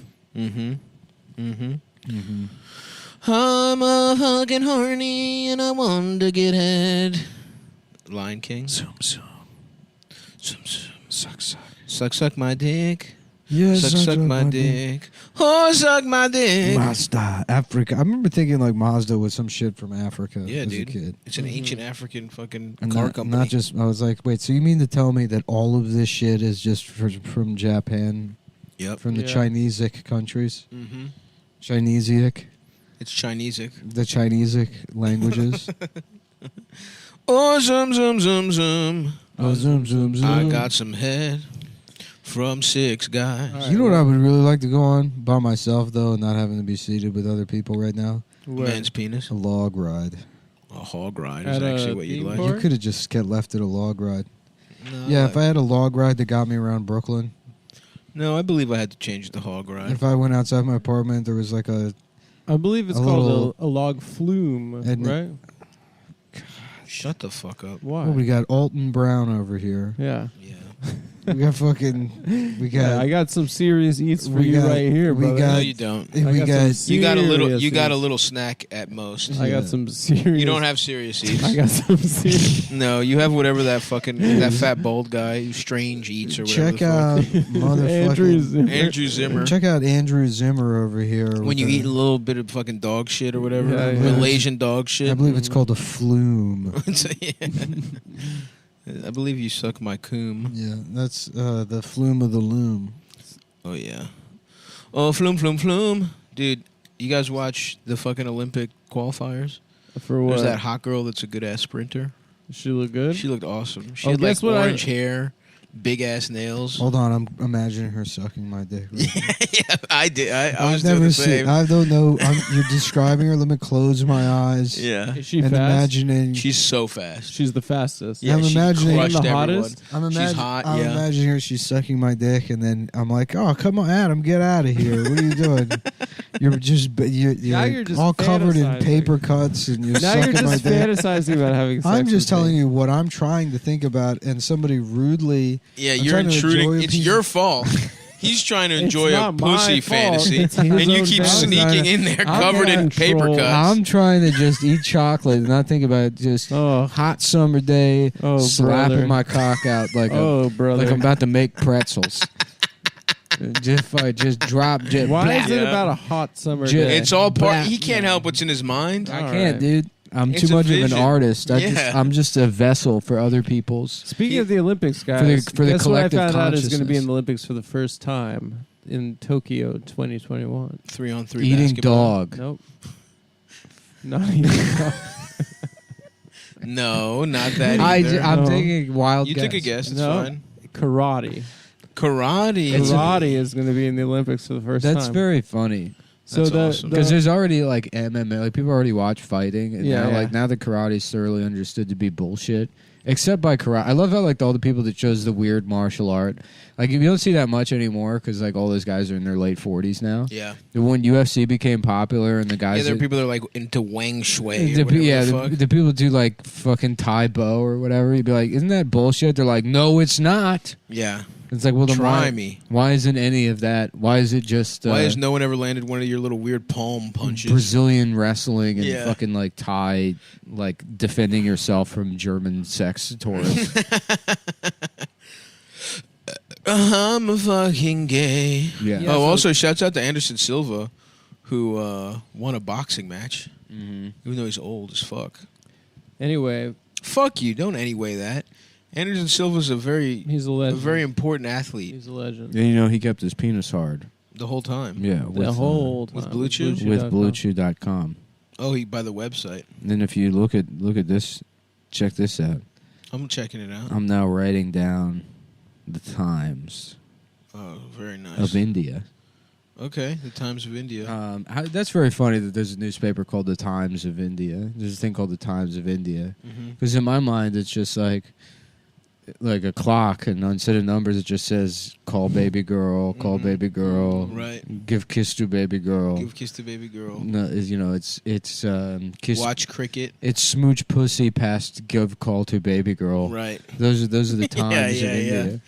I'm a fucking horny and I want to get head. Lion King. Zoom, zoom. Zoom, zoom. Suck, suck. Suck, suck my dick. Yes, suck, suck my dick. Oh, suck my dick. Mazda, Africa. I remember thinking like Mazda was some shit from Africa Yeah, as dude. a kid. It's an ancient African fucking And car not, company. not just, I was like, wait, so you mean to tell me that all of this shit is just from Japan? Yep. From the Chinesic countries? Mm-hmm. Chinesic? It's Chinesic. The Chinesic languages? Oh, zoom, zoom, zoom, zoom. Oh, zoom, zoom, zoom. I got some head from 6 guys. You know what I would really like to go on by myself, though, and not having to be seated with other people right now? Man's penis. A log ride. A hog ride is actually what you'd like. You could have just left it a log ride. No, Yeah, if I had a log ride that got me around Brooklyn. No, I believe I had to change the hog ride. If I went outside my apartment, there was like a... I believe it's called a log flume, right? Shut the fuck up. Why? Oh, we got Alton Brown over here. Yeah. We got fucking... We got... Yeah, I got some serious eats for you got- right here, we brother. got- No, you don't. we got- You got a little. serious You got a eats. little snack at most. I got some serious. You don't have serious eats. I got some serious. No, you have whatever that fat bald guy who strange eats or whatever. Check out motherfucking... Andrew Zimmer. Check out Andrew Zimmer over here. When with you the- eat a little bit of fucking dog shit or whatever, Yeah, yeah. Malaysian dog shit. I believe it's called a flume. I believe you suck my coom. Yeah, that's the flume of the loom. Oh yeah. Oh flume flume flume, dude. You guys watch the fucking Olympic qualifiers? For what? There's that hot girl that's a good ass sprinter. Does she look good? She looked awesome. She Oh, had like guess what I- orange hair, big ass nails. Hold on, I'm imagining her sucking my dick. Right now. Yeah, I did. I I've was doing never the seen. same. I don't know. You're describing her. Let me close my eyes. Yeah. Is she and fast? imagining. She's so fast. She's the fastest. Yeah, I'm she imagining crushed the everyone. hottest? I'm She's hot. I'm Yeah. imagining her. She's sucking my dick, and then I'm like, "Oh, come on, Adam, get out of here! What are you doing? You're you're just all covered in fantasizing. paper cuts, and you're Now sucking you're my just dick." fantasizing about having sex. I'm just with telling me. you what I'm trying to think about, and somebody rudely. Yeah, I'm you're trying to intruding. enjoy a It's piece your of- fault. He's trying to It's enjoy a not my pussy fault. fantasy, It's his and you own keep fantasy. sneaking in there I'm covered not in paper control. cuts. I'm trying to just eat chocolate and not think about just hot summer day, slapping brother. my cock out like brother. like I'm about to make pretzels. just drop. Just Why blah. is it about a hot summer Ju- day? It's all part. Blah. He can't help what's in his mind. I All can't, right. dude. I'm It's too a much of an vision. artist. Yeah. I'm just a vessel for other people's. Speaking of the Olympics, guys, for the guess what I collective found out is going to be consciousness. in the Olympics for the first time in Tokyo 2021. 3-on-3 Eating basketball. dog. Nope. Not eating dog. No, not that either. I'm No. taking a wild You guess. took a guess. It's No. fine. Karate. Karate. Karate is going to be in the Olympics for the first time. That's very funny. So That's the, awesome. Because there's already like MMA, like people already watch fighting, and Yeah, now, yeah. like now the karate's thoroughly understood to be bullshit. Except by karate, I love how like all the people that chose the weird martial art, like you don't see that much anymore because like all those guys are in their late 40s now. Yeah. When UFC became popular and the guys, Yeah, there are that- people that are like into Wang Shui. the, Or whatever yeah, the the, fuck. the people do like fucking Tai Bo or whatever. You'd be like, isn't that bullshit? They're like, no, it's not. Yeah. It's like, well, then Try why, me. why isn't any of that? Why is it just Why has no one ever landed one of your little weird palm punches? Brazilian wrestling and Yeah. fucking like Thai, like defending yourself from German sex tourists? I'm a fucking gay. Yeah. Oh, also shouts out to Anderson Silva, who won a boxing match, even though he's old as fuck. Anyway, Fuck you! Don't anyway that. Anderson Silva's he's a a legend. very important athlete He's a legend. And you know, he kept his penis hard. the whole time. Yeah, The whole time. with Blue Chew? with BlueChew.com. BlueChew.com. Oh, he by the website. And then if you look at this, check this out. I'm checking it out. I'm now writing down the times Oh, very nice. of India. Okay, the Times of India. That's very funny that there's a newspaper called the Times of India. There's a thing called the Times of India. Because in my mind, it's just like a clock, and instead of numbers, it just says "call baby girl, call baby girl, Right. give kiss to baby girl, Give kiss to baby girl. No, it's kiss. Watch cricket. It's smooch pussy past give call to baby girl. Right. Those are the Times Yeah, of India.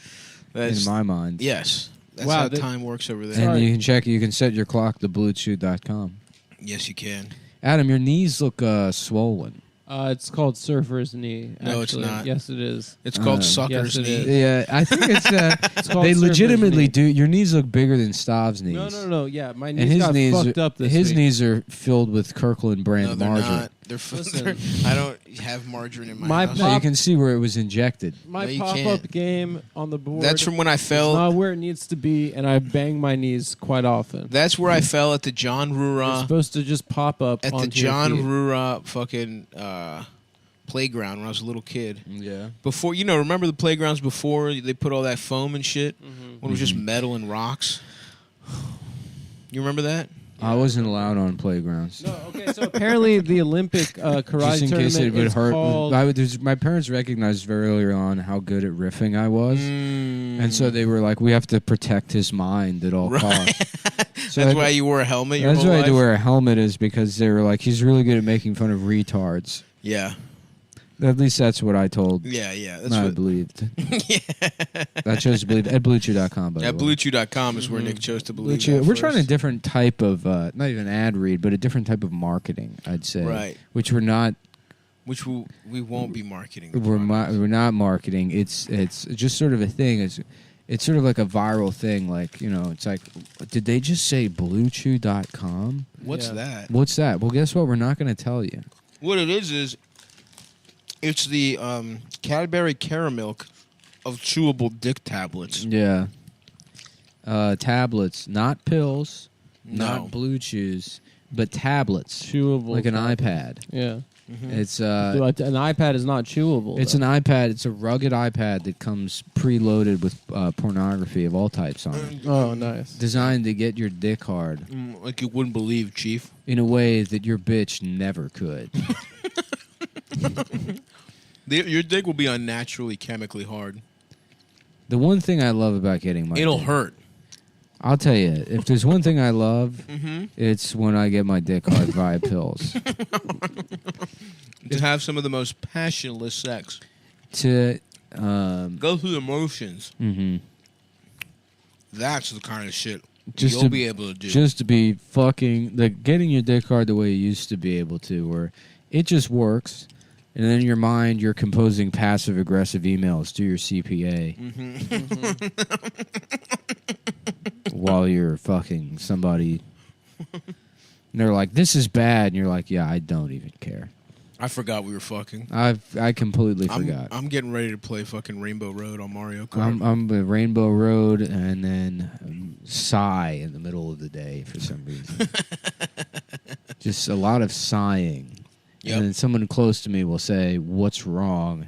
That's- in my mind. Yes. That's Wow, how that- time works over there. And you can check. You can set your clock to bluetooth.com. Yes, you can. Adam, your knees look swollen. It's called surfer's knee. No, it's actually. not. Yes, it is. It's called sucker's yes, it knee. is. Yeah, I think it's. It's called They surfer's legitimately knee. do. Your knees look bigger than Stav's knees. No. Yeah, my And knees his got knees, fucked up this his week. knees are filled with Kirkland brand No, they're margarine. not. They're I don't have margarine in my house. No, you can see where it was injected. My No, you pop-up can't. game on the board. That's from when I fell. It's not where it needs to be, and I bang my knees quite often. That's where I fell at the John It's Rura. supposed to just pop up At the onto your John feet. Rura fucking playground when I was a little kid. Yeah. Before, remember the playgrounds before they put all that foam and shit? When it was just metal and rocks? You remember that? I wasn't allowed on playgrounds. No, okay, so apparently the Olympic karate Just in case it tournament would is hurt. called... My parents recognized very early on how good at riffing I was. And so they were like, we have to protect his mind at all costs. So That's why you wore a helmet your That's whole why I had to life? wear a helmet, is because they were like, he's really good at making fun of retards. Yeah. At least that's what I told. Yeah. That's I what believed. I chose to believe at BlueChew.com. By At the way. BlueChew.com is where Nick chose to believe. BlueChew. that We're first. trying a different type of, not even ad read, but a different type of marketing, I'd say. Right. Which we're not. Which we won't be marketing. We're not marketing. It's just sort of a thing. It's sort of like a viral thing. Like, it's like, did they just say BlueChew.com? What's that? What's that? Well, guess what? We're not going to tell you. What it is it's the Cadbury Caramilk of chewable dick tablets. Yeah. Tablets, not pills, No. not Blue Chews, but tablets. Chewable. Like an tablets. iPad. Yeah. It's an iPad is not chewable. It's an iPad. It's a rugged iPad that comes preloaded with pornography of all types on it. Oh, nice. Designed to get your dick hard Like you wouldn't believe, Chief. in a way that your bitch never could. Your dick will be unnaturally chemically hard. The one thing I love about getting my It'll dick- hurt. I'll tell you, if there's one thing I love, Mhm. it's when I get my dick hard via pills. To have some of the most passionless sex. To Go through the motions. Mm-hmm. That's the kind of shit Just you'll to be able to do. Just to be fucking, like, getting your dick hard the way you used to be able to, where it just works, and then in your mind you're composing passive aggressive emails to your CPA while you're fucking somebody. And they're like, "This is bad," and you're like, "Yeah, I don't even care." I forgot we were fucking. I completely forgot. I'm getting ready to play fucking Rainbow Road on Mario Kart. I'm a Rainbow Road and then sigh in the middle of the day for some reason. Just a lot of sighing. Yep. And then someone close to me will say, "What's wrong?"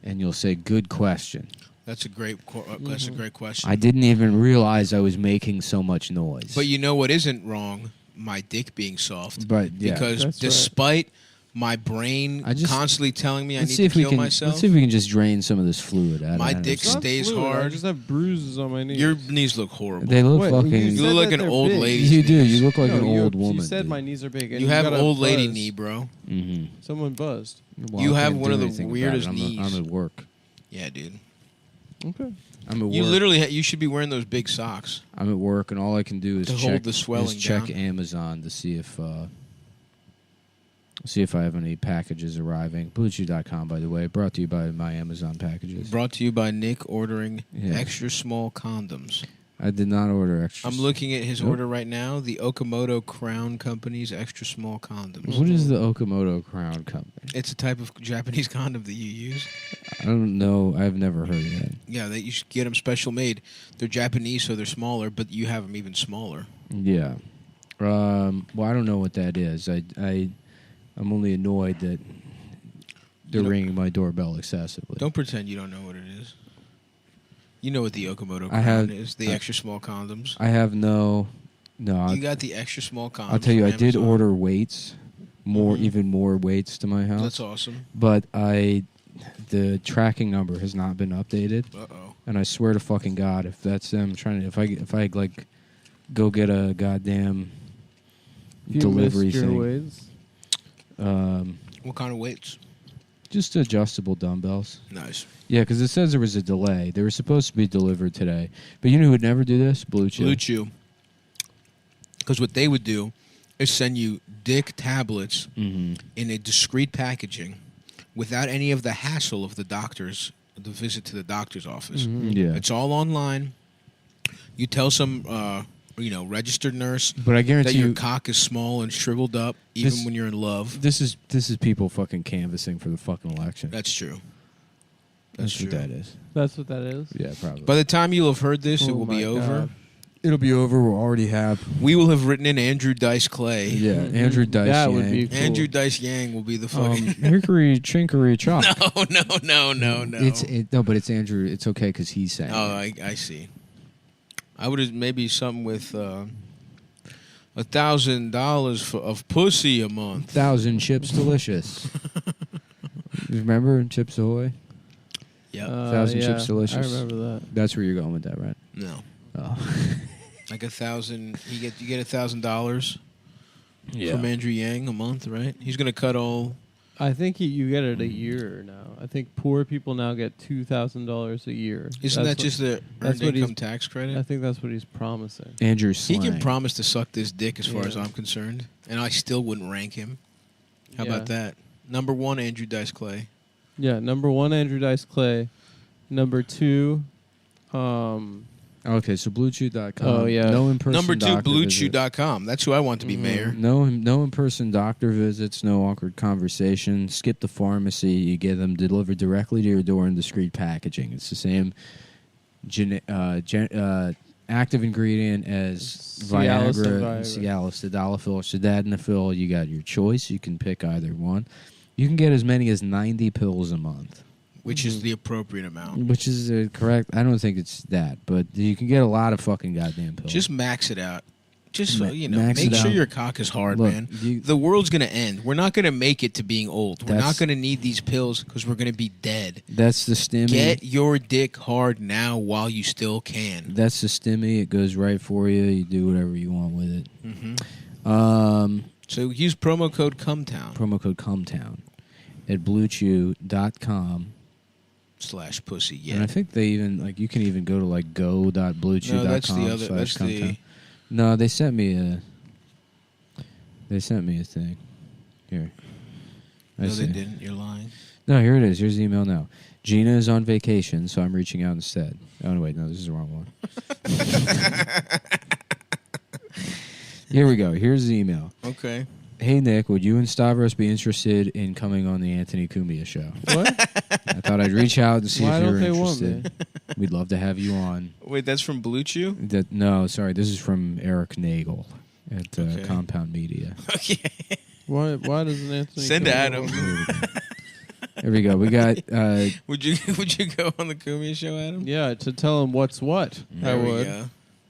And you'll say, "Good question." That's a great question. I didn't even realize I was making so much noise. But you know what isn't wrong? My dick being soft. But, yeah. Because That's despite my brain constantly telling me I need to kill myself, Let's see if we can just drain some of this fluid out my of dick Anderson. stays I hard. just have bruises on my knees. Your knees look horrible. They look Wait, fucking. you look said like that an they're old big. lady. You do. You look like No, an old woman. You said dude. my knees are big. And You have got an a old lady buzz. knee, bro. Mm-hmm. Someone buzzed. Well, You I have can't one do of the anything about weirdest it. knees. I'm at work. Yeah, dude. Okay. I'm at work. You literally, you should be wearing those big socks. I'm at work, and all I can do is To check, hold the swelling check down. Amazon to see if I have any packages arriving. BlueChew.com, by the way, brought to you by my Amazon packages. Brought to you by Nick ordering Yeah. extra small condoms. I did not order extra. I'm looking at his Nope. order right now. The Okamoto Crown Company's extra small condoms. What is the Okamoto Crown Company? It's a type of Japanese condom that you use. I don't know. I've never heard of that. Yeah, you should get them special made. They're Japanese, so they're smaller, but you have them even smaller. Yeah. Well, I don't know what that is. I'm only annoyed that they're ringing my doorbell excessively. Don't pretend you don't know what it is. You know what the Okamoto I have- crown is? The extra small condoms. I have no. You got the extra small condoms. I'll tell you, I from did Amazon. order weights, even more weights to my house. That's awesome. But the tracking number has not been updated. Uh-oh. And I swear to fucking God, if that's them if I like go get a goddamn You delivery missed your thing. weights? What kind of weights? Just adjustable dumbbells. Nice. Yeah, because it says there was a delay. They were supposed to be delivered today. But you know who would never do this? Blue Chew. Blue Chew. Because what they would do is send you dick tablets in a discreet packaging without any of the hassle of the visit to the doctor's office. Yeah. It's all online. You tell some registered nurse But I guarantee that your you- cock is small and shriveled up even when you're in love. This is people fucking canvassing for the fucking election. That's true. That's true. what that is. That's what that is? Yeah, probably. By the time you'll have heard this, it Oh will be my over. God. It'll be over. We'll already have. We will have written in Andrew Dice Clay. Yeah, Andrew Dice That Yang. would be cool. Andrew Dice Yang will be the fucking. Hickory Chinkory Chop. No. No, but it's Andrew. It's okay because he's saying. Oh, it. I see. I would have maybe something with $1,000 of pussy a month. 1,000 chips delicious. Remember Chips Ahoy? Yeah, 1,000 chips delicious. I remember that. That's where you're going with that, right? No. Oh. Like 1,000. You get $1,000 Yeah. from Andrew Yang a month, right? He's gonna cut all. I think you get it a year now. I think poor people now get $2,000 a year. Isn't that just the earned what income he's- tax credit? I think that's what he's promising. Andrew He Slang. can promise to suck this dick as far Yeah. as I'm concerned, and I still wouldn't rank him. How about Yeah. that? Number 1, Andrew Dice Clay. Yeah, number 1, Andrew Dice Clay. Number 2, Okay, so BlueChew.com. Oh, yeah. No in-person Number 2, doctor visit. BlueChew.com. That's who I want to be mayor. No in-person doctor visits, no awkward conversation. Skip the pharmacy. You get them delivered directly to your door in discreet packaging. It's the same active ingredient as Cialis and Viagra, Viagra. Cialis, Tadalafil, Sildenafil. You got your choice. You can pick either one. You can get as many as 90 pills a month. Which is the appropriate amount. Which is correct. I don't think it's that, but you can get a lot of fucking goddamn pills. Just max it out. Just Max make it sure out. your cock is hard, Look, man. The world's gonna end. We're not gonna make it to being old. We're not That's- gonna need these pills because we're gonna be dead. That's the stimmy. Get your dick hard now while you still can. That's the stimmy. It goes right for you. You do whatever you want with it. So use promo code Cum Town. Promo code Cum Town at BlueChew.com. /pussy. Yeah. And I think they even you can even go to go.bluechew.com. No, that's the other. That's /Cum the. Town. No, they sent me a. They sent me a thing. Here. No, see. they didn't. You're lying. No, here it is. Here's the email now. Gina is on vacation, so I'm reaching out instead. Oh, no, wait. No, this is the wrong one. Here we go. Here's the email. Okay. Hey, Nick, would you and Stavros be interested in coming on the Anthony Cumia show? What? I thought I'd reach out and see Why if you don't were they want interested. We'd love to have you on. Wait, that's from Blue Chew? No, sorry. This is from Eric Nagel at Okay. Compound Media. Okay. Why doesn't Anthony Send come Adam. over? There we go. We got. Would you go on the Cumia show, Adam? Yeah, to tell him what's what. There I we would. go.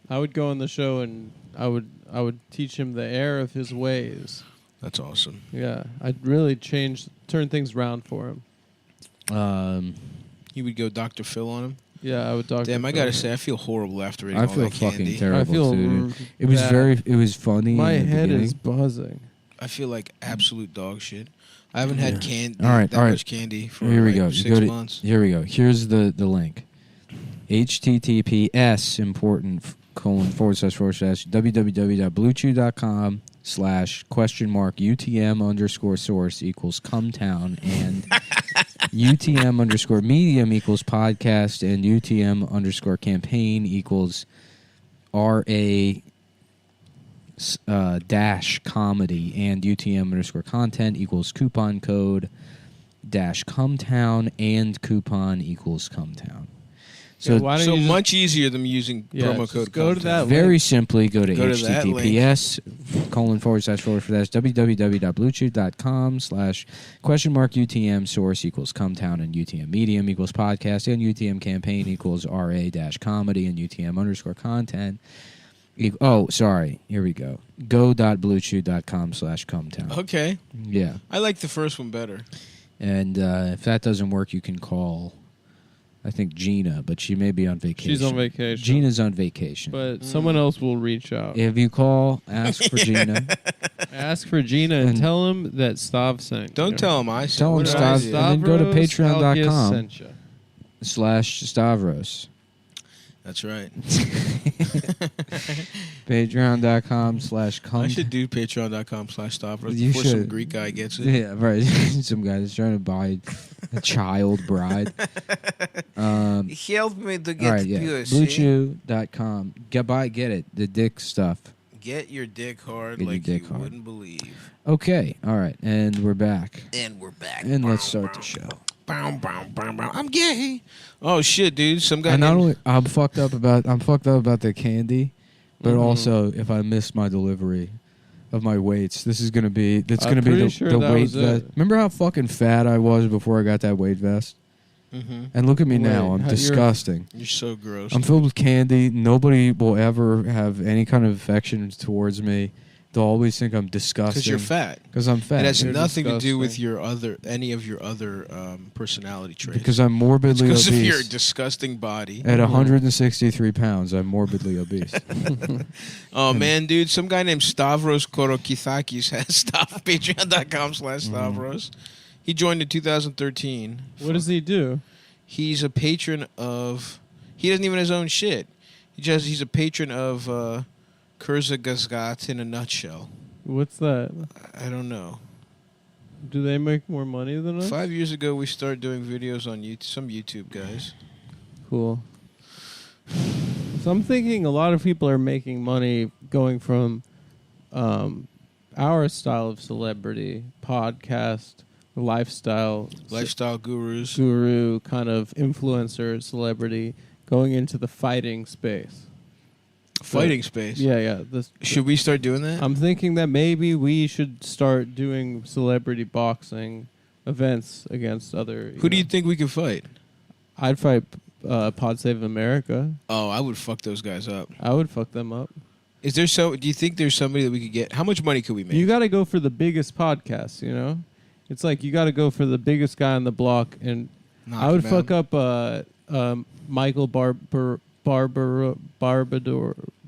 I would go on the show and I would teach him the error of his ways. That's awesome. Yeah, I'd really turn things around for him. You would go Dr. Phil on him? Yeah, I would talk. Damn, I gotta say, I feel horrible after eating I all feel that candy. fucking terrible. I feel too, dude. It was bad. It was funny. My in the head beginning. is buzzing. I feel like absolute dog shit. I haven't had All right, much candy for Here we like go. 6 months. Here we go. Here's the link. HTTPS important www.bluechew.com/UTM_source equals Cumtown and UTM_medium equals podcast and UTM_campaign equals RA dash comedy and UTM_content equals coupon code dash Cumtown and coupon equals Cumtown. Yeah, why don't So you just- much easier than using Yeah, promo just code. go to that Very simply, go to Go to that link. https://www.bluechew.com/?UTM source equals Cum Town and UTM medium equals podcast and UTM campaign equals RA-comedy and UTM_content. Oh, sorry. Here we go. Go.bluechew.com/Cum-Town. Okay. Yeah. I like the first one better. And if that doesn't work, you can call, I think, Gina, but she may be on vacation. She's on vacation. Gina's on vacation. But someone else will reach out. If you call, ask for Gina. Ask for Gina and tell him that Stav sent you. Don't tell him I sent. Tell him What did I Stav, do? and then go to Stavros Halkias sent you. patreon.com/Stavros. That's right. Patreon.com/cum. I should do patreon.com/Stavros You before some should. Greek guy gets it. Yeah, right. Some guy that's trying to buy a child bride. Help me to get all right, yeah. pussy. BlueChew.com. Get it. The dick stuff. Get your dick hard Get your like dick you hard. wouldn't believe. Okay, all right, and we're back. And we're back. And let's start the show. Bow, bow, bow, bow. I'm gay. Oh shit, dude! Some guy. And not named- only I'm fucked up about the candy, but also if I miss my delivery of my weights, that's gonna be pretty sure the that weight was it. vest. Remember how fucking fat I was before I got that weight vest? Mhm. And look at me Wait, now. I'm you're- disgusting. You're so gross. I'm filled with candy. Nobody will ever have any kind of affection towards me. They'll always think I'm disgusting. Because you're fat. Because I'm fat. It has You're nothing to do with disgusting. any of your other personality traits. Because I'm morbidly because obese. of your disgusting body. At 163 pounds, I'm morbidly obese. Oh man, dude! Some guy named Stavros Halkias has patreon.com/Stavros. He joined in 2013. What does he do? He's a patron of. He doesn't even have his own shit. He's a patron of Kurzgesagt in a nutshell. What's that? I don't know. Do they make more money than us? 5 years ago, we started doing videos on YouTube. Some YouTube guys. Cool. So I'm thinking a lot of people are making money going from our style of celebrity, podcast, lifestyle guru, kind of influencer, celebrity, going into the fighting space. Fighting space? Yeah. Should we start doing that? I'm thinking that maybe we should start doing celebrity boxing events against other... Who do you think we could fight? I'd fight Pod Save America. Oh, I would fuck those guys up. I would fuck them up. Do you think there's somebody that we could get? How much money could we make? You got to go for the biggest podcast, you know? It's like you got to go for the biggest guy on the block. And I would fuck up Michael Barbador.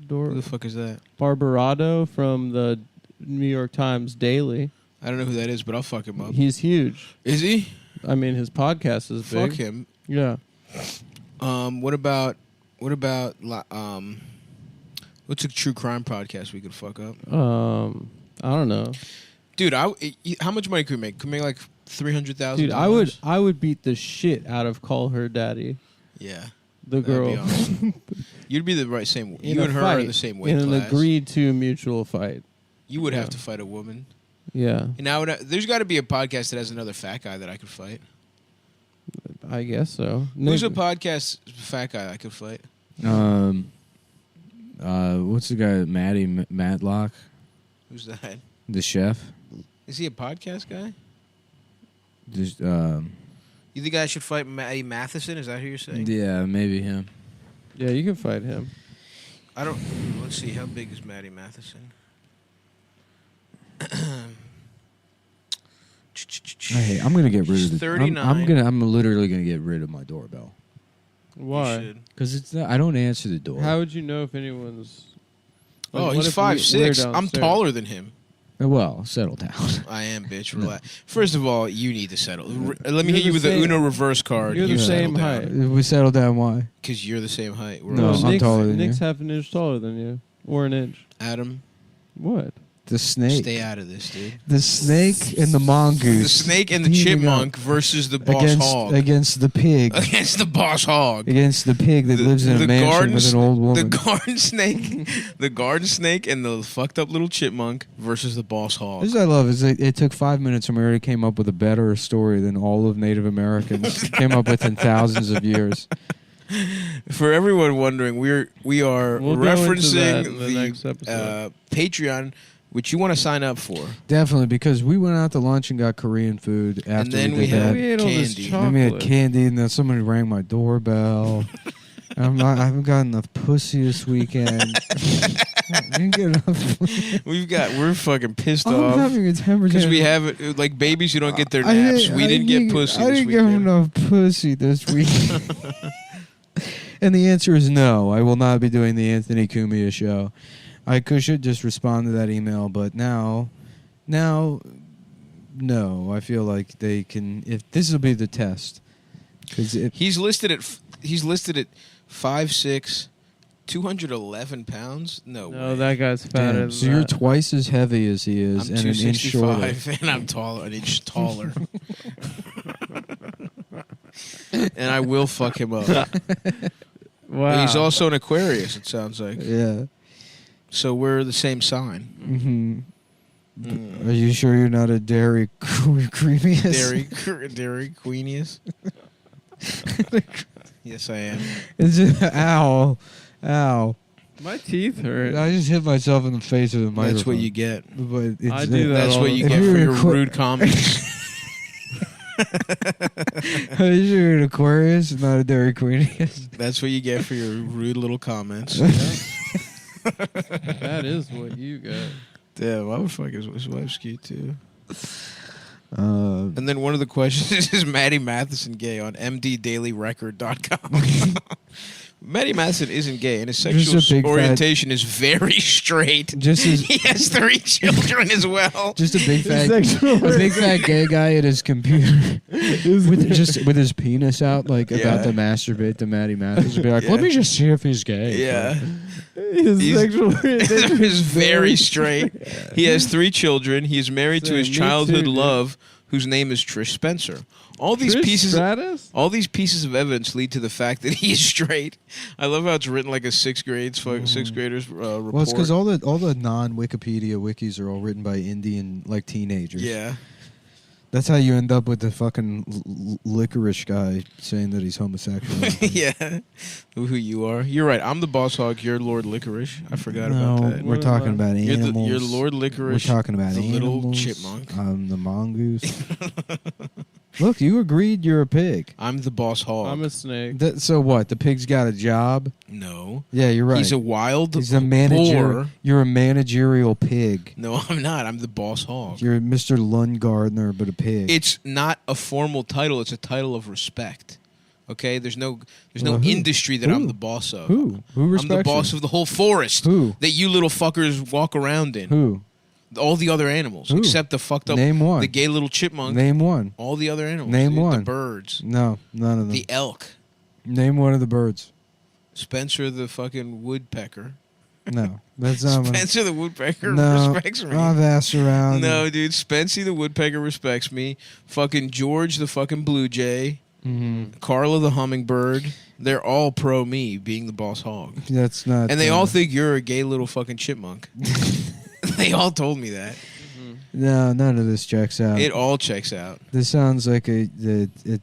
Who the fuck is that? Barbarado from the New York Times Daily. I don't know who that is, but I'll fuck him up. He's huge. Is he? I mean, his podcast is big. Fuck him. Yeah. What about what's a true crime podcast we could fuck up? I don't know. Dude, how much money could we make? Could we make like $300,000? Dude, I would beat the shit out of Call Her Daddy. Yeah. The That'd be girl. awesome. You'd be the right same. In You a and her fight, are in the same weight in an class. agreed to mutual fight. You would have to fight a woman. Yeah. And there's got to be a podcast that has another fat guy that I could fight. I guess so. Who's a podcast fat guy I could fight? What's the guy? Matlock? Who's that? The chef? Is he a podcast guy? Just, You think I should fight Matty Matheson? Is that who you're saying? yeah, maybe him. Yeah, you can fight him. I don't. Let's see. How big is Matty Matheson? Hey, I'm gonna get rid of the. 39. I'm literally gonna get rid of my doorbell. Why? Because it's not, I don't answer the door. How would you know if anyone's... Oh, what he's if we're 5'6". I'm downstairs? taller than him. Well, settle down. I am, bitch. No. Relax. First of all, you need to settle. Let me You're hit you the with the same- Uno reverse card. You're the You same settle height. down. If we settle down, why? Because you're the same height. We're No, all I'm Nick's, taller than Nick's you. half an inch taller than you. Or an inch. Adam, What? The snake. stay out of this, dude. The snake and the mongoose. The snake and the teaming chipmunk up versus the boss hog. against the pig. Against the boss hog. Against the pig that lives in a mansion with an old woman. The garden snake, the garden snake, and the fucked up little chipmunk versus the boss hog. This is what I love is it took 5 minutes and we already came up with a better story than all of Native Americans came up with in thousands of years. For everyone wondering, we are We'll go into that referencing in the next episode. Patreon, which you want to sign up for. Definitely, because we went out to lunch and got Korean food after And then we we did that. ate all this candy. Then we had chocolate. candy, and then somebody rang my doorbell. I haven't gotten enough pussy this weekend. I didn't get enough. We're fucking pissed I'm off having a temperature. because we have like babies who don't get their naps. We didn't get pussy I this didn't get weekend. enough pussy this week. And the answer is no. I will not be doing the Anthony Cumia show. I should just respond to that email, but now, no. I feel like they can. If this will be the test, because He's listed at 5'6", 211 pounds. No, No, way. that guy's fatter than so you're that. twice as heavy as he is, I'm and an inch shorter. 265 and I'm an inch taller. And I will fuck him up. Wow. And he's also an Aquarius, it sounds like. Yeah. So we're the same sign. Are you sure you're not a dairy creamiest? Dairy Queenius. Yes, I am. It's just, ow. My teeth hurt. I just hit myself in the face with a microphone. That's what you get. But it's, I do that That's all what the you time. get for your If you're rude comments. Are you sure you're an Aquarius, not a dairy queeniest? That's what you get for your rude little comments. That is what you got. Damn, I would fuck his wife's cute too. Uh, And then one of the questions is Maddie Matheson gay on mddailyrecord.com. Maddie Matheson isn't gay, and his Just a sexual big orientation is very straight. Just as- he has 3 children as well. Just a big fat gay guy at his computer with his penis out, like about to masturbate to Maddie Matheson. Be like, let me just see if he's gay. Yeah. His sexual orientation is very straight. He has 3 children. He is married to his Me too, childhood dude. love, whose name is Trish Spencer. All these Trish pieces Stratus? all these pieces of evidence lead to the fact that he is straight. I love how it's written like a sixth grader's report. Well, it's because all the non-Wikipedia wikis are all written by Indian like teenagers. Yeah. That's how you end up with the fucking licorice guy saying that he's homosexual. Yeah. Who you are. You're right. I'm the boss hog. You're Lord Licorice. I forgot about that. We're talking about You're animals. You're Lord Licorice. We're talking about the animals. little chipmunk. I'm the mongoose. Look, you agreed you're a pig. I'm the boss hog. I'm a snake. So what? The pig's got a job? No. Yeah, you're right. He's a wild He's a manager. boar. You're a managerial pig. No, I'm not. I'm the boss hog. You're Mr. Lundgardner, but a pig. It's not a formal title. It's a title of respect. Okay, there's no Who? industry that Who? I'm the boss of. Who respects I'm the boss you? of the whole forest. Who? That you little fuckers walk around in. Who? All the other animals, Who? except the fucked up, Name one. the gay little chipmunk. Name one. All the other animals. Name dude. one. The birds. No, none of them. The elk. Name one of the birds. Spencer the fucking woodpecker. No, that's not one. Spencer the woodpecker No, respects me. I've asked around. No, dude. Spencer the woodpecker respects me. Fucking George the fucking blue jay. Mhm. Carla the hummingbird. They're all pro me being the boss hog. That's not. And they all think you're a gay little fucking chipmunk. They all told me that. No, none of this checks out. It all checks out. This sounds like a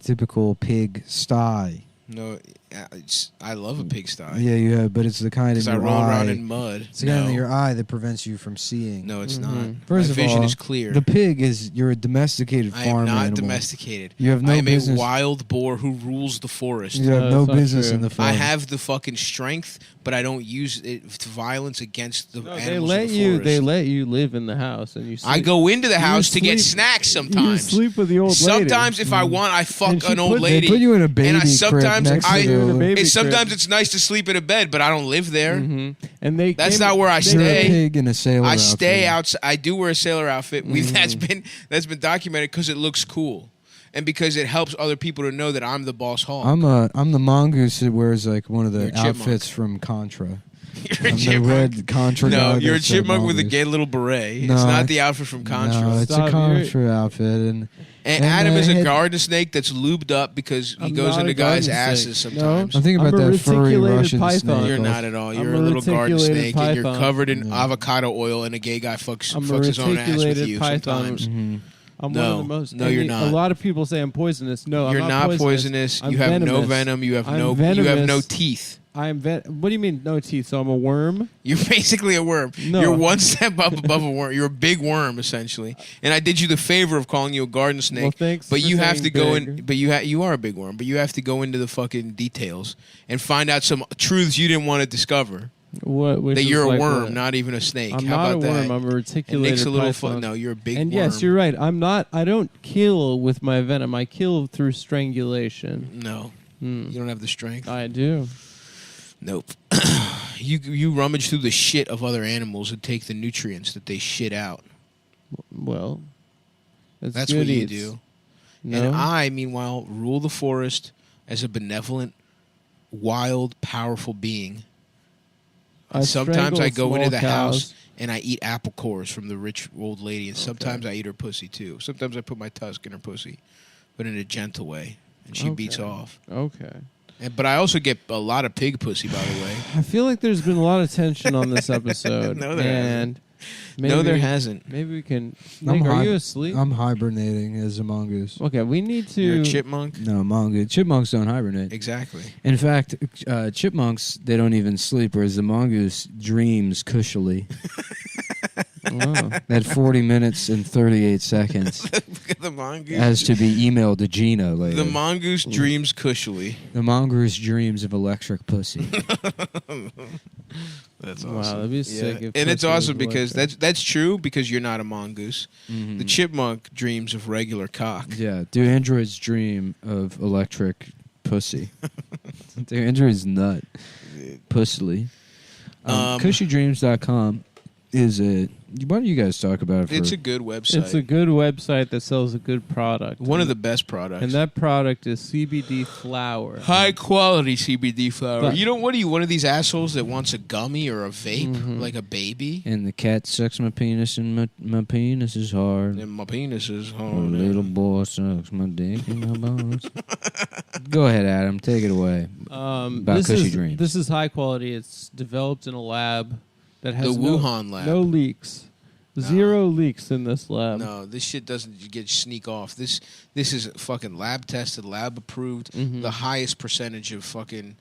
typical pig sty. No, I love a pigsty. Yeah, you have, but it's the kind in Because I your roll eye. around in mud. It's the kind No. in your eye that prevents you from seeing. No, it's not. First My of vision all, is clear. The pig is you're a domesticated I farm am not animal. domesticated. You have no I am business. a wild boar who rules the forest. You have no business in the I forest. have the fucking strength, but I don't use it to violence against the They animals let in the you. forest. They let you live in the house, and you. Sleep. I go into the You house to get sleep- snacks You sometimes. sleep with the old lady. Sometimes, if I want, I fuck And she an old put- lady. They put you in a baby and I, crib sometimes next I, to the- sometimes it's nice to sleep in a bed, but I don't live there. And they. That's came- not where I You're a stay. pig in a sailor I stay outfit. outside. I do wear a sailor outfit. That's been documented because it looks cool, and because it helps other people to know that I'm the boss hog. I'm the mongoose that wears like one of You're the a chipmunk. outfits from Contra. You're a I'm the chipmunk. red Contra guy. No, you're a that's chipmunk with a mongoose. gay little beret. No, it's I- not the outfit from Contra. No, it's a Contra outfit, and Adam I is a had- garden snake that's lubed up because he I'm goes not into a guys' garden asses snake. sometimes. I'm thinking about I'm a that furry reticulated Russian python. snake. You're off- not at all. I'm You're a a little garden reticulated snake, and you're python. covered in avocado oil, and a gay guy fucks I'm a his own ass with reticulated you python. sometimes. I'm No. one of the most. No, you're A not. lot of people say I'm poisonous. No, You're I'm not poisonous. I'm You have no venomous. venom. You have I'm no. You have no venomous. teeth. What do you mean no teeth? So I'm a worm? You're basically a worm. No. You're one step up above a worm. You're a big worm, essentially. And I did you the favor of calling you a garden snake. Well, thanks but for you have saying to go big. in. But you are a big worm. But you have to go into the fucking details and find out some truths you didn't want to discover. What? Which That is you're a like worm, what? not even a snake. I'm How not about a worm. that? I'm a And reticulated Nick's a little python. no, you're a big And worm. yes, you're right. I'm not. I don't kill with my venom. I kill through strangulation. No, you don't have the strength. I do. Nope. You rummage through the shit of other animals and take the nutrients that they shit out. Well, That's good what you eats. do. No? And I, meanwhile, rule the forest as a benevolent, wild, powerful being. I And sometimes I strangle go into small the house cows. and I eat apple cores from the rich old lady, and sometimes I eat her pussy too. Sometimes I put my tusk in her pussy, but in a gentle way, and she beats off. Okay. But I also get a lot of pig pussy, by the way. I feel like there's been a lot of tension on this episode. No, there and No, there hasn't. Maybe we can. Nick, are you asleep? I'm hibernating as a mongoose. Okay, we need to. You're a chipmunk? No, mongoose. Chipmunks don't hibernate. Exactly. In fact, chipmunks, they don't even sleep, whereas the mongoose dreams cushily. Wow. At 40 minutes and 38 seconds. The mongoose. As to be emailed to Gina later. The mongoose dreams cushily. The mongoose dreams of electric pussy. That's Wow, awesome. that'd be sick if And it's pussy was awesome because electric. that's true because you're not a mongoose. Mhm. The chipmunk dreams of regular cock. Yeah, do androids dream of electric pussy? Do androids nut? Pussily. CushyDreams.com is a... Why don't you guys talk about it for... It's a good website. It's a good website that sells a good product. One of the best products. And that product is CBD flower. High quality CBD flower. But- You don't. What are you? One of these assholes that wants a gummy or a vape, like a baby? And the cat sucks my penis and my penis is hard. And my penis is A hard. little boy sucks my dick in my bones. Go ahead, Adam. Take it away. About This Cushy is, Dreams. This is high quality. It's developed in a lab that has The no, Wuhan lab. No leaks. Zero leaks in this lab. No, this shit doesn't get sneak off. This is fucking lab tested, lab approved. The highest percentage of fucking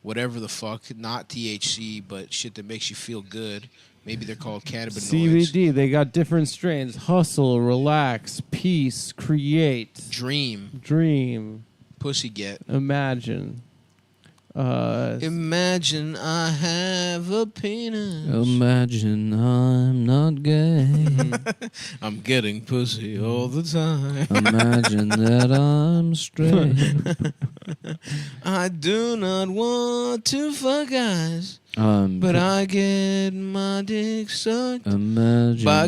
whatever the fuck, not THC, but shit that makes you feel good. Maybe they're called cannabinoids. CBD. They got different strains. Hustle, relax, peace, create, Dream, pussy get. imagine. Imagine I have a penis. Imagine I'm not gay. I'm getting pussy all the time. Imagine that I'm straight. I do not want to fuck guys, Um, but I get my dick sucked Imagine. by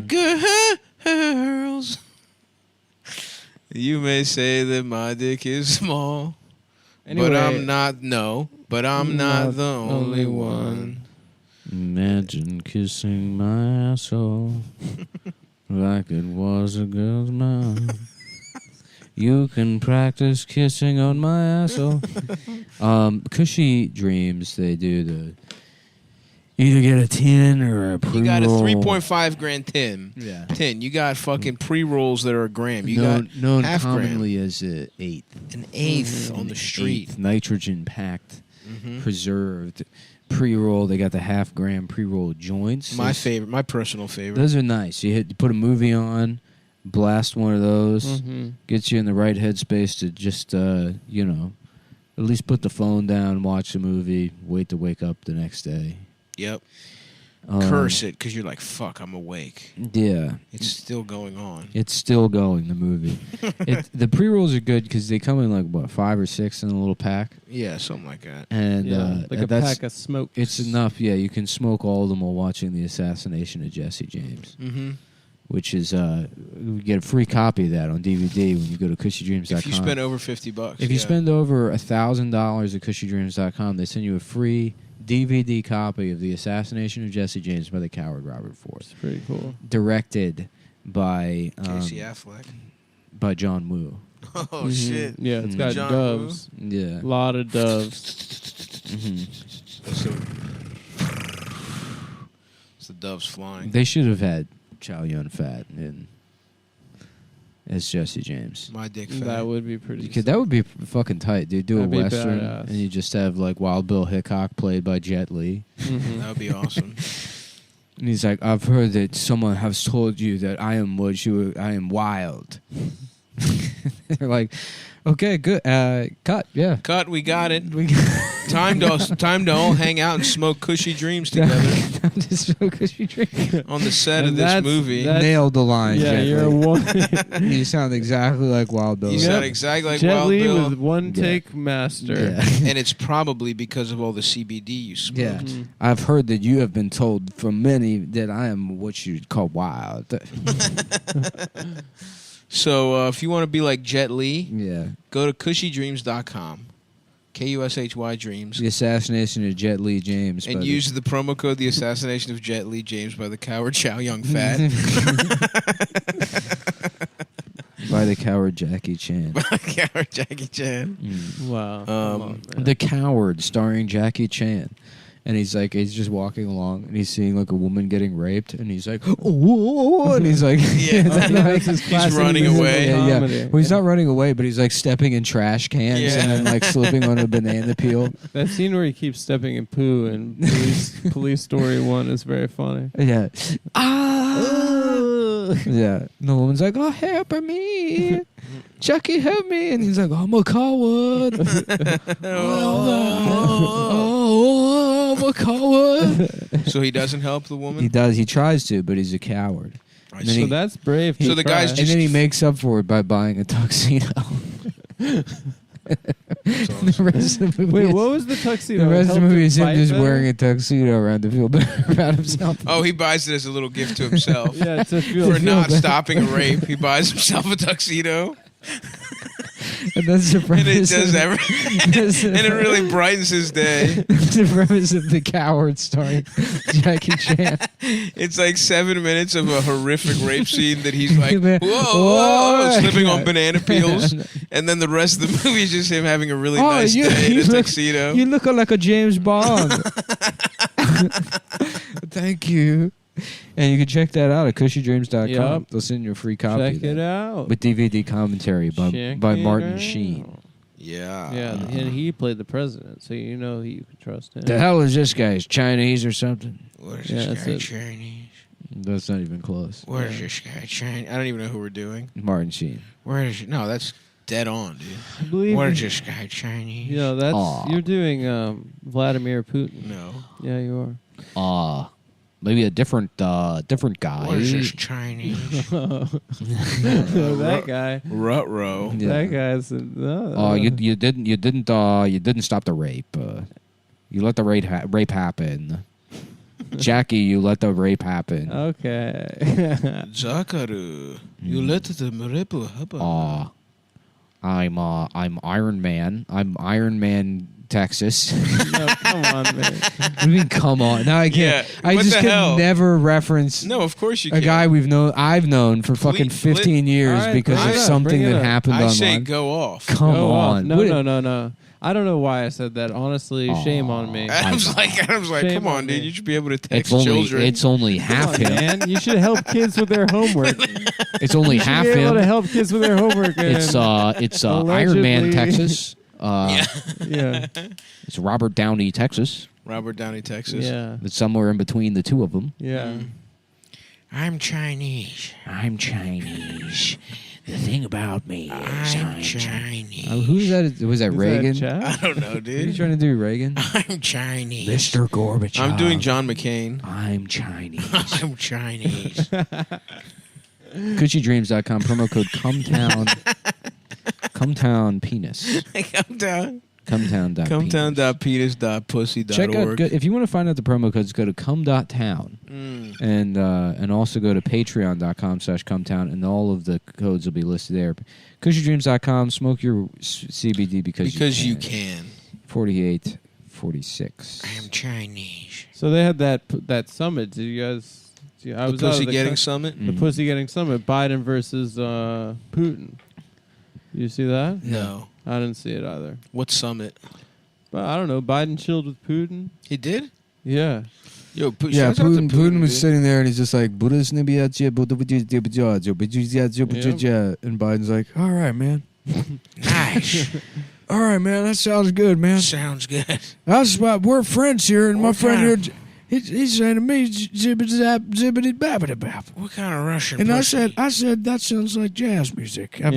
girls. You may say that my dick is small, but Anyway, I'm not. No, but I'm not the only one. Imagine kissing my asshole like it was a girl's mouth. You can practice kissing on my asshole. Cushy Dreams, they do the either get a 10 or a pre-roll. You got a 3.5 gram tin. Yeah. You got fucking pre-rolls that are a gram. You known got half gram. commonly as an eighth. An eighth on the street. Nitrogen packed, preserved. Pre-roll, they got the half gram pre-roll joints. My favorite, my personal favorite. Those are nice. You put a movie on, blast one of those, Mhm. gets you in the right headspace to just, at least put the phone down, watch the movie, wait to wake up the next day. Yep. Curse it because you're like, fuck, I'm awake. Yeah. It's still going on. It's still going, the movie. The pre-rolls are good because they come in like, 5 or 6 in a little pack. Yeah, something like that. And like a that's- pack of smokes. It's enough, yeah. You can smoke all of them while watching the assassination of Jesse James. Mm-hmm. Which is, you get a free copy of that on DVD when you go to cushydreams.com. If you spend over $50. If you spend over $1,000 at cushydreams.com, they send you a free DVD copy of The Assassination of Jesse James by the coward Robert Ford. It's pretty cool. Directed by Casey Affleck. by John Woo. Oh, shit. Yeah, it's got John doves. Woo? Yeah. A lot of doves. It's the doves flying. They should have had Chow Yun Fat as Jesse James. My dick fat. That would be pretty. That would be fucking tight, dude. Do That'd a be western, badass. and you just have like Wild Bill Hickok played by Jet Li. That would be awesome. And he's like, I've heard that someone has told you that I am wild. They're like, okay, good. Cut, yeah. Cut, we got it. Time to all hang out and smoke cushy dreams together. To smoke cushy dreams. On the set of this movie. Nailed the line. Yeah, Jet you're Li. one. You sound exactly like Wild Bill. You sound exactly like Jet Wild Li Bill. with one take master. Yeah. And it's probably because of all the CBD you smoked. Yeah, I've heard that you have been told from many that I am what you'd call wild. So if you want to be like Jet Li, go to cushydreams.com. KUSHY Dreams. The assassination of Jet Li James. And use the promo code The Assassination of Jet Li James by the coward Chow Young Fat. By the coward Jackie Chan. By the coward Jackie Chan. Wow. The Coward, starring Jackie Chan. And he's just walking along, and he's seeing like a woman getting raped, and he's like, "Oh!" And he's like, that's his he's running away. Yeah. Well, he's not running away, but he's like stepping in trash cans and then like slipping on a banana peel. That scene where he keeps stepping in poo in Police Story 1 is very funny. Yeah. Yeah. And the woman's like, "Oh, help me. Chucky, help me." And he's like, "I'm a coward." I'm a coward. So he doesn't help the woman? He does. He tries to, but he's a coward. And then So that's brave. So the guy's and just... then he makes up for it by buying a tuxedo. The rest of the movie Wait, what was the tuxedo? The rest of the movie is him Fight just better? wearing a tuxedo around to feel better about himself. Oh, he buys it as a little gift to himself. Yeah, to feel For not better. stopping a rape, he buys himself a tuxedo. And that's the And premise. it does everything. And it really brightens his day. That's the premise of The Coward starring Jackie Chan. It's like 7 minutes of a horrific rape scene that he's like, Man, whoa, whoa. slipping on banana peels. And then the rest of the movie is just him having a really nice day in a tuxedo. You look like a James Bond. Thank you. And you can check that out at cushydreams.com. Yep. They'll send you a free copy. Check of that. it out. With DVD commentary by Check Martin it out. Sheen. Yeah. Yeah, and he played the president, so you know you can trust him. The hell is this guy? Is Chinese or something? What is Yeah, this that's guy it. Chinese? That's not even close. Where is this guy Chinese? I don't even know who we're doing. Martin Sheen. Where is it? No, that's dead on, dude. I believe What is this guy Chinese? You know, that's Aw. you're doing Vladimir Putin. No. Yeah, you Maybe a different guy. What is this Chinese? are. That guy. Ruh-roh. Yeah. That guy's. You didn't stop the rape. You let the rape happen. Jackie, you let the rape happen. Okay. Zakaru. You let the rape happen. I'm Iron Man. I'm Iron Man, Texas. No, come on, man. What do you mean, come on? No, I can't. Yeah, I what just the can hell? never reference No, of course you a can. guy I've known for fucking 15 years All right, because bring of it up, something bring it that up. happened I say online. go off. Come Go off. on. No, What- no. I don't know why I said that. Honestly, shame on me. Adam's like, Shame come on on, dude. me. You should be able to text It's children. only half Come on, him. man. You should help kids with their homework. It's only You should half be able him. to help kids with their homework. It's Iron Man, Allegedly. Texas. Yeah. It's Robert Downey, Texas. Robert Downey, Texas. Yeah. It's somewhere in between the two of them. Yeah. I'm Chinese. I'm Chinese. The thing about me is I'm Chinese. who's that? Was that Reagan? I don't know, Are you dude. trying to do Reagan? I'm Chinese. Mr. Gorbachev. I'm doing John McCain. I'm Chinese. I'm Chinese. CushyDreams.com, promo code CumTown. CumTown penis. Come down. CumTown.penis. Cumtown.penis.pussy.org. Check out, if you want to find out the promo codes, go to cum.town. And also go to patreon.com/cumtown, and all of the codes will be listed there. CushyDreams.com, smoke your CBD because you can. 4846. I am Chinese. So they had that summit. Did you guys? I The was out of Pussy Getting coun- Summit? The Pussy Getting Summit. Biden versus Putin. You see that? No. I didn't see it either. What summit? But I don't know. Biden chilled with Putin. He did? Yeah. Yo, Yeah, shouts out to Putin was dude. sitting there and he's just like, and Biden's like, all right, man. Nice. All right, man, that sounds good, man. Sounds good. That's why we're friends here, and my What friend kind here, he's saying to me, zibbity babbity bap. What kind of Russian? And pussy? I said, that sounds like jazz music. I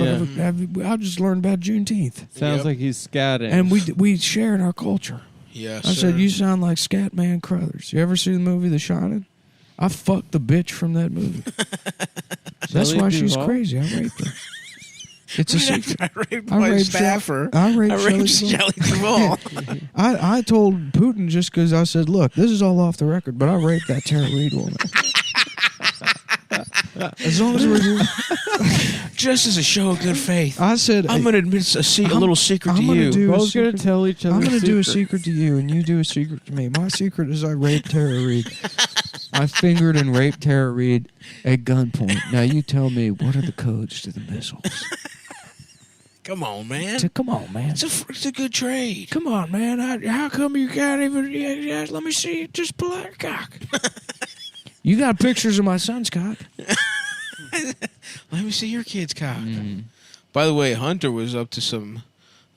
just learned about Juneteenth. Sounds like he's scatting. And we shared our culture. Yes, I said, you sound like Scatman Crothers. You ever see the movie The Shining? I fucked the bitch from that movie. That's Shelley why she's Duvall? crazy. I raped her. It's a secret. I raped my staffer. I raped Shelley Shelley Duvall. I told Putin just because I said, look, this is all off the record, but I raped that Tara Reid woman. As long as we're doing... Just as a show of good faith. I said... I'm going to admit a little secret to you. Both going to tell each other I'm going to do a secrets. secret to you, and you do a secret to me. My secret is I raped Tara Reid. I fingered and raped Tara Reid at gunpoint. Now you tell me, what are the codes to the missiles? Come on, man. Come on, man. It's a good trade. Come on, man. How come you can't even... Yeah, let me see. Just pull out your cock. You got pictures of my son's cock. Let me see your kid's cock. By the way, Hunter was up to some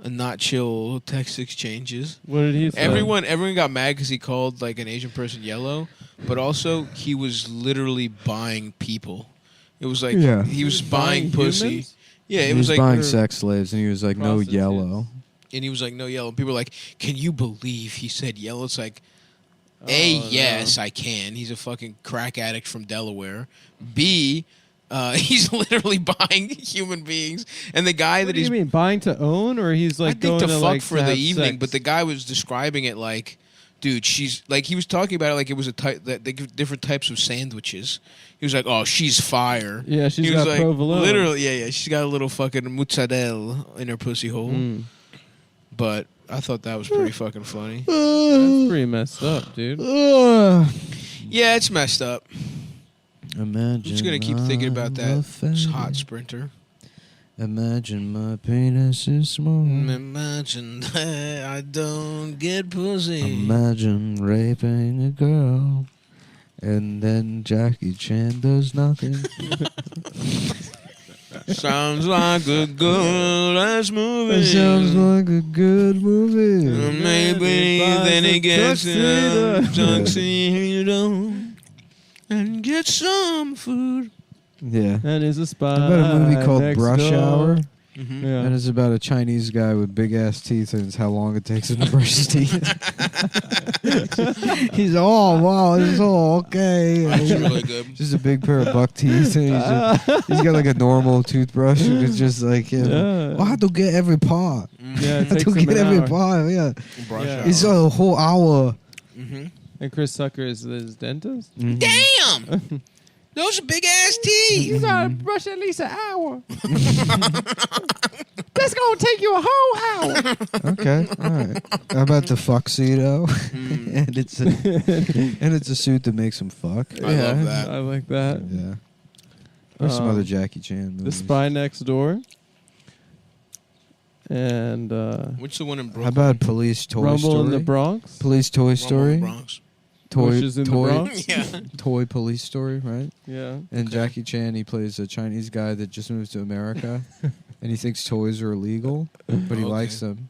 not chill text exchanges. What did he say? Everyone got mad because he called like an Asian person yellow, but also he was literally buying people. It was like he was buying pussy. humans? Yeah, it He was was like buying sex slaves, and he was like, no Prostitutes. yellow. and he was like, no yellow. And people were like, can you believe he said yellow? It's like, yes, I can. He's a fucking crack addict from Delaware. B, he's literally buying human beings. And the guy What that do he's you mean, buying to own, or he's like I think going to to fuck like for to the have evening, sex? but the guy was describing it like, dude, she's like he was talking about it like it was a type that they give different types of sandwiches. He was like, oh, she's fire. Yeah, she's he was got like, provolone. literally, yeah, she's got a little fucking mozzarella in her pussy hole. But I thought that was pretty fucking funny. That's pretty messed up, dude. Yeah, it's messed up. Imagine. Who's gonna keep thinking about that hot sprinter? Imagine my penis is small. Imagine that I don't get pussy. Imagine raping a girl, and then Jackie Chan does nothing. Sounds like a good ass movie. It sounds like a good movie. Maybe then he gets a tuxedo and get some food. Yeah. That is a spot. About a movie called next Brush door. Hour. Yeah. And it's about a Chinese guy with big ass teeth, and it's how long it takes him to brush his teeth. He's oh wow, it's all okay. That's really good. Just a big pair of buck teeth, and he's got like a normal toothbrush, and it's just like I have to get every part. Yeah, it I have takes to him get an every hour. part. Yeah, Yeah. it's a whole hour. And Chris Tucker is his dentist. Damn! Those are big ass teeth. You gotta brush at least an hour. That's gonna take you a whole hour. Okay, all right. How about the fuxedo? and it's a suit that makes him fuck. I love that. I like that. Yeah. Or some other Jackie Chan The movies. Spy Next Door. And Which the one in Brooklyn? How about Police Toy Rumble Story? in the Bronx. Police Toy Rumble in Story. the Bronx. Bushes in the Bronx. Yeah. Toy Police Story, right? Yeah. And Jackie Chan, he plays a Chinese guy that just moved to America, and he thinks toys are illegal, but he likes them.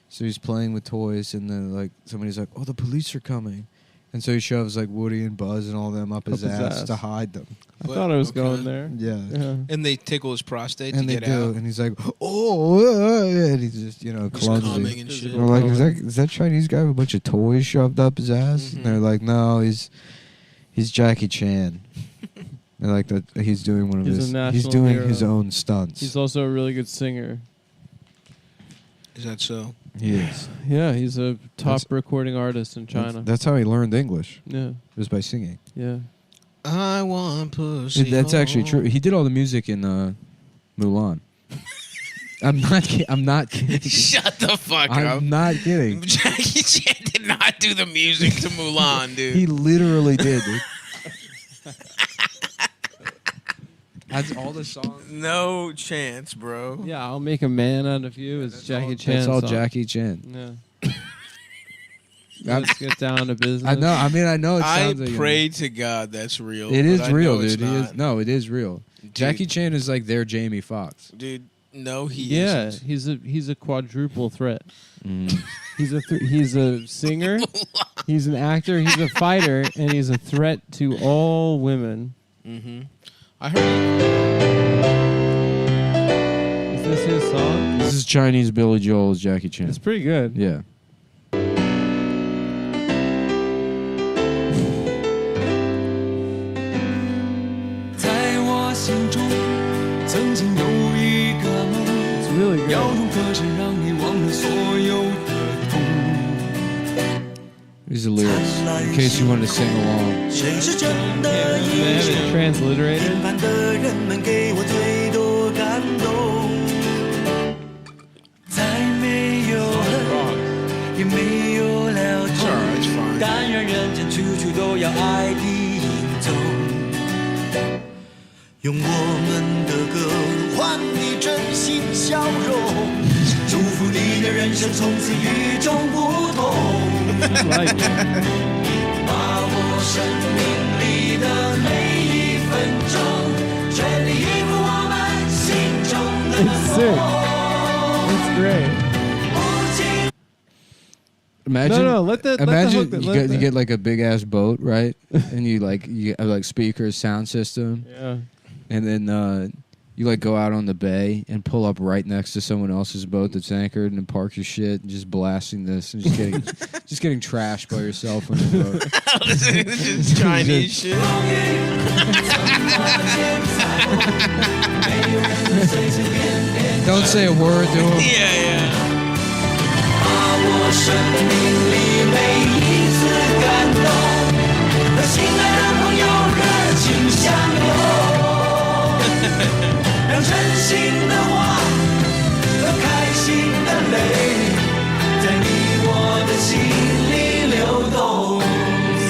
So he's playing with toys, and then like somebody's like, "Oh, the police are coming," and so he shoves like Woody and Buzz and all them up his ass to hide them. I thought I was going there. Yeah. And they tickle his prostate And to they get do, out. and he's like, "Oh," and he's just Just clumsy. coming and shit. We're like, is that Chinese guy with a bunch of toys shoved up his ass? And they're like, no, he's Jackie Chan. They're like that. He's doing one of He's a his. national He's doing hero. his own stunts. He's also a really good singer. Is that so? He is. Yeah, he's a top That's- recording artist in China. That's how he learned English. Yeah. It was by singing. Yeah. I want pussy. That's actually true. He did all the music in Mulan. I'm not kidding. Shut the fuck up. I'm not kidding. Jackie Chan did not do the music to Mulan, dude. He literally did. Dude. That's all the songs. No chance, bro. Yeah, I'll make a man out of you. It's Jackie Chan. That's all song. Jackie Chan. Yeah. Let's get down to business. I know. I mean, I know. It I sounds like pray to God that's real. It is but I real, know it's dude. It is real. Jackie Chan is like their Jamie Foxx. Dude, no, he yeah, isn't. he's a quadruple threat. He's a singer, he's an actor, he's a fighter, and he's a threat to all women. Mm-hmm. I heard. Is this his song? This is Chinese Billy Joel's Jackie Chan. It's pretty good. Yeah. 在我心中，曾经有一个梦，要用歌声让你忘了所有的痛。 These are lyrics, in case you wanted to sing along. 谁是真的英雄？ transliterated. 平凡的人们给我最多感动。再没有了，也没有了痛，但愿人间处处都有爱的影踪。用我们的歌换你真心笑容，祝福你的人生从此与众不同。把握生命里的每一分钟，全力以赴我们心中的梦。 It's great. Imagine, No, let the imagine hook- you, let you the- get like a big ass boat, right? And you have like speakers, sound system. Yeah. And then you like go out on the bay and pull up right next to someone else's boat that's anchored and park your shit and just blasting this and just getting just getting trashed by yourself on the boat. Just Chinese shit. Don't say a word to him. Yeah. 把握生命里每一次感动，和心爱的朋友热情相拥，让真心的话和开心的泪，在你我的心里流动。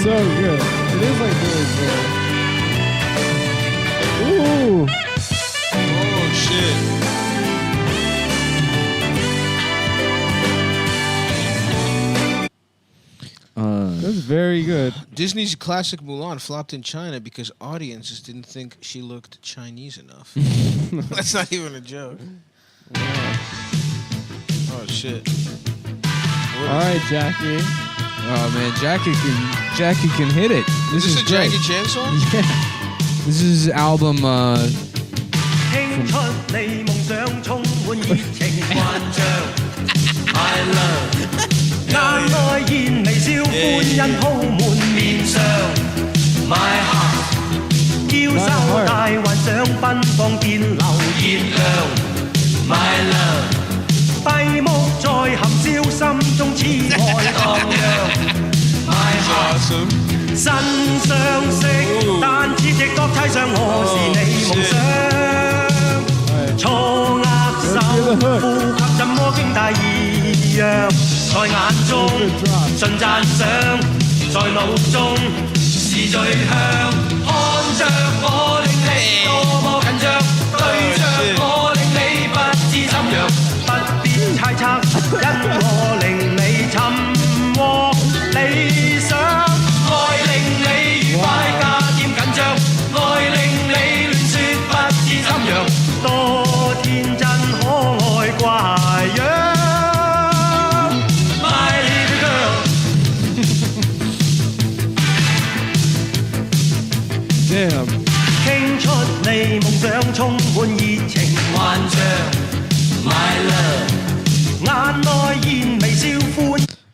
So good. It is like really good. Ooh. Oh shit. That's very good. Disney's classic Mulan flopped in China because audiences didn't think she looked Chinese enough. That's not even a joke. Oh shit. All right, Jackie. Oh man, Jackie can hit it. This Is is this a great. Jackie Chan song? Yeah. This is his album. 聽出你夢想充滿熱情幻象，I love， 眼內現微笑，歡欣鋪滿面上，My heart， 嬌羞大幻想奔放電流熱亮，My love， 閉目在含笑，心中痴愛蕩漾，My heart， 腎上色，但似直覺猜想我是你夢想。 錯握手，呼吸怎麼經大異樣？在眼中盡讚賞，在腦中是最香。看着我令你多麼緊張，對着我令你不知怎樣，不必猜測，因我令你尋獲理想，愛令你愉快加添緊張，愛令你亂説不知怎樣。 多天真可愛怪樣 ，My little girl。Damn。傾出你夢想，充滿熱情幻象，My love。眼內現微笑歡。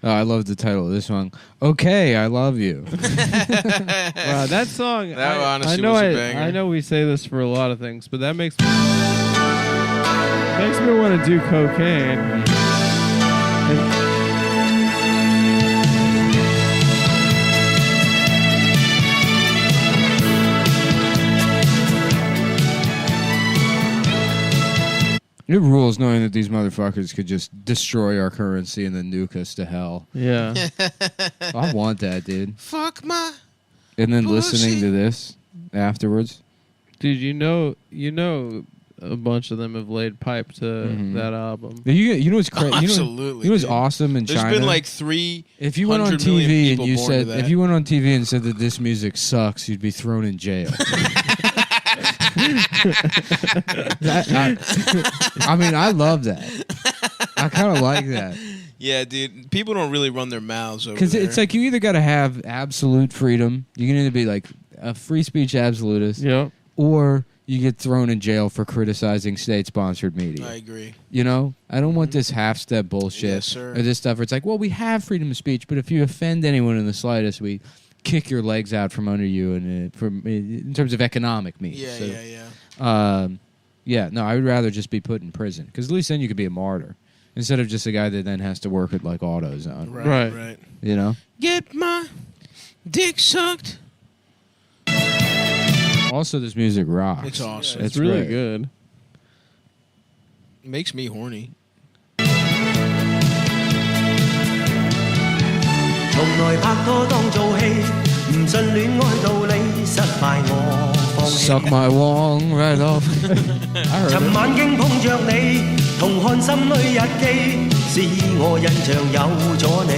Oh, I love the title of this song. Okay, I love you. Wow, that song. That honestly I know. was a banger. I know we say this for a lot of things, but that makes me want to do cocaine. It rules knowing that these motherfuckers could just destroy our currency and then nuke us to hell. Yeah. I want that, dude. Fuck my. And then pussy. listening to this afterwards. Dude, you know, a bunch of them have laid pipe to that album. You know what's crazy? Absolutely. You know what's awesome in There's China? been like 300 if you went on million TV and people you born said to that. if you went on TV and said that this music sucks, you'd be thrown in jail. I mean, I love that. I kind of like that. Yeah, dude. People don't really run their mouths over Because there. it's like you either got to have absolute freedom. You can either be like a free speech absolutist, or you get thrown in jail for criticizing state-sponsored media. I agree. You know, I don't want this half-step bullshit Yes, sir. or this stuff where it's like, well, we have freedom of speech, but if you offend anyone in the slightest, we kick your legs out from under you, and in terms of economic means. Yeah. No, I would rather just be put in prison because at least then you could be a martyr instead of just a guy that then has to work at like AutoZone. Right. You know. Get my dick sucked. Also, this music rocks. It's awesome. It's really great. good. Makes me horny. 從來拍拖當做戲，唔信戀愛道理，失敗我放棄。 Suck my wong right off. 尋晚經碰着你，同看心裏日記，使我印象有咗你。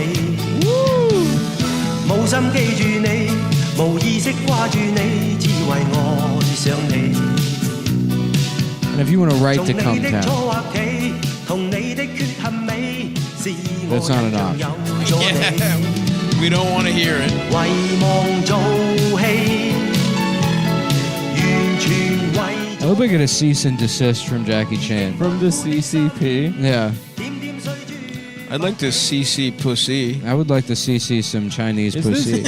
冇心記住你，無意識掛住你，只為愛上你。 And if you want to write to Cum Town, 同你的缺陷美，使 that's not an option. Yeah, we don't want to hear it. 遺忘做戲，完全為 I hope I get a cease and desist from Jackie Chan. From the CCP? Yeah. I'd like to CC pussy. I would like to CC some Chinese pussy.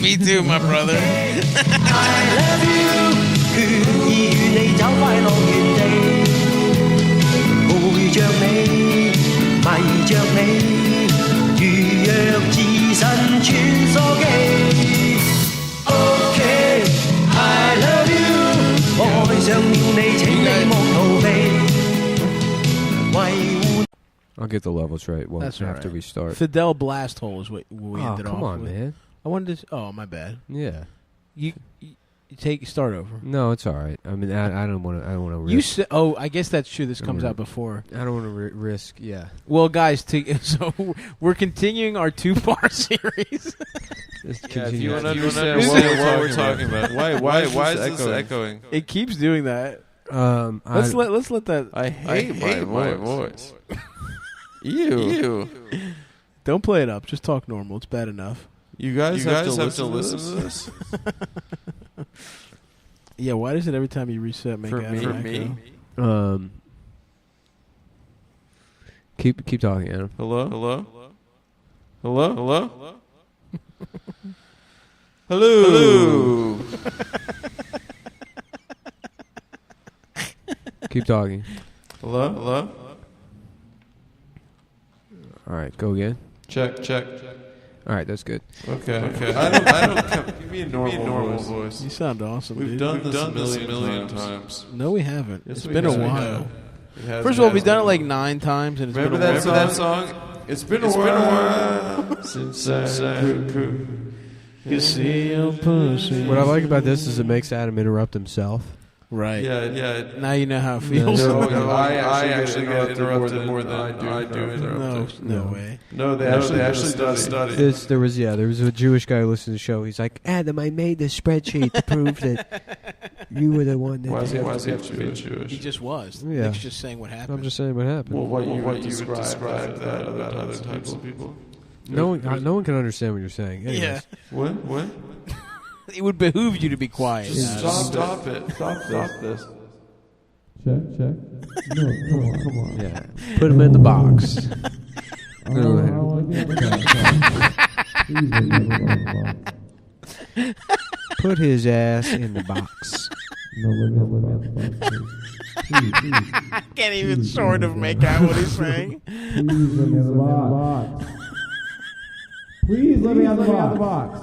me too, my brother. I love you， 決意與你找快樂原地，陪着你，迷着你，如若置身穿梭機。OK， I love you， 愛上了你，請你莫逃避，維護。 I'll get the levels right. Well, That's after right. we start. Fidel Blast Hole is what we Oh, ended come off on, with. man. I wanted to. Oh, my bad. Yeah. You start over. No, it's all right. I mean, I don't want to. I don't want to risk. You said, oh, I guess that's true. This I comes don't out before. I don't want to risk. Yeah. Well, guys, so we're continuing our 2-part series. Yeah, if you want to understand what we're talking about, why is this echoing? It keeps doing that. Let's let that. I hate my voice. Ew. Don't play it up. Just talk normal. It's bad enough. You guys have to listen to this? Yeah, why does it every time you reset make For Adam me? echo? Keep talking, Adam. Hello? Hello? Keep talking. Hello? All right, go again. Check. All right, that's good. Okay. I don't. Give me a normal voice. You sound awesome. We've dude. done this a million times. No, we haven't. Yes, It's we been a have. while. It has First of all, been. we've done it like 9 times, and it's Remember been a while. that song? It's been a while since I You see your pussy. What I like about this is it makes Adam interrupt himself. Right. Yeah. Now you know how it feels. No, I actually get interrupted more than I do. No way. No, they actually did a study. There was a Jewish guy who listened to the show. He's like, Adam, I made this spreadsheet to prove that you were the one that. Why does he have to be Jewish? He just was. Yeah. Nick's just saying what happened. I'm just saying what happened. Well, what you would describe that about other types of people? No one can understand what you're saying. Anyways. Yeah. What? It would behoove you to be quiet. Just stop it. Stop this. Check. No, come on. Yeah. Put him in the box. Put his ass in the box. I can't even sort of make out what he's saying. Please let me out of the box.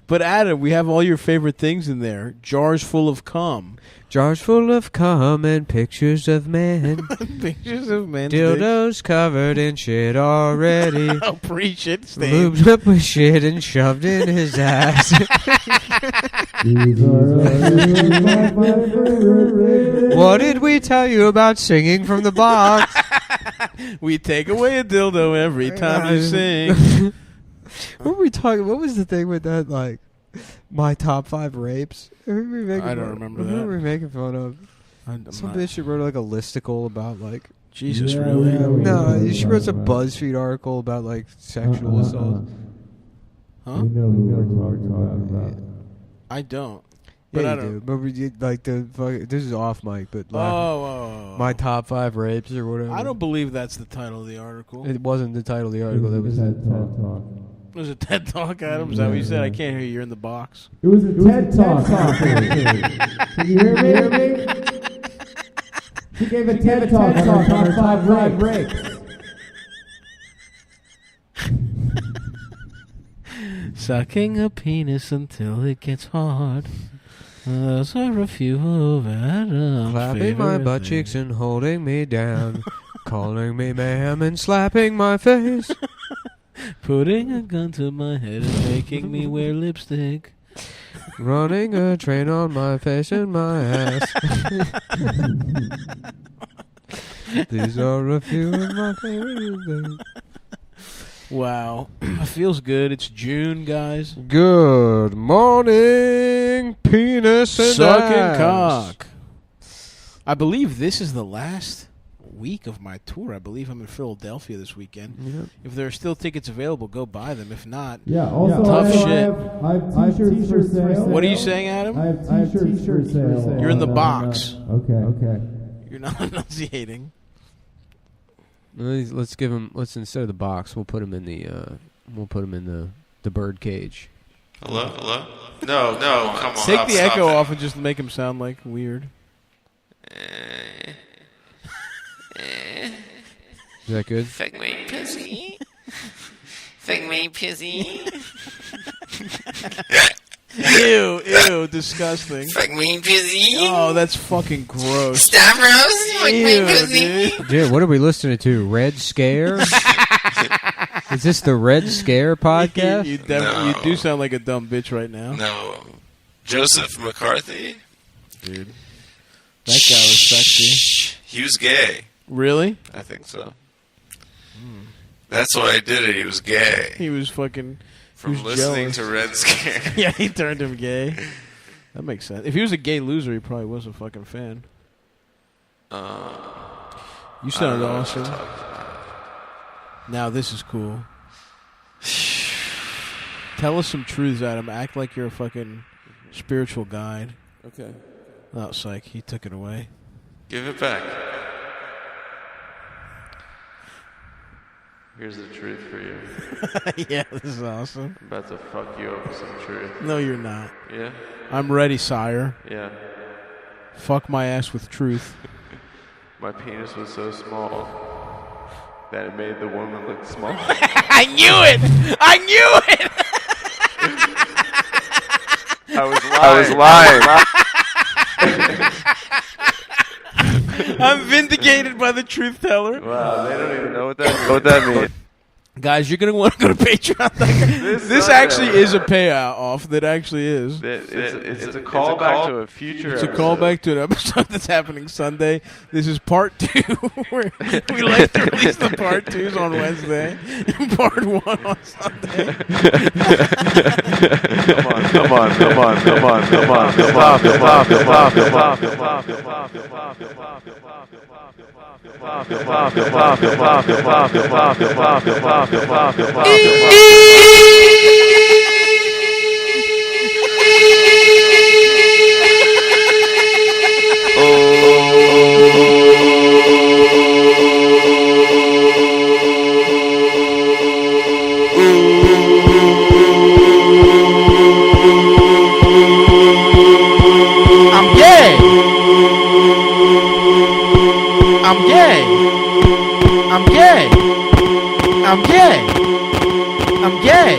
But Adam, we have all your favorite things in there. Jars full of cum. Jars full of cum and pictures of men. Pictures of men. Dildos covered in shit already. I'll preach it, Steve. Lubed up with shit and shoved in his ass. What did we tell you about singing from the box? We take away a dildo every time you sing. What were we talking? What was the thing with that? Like, my top 5 rapes? I don't remember that. What were we making fun of? Some bitch she wrote like a listicle about like. Jesus, really? No, she wrote some BuzzFeed article about like sexual assault. Huh? I don't. Yeah, But I you don't. do. But we did, like this is off mic, but like Oh. my top 5 rapes or whatever. I don't believe that's the title of the article. It wasn't the title of the article. That was TED Talk. It was a TED Talk, Adam? Is that what you said? I can't hear you. You're in the box. It was a TED Talk. Can you hear me? She gave a TED Talk on her 5 rapes. Sucking a penis until it gets hard. Those are a few of Adam's Clapping my favorite butt things. cheeks and holding me down. Calling me ma'am and slapping my face. Putting a gun to my head and making me wear lipstick. Running a train on my face and my ass. These are a few of my favorite things. Wow. It feels good. It's June, guys. Good morning, penis and Sucking ass. cock. I believe this is the last week of my tour. I believe I'm in Philadelphia this weekend. Yep. If there are still tickets available, go buy them. If not, Also, tough shit. I have t-shirts for sale. What are you saying, Adam? I have t-shirts for sale. You're in the box. Okay. You're not enunciating. Let's give him. Let's instead of the box, we'll put him in the. We'll put him in the bird cage. Hello? No, come on. Take the stop echo it. off and just make him sound like weird. Is that good? Fuck me, pussy. Fuck me, pussy. Ew, disgusting. Fuck me, pussy. Oh, that's fucking gross. Stavros, fuck me, Ew, pussy. dude. Dude, what are we listening to? Red Scare? Is this the Red Scare podcast? You do sound like a dumb bitch right now. No. Joseph McCarthy? Dude. That guy was sexy. He was gay. Really? I think so. That's why I did it. He was gay. He was fucking... From he was listening jealous. to Red Scare. Yeah, he turned him gay. That makes sense. If he was a gay loser, he probably was a fucking fan. You sounded awesome. Now this is cool. Tell us some truths, Adam. Act like you're a fucking spiritual guide. Okay. Oh, psych. He took it away. Give it back. Here's the truth for you. Yeah, this is awesome. I'm about to fuck you up with some truth. No, you're not. Yeah? I'm ready, sire. Yeah. Fuck my ass with truth. My penis was so small that it made the woman look small. I knew it! I knew it! I was lying. I'm vindicated by the truth teller. Wow, they don't even know what that means. Guys, you're going to want to go to Patreon. This actually is a payoff. That actually is. It's a callback to a future It's a episode. callback to an episode that's happening Sunday. This is part 2. We like to release the part 2s on Wednesday and part 1 on Sunday. Come on. I'm gay. I'm gay. I'm gay. I'm gay. I'm gay.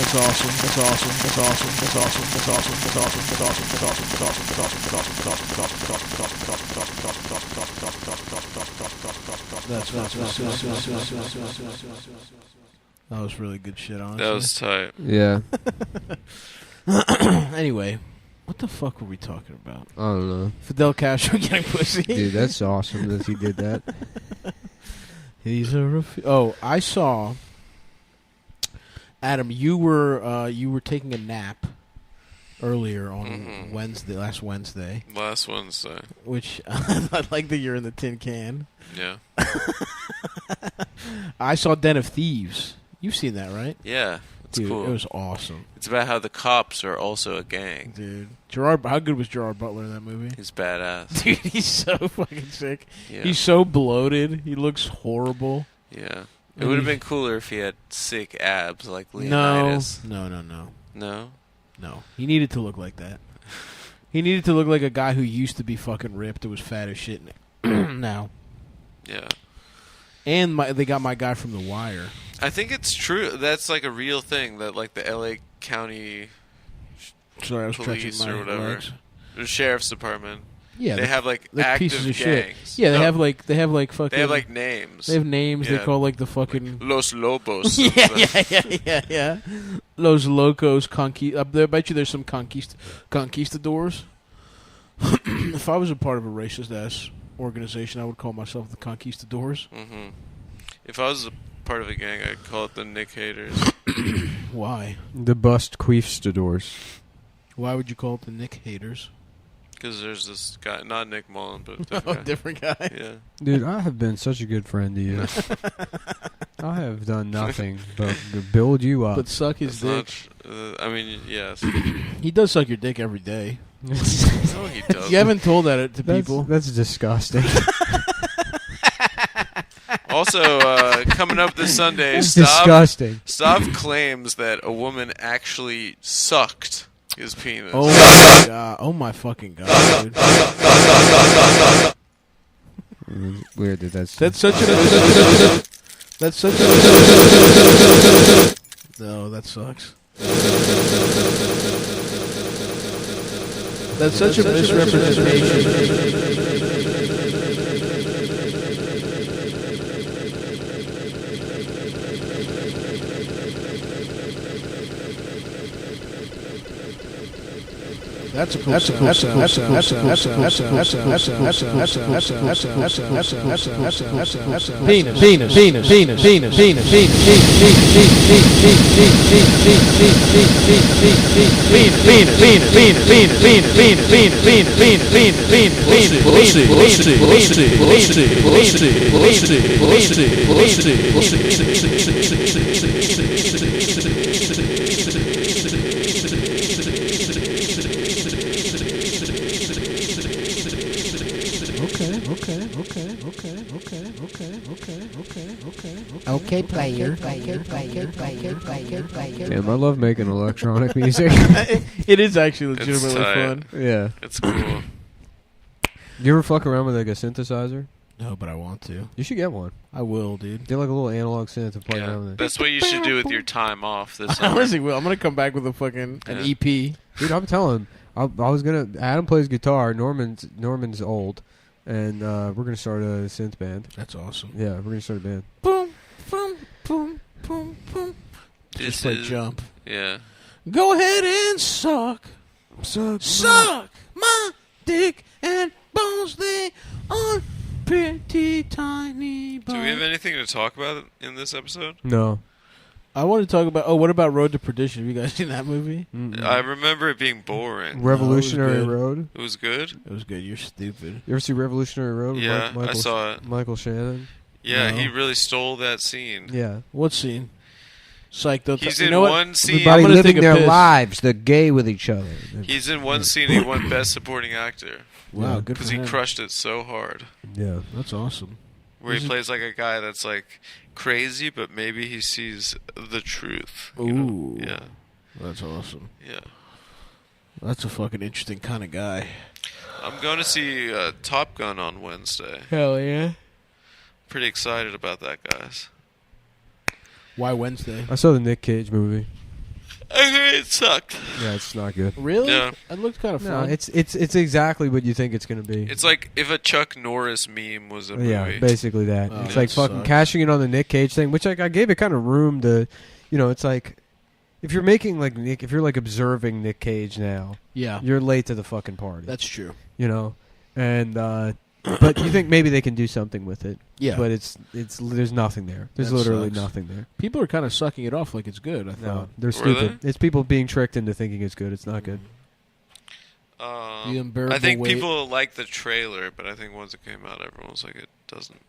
That's awesome. That's awesome. That's awesome. That's awesome. That's awesome. That's awesome. That's awesome. That's awesome. That's awesome. That's awesome. That's awesome. That's awesome. That was really good shit, honestly. That was tight. Yeah. Anyway, what the fuck were we talking about? I don't know. Fidel Castro getting pussy. Dude, that's awesome that he did that. He's a I saw Adam, you were taking a nap earlier on last Wednesday. Last Wednesday. Which I like that you're in the tin can. Yeah. I saw Den of Thieves. You've seen that, right? Yeah. It's Dude, cool. It was awesome. It's about how the cops are also a gang. Dude. How good was Gerard Butler in that movie? He's badass. Dude, he's so fucking sick. Yeah. He's so bloated. He looks horrible. Yeah. It would have been cooler if he had sick abs like Leonidas. No. No? No. He needed to look like that. He needed to look like a guy who used to be fucking ripped and was fat as shit now. Yeah. And they got my guy from The Wire. I think it's true. That's like a real thing that like the LA County Sorry, I was police stretching or my whatever. legs. The sheriff's department. Yeah, they have like pieces active of shit. gangs. Yeah, they No, have like fucking. They have like names. They have names. Yeah. They call like the fucking like Los Lobos. yeah. Los Locos I bet you there's some conquistadors. If I was a part of a racist ass organization, I would call myself the conquistadors. Mm-hmm. If I was a part of a gang, I'd call it the Nick Haters. Why? The Bust Queefstadors. Why would you call it the Nick Haters? Because there's this guy, not Nick Mullen, but a different guy. Different guy. Yeah. Dude, I have been such a good friend to you. I have done nothing but build you up. But suck his dick. I mean, yes. He does suck your dick every day. No, he doesn't. You haven't told that to people. That's disgusting. Also, coming up this Sunday, That's disgusting. Stav claims that a woman actually sucked his penis. Oh my god! Oh my fucking god, dude! Weird that that's such a. That's such a. No, that sucks. That's such a misrepresentation. That's a cool sound. That's a cool sound. That's a cool sound. That's a cool sound. That's a cool sound. That's a cool sound. That's a cool sound. That's a cool sound. That's a cool sound. That's a penis. Penis. Penis. Penis. Penis. Penis. Penis. Okay, player. Damn, I love making electronic music. It is actually legitimately tight. fun. Yeah. It's cool. You ever fuck around with like a synthesizer? No, but I want to. You should get one. I will, dude. Get like a little analog synth to play around with it. That's what you should do with your time off this I summer. honestly will. I'm gonna come back with an EP. Dude, I'm telling. Adam plays guitar. Norman's old, and we're gonna start a synth band. That's awesome. Yeah, we're gonna start a band. Boom, boom, boom, boom, boom. Just like jump. Yeah. Go ahead and suck my dick and bones they on pretty tiny bones. Do we have anything to talk about in this episode? No. I want to talk about. What about Road to Perdition? Have you guys seen that movie? I remember it being boring. Revolutionary Road. It was good. It was good. You're stupid. You ever see Revolutionary Road? with Yeah, Michael, I saw it. Michael Shannon. Yeah, No. he really stole that scene. Yeah. What scene? Psych. He's you in know what? one scene. Everybody I'm gonna living take a their piss. lives. They're gay with each other. He's in one scene. He won Best Supporting Actor. Wow, good for Because he him. crushed it so hard. Yeah, that's awesome. Where he plays like a guy that's like crazy, but maybe he sees the truth. you know? Ooh. Yeah. That's awesome. Yeah. That's a fucking interesting kind of guy. I'm going to see Top Gun on Wednesday. Hell yeah. Pretty excited about that, guys. Why Wednesday? I saw the Nick Cage movie. I heard it sucked. Yeah, it's not good. Really? Yeah. It looked kind of No, fun. it's exactly what you think it's gonna be. It's like if a Chuck Norris meme was a movie. Yeah, basically that. Oh, it's that like fucking sucks. cashing in on the Nick Cage thing, which like I gave it kind of room to, it's like if you're making like Nick, if you're like observing Nick Cage now, Yeah. you're late to the fucking party. That's true. And but you think maybe they can do something with it. Yeah. But it's there's nothing there. There's That literally sucks. nothing there. People are kind of sucking it off like it's good. I No, thought. they're Were stupid. It's people being tricked into thinking it's good. It's not good. The unbearable I think weight. people like the trailer, but I think once it came out, everyone was like, it doesn't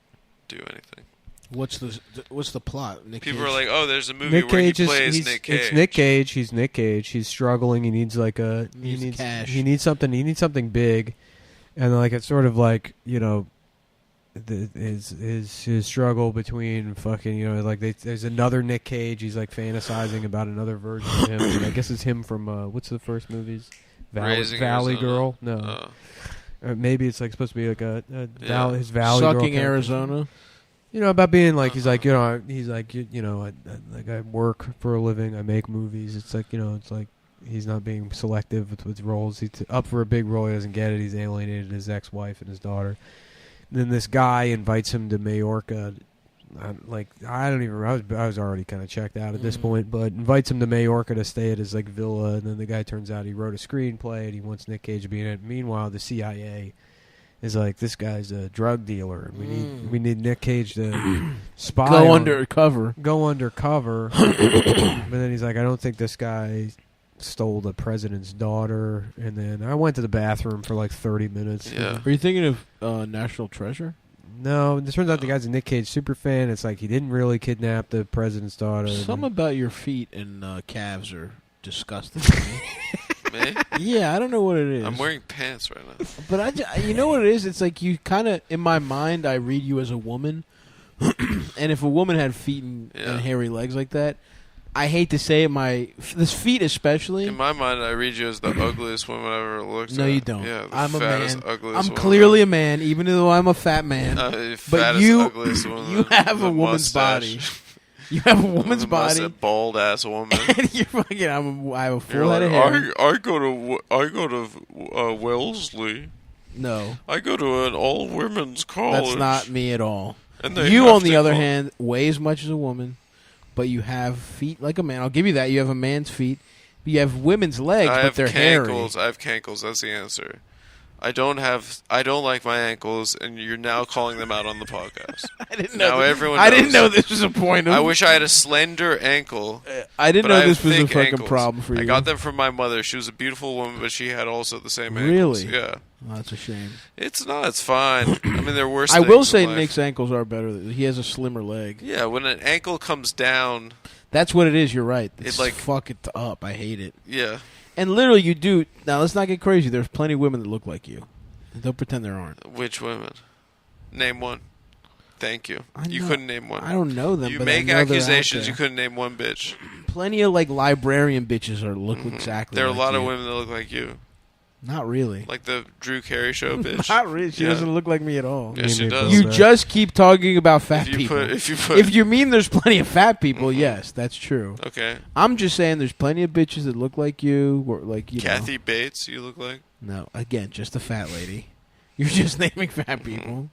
do anything. What's the plot? Nick People Cage? are like, oh, there's a movie Nick where Cage he plays he's, Nick Cage. It's Nick Cage. He's Nick Cage. He's struggling. He needs like a He needs cash. He needs something. He needs something big, and like it's sort of like his struggle between fucking like there's another Nick Cage. He's like fantasizing about another version of him. And I guess it's him from what's the first movies? Raising Valley Arizona. Girl. No. Maybe it's like supposed to be like his Valley Girl Sucking character. Arizona. About being like he's like he's like I work for a living. I make movies. It's like it's like he's not being selective with roles. He's up for a big role. He doesn't get it. He's alienated his ex-wife and his daughter. And then this guy invites him to Majorca. I was already kind of checked out at this point, but invites him to Majorca to stay at his like villa. And then the guy turns out he wrote a screenplay and he wants Nick Cage to be in it. Meanwhile, the CIA is like, this guy's a drug dealer. We need Nick Cage to spy. Go on- undercover. Go undercover. But then he's like, I don't think this guy stole the president's daughter. And then I went to the bathroom for like 30 minutes. Yeah. Are you thinking of National Treasure? No, it turns out the guy's a Nick Cage super fan. It's like he didn't really kidnap the president's daughter. Something about your feet and calves are disgusting to me. Me? Yeah, I don't know what it is. I'm wearing pants right now. But you know what it is? It's like you kind of, in my mind, I read you as a woman. And if a woman had feet and hairy legs like that, I hate to say it, this feet especially. In my mind, I read you as the ugliest woman I've ever looked at. No, you don't. Yeah, the I'm a fattest, man. ugliest I'm woman. clearly a man, even though I'm a fat man. Fattest, but you woman, have the a woman's mustache. body. You have a woman's body. A bald ass woman. And you're fucking. I have a full You're head of like, hair. I go to Wellesley. No, I go to an all women's college. that's not me at all. And they You, have on the to other go- hand, weigh as much as a woman, but you have feet like a man. I'll give you that. You have a man's feet. You have women's legs, I but have they're hairy. cankles. I have cankles. That's the answer. I don't like my ankles, and you're now calling them out on the podcast. I didn't know. Now everyone. I didn't knows. know this was a point. I wish I had a slender ankle. I didn't but know have this was a thick fucking ankles. problem for you. I got them from my mother. She was a beautiful woman, but she had also the same ankles. Really? Yeah. Oh, that's a shame. It's not. It's fine. I mean, there are worse. I things will in say life. Nick's ankles are better. He has a slimmer leg. Yeah, when an ankle comes down. That's what it is. You're right. It's like fuck it up. I hate it. Yeah. And literally, you do. Now let's not get crazy. There's plenty of women that look like you. Don't pretend there aren't. Which women? Name one. Thank you. You know- couldn't name one. I don't know them. You but I make know they're out accusations. there. You couldn't name one bitch. Plenty of like librarian bitches are look exactly. There are a like lot of you. women that look like you. Not really. Like the Drew Carey show bitch. Not really. She doesn't look like me at all. Yes, she does. You just keep talking about fat people. If you mean there's plenty of fat people, yes, that's true. Okay. I'm just saying there's plenty of bitches that look like you, or like you Kathy know. Bates, you look like. No, again, just a fat lady. You're just naming fat people.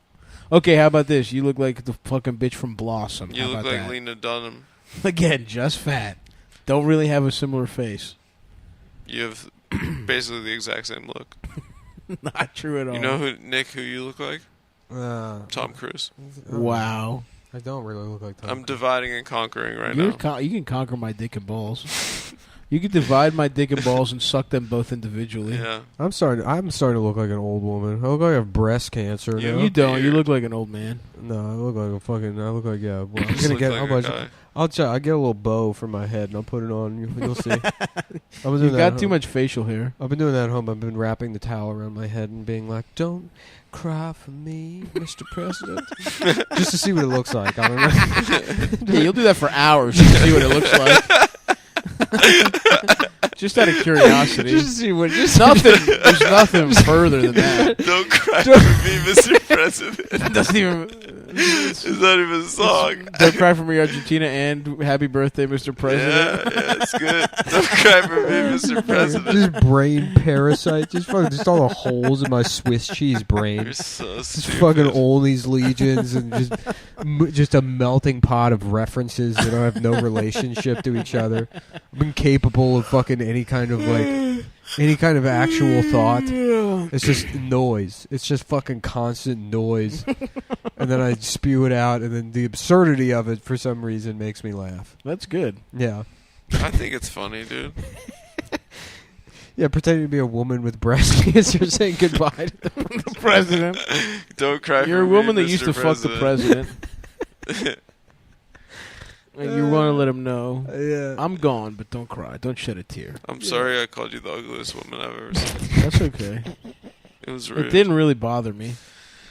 Okay, how about this? You look like the fucking bitch from Blossom. You How look about like that? Lena Dunham. Again, just fat. Don't really have a similar face. You have basically the exact same look. Not true at all. You know who you look like? Tom Cruise. Wow. I don't really look like Tom. I'm dividing and conquering right You're now. you can conquer my dick and balls. You can divide my dick and balls and suck them both individually. Yeah. I'm starting to look like an old woman. I look like I have breast cancer. now. You don't. You look like an old man. No, I look like a fucking. I look like yeah. Well, I'm just gonna look get. like how a much? guy. I'll try. I get a little bow for my head and I'll put it on. You'll see. You've got too much facial hair. I've been doing that at home. I've been wrapping the towel around my head and being like, "Don't cry for me, Mr. President," just to see what it looks like. I don't know. Yeah, you'll do that for hours just to see what it looks like. Just out of curiosity. Just to see what. There's nothing further than that. Don't cry for me, Mr. President. It doesn't even. It's not even a song. Don't cry for me, Argentina, and happy birthday, Mr. President. Yeah, it's good. Don't cry for me, Mr. President. Just brain parasite. Just all the holes in my Swiss cheese brain. You're so just stupid. fucking all these legions and just a melting pot of references that don't have no relationship to each other. I'm incapable of fucking any kind of actual thought. It's just noise. It's just fucking constant noise. And then I spew it out, and then the absurdity of it for some reason makes me laugh. That's good. Yeah. I think it's funny, dude. Yeah, pretending to be a woman with breast cancer saying goodbye to the president. Don't cry You're for a me, woman that Mr. used to fuck the president. And you want to let him know, yeah. I'm gone, but don't cry. Don't shed a tear. I'm sorry I called you the ugliest woman I've ever seen. That's okay. It was rude. It didn't really bother me.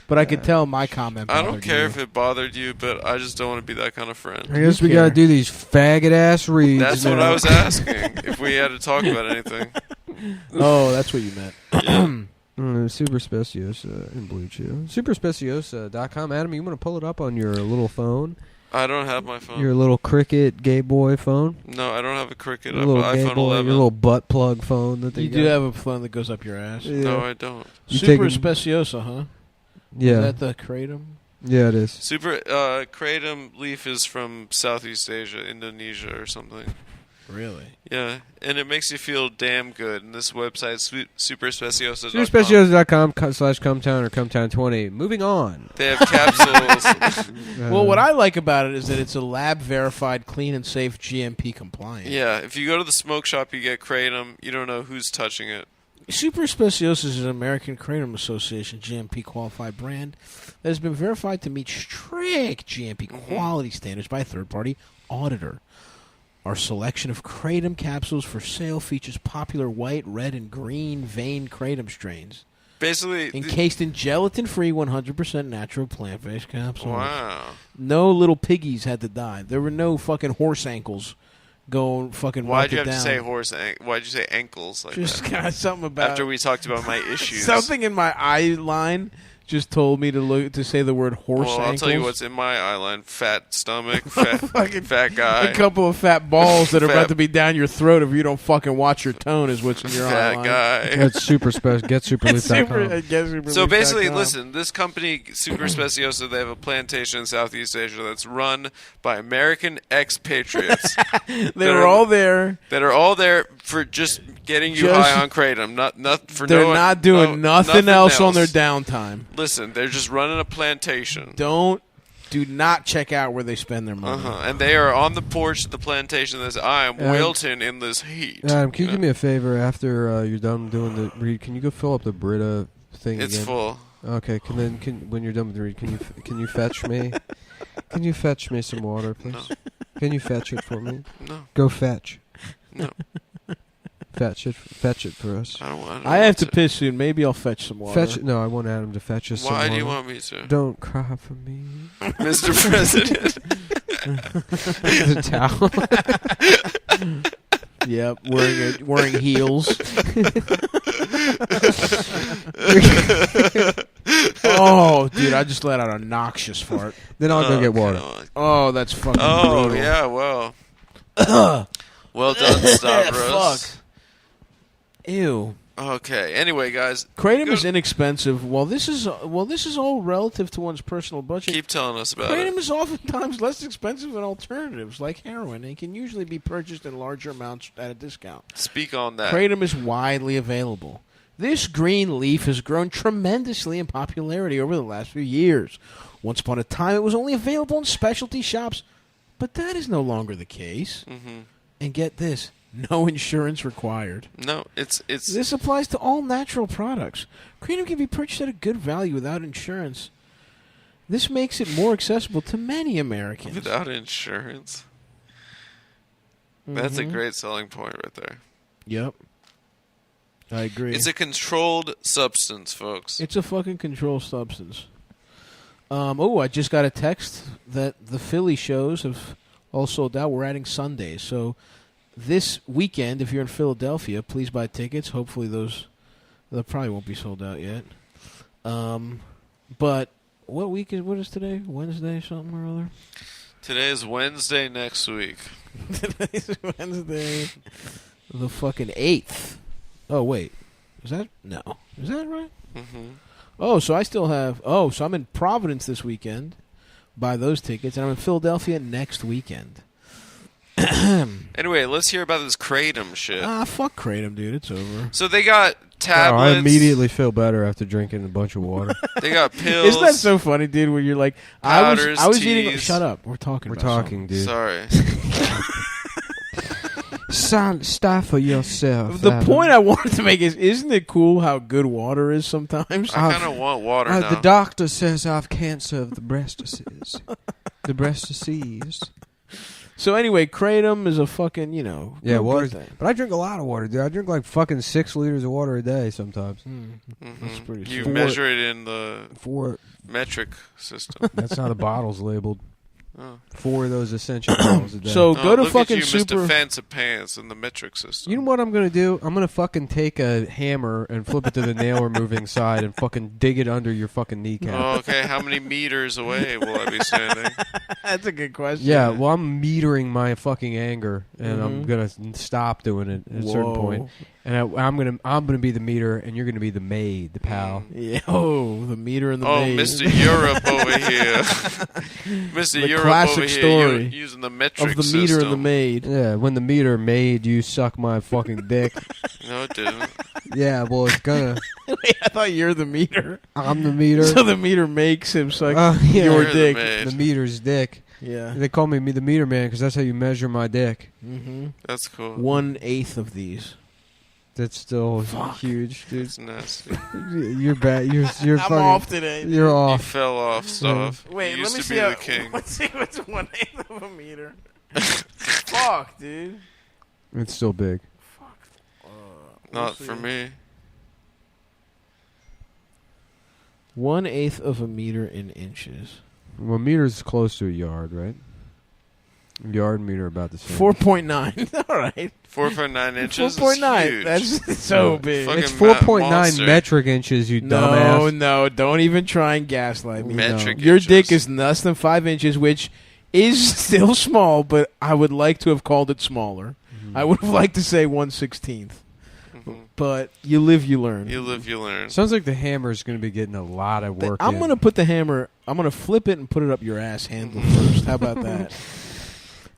But I could tell my comment bothered I don't care you. if it bothered you, but I just don't want to be that kind of friend. I guess we gotta do these faggot ass reads. That's what I was asking. If we had to talk about anything. Oh, that's what you meant. Super Speciosa in Blue Chew. Superspeciosa.com. Adam, you want to pull it up on your little phone? I don't have my phone. Your little Cricket gay boy phone? No, I don't have a Cricket. I Your have little an gay iPhone boy, 11. your little butt plug phone that they You got. do have a phone that goes up your ass. Yeah. No, I don't. You Super taking- Speciosa, huh? Yeah. Is that the kratom? Yeah, it is. Super Kratom leaf is from Southeast Asia, Indonesia or something. Really? Yeah, and it makes you feel damn good. And this website, superspeciosa.com. Superspeciosa.com/Cum Town or Cum Town 20. Moving on. They have capsules. Well, what I like about it is that it's a lab-verified, clean and safe, GMP compliant. Yeah, if you go to the smoke shop, you get Kratom. You don't know who's touching it. Super Speciosa is an American Kratom Association GMP qualified brand that has been verified to meet strict GMP quality standards by a third-party auditor. Our selection of Kratom capsules for sale features popular white, red, and green vein Kratom strains. Basically, encased in gelatin-free, 100% natural plant-based capsules. Wow. No little piggies had to die. There were no fucking horse ankles going fucking. Why'd you walk have it to down. say why'd you say ankles like Just that? got something about After we talked about my issues. Something in my eye line just told me to say the word horse Well, I'll ankles. tell you what's in my eyeline: fat stomach, fat guy, A couple of fat balls that are Fat- about to be down your throat if you don't fucking watch your tone is what's in your Fat eye line. guy. That's super special. Get superleaf.com. So basically, listen, this company, Super Speciosa, they have a plantation in Southeast Asia that's run by American expatriates. They were all there. That are all there for just getting you Just- high on Kratom. Not for They're no, not doing no- nothing else on their downtime. Listen, they're just running a plantation. Do not check out where they spend their money. And they are on the porch of the plantation that says, I am Adam- wilting in this heat. Adam, can you do me a favor after you're done doing the read? Can you go fill up the Brita thing It's again? full. Okay. When you're done with the read, can you fetch me? Can you fetch me some water, please? No. Can you fetch it for me? No. Go fetch. No. Fetch it for us. I don't I have to piss soon. Maybe I'll fetch some water. Fetch it. No, I want Adam to fetch us some Why water. do you want me to? Don't cry for me. Mr. President. The towel. Yep, wearing heels. Oh, dude, I just let out a noxious fart. Then I'll go get water. God. Oh, that's fucking Oh, brutal. yeah, well. Well done, Stavros. Fuck. Ew. Okay. Anyway, guys, Kratom is inexpensive. Well, this is all relative to one's personal budget. keep telling us about Kratom it. is oftentimes less expensive than alternatives like heroin and can usually be purchased in larger amounts at a discount. Speak on that. Kratom is widely available. This green leaf has grown tremendously in popularity over the last few years. Once upon a time, it was only available in specialty shops, but that is no longer the case. Mm-hmm. And get this, no insurance required. No, it's This applies to all natural products. Kratom can be purchased at a good value without insurance. This makes it more accessible to many Americans. without insurance. That's a Mhm. great selling point right there. Yep. I agree. It's a controlled substance, folks. It's a fucking controlled substance. I just got a text that the Philly shows have all sold out. We're adding Sundays. So this weekend, if you're in Philadelphia, please buy tickets. Hopefully they probably won't be sold out yet. But what is today? Wednesday something or other? Today is Wednesday next week. Today's Wednesday, the fucking 8th. Oh, wait. Is that right? Mm-hmm. Oh, so I still have... Oh, so I'm in Providence this weekend. Buy those tickets. And I'm in Philadelphia next weekend. Anyway, let's hear about this Kratom shit. Fuck Kratom, dude. It's over. So they got Oh, tablets. I immediately feel better after drinking a bunch of water. They got pills. Isn't that so funny, dude, when you're like... powders, I was eating... teas. Shut up. We're talking We're about talking, something. dude. Sorry. Stifle yourself. The Adam. point I wanted to make is, isn't it cool how good water is sometimes? I kind of want water now. The doctor says I've cancer of the breastises. The breastises. So anyway, Kratom is a fucking, Yeah, good water. thing. But I drink a lot of water, dude. I drink like fucking 6 liters of water a day sometimes. That's pretty You sick. measure it in the Four. metric system. That's how the bottle's labeled. Oh. 4 of those essential bottles a day. So go to look fucking at you, Super... Mr. Fancy Pants in the metric system. You know what I'm going to do? I'm going to fucking take a hammer and flip it to the nail removing side and fucking dig it under your fucking kneecap. Oh, okay. How many meters away will I be standing? That's a good question. Yeah, well, I'm metering my fucking anger, and I'm gonna stop doing it at a certain point. And I'm gonna be the meter, and you're gonna be the maid, the pal. Yeah. Oh, the meter and the Oh, maid. Mr. Europe over here. Mr. The Europe classic over story here using the metric of the system. meter and the maid. Yeah, when the meter made you suck my fucking dick. No, it didn't. Yeah, well, it's gonna. Wait, I thought you're the meter. I'm the meter. So the meter makes him suck Yeah, your You're dick. the maid. The meter's dick. Yeah. They call me the meter man because that's how you measure my dick. Mm-hmm. That's cool. 1/8 of these. That's still huge, dude. It's nasty. You're bad. You're I'm fucking. off today. You're You off. fell off, stuff. Wait, you let used me to see be how. the king. Let's see what's 1/8 of a meter. Fuck, dude. It's still big. Not for me. 1/8 of a meter in inches. Well, a meter's close to a yard, right? Yard and meter about the same. 4.9. All right. 4.9 inches. 4.9. Is huge. That's so big. Fucking It's 4.9 monster. metric inches, you No, dumbass. no, don't even try and gaslight me. Metric Your inches. dick is less than 5 inches, which is still small, but I would like to have called it smaller. I would have liked to say 1/16. But you live, you learn. You live, you learn. Sounds like the hammer's going to be getting a lot of work. I'm in. going to put the hammer, I'm going to flip it and put it up your ass handle first. How about that?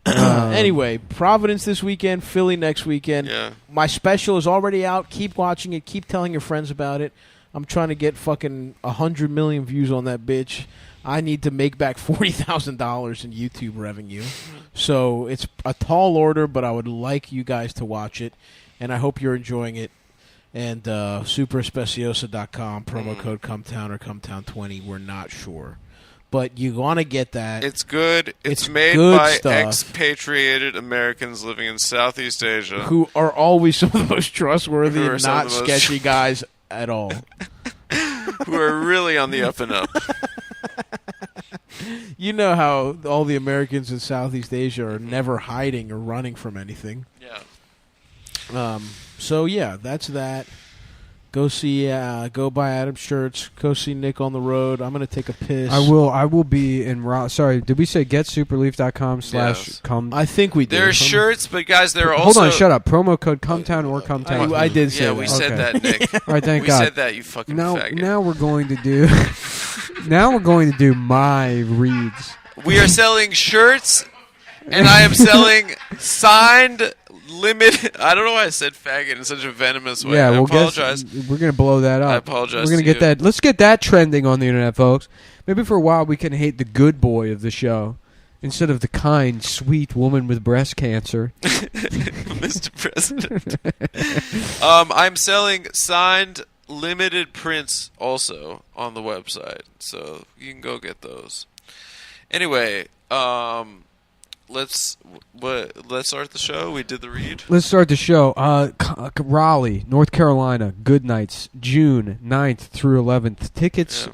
Anyway, Providence this weekend, Philly next weekend. Yeah. My special is already out. Keep watching it. Keep telling your friends about it. I'm trying to get fucking 100 million views on that bitch. I need to make back $40,000 in YouTube revenue. So it's a tall order, but I would like you guys to watch it. And I hope you're enjoying it. And superspeciosa.com, promo code Cum Town or Cum Town 20. We're not sure. But you want to get that. It's good. It's made good by stuff. expatriated Americans living in Southeast Asia. Who are always some of the most trustworthy Who are and some not of the most- sketchy guys at all. Who are really on the up and up. You know how all the Americans in Southeast Asia are never hiding or running from anything. Yeah. So yeah, that's that. Go buy Adam shirts. Go see Nick on the road. I'm gonna take a piss. I will be in sorry, did we say getsuperleaf.com/cum? I think we did. There are shirts, but guys, there are also... Hold on, shut up. Promo code Cum Town or Cum Town. I did say yeah, that. we said that, Nick. All right, thank we God. said that, you fucking faggot. Now we're going to do my reads. We are selling shirts, and I am selling signed limited... I don't know why I said faggot in such a venomous way. Yeah, I we'll apologize. we're going to blow that up. I apologize We're going to to get that. Let's get that trending on the internet, folks. Maybe for a while we can hate the good boy of the show instead of the kind, sweet woman with breast cancer. Mr. President. I'm selling signed limited prints also on the website, so you can go get those. Anyway, let's start the show. We did the read. Let's start the show. Raleigh, North Carolina, good nights, June 9th through 11th. Tickets,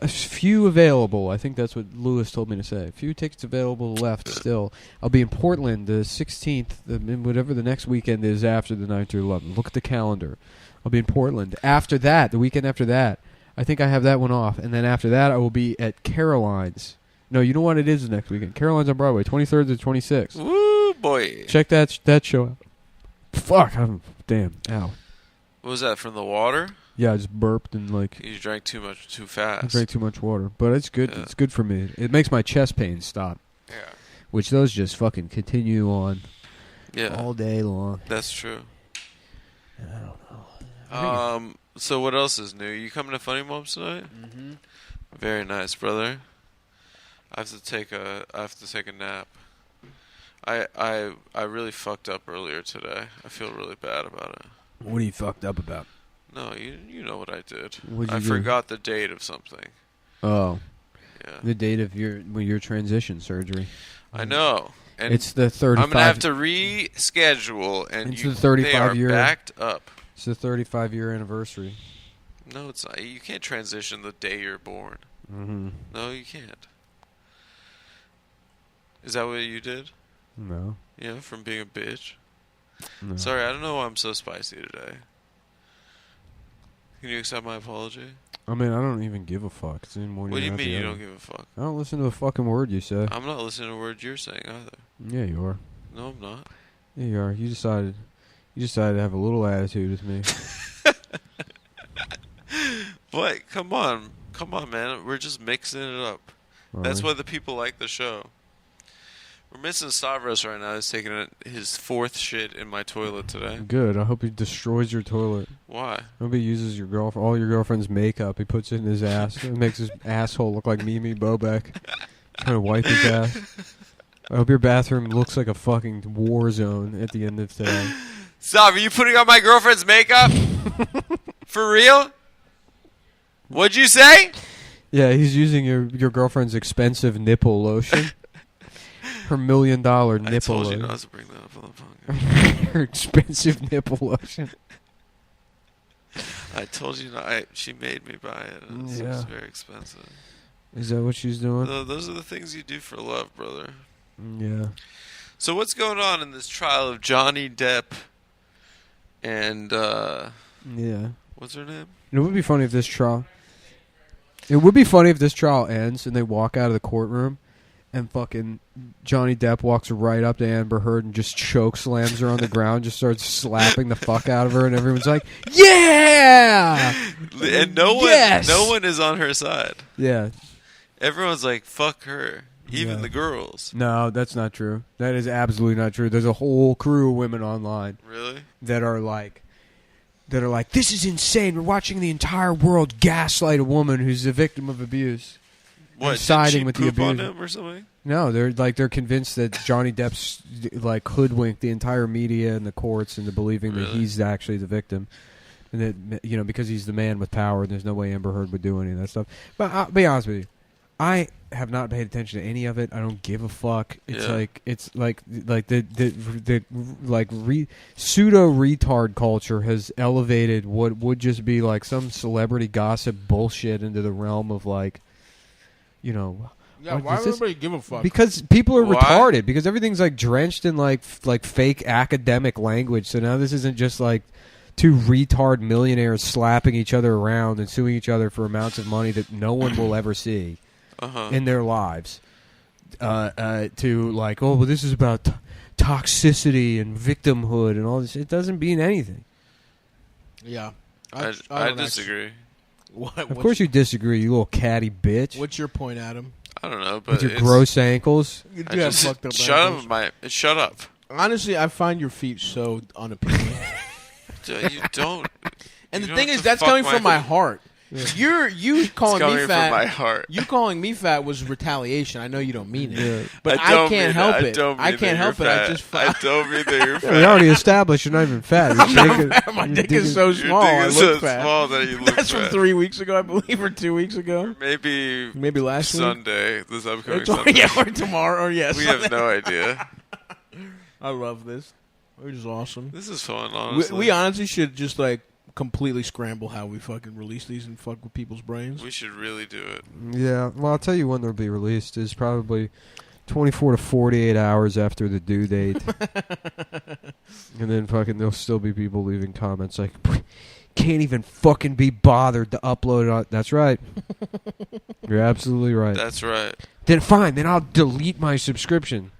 few available. I think that's what Lewis told me to say. Few tickets available left still. I'll be in Portland the 16th, whatever the next weekend is after the 9th through 11th. Look at the calendar. I'll be in Portland. After that, the weekend after that, I think I have that one off. And then after that, I will be at Caroline's. No, you know what it is next weekend. Caroline's on Broadway, 23rd to 26th. Woo, boy. Check that show out. Fuck, damn, ow. What was that, from the water? Yeah, I just burped and You drank too fast. I drank too much water. But it's good. Yeah. It's good for me. It makes my chest pain stop. Yeah. Which those just fucking continue on. Yeah. All day long. That's true. I don't know. So what else is new? You coming to Funny Moments tonight? Mm-hmm. Very nice, brother. I have to take a nap. I really fucked up earlier today. I feel really bad about it. What are you fucked up about? No, you know what I did. What'd you I do? forgot the date of something. Oh. Yeah. The date of your transition surgery. I know. And it's the 35. I'm gonna have to reschedule, and it's the 35 they year are backed up. It's the 35-year anniversary. No, it's not. You can't transition the day you're born. Mm-hmm. No, you can't. Is that what you did? No. Yeah, from being a bitch? No. Sorry, I don't know why I'm so spicy today. Can you accept my apology? I mean, I don't even give a fuck. It's any more What do you than mean the you other. don't give a fuck? I don't listen to a fucking word you say. I'm not listening to a word you're saying either. Yeah, you are. No, I'm not. Yeah, you are. You decided to have a little attitude with me. What? Come on, man. We're just mixing it up. That's why the people like the show. We're missing Stavros right now. He's taking his fourth shit in my toilet today. Good. I hope he destroys your toilet. Why? I hope he uses all your girlfriend's makeup. He puts it in his ass. It makes his asshole look like Mimi Bobek. Trying to wipe his ass. I hope your bathroom looks like a fucking war zone at the end of today. Stop, are you putting on my girlfriend's makeup? For real? What'd you say? Yeah, he's using your girlfriend's expensive nipple lotion. Her $1 million nipple lotion. I told you not to bring that up on the podcast. Her expensive nipple lotion. I told you not. She made me buy it. It's very expensive. Is that what she's doing? Those are the things you do for love, brother. Yeah. So what's going on in this trial of Johnny Depp and yeah. What's her name? It would be funny if this trial. It would be funny if this trial ends and they walk out of the courtroom and fucking Johnny Depp walks right up to Amber Heard and just choke slams her on the ground, just starts slapping the fuck out of her, and everyone's like, "Yeah!" And no one is on her side. Yeah. Everyone's like, "Fuck her." Even the girls. No, that's not true. That is absolutely not true. There's a whole crew of women online. Really? That are like, this is insane. We're watching the entire world gaslight a woman who's a victim of abuse. What? And siding with did the she poop on abuser. him or something? No, they're convinced that Johnny Depp's like hoodwinked the entire media and the courts into believing that he's actually the victim, and that because he's the man with power, there's no way Amber Heard would do any of that stuff. But I'll be honest with you, I have not paid attention to any of it. I don't give a fuck. It's like the pseudo retard culture has elevated what would just be like some celebrity gossip bullshit into the realm of like, Yeah, why would everybody give a fuck? Because people are retarded. Because everything's like drenched in like fake academic language. So now this isn't just like two retard millionaires slapping each other around and suing each other for amounts of money that no one will ever see in their lives. To like, oh, well, this is about toxicity and victimhood and all this. It doesn't mean anything. Yeah. I disagree. Of course you disagree, you little catty bitch. What's your point, Adam? I don't know, but with your gross ankles. You do have fucked up shut ankles. up, shut up. Honestly, I find your feet so unappealing. You don't. And you the don't thing have is, to that's fuck coming from my heart. Yeah. You calling It's me coming fat. from my heart. You calling me fat was retaliation. I know you don't mean it, Yeah. but I don't I can't mean help that. it. I can't help it. I just. I don't mean that you're fat. We already established you're not even fat. I'm not fat. My dick is so small. Your I dick look is so fat. small that you look That's fat. from 3 weeks ago, I believe, or 2 weeks ago. Maybe last week? Sunday. This upcoming Or Sunday. yeah, or tomorrow, or yes. We have no idea. I love this. We're just awesome. This is fun, honestly. We honestly should just like completely scramble how we fucking release these and fuck with people's brains. We should really do it. Yeah, well, I'll tell you when they'll be released is probably 24 to 48 hours after the due date. And then fucking there'll still be people leaving comments like, can't even fucking be bothered to upload it on. That's right. You're absolutely right. That's right. Then fine, then I'll delete my subscription.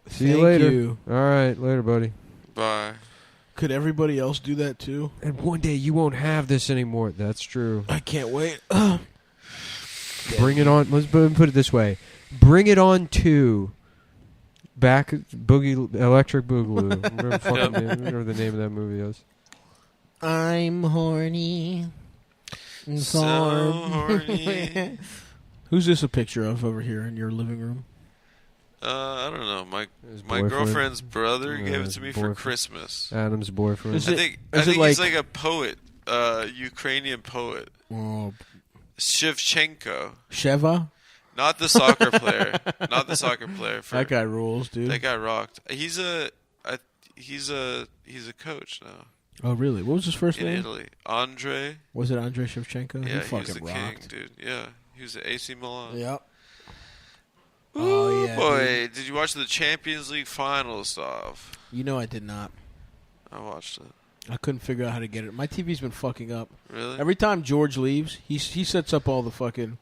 See you Thank later. you. All right, later, buddy. Bye. Could everybody else do that too? And one day you won't have this anymore. That's true. I can't wait. Bring it on. Let's put it this way. Bring it on to back Boogie Electric Boogaloo. Whatever the name of that movie is. I'm horny. So horny. Who's this a picture of over here in your living room? I don't know. My boyfriend. girlfriend's brother gave it to me for boyfriend. Christmas. Adam's boyfriend. Is I it- think is it he's like- like a poet, Ukrainian poet. Oh, Shevchenko. Sheva? Not the soccer player. Not the soccer player. That guy rules, dude. That guy rocked. He's a coach now. Oh, really? What was his first in name? Italy. Andre. Was it Andrei Shevchenko? Yeah, he he fucking was the rocked. king, dude. Yeah, he was at AC Milan. Yep. Ooh, Oh, yeah, boy. Did you watch the Champions League final stuff? You know I did not. I watched it. I couldn't figure out how to get it. My TV's been fucking up. Really? Every time George leaves, he sets up all the fucking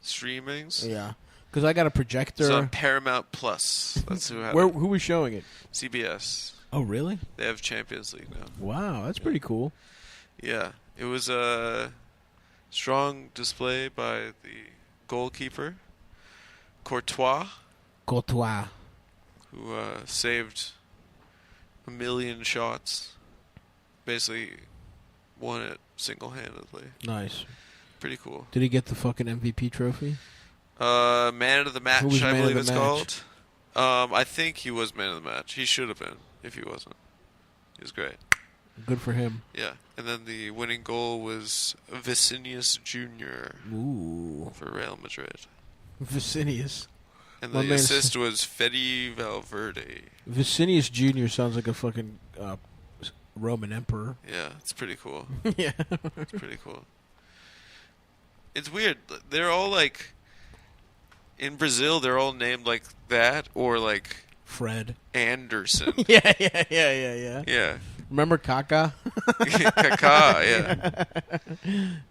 Streamings? Yeah, because I got a projector. It's on Paramount Plus. That's who had Who it. was showing it? CBS. Oh, really? They have Champions League now. Wow, that's pretty cool. Yeah. It was a strong display by the goalkeeper, Courtois, who saved 1 million shots. Basically won it single-handedly. Nice. Pretty cool. Did he get the fucking MVP trophy? Man of the match, Who was I man of believe the it's match? called. I think he was man of the match. He should have been if he wasn't. He was great. Good for him. Yeah. And then the winning goal was Vicinius Jr. Ooh. for Real Madrid. Vicinius. And My the man- assist was Fede Valverde. Vicinius Jr. sounds like a fucking Roman emperor. Yeah, it's pretty cool. Yeah. It's pretty cool. It's weird. They're all like... In Brazil, they're all named like that or like... Fred. Anderson. Yeah. Yeah. Remember Kaká? Kaká, yeah.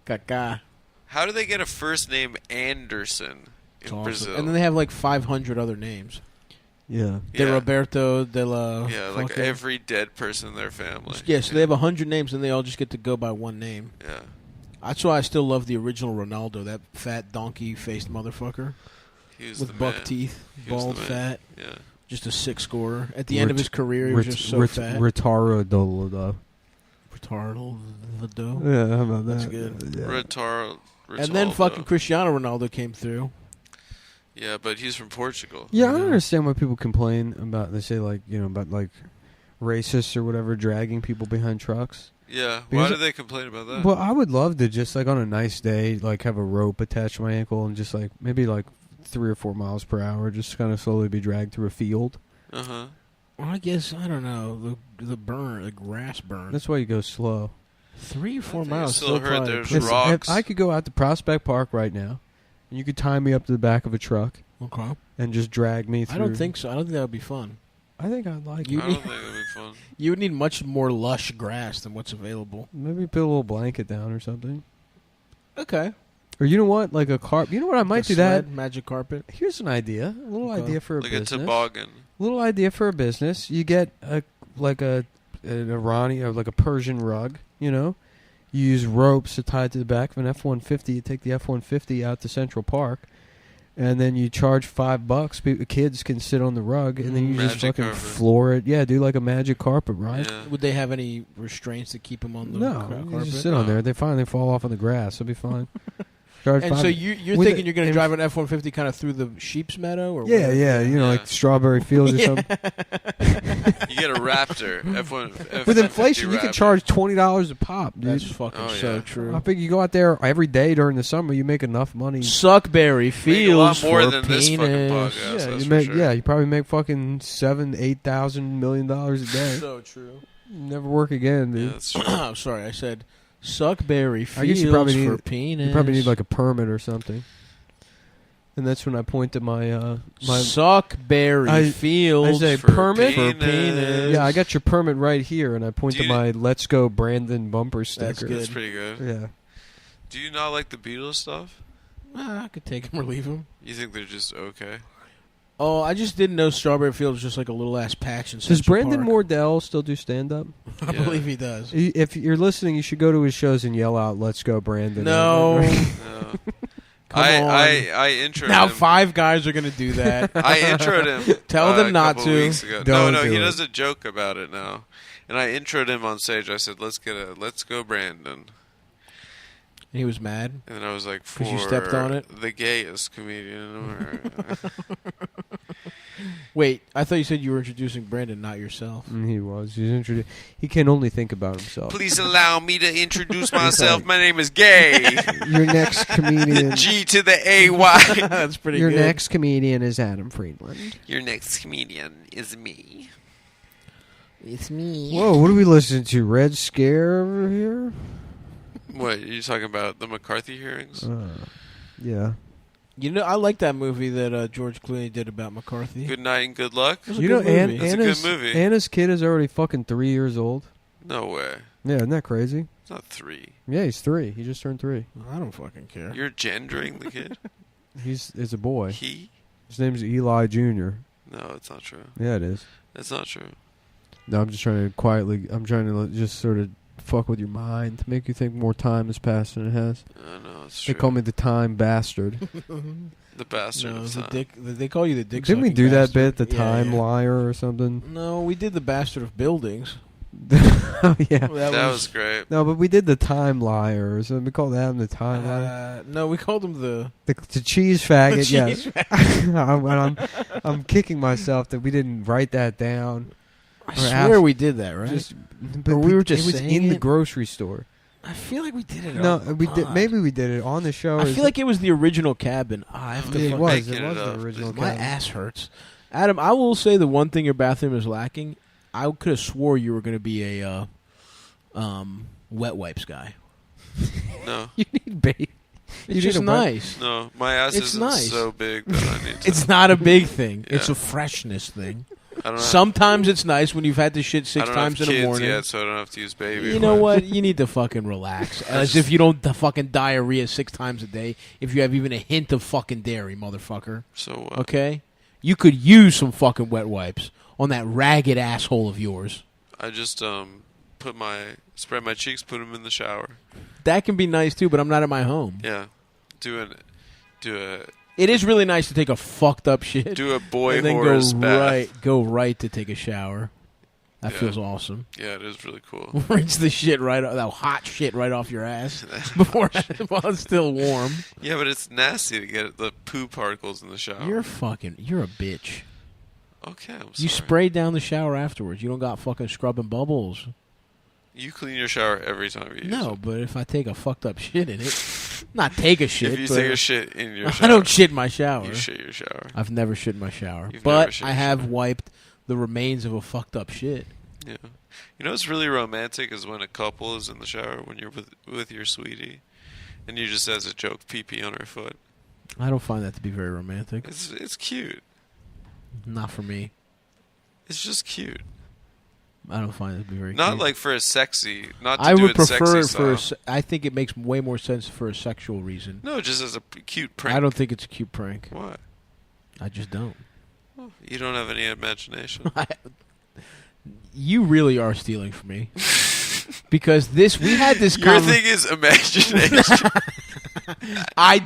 Kaká. How do they get a first name Anderson in Awesome. Brazil? And then they have like 500 other names. Yeah. De Yeah. Roberto, de la... Yeah, like fucking- every dead person in their family. Yeah, so they have 100 names and they all just get to go by one name. Yeah. That's why I still love the original Ronaldo, that fat donkey-faced motherfucker. He was with the buck man. teeth, He was the bald, man. fat. Yeah. Just a sick scorer. At the end of his career, he was just so fat. Retarded. Retarded. Yeah, how about That's that? good. Yeah. Retarded. And then fucking Cristiano Ronaldo came through. Yeah, but he's from Portugal. Yeah, I don't understand why people complain about. They say like about like racists or whatever dragging people behind trucks. Yeah, Because- why do they complain about that? Well, I would love to just like on a nice day, like have a rope attached to my ankle and just like maybe like 3 or 4 miles per hour, just kind of slowly be dragged through a field. Uh-huh. Well, I guess, I don't know, the burn, the grass burn. That's why you go slow. 3 or 4 think miles. I still heard probably there's pretty- rocks. I could go out to Prospect Park right now, and you could tie me up to the back of a truck. Okay. And just drag me through. I don't think so. I don't think that would be fun. I think I'd like You it. I don't think it would be fun. You would need much more lush grass than what's available. Maybe put a little blanket down or something. Okay. Or you know what? Like a carpet. You know what? I might do sled, that. Magic carpet. Here's an idea. A little idea for a Like business. a toboggan. Little idea for a business. You get an Iranian or like a Persian rug. You know, you use ropes to tie it to the back of an F-150. You take the F-150 out to Central Park, and then you charge $5. Kids can sit on the rug, and then you just Magic fucking carpet. floor it. Yeah, do like a magic carpet ride. Yeah. Would they have any restraints to keep them on the No, carpet? you just sit on there. They finally fall off on the grass. It'll be fine. And so you're With thinking it- you're going to drive an F-150 kind of through the sheep's meadow, or Yeah, whatever? yeah, you know, like Strawberry Fields or something. You get a Raptor. F1. With inflation, you can charge $20 a pop, dude. That's fucking so true. I think you go out there every day during the summer, you make enough money. Suckberry Fields more for than penis. this fucking podcast. Yeah, that's you for make sure. yeah, you probably make fucking $7,000-8,000 million a day. So true. Never work again, dude. Yeah, that's true. I'm sorry, I said Suckberry Fields I guess you probably need for penis. You probably need like a permit or something. And that's when I point to my Suckberry Fields I say for permit for penis. Yeah, I got your permit right here, and I point Do to you- my "Let's Go Brandon" bumper sticker. That's good. That's pretty good. Yeah. Do you not like the Beatles stuff? I could take him or leave him. You think they're just okay? Oh, I just didn't know Strawberry Fields was just like a little ass patch in Does Central Brandon Park. Mordell still do stand up? I believe he does. If you're listening, you should go to his shows and yell out "Let's Go Brandon." No. No. Come on. I introed Now him. 5 guys are going to do that. I introed him. Tell them a not couple to. Weeks ago. Don't No, do he it. does a joke about it now. And I introed him on stage. I said, "Let's go, Brandon." And he was mad. And then I was like, Because you stepped on it? the gayest comedian. Wait, I thought you said you were introducing Brandon, not yourself. He was. He's introduced. He can only think about himself. Please allow me to introduce myself. My name is Gay. Your next comedian. G to the A-Y. That's pretty Your good. next comedian is Adam Friedland. Your next comedian is me. It's me. Whoa, what are we listening to? Red Scare over here? What, are you talking about the McCarthy hearings? Yeah. You know, I like that movie that George Clooney did about McCarthy. Good Night and Good Luck? It was a You know, good movie. That's a good movie. Anna's kid is already fucking 3 years old. No way. Yeah, isn't that crazy? It's not 3. Yeah, he's 3. He just turned 3. I don't fucking care. You're gendering the kid? It's a boy. He? His name's Eli Jr. No, it's not true. Yeah, it is. It's not true. No, I'm just trying to just sort of fuck with your mind to make you think more time has passed than it has. No, it's They true. call me the time bastard. The bastard No, of the time. dick. They call you the dick. Didn't we sucking do that bastard. bit, the Yeah, time yeah. liar or something? No, we did the bastard of buildings. Oh, yeah. That was great. No, but we did the time liar or something. We called Adam the time liar. No, we called him the cheese faggot, the yes. cheese faggot. I'm kicking myself that we didn't write that down. I swear we did that, right? But we were just it was saying in the it? grocery store. I feel like we did it. No, on we the did. pod. Maybe we did it on the show. I feel like it was the original cabin. I have to. It fuck- was. Making It was it the up. original. My cabin. ass hurts. Adam, I will say the one thing your bathroom is lacking. I could have swore you were going to be a wet wipes guy. No. You need baby. It's just nice. No, my ass It's isn't nice. so big that I need to. It's not a big thing. Yeah. It's a freshness thing. I don't know. Sometimes it's nice when you've had this shit I 6 don't times have in the kids morning. yet, so I don't have to use baby. You know wipes. what? You need to fucking relax. As if you don't fucking diarrhea 6 times a day. If you have even a hint of fucking dairy, motherfucker. So what? Okay? You could use some fucking wet wipes on that ragged asshole of yours. I just spread my cheeks, put them in the shower. That can be nice too, but I'm not at my home. Yeah, do It is really nice to take a fucked up shit. a boy and then horse bath. go right to take a shower. That Yeah. feels awesome. Yeah, it is really cool. Rinse the shit that hot shit right off your ass before while it's still warm. Yeah, but it's nasty to get the poo particles in the shower. You're a bitch. Okay, I'm sorry. You spray down the shower afterwards. You don't got fucking scrubbing bubbles. You clean your shower every time you use No, it. but if I take a fucked up shit in it, not take a shit. If you but take a shit in your shower. I don't shit in my shower. You shit your shower. I've never shit in my shower, You've never but shit I your have shower. wiped the remains of a fucked up shit. Yeah. You know what's really romantic is when a couple is in the shower when you're with your sweetie, and you just as a joke pee on her foot. I don't find that to be very romantic. It's cute. Not for me. It's just cute. I don't find it to be very Not cute. like for a sexy. Not to I do would it prefer it sexy for. style. I think it makes way more sense for a sexual reason. No, just as a cute prank. I don't think it's a cute prank. Why? I just don't. You don't have any imagination. You really are stealing from me. Because we had this Your thing is imagination. I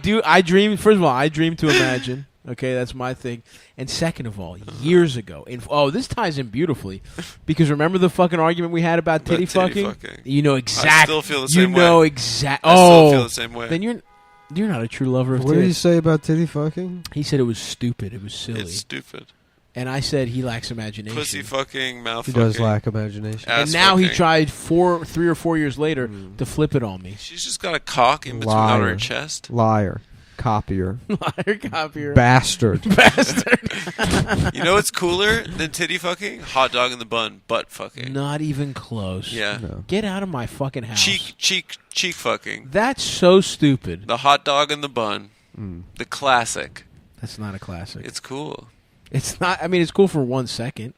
dream, first of all, I dream to imagine. Okay, that's my thing. And second of all, years ago, this ties in beautifully. Because remember the fucking argument we had about titty fucking? You know exactly. I still feel the same way. You know exactly. I still feel the same way. Then you're not a true lover of What did titties. you say about titty fucking? He said it was stupid. It was silly. It's stupid. And I said he lacks imagination. Pussy fucking, mouth He fucking. does lack imagination. And now he tried 3 or 4 years later to flip it on me. She's just got a cock in between on her chest. Liar. Copier. Liar, copier. Bastard. You know what's cooler than titty fucking? Hot dog in the bun, butt fucking. Not even close. Yeah. Get out of my fucking house. Cheek fucking. That's so stupid. The hot dog in the bun. The classic. That's not a classic. It's cool. It's not. I mean, it's cool for 1 second.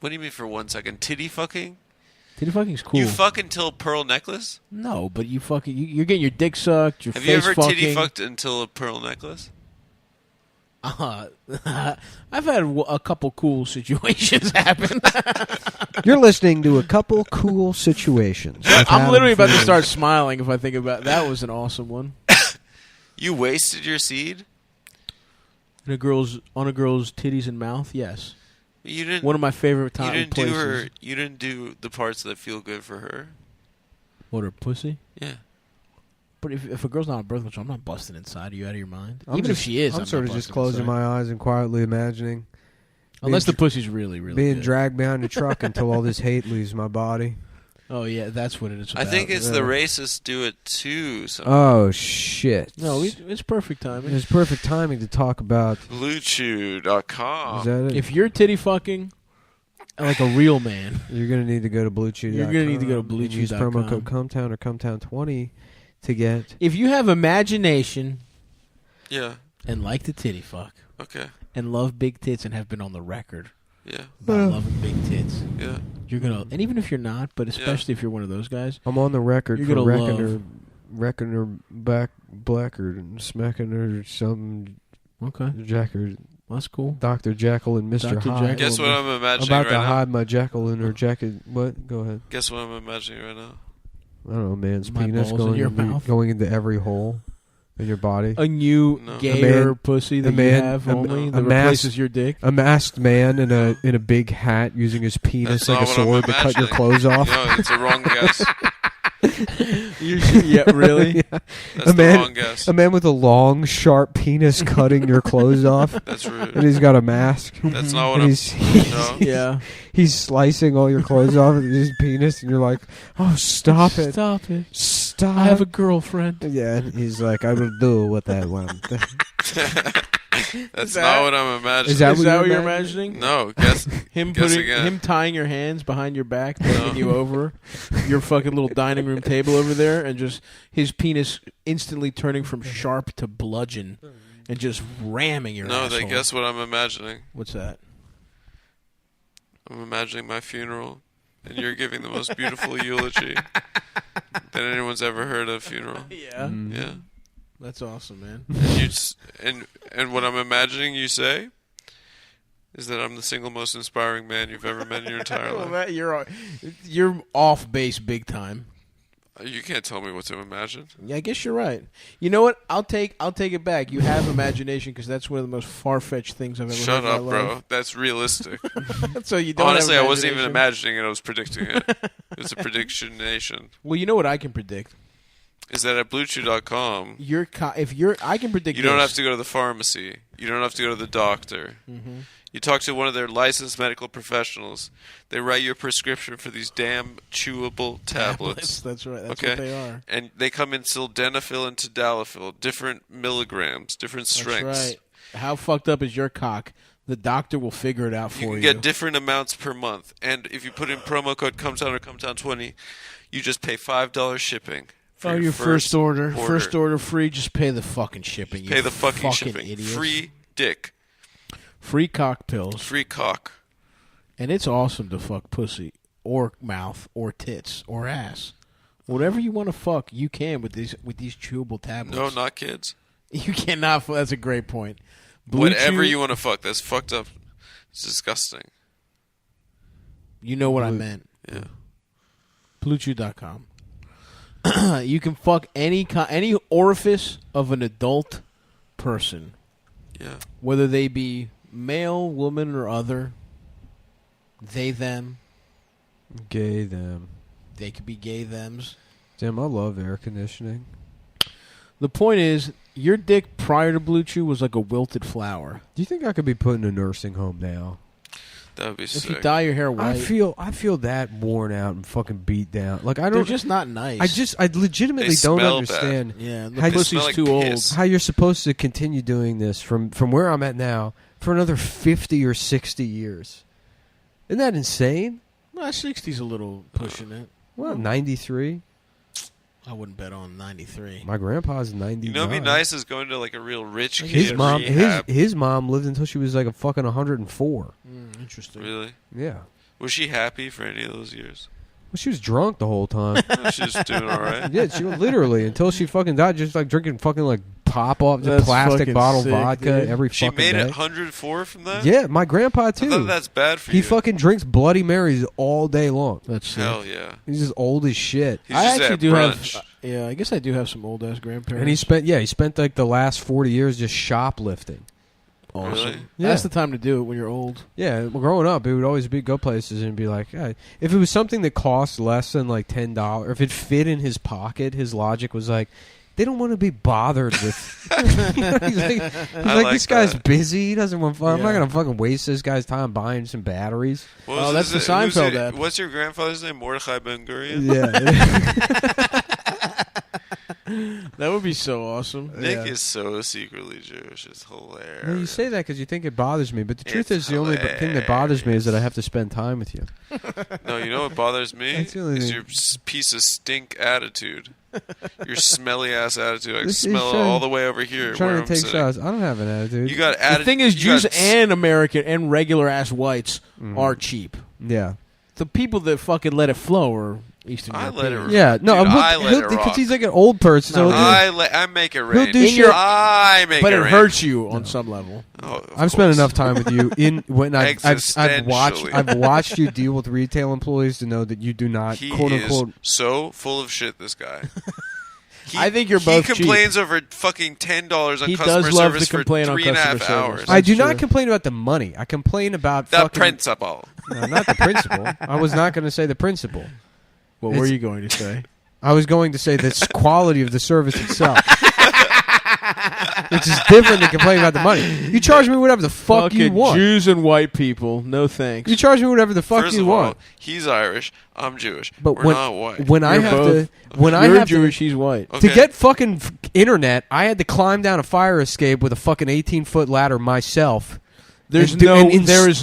What do you mean for 1 second? Titty fucking? Titty fucking's cool. You fuck until pearl necklace? No, but you fucking you're getting your dick sucked. Your Have face you ever fucking. titty fucked until a pearl necklace? I've had a couple cool situations happen. You're listening to a couple cool situations. I'm literally about to start smiling if I think about it. That was an awesome one. You wasted your seed? On a girl's titties and mouth, yes. You didn't. One of my favorite times. You didn't do her. You didn't do the parts that feel good for her. What, her pussy? Yeah. But if a girl's not on birth control, I'm not busting inside. Are you out of your mind? I'm Even if she is, I'm not sort of just busting closing inside. my eyes and quietly imagining. Unless the pussy's really, really being good. dragged behind a truck until all this hate leaves my body. Oh yeah, that's what it is. I think it's the racists do it too. Oh shit! No, it's perfect timing. It's perfect timing to talk about BlueChew.com. Is that it? If you're titty fucking like a real man, you're gonna need to go to BlueChew.com. You're gonna need to go to and use promo code BlueChew.com. Cum Town or Cum Town 20 to get. If you have imagination, Yeah. and like to titty fuck, Okay. and love big tits and have been on the record, Yeah. about loving big tits, Yeah. you're gonna. And even if you're not, but especially if you're one of those guys, I'm on the record you're for gonna wrecking her back blacker and smacking her some. Okay. Jacker. That's cool. Dr. Jekyll and Mr. Dr. Hyde. Jekyll. Guess what I'm imagining About right to now? hide my Jekyll in her jacket. What? Go ahead. Guess what I'm imagining right now? I don't know, man's My penis balls in your mouth? going into every hole in your body. a new gayer pussy that you have only that replaces your dick. A masked man in a big hat using his penis That's like a not what I'm sword to cut your imagining. clothes off. No, it's a wrong guess. Yeah, really? Yeah. That's the wrong guess. A man with a long, sharp penis cutting your clothes off. That's rude. And he's got a mask. That's not what And I'm- he's no. Yeah. He's slicing all your clothes off with his penis, and you're like, "Oh, stop it! Stop it! Stop!" I have a girlfriend. Yeah, and he's like, "I will do what I want." That's not what I'm imagining. Is that Is what that you're what you're imagining? imagining? No, guess him guess putting again. him tying your hands behind your back, taking you over your fucking little dining room table over there, and just his penis instantly turning from sharp to bludgeon, and just ramming your. No, asshole. they guess what I'm imagining. What's that? I'm imagining my funeral, and you're giving the most beautiful eulogy that anyone's ever heard at a funeral. Yeah. Yeah. That's awesome, man. And what I'm imagining you say is that I'm the single most inspiring man you've ever met in your entire Well, life. Matt, you're off base big time. You can't tell me what to imagine. Yeah, I guess you're right. You know what? I'll take it back. You have imagination because that's one of the most far fetched things I've ever Shut heard up, in my bro. life. That's realistic. So you don't. Honestly, have I wasn't even imagination? imagining it. I was predicting it. It's a prediction nation. Well, you know what I can predict. Is that at BlueChew.com, I can predict. you don't this. have to go to the pharmacy. You don't have to go to the doctor. Mhm. You talk to one of their licensed medical professionals. They write you a prescription for these damn chewable tablets. That's right. That's okay? what they are. And they come in sildenafil and tadalafil, different milligrams, different strengths. That's right. How fucked up is your cock? The doctor will figure it out for you. You can get different amounts per month. And if you put in promo code CUMTOWN or CUMTOWN20, you just pay $5 shipping. For your first order. First order free. Just pay the fucking shipping. Pay the fucking shipping. Idiots. Free dick. Free cock pills. Free cock. And it's awesome to fuck pussy or mouth or tits or ass. Whatever you want to fuck, you can with these chewable tablets. No, not kids. You cannot. That's a great point. Blue Whatever Chew- you want to fuck, that's fucked up. It's disgusting. You know what I meant. Yeah. BlueChew.com. You can fuck any orifice of an adult person. Yeah. Whether they be male, woman, or other. They, them. Gay them. They could be gay thems. Damn, I love air conditioning. The point is, your dick prior to Blue Chew was like a wilted flower. Do you think I could be put in a nursing home now? That would be If sick. you dye your hair white. I feel that worn out and fucking beat down. Like I don't. They're just not nice. I legitimately They don't smell understand. bad. Yeah, the how pussy's smell like too old. piss. How you're supposed to continue doing this from where I'm at now for another 50 or 60 years. Isn't that insane? Well, 60's a little pushing it. Well, 93. I wouldn't bet on 93. My grandpa's 99. You know what'd be nice is going to like a real rich kid His mom, rehab. his mom lived until she was like a fucking 104. Interesting. Really? Yeah. Was she happy for any of those years? Well, she was drunk the whole time. She was doing all right. Yeah, she literally until she fucking died, just like drinking fucking like pop off the That's plastic fucking bottle sick, vodka dude. every She fucking made day. it 104 from that? Yeah, my grandpa I too. thought that's bad for He you. fucking drinks Bloody Marys all day long. That's Hell yeah. He's just old as shit. He's I just actually at do brunch. have. Yeah, I guess I do have some old ass grandparents. And he spent like the last 40 years just shoplifting. Awesome. Really? Yeah. That's the time to do it when you're old. Yeah, well, growing up, it would always go places and be like, hey, if it was something that cost less than like $10, or if it fit in his pocket, his logic was like, they don't want to be bothered with. He's like, this guy's busy. He doesn't want. I'm not gonna fucking waste this guy's time buying some batteries. What was that's his- the who's Seinfeld it- ad. What's your grandfather's name? Mordechai Ben Gurion? Yeah. That would be so awesome. Nick is so secretly Jewish. It's hilarious. No, you say that because you think it bothers me, but the truth It's is, the only thing that bothers me is that I have to spend time with you. No, you know what bothers me? That's the only Is thing. your piece of stink attitude. Your smelly ass attitude. I can This is smell it trying- all the way over here Trying where to I'm take sitting. shots. I don't have an attitude. You got The attitude. thing is, Jews and American and regular ass whites are cheap. Yeah. The people that fucking let it flow are Eastern I Europeans. let it Yeah, no, Dude, I let it because rock. he's like an old person. So I make it rain. do shit- I make but it it rain. hurts you on some level. Oh, of I've spent course. enough time with you in when I've Existentially. watched you deal with retail employees to know that you do not He quote is unquote. so full of shit, this guy. I think you're both He complains over fucking $10 on He customer does love to service for complain on 3.5 customer hours. service. I do not complain about the money. I complain about The fucking principle. No, not the principle. I was not going to say the principle. What were you going to say? I was going to say the quality of the service itself. Which is different than complaining about the money. You charge me whatever the fuck you Fucking want. Jews and white people, no thanks. You charge me whatever the fuck First you of all, want. he's Irish. I'm Jewish. But We're when, not white. when I You're have both. to, when I You're have Jewish, to, he's white. Okay. to get fucking internet, I had to climb down a fire escape with a fucking 18-foot ladder myself. There is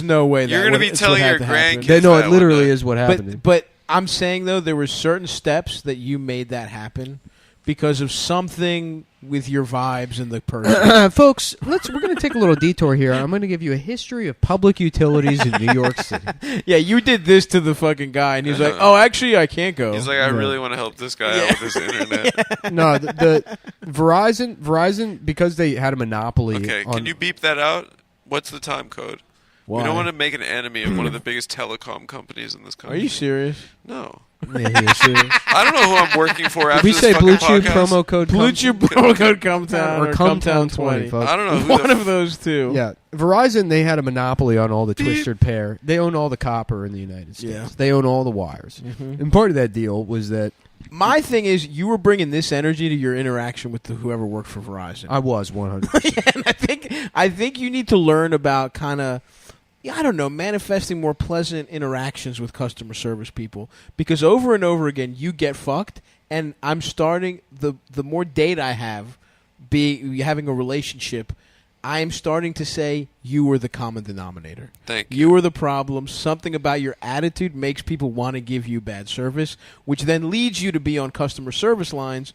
no way that You're gonna be that's telling what your had to happen. grandkids No, that it literally one day. is what happened. But I'm saying though, there were certain steps that you made that happen because of something with your vibes and the person. Folks, we're going to take a little detour here. I'm going to give you a history of public utilities in New York City. Yeah, you did this to the fucking guy, and he's like, "Oh, actually, I can't go." He's like, I really want to help this guy out with his internet. No, the Verizon, because they had a monopoly. Okay, on, can you beep that out? What's the time code? Why? We don't want to make an enemy of one of the biggest telecom companies in this Are country. you serious? No. Yeah, he is serious. I don't know who I'm working for Did after we this say fucking Blue Chew podcast. promo code? Blue Chew promo code Cum Town or Cum Town 20, folks. I don't know who One the of those two. Yeah, Verizon, they had a monopoly on all the twisted pair. They own all the copper in the United States. Yeah. They own all the wires. Mhm. And part of that deal was that My thing is, you were bringing this energy to your interaction with whoever worked for Verizon. I was 100%. And I think you need to learn about kind of, I don't know, manifesting more pleasant interactions with customer service people, because over and over again you get fucked, and I'm starting the more data I have, having a relationship, I am starting to say you were the common denominator. Thank you. You were the problem. Something about your attitude makes people want to give you bad service, which then leads you to be on customer service lines,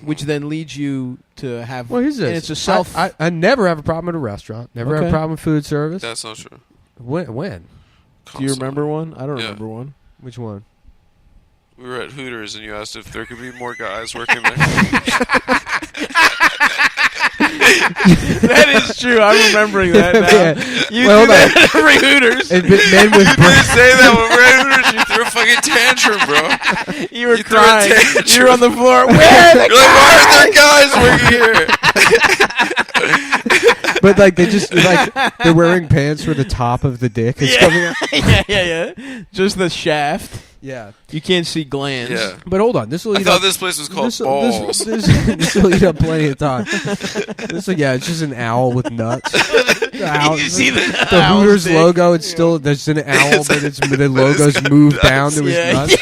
which then leads you to have. Well, here's this. And it's a self. I never have a problem at a restaurant. Never have Okay. a problem with food service. That's not true. When? Do you remember one? I don't Yeah. remember one. Which one? We were at Hooters, and you asked if there could be more guys working there. That is true. I'm remembering that now. You Well, do that at every Hooters. Men with You didn't say that when we were at Hooters. You threw a fucking tantrum, bro. You were threw a crying. tantrum. You were on the floor. Where are the You're like, why aren't there guys working here? But like they just like they're wearing pants where the top of the dick is coming out. yeah. Just the shaft. Yeah. You can't see glands. Yeah. But hold on, this will I eat thought up. this place was called This Balls. will eat up plenty of time. It's just an owl with nuts. The owl, You see the the owl's Hooters dick? logo. It's still there's an owl, but the logo's moved down to his nuts.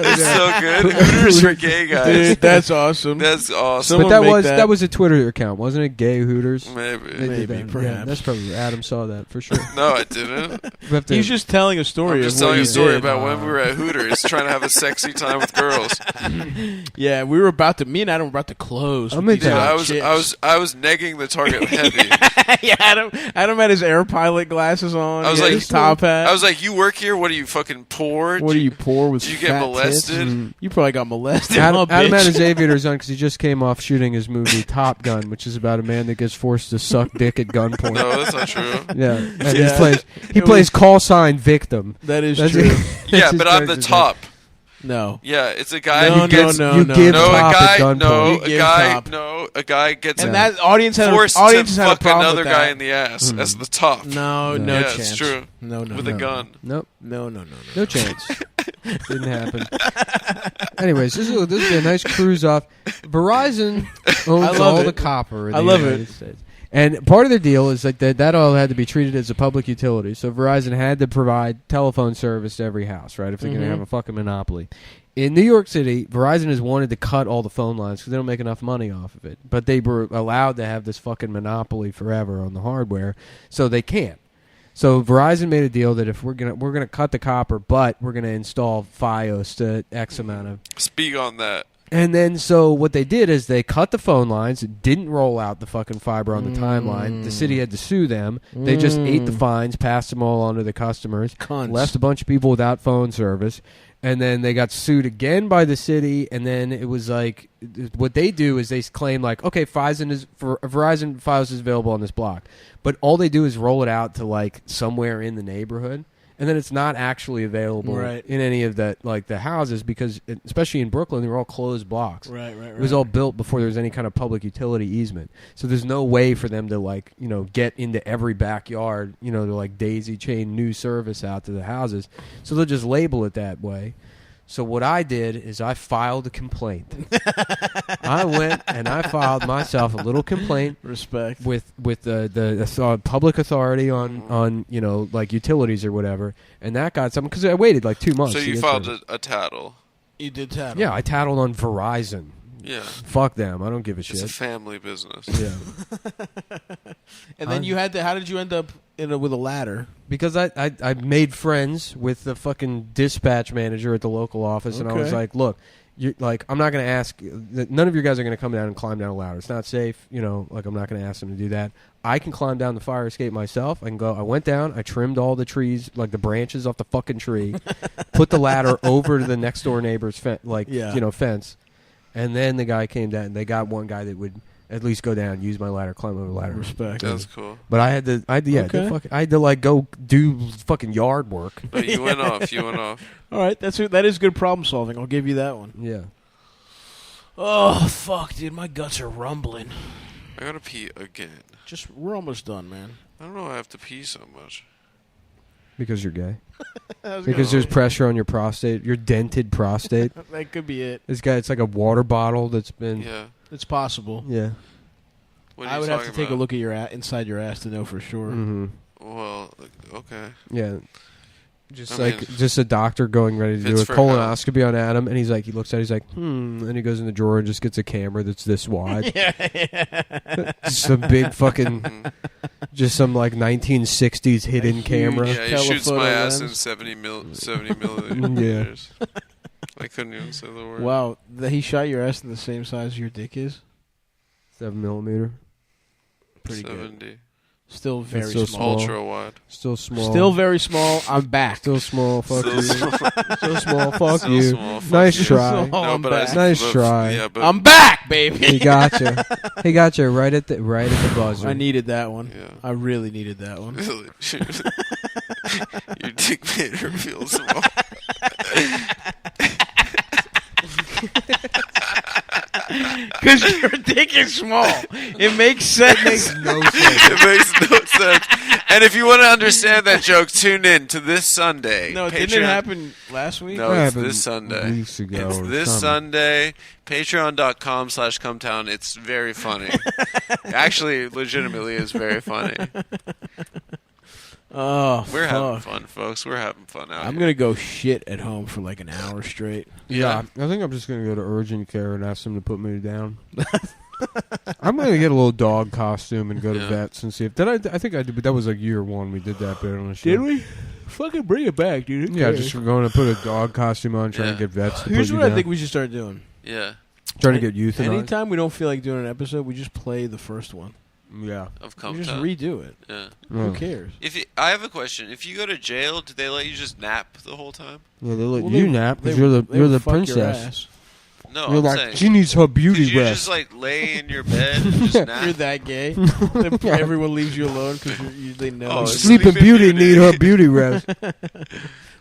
That's so good. Hooters for gay guys. Dude, that's awesome. That's awesome. But that was a Twitter account, wasn't it? Gay Hooters. Maybe. They did that. perhaps. Yeah, that's probably Adam saw that for sure. No, I didn't. We have to- He's just telling a story. I'm just of what telling you you a story did. about when we were at Hooters trying to have a sexy time with girls. Yeah, we were about to. Me and Adam were about to close. I'm with into these Dude, hot chicks. I was negging the target heavy. Yeah, Adam had his air pilot glasses on. I was He had like, his top hat. I was like, you work here? What are you fucking poor? What are you poor with? Did you get fat molested? tits? You probably got molested. Adam huh, bitch? had his aviators on because he just came off shooting his movie Top Gun, which is about a man that gets forced to suck dick at gunpoint. No, that's not true. Yeah, and Yeah. he plays call sign victim. That is That's true. it. Yeah, That's his but I'm the character's top. No. Yeah, it's a guy No, who no, gets no, you no. give no, top a at guy, gunpoint. no, You a give guy, top. no, a guy gets And that audience had forced audience to had a fuck problem another with guy that. in the ass. That's the top. No, No. no Yeah, chance. it's true. No, With a gun. Nope, No. no chance. Didn't happen. Anyways, this will be a nice cruise off. Verizon owns love all it. the copper in I the love United it. States. And part of the deal is like that all had to be treated as a public utility. So Verizon had to provide telephone service to every house, right? If they're going to have a fucking monopoly. In New York City, Verizon has wanted to cut all the phone lines because they don't make enough money off of it. But they were allowed to have this fucking monopoly forever on the hardware, so they can't. So Verizon made a deal that if we're gonna cut the copper, but we're gonna install FiOS to X amount of. Speak on that. And then, so what they did is they cut the phone lines, didn't roll out the fucking fiber on the timeline. The city had to sue them. They just ate the fines, passed them all on to the customers, Cunts. left a bunch of people without phone service. And then they got sued again by the city. And then it was like, what they do is they claim like, okay, Verizon FiOS is available on this block. But all they do is roll it out to like somewhere in the neighborhood. And then it's not actually available Right. in any of that, like the houses, because especially in Brooklyn, they were all closed blocks. Right. It was all built before there was any kind of public utility easement. So there's no way for them to like, get into every backyard, to like daisy chain new service out to the houses. So they'll just label it that way. So what I did is I filed a complaint. I went and I filed myself a little complaint. Respect. With the public authority on like utilities or whatever, and that got something because I waited like 2 months. So to you get filed service. a tattle. You did tattle. Yeah, I tattled on Verizon. Yeah. Fuck them. I don't give a shit. It's a family business. Yeah. And then you had to. How did you end up with a ladder? Because I made friends with the fucking dispatch manager at the local office, and I was Okay. like, look, I'm not going to ask. None of you guys are going to come down and climb down a ladder. It's not safe. Like I'm not going to ask them to do that. I can climb down the fire escape myself. I can go. I went down. I trimmed all the trees, like the branches off the fucking tree, put the ladder over to the next door neighbor's fence, and then the guy came down. And they got one guy that would at least go down, use my ladder, climb over the ladder. Respect. That's cool. But I had to like go do fucking yard work. But you went off. You went off. All right, that is good problem solving. I'll give you that one. Yeah. Oh fuck, dude, my guts are rumbling. I gotta pee again. We're almost done, man. I don't know why I have to pee so much. Because you're gay. Because Because there's pressure on your prostate, your dented prostate. That could be it. This guy, it's like a water bottle that's been. Yeah. It's possible. Yeah. What are I you would have to talking take a about? look at your inside your ass to know for sure. Mm-hmm. Well, okay. Yeah. Just I like mean, just a doctor going ready to do it's a for colonoscopy on Adam, and he's like, he looks at it, he's like, and he goes in the drawer and just gets a camera that's this wide. Just a big fucking, just some like 1960s hidden camera. Yeah, he shoots telephoto my ass lens. in 70 millimeters. I couldn't even say the word. Wow, he shot your ass in the same size your dick is? 7 millimeter. Pretty 70. good. Still very Still small. Ultra wide. Still small. Still very small. I'm back. Still small. Fuck Still you. small. Still small. Fuck Still you. small, fuck Nice you. try. No, I'm back. Nice try. Yeah, but I'm back, baby. He got you. He got you right at the buzzer. I needed that one. Yeah. I really needed that one. Your dick made her feel small. Because your dick is small. It makes sense. It makes no sense. It makes no sense. And if you want to understand that joke, tune in to this Sunday. No, Patreon. didn't it happen last week? No, That it's happened this Sunday. weeks ago It's or this something. Sunday. Patreon.com/Cum Town. It's very funny. Actually, legitimately, is very funny. Oh, We're having fuck. fun, folks. We're having fun out I'm here. going to go shit at home for like an hour straight. Yeah, I think I'm just gonna go to urgent care and ask them to put me down. I'm gonna get a little dog costume and go to Yeah. vets and see if I think I did, but that was like year one. We did that bit on the show. Did we? Fucking bring it back, dude. Who Yeah, cares? just going to put a dog costume on, trying Yeah. to get vets to Here's put you what I down. think we should start doing. Yeah, Trying to get euthanized. Anytime we don't feel like doing an episode, we just play the first one. Yeah. of We Cum just Town. redo it. Yeah. Who cares? I have a question. If you go to jail, do they let you just nap the whole time? Yeah, they let Well, you they- nap because they- you're they the would fuck your princess. ass. No, You're I'm like, saying. she needs her beauty Could you rest. just like lay in your bed and just nap? You're that gay. Yeah. Everyone leaves you alone because they know. Oh, Sleeping Beauty need her beauty rest.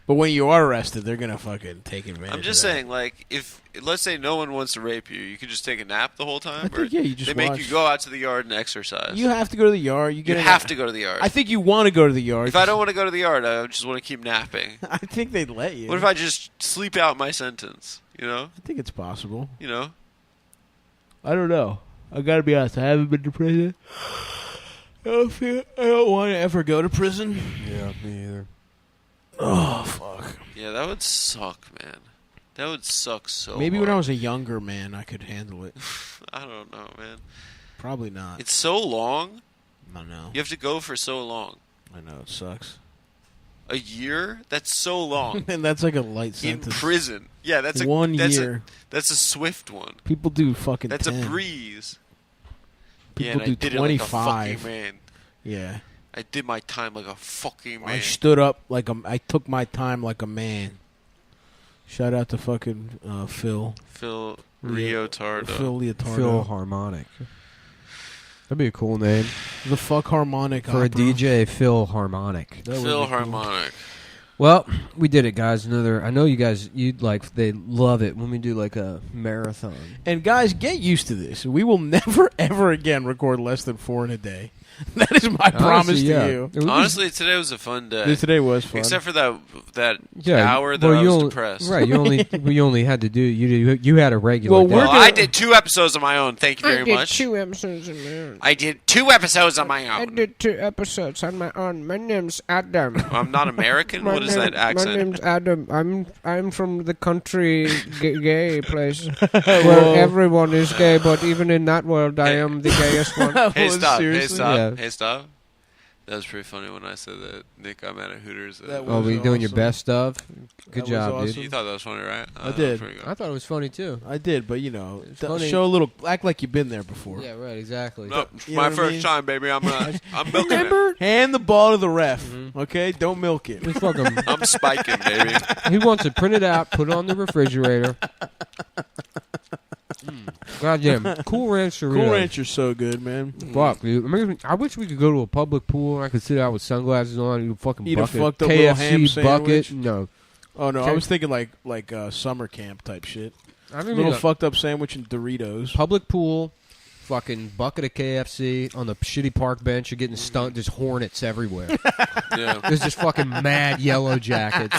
But when you are arrested, they're gonna fucking take advantage. I'm just of that. saying, like, if let's say no one wants to rape you, you could just take a nap the whole time. I think, or yeah, you just they make watch. you go out to the yard and exercise. You have to go to the yard. You You have to go to the yard. I think you want to go to the yard. If I don't want to go to the yard, I just want to keep napping. I think they'd let you. What if I just sleep out my sentence? You know? I think it's possible. You know? I don't know. I gotta be honest. I haven't been to prison. I don't want to ever go to prison. Yeah, me either. Oh fuck. Yeah, that would suck, man. That would suck so Maybe hard. when I was a younger man, I could handle it. I don't know, man. Probably not. It's so long. I know. You have to go for so long. I know it sucks. A year? That's so long. And that's like a light In sentence. prison. Yeah, that's a 1 that's year. That's a swift one. People do fucking. That's 10. a breeze. People and I do did 25. it like a fucking man. Yeah. I did my time like a fucking man. I stood up like I took my time like a man. Shout out to fucking Phil. Phil Leotardo. Phil Leotardo. Phil Harmonic. That'd be a cool name The fuck harmonic for a opera. DJ. Phil Harmonic. That would Phil be cool. Harmonic. Well, we did it, guys. I know you guys. You'd like. They love it when we do like a marathon. And guys, get used to this. We will never ever again record less than 4 in a day. That is my promise yeah. to you. Honestly, today was a fun day. Today was fun. Except for that Yeah, hour that well, I you was only- depressed. Right, you only had to do you had a regular. Well, day. we're I did 2 episodes on my own. Thank you very much. 2 episodes on my own. I did 2 episodes on my I own. did 2 episodes on my own. My name's Adam. I'm not American. What is that My accent? name's Adam. I'm from the country gay place where everyone is gay, but even in that world, I am the gayest one. Hey, stop. Hey, seriously? stop. Yeah. Hey, stop. That was pretty funny when I said that Nick got mad at Hooters. That Oh, was were you doing your awesome. best of? Good That was job, awesome. dude. You thought that was funny, right? I That did. was pretty good. I thought it was funny too. I did, but you know, It's funny. show a little, act like you've been there before. Yeah, right. Exactly. No, it's You know my what I first mean? time, baby. I'm milking it. Hand the ball to the ref, okay? Don't milk it. It's fucking. I'm spiking, baby. He wants it printed out, put it on the refrigerator. Goddamn, Cool Ranch Doritos. Cool Ranch are so good, man. Fuck, dude. I wish we could go to a public pool and I could sit out with sunglasses on and eat a fucking Eat a bucket. fucked up little ham KFC bucket. sandwich. No. Oh no, I Okay. was thinking like summer camp type shit. I mean, Little fucked up sandwich and Doritos. public pool, fucking bucket of KFC on the shitty park bench. You're getting stung. There's hornets everywhere. Yeah, There's just fucking mad yellow jackets.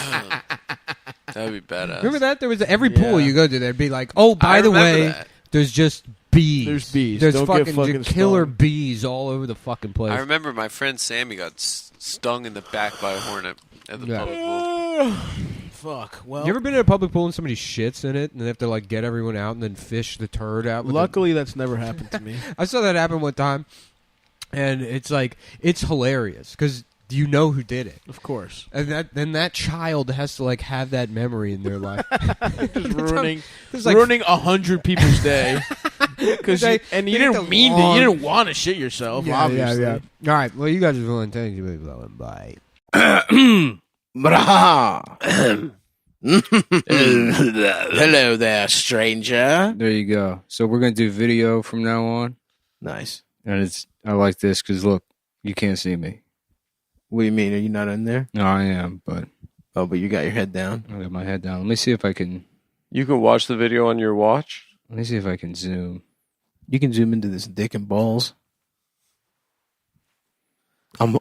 that'd be badass. Remember that? There was every pool Yeah. you go to, there'd be like, oh, by I the remember way, that. there's just bees. There's bees. There's Don't get fucking fucking killer stung. bees all over the fucking place. I remember my friend Sammy got stung in the back by a hornet at the Yeah. public pool. Fuck. Well, You ever been in a public pool and somebody shits in it and they have to like get everyone out and then fish the turd out? With luckily that's never happened to me. I saw that happen one time, and it's like it's hilarious because you know who did it, Of course. and then that child has to like have that memory in their life. Just ruining It's like- ruining 100 people's day. Because you didn't mean to. You didn't want to shit yourself. Obviously. All right. Well, you guys are doing things. You blowing by. Hello there, stranger. There you go. So we're gonna do video from now on. Nice. And I like this because look, you can't see me. What do you mean? Are you not in there? No, I am, but but you got your head down. I got my head down. Let me see if I can. You can watch the video on your watch. Let me see if I can zoom. You can zoom into this dick and balls.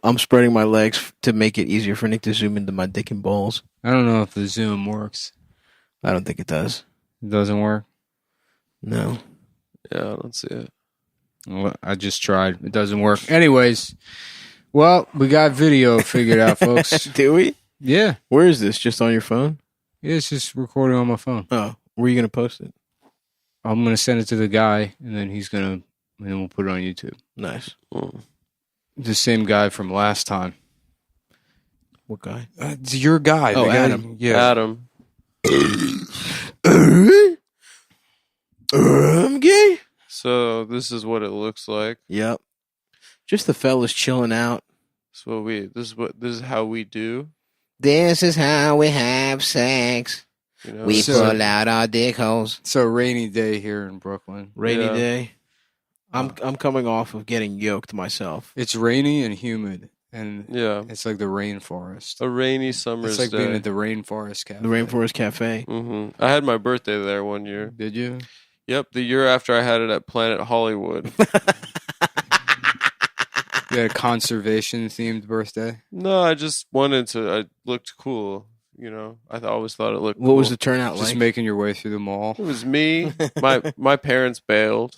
I'm spreading my legs to make it easier for Nick to zoom into my dick and balls. I don't know if the zoom works. I don't think it does. It doesn't work? No. Yeah, I don't see it. Well, I just tried. It doesn't work. Anyways, well, we got video figured out, folks. Do we? Yeah. Where is this? Just on your phone? Yeah, it's just recording on my phone. Oh, where are you going to post it? I'm going to send it to the guy, and then and then we'll put it on YouTube. Nice. The same guy from last time. What guy? It's your guy. Oh, the guy. Adam. Yeah. Adam. I'm gay. So this is what it looks like. Yep. Just the fellas chilling out. So this is how we do. This is how we have sex. You know? We pull out our dick holes. So rainy day here in Brooklyn. Rainy day. I'm coming off of getting yoked myself. It's rainy and humid, and yeah, it's like the rainforest. A rainy summer's It's like day. being at the Rainforest Cafe. The Rainforest Cafe. Mm-hmm. I had my birthday there one year. Did you? Yep, the year after I had it at Planet Hollywood. You had a conservation-themed birthday? No, I just wanted to. I looked cool. You know, I always thought it looked. What was the turnout Just like? making your way through the mall. It was me. My parents bailed.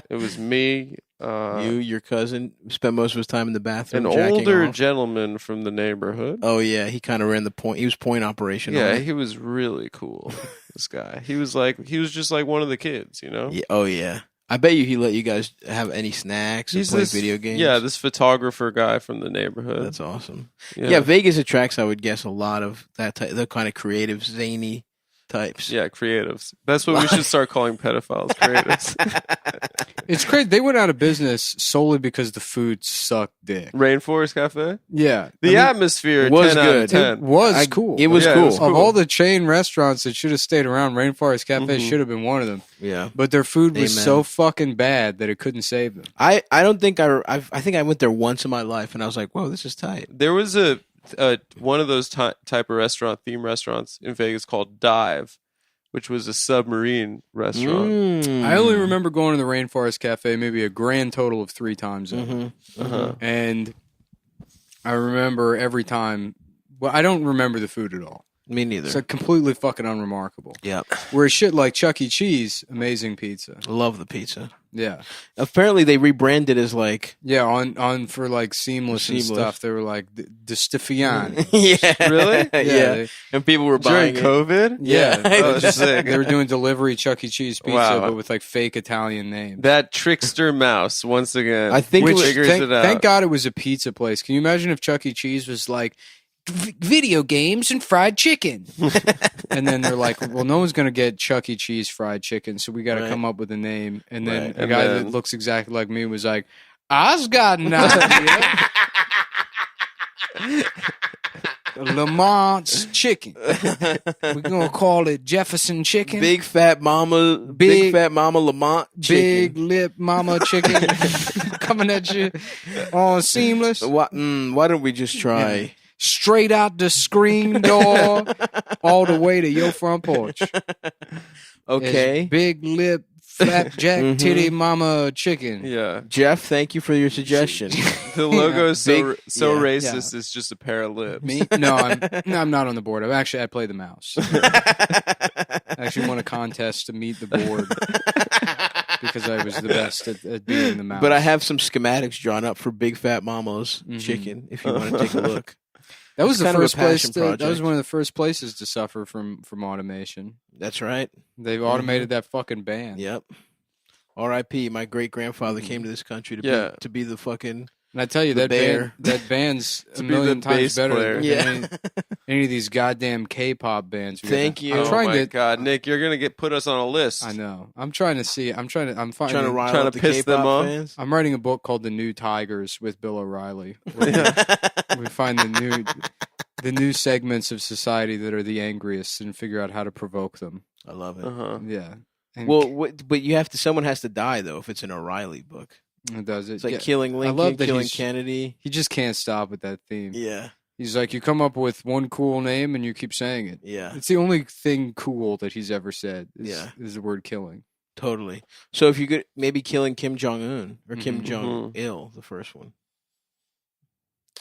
It was me. You, your cousin, spent most of his time in the bathroom. An jacking older off. gentleman from the neighborhood. Oh yeah, he kind of ran the point. He was point operation. Yeah, on it. he was really cool. This guy. He was just like one of the kids. You know. Yeah, oh yeah. I bet you he let you guys have any snacks or play video games. Yeah, this photographer guy from the neighborhood. That's awesome. Yeah, Vegas attracts, I would guess, a lot of that type, the kind of creative, zany types. Yeah, creatives. That's what we should start calling pedophiles, creatives. It's crazy. They went out of business solely because the food sucked dick. Rainforest Cafe? Yeah. The atmosphere was 10 out good. of 10. It was cool. It was Yeah, cool. it was Of all the chain restaurants that should have stayed around, Rainforest Cafe should have been one of them. Yeah. But their food was Amen. so fucking bad that it couldn't save them. I don't think I think I went there once in my life and I was like, whoa, this is tight. There was a one of those type of theme restaurants in Vegas called Dive, which was a submarine restaurant. I only remember going to the Rainforest Cafe maybe a grand total of 3 times ever. And I remember every time. Well, I don't remember the food at all. Me neither. It's like completely fucking unremarkable. Yep. Whereas shit like Chuck E. Cheese, amazing pizza. Love the pizza. Yeah. Apparently they rebranded as like Yeah, on for like seamless and stuff. They were like the Stifian. yeah. Really? Yeah. And people were During buying it. COVID? Yeah. Oh, sick. They were doing delivery Chuck E. Cheese pizza, Wow. but with like fake Italian names. That trickster mouse, once again, I think Which, figures thank, it out. thank God it was a pizza place. Can you imagine if Chuck E. Cheese was like, video games and fried chicken? And then they're like, well, no one's going to get Chuck E. Cheese fried chicken, so we got to Right. come up with a name. And then Right. a And guy then- that looks exactly like me was like, I's got an idea. Lamont's chicken. We're going to call it Jefferson chicken. Big fat mama Lamont Big chicken. lip mama chicken coming at you on seamless. Why don't we just try Straight out the screen door all the way to your front porch. Okay. It's big lip flapjack titty mama chicken. Yeah. Jeff, thank you for your suggestion. The logo is so Big- so yeah. racist. It's just a pair of lips. Me? No, I'm not on the board. I play the mouse. I actually won a contest to meet the board because I was the best at being the mouse. But I have some schematics drawn up for Big Fat Mama's chicken if you want to take a look. that was It's the kind of a first place. passion That was project. one of the first places to suffer from automation. That's right. They've automated that fucking band. Yep. R.I.P. My great grandfather came to this country to be the fucking. And I tell you, the that bear. band's To a be the million times bass better player. than Yeah. any of these goddamn K-pop bands. Thank you. I'm Oh trying my to. God, Nick, you're gonna put us on a list. I know. I'm trying to see. I'm trying to rile up the piss them K-pop off. fans. I'm writing a book called The New Tigers with Bill O'Reilly. We find the new segments of society that are the angriest and figure out how to provoke them. I love it. Yeah. And but you have to. Someone has to die though if it's an O'Reilly book. it does it. It's like Yeah. killing I Lincoln, love that killing he's- Kennedy. He just can't stop with that theme. Yeah. He's like, you come up with one cool name and you keep saying it. Yeah. It's the only thing cool that he's ever said Yeah. is the word killing. Totally. So if you could maybe killing Kim Jong Un or Kim Mhm. Jong Il, the first one.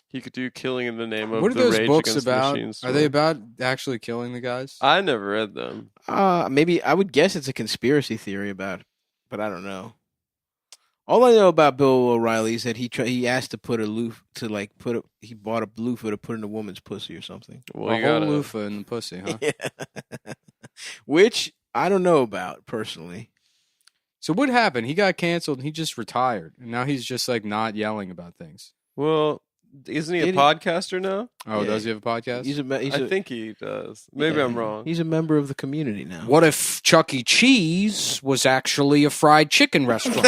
He could do Killing in the Name of What are the those Rage books Against the about? Machine Are they story. about actually killing the guys? I never read them. Maybe I would guess it's a conspiracy theory about, but I don't know. All I know about Bill O'Reilly is that he asked to put a loofah he bought a loofah to put in a woman's pussy or something. Well, a whole loofah in the pussy, huh? Yeah. Which I don't know about personally. So what happened? He got canceled and he just retired. And now he's just like not yelling about things. Well, isn't he a Did he- podcaster now? Oh, Yeah. does he have a podcast? I think he does. Maybe Yeah, I'm wrong. He's a member of the community now. What if Chuck E. Cheese was actually a fried chicken restaurant?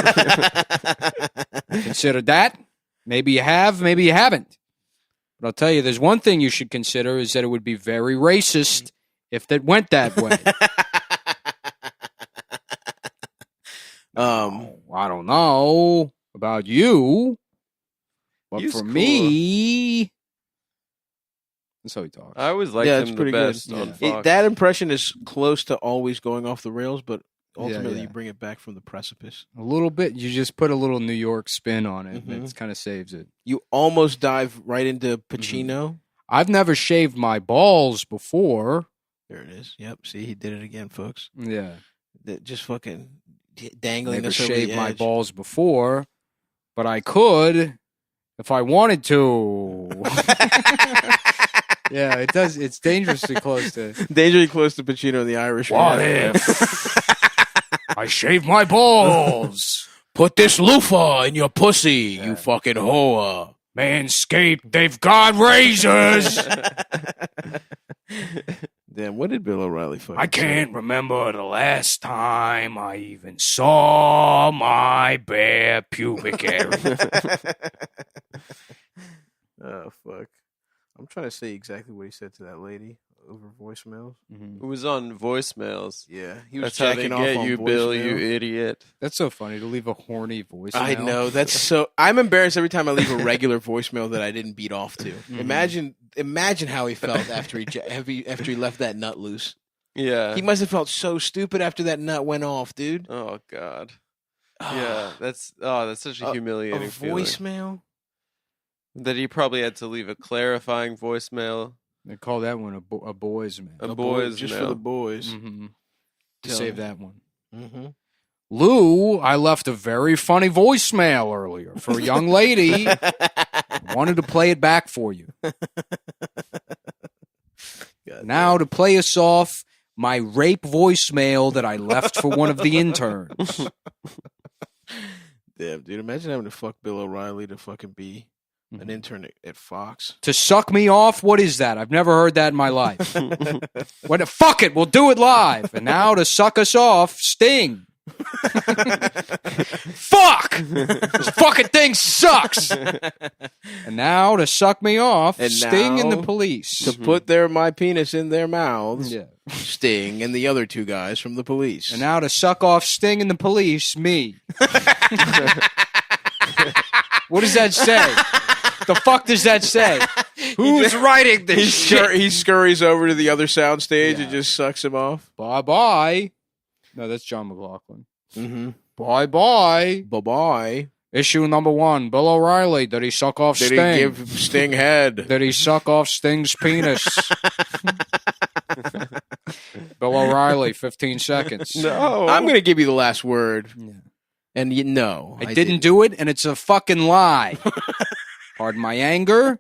Consider that. Maybe you have, maybe you haven't. But I'll tell you, there's one thing you should consider is that it would be very racist if that went that way. I don't know about you, but He's for cool. me, that's how he talks. I always liked it's him the pretty best good. on Fox. That impression is close to always going off the rails, but ultimately yeah. you bring it back from the precipice. A little bit. You just put a little New York spin on it, and Mhm. it kind of saves it. You almost dive right into Pacino. I've never shaved my balls before. There it is. Yep. See, he did it again, folks. Yeah. That just fucking dangling Never us over the shaved my edge. balls before, but I could if I wanted to. Yeah, it does. It's dangerously close to. Dangerously close to Pacino and the Irish. What if I shave my balls? Put this loofah in your pussy, you fucking whore. Manscaped, they've got razors. Damn, what did Bill O'Reilly fucking I can't remember the last time I even saw my bare pubic area. Oh, fuck. I'm trying to say exactly what he said to that lady over voicemails. It was on voicemails. Yeah, he was That's how they jacking off get on you, Bill, you voicemail. idiot. That's so funny to leave a horny voicemail. I know, that's so... I'm embarrassed every time I leave a regular voicemail that I didn't beat off to. Imagine how he felt after he left that nut loose. Yeah. He must have felt so stupid after that nut went off, dude. Oh, God. Yeah, that's such a humiliating A feeling. voicemail? That he probably had to leave a clarifying voicemail. They call that one a boys man. A boys just mail. for the boys. Mm-hmm. To Tell save me. that one. Mm-hmm. Lou, I left a very funny voicemail earlier for a young lady. Wanted to play it back for you. Now to play us off, my rape voicemail that I left for one of the interns. Damn, dude. Imagine having to fuck Bill O'Reilly to fucking be an intern at Fox. To suck me off? What is that? I've never heard that in my life. What? Fuck it, we'll do it live. And now to suck us off, Sting. Fuck! This fucking thing sucks. And now to suck me off, And Sting and the now police. To put my penis in their mouths. Yeah. Sting and the other two guys from the police. And now to suck off Sting and the police, me. What does that say? The fuck does that say? Who's writing this shit? He scurries over to the other soundstage and just sucks him off. Bye-bye. No, that's John McLaughlin. Mm-hmm. Bye-bye. Bye-bye. Issue number 1. Bill O'Reilly. Did he suck off Did Sting? he give Sting head? Did he suck off Sting's penis? Bill O'Reilly, 15 seconds. No. I'm going to give you the last word. Yeah. And you know. I didn't do it, and it's a fucking lie. Pardon my anger.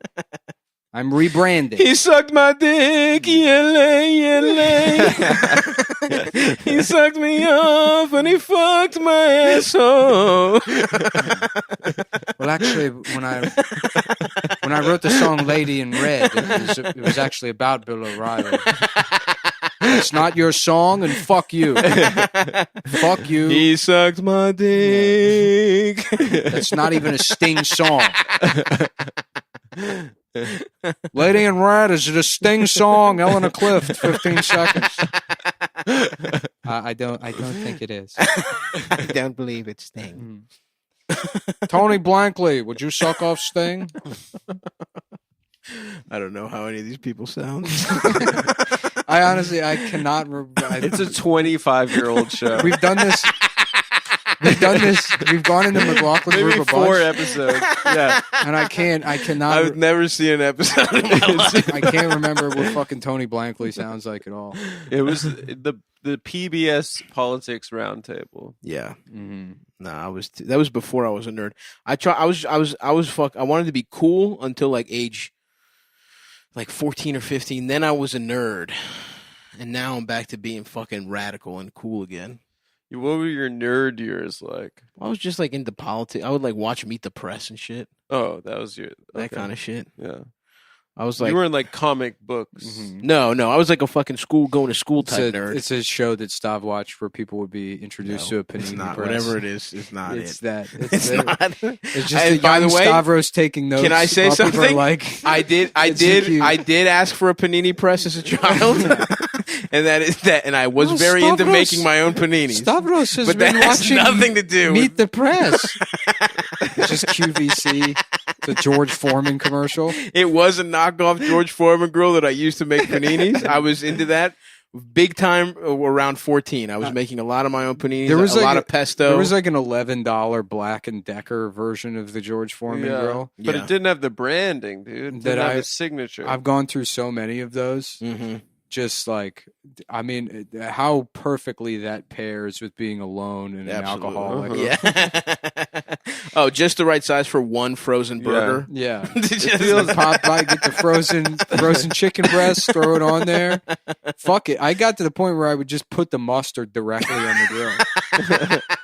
I'm rebranding. He sucked my dick, yellow. He sucked me off and he fucked my asshole. Well, actually, when I wrote the song "Lady in Red," it was actually about Bill O'Reilly. It's not your song, and fuck you. Fuck you. He sucked my dick. That's not even a Sting song. Lady in Red is a Sting song. Eleanor Clift, 15 seconds. I don't think it is. I don't believe it's Sting. Tony Blankley, would you suck off Sting? I don't know how any of these people sound. I honestly cannot remember. It's a 25-year-old show. We've done this. We've gone into McLaughlin Maybe Group a 4 bunch. episodes. Yeah. And I cannot. I would never see an episode in my life. I can't remember what fucking Tony Blankley sounds like at all. It was the PBS Politics Roundtable. Yeah. Mm-hmm. No, that was before I was a nerd. I wanted to be cool until like age 14 or 15. Then I was a nerd. And now I'm back to being fucking radical and cool again. What were your nerd years like? I was just like into politics. I would like watch Meet the Press and shit. Oh, that was that kind of shit. Yeah. I was like, you were in like comic books. Mm-hmm. No, I was like a fucking going to school type nerd. It's a show that Stav watched where people would be introduced to a panini it's not, press. Whatever it is, it's not it's it. That. It's not. It's just by the way, Stavros taking notes. Can I say while people are something? like, I did ask for a panini press as a child. And and I was very into making my own paninis. Stavros has but been that has watching nothing to do Meet with the Press. It's just QVC, the George Foreman commercial. It was a knockoff George Foreman grill that I used to make paninis. I was into that big time around 14. I was making a lot of my own paninis. There was a lot of pesto. There was like an $11 Black & Decker version of the George Foreman grill. But it didn't have the branding, dude. It didn't have the signature. I've gone through so many of those. Mm-hmm. Just like, I mean, how perfectly that pairs with being alone and an alcoholic. Yeah. Oh, just the right size for one frozen burger. Yeah. Feels pop by, get the frozen chicken breast, throw it on there. Fuck it. I got to the point where I would just put the mustard directly on the grill.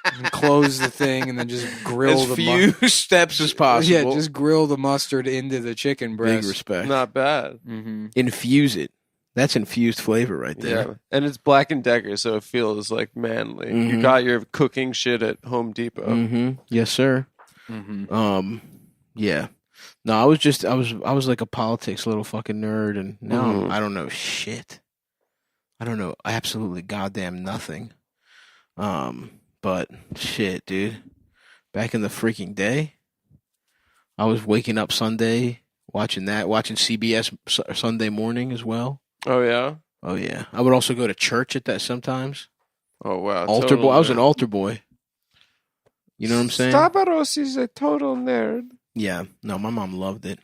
And close the thing and then just grill as few steps as possible. Yeah, just grill the mustard into the chicken breast. Big respect. Not bad. Mm-hmm. Infuse it. That's infused flavor right there. Yeah. And it's Black & Decker, so it feels like manly. Mm-hmm. You got your cooking shit at Home Depot. Mm-hmm. Yes, sir. Mm-hmm. Yeah. No, I was like a politics little fucking nerd, and now I don't know shit. I don't know absolutely goddamn nothing. But shit, dude. Back in the freaking day, I was waking up Sunday watching CBS Sunday morning as well. Oh yeah. Oh yeah. I would also go to church at that sometimes. Oh wow. Altar boy. I was an altar boy. You know what I'm saying? Stavros is a total nerd. Yeah. No, my mom loved it.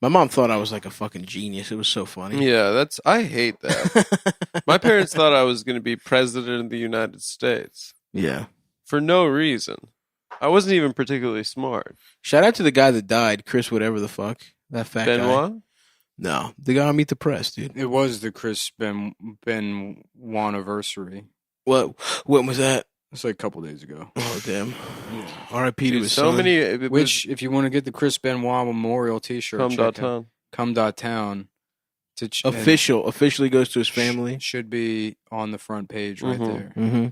My mom thought I was like a fucking genius. It was so funny. Yeah, I hate that. My parents thought I was going to be president of the United States. Yeah. For no reason. I wasn't even particularly smart. Shout out to the guy that died, Chris whatever the fuck. That fat Benoit? guy. No, the guy on Meet the Press, dude. It was the Chris Benoit-anniversary. When was that? It's like a couple days ago. Oh, damn. R.I.P. to his so son. many. If you want to get the Chris Benoit Memorial T-shirt, Cum.town. Cum.town. Officially goes to his family. Should be on the front page right there. Mm-hmm.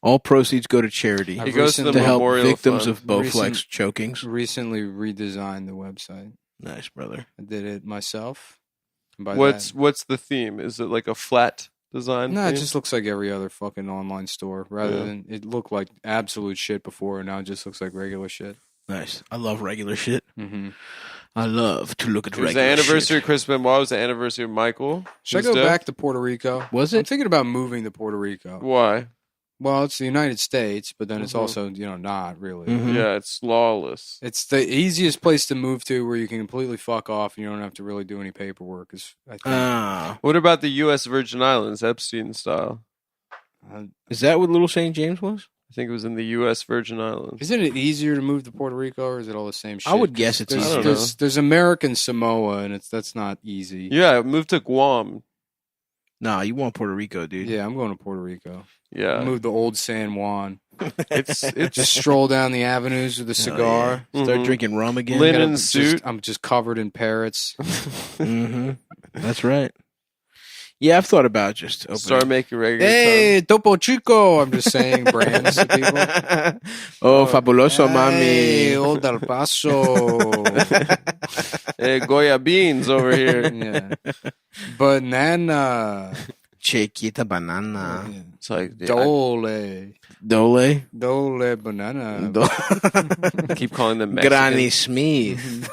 All proceeds go to charity. He goes to the help Memorial victims Fund. of Bowflex chokings. Recently redesigned the website. Nice, brother. I did it myself. What's the theme? Is it like a flat design? No, theme? it just looks like every other fucking online store. Rather than it looked like absolute shit before, and now it just looks like regular shit. Nice. I love regular shit. Mm-hmm. I love to look at regular shit. It was the anniversary of Chris Benoit. It was the anniversary of Michael. Should I go back to Puerto Rico? Was it? I'm thinking about moving to Puerto Rico. Why? Well, it's the United States, but then it's also, not really. Mm-hmm. Yeah, it's lawless. It's the easiest place to move to where you can completely fuck off and you don't have to really do any paperwork. What about the U.S. Virgin Islands, Epstein style? Is that what Little St. James was? I think it was in the U.S. Virgin Islands. Isn't it easier to move to Puerto Rico, or is it all the same shit? I would guess it's easier. There's American Samoa, and that's not easy. Yeah, move to Guam. Nah, you want Puerto Rico, dude. Yeah, I'm going to Puerto Rico. Yeah. Move to old San Juan. It's Just stroll down the avenues with a cigar. Yeah. Start drinking rum again. Linen suit. I'm just covered in parrots. Mm-hmm. That's right. Yeah, I've thought about just opening. Start making regular. Hey, Topo Chico. I'm just saying brands to people. Oh, fabuloso, Hey, mami. Old El Paso. Hey, Goya beans over here. Yeah. Banana. Chiquita banana. It's like Dole. Dole. Dole banana. keep calling them Mexican. Granny Smith.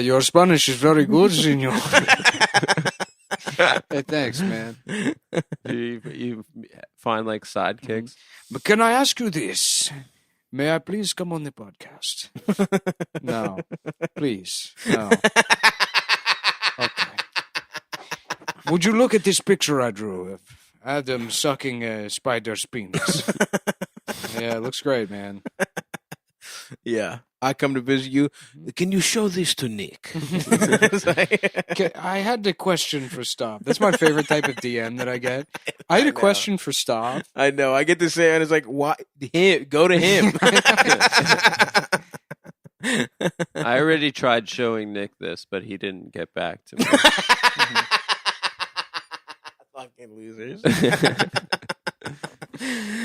Your Spanish is very good, senor. Hey, thanks, man. You find like sidekicks. But can I ask you this? May I please come on the podcast? No. Please. No. Okay. Would you look at this picture I drew of Adam sucking a spider's penis? Yeah, it looks great, man. Yeah. I come to visit you. Can you show this to Nick? I had a question for Stav. That's my favorite type of DM that I get. I had a question for Stav. I know. I get to say, and it's like, why? Go to him. I already tried showing Nick this, but he didn't get back to me. Fucking losers.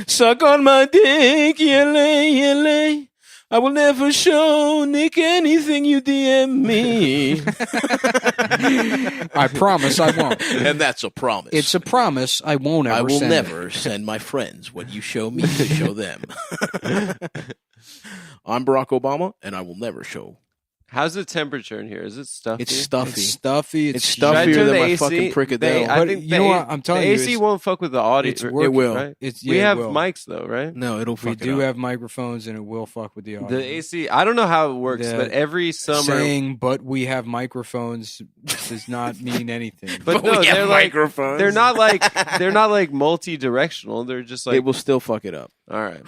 Suck on my dick, yele. I will never show Nick anything you DM me. I promise I won't. And that's a promise. It's a promise I won't ever I will send never it. send my friends what you show me to show them. I'm Barack Obama, and I will never show. How's the temperature in here? Is it stuffy? It's stuffy. It's stuffy. It's stuffier than my fucking prick of I Dale. think you know what? I'm telling the you, AC won't fuck with the audio. it's It will. Right? Yeah, We have it will. mics though, right? No, it'll fuck We it do up. have microphones, and it will fuck with the audio. The AC. I don't know how it works, The but every summer. saying, but we have microphones does not mean anything. But we no, have they're like microphones. they're not like multi-directional. They're just like They will still fuck it up. all right.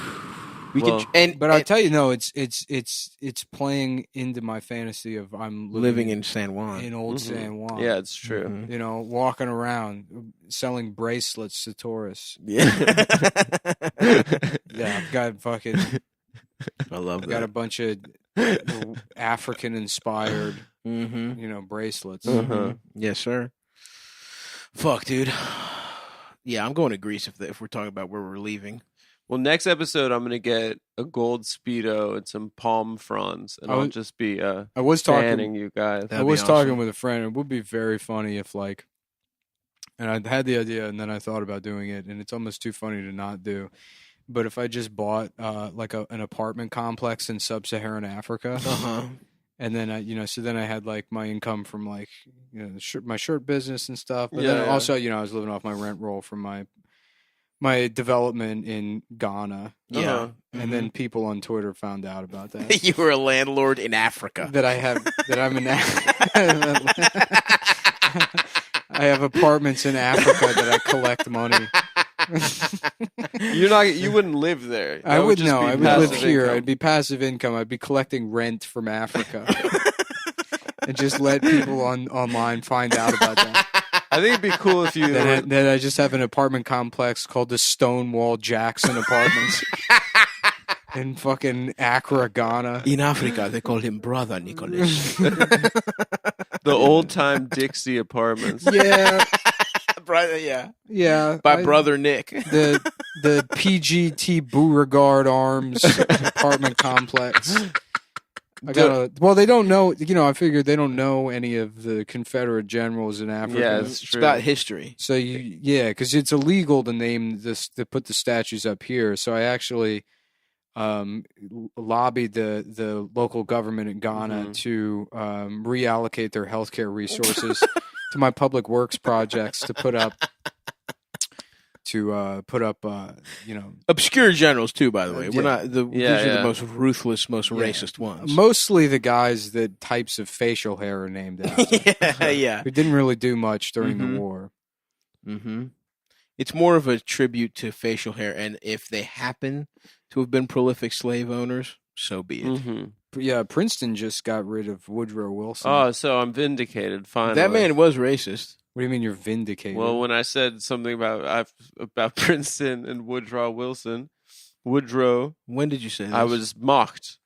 We Well, could, But I tell you, no, it's playing into my fantasy of I'm living in San Juan. in old San Juan. Yeah, it's true. Mhm. You know, walking around selling bracelets to tourists. Yeah. Yeah, I've got fucking. I love I've got a that. bunch of African inspired, Mm-hmm. bracelets. Mm-hmm. Yes, sir. Fuck, dude. Yeah, I'm going to Greece if we're talking about where we're leaving. Well, next episode I'm gonna get a gold Speedo and some palm fronds, and I I'll was- just be I was fanning talking. you guys. I was talking with a friend. It would be very funny if and I had the idea, and then I thought about doing it, and it's almost too funny to not do. But if I just bought an apartment complex in sub-Saharan Africa, and then so then I had my income from my shirt business and stuff. But then also I was living off my rent roll from my development in Ghana. Yeah. And then people on Twitter found out about that. You were a landlord in Africa. that I'm an I have apartments in Africa that I collect money. You wouldn't live there. I That would just know. be I would live passive here. income. I'd be passive income. I'd be collecting rent from Africa. And just let people online find out about that. I think it'd be cool if you. That I just have an apartment complex called the Stonewall Jackson Apartments in fucking Accra, Ghana. In Africa, they call him Brother Nicholas. The old time Dixie apartments. Yeah. Brother, yeah. Yeah. By Brother Nick. The PGT Beauregard Arms apartment complex. They don't know. I figured they don't know any of the Confederate generals in Africa. Yeah, it's true. It's got history. So because it's illegal to name this to put the statues up here. So I actually lobbied the local government in Ghana to reallocate their healthcare resources to my public works projects to put up. Obscure generals too, by the way. We're Yeah. not these are the most ruthless, most racist ones. Mostly the guys that types of facial hair are named after. Yeah. Who didn't really do much during the war. Mm-hmm. It's more of a tribute to facial hair, and if they happen to have been prolific slave owners, so be it. Mm-hmm. Yeah, Princeton just got rid of Woodrow Wilson. Oh, so I'm vindicated. Finally, That man was racist. What do you mean you're vindicated? Well, when I said something about Princeton and Woodrow Wilson, when did you say this? I was mocked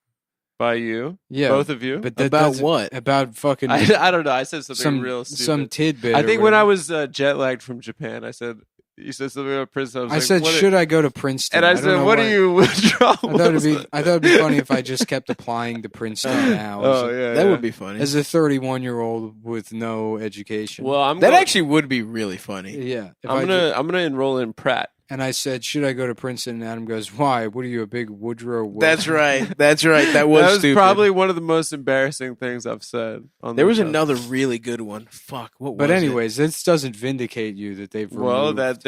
by you, yeah, both of you. But about what? About fucking. I don't know. I said something real stupid. Some tidbit. I think when I was jet lagged from Japan, I said. You said something about Princeton. I said, should I go to Princeton? And I said, what are you withdrawal? I thought it'd be funny if I just kept applying to Princeton now. That would be funny. As a 31-year-old with no education. Well, that actually would be really funny. Yeah. I'm gonna enroll in Pratt. And I said, should I go to Princeton? And Adam goes, why? What are you, a big Woodrow Wilson? That's right. That was stupid. Probably one of the most embarrassing things I've said. There was another really good one. Fuck, what was it? But anyways, this doesn't vindicate you that they've removed. Well, that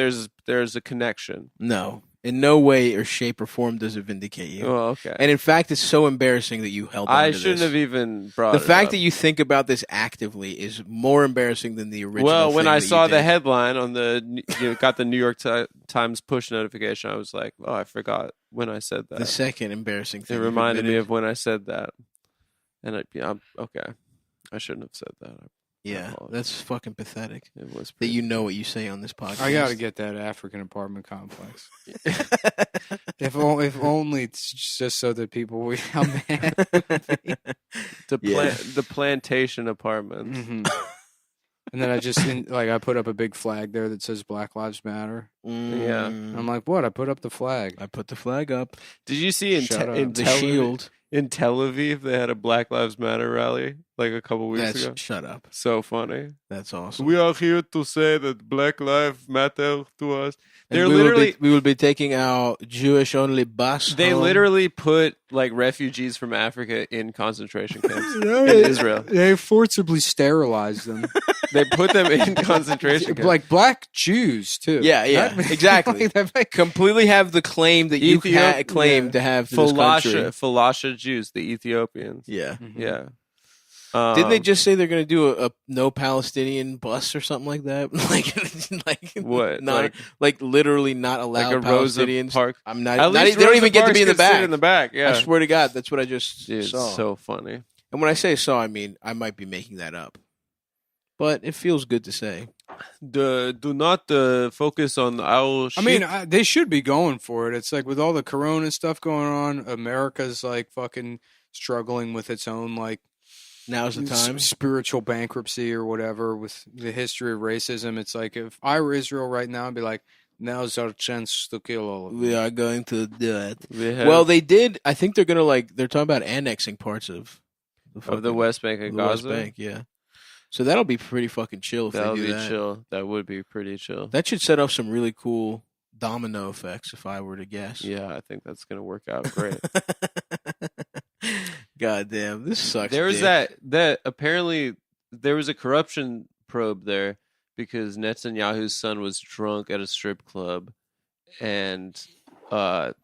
there's a connection. No. In no way or shape or form does it vindicate you. Oh, okay. And in fact, it's so embarrassing that you held on to this. I shouldn't have even brought the it fact up. that you think about this actively is more embarrassing than the original. Well, when thing I that saw you the did. headline on got the New York Times push notification, I was like, oh, I forgot when I said that. The second embarrassing thing. It reminded me of when I said that. And I'm okay. I shouldn't have said that. Yeah, that's fucking pathetic. It was that you know what you say on this podcast. I got to get that African apartment complex. if only it's just so that people will how mad. The plantation apartments. Mm-hmm. And then I put up a big flag there that says Black Lives Matter. Yeah. I'm like, what? I put up the flag. I put the flag up. Did you see in the shield? In Tel Aviv, they had a Black Lives Matter rally like a couple weeks ago. Shut up. So funny. That's awesome. We are here to say that Black Lives matter to us. They're we will be taking our Jewish-only bus. They home. literally put like refugees from Africa in concentration camps in Israel. They forcibly sterilized them. They put them in concentration camps. Like black Jews, too. Yeah, exactly. Completely have the claim that you claim to have to this country. Falasha Jews, the Ethiopians. Yeah. Mm-hmm. Yeah. Didn't they just say they're going to do a no Palestinian bus or something like that? like what? Like literally not allow like a Rosa Palestinians. Park. I'm not. At least they don't even get to Parks be in the can sit back. In the back, yeah. I swear to God, that's what I just saw. It's so funny. And when I say saw, I mean I might be making that up, but it feels good to say. Do not focus on our. I mean, they should be going for it. It's like with all the Corona stuff going on, America's like fucking struggling with its own like. Now's the time. Spiritual bankruptcy or whatever with the history of racism. It's like if I were Israel right now, I'd be like, now's our chance to kill all of them. We are going to do it. Well, they did. I think they're going to they're talking about annexing parts of the West Bank and Gaza. West Bank, yeah. So that'll be pretty fucking chill if That'll they do be that. chill. That would be pretty chill. That should set off some really cool domino effects if I were to guess. Yeah, I think that's going to work out great. God damn, this sucks. There was that apparently there was a corruption probe there because Netanyahu's son was drunk at a strip club and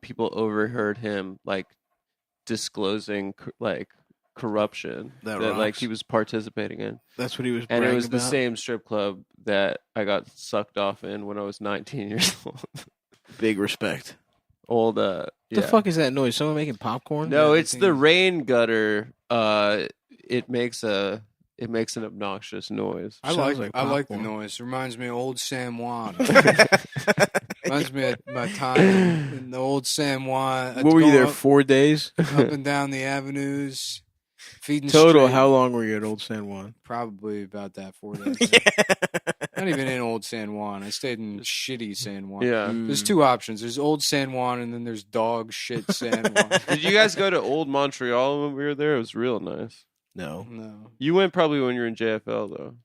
people overheard him like disclosing like corruption that like he was participating in. That's what he was and it was bragging the about? same strip club that I got sucked off in when I was 19 years old. Big respect. Old What the fuck is that noise? Someone making popcorn? No, it's the rain gutter. It makes an obnoxious noise. I like the noise. Reminds me of old San Juan. Reminds me of my time in the old San Juan. What were you there? 4 days? Up and down the avenues. Feeding Total, straight. how long were you at Old San Juan? Probably about that 4 days. Not even in Old San Juan. I stayed in shitty San Juan. Yeah. There's two options. There's Old San Juan and then there's dog shit San Juan. Did you guys go to Old Montreal when we were there? It was real nice. No. You went probably when you were in JFL though.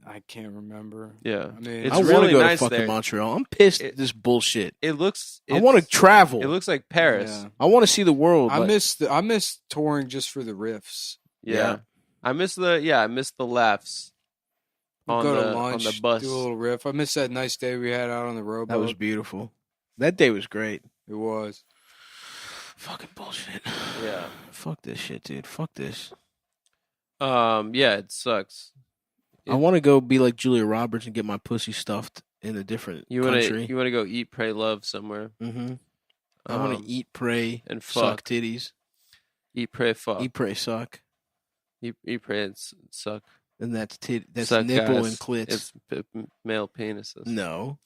I can't remember. Yeah. I mean, it's I want really to go nice to fucking there. Montreal. I'm pissed at this bullshit. I want to travel. It looks like Paris. Yeah. I want to see the world. I miss touring just for the riffs. Yeah. I miss the laughs. On Go the, to lunch, on the bus. do a little riff. I miss that nice day we had out on the road. That was beautiful. That day was great. It was. Fucking bullshit. Yeah. Fuck this shit, dude. Fuck this. Yeah, it sucks. I want to go be like Julia Roberts and get my pussy stuffed in a different country. You want to go eat, pray, love somewhere. Mm-hmm. I want to eat, pray, and suck titties. Eat, pray, fuck. Eat, pray, suck. Eat, pray, and suck. And that's that's Suck nipple ass. and clits. It's male penises. No.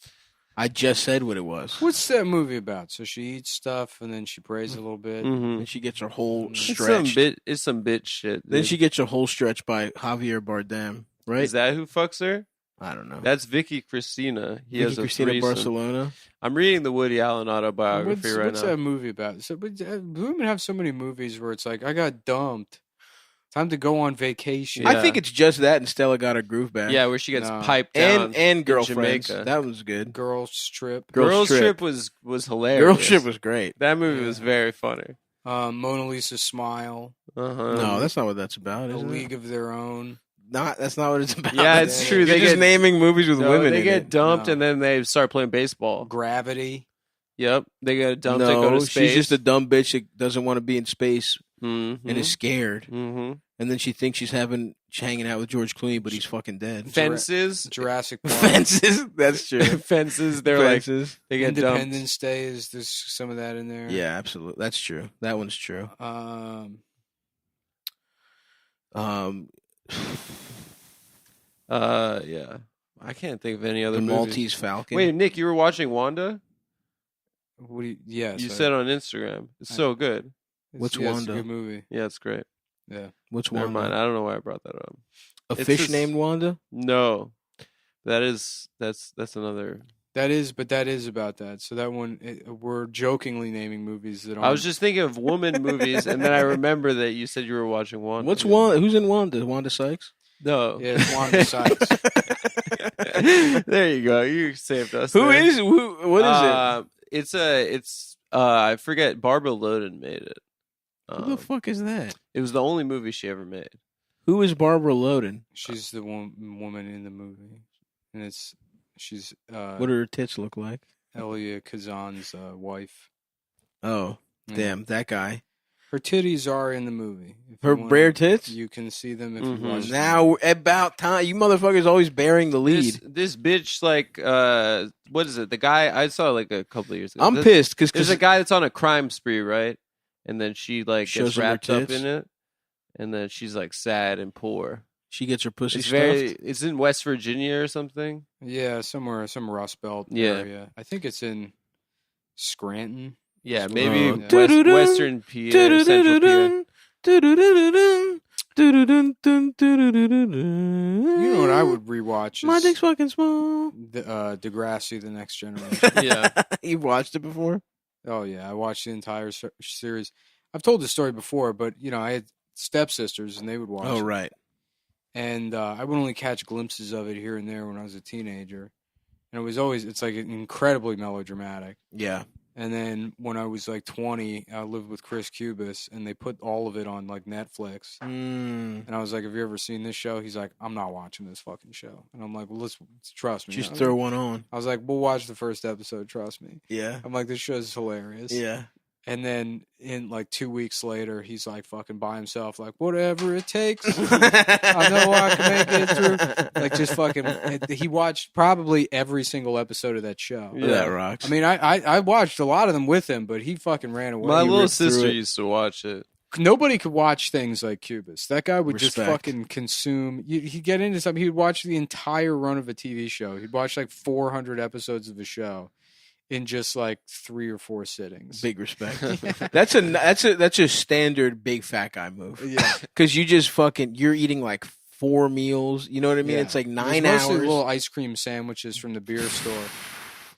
I just said what it was. What's that movie about? So she eats stuff and then she prays a little bit. Mhm. And she gets her whole It's stretched. some bitch shit. Then dude. she gets her whole stretch by Javier Bardem, right? Is that who fucks her? I don't know. That's Vicky Cristina. He Vicky has a Cristina threesome. Barcelona. I'm reading the Woody Allen autobiography What's right now. that movie about? So, but women have so many movies where it's like, I got dumped. Time to go on vacation. I think it's just that, and Stella got her groove back. Yeah, where she gets piped down and in Girlfriends. Jamaica. That was good. Girls Trip. Girls Trip was hilarious. Girls Trip was great. That movie was very funny. Mona Lisa Smile. No, that's not what that's about. A Is League of Their Own. That's not what it's about. Yeah, it's true. You're They just get naming movies with women. They in get it. dumped and then they start playing baseball. Gravity. Yep, they get dumped. No, They go to space. she's just a dumb bitch that doesn't want to be in space Mhm. and is scared. Mm-hmm. And then she thinks she's hanging out with George Clooney, but he's fucking dead. Fences. Jurassic Park. Fences. That's true. Fences. They're Fences. like they get dumped. Independence Day is there's some of that in there. Yeah, absolutely. That's true. That one's true. Yeah. I can't think of any other The movies. Maltese Falcon. Wait, Nick, you were watching Wanda? What do you, yes, You said on Instagram. It's so good. What's yeah, Wanda? It's a good movie. Yeah, it's great. Yeah. What's Never Wanda? mind. I don't know why I brought that up. A It's fish just- named Wanda? No. That's another. That is about that. So that one, we're jokingly naming movies that. I was just thinking of woman movies, and then I remember that you said you were watching Wanda. What's Wanda? Who's in Wanda? Wanda Sykes? No. Yeah, it's Wanda Sykes. There you go. You saved us. What there. is it? It's I forget. Barbara Loden made it. Who the fuck is that? It was the only movie she ever made. Who is Barbara Loden? She's the woman in the movie, and she's. What do her tits look like? Elia Kazan's wife. Oh, damn, that guy. Her titties are in the movie. If Her you wanna- bare tits? You can see them if you watch. them. Now, about time. You motherfuckers always bearing the lead. This bitch, like, what is it? The guy I saw like a couple of years ago. I'm pissed because there's a guy that's on a crime spree, right? And then she like Shows gets him her wrapped up tits? in it, and then she's like sad and poor. She gets her pussy It's stuffed. It's in West Virginia or something. Yeah, somewhere, some Rust Belt Yeah. area. I think it's in Scranton. Yeah, maybe Doo-doo-dun, Western PA, doo-doo-dun-dun, Central PA. doo-doo-dun-dun, doo-doo-dun-dun, doo-doo-dun-dun. You know what I would rewatch? My is dick's fucking small. Degrassi: The Next Generation. Yeah, You've watched it before? Oh yeah, I watched the entire series. I've told the story before, but I had stepsisters and they would watch. Oh, it. right. And I would only catch glimpses of it here and there when I was a teenager, and it's like incredibly melodramatic. Yeah. And then when I was like 20, I lived with Chris Cubis, and they put all of it on like Netflix. And I was like, "Have you ever seen this show?" He's like, "I'm not watching this fucking show." And I'm like, "Well, let's trust me. Just I was throw like- one on. I was like, "We'll watch the first episode. Trust me." Yeah. I'm like, "This show's hilarious." Yeah. And then in like 2 weeks later, he's like fucking by himself, like whatever it takes. I know I can make it through. Like just fucking. He watched probably every single episode of that show. Yeah, that rocks. I mean, I watched a lot of them with him, but he fucking ran away. my He little ripped through sister it. used to watch it. Nobody could watch things like Cubis. That guy would just Respect. fucking consume. He'd get into something. He would watch the entire run of a TV show. He'd watch like 400 episodes of a show in just like 3 or 4 sittings. Big respect. That's a standard big fat guy move. Yeah. Because you just you're eating like 4 meals. You know what I mean? Yeah. It's like It was 9 mostly hours. little ice cream sandwiches from the beer store.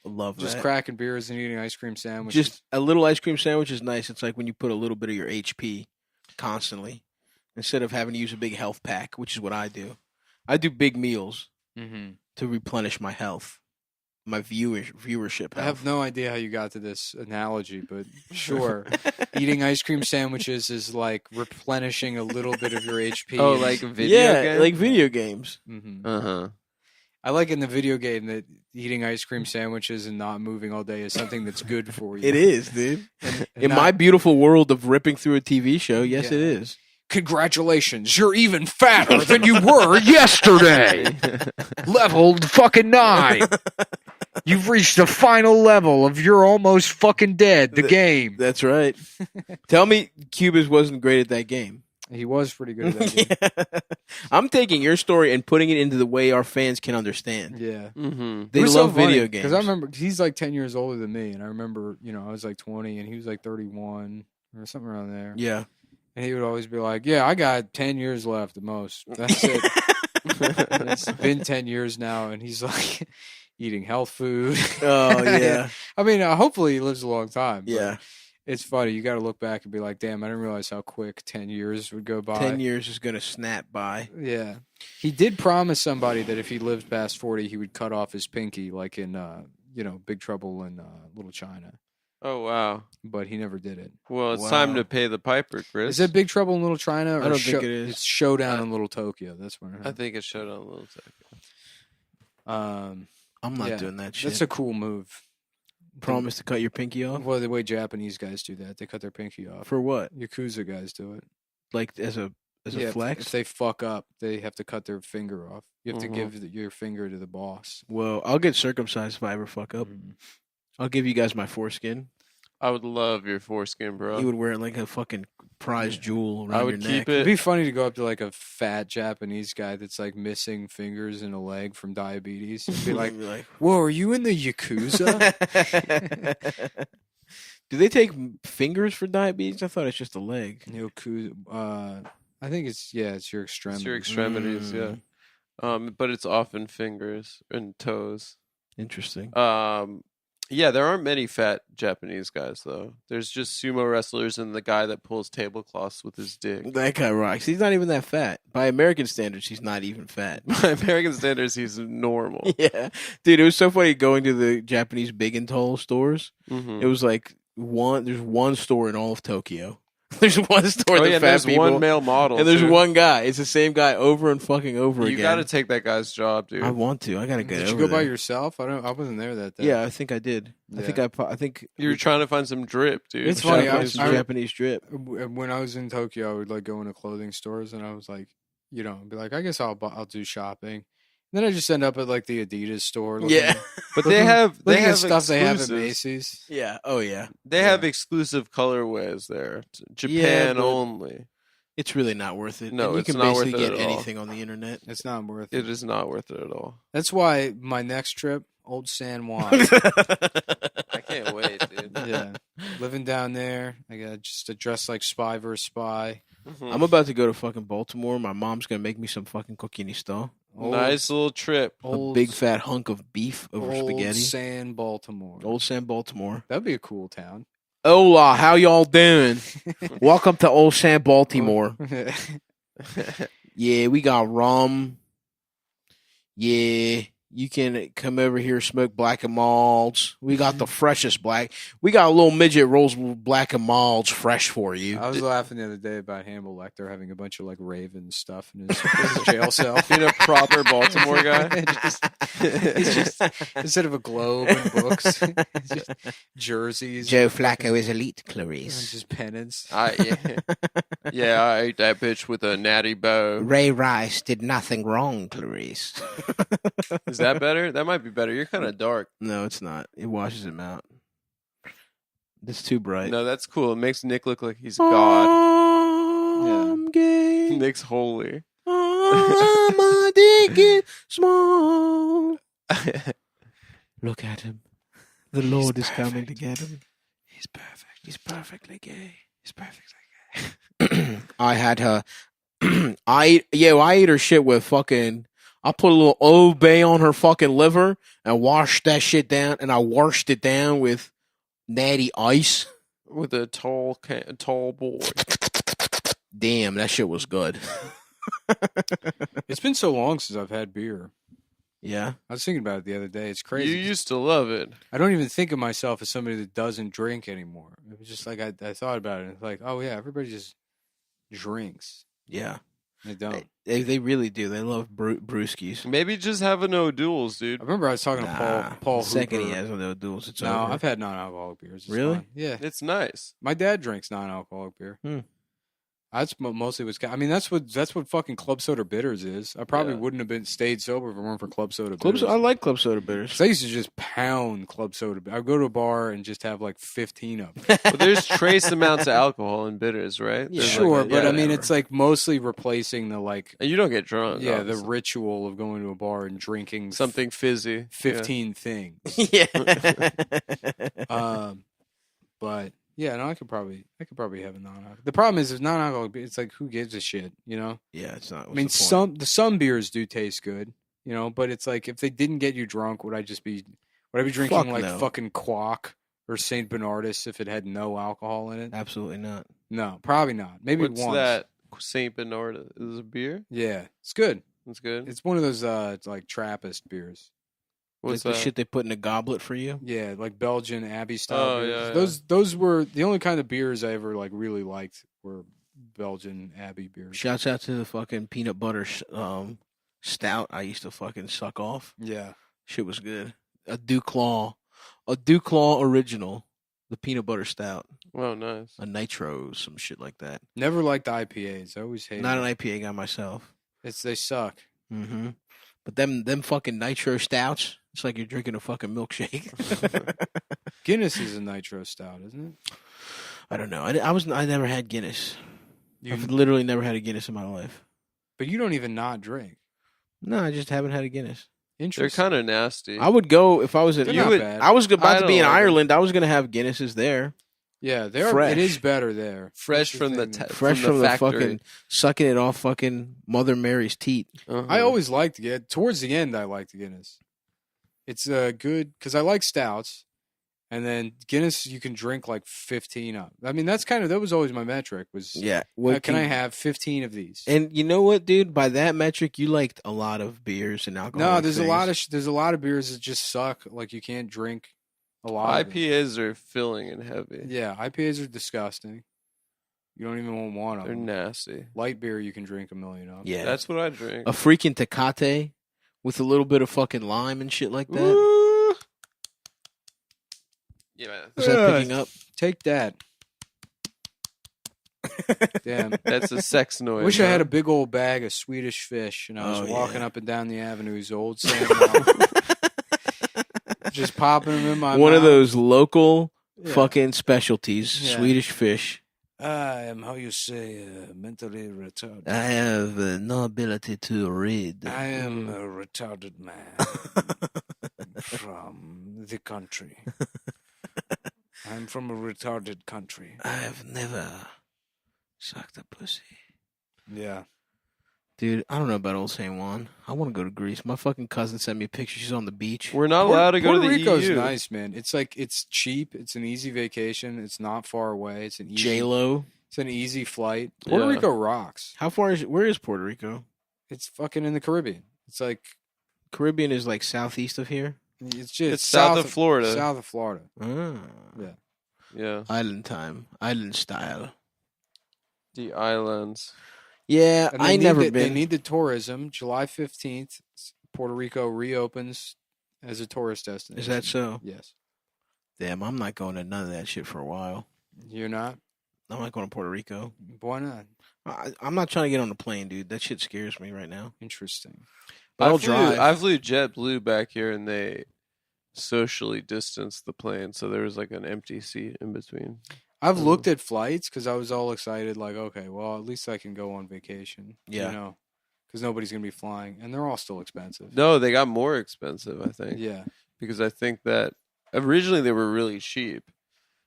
I love Just that. cracking beers and eating ice cream sandwiches. Just a little ice cream sandwich is nice. It's like when you put a little bit of your HP constantly instead of having to use a big health pack, which is what I do. I do big meals to replenish my health, my viewership. I have no idea how you got to this analogy, but sure. Eating ice cream sandwiches is like replenishing a little bit of your HP. Oh, like a video game? like video games. Mm-hmm. Uh-huh. I like in the video game that eating ice cream sandwiches and not moving all day is something that's good for you. It is, dude. And In not- my beautiful world of ripping through a TV show, yes, Yeah. it is. Congratulations, you're even fatter than you were yesterday. Leveled fucking 9. You've reached the final level of you're almost fucking dead, the game. That's right. Tell me Cubis wasn't great at that game. He was pretty good at that. I'm taking your story and putting it into the way our fans can understand. Yeah. Mm-hmm. They love video games. Because I remember he's like 10 years older than me, and I remember, I was like 20 and he was like 31 or something around there. Yeah. And he would always be like, "Yeah, I got 10 years left at most. That's it." And it's been 10 years now, and he's like eating health food. Oh yeah. I mean, hopefully he lives a long time. But Yeah. it's funny. You got to look back and be like, "Damn, I didn't realize how quick 10 years would go by." 10 years is gonna snap by. Yeah. He did promise somebody that if he lived past 40, he would cut off his pinky, like in Big Trouble in Little China. Oh wow! But he never did it. Well, it's time to pay the piper, Chris. Is it Big Trouble in Little China? Or I don't think it is. It's Showdown in Little Tokyo. That's where I think it's Showdown in Little Tokyo. I'm not doing that shit. That's a cool move. Promise to cut your pinky off? Well, the way Japanese guys do that, they cut their pinky off. For what? Yakuza guys do it. Like as a flex? If they fuck up, they have to cut their finger off. You have to give your finger to the boss. Well, I'll get circumcised if I ever fuck up. I'll give you guys my foreskin. I would love your foreskin, bro. You would wear it like a fucking prize jewel around your neck. It'd be funny to go up to like a fat Japanese guy that's like missing fingers and a leg from diabetes and be like, "Whoa, are you in the Yakuza?" Do they take fingers for diabetes? I thought it's just a leg. Yakuza. I think it's your extremities. It's your extremities, yeah. But it's often fingers and toes. Interesting. Yeah, there aren't many fat Japanese guys though. There's just sumo wrestlers and the guy that pulls tablecloths with his dick. That guy rocks. He's not even that fat. By American standards, he's not even fat. By American standards, he's normal. Yeah. Dude, it was so funny going to the Japanese big and tall stores. Mhm. It was like there's one store in all of Tokyo. There's one store Oh, with yeah, fat there's people. one male model, And there's too. one guy. It's the same guy over and fucking over again. You got to take that guy's job, dude. I want to. I got to get Did over you go by there. yourself? I wasn't there that day. Yeah, I think I did. Yeah. I think You were trying to find some drip, dude. It's funny. Japanese drip. When I was in Tokyo, I would like go into clothing stores, and I was like, be like, I guess I'll do shopping. Then I just end up at like the Adidas store. Yeah. But they have stuff they have at exclusives. Macy's. Yeah. Oh yeah. They have exclusive colorways there. Japan but only. It's really not worth it. No, And you it's can not worth basically it get at all. anything on the internet. It's not worth it. It is not worth it at all. That's why my next trip, Old San Juan. I can't wait, dude. Yeah, living down there. I got just to dress like spy versus spy. I'm about to go to fucking Baltimore. My mom's gonna make me some fucking coquinista. Nice little trip. A big fat hunk of beef over Old spaghetti. San Baltimore. Old San Baltimore. That'd be a cool town. Hola, how y'all doing? Welcome to Old San Baltimore. Yeah, we got rum. Yeah, you can come over here, smoke black and malts. We got the freshest black. We got a little midget rolls with black and malts fresh for you. I was laughing the other day about Hannibal Lecter having a bunch of like Raven stuff in his jail cell. Being a proper Baltimore guy. He's just instead of a globe and books, it's just jerseys. Joe Flacco is elite, Clarice. Just pennants. Yeah, I ate that bitch with a natty bow. Ray Rice did nothing wrong, Clarice. Is that better? That might be better. You're kind of dark. No, it's not. It washes him out. It's too bright. No, that's cool. It makes Nick look like he's God. I'm gay. Nick's holy. My dick is small. Look at him. The Lord is coming to get him. He's perfect. He's perfectly gay. He's perfectly gay. I had her. I ate her shit with fucking. I put a little Old Bay on her fucking liver and washed that shit down, and I washed it down with natty ice. With a tall boy. Damn, that shit was good. It's been so long since I've had beer. Yeah. I was thinking about it the other day. It's crazy. You used to love it. I don't even think of myself as somebody that doesn't drink anymore. It was just like I thought about it. And it's like, oh yeah, everybody just drinks. Yeah. They don't. They really do. They love brewskis. Maybe just have a no duels, dude. I remember I was talking to Paul the second Hooper. he has no duels, it's No, over. I've had non-alcoholic beers. It's Really? fine. Yeah. It's nice. My dad drinks non-alcoholic beer. That's mostly what's. I mean, that's what fucking Club Soda Bitters is. I probably wouldn't have stayed sober if it weren't for Club Soda Bitters. I like Club Soda Bitters. 'Cause I used to just pound Club Soda. I'd go to a bar and just have like 15 of them. Well, there's trace amounts of alcohol in bitters, right? Yeah, There's sure, like but I mean, it's like mostly replacing the like. And you don't get drunk. Yeah, obviously. the ritual of going to a bar and drinking something fizzy, 15 things. Yeah. But yeah, no, I could probably have a non-alcoholic. The problem is, non-alcoholic. It's like, who gives a shit, you know? Yeah, it's not. I mean, some beers do taste good, you know, but it's like if they didn't get you drunk, would I be drinking Fuck like no. fucking Quack or Saint Bernardus if it had no alcohol in it? Absolutely not. No, probably not. Maybe What's once. that? Saint Bernard is it a beer? Yeah, it's good. It's good. It's one of those like Trappist beers. What's like the that? shit they put in a goblet for you? Yeah, like Belgian Abbey style. Oh, beers. yeah. Those were the only kind of beers I ever like really liked were Belgian Abbey beers. Shouts out to the fucking peanut butter stout I used to fucking suck off. Yeah. Shit was good. A Duclaw original, the peanut butter stout. Oh, nice. A nitro, some shit like that. Never liked IPAs. I always hated Not them. an IPA guy myself. They suck. Mm-hmm. But them fucking nitro stouts, it's like you're drinking a fucking milkshake. Guinness is a nitro stout, isn't it? I don't know. I never had Guinness. I've literally never had a Guinness in my life. But you don't even not drink. No, I just haven't had a Guinness. They're Interesting. kind of nasty. I would go if I was in. They're not bad. I was about to be in don't like Ireland. I was gonna have Guinnesses there. Yeah, Fresh. it is better there. Fresh That's from the thing. Fresh from the factory. fucking sucking it off fucking Mother Mary's teat. Uh-huh. I always liked it. Towards the end, I liked Guinness. It's good because I like stouts, and then Guinness you can drink like 15 of. I mean, that was always my metric. Was Yeah. can I have 15 of these? And you know what, dude? By that metric, you liked a lot of beers and alcohol. No, there's a lot of beers that just suck. Like you can't drink a lot. of it. IPAs are filling and heavy. Yeah, IPAs are disgusting. You don't even want one of They're them. nasty. Light beer you can drink a million of. Yeah, That's what I drink. a freaking Tecate with a little bit of fucking lime and shit like that. Woo! Yeah, man. Is that picking up? Take that. Damn. That's a sex noise. Wish I had huh? a big old bag of Swedish fish and I was Oh, walking yeah. up and down the avenues, old Sam just popping them in my One mouth. of those local Yeah. fucking specialties, Yeah. Swedish fish. I am, how you say, mentally retarded. I have no ability to read. I am a retarded man from the country. I'm from a retarded country. I have never sucked a pussy. Yeah. Dude, I don't know about old San Juan. I want to go to Greece. My fucking cousin sent me a picture. She's on the beach. We're not allowed to go to Puerto the Rico's EU. nice, man. It's like it's cheap. It's an easy vacation. It's not far away. It's an easy J-Lo. It's an easy flight. Puerto Yeah. Rico rocks. How far is? Where is Puerto Rico? It's fucking in the Caribbean. It's like Caribbean is like southeast of here. it's just It's south of Florida. South of Florida. Ah. Yeah. Yeah, Island time. Island style. the islands. Yeah, And I never They been. need the tourism. July 15th, Puerto Rico reopens as a tourist destination. Is that so? Yes. Damn, I'm not going to none of that shit for a while. You're not? I'm not going to Puerto Rico. Why not? I'm not trying to get on the plane, dude. That shit scares me right now. Interesting. But I'll drive. I flew JetBlue back here, and they socially distanced the plane, so there was like an empty seat in between. I've looked at flights because I was all excited, like, okay, well, at least I can go on vacation. Yeah. You know, because nobody's going to be flying, and they're all still expensive. No, they got more expensive, I think. Yeah. Because I think that originally they were really cheap.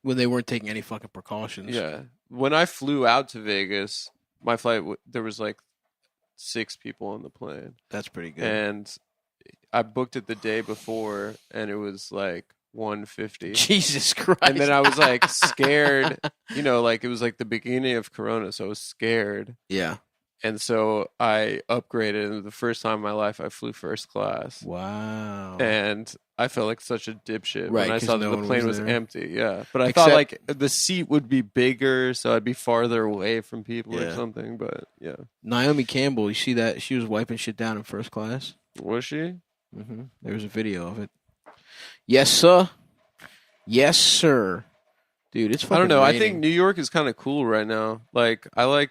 When they weren't taking any fucking precautions. Yeah. When I flew out to Vegas, my flight, there was like 6 people on the plane. That's pretty good. And I booked it the day before, and it was like 150. Jesus Christ. And then I was like scared, you know, like it was like the beginning of Corona, so I was scared. Yeah. And so I upgraded, and the first time in my life I flew first class. Wow. And I felt like such a dipshit Right, when I 'cause saw that no the one plane was was there. empty. Yeah. But I Except- thought like the seat would be bigger, so I'd be farther away from people or Yeah. something. But yeah. Naomi Campbell, you see that? She was wiping shit down in first class. Was she? Mm-hmm. There was a video of it. Yes, sir. Yes, sir. Dude, it's I fucking don't know. I raining. think New York is kind of cool right now. Like I like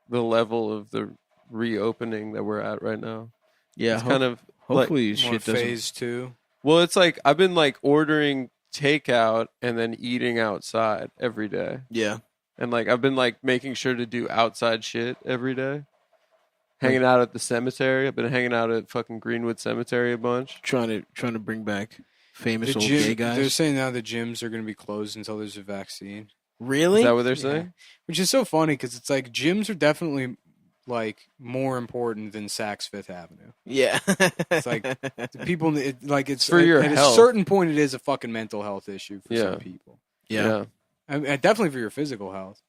the level of the reopening that we're at right now. Yeah, it's kind of hopefully like, shit doesn't. phase 2. Well, it's like I've been like ordering takeout and then eating outside every day. Yeah. And like I've been like making sure to do outside shit every day. Hanging out at the cemetery. I've been hanging out at fucking Greenwood Cemetery a bunch. Trying to bring back famous The old gym- gay guys. They're saying now the gyms are going to be closed until there's a vaccine. Really? Is that what they're saying? Which is so funny because it's like gyms are definitely like more important than Saks Fifth Avenue. Yeah. It's like the people like it's For your at health. a certain point it is a fucking mental health issue for Yeah. some people. Yeah. I mean, definitely for your physical health.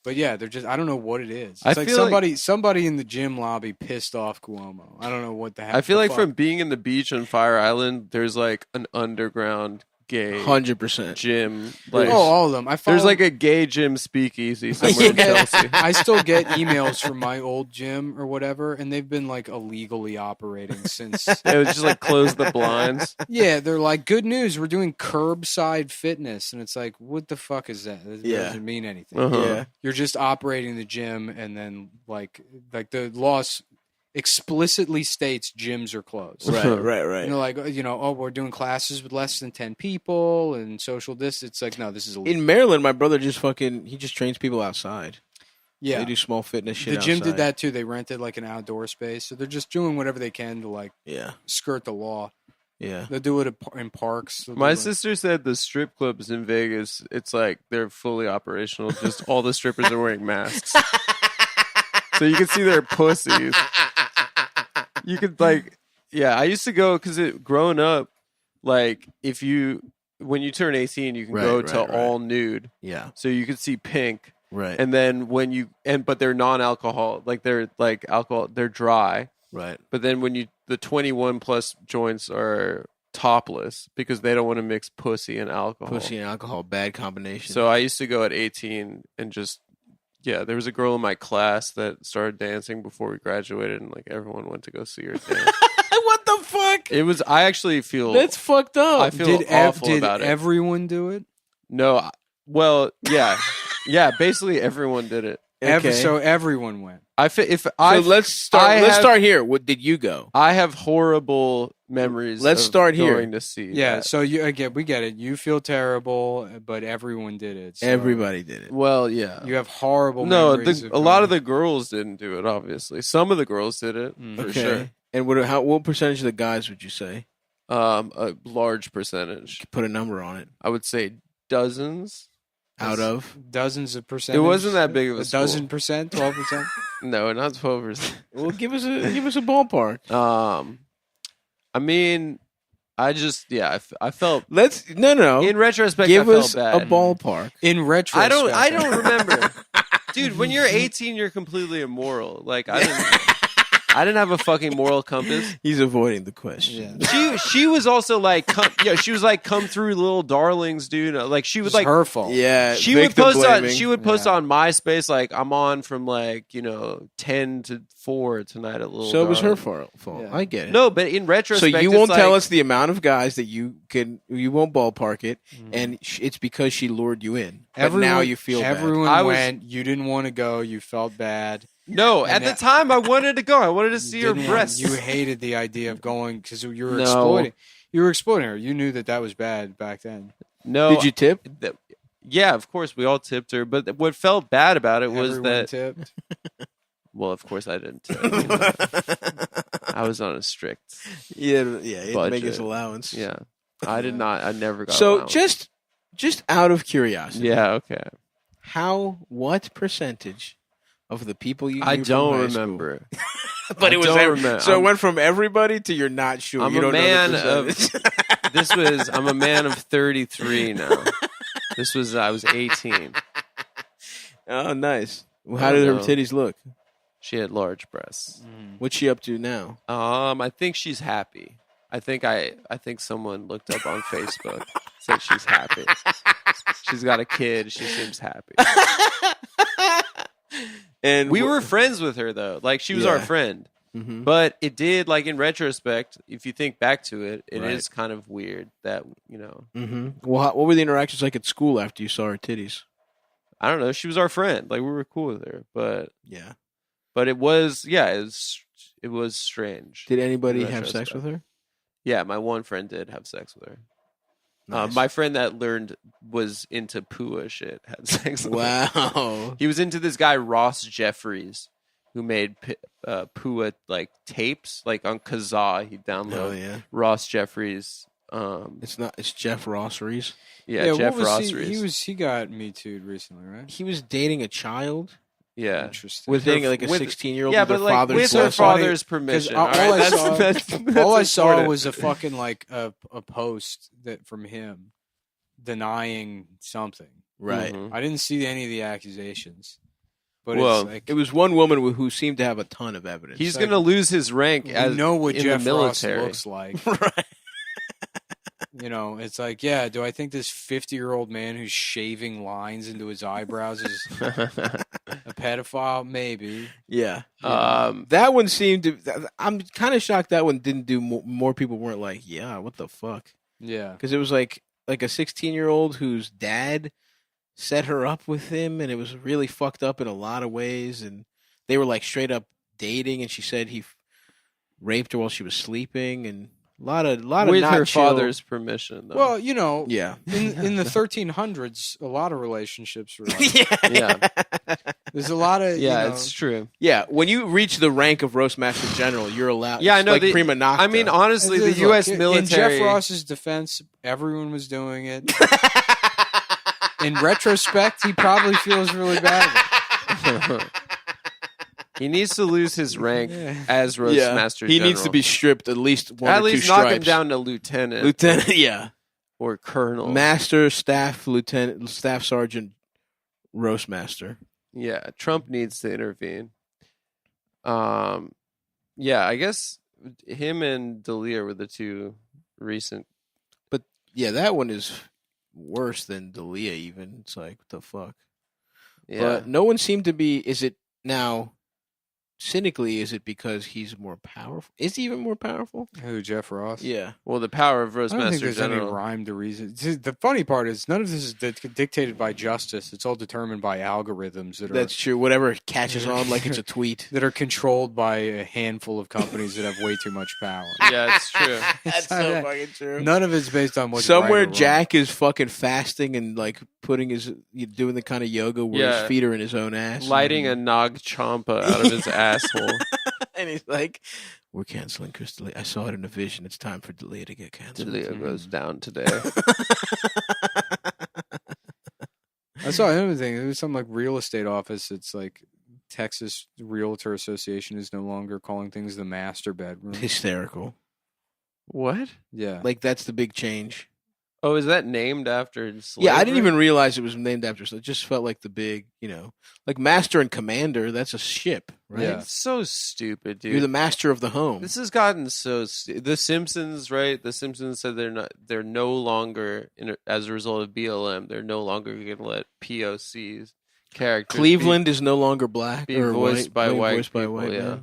But yeah, they're just I don't know what it is. It's I like feel like- somebody in the gym lobby pissed off Cuomo. I don't know what the heck. I feel the like fuck. from being in the beach on Fire Island, there's like an underground gay 100% gym. Like, all of them. I follow, there's like a gay gym speakeasy somewhere in Chelsea. I still get emails from my old gym or whatever, and they've been like illegally operating since. It was just like close the blinds. Yeah, they're like, good news, we're doing curbside fitness, and it's like, what the fuck is that? That Yeah. doesn't mean anything. Uh-huh. Yeah. You're just operating the gym, and then like the law explicitly states gyms are closed. Right. And they're like, oh, we're doing classes with less than 10 people and social distance. It's like, no, this is illegal. In Maryland, my brother just trains people outside. Yeah. They do small fitness shit The gym outside. did that too. They rented like an outdoor space, so they're just doing whatever they can to like skirt the law. Yeah, they'll do it in parks. They'll My do it- sister said the strip clubs in Vegas, it's like they're fully operational. Just all the strippers are wearing masks. So you can see their pussies. You could like, yeah, I used to go because growing up, like when you turn 18, you can go to all nude. Yeah. So you could see pink. Right. And then but they're non-alcohol, like they're like alcohol, they're dry. Right. But then the 21 plus joints are topless because they don't want to mix pussy and alcohol. Pussy and alcohol, bad combination. So I used to go at 18 and just, yeah, there was a girl in my class that started dancing before we graduated, and like everyone went to go see her dance. What the fuck? It was, I actually feel That's fucked up. I feel awful about it. Did everyone do it? No, well, yeah, yeah, basically everyone did it. So everyone went. Let's start here. What did you go? I have horrible memories. Let's of start here. Going to see. Yeah, that. so we get it. You feel terrible, but everyone did it. So Everybody did it. Well, yeah. You have horrible No, memories. a lot of the girls didn't do it. Obviously, some of the girls did it for Okay. sure. And what percentage of the guys would you say? A large percentage. Put a number on it. I would say dozens. Out of dozens of percent. It wasn't that big of a school. dozen percent, 12%. No, not 12%. Well, give us a ballpark. I mean, I just I felt. No. In retrospect, Give I felt us bad. a ballpark. In retrospect, I don't remember, dude. When you're 18, you're completely immoral. Like I didn't have a fucking moral compass. He's avoiding the question. She was also like, she was like, come through, little darlings, dude. Like she was It's like her fault. Yeah, She would victim post blaming. on MySpace like I'm on from like 10 to 4 tonight at little. So it was her Darling. fault. Yeah. I get it. No, but in So retrospect, you it's won't tell like- us the amount of guys that you won't ballpark it, and it's because she lured you in. But now you feel bad. everyone went. You didn't want to go. You felt bad. No, And at the time I wanted to go. I wanted to see her Didn't want- breasts. You hated the idea of going because you were No. exploiting. You were exploiting her. You knew that was bad back then. No, Did you tip? Yeah, of course we all tipped her. But what felt bad about it was Everyone that. tipped. Well, of course I didn't tip. I was on a strict. Yeah, he'd make his budget. allowance. Yeah, I did not. I never got. So allowance. just out of curiosity, Yeah. Okay. what percentage of the people you I knew don't from high school- remember. But I it was don't remember. so it went from everybody to you're not sure. I'm you a don't man know the of. percentage. I'm a man of 33 now. I was 18. Oh, nice. Well, I how did her don't know. titties look? She had large breasts. What's she up to now? I think she's happy. I think someone looked up on Facebook, said she's happy. She's got a kid. She seems happy. And we were friends with her though. Like she was our friend. Mhm. But it did, like, in retrospect, if you think back to it, it is Right. kind of weird that, Mm-hmm. Well, what were the interactions like at school after you saw her titties? I don't know. She was our friend. Like, we were cool with her, but Yeah. But it was, it was strange. Did anybody in have sex with retrospect. her? Yeah, my one friend did have sex with her. Nice. My friend that learned was into Pua shit had sex with her. Wow. He was into this guy Ross Jeffries, who made Pua like tapes, like on Kazaa. He'd download Oh, yeah. Ross Jeffries. It's Jeff Rosseries. Yeah, Jeff what was Rosseries. he got Me Too'd recently, right? He was dating a child. Yeah, Interesting. With dating like a 16-year-old. Yeah, with but her like father's with her blessing. father's permission. All, All right, I saw, that's all I saw important. was a fucking like a post that from him denying something. Right. I didn't see any of the accusations. But Well, it's like, it was one woman who seemed to have a ton of evidence. He's going to lose his rank we as know what in Jeff the Ross military. looks like. Right. You know, it's like, yeah, do I think this 50-year-old man who's shaving lines into his eyebrows is a pedophile? Maybe. Yeah. That one seemed to. I'm kind of shocked that one didn't do more people weren't like, yeah, what the fuck? Yeah. Because it was like a 16-year-old whose dad set her up with him, and it was really fucked up in a lot of ways. And they were like straight up dating, and she said he raped her while she was sleeping, and a lot of with not her chill. father's permission. Though. Well, you know, Yeah. in the 1300s, a lot of relationships were like, yeah, there's a lot of yeah, you know, it's true. Yeah, when you reach the rank of Roastmaster General, you're allowed. Yeah, I it's know. like prima nocta. I mean, honestly, the Look, U.S. in military. Jeff Ross's defense, everyone was doing it. In retrospect, he probably feels really bad. He needs to lose his rank Yeah. as Roastmaster He General. needs to be stripped at least one At or least two knock him stripes. down to lieutenant. Lieutenant, yeah. Or colonel. Master, staff, lieutenant, staff sergeant, Roastmaster. Yeah, Trump needs to intervene. Yeah, I guess him and Dillion were the two recent. But yeah, that one is worse than Dalia even. It's like, what the fuck? Yeah. But no one seemed to be. Is it now? Cynically, is it because he's more powerful? Is he even more powerful? Who, Jeff Ross? Yeah. Well, the power of I don't think Roastmaster there's any General. rhyme to reason. The funny part is none of this is dictated by justice. It's all determined by algorithms that are That's true. Whatever catches on, like it's a tweet. that are controlled by a handful of companies that have way too much power. Yeah, it's true. That's so fucking true. None of it's based on what's Somewhere right or wrong. Jack is fucking fasting and like doing the kind of yoga where Yeah. his feet are in his own ass. Lighting a Nag Champa out of his asshole. And he's like, we're canceling Chris D'Elia. I saw it in a vision. It's time for D'Elia to get canceled. Dillion goes down today. I saw another thing. It was some like real estate office. It's like Texas Realtor Association is no longer calling things the master bedroom. Hysterical. What? Yeah. Like that's the big change. Oh, is that named after slavery? Yeah, I didn't even realize it was named after. So it just felt like the big, like Master and Commander. That's a ship, right? Yeah. It's so stupid, dude. You're the master of the home. This has gotten so. The Simpsons, right? The Simpsons said they're no longer as a result of BLM. They're no longer going to let POCs characters. Cleveland is no longer black be or voiced by being white voiced by people. white Yeah.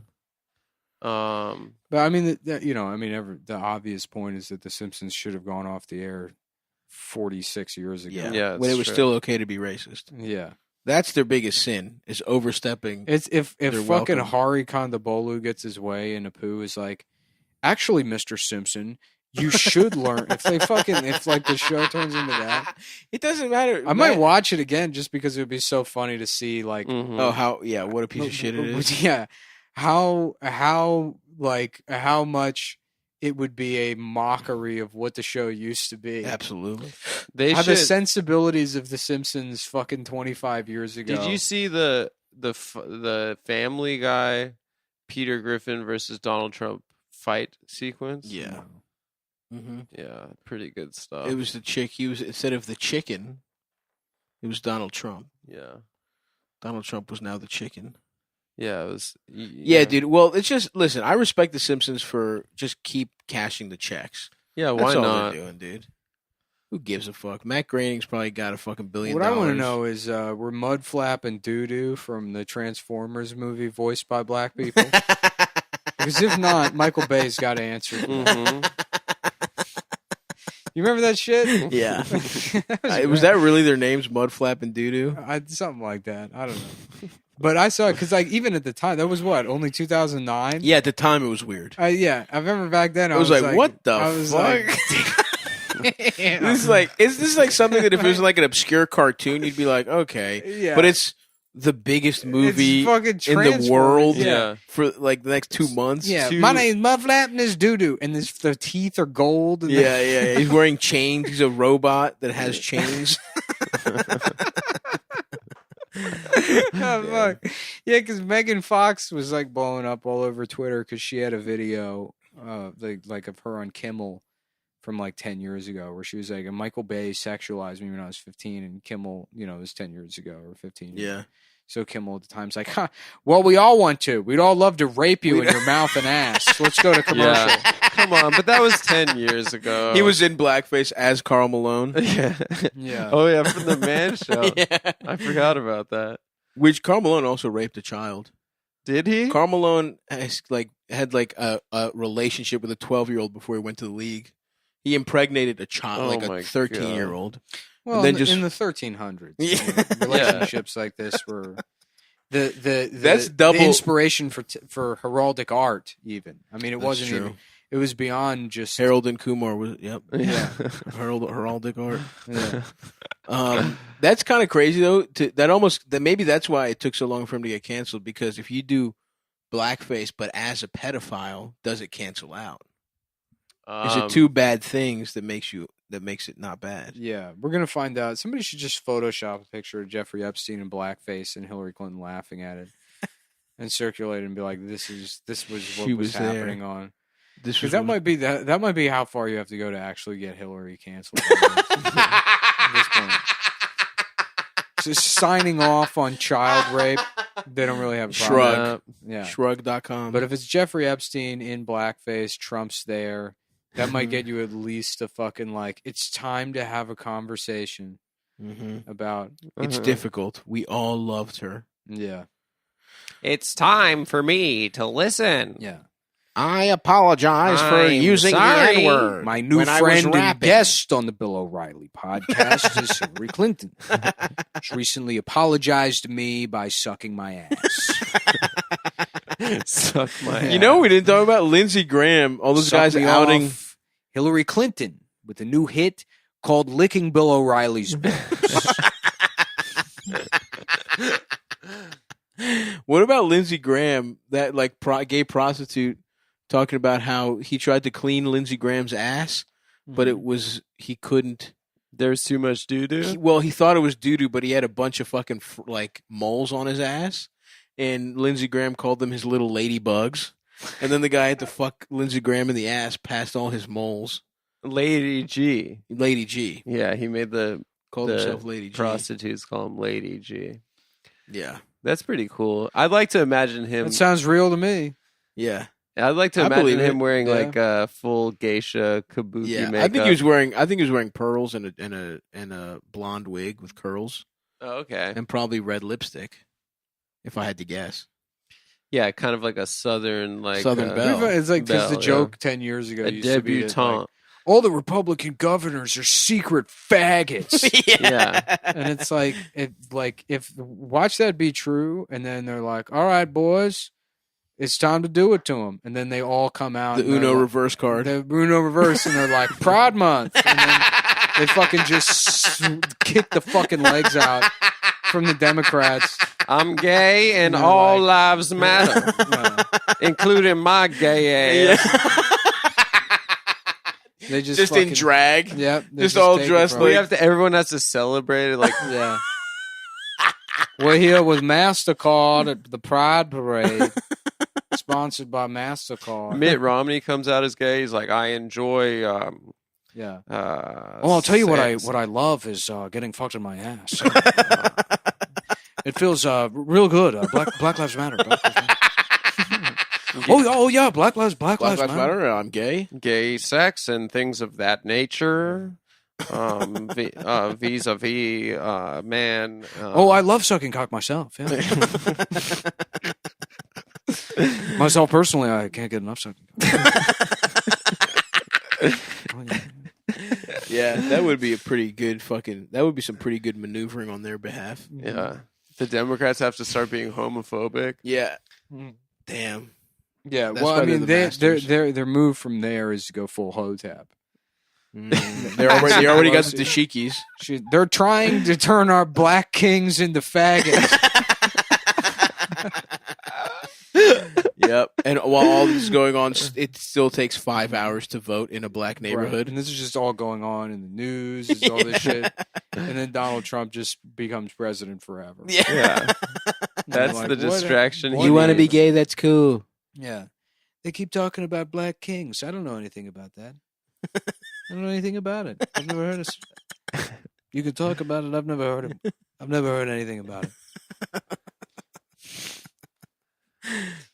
men. But I mean, the obvious point is that The Simpsons should have gone off the air 46 years ago. Yeah, when it was still okay to be racist. Yeah. That's their biggest sin is overstepping. It's if their fucking welcome. Hari Kondabolu gets his way and Apu is like, actually, Mr. Simpson, you should learn. If the show turns into that, it doesn't matter. I might watch it again just because it would be so funny to see like, Oh, what a piece of shit it is. Yeah, how much it would be a mockery of what the show used to be. Absolutely. How the sensibilities of The Simpsons fucking 25 years ago. Did you see the Family Guy Peter Griffin versus Donald Trump fight sequence? Yeah. Mm-hmm. Yeah, pretty good stuff. It was the chick. He was instead of the chicken, it was Donald Trump. Yeah. Donald Trump was now the chicken. Yeah, it was. Yeah, dude. Well, it's just listen. I respect the Simpsons for just keep cashing the checks. Yeah, That's why all not? they're doing, dude. Who gives a fuck? Matt Groening's probably got a fucking $1 billion. What I want to know is were Mudflap and Doo Doo from the Transformers movie voiced by black people? Because if not, Michael Bay's got to answer. You remember that shit? Yeah. Was that really their names, Mudflap and Doodoo? Something like that. I don't know. But I saw it because, like, even at the time, that was what, only 2009? Yeah, at the time it was weird. Yeah, I remember back then. I was like, what the fuck? This is like something that if it was like an obscure cartoon, you'd be like, okay. Yeah. But it's the biggest movie fucking in the Transformers, world yeah. for like the next 2 months. Yeah, my name's Mudflap and this doo-doo. And the teeth are gold. And Yeah. He's wearing chains. He's a robot that has chains. Fuck. Yeah, because Megan Fox was like blowing up all over Twitter because she had a video like of her on Kimmel from like 10 years ago where she was like, Michael Bay sexualized me when I was 15, and Kimmel, it was 10 years ago or 15 years ago. So Kimmel at the time's like, well, we all want to. We'd all love to rape you in your mouth and ass. Let's go to commercial. Yeah. Come on, but that was 10 years ago. He was in blackface as Karl Malone. Yeah. Oh, yeah, from the Man Show. Yeah. I forgot about that. Which Karl Malone also raped a child. Did he? Karl Malone had a relationship with a 12-year-old before he went to the league. He impregnated a child, like a 13-year-old. Well, and then in the 1300s, relationships like this were That's double the inspiration for heraldic art. Even I mean, it That's wasn't true. even. It was beyond just Harold and Kumar was heraldic art. Yeah. That's kind of crazy though. Maybe that's why it took so long for him to get canceled, because if you do blackface but as a pedophile, does it cancel out? Is it two bad things that makes it not bad? Yeah, we're gonna find out. Somebody should just Photoshop a picture of Jeffrey Epstein in blackface and Hillary Clinton laughing at it, and circulate it and be like, "This was what was happening on." Because that might be how far you have to go to actually get Hillary canceled. At this point, just signing off on child rape, they don't really have a problem. Shrug, yeah, shrug.com. But if it's Jeffrey Epstein in blackface, Trump's there. That might get you at least a fucking it's time to have a conversation about. It's difficult. We all loved her. Yeah. It's time for me to listen. Yeah. I apologize for using the N-word. My new friend and guest on the Bill O'Reilly podcast is Hillary Clinton. She recently apologized to me by sucking my ass. Suck my ass. You know, we didn't talk about Lindsey Graham. All those guys outing Hillary Clinton with a new hit called "Licking Bill O'Reilly's Balls." What about Lindsey Graham, that gay prostitute, talking about how he tried to clean Lindsey Graham's ass, but he couldn't. There's too much doo-doo? Well, he thought it was doo-doo, but he had a bunch of fucking moles on his ass, and Lindsey Graham called them his little ladybugs. And then the guy had to fuck Lindsey Graham in the ass past all his moles. Lady G. Yeah, he made called himself Lady G. Prostitutes call him Lady G. Yeah. That's pretty cool. I'd like to imagine him. That sounds real to me. Yeah. I'd like to imagine him wearing a full geisha kabuki makeup. makeup. I think he was wearing pearls and a blonde wig with curls. Oh, okay. And probably red lipstick, if I had to guess. Yeah, kind of like a southern belle. It's like because the joke 10 years ago a used to be debutante. All the Republican governors are secret faggots. Yeah. And it's if watch that be true, and then they're like, all right, boys, it's time to do it to them. And then they all come out. The Uno reverse card. The Uno reverse, and they're like, Pride Month. And then they fucking just kick the fucking legs out from the Democrats. I'm gay and all lives matter, including my gay ass. They just in drag. Yep. Just all dressed everyone has to celebrate it. Yeah. We're here with MasterCard at the Pride Parade, sponsored by MasterCard. Mitt Romney comes out as gay. He's like, I enjoy. Yeah. I'll tell you what I love is getting fucked in my ass. It feels real good. Black Lives Matter. Black Lives Matter. Oh yeah, Black Lives Matter. I'm gay. Gay sex and things of that nature. Vis-a-vis man. I love sucking cock myself. Yeah. Myself personally, I can't get enough something. Yeah, that would be a pretty good fucking. That would be some pretty good maneuvering on their behalf. Yeah. The Democrats have to start being homophobic. Yeah. Damn. Yeah, That's well, why I they're mean, the their move from there is to go full hotep. They already got the dashikis. They're trying to turn our black kings into faggots. Yep. And while all this is going on, it still takes 5 hours to vote in a black neighborhood. Right. And this is just all going on in the news, is all this shit. And then Donald Trump just becomes president forever. Yeah. That's like, the distraction. You want to be gay? That's cool. Yeah. They keep talking about black kings. I don't know anything about that. I don't know anything about it. I've never heard of. You can talk about it. I've never heard of. I've never heard anything about it.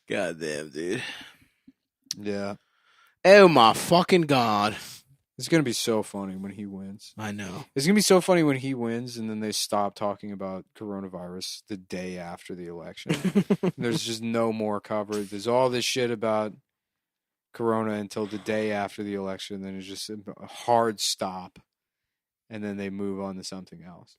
God damn, dude. Yeah. Oh my fucking god. It's gonna be so funny when he wins. I know. It's gonna be so funny when he wins, and then they stop talking about coronavirus the day after the election. There's just no more coverage. There's all this shit about corona until the day after the election. Then it's just a hard stop, and then they move on to something else.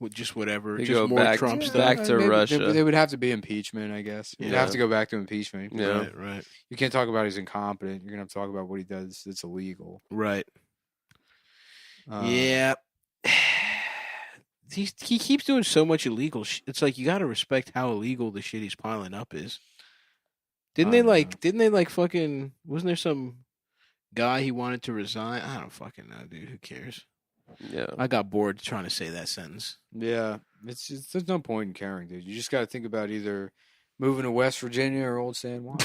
With just whatever. They just go more back Trump to- stuff. back to Maybe Russia. They would have to be impeachment, I guess. You'd have to go back to impeachment. Yeah. Right. You can't talk about he's incompetent. You're gonna have to talk about what he does that's illegal. Right. Yeah. He keeps doing so much illegal shit. It's like you got to respect how illegal the shit he's piling up is. Didn't they fucking, wasn't there some guy he wanted to resign? I don't fucking know, dude. Who cares? Yeah. I got bored trying to say that sentence. Yeah, it's there's no point in caring, dude. You just got to think about either moving to West Virginia or Old San Juan.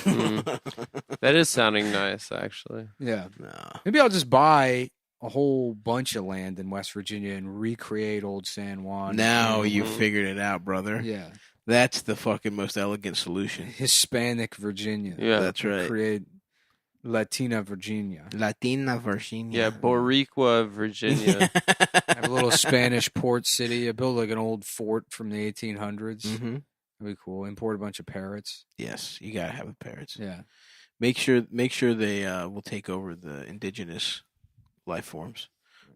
That is sounding nice, actually. Yeah. No. Maybe I'll just buy a whole bunch of land in West Virginia and recreate Old San Juan. Now you figured it out, brother. Yeah. That's the fucking most elegant solution. Hispanic Virginia. Yeah. That's right. Create Latina Virginia. Latina Virginia. Yeah, Boricua, Virginia. Have a little Spanish port city. I built like an old fort from the 1800s. Mm-hmm. That'd be cool. Import a bunch of parrots. Yes, you gotta have the parrots. Yeah. Make sure they will take over the indigenous life forms,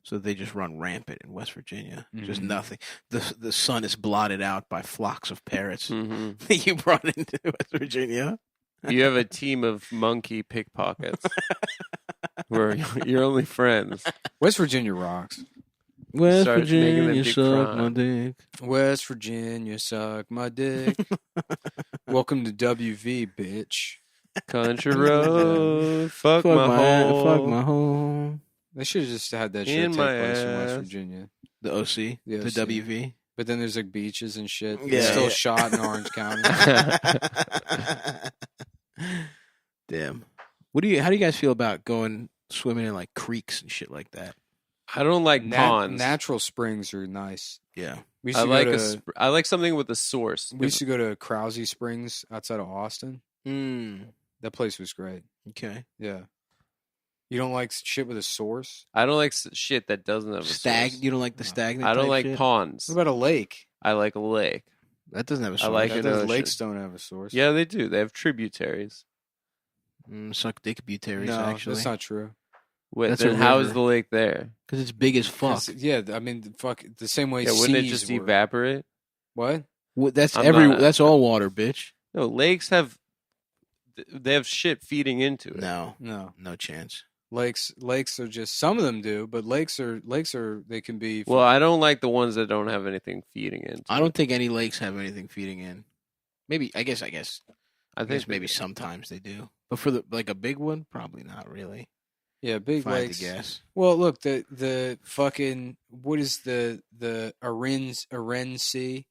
so they just run rampant in West Virginia. Just Mhm. nothing. The sun is blotted out by flocks of parrots Mhm. that you brought into West Virginia. You have a team of monkey pickpockets who are your only friends. West Virginia rocks. West Starts making them Virginia dick suck cry. my dick. West Virginia, suck my dick. Welcome to WV, bitch. Country road, fuck Fuck my hole. fuck my home. They should have just had that shit In take my place in West ass. Virginia. The OC, the OC. WV. But then there's like beaches and shit. Yeah, It's still yeah. shot in Orange County. Damn. How do you guys feel about going swimming in like creeks and shit like that? I don't like ponds. Natural springs are nice. Yeah. We used I to like go to, I like something with a source. we used to go to Krause Springs outside of Austin. Mm. That place was great. Okay. Yeah. You don't like shit with a source? I don't like shit that doesn't have a source. You don't like the stagnant? I don't type like shit? ponds. What about a lake? I like a lake. That doesn't have a source. I like That an does- ocean. lakes don't have a source. Yeah, they do. They have tributaries. Suck dick butaries. No, actually, that's not true. Wait, That's then a how river. is the lake there? because it's big as fuck. 'Cause- Yeah, I mean, fuck, the same way. Yeah, wouldn't it seas just were. evaporate? What? That's I'm not- That's all water, bitch. No, lakes have they have shit feeding into it. No, No. chance. Lakes are just, some of them do, but lakes are they can be. Well, I don't like the ones that don't have anything feeding into. I don't think any lakes have anything feeding in. Maybe I guess I I think guess maybe sometimes they do, but for like a big one, probably not really. Yeah, big If I had to lakes. guess. Well, look, the fucking, what is the Aren Sea?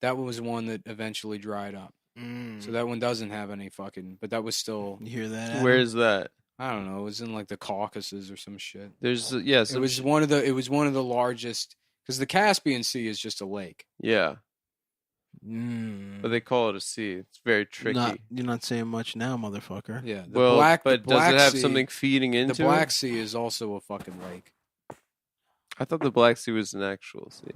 That was one that eventually dried up. So that one doesn't have any fucking, but that was still. You hear that? Adam? Where is that? I don't know. It was in like the Caucasus or some shit. There's It some was one of the largest, because the Caspian Sea is just a lake. yeah, but they call it a sea. It's very tricky. You're not saying much now, motherfucker. Yeah. But does it have something feeding into The Black it? Sea is also a fucking lake. I thought the Black Sea was an actual sea.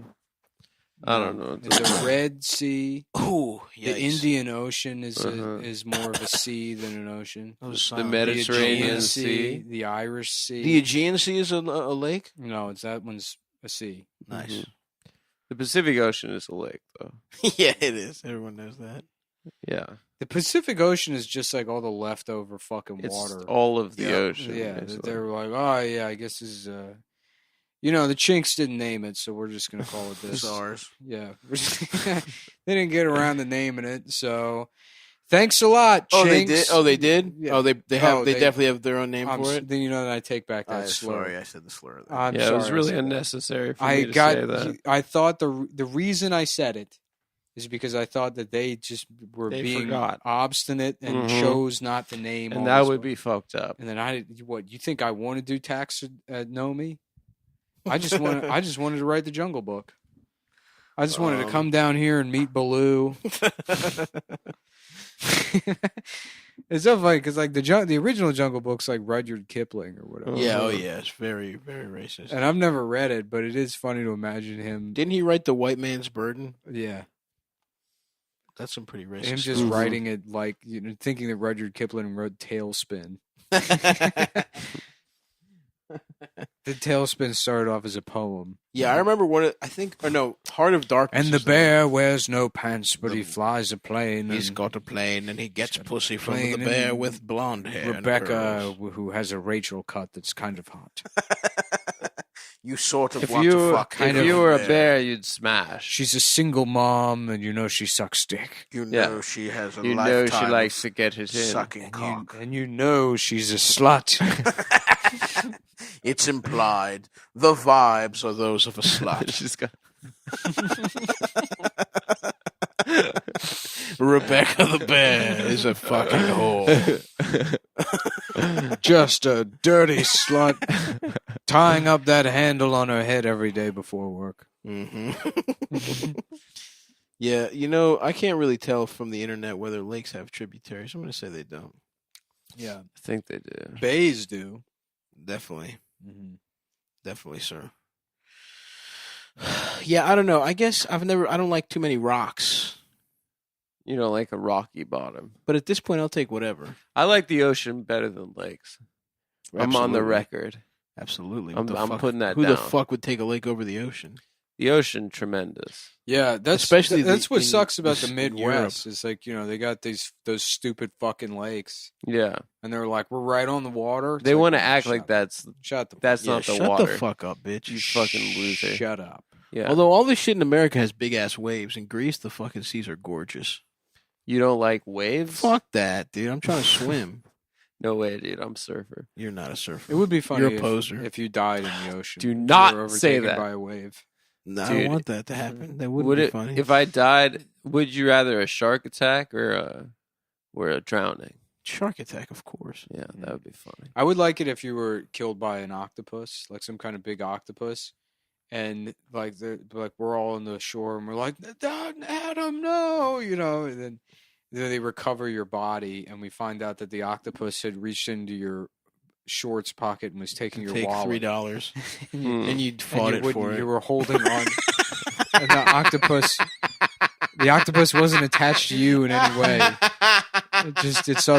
I don't know. The Red Sea. Ooh, the yikes. Indian Ocean is more of a sea than an ocean. The Mediterranean Sea. The Irish Sea. The Aegean Sea is a lake? No, that one's a sea. Nice. The Pacific Ocean is a lake, though. Yeah, it is. Everyone knows that. Yeah. The Pacific Ocean is just like all the leftover fucking It's water. all of the ocean. Yeah, basically. they were like, oh yeah, I guess this is. The Chinks didn't name it, so we're just gonna call it this. It's ours. Yeah, they didn't get around to naming it, so thanks a lot, Chinks. Oh, they did. Oh, they did. Yeah. Oh, they definitely have their own name I'm for s- it. Then I take back that slur. Sorry, I said the slur. There. I'm Yeah, sorry it was I really said that. unnecessary for I me to got. say that. I thought the reason I said it is because I thought that they just were They being forgot. obstinate and Mhm. chose not to name. And all that this would stuff. be fucked up. And then you think I want to do tax know me? I just wanted to write the Jungle Book. I just wanted to come down here and meet Baloo. It's so funny because like the original Jungle Book's like Rudyard Kipling or whatever. Yeah. Oh, yeah. It's very, very racist. And I've never read it, but it is funny to imagine him. Didn't he write The White Man's Burden? Yeah. That's some pretty racist. Him just writing it like thinking that Rudyard Kipling wrote Tailspin. The Tailspin started off as a poem. Yeah, I remember Heart of Darkness. And the bear wears no pants, but he flies a plane. He's and got a plane and he gets pussy from plane the bear and with blonde hair. and Rebecca, curls. who has a Rachel cut that's kind of hot. You sort of If want you, to fuck if him you were a there. bear, you'd smash. She's a single mom, and she sucks dick. You know she has a You know lifetime she likes of to get it in. sucking cock. And she's a slut. It's implied. The vibes are those of a slut. She's got. Rebecca the bear is a fucking whore. Just a dirty slut, tying up that handle on her head every day before work. Mm-hmm. Yeah, I can't really tell from the internet whether lakes have tributaries. I'm going to say they don't. Yeah, I think they do. Bays do. Definitely. Mm-hmm. Definitely, sir. Yeah, I don't know. I guess I don't like too many rocks. You don't like a rocky bottom. But at this point, I'll take whatever. I like the ocean better than lakes. I'm on the Absolutely. record. Absolutely. I'm putting that Who down. the fuck would take a lake over the ocean? The ocean, tremendous. Yeah, that's Especially that's what in sucks about the in Midwest. It's like they got those stupid fucking lakes, Yeah. and they're like, we're right on the water. It's They like, want to oh, act shut like that's shut not Yeah, the shut water. the fuck up, bitch. You fucking loser. Shut up. Yeah. Although all this shit in America has big ass waves. In Greece, the fucking seas are gorgeous. You don't like waves? Fuck that, dude. I'm trying to swim. No way, dude. I'm a surfer. You're not a surfer. It would be funny You're a poser. if you died in the ocean. Do If you not were say overtaken that. by a wave. No, I Dude. don't want that to happen. That wouldn't Would be it? funny. If I died, would you rather a shark attack or a drowning? Shark attack, of course. Yeah, that would be funny. I would like it if you were killed by an octopus, like some kind of big octopus, and like we're all on the shore and we're like, Adam, no, and then they recover your body and we find out that the octopus had reached into your shorts pocket and was taking your Take wallet. $3, and and you fought it for it. You were holding on. And the octopus wasn't attached to you in any way. It saw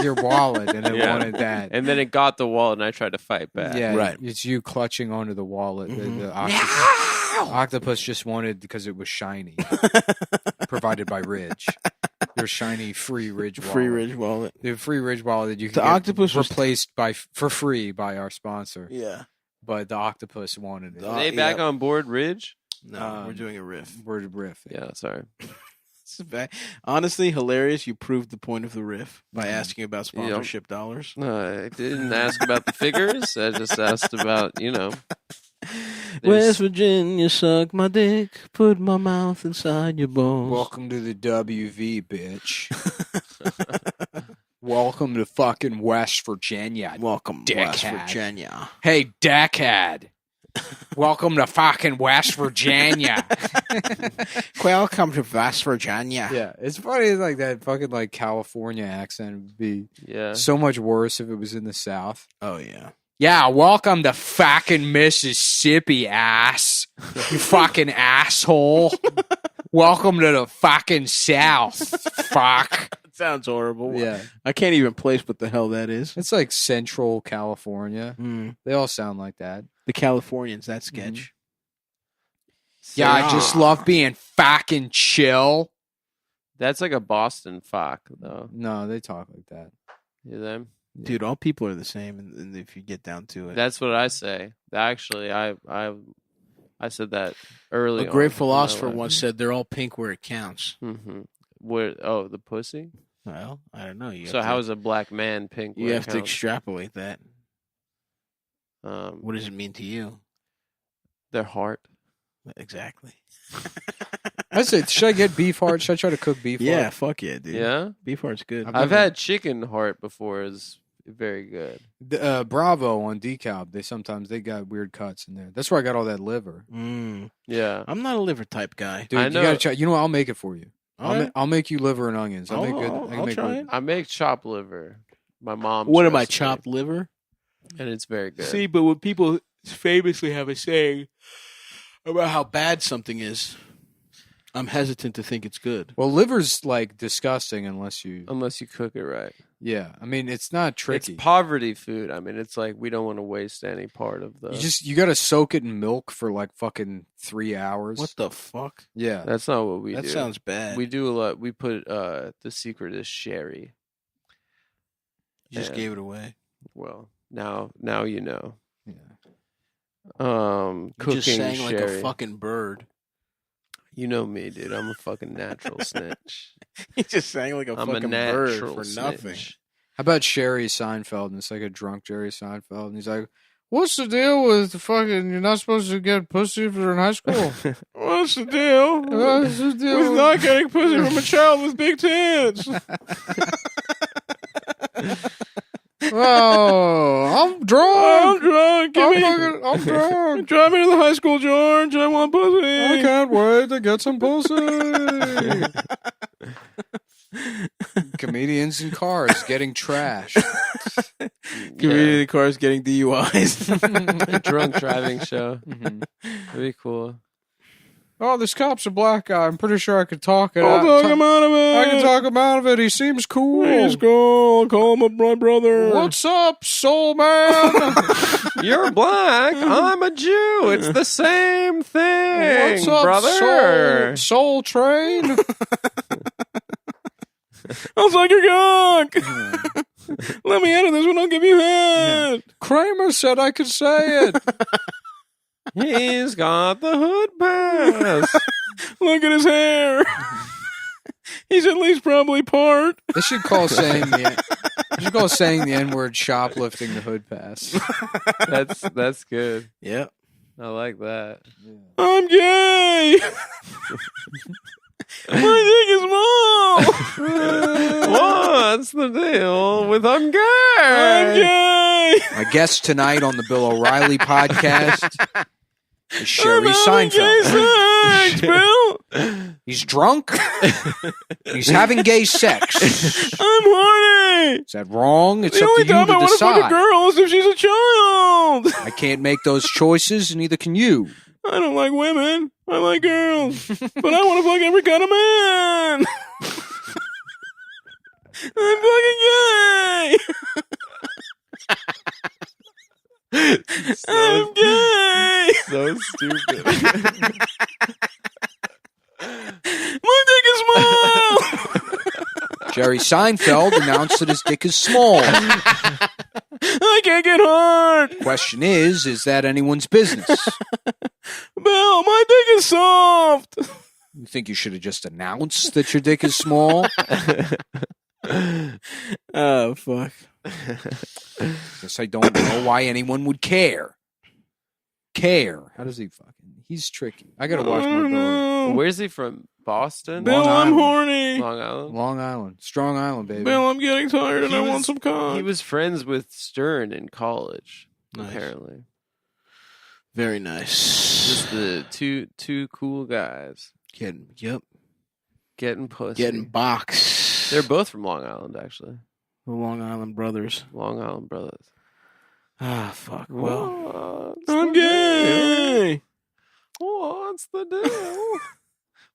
your wallet and it wanted that. And then it got the wallet, and I tried to fight back. Yeah, Right. It's you clutching onto the wallet. Mm-hmm. The octopus just wanted because it was shiny, provided by Ridge. Your shiny free Ridge wallet. Free Ridge wallet. The free Ridge wallet that you can The get octopus was replaced for free by our sponsor. Yeah. But the octopus wanted it. Are they back on board, Ridge? No, we're doing a riff. We're a riff. Yeah, sorry. This is bad. Honestly, hilarious. You proved the point of the riff by asking about sponsorship dollars. No, I didn't ask about the figures. I just asked about, West Virginia, suck my dick, put my mouth inside your bones. Welcome to the WV, bitch. Welcome to fucking West Virginia. Welcome, dickhead. West Virginia. Hey, dickhead. Welcome to fucking West Virginia. Welcome to West Virginia. Yeah, it's funny. Like that fucking like California accent would be Yeah. so much worse if it was in the South. Oh yeah. Yeah, welcome to fucking Mississippi, ass. You fucking asshole. Welcome to the fucking South. Fuck. Sounds horrible. Yeah. I can't even place what the hell that is. It's like Central California. They all sound like that. The Californians, that sketch. Yeah, I just love being fucking chill. That's like a Boston fuck, though. No, they talk like that. You them? Dude, all people are the same, and if you get down to it. That's what I say. Actually, I said that early. A great on philosopher once said, "They're all pink where it counts." Mm-hmm. Where? Oh, the pussy. Well, I don't know. So how is a black man pink? You where have it to counts? extrapolate that. What does it mean to you? Their heart. Exactly. I said, should I get beef heart? Should I try to cook beef heart? Yeah, fuck yeah, dude. Yeah, beef heart's good. I've had chicken heart before. Is very good. Bravo on decal. They got weird cuts in there. That's where I got all that liver. Yeah, I'm not a liver type guy. Dude, you gotta try. You know what? I'll make it for you. All I'll make you liver and onions. I'll make good. I'll try it. I make chopped liver. My mom. What am I, recipe, chopped liver? And it's very good. See, but what people famously have a saying about how bad something is, I'm hesitant to think it's good. Well, liver's like disgusting unless you cook it right. Yeah, I mean it's not tricky. It's poverty food. I mean, it's like we don't want to waste any part of the. You got to soak it in milk for like fucking 3 hours. What the fuck? Yeah, that's not what we do. That sounds bad. We do a lot. We put the secret is sherry. You just gave it away. Well, now you know. Yeah. You Cooking just sang sherry. like a fucking bird. You know me, dude. I'm a fucking natural snitch. He just sang like a I'm fucking a bird natural for snitch. nothing. How about Sherry Seinfeld? And it's like a drunk Jerry Seinfeld, and he's like, "What's the deal with the fucking? You're not supposed to get pussy if you're in high school. What's the deal? What's the deal with not getting pussy from a child with big tits?" Oh, I'm drunk. I'm drunk. I'm drunk. Drive me to the high school, George. I want pussy. I can't wait to get some pussy. Comedians in cars getting trashed. Comedian in cars getting DUIs. Drunk driving show. That'd be cool. Oh, this cop's a black guy. I'm pretty sure I could talk it I'll out. talk him out of it. I can talk him out of it. He seems cool. He's cool. I'll call him my brother. What's up, soul man? You're black. I'm a Jew. It's the same thing. What's up, brother? Soul train? I'll suck your cock. Let me edit this one. I'll give you head. Kramer said I could say it. He's got the hood pass. Look at his hair. He's at least probably part. They should call saying the N-word shoplifting the hood pass. That's good. Yep. I like that. I'm gay. My dick is small. What's the deal with I'm gay? I'm gay. My guest tonight on the Bill O'Reilly podcast is Sherry Seinfeld. Sex, Bill. He's drunk. He's having gay sex. I'm horny. Is that wrong? It's The up only to you time I to want to fuck a decide. girl is if she's a child. I can't make those choices, and neither can you. I don't like women. I like girls. But I want to fuck every kind of man. I'm fucking gay. I'm gay. So stupid. My dick is small. Jerry Seinfeld announced that his dick is small. I can't get hard. Question is that anyone's business? Bill, my dick is soft. You think you should have just announced that your dick is small? Oh, fuck. Guess I don't know why anyone would care. How does he fucking... He's tricky. I gotta watch more Bill. Where's he from? Boston? Bill, I'm horny. Long Island? Long Island. Strong Island, baby. Bill, I'm getting tired and I want some cock. He was friends with Stern in college, Nice. apparently. Very nice. Just the two cool guys. Getting pussy. Getting boxed. They're both from Long Island, actually. The Long Island brothers. Long Island brothers. Ah, fuck. Well, I'm gay. What's the deal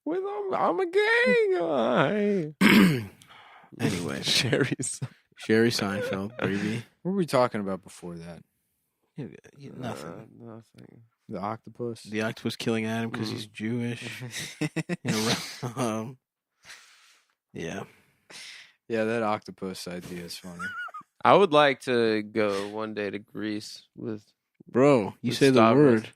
with I'm a gay guy? Anyway, Sherry Seinfeld, baby. What were we talking about before that? Nothing. Nothing. The octopus. The octopus killing Adam because he's Jewish. Yeah. Yeah, that octopus idea is funny. I would like to go one day to Greece with Bro, you with say the Stavros. word.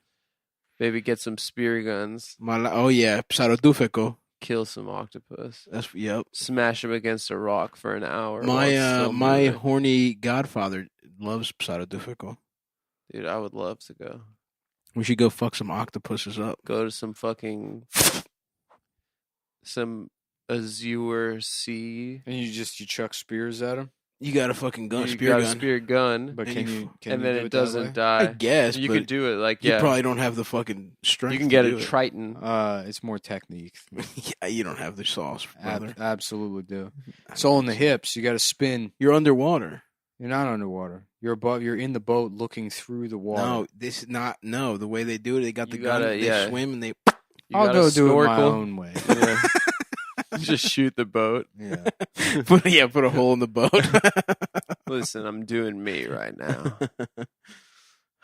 Maybe get some spear guns. Oh yeah, psarodufeko. Kill some octopus. That's yep. Smash him against a rock for an hour. while My it's still my moving. horny godfather loves psarodufeko. Dude, I would love to go. We should go fuck some octopuses up. Go to some Azure Sea. And you chuck spears at him? You got a fucking gun, You spear got gun. a spear gun. But can you and do then it it that doesn't way? die. I guess you but could do it like you probably don't have the fucking strength. You can get to a do it. Triton. It's more technique. Yeah, you don't have the sauce, brother. Absolutely do. It's all in the hips. You got to spin. You're underwater. You're not underwater. You're above. You're in the boat, looking through the water. No, this is not. No, the way they do it, they got the You gun. gotta- They yeah. swim and they. I'll go do it my snorkel. own way. Yeah. Just shoot the boat. Yeah. put a hole in the boat. Listen, I'm doing me right now.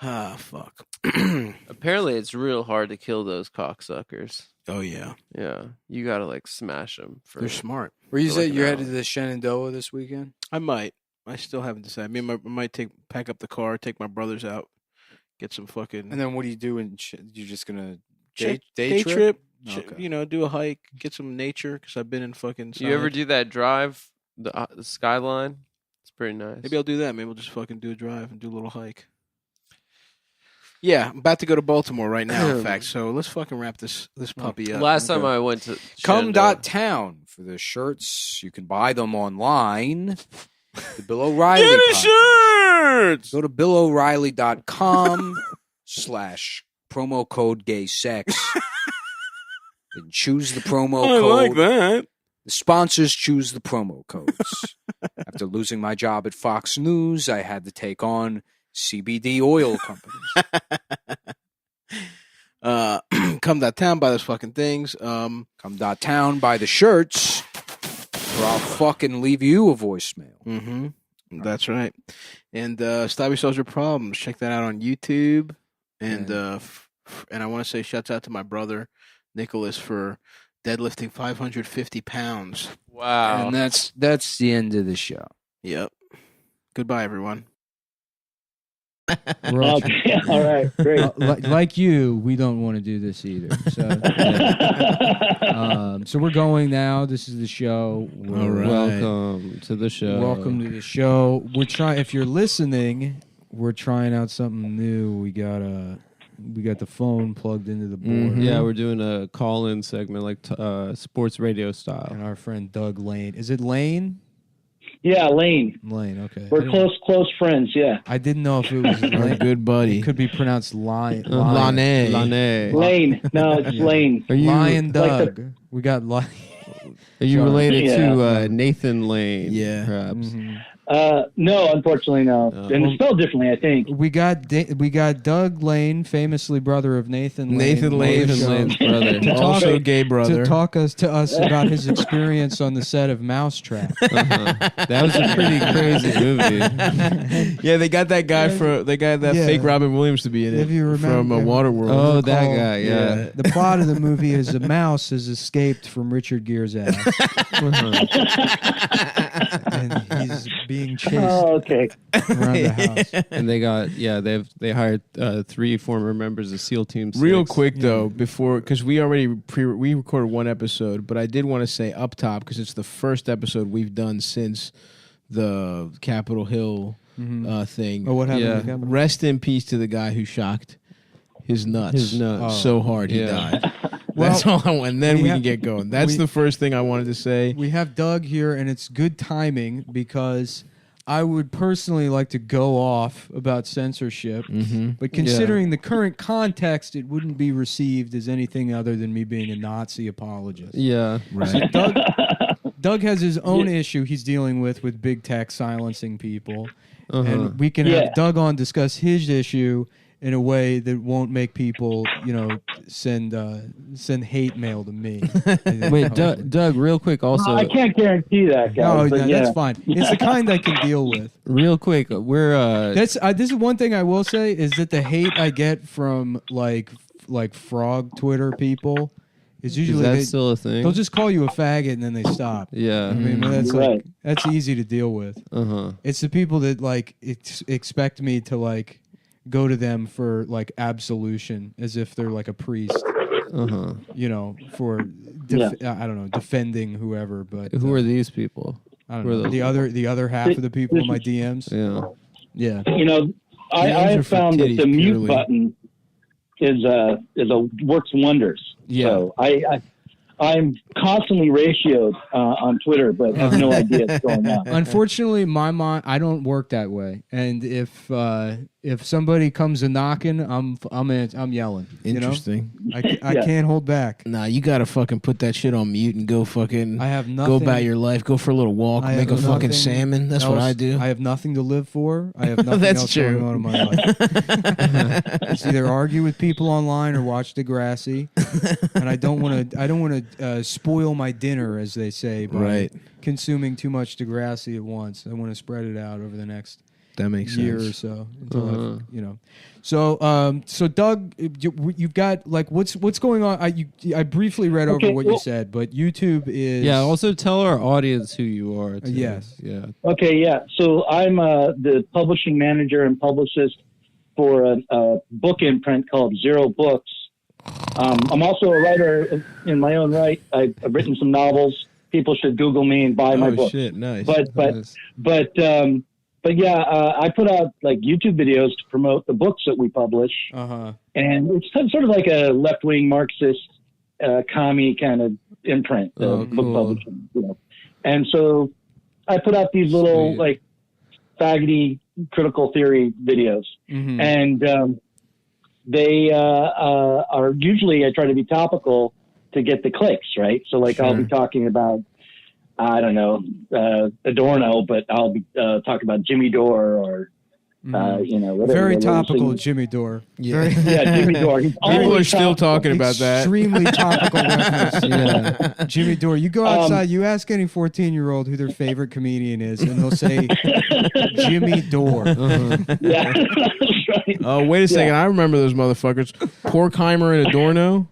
Ah, fuck. Apparently, it's real hard to kill those cocksuckers. Oh yeah, Yeah, you gotta like smash them. they're smart. Were you For say like an you're hour. headed to the Shenandoah this weekend? I might. I still haven't decided. I might pack up the car, take my brothers out, get some fucking. And then what do you do? You're just gonna day day trip. Okay. Do a hike, get some nature because I've been in fucking. Do you ever solid- do that drive, the skyline? It's pretty nice. Maybe I'll do that. Maybe we'll just fucking do a drive and do a little hike. Yeah, I'm about to go to Baltimore right now. In fact, so let's fucking wrap this puppy up. Last time I went to Cum Shenandoah. Town for the shirts. You can buy them online. The Bill O'Reilly. Get a podcast. shirt! Go to BillO'Reilly.com/promo code gay sex. And choose the promo I code. like that. The sponsors choose the promo codes. After losing my job at Fox News, I had to take on CBD oil companies. Come.town, buy those fucking things. Come.town, buy the shirts, or I'll fucking leave you a voicemail. Mm-hmm. That's right. And Stop Your Social Problems. Check that out on YouTube. And and I want to say shouts out to my brother Nicholas for deadlifting 550 pounds. Wow. And that's the end of the show. Yep. Goodbye, everyone. We're all- Okay, all right, great. Like you, we don't want to do this either. So, so we're going now. This is the show. All right. Welcome to the show. Welcome to the show. We're trying. If you're listening, we're trying out something new. We got the phone plugged into the board. Yeah, we're doing a call-in segment like sports radio style. And our friend Doug Lane. Is it Lane? Yeah, Lane. Lane. Okay. We're close friends. Yeah. I didn't know if it was Lane. Good buddy. It could be pronounced Lane. Lane. Lane. No, it's Lane. Are you Lion like Doug. We got Lion. Are you Sorry. related Yeah. to Nathan Lane? Yeah. Perhaps. Mhm. No, unfortunately, no. And it's spelled differently, I think. We got Doug Lane, famously brother of Nathan Lane. Nathan Lane, on the show. Lane's brother. To Also talk- gay brother. To talk to us about his experience on the set of Mousetrap. That was a pretty crazy movie. Yeah, they got that guy Yeah. fake Robin Williams to be in it If you from remember- Waterworld. Oh, that Recall- guy, yeah. The plot of the movie is a mouse has escaped from Richard Gere's ass. And he's being chased Oh, okay. around the house. And they hired 3 former members of SEAL Team 6. Real quick though, before because we already we recorded one episode, but I did want to say up top because it's the first episode we've done since the Capitol Hill thing. Oh, what happened? Yeah. To the Capitol? Rest in peace to the guy who shocked his nuts. His nuts. so hard he Yeah. died. That's all I want. And then we can get going. That's we- the first thing I wanted to say. We have Doug here, and it's good timing because I would personally like to go off about censorship, but considering the current context, it wouldn't be received as anything other than me being a Nazi apologist. Yeah. Right. So Doug has his own issue he's dealing with big tech silencing people, and we can Yeah. have Doug on discuss his issue in a way that won't make people, send hate mail to me. Wait, Doug, real quick, also. I can't guarantee that, guys. No, but that's fine. It's the kind I can deal with. Real quick, we're This is one thing I will say is that the hate I get from like frog Twitter people is usually that still a thing? They'll just call you a faggot and then they stop. Yeah. I mean that's Right. that's easy to deal with. It's the people that expect me to go to them for absolution as if they're like a priest. For I don't know, defending whoever. But who are these people? I don't know. The other half of the people in my DMs. Yeah. I have found that the mute button is works wonders. Yeah. So I'm constantly ratioed on Twitter, but have no idea what's going on. Unfortunately, my mind, I don't work that way. And if somebody comes a knocking, I'm yelling. Interesting. I can't hold back. Nah, you gotta fucking put that shit on mute and go fucking. I have Go nothing. about your life. Go for a little walk. I Make a have fucking nothing salmon. That's what else. I do. I have nothing to live for. I have nothing That's else true. going on in my life. It's either argue with people online or watch Degrassi. And I don't want to spoil my dinner, as they say, by consuming too much Degrassi at once. I want to spread it out over the next That makes year sense. or so until So Doug, you've got what's going on? I briefly read over what you said, but YouTube is Also tell our audience who you are. Too. Yes. Yeah. Okay, yeah. So I'm the publishing manager and publicist for a book imprint called Zero Books. I'm also a writer in my own right. I've written some novels. People should Google me and buy my book. Shit, nice. But yeah, I put out YouTube videos to promote the books that we publish. And it's sort of like a left-wing Marxist commie kind of imprint, book publishing. And so I put out these little faggoty critical theory videos, and they are usually, I try to be topical to get the clicks, right? So I'll be talking about, I don't know, Adorno, but I'll be talking about Jimmy Dore or, whatever. Very topical, Jimmy Dore. Yeah, Jimmy Dore. People are still talking about that. Extremely topical reference. Yeah. Jimmy Dore. You go outside, you ask any 14-year-old who their favorite comedian is, and they'll say Jimmy Dore. Yeah, that's right. Oh, wait a second. I remember those motherfuckers. Porkheimer and Adorno.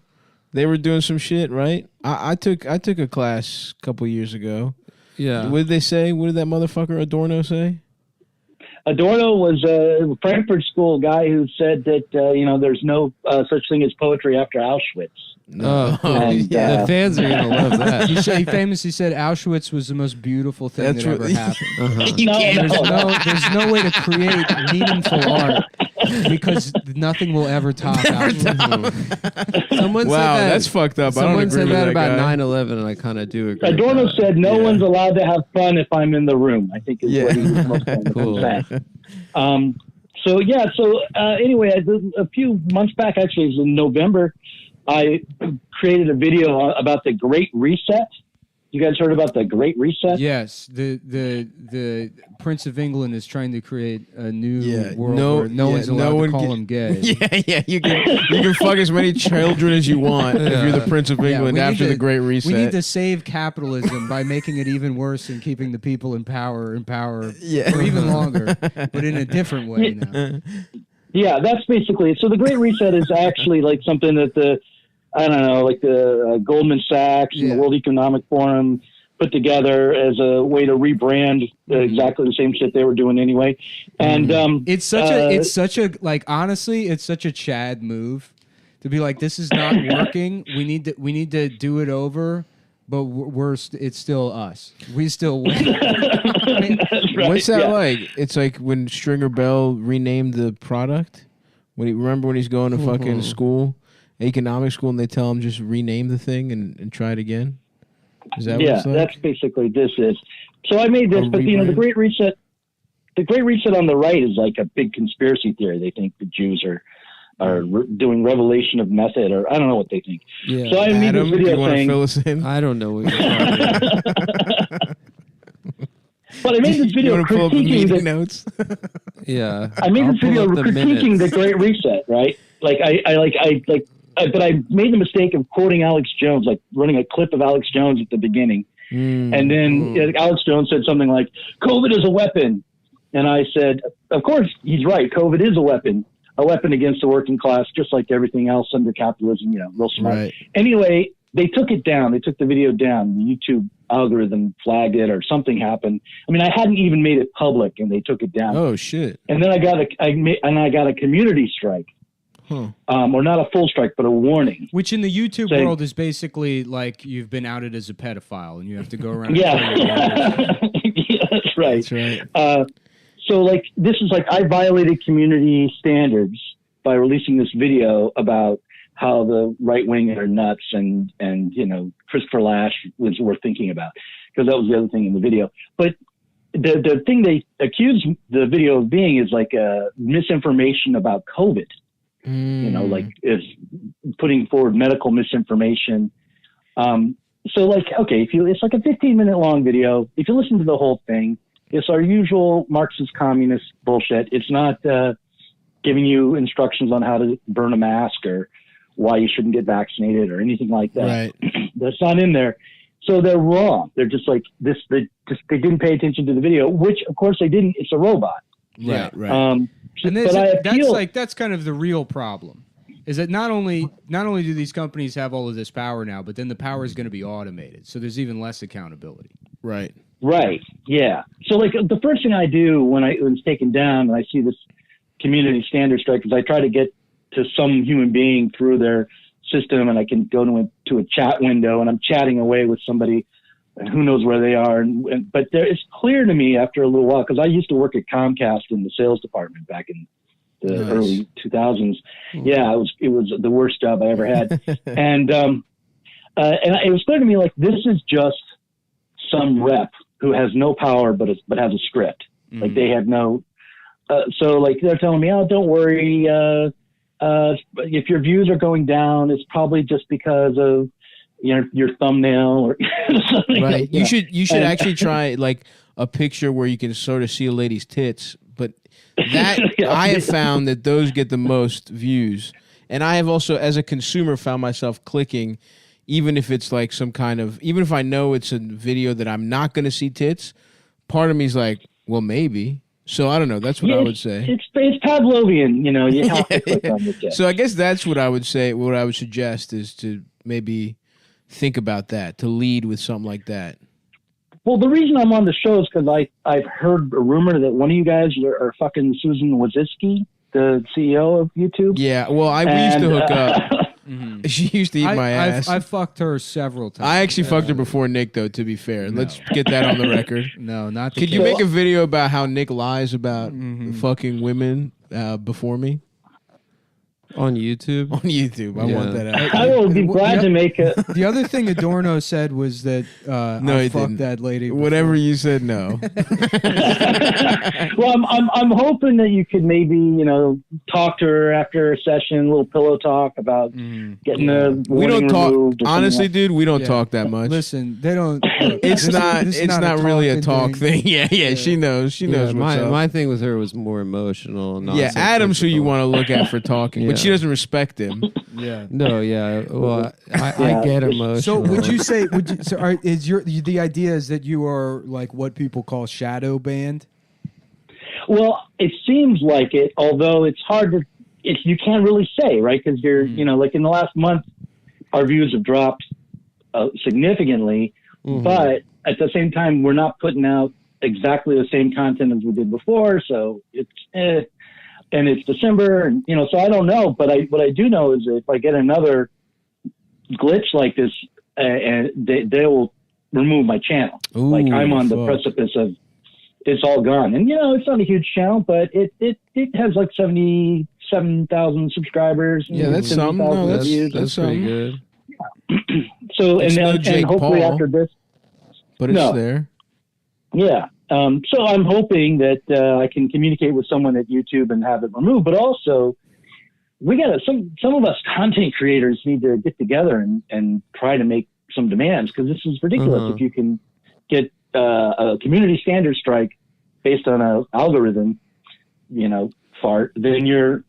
They were doing some shit, right? I took a class a couple years ago. Yeah. What did they say? What did that motherfucker Adorno say? Adorno was a Frankfurt School guy who said that there's no such thing as poetry after Auschwitz. No, And, the fans are gonna love that. He famously said Auschwitz was the most beautiful thing that ever happened. There's no way to create meaningful art because nothing will ever top Auschwitz. Someone said Wow, that. that's fucked up. I don't Someone agree said with that that about guy. 9/11, and I kind of do agree. Adorno with that. said no one's allowed to have fun if I'm in the room, I think is what he was most Cool. saying. Anyway, a few months back, actually, it was in November, I created a video about the Great Reset. You guys heard about the Great Reset? Yes, the Prince of England is trying to create a new world where no one's allowed to call him gay. Yeah. You can fuck as many children as you want if you're the Prince of England we need after to- the Great Reset. We need to save capitalism by making it even worse and keeping the people in power for even longer, but in a different way now. Yeah, that's basically it. So the Great Reset is actually something that the Goldman Sachs and the World Economic Forum put together as a way to rebrand exactly the same shit they were doing anyway. And it's such a honestly, it's such a Chad move to be like, this is not working. We need to do it over. But it's still us. We still win. What's that like? It's like when Stringer Bell renamed the product. Remember when he's going to fucking school, economic school, and they tell him just rename the thing and try it again? Is that what it's like? That's basically this is. So I made this, but the Great Reset on the right is like a big conspiracy theory. They think the Jews are are doing revelation of method, or I don't know what they think. Yeah. So I made Adam, this do you video want to saying, fill us in? I don't know what you're talking about. but I made this You video want to pull up the critiquing meeting the, notes? Yeah. I made I'll this pull video up the critiquing minutes. the Great Reset, right? But I made the mistake of quoting Alex Jones, like running a clip of Alex Jones at the beginning. And then Alex Jones said something like, COVID is a weapon. And I said, of course, he's right. COVID is a weapon against the working class, just like everything else under capitalism, real smart. Right. Anyway, they took it down. They took the video down. The YouTube algorithm flagged it or something happened. I mean, I hadn't even made it public and they took it down. Oh, shit. And then I got a community strike. Or not a full strike, but a warning. Which in the YouTube saying, world is basically like you've been outed as a pedophile and you have to go around. Yeah, that's right. That's right. So like this is like I violated community standards by releasing this video about how the right wing are nuts and Christopher Lash was worth thinking about, because that was the other thing in the video. But the thing they accused the video of being is like misinformation about COVID. Like is putting forward medical misinformation. So like, okay, it's like a 15-minute long video. If you listen to the whole thing, it's our usual Marxist communist bullshit. It's not giving you instructions on how to burn a mask or why you shouldn't get vaccinated or anything like that. Right. That's not in there. So they're wrong. They're just like this. They didn't pay attention to the video, which of course they didn't. It's a robot. Right. Right. And that's kind of the real problem, is that not only do these companies have all of this power now, but then the power is going to be automated, so there's even less accountability. Right. Right. Yeah. So like the first thing I do when it's taken down and I see this community standard strike is I try to get to some human being through their system, and I can go to a chat window and I'm chatting away with somebody. And who knows where they are. But it's clear to me after a little while, because I used to work at Comcast in the sales department back in the early 2000s. Yeah, it was the worst job I ever had. and it was clear to me, like, this is just some rep who has no power but has a script. Like, they have no... so, like, they're telling me, oh, don't worry. If your views are going down, it's probably just because of your thumbnail or something. Right. Like You should actually try like a picture where you can sort of see a lady's tits, but that I have found that those get the most views. And I have also, as a consumer, found myself clicking, even if it's like even if I know it's a video that I'm not going to see tits, part of me is like, well, maybe. So I don't know. That's what I would say. It's Pavlovian, you have to click on the tits. So I guess that's what I would say. What I would suggest is to maybe think about that, to lead with something like that. Well, the reason I'm on the show is because I've heard a rumor that one of you guys are fucking Susan Wojcicki, the CEO of YouTube. Yeah, well, we used to hook up. She used to eat my ass. I've fucked her several times. I actually fucked her before Nick, though, to be fair. No. Let's get that on the record. No, not the Could you make a video about how Nick lies about fucking women before me? On YouTube? On YouTube. I want that out. I will be glad to make it. The other thing Adorno said was that no, I he fucked didn't. that lady before. Whatever you said, no. Well, I'm hoping that you could maybe talk to her after a session, a little pillow talk about getting the we don't removed talk. Honestly, dude, we don't talk that much. Listen, they don't. It's not really a talk thing. Yeah. She knows. She knows what's up. My thing with her was more emotional. Yeah, Adam's who you want to look at for talking, but she doesn't respect him. Yeah. No. Yeah. Well, I get emotional. So would you say? The idea is that you are like what people call shadow banned? Well, it seems like it, although it's hard to. You can't really say, right? Because you're, like in the last month, our views have dropped significantly, but at the same time, we're not putting out exactly the same content as we did before. So it's, and it's December, and so I don't know. But what I do know is that if I get another glitch like this, and they will remove my channel. Ooh, like I'm on the precipice of it's all gone. And it's not a huge channel, but it has like 77,000 subscribers. Yeah, that's something. No, that's pretty good. Yeah. So it's and hopefully Paul, after this, but it's there. Yeah. So I'm hoping that I can communicate with someone at YouTube and have it removed. But also, some of us content creators need to get together and try to make some demands, because this is ridiculous. If you can get a community standard strike based on an algorithm, fart, then the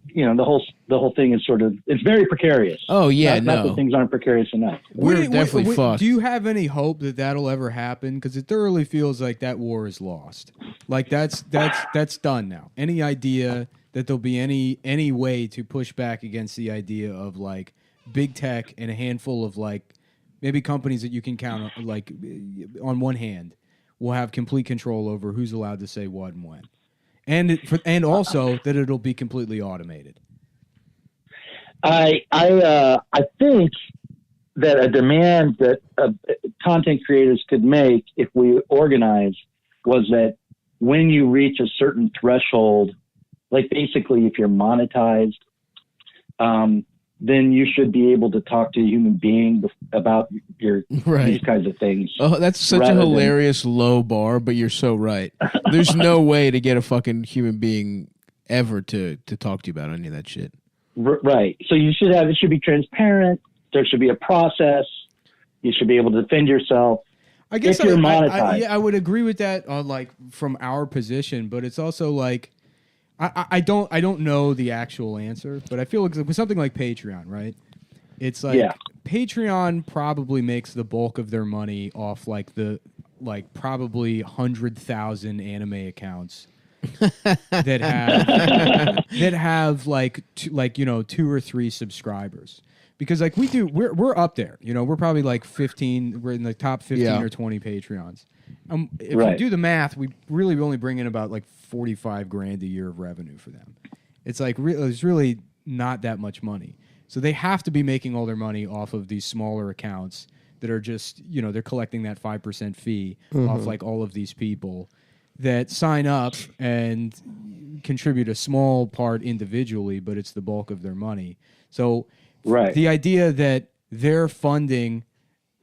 whole thing is sort of, it's very precarious. Oh yeah, not that things aren't precarious enough. We're definitely fucked. Do you have any hope that that'll ever happen? Because it thoroughly feels like that war is lost. Like that's done now. Any idea that there'll be any way to push back against the idea of like big tech and a handful of like maybe companies that you can count on, like on one hand, will have complete control over who's allowed to say what and when? And also that it'll be completely automated. I think that a demand that content creators could make if we organize was that when you reach a certain threshold, like basically if you're monetized, then you should be able to talk to a human being about these kinds of things. Oh, that's such a hilarious low bar, but you're so right. There's no way to get a fucking human being ever to talk to you about any of that shit. Right. So it should be transparent. There should be a process. You should be able to defend yourself. I guess if you're monetized. I would agree with that on like from our position, but it's also like I don't know the actual answer, but I feel like with something like Patreon, right? It's like Patreon probably makes the bulk of their money off like probably 100,000 anime accounts that have like 2 or 3 subscribers. Because like we're up there, we're probably like 15. We're in the top 15 or 20 Patreons. If you do the math, we really only bring in about like $45,000 a year of revenue for them. It's like it's really not that much money. So they have to be making all their money off of these smaller accounts that are just they're collecting that 5% fee off like all of these people that sign up and contribute a small part individually, but it's the bulk of their money. So the idea that they're funding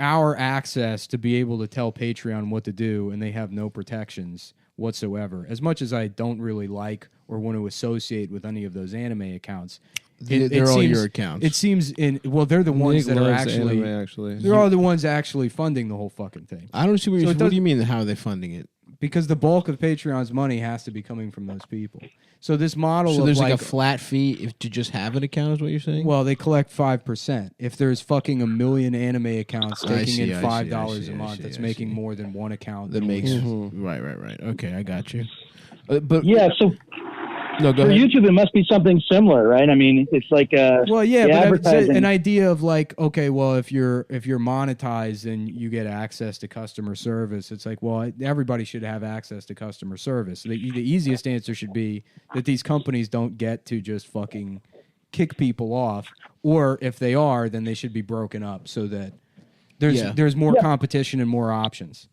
our access to be able to tell Patreon what to do and they have no protections whatsoever, as much as I don't really like or want to associate with any of those anime accounts, they're all your accounts. It seems they're the ones that are actually they're all the ones actually funding the whole fucking thing. I don't see what do you mean, how are they funding it? Because the bulk of Patreon's money has to be coming from those people. So this model So of there's like a flat fee to just have an account is what you're saying? Well, they collect 5%. If there's fucking 1 million anime accounts taking in $5 a month, that's making more than one account. That makes right. Okay, I got you. But so no, go for ahead. YouTube, it must be something similar, right? I mean, it's like but advertising. an idea of like, okay, well, if you're monetized, then you get access to customer service. It's like, well, everybody should have access to customer service. The easiest answer should be that these companies don't get to just fucking kick people off, or if they are, then they should be broken up so that there's more competition and more options.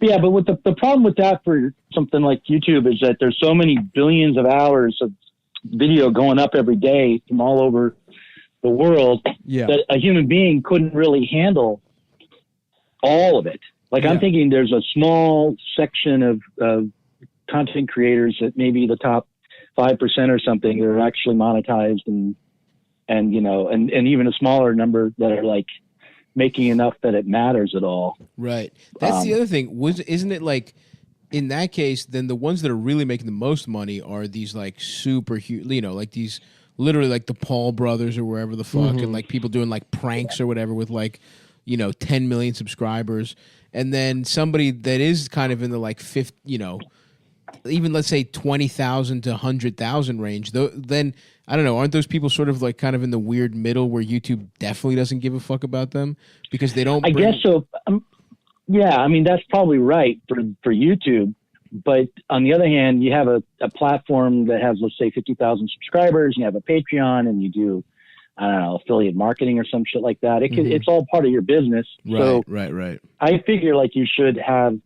Yeah, but with the problem with that for something like YouTube is that there's so many billions of hours of video going up every day from all over the world that a human being couldn't really handle all of it. Like I'm thinking there's a small section of content creators that maybe the top 5% or something that are actually monetized and even a smaller number that are like making enough that it matters at all. Right. That's the other thing. Isn't it like in that case, then the ones that are really making the most money are these like super huge, like these literally like the Paul brothers or wherever the fuck, and like people doing like pranks or whatever with like 10 million subscribers, and then somebody that is kind of in the like even let's say 20,000 to 100,000 range. Then I don't know. Aren't those people sort of like kind of in the weird middle where YouTube definitely doesn't give a fuck about them because they don't? I guess so. Yeah, I mean that's probably right for YouTube. But on the other hand, you have a platform that has, let's say, 50,000 subscribers. You have a Patreon, and you do, I don't know, affiliate marketing or some shit like that. It's all part of your business. Right. I figure like you should have.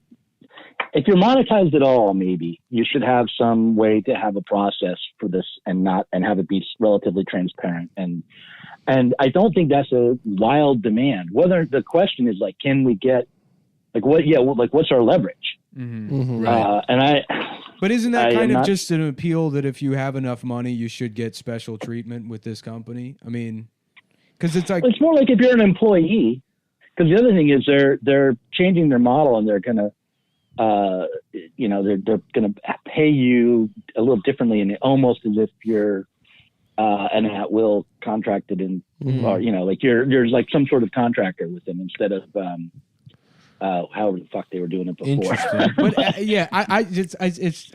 If you're monetized at all, maybe you should have some way to have a process for this and have it be relatively transparent. And I don't think that's a wild demand. Whether the question is like, can we get what's our leverage? Right. And But isn't that I kind am of not- just an appeal that if you have enough money, you should get special treatment with this company? I mean, because it's like It's more like if you're an employee. Because the other thing is they're changing their model and they're gonna, they're gonna pay you a little differently, and almost as if you're an at-will contracted in, or like you're like some sort of contractor with them instead of however the fuck they were doing it before. Interesting. But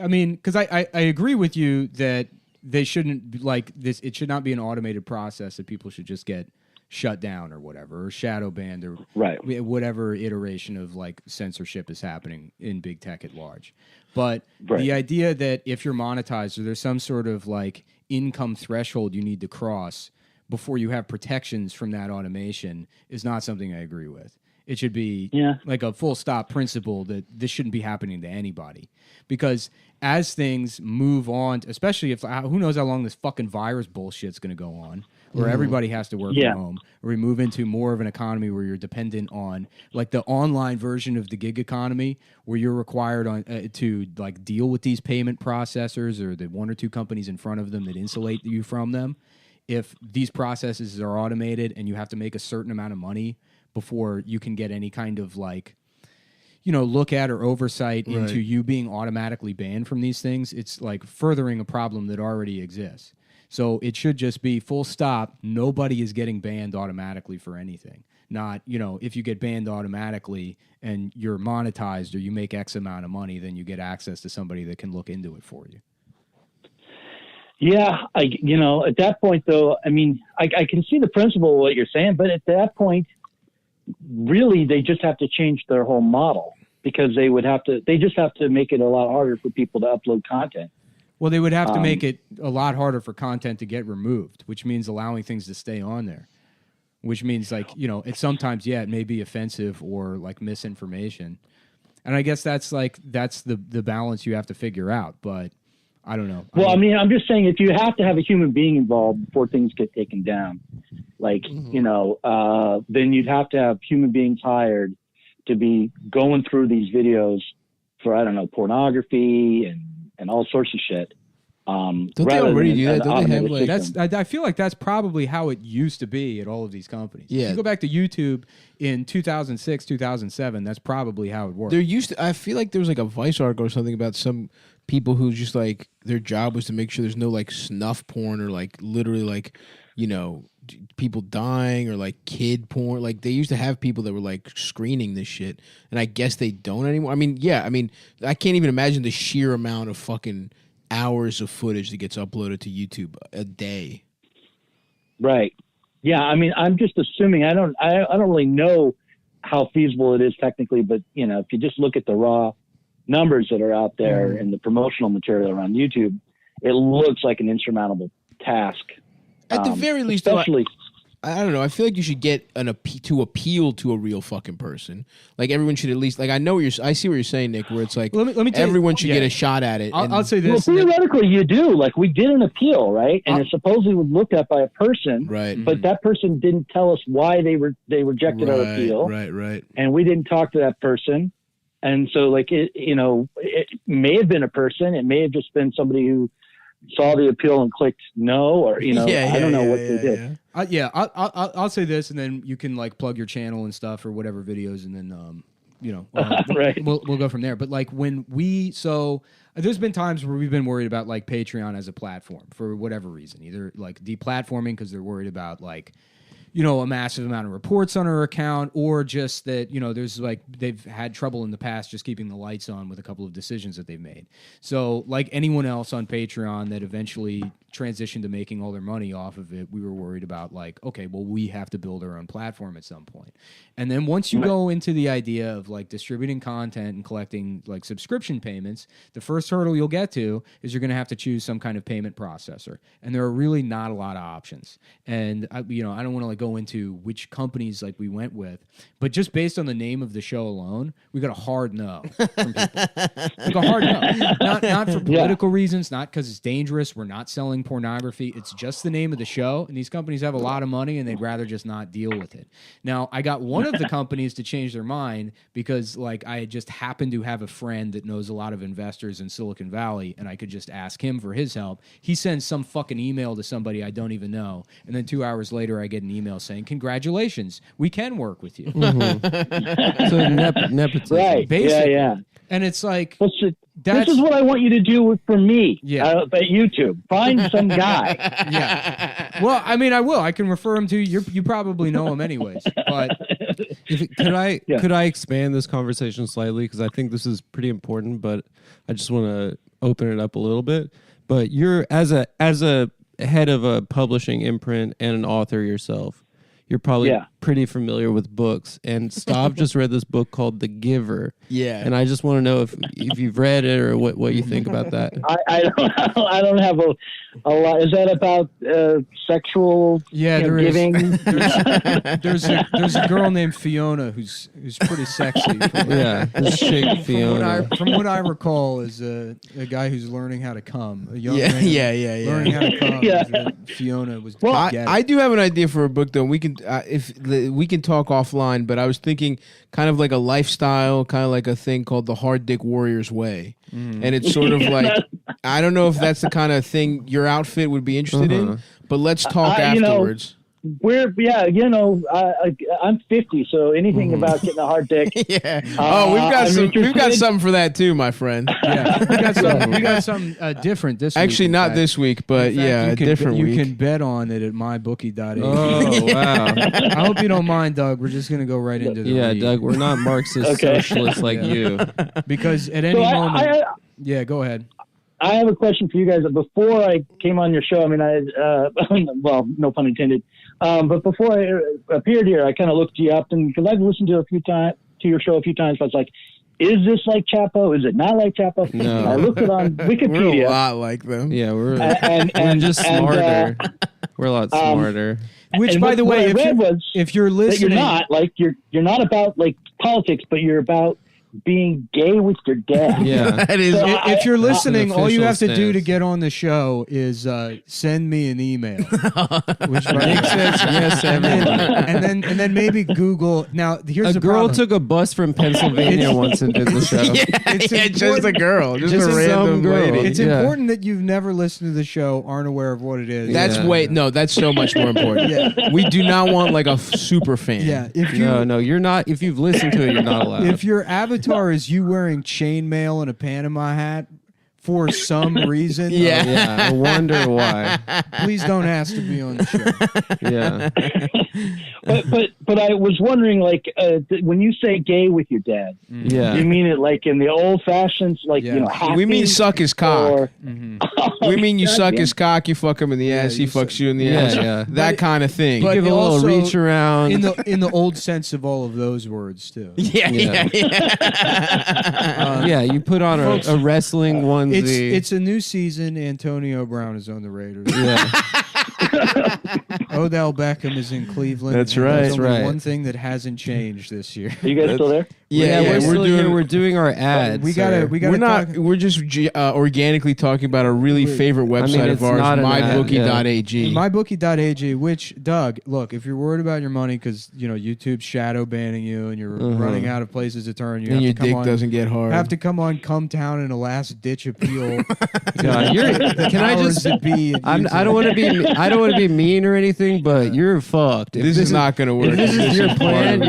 I mean, because I agree with you that they shouldn't like this. It should not be an automated process that people should just get shut down or whatever, or shadow banned, or whatever iteration of like censorship is happening in big tech at large. But the idea that if you're monetized or there's some sort of like income threshold you need to cross before you have protections from that automation is not something I agree with. It should be like a full stop principle that this shouldn't be happening to anybody. Because as things move on, especially if who knows how long this fucking virus bullshit's going to go on, where everybody has to work from home, or we move into more of an economy where you're dependent on like the online version of the gig economy, where you're required on to like deal with these payment processors or the one or two companies in front of them that insulate you from them. If these processes are automated and you have to make a certain amount of money before you can get any kind of like, look at or oversight into you being automatically banned from these things, it's like furthering a problem that already exists. So it should just be full stop. Nobody is getting banned automatically for anything. Not, if you get banned automatically and you're monetized or you make X amount of money, then you get access to somebody that can look into it for you. Yeah, at that point though, I mean, I can see the principle of what you're saying, but at that point, really, they just have to change their whole model, because they just have to make it a lot harder for people to upload content. Well, they would have to make it a lot harder for content to get removed, which means allowing things to stay on there, which means like, it's sometimes, it may be offensive or like misinformation. And I guess that's the balance you have to figure out, but I don't know. Well, I mean, I'm just saying if you have to have a human being involved before things get taken down, like, then you'd have to have human beings hired to be going through these videos for, I don't know, pornography and all sorts of shit. Don't they already do that? Don't they have like I feel like that's probably how it used to be at all of these companies. Yeah. If you go back to YouTube in 2006, 2007, that's probably how it worked. There used to, I feel like there was like a Vice article or something about some people who just like their job was to make sure there's no like snuff porn or like literally like, people dying or like kid porn. Like they used to have people that were like screening this shit, and I guess they don't anymore. I mean, I can't even imagine the sheer amount of fucking hours of footage that gets uploaded to YouTube a day. Right. Yeah. I mean, I'm just assuming, I don't really know how feasible it is technically, but if you just look at the raw numbers that are out there and the promotional material around YouTube, it looks like an insurmountable task. At the very least, especially. I don't know. I feel like you should get to appeal to a real fucking person. Like everyone should at least like. I see what you're saying, Nick. Where it's like let me everyone should get a shot at it. I'll say this. Well, theoretically, you do. Like we did an appeal, right? And it supposedly was looked at by a person, right? But that person didn't tell us why they rejected our appeal, right? And we didn't talk to that person, and so like it may have been a person. It may have just been somebody who saw the appeal and clicked no, or I don't know what they did. I'll say this, and then you can like plug your channel and stuff or whatever videos, and then right. We'll go from there. But like there's been times where we've been worried about like Patreon as a platform for whatever reason, either like deplatforming because they're worried about like a massive amount of reports on our account, or just that, there's like, they've had trouble in the past just keeping the lights on with a couple of decisions that they've made. So like anyone else on Patreon that eventually transitioned to making all their money off of it, we were worried about like, okay, well, we have to build our own platform at some point. And then once you go into the idea of like distributing content and collecting like subscription payments, the first hurdle you'll get to is you're going to have to choose some kind of payment processor. And there are really not a lot of options. And I don't want to like go into which companies like we went with, but just based on the name of the show alone, we got a hard no from people. Like a hard no, not for political reasons, not because it's dangerous. We're not selling pornography. It's just the name of the show, and these companies have a lot of money, and they'd rather just not deal with it. Now, I got one of the companies to change their mind because, like, I just happened to have a friend that knows a lot of investors in Silicon Valley, and I could just ask him for his help. He sends some fucking email to somebody I don't even know, and then 2 hours later, I get an email saying, "Congratulations, we can work with you." So nepotism, right? Basically. Yeah. And it's like, this is what I want you to do for me. Yeah. At YouTube, find some guy. Yeah. Well, I mean, I will. I can refer him to you. You probably know him anyways. But could I expand this conversation slightly, because I think this is pretty important, but I just want to open it up a little bit. But you're as a head of a publishing imprint and an author yourself, you're probably pretty familiar with books. And Stav just read this book called The Giver. Yeah. And I just want to know if you've read it or what you think about that. I don't have a lot. Is that about sexual giving? There's a girl named Fiona who's pretty sexy. This chick Fiona. From what I recall, is a guy who's learning how to come. A young man learning how to come. Fiona was. Well, I do have an idea for a book though. We can we can talk offline, but I was thinking kind of like a lifestyle, kind of like a thing called the Hard Dick Warrior's Way. And it's sort of like, I don't know if that's the kind of thing your outfit would be interested in, but let's talk afterwards. I'm 50, so anything about getting a hard dick. We've got something for that too, my friend. Yeah, we got something different this week. Actually, not this week, but a different week. You can bet on it at mybookie.ag. Oh, wow. I hope you don't mind, Doug. We're just going to go right into the read. Doug, we're not Marxist socialists like you. Because at any moment... go ahead. I have a question for you guys. Before I came on your show, I mean, well, no pun intended. But before I appeared here, I kind of looked you up, and because I've listened to your show a few times, but I was like, is this like Chapo? Is it not like Chapo? No. I looked it on Wikipedia. We're a lot like them. Yeah, we're just smarter. We're a lot smarter. Which, by the way, if you're listening, you're not about like politics, but you're about being gay with your dad. Yeah, that is. So if you're listening, all you have to do to get on the show is send me an email, which makes sense. Yes, and then maybe Google. Now, here's a girl took a bus from Pennsylvania once and did the show. Just a girl, just a random girl. lady. It's important that you've never listened to the show, aren't aware of what it is. That's so much more important. We do not want like a super fan. Yeah, you're not. If you've listened to it, you're not allowed. If your avatar is you wearing chainmail and a Panama hat for some reason, I wonder why. Please don't ask to be on the show. But I was wondering, like, when you say gay with your dad, you mean it like in the old fashions, like happy, we mean suck his cock. We mean you suck his cock, you fuck him in the ass, he fucks you in the ass. That kind of thing. But give a little reach around in the old sense of all of those words too. Yeah. You put on a wrestling onesie. It's a new season. Antonio Brown is on the Raiders. Odell Beckham is in Cleveland. That's right. There's only one thing that hasn't changed this year. Are you guys still there? We're doing our ads. We're just organically talking about a really favorite website of ours, mybookie.ag. Mybookie.ag, which, Doug, look, if you're worried about your money because YouTube's shadow banning you and you're running out of places to turn, and your dick doesn't get hard. Have to come on Cum Town in a last ditch appeal. Can I just? I don't want to be mean or anything, but you're fucked. This is not going to work. If this is your plan,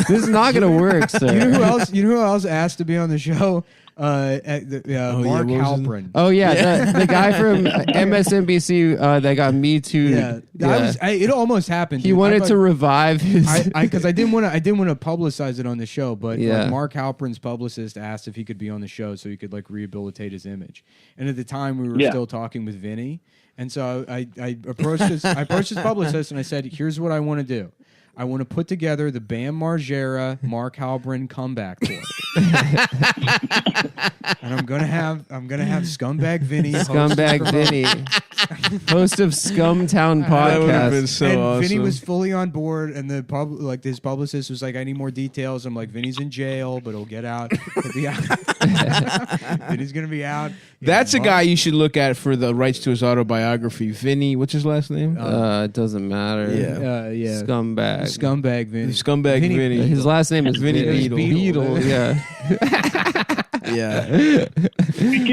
this is not going to work, sir. You know who else asked to be on the show? Mark Halperin. Oh yeah, the guy from MSNBC that got Me Too. It almost happened. He wanted to revive his. Because I didn't want to publicize it on the show, but Mark Halperin's publicist asked if he could be on the show so he could like rehabilitate his image. And at the time, we were still talking with Vinny, and so I approached his publicist and I said, "Here's what I want to do. I want to put together the Bam Margera Mark Halperin comeback tour, and I'm gonna have Scumbag Vinny. Scumbag Vinny. Host of Scum Town That would have been podcast. so and awesome. Vinny was fully on board, and the his publicist was like, "I need more details." I'm like, "Vinny's in jail, but he'll get out. He'll be out. Vinny's gonna be out." That's a guy you should look at for the rights to his autobiography. Vinny, what's his last name? It doesn't matter. Yeah. Scumbag. Scumbag Vinny. Scumbag Vinny. His last name is Vinny Beedle. Beedle. Yeah. Yeah.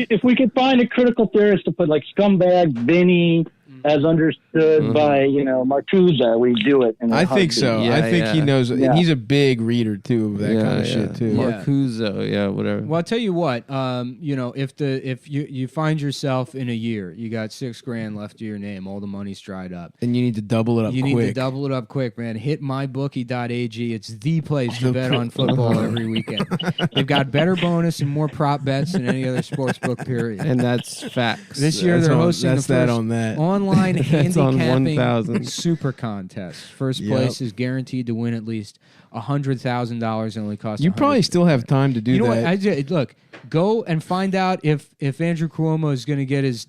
If we could find a critical theorist to put like Scumbag Vinny as understood by Marcuse, we do it. In a I think so. Yeah, I think he knows. Yeah. And he's a big reader too of that kind of shit too. Marcuso, whatever. Well, I'll tell you what. If you find yourself in a year, you got $6,000 left to your name, all the money's dried up, And you need to double it up you quick. need to double it up quick, man. Hit mybookie.ag. It's the place to bet on football every weekend. They've got better bonus and more prop bets than any other sports book. Period. And that's facts. This year That's they're on- hosting that's the that first on that. online That's on handicapping 1,000. super contest. First Yep. place is guaranteed to win at least $100,000. It only costs. You probably still have time to do You know that. what? Look, go and find out if Andrew Cuomo is going to get his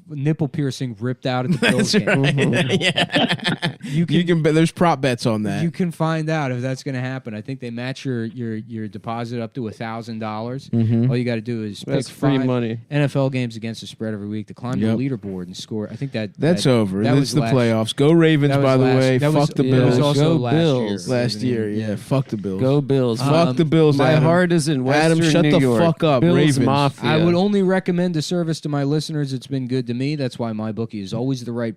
nipple piercing ripped out at the Bills game. Yeah. You can bet. There's prop bets on that. You can find out if that's going to happen. I think they match your deposit up to $1,000. Mhm. All you got to do is That's pick free 5 money. NFL games against the spread every week to climb Yep. the leaderboard and score. I think That's over. that That's was the last- playoffs. Go Ravens, that was by the last- way. that was- Fuck the yeah, Bills. that was also Go last Bills. year. Last year, yeah. Fuck the Bills. Go Bills. Fuck the Bills. My Adam. heart is in Western Adam, shut New the York. fuck up. Bills Ravens. Mafia. I would only recommend a service to my listeners. It's been good to me. That's why my bookie is always the right